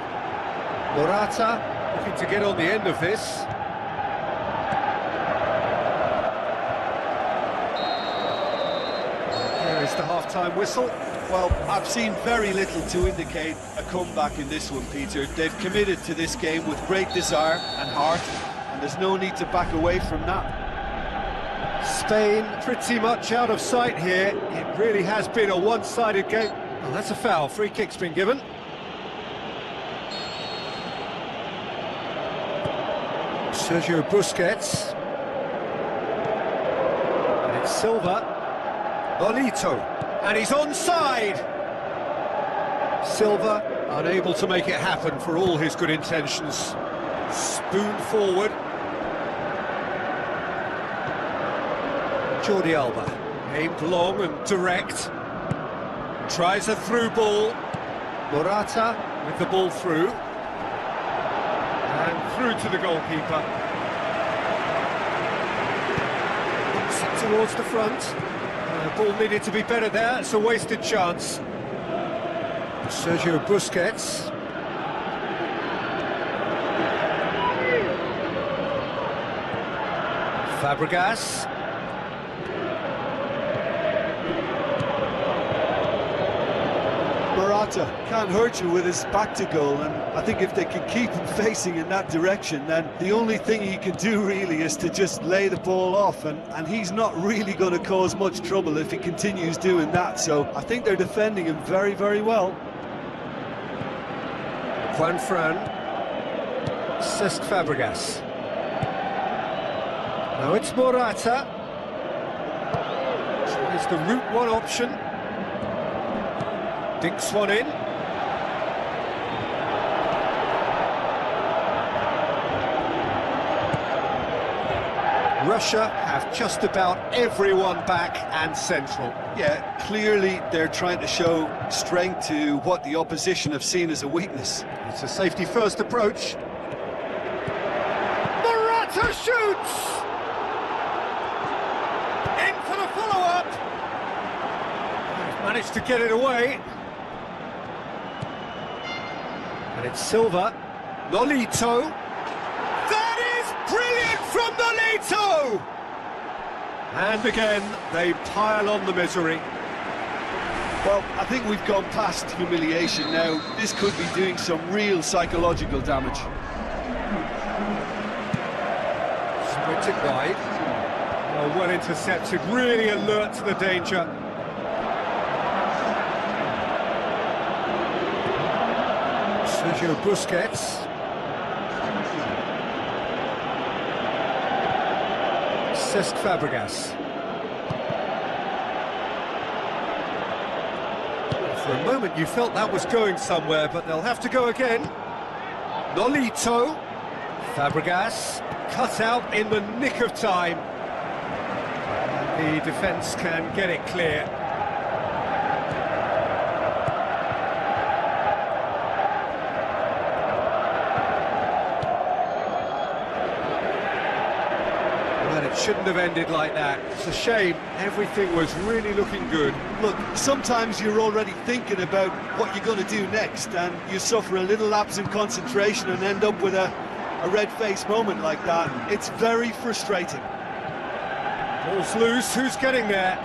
Morata looking to get on the end of this. There is the half-time whistle. Well, I've seen very little to indicate a comeback in this one, Peter. They've committed to this game with great desire and heart, and there's no need to back away from that. Spain pretty much out of sight here. It really has been a one-sided game. Well, that's a foul. Free kick's been given. Sergio Busquets. And it's Silva. Nolito, and he's onside! Silver, unable to make it happen for all his good intentions. Spoon forward. Jordi Alba, aimed long and direct. Tries a through ball. Morata with the ball through. And through to the goalkeeper. Set towards the front. The ball needed to be better there, it's a wasted chance. Sergio Busquets. Fabregas. Morata can't hurt you with his back to goal, and I think if they can keep him facing in that direction, then the only thing he can do really is to just lay the ball off, and he's not really going to cause much trouble if he continues doing that, so I think they're defending him very, very well. Juan Fran. Cesc Fabregas. Now it's Morata. Tries the route one option. Dinks one in. Russia have just about everyone back and central. Yeah, clearly they're trying to show strength to what the opposition have seen as a weakness. It's a safety-first approach. Morata shoots! In for the follow-up! He's managed to get it away. And it's Silva. Nolito. That is brilliant from Nolito! And again, they pile on the misery. Well, I think we've gone past humiliation now. This could be doing some real psychological damage. Sprinting wide. Well intercepted, really alert to the danger. Sergio Busquets. Cesc Fabregas. For a moment you felt that was going somewhere, but they'll have to go again. Nolito. Fabregas. Cut out in the nick of time. And the defence can get it clear. Shouldn't have ended like that. It's a shame. Everything was really looking good. Look, sometimes you're already thinking about what you're going to do next, and you suffer a little lapse in concentration and end up with a red-faced moment like that. It's very frustrating. Ball's loose. Who's getting there?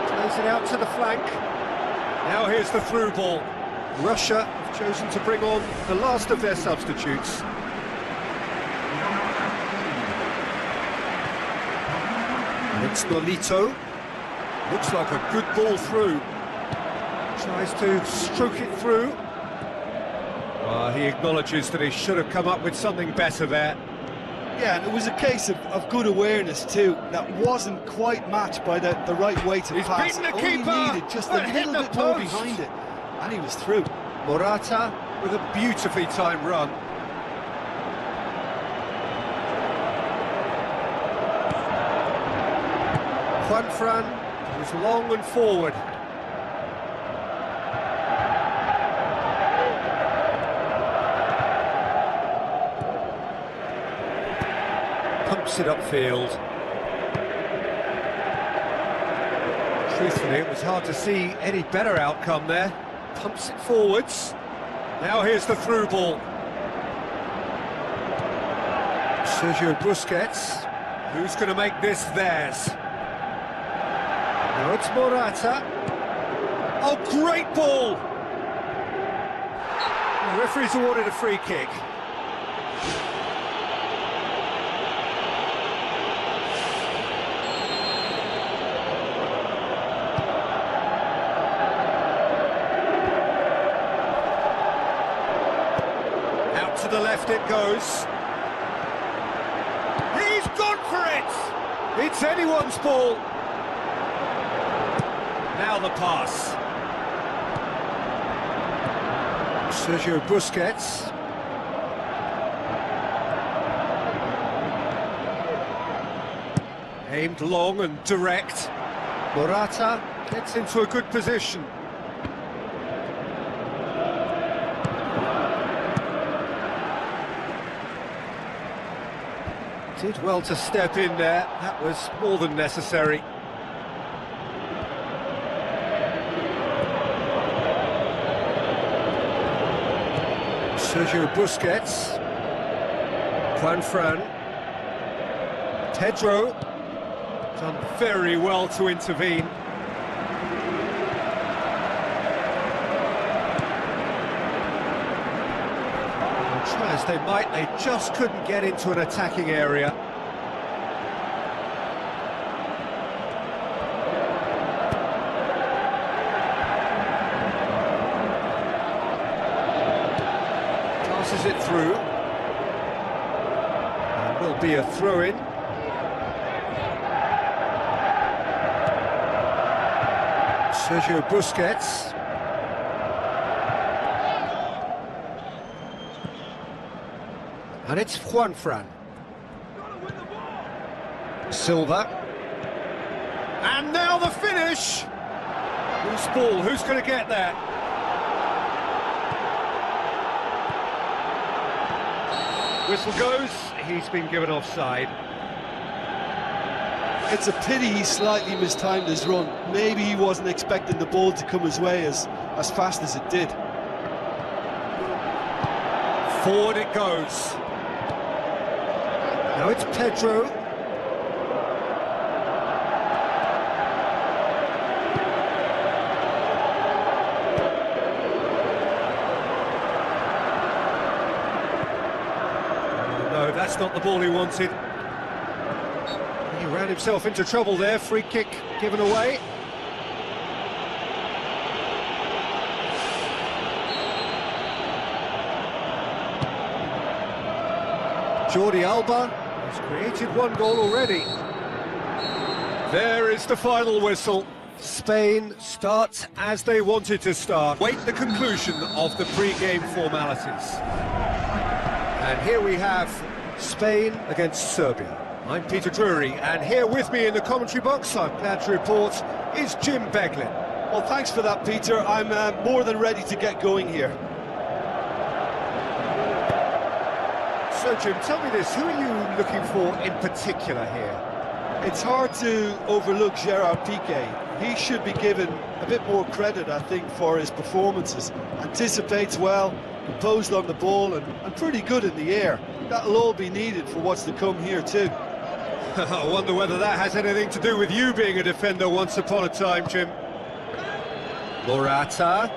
Plays it out to the flank. Now here's the through ball. Russia have chosen to bring on the last of their substitutes. It's Nolito. Looks like a good ball through. Tries to stroke it through. He acknowledges that he should have come up with something better there. Yeah, and it was a case of good awareness too. That wasn't quite matched by the right way to pass. He's beaten the keeper! All he needed just a little bit more behind it. And he was through. Morata with a beautifully timed run. Juan Fran was long and forward. Pumps it upfield. Truthfully, it was hard to see any better outcome there. Pumps it forwards. Now here's the through ball. Sergio Busquets. Who's going to make this theirs? Now it's Morata. Oh, great ball! The referee's awarded a free kick. Out to the left it goes. He's gone for it! It's anyone's ball. Now the pass. Sergio Busquets. Aimed long and direct. Morata gets into a good position. Did well to step in there. That was more than necessary. Sergio Busquets. Juanfran. Pedro. Done very well to intervene. Try as they might, they just couldn't get into an attacking area. Passes it through. And will be a throw-in. Sergio Busquets. And it's Juanfran. Silver. And now the finish! Who's ball? Who's going to get there? Whistle goes. He's been given offside. It's a pity he slightly mistimed his run. Maybe he wasn't expecting the ball to come his way as fast as it did. Forward it goes. Now it's Pedro. No, that's not the ball he wanted. He ran himself into trouble there. Free kick given away. Jordi Alba has created one goal already. There is the final whistle. Spain starts as they wanted to start. Wait the conclusion of the pre-game formalities. And here we have Spain against Serbia. I'm Peter Drury, and here with me in the commentary box, I'm glad to report, is Jim Beglin. Well, thanks for that, Peter. I'm more than ready to get going here. So, Jim, tell me this, who are you looking for in particular here? It's hard to overlook Gerard Piqué. He should be given a bit more credit, I think, for his performances. Anticipates well, composed on the ball, and pretty good in the air. That'll all be needed for what's to come here, too. I wonder whether that has anything to do with you being a defender once upon a time, Jim. Morata,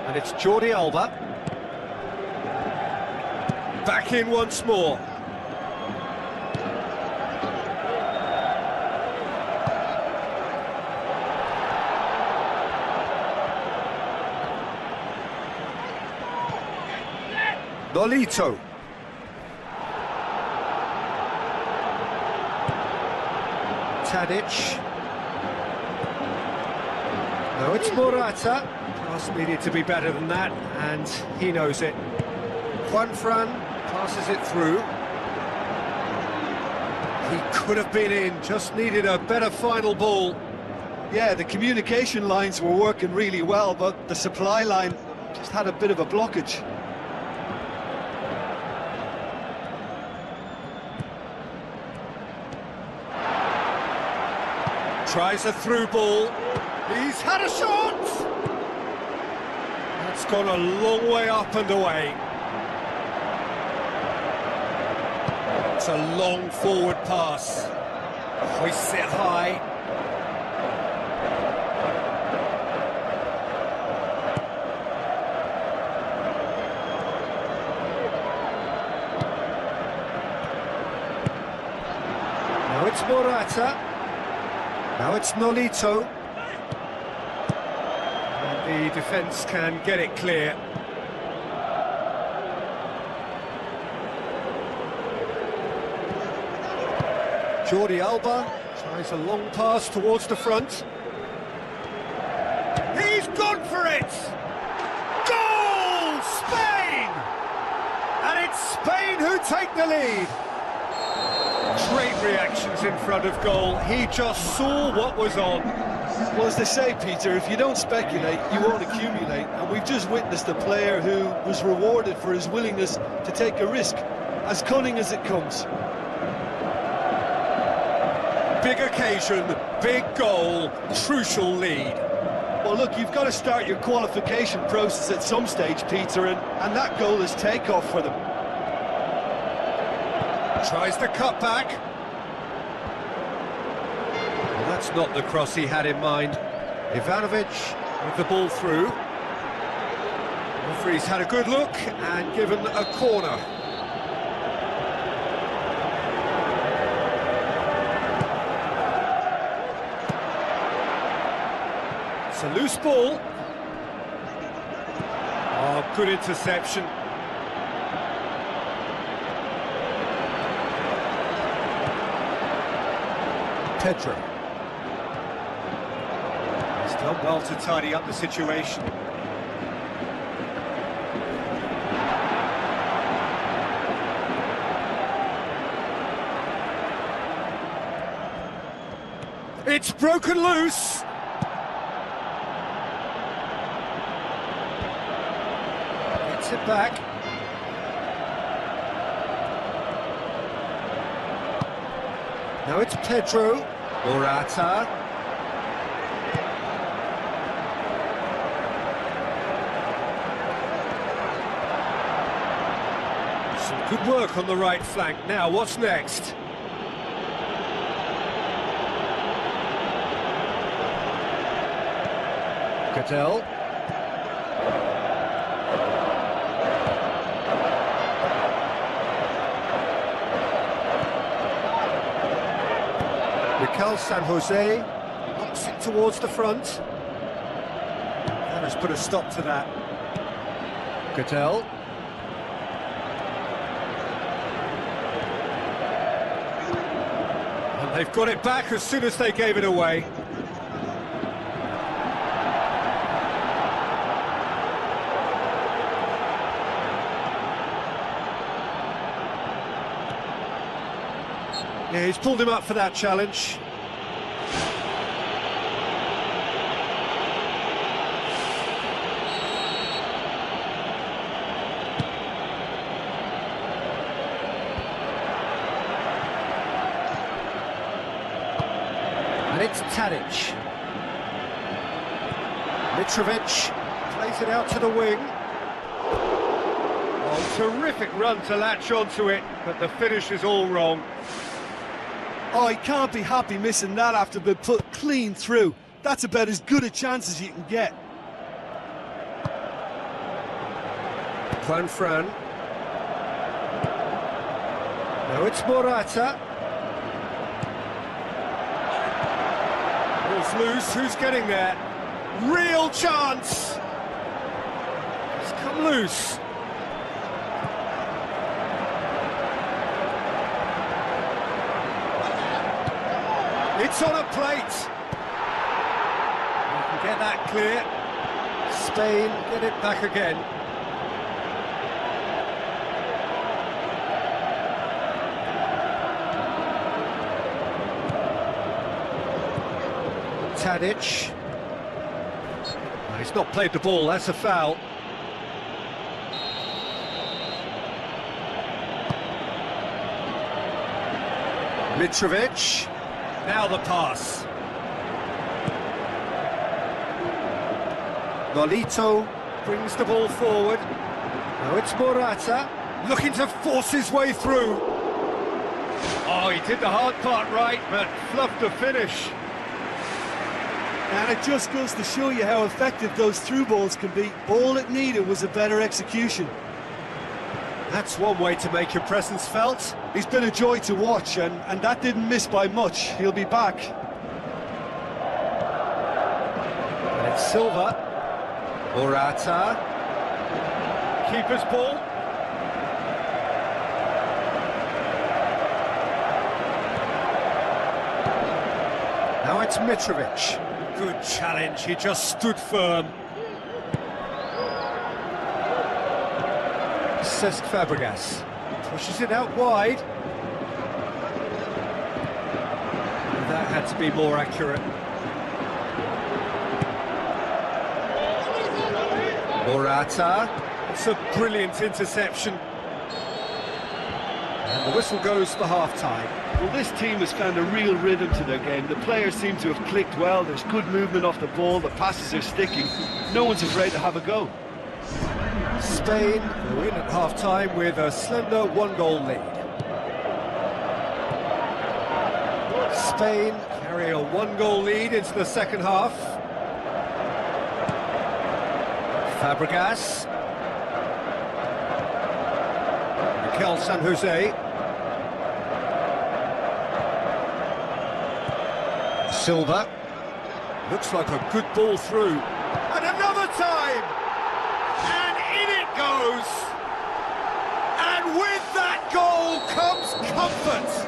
and it's Jordi Alba. Back in once more. Nolito. Tadic. No, it's Morata. Pass needed to be better than that, and he knows it. Juanfran passes it through. He could have been in, just needed a better final ball. Yeah, the communication lines were working really well, but the supply line just had a bit of a blockage. Tries a through ball. He's had a shot! That's gone a long way up and away. It's a long forward pass. Hoists it high. Now it's Morata. Now it's Nolito. And the defence can get it clear. Jordi Alba. Tries a long pass towards the front. He's gone for it! Goal! Spain! And it's Spain who take the lead. Great reactions in front of goal. He just saw what was on. Well, as they say, Peter, if you don't speculate, you won't accumulate. And we've just witnessed a player who was rewarded for his willingness to take a risk, as cunning as it comes. Big occasion, big goal, crucial lead. Well, look, you've got to start your qualification process at some stage, Peter, and that goal is takeoff for them. Tries the cut back. Well, that's not the cross he had in mind. Ivanovic with the ball through. Referee's had a good look and given a corner. It's a loose ball. Oh, good interception. Pedro. He's done well to tidy up the situation. It's broken loose. Gets it back. Now it's Pedro. Morata. Some good work on the right flank. Now, what's next? Cadell. San Jose knocks it towards the front. That has put a stop to that. Cadell. And they've got it back as soon as they gave it away. Yeah, he's pulled him up for that challenge. And it's Tadic. Mitrovic plays it out to the wing. Oh, terrific run to latch onto it, but the finish is all wrong. Oh, he can't be happy missing that after being put clean through. That's about as good a chance as you can get. Fran. Now it's Morata. Ball's loose, who's getting there? Real chance! It's come loose. It's on a plate. You can get that clear. Spain get it back again. Tadic. No, he's not played the ball, that's a foul. Mitrovic. Now the pass. Nolito brings the ball forward. Now it's Morata, looking to force his way through. Oh, he did the hard part right, but fluffed the finish. And it just goes to show you how effective those through balls can be. All it needed was a better execution. That's one way to make your presence felt. He's been a joy to watch, and that didn't miss by much. He'll be back. And it's Silva. Morata. Keeper's ball. it's Mitrovic. Good challenge, he just stood firm. Cesc Fabregas pushes it out wide. That had to be more accurate. Morata. It's a brilliant interception. And the whistle goes for half-time. Well, this team has found a real rhythm to their game. The players seem to have clicked well. There's good movement off the ball. The passes are sticking. No one's afraid to have a go. Spain go in at half-time with a slender one-goal lead. Spain carry a one-goal lead into the second half. Fabregas. Mikel San Jose. Silva. Looks like a good ball through. And another time! And in it goes! And with that goal comes comfort!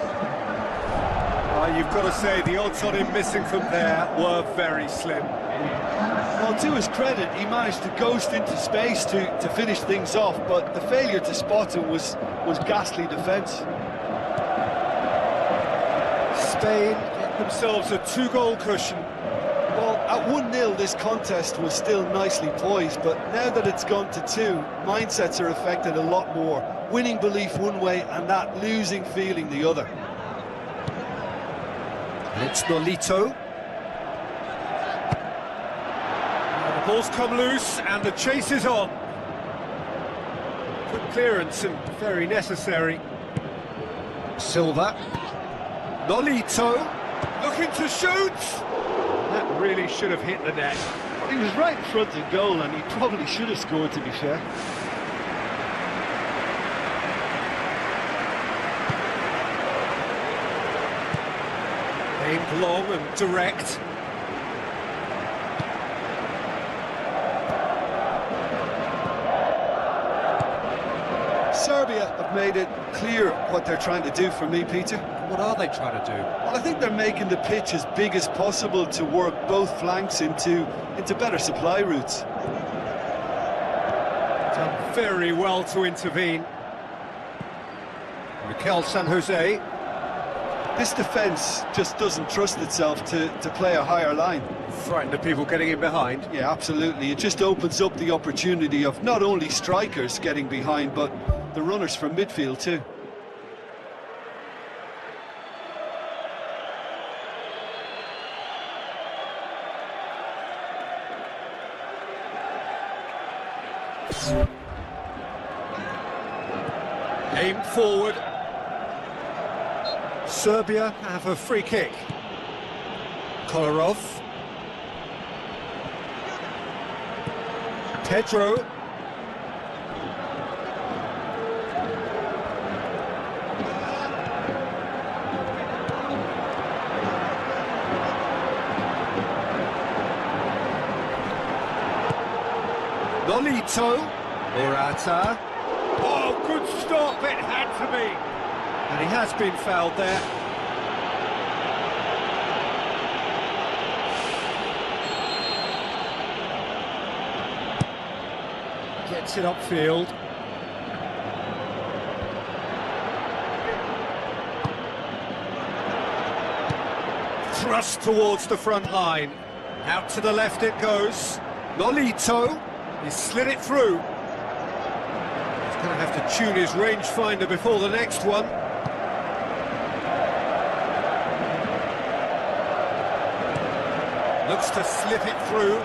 You've got to say, the odds on him missing from there were very slim. Well, to his credit, he managed to ghost into space to finish things off, but the failure to spot him was ghastly defence. Spain get themselves a two-goal cushion. Well, at 1-0, this contest was still nicely poised, but now that it's gone to 2, mindsets are affected a lot more. Winning belief one way and that losing feeling the other. And it's Nolito. The ball's come loose and the chase is on. Good clearance and very necessary. Silva. Nolito. Looking to shoot. That really should have hit the net. He was right in front of goal and he probably should have scored, to be fair. Aimed long and direct. Serbia have made it clear what they're trying to do for me, Peter. What are they trying to do? Well, I think they're making the pitch as big as possible to work both flanks into better supply routes. Done very well to intervene. Mikel San Jose. This defence just doesn't trust itself to play a higher line. Frightened of people getting in behind? Yeah, absolutely. It just opens up the opportunity of not only strikers getting behind, but the runners from midfield too. Aimed forward. Serbia have a free kick. Kolarov. Pedro. Nolito. Morata. Oh, good stop, it had to be. And he has been fouled there. Gets it upfield. Thrust towards the front line. Out to the left it goes. Nolito. He slid it through. He's going to have to tune his rangefinder before the next one. Looks to slip it through.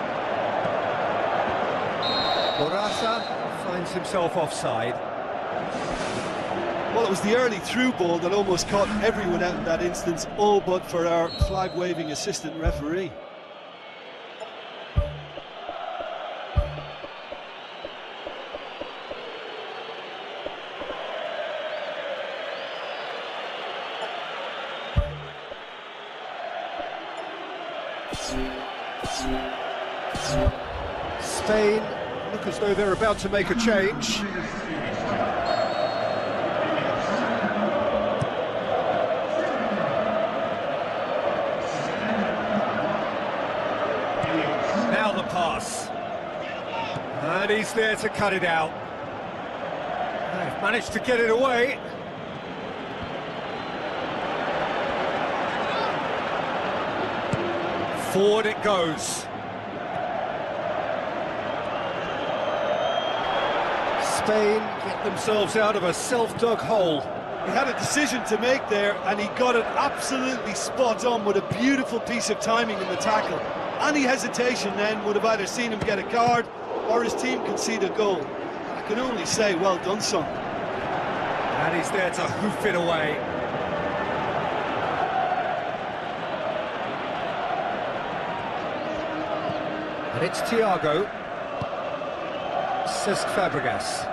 Morata finds himself offside. Well, it was the early through ball that almost caught everyone out in that instance, all but for our flag-waving assistant referee. Spain look as though they're about to make a change. And he's there to cut it out. They've managed to get it away. Forward it goes. Spain get themselves out of a self-dug hole. He had a decision to make there, and he got it absolutely spot on with a beautiful piece of timing in the tackle. Any hesitation then would have either seen him get a card or his team concede a goal. I can only say, well done, son. And he's there to hoof it away. And it's Thiago. Cesc Fabregas.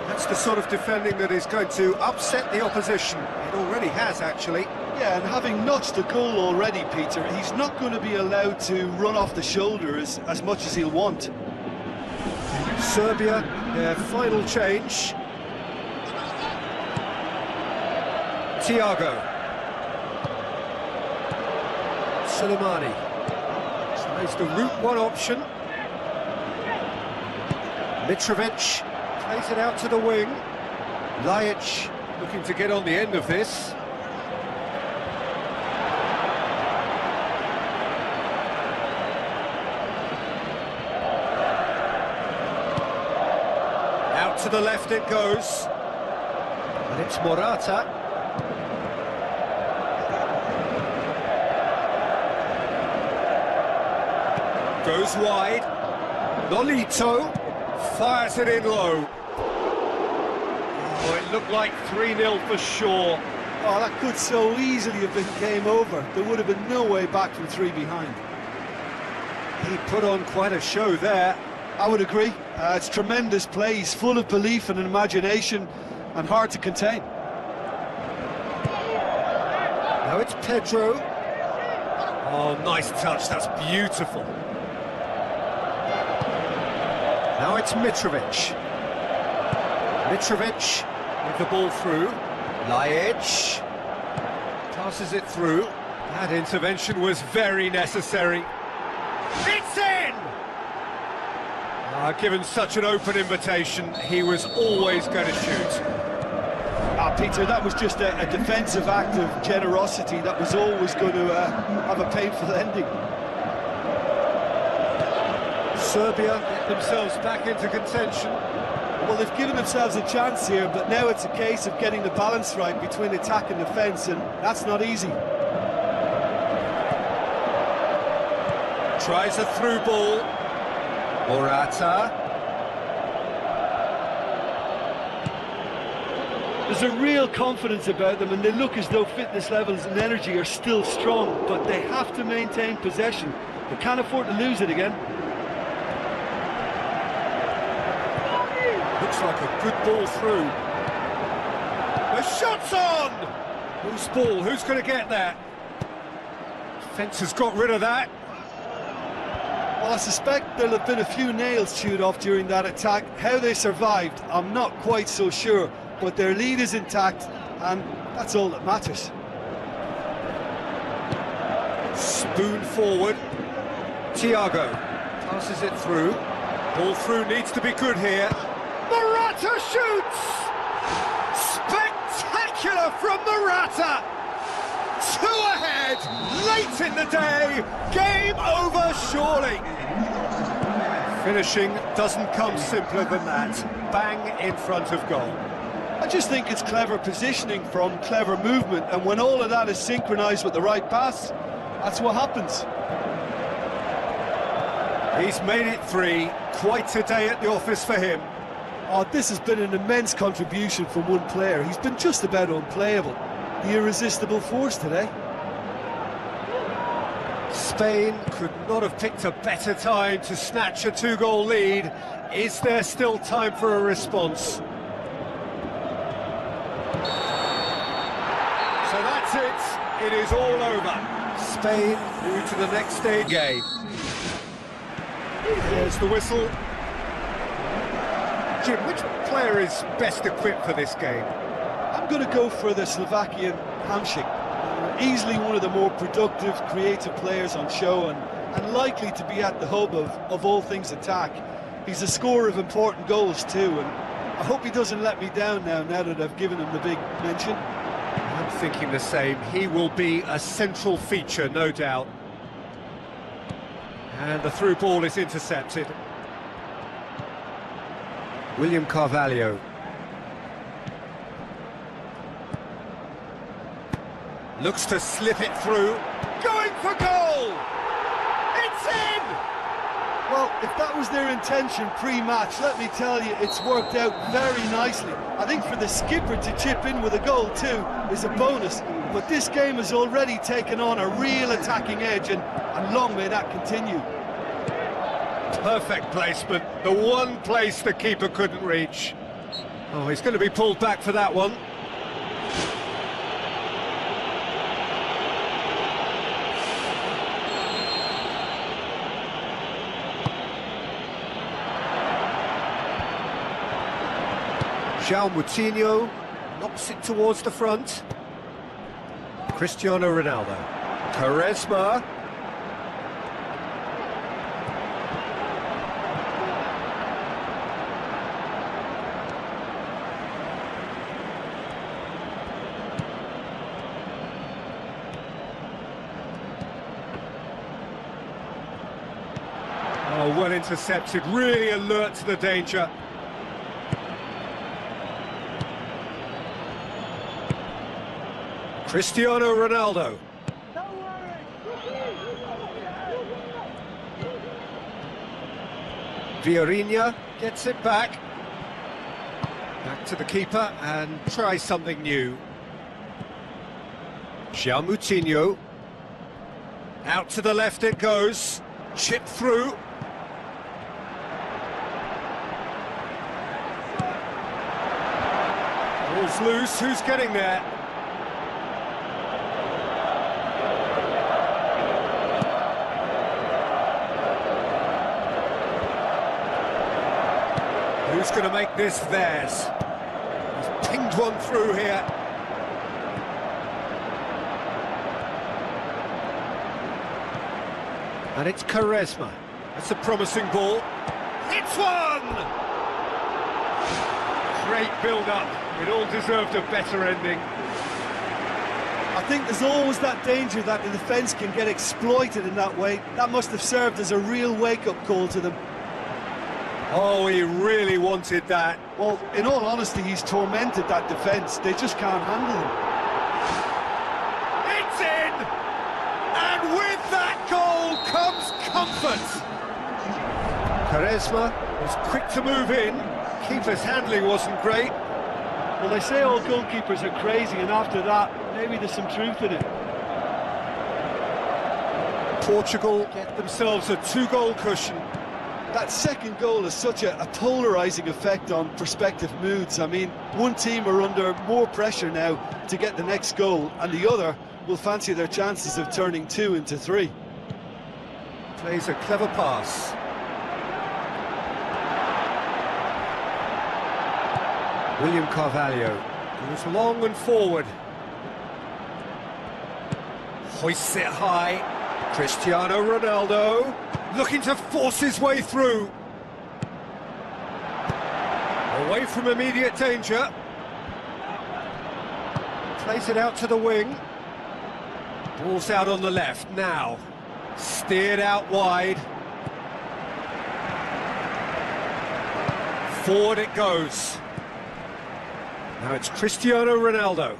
That's the sort of defending that is going to upset the opposition. It already has, actually. Yeah, and having notched the goal already, Peter, he's not going to be allowed to run off the shoulder as much as he'll want. Serbia, their final change. Thiago. Soleimani. Tries the route one option. Mitrovic plays it out to the wing. Lajic looking to get on the end of this. Out to the left it goes. And it's Morata. Goes wide. Nolito fires it in low. Oh, it looked like 3-0 for sure. Oh, that could so easily have been game over. There would have been no way back from 3 behind. He put on quite a show there. I would agree. It's tremendous play. He's full of belief and imagination and hard to contain. Now it's Pedro. Oh, nice touch. That's beautiful. Now it's Mitrovic. Mitrovic with the ball through. Lajic passes it through. That intervention was very necessary. It's in! Given such an open invitation, he was always going to shoot. Peter, that was just a defensive act of generosity that was always going to have a painful ending. Serbia get themselves back into contention. Well, they've given themselves a chance here, but now it's a case of getting the balance right between attack and defence, and that's not easy. Tries a through ball. Morata. There's a real confidence about them, and they look as though fitness levels and energy are still strong, but they have to maintain possession. They can't afford to lose it again. Looks like a good ball through. The shot's on! Whose ball? Who's going to get that? Defence has got rid of that. Well, I suspect there'll have been a few nails chewed off during that attack. How they survived, I'm not quite so sure. But their lead is intact, and that's all that matters. Spoon forward. Thiago passes it through. Ball through needs to be good here. Morata shoots! Spectacular from Morata! 2 ahead, late in the day, game over surely. Finishing doesn't come simpler than that. Bang in front of goal. I just think it's clever positioning from clever movement, and when all of that is synchronised with the right pass, that's what happens. He's made it 3, quite a day at the office for him. Oh, this has been an immense contribution from one player. He's been just about unplayable. The irresistible force today. Spain could not have picked a better time to snatch a 2-goal lead. Is there still time for a response? So that's it. It is all over. Spain move to the next stage game. There's the whistle. Jim, which player is best equipped for this game? I'm going to go for the Slovakian Hamšík. Easily one of the more productive, creative players on show, and and likely to be at the hub of all things attack. He's a scorer of important goals too, and I hope he doesn't let me down now that I've given him the big mention. I'm thinking the same. He will be a central feature, no doubt. And the through ball is intercepted. William Carvalho. Looks to slip it through. Going for goal! It's in! Well, if that was their intention pre-match, let me tell you, it's worked out very nicely. I think for the skipper to chip in with a goal too is a bonus, but this game has already taken on a real attacking edge, and long may that continue. Perfect placement, the one place the keeper couldn't reach. Oh, he's going to be pulled back for that one. João Moutinho knocks it towards the front. Cristiano Ronaldo. Quaresma. Oh, well intercepted, really alert to the danger. Cristiano Ronaldo. Vieirinha gets it back. Back to the keeper and try something new. João Moutinho. Out to the left it goes. Chip through. Ball's loose, who's getting there? Who's going to make this theirs? He's pinged one through here. And it's Quaresma. That's a promising ball. It's one! Great build-up. It all deserved a better ending. I think there's always that danger that the defence can get exploited in that way. That must have served as a real wake-up call to them. Oh, he really wanted that. Well, in all honesty, he's tormented that defence. They just can't handle him. It's in! And with that goal comes comfort. Quaresma was quick to move in. Keeper's handling wasn't great. Well, they say all goalkeepers are crazy, and after that, maybe there's some truth in it. Portugal get themselves a 2-goal cushion. That second goal has such a polarising effect on prospective moods. I mean, one team are under more pressure now to get the next goal, and the other will fancy their chances of turning 2 into 3. Plays a clever pass. William Carvalho goes long and forward. Hoists it high. Cristiano Ronaldo looking to force his way through. Away from immediate danger. Plays it out to the wing. Ball's out on the left now. Steered out wide. Forward it goes. Now it's Cristiano Ronaldo.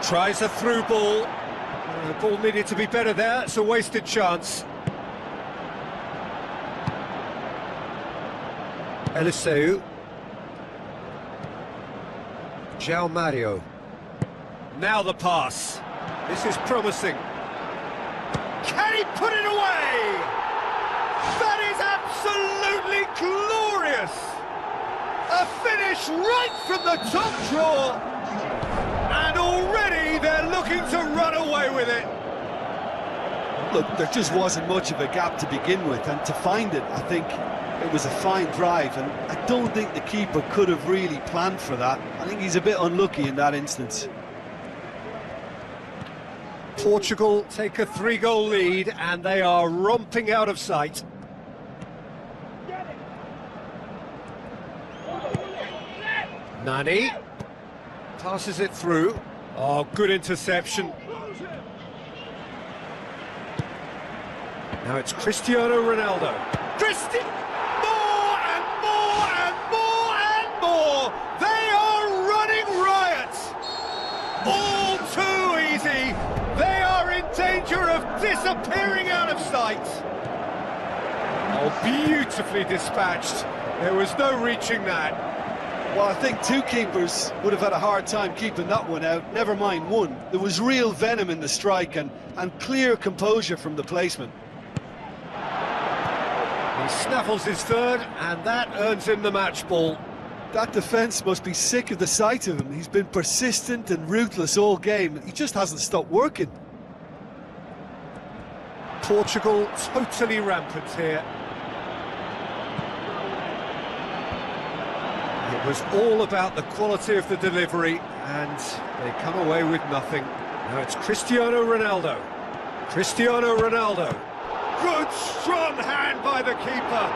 Tries a through ball. The ball needed to be better there. It's a wasted chance. Eliseu. João Mario. Now the pass. This is promising. Can he put it away? That is absolutely glorious! A finish right from the top drawer, and already they're looking to run away with it. Look, there just wasn't much of a gap to begin with, and to find it, I think It was a fine drive, and I don't think the keeper could have really planned for that. I think he's a bit unlucky in that instance. Portugal take a 3-goal lead, and they are romping out of sight. Nani passes it through. Oh, good interception. Now it's Cristiano Ronaldo. More and more and more and more! They are running riot! All too easy! They are in danger of disappearing out of sight! Oh, beautifully dispatched. There was no reaching that. Well, I think two keepers would have had a hard time keeping that one out, never mind one. There was real venom in the strike and clear composure from the placement. He snaffles his third, and that earns him the match ball. That defence must be sick of the sight of him. He's been persistent and ruthless all game. He just hasn't stopped working. Portugal totally rampant here. It was all about the quality of the delivery, and they come away with nothing. Now it's Cristiano Ronaldo. Cristiano Ronaldo. Good, strong hand by the keeper.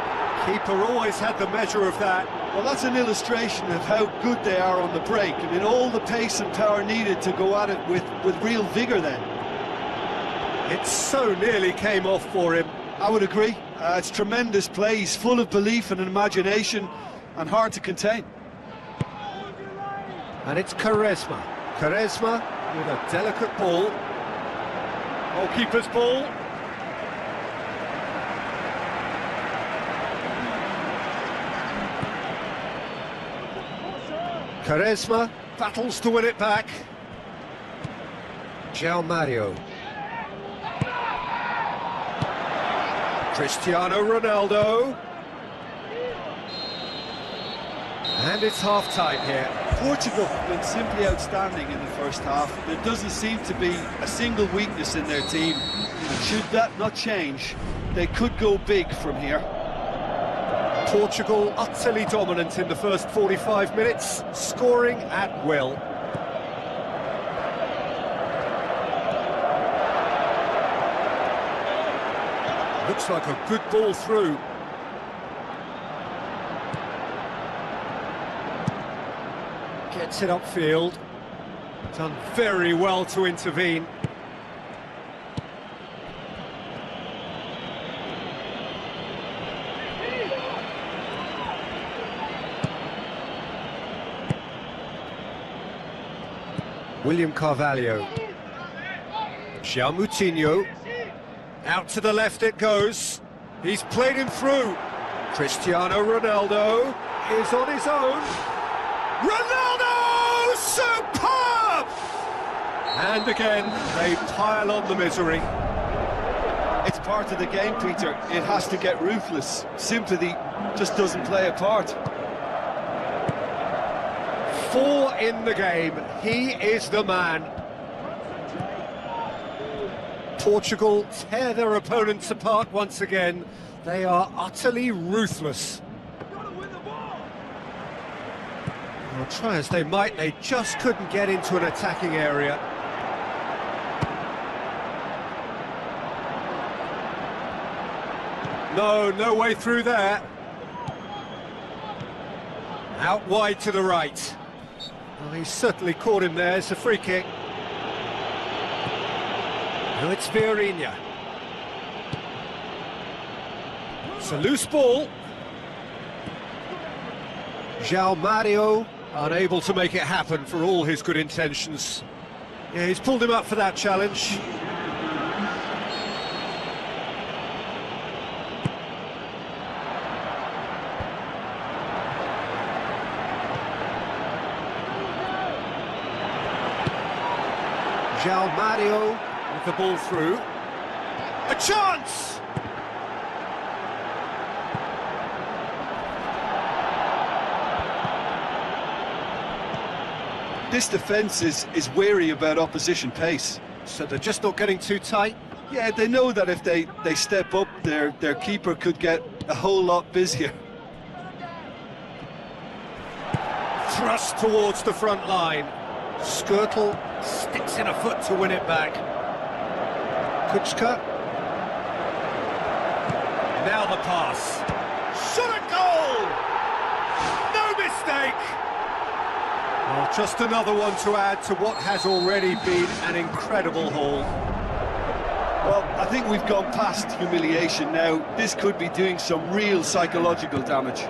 Keeper always had the measure of that. Well, that's an illustration of how good they are on the break. I mean, all the pace and power needed to go at it with real vigour then. It so nearly came off for him. I would agree. It's tremendous play. He's full of belief and imagination and hard to contain. And it's Quaresma. Quaresma with a delicate ball. Goalkeeper's ball. Quaresma battles to win it back. João Mario. Cristiano Ronaldo. And it's half-time here. Portugal have been simply outstanding in the first half. There doesn't seem to be a single weakness in their team. Should that not change, they could go big from here. Portugal utterly dominant in the first 45 minutes, scoring at will. Looks like a good ball through. Gets it upfield. Done very well to intervene. William Carvalho. João Moutinho. Out to the left it goes. He's played him through. Cristiano Ronaldo is on his own. Ronaldo! Superb! And again, they pile on the misery. It's part of the game, Peter. It has to get ruthless. Sympathy just doesn't play a part. 4 in the game. He is the man. Portugal tear their opponents apart once again. They are utterly ruthless. Well, try as they might, they just couldn't get into an attacking area. No way through there. Out wide to the right. Well, he certainly caught him there. It's a free kick. Now it's Vieirinha. It's a loose ball. João Mario unable to make it happen for all his good intentions. Yeah, he's pulled him up for that challenge. João Mario with the ball through. A chance! This defence is wary about opposition pace. So they're just not getting too tight? Yeah, they know that if they step up, their keeper could get a whole lot busier. Thrust towards the front line. Skirtle sticks in a foot to win it back. Kuchka. Now the pass. Shot at goal! No mistake! Well, just another one to add to what has already been an incredible haul. Well, I think we've gone past humiliation now. This could be doing some real psychological damage.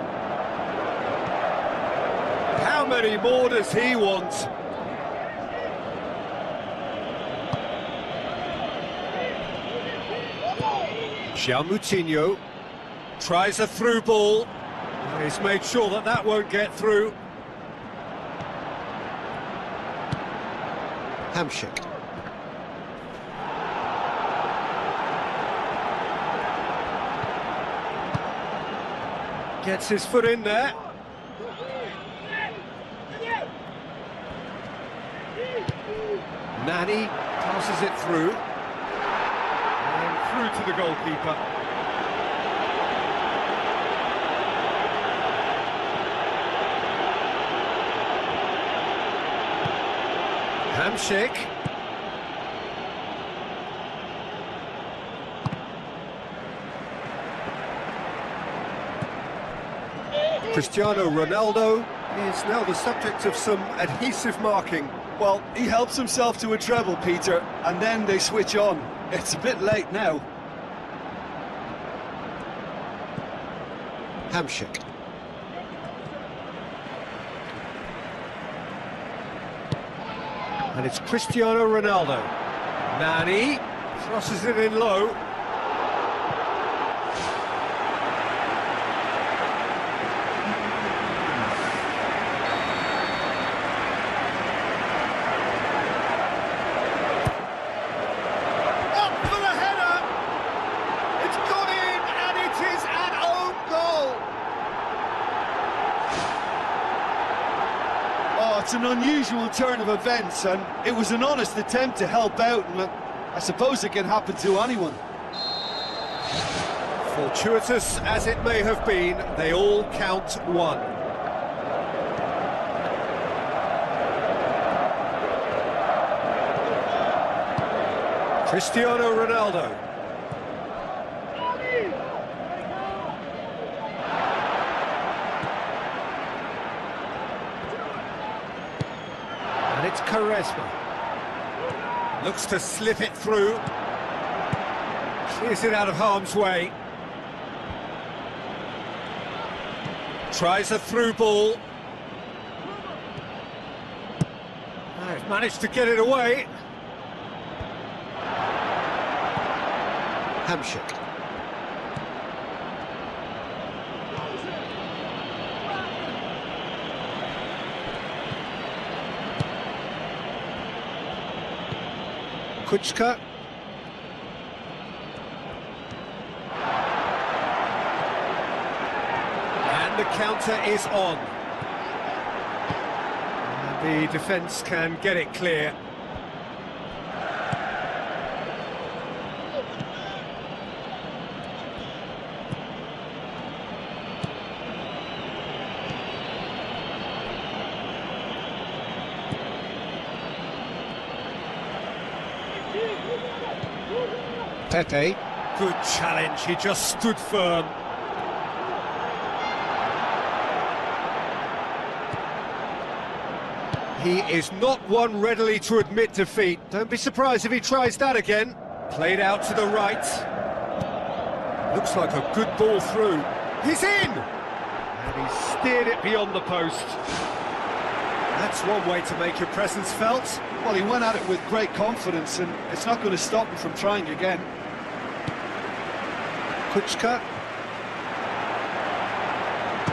How many more does he want? Moutinho tries a through ball. He's made sure that that won't get through. Hamshik. Gets his foot in there. Nani passes it through. And through to the goalkeeper. Hamshik. Cristiano Ronaldo is now the subject of some adhesive marking. Well, he helps himself to a treble, Peter, and then they switch on. It's a bit late now. Hamshik. And it's Cristiano Ronaldo. Nani crosses it in low. It's an unusual turn of events, and it was an honest attempt to help out, and I suppose it can happen to anyone. Fortuitous as it may have been, they all count one. Cristiano Ronaldo. It's Quaresma. Looks to slip it through. Clears it out of harm's way. Tries a through ball. They've managed to get it away. Hamshik. Kuchka. And the counter is on. And the defence can get it clear. Pepe. Good challenge, he just stood firm. He is not one readily to admit defeat. Don't be surprised if he tries that again. Played out to the right. Looks like a good ball through. He's in! And he steered it beyond the post. That's one way to make your presence felt. Well, he went at it with great confidence, and it's not going to stop him from trying again. Kuchka.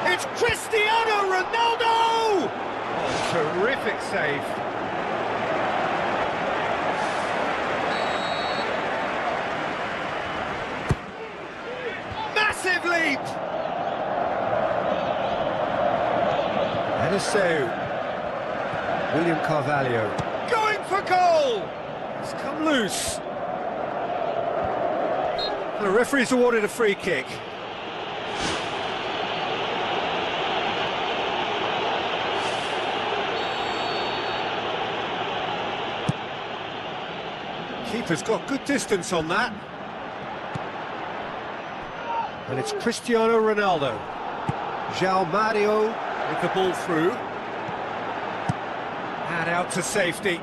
It's Cristiano Ronaldo! Oh, terrific save. Massive leap! Eniseu. William Carvalho. Going for goal! It's come loose. The referee's awarded a free kick. Keeper's got good distance on that. And it's Cristiano Ronaldo. João Mario with the ball through. And out to safety.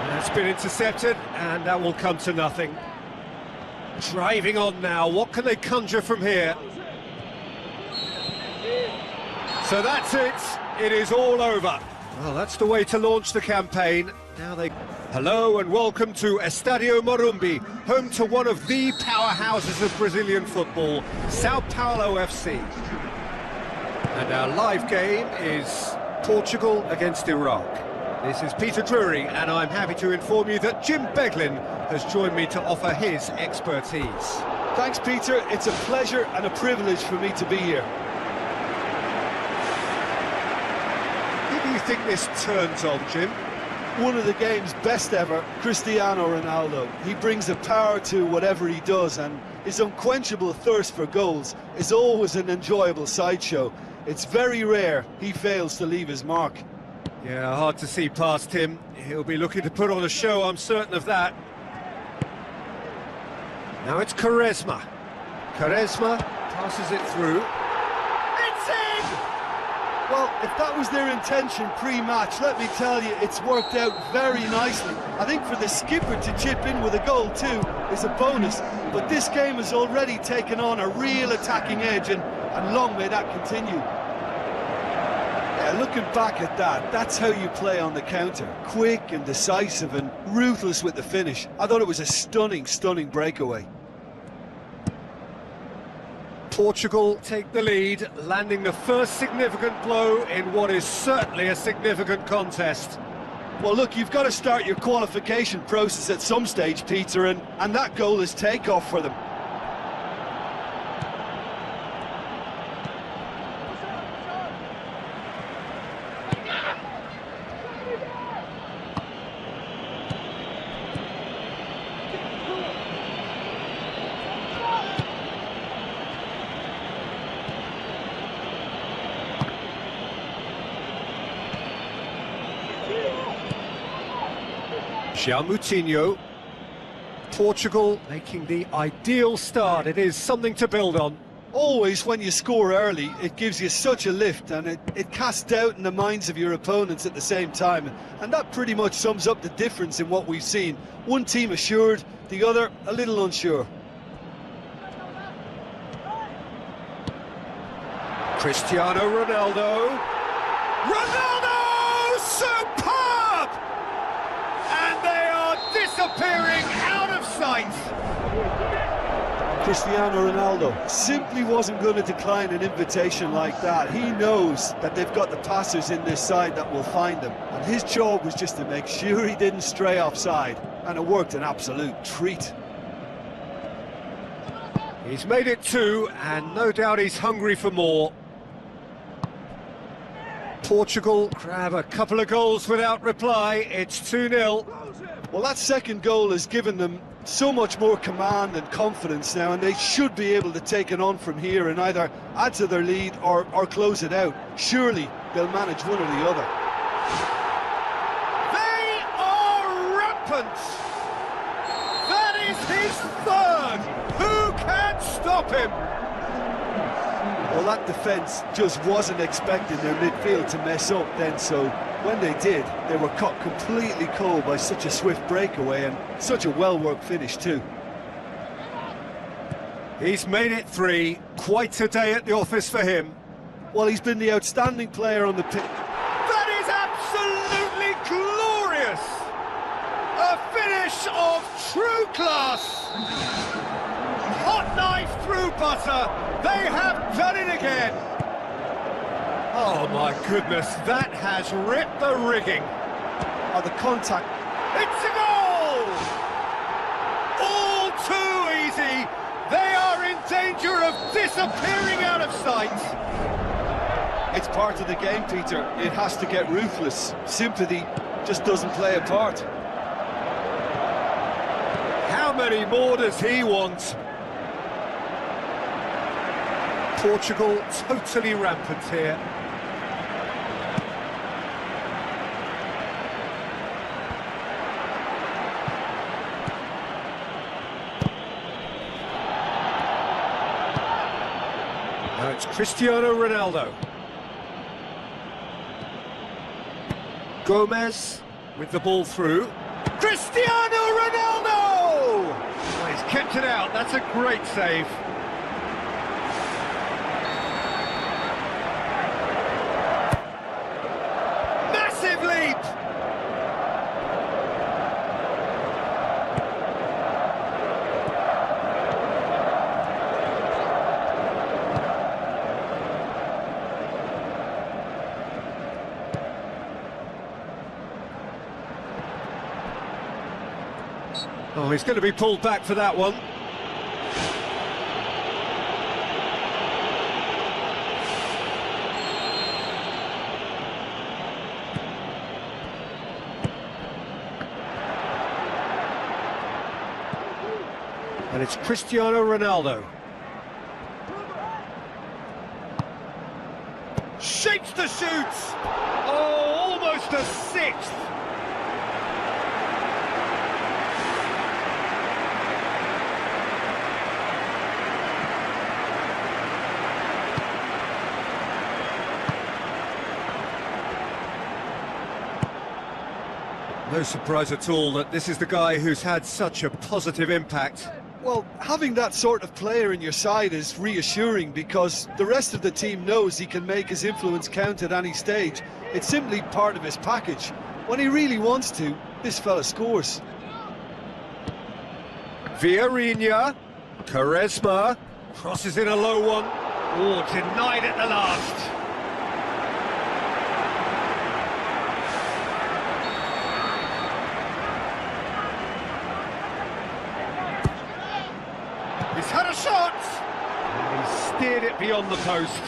That's been intercepted, and that will come to nothing. Driving on now, what can they conjure from here? So that's it, it is all over. Well, that's the way to launch the campaign. Now they... Hello and welcome to Estadio Morumbi, home to one of the powerhouses of Brazilian football, Sao Paulo FC. And our live game is Portugal against Iraq. This is Peter Drury, and I'm happy to inform you that Jim Beglin has joined me to offer his expertise. Thanks, Peter. It's a pleasure and a privilege for me to be here. Who do you think this turns on, Jim? One of the game's best ever, Cristiano Ronaldo. He brings a power to whatever he does, and his unquenchable thirst for goals is always an enjoyable sideshow. It's very rare he fails to leave his mark. Yeah, hard to see past him. He'll be looking to put on a show, I'm certain of that. Now it's Quaresma. Quaresma passes it through. It's in! Well, if that was their intention pre-match, let me tell you, it's worked out very nicely. I think for the skipper to chip in with a goal too is a bonus, but this game has already taken on a real attacking edge, and long may that continue. Looking back at that, that's how you play on the counter. Quick and decisive and ruthless with the finish. I thought it was a stunning, stunning breakaway. Portugal take the lead, landing the first significant blow in what is certainly a significant contest. Well, look, you've got to start your qualification process at some stage, Peter, and that goal is takeoff for them. João Moutinho. Portugal making the ideal start. It is something to build on. Always when you score early, it gives you such a lift, and it casts doubt in the minds of your opponents at the same time. And that pretty much sums up the difference in what we've seen. One team assured, the other a little unsure. Cristiano Ronaldo. Ronaldo! Superb! And they are disappearing out of sight. Cristiano Ronaldo simply wasn't going to decline an invitation like that. He knows that they've got the passers in this side that will find him. And his job was just to make sure he didn't stray offside. And it worked an absolute treat. He's made it 2, and no doubt he's hungry for more. Portugal grab a couple of goals without reply. It's 2-0. Well, that second goal has given them so much more command and confidence now, and they should be able to take it on from here and either add to their lead or close it out. Surely they'll manage one or the other. They are rampant! That is his third! Who can stop him? Well, that defence just wasn't expecting their midfield to mess up then, so when they did, they were caught completely cold by such a swift breakaway and such a well-worked finish too. He's made it 3. Quite a day at the office for him. Well, he's been the outstanding player on the pitch. That is absolutely glorious! A finish of true class! Hot knife through butter. They have done it again. Oh my goodness, that has ripped the rigging. Oh, the contact. It's a goal! All too easy. They are in danger of disappearing out of sight. It's part of the game, Peter. It has to get ruthless. Sympathy just doesn't play a part. How many more does he want? Portugal totally rampant here. It's Cristiano Ronaldo. Gomez with the ball through. Cristiano Ronaldo! Well, he's kept it out. That's a great save. Massive leap! Oh, he's going to be pulled back for that one. And it's Cristiano Ronaldo. Shapes the shoots! Oh, almost a sixth! No surprise at all that this is the guy who's had such a positive impact. Well, having that sort of player in your side is reassuring because the rest of the team knows he can make his influence count at any stage. It's simply part of his package. When he really wants to, this fella scores. Vieirinha, Quaresma, crosses in a low one. Oh, denied at the last. He's had a shot! And he's steered it beyond the post.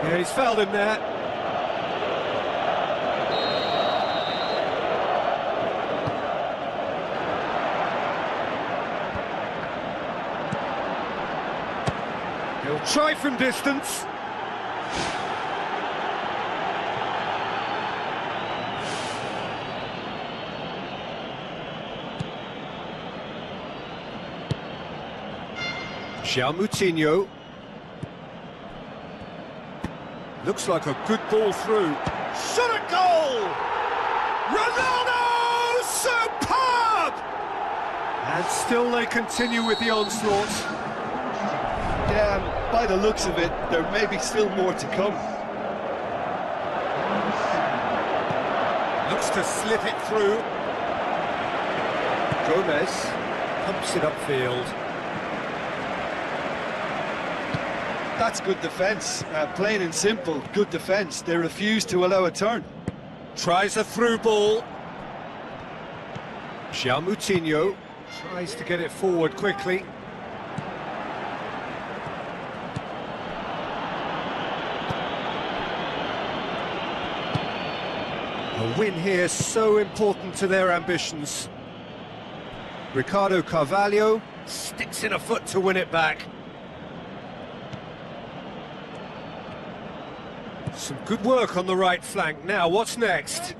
Yeah, he's fouled him there. He'll try from distance. Moutinho. Looks like a good ball through. Shot at goal! Ronaldo! Superb! And still they continue with the onslaught. Yeah, and by the looks of it, there may be still more to come. Looks to slip it through. Gomez pumps it upfield. That's good defence. Plain and simple, good defence. They refuse to allow a turn. Tries a through ball. Moutinho tries to get it forward quickly. A win here so important to their ambitions. Ricardo Carvalho sticks in a foot to win it back. Some good work on the right flank. Now, what's next?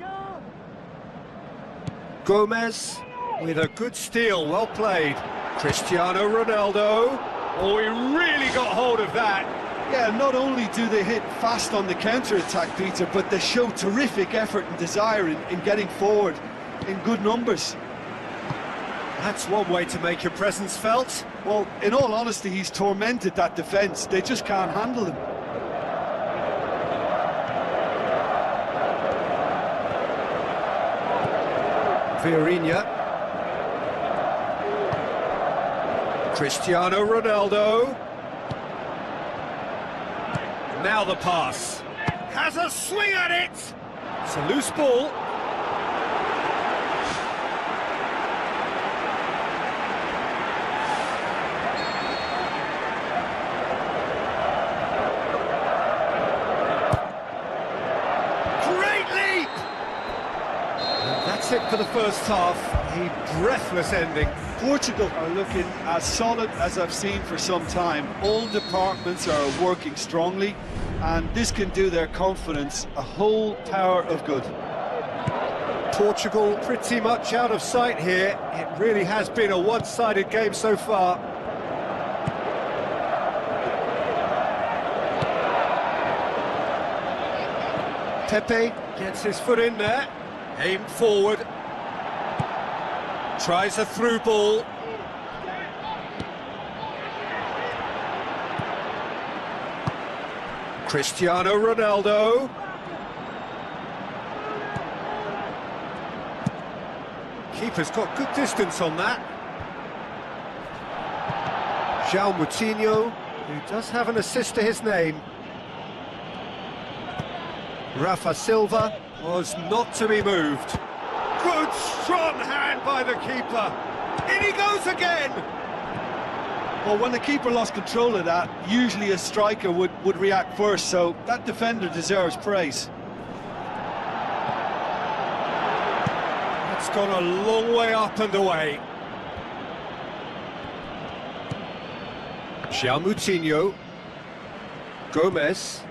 Gomez with a good steal, well played. Cristiano Ronaldo. Oh, he really got hold of that. Yeah, not only do they hit fast on the counter-attack, Peter, but they show terrific effort and desire in getting forward in good numbers. That's one way to make your presence felt. Well, in all honesty, he's tormented that defence. They just can't handle him. Vieirinha. Cristiano Ronaldo. Now the pass. Has a swing at it. It's a loose ball. It for the first half, a breathless ending. Portugal are looking as solid as I've seen for some time. All departments are working strongly, and this can do their confidence a whole power of good. Portugal pretty much out of sight here. It really has been a one-sided game so far. Pepe gets his foot in there, aimed forward, tries a through ball. Cristiano Ronaldo. Keeper's got good distance on that. João Moutinho, who does have an assist to his name. Rafa Silva was not to be moved. Good strong hand by the keeper. In he goes again! Well, when the keeper lost control of that, usually a striker would react first, so that defender deserves praise. It's gone a long way up and away. João Moutinho. Gomez.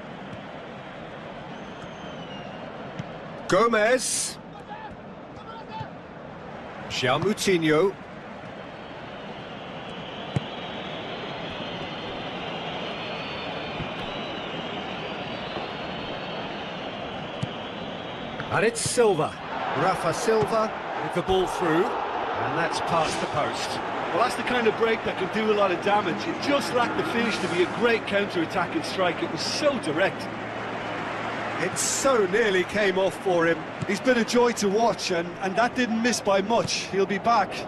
Gomez. João Moutinho. And it's Silva. Rafa Silva with the ball through, and that's past the post. Well, that's the kind of break that can do a lot of damage. It just lacked the finish to be a great counter-attacking strike. It was so direct. It so nearly came off for him. He's been a joy to watch, and that didn't miss by much. He'll be back. He's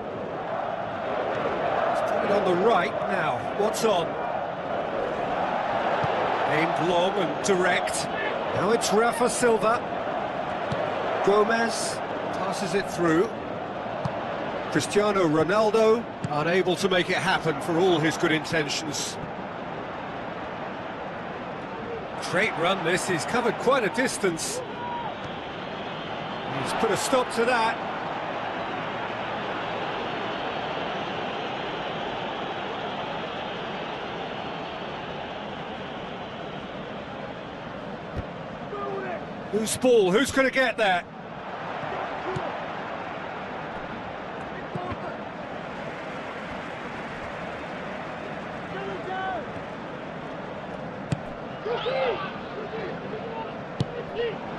put it on the right now. What's on? Aimed long and direct. Now it's Rafa Silva. Gomez passes it through. Cristiano Ronaldo unable to make it happen for all his good intentions. Great run this, he's covered quite a distance. He's put a stop to that. Whose ball? Who's going to get that?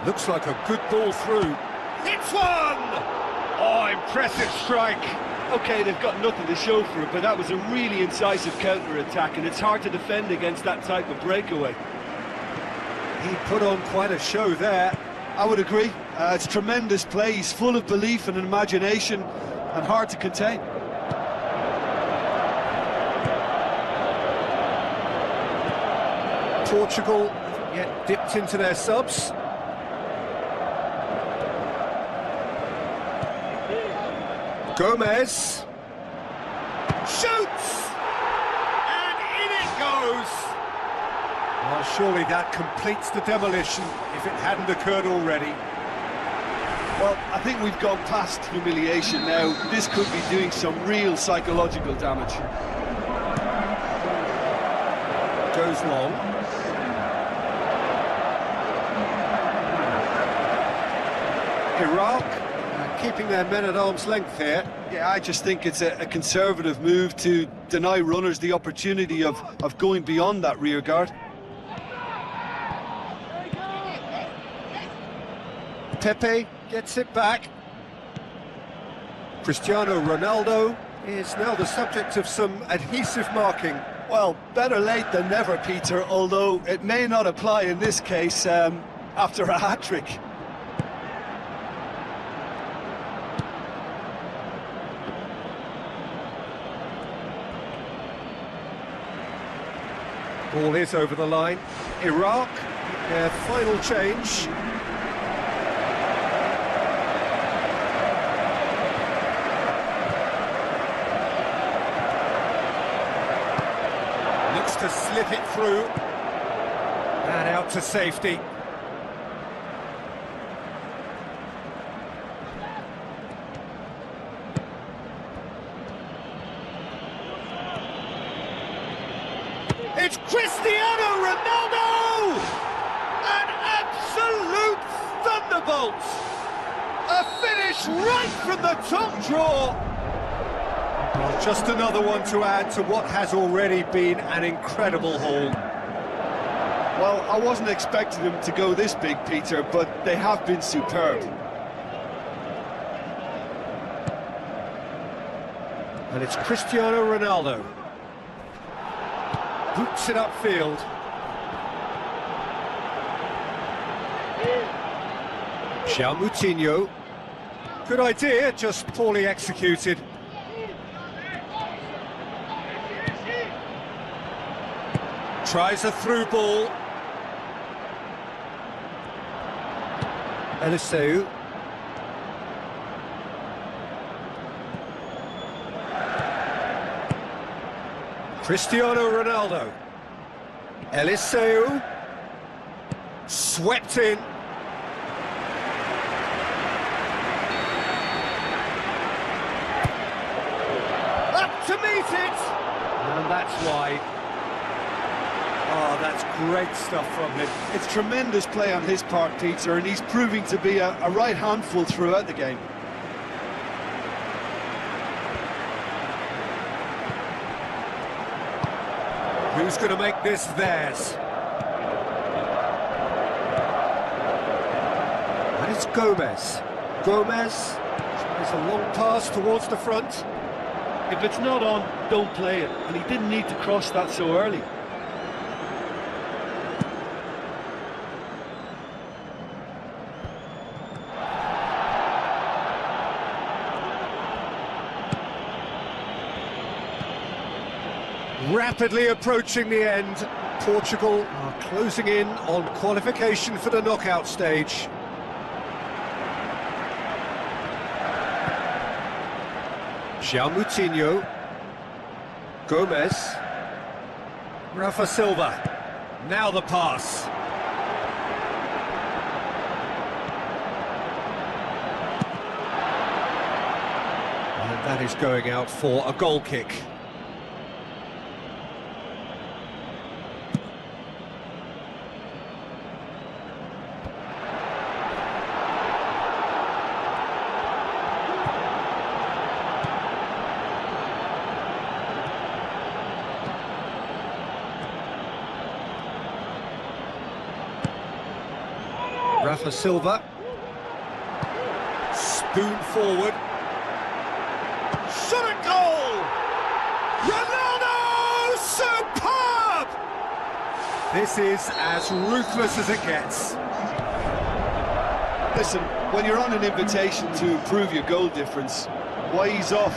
Looks like a good ball through. Hits one! Oh, impressive strike. OK, they've got nothing to show for it, but that was a really incisive counter-attack, and it's hard to defend against that type of breakaway. He put on quite a show there. I would agree. It's tremendous play. He's full of belief and imagination, and hard to contain. Portugal yet dipped into their subs. Gomez shoots, and in it goes. Well, surely that completes the demolition if it hadn't occurred already. Well, I think we've gone past humiliation now. This could be doing some real psychological damage. Goes long. Iraq keeping their men at arm's length here. Yeah, I just think it's a conservative move to deny runners the opportunity of going beyond that rear guard. Pepe gets it back. Cristiano Ronaldo is now the subject of some adhesive marking. Well, better late than never, Peter, although it may not apply in this case after a hat-trick. Ball is over the line. Iraq, their final change. Looks to slip it through. And out to safety. It's Cristiano Ronaldo! An absolute thunderbolt! A finish right from the top draw! Well, just another one to add to what has already been an incredible haul. Well, I wasn't expecting them to go this big, Peter, but they have been superb. And it's Cristiano Ronaldo. Boots it upfield. João Moutinho. Good idea, just poorly executed. Tries a through ball. Eliseu. Cristiano Ronaldo. Eliseu. Swept in. Up to meet it! And that's wide. Oh, that's great stuff from him. It's tremendous play on his part, Peter, and he's proving to be a right handful throughout the game. Who's going to make this theirs? And it's Gomez. Gomez tries a long pass towards the front. If it's not on, don't play it, and he didn't need to cross that so early. Rapidly approaching the end, Portugal are closing in on qualification for the knockout stage. João Moutinho, Gomez, Rafa Silva, now the pass. And that is going out for a goal kick. Rafa Silva, spoon forward, shot at goal! Ronaldo, superb! This is as ruthless as it gets. Listen, when you're on an invitation to improve your goal difference, why ease off?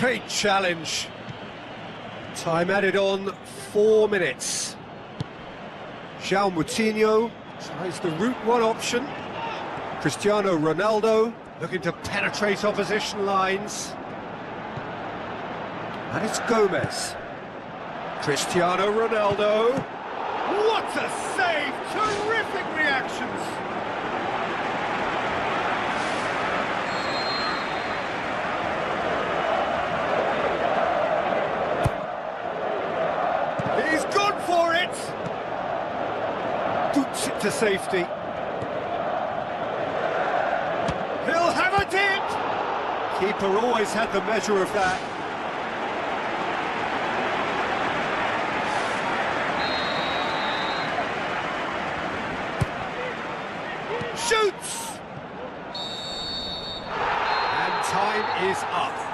Great challenge. Time added on 4 minutes. João Moutinho tries the route one option. Cristiano Ronaldo looking to penetrate opposition lines. And it's Gomez. Cristiano Ronaldo. What a save! Terrific reactions! He's gone for it! Boots it to safety. He'll have a dip! Keeper always had the measure of that. Shoots! And time is up.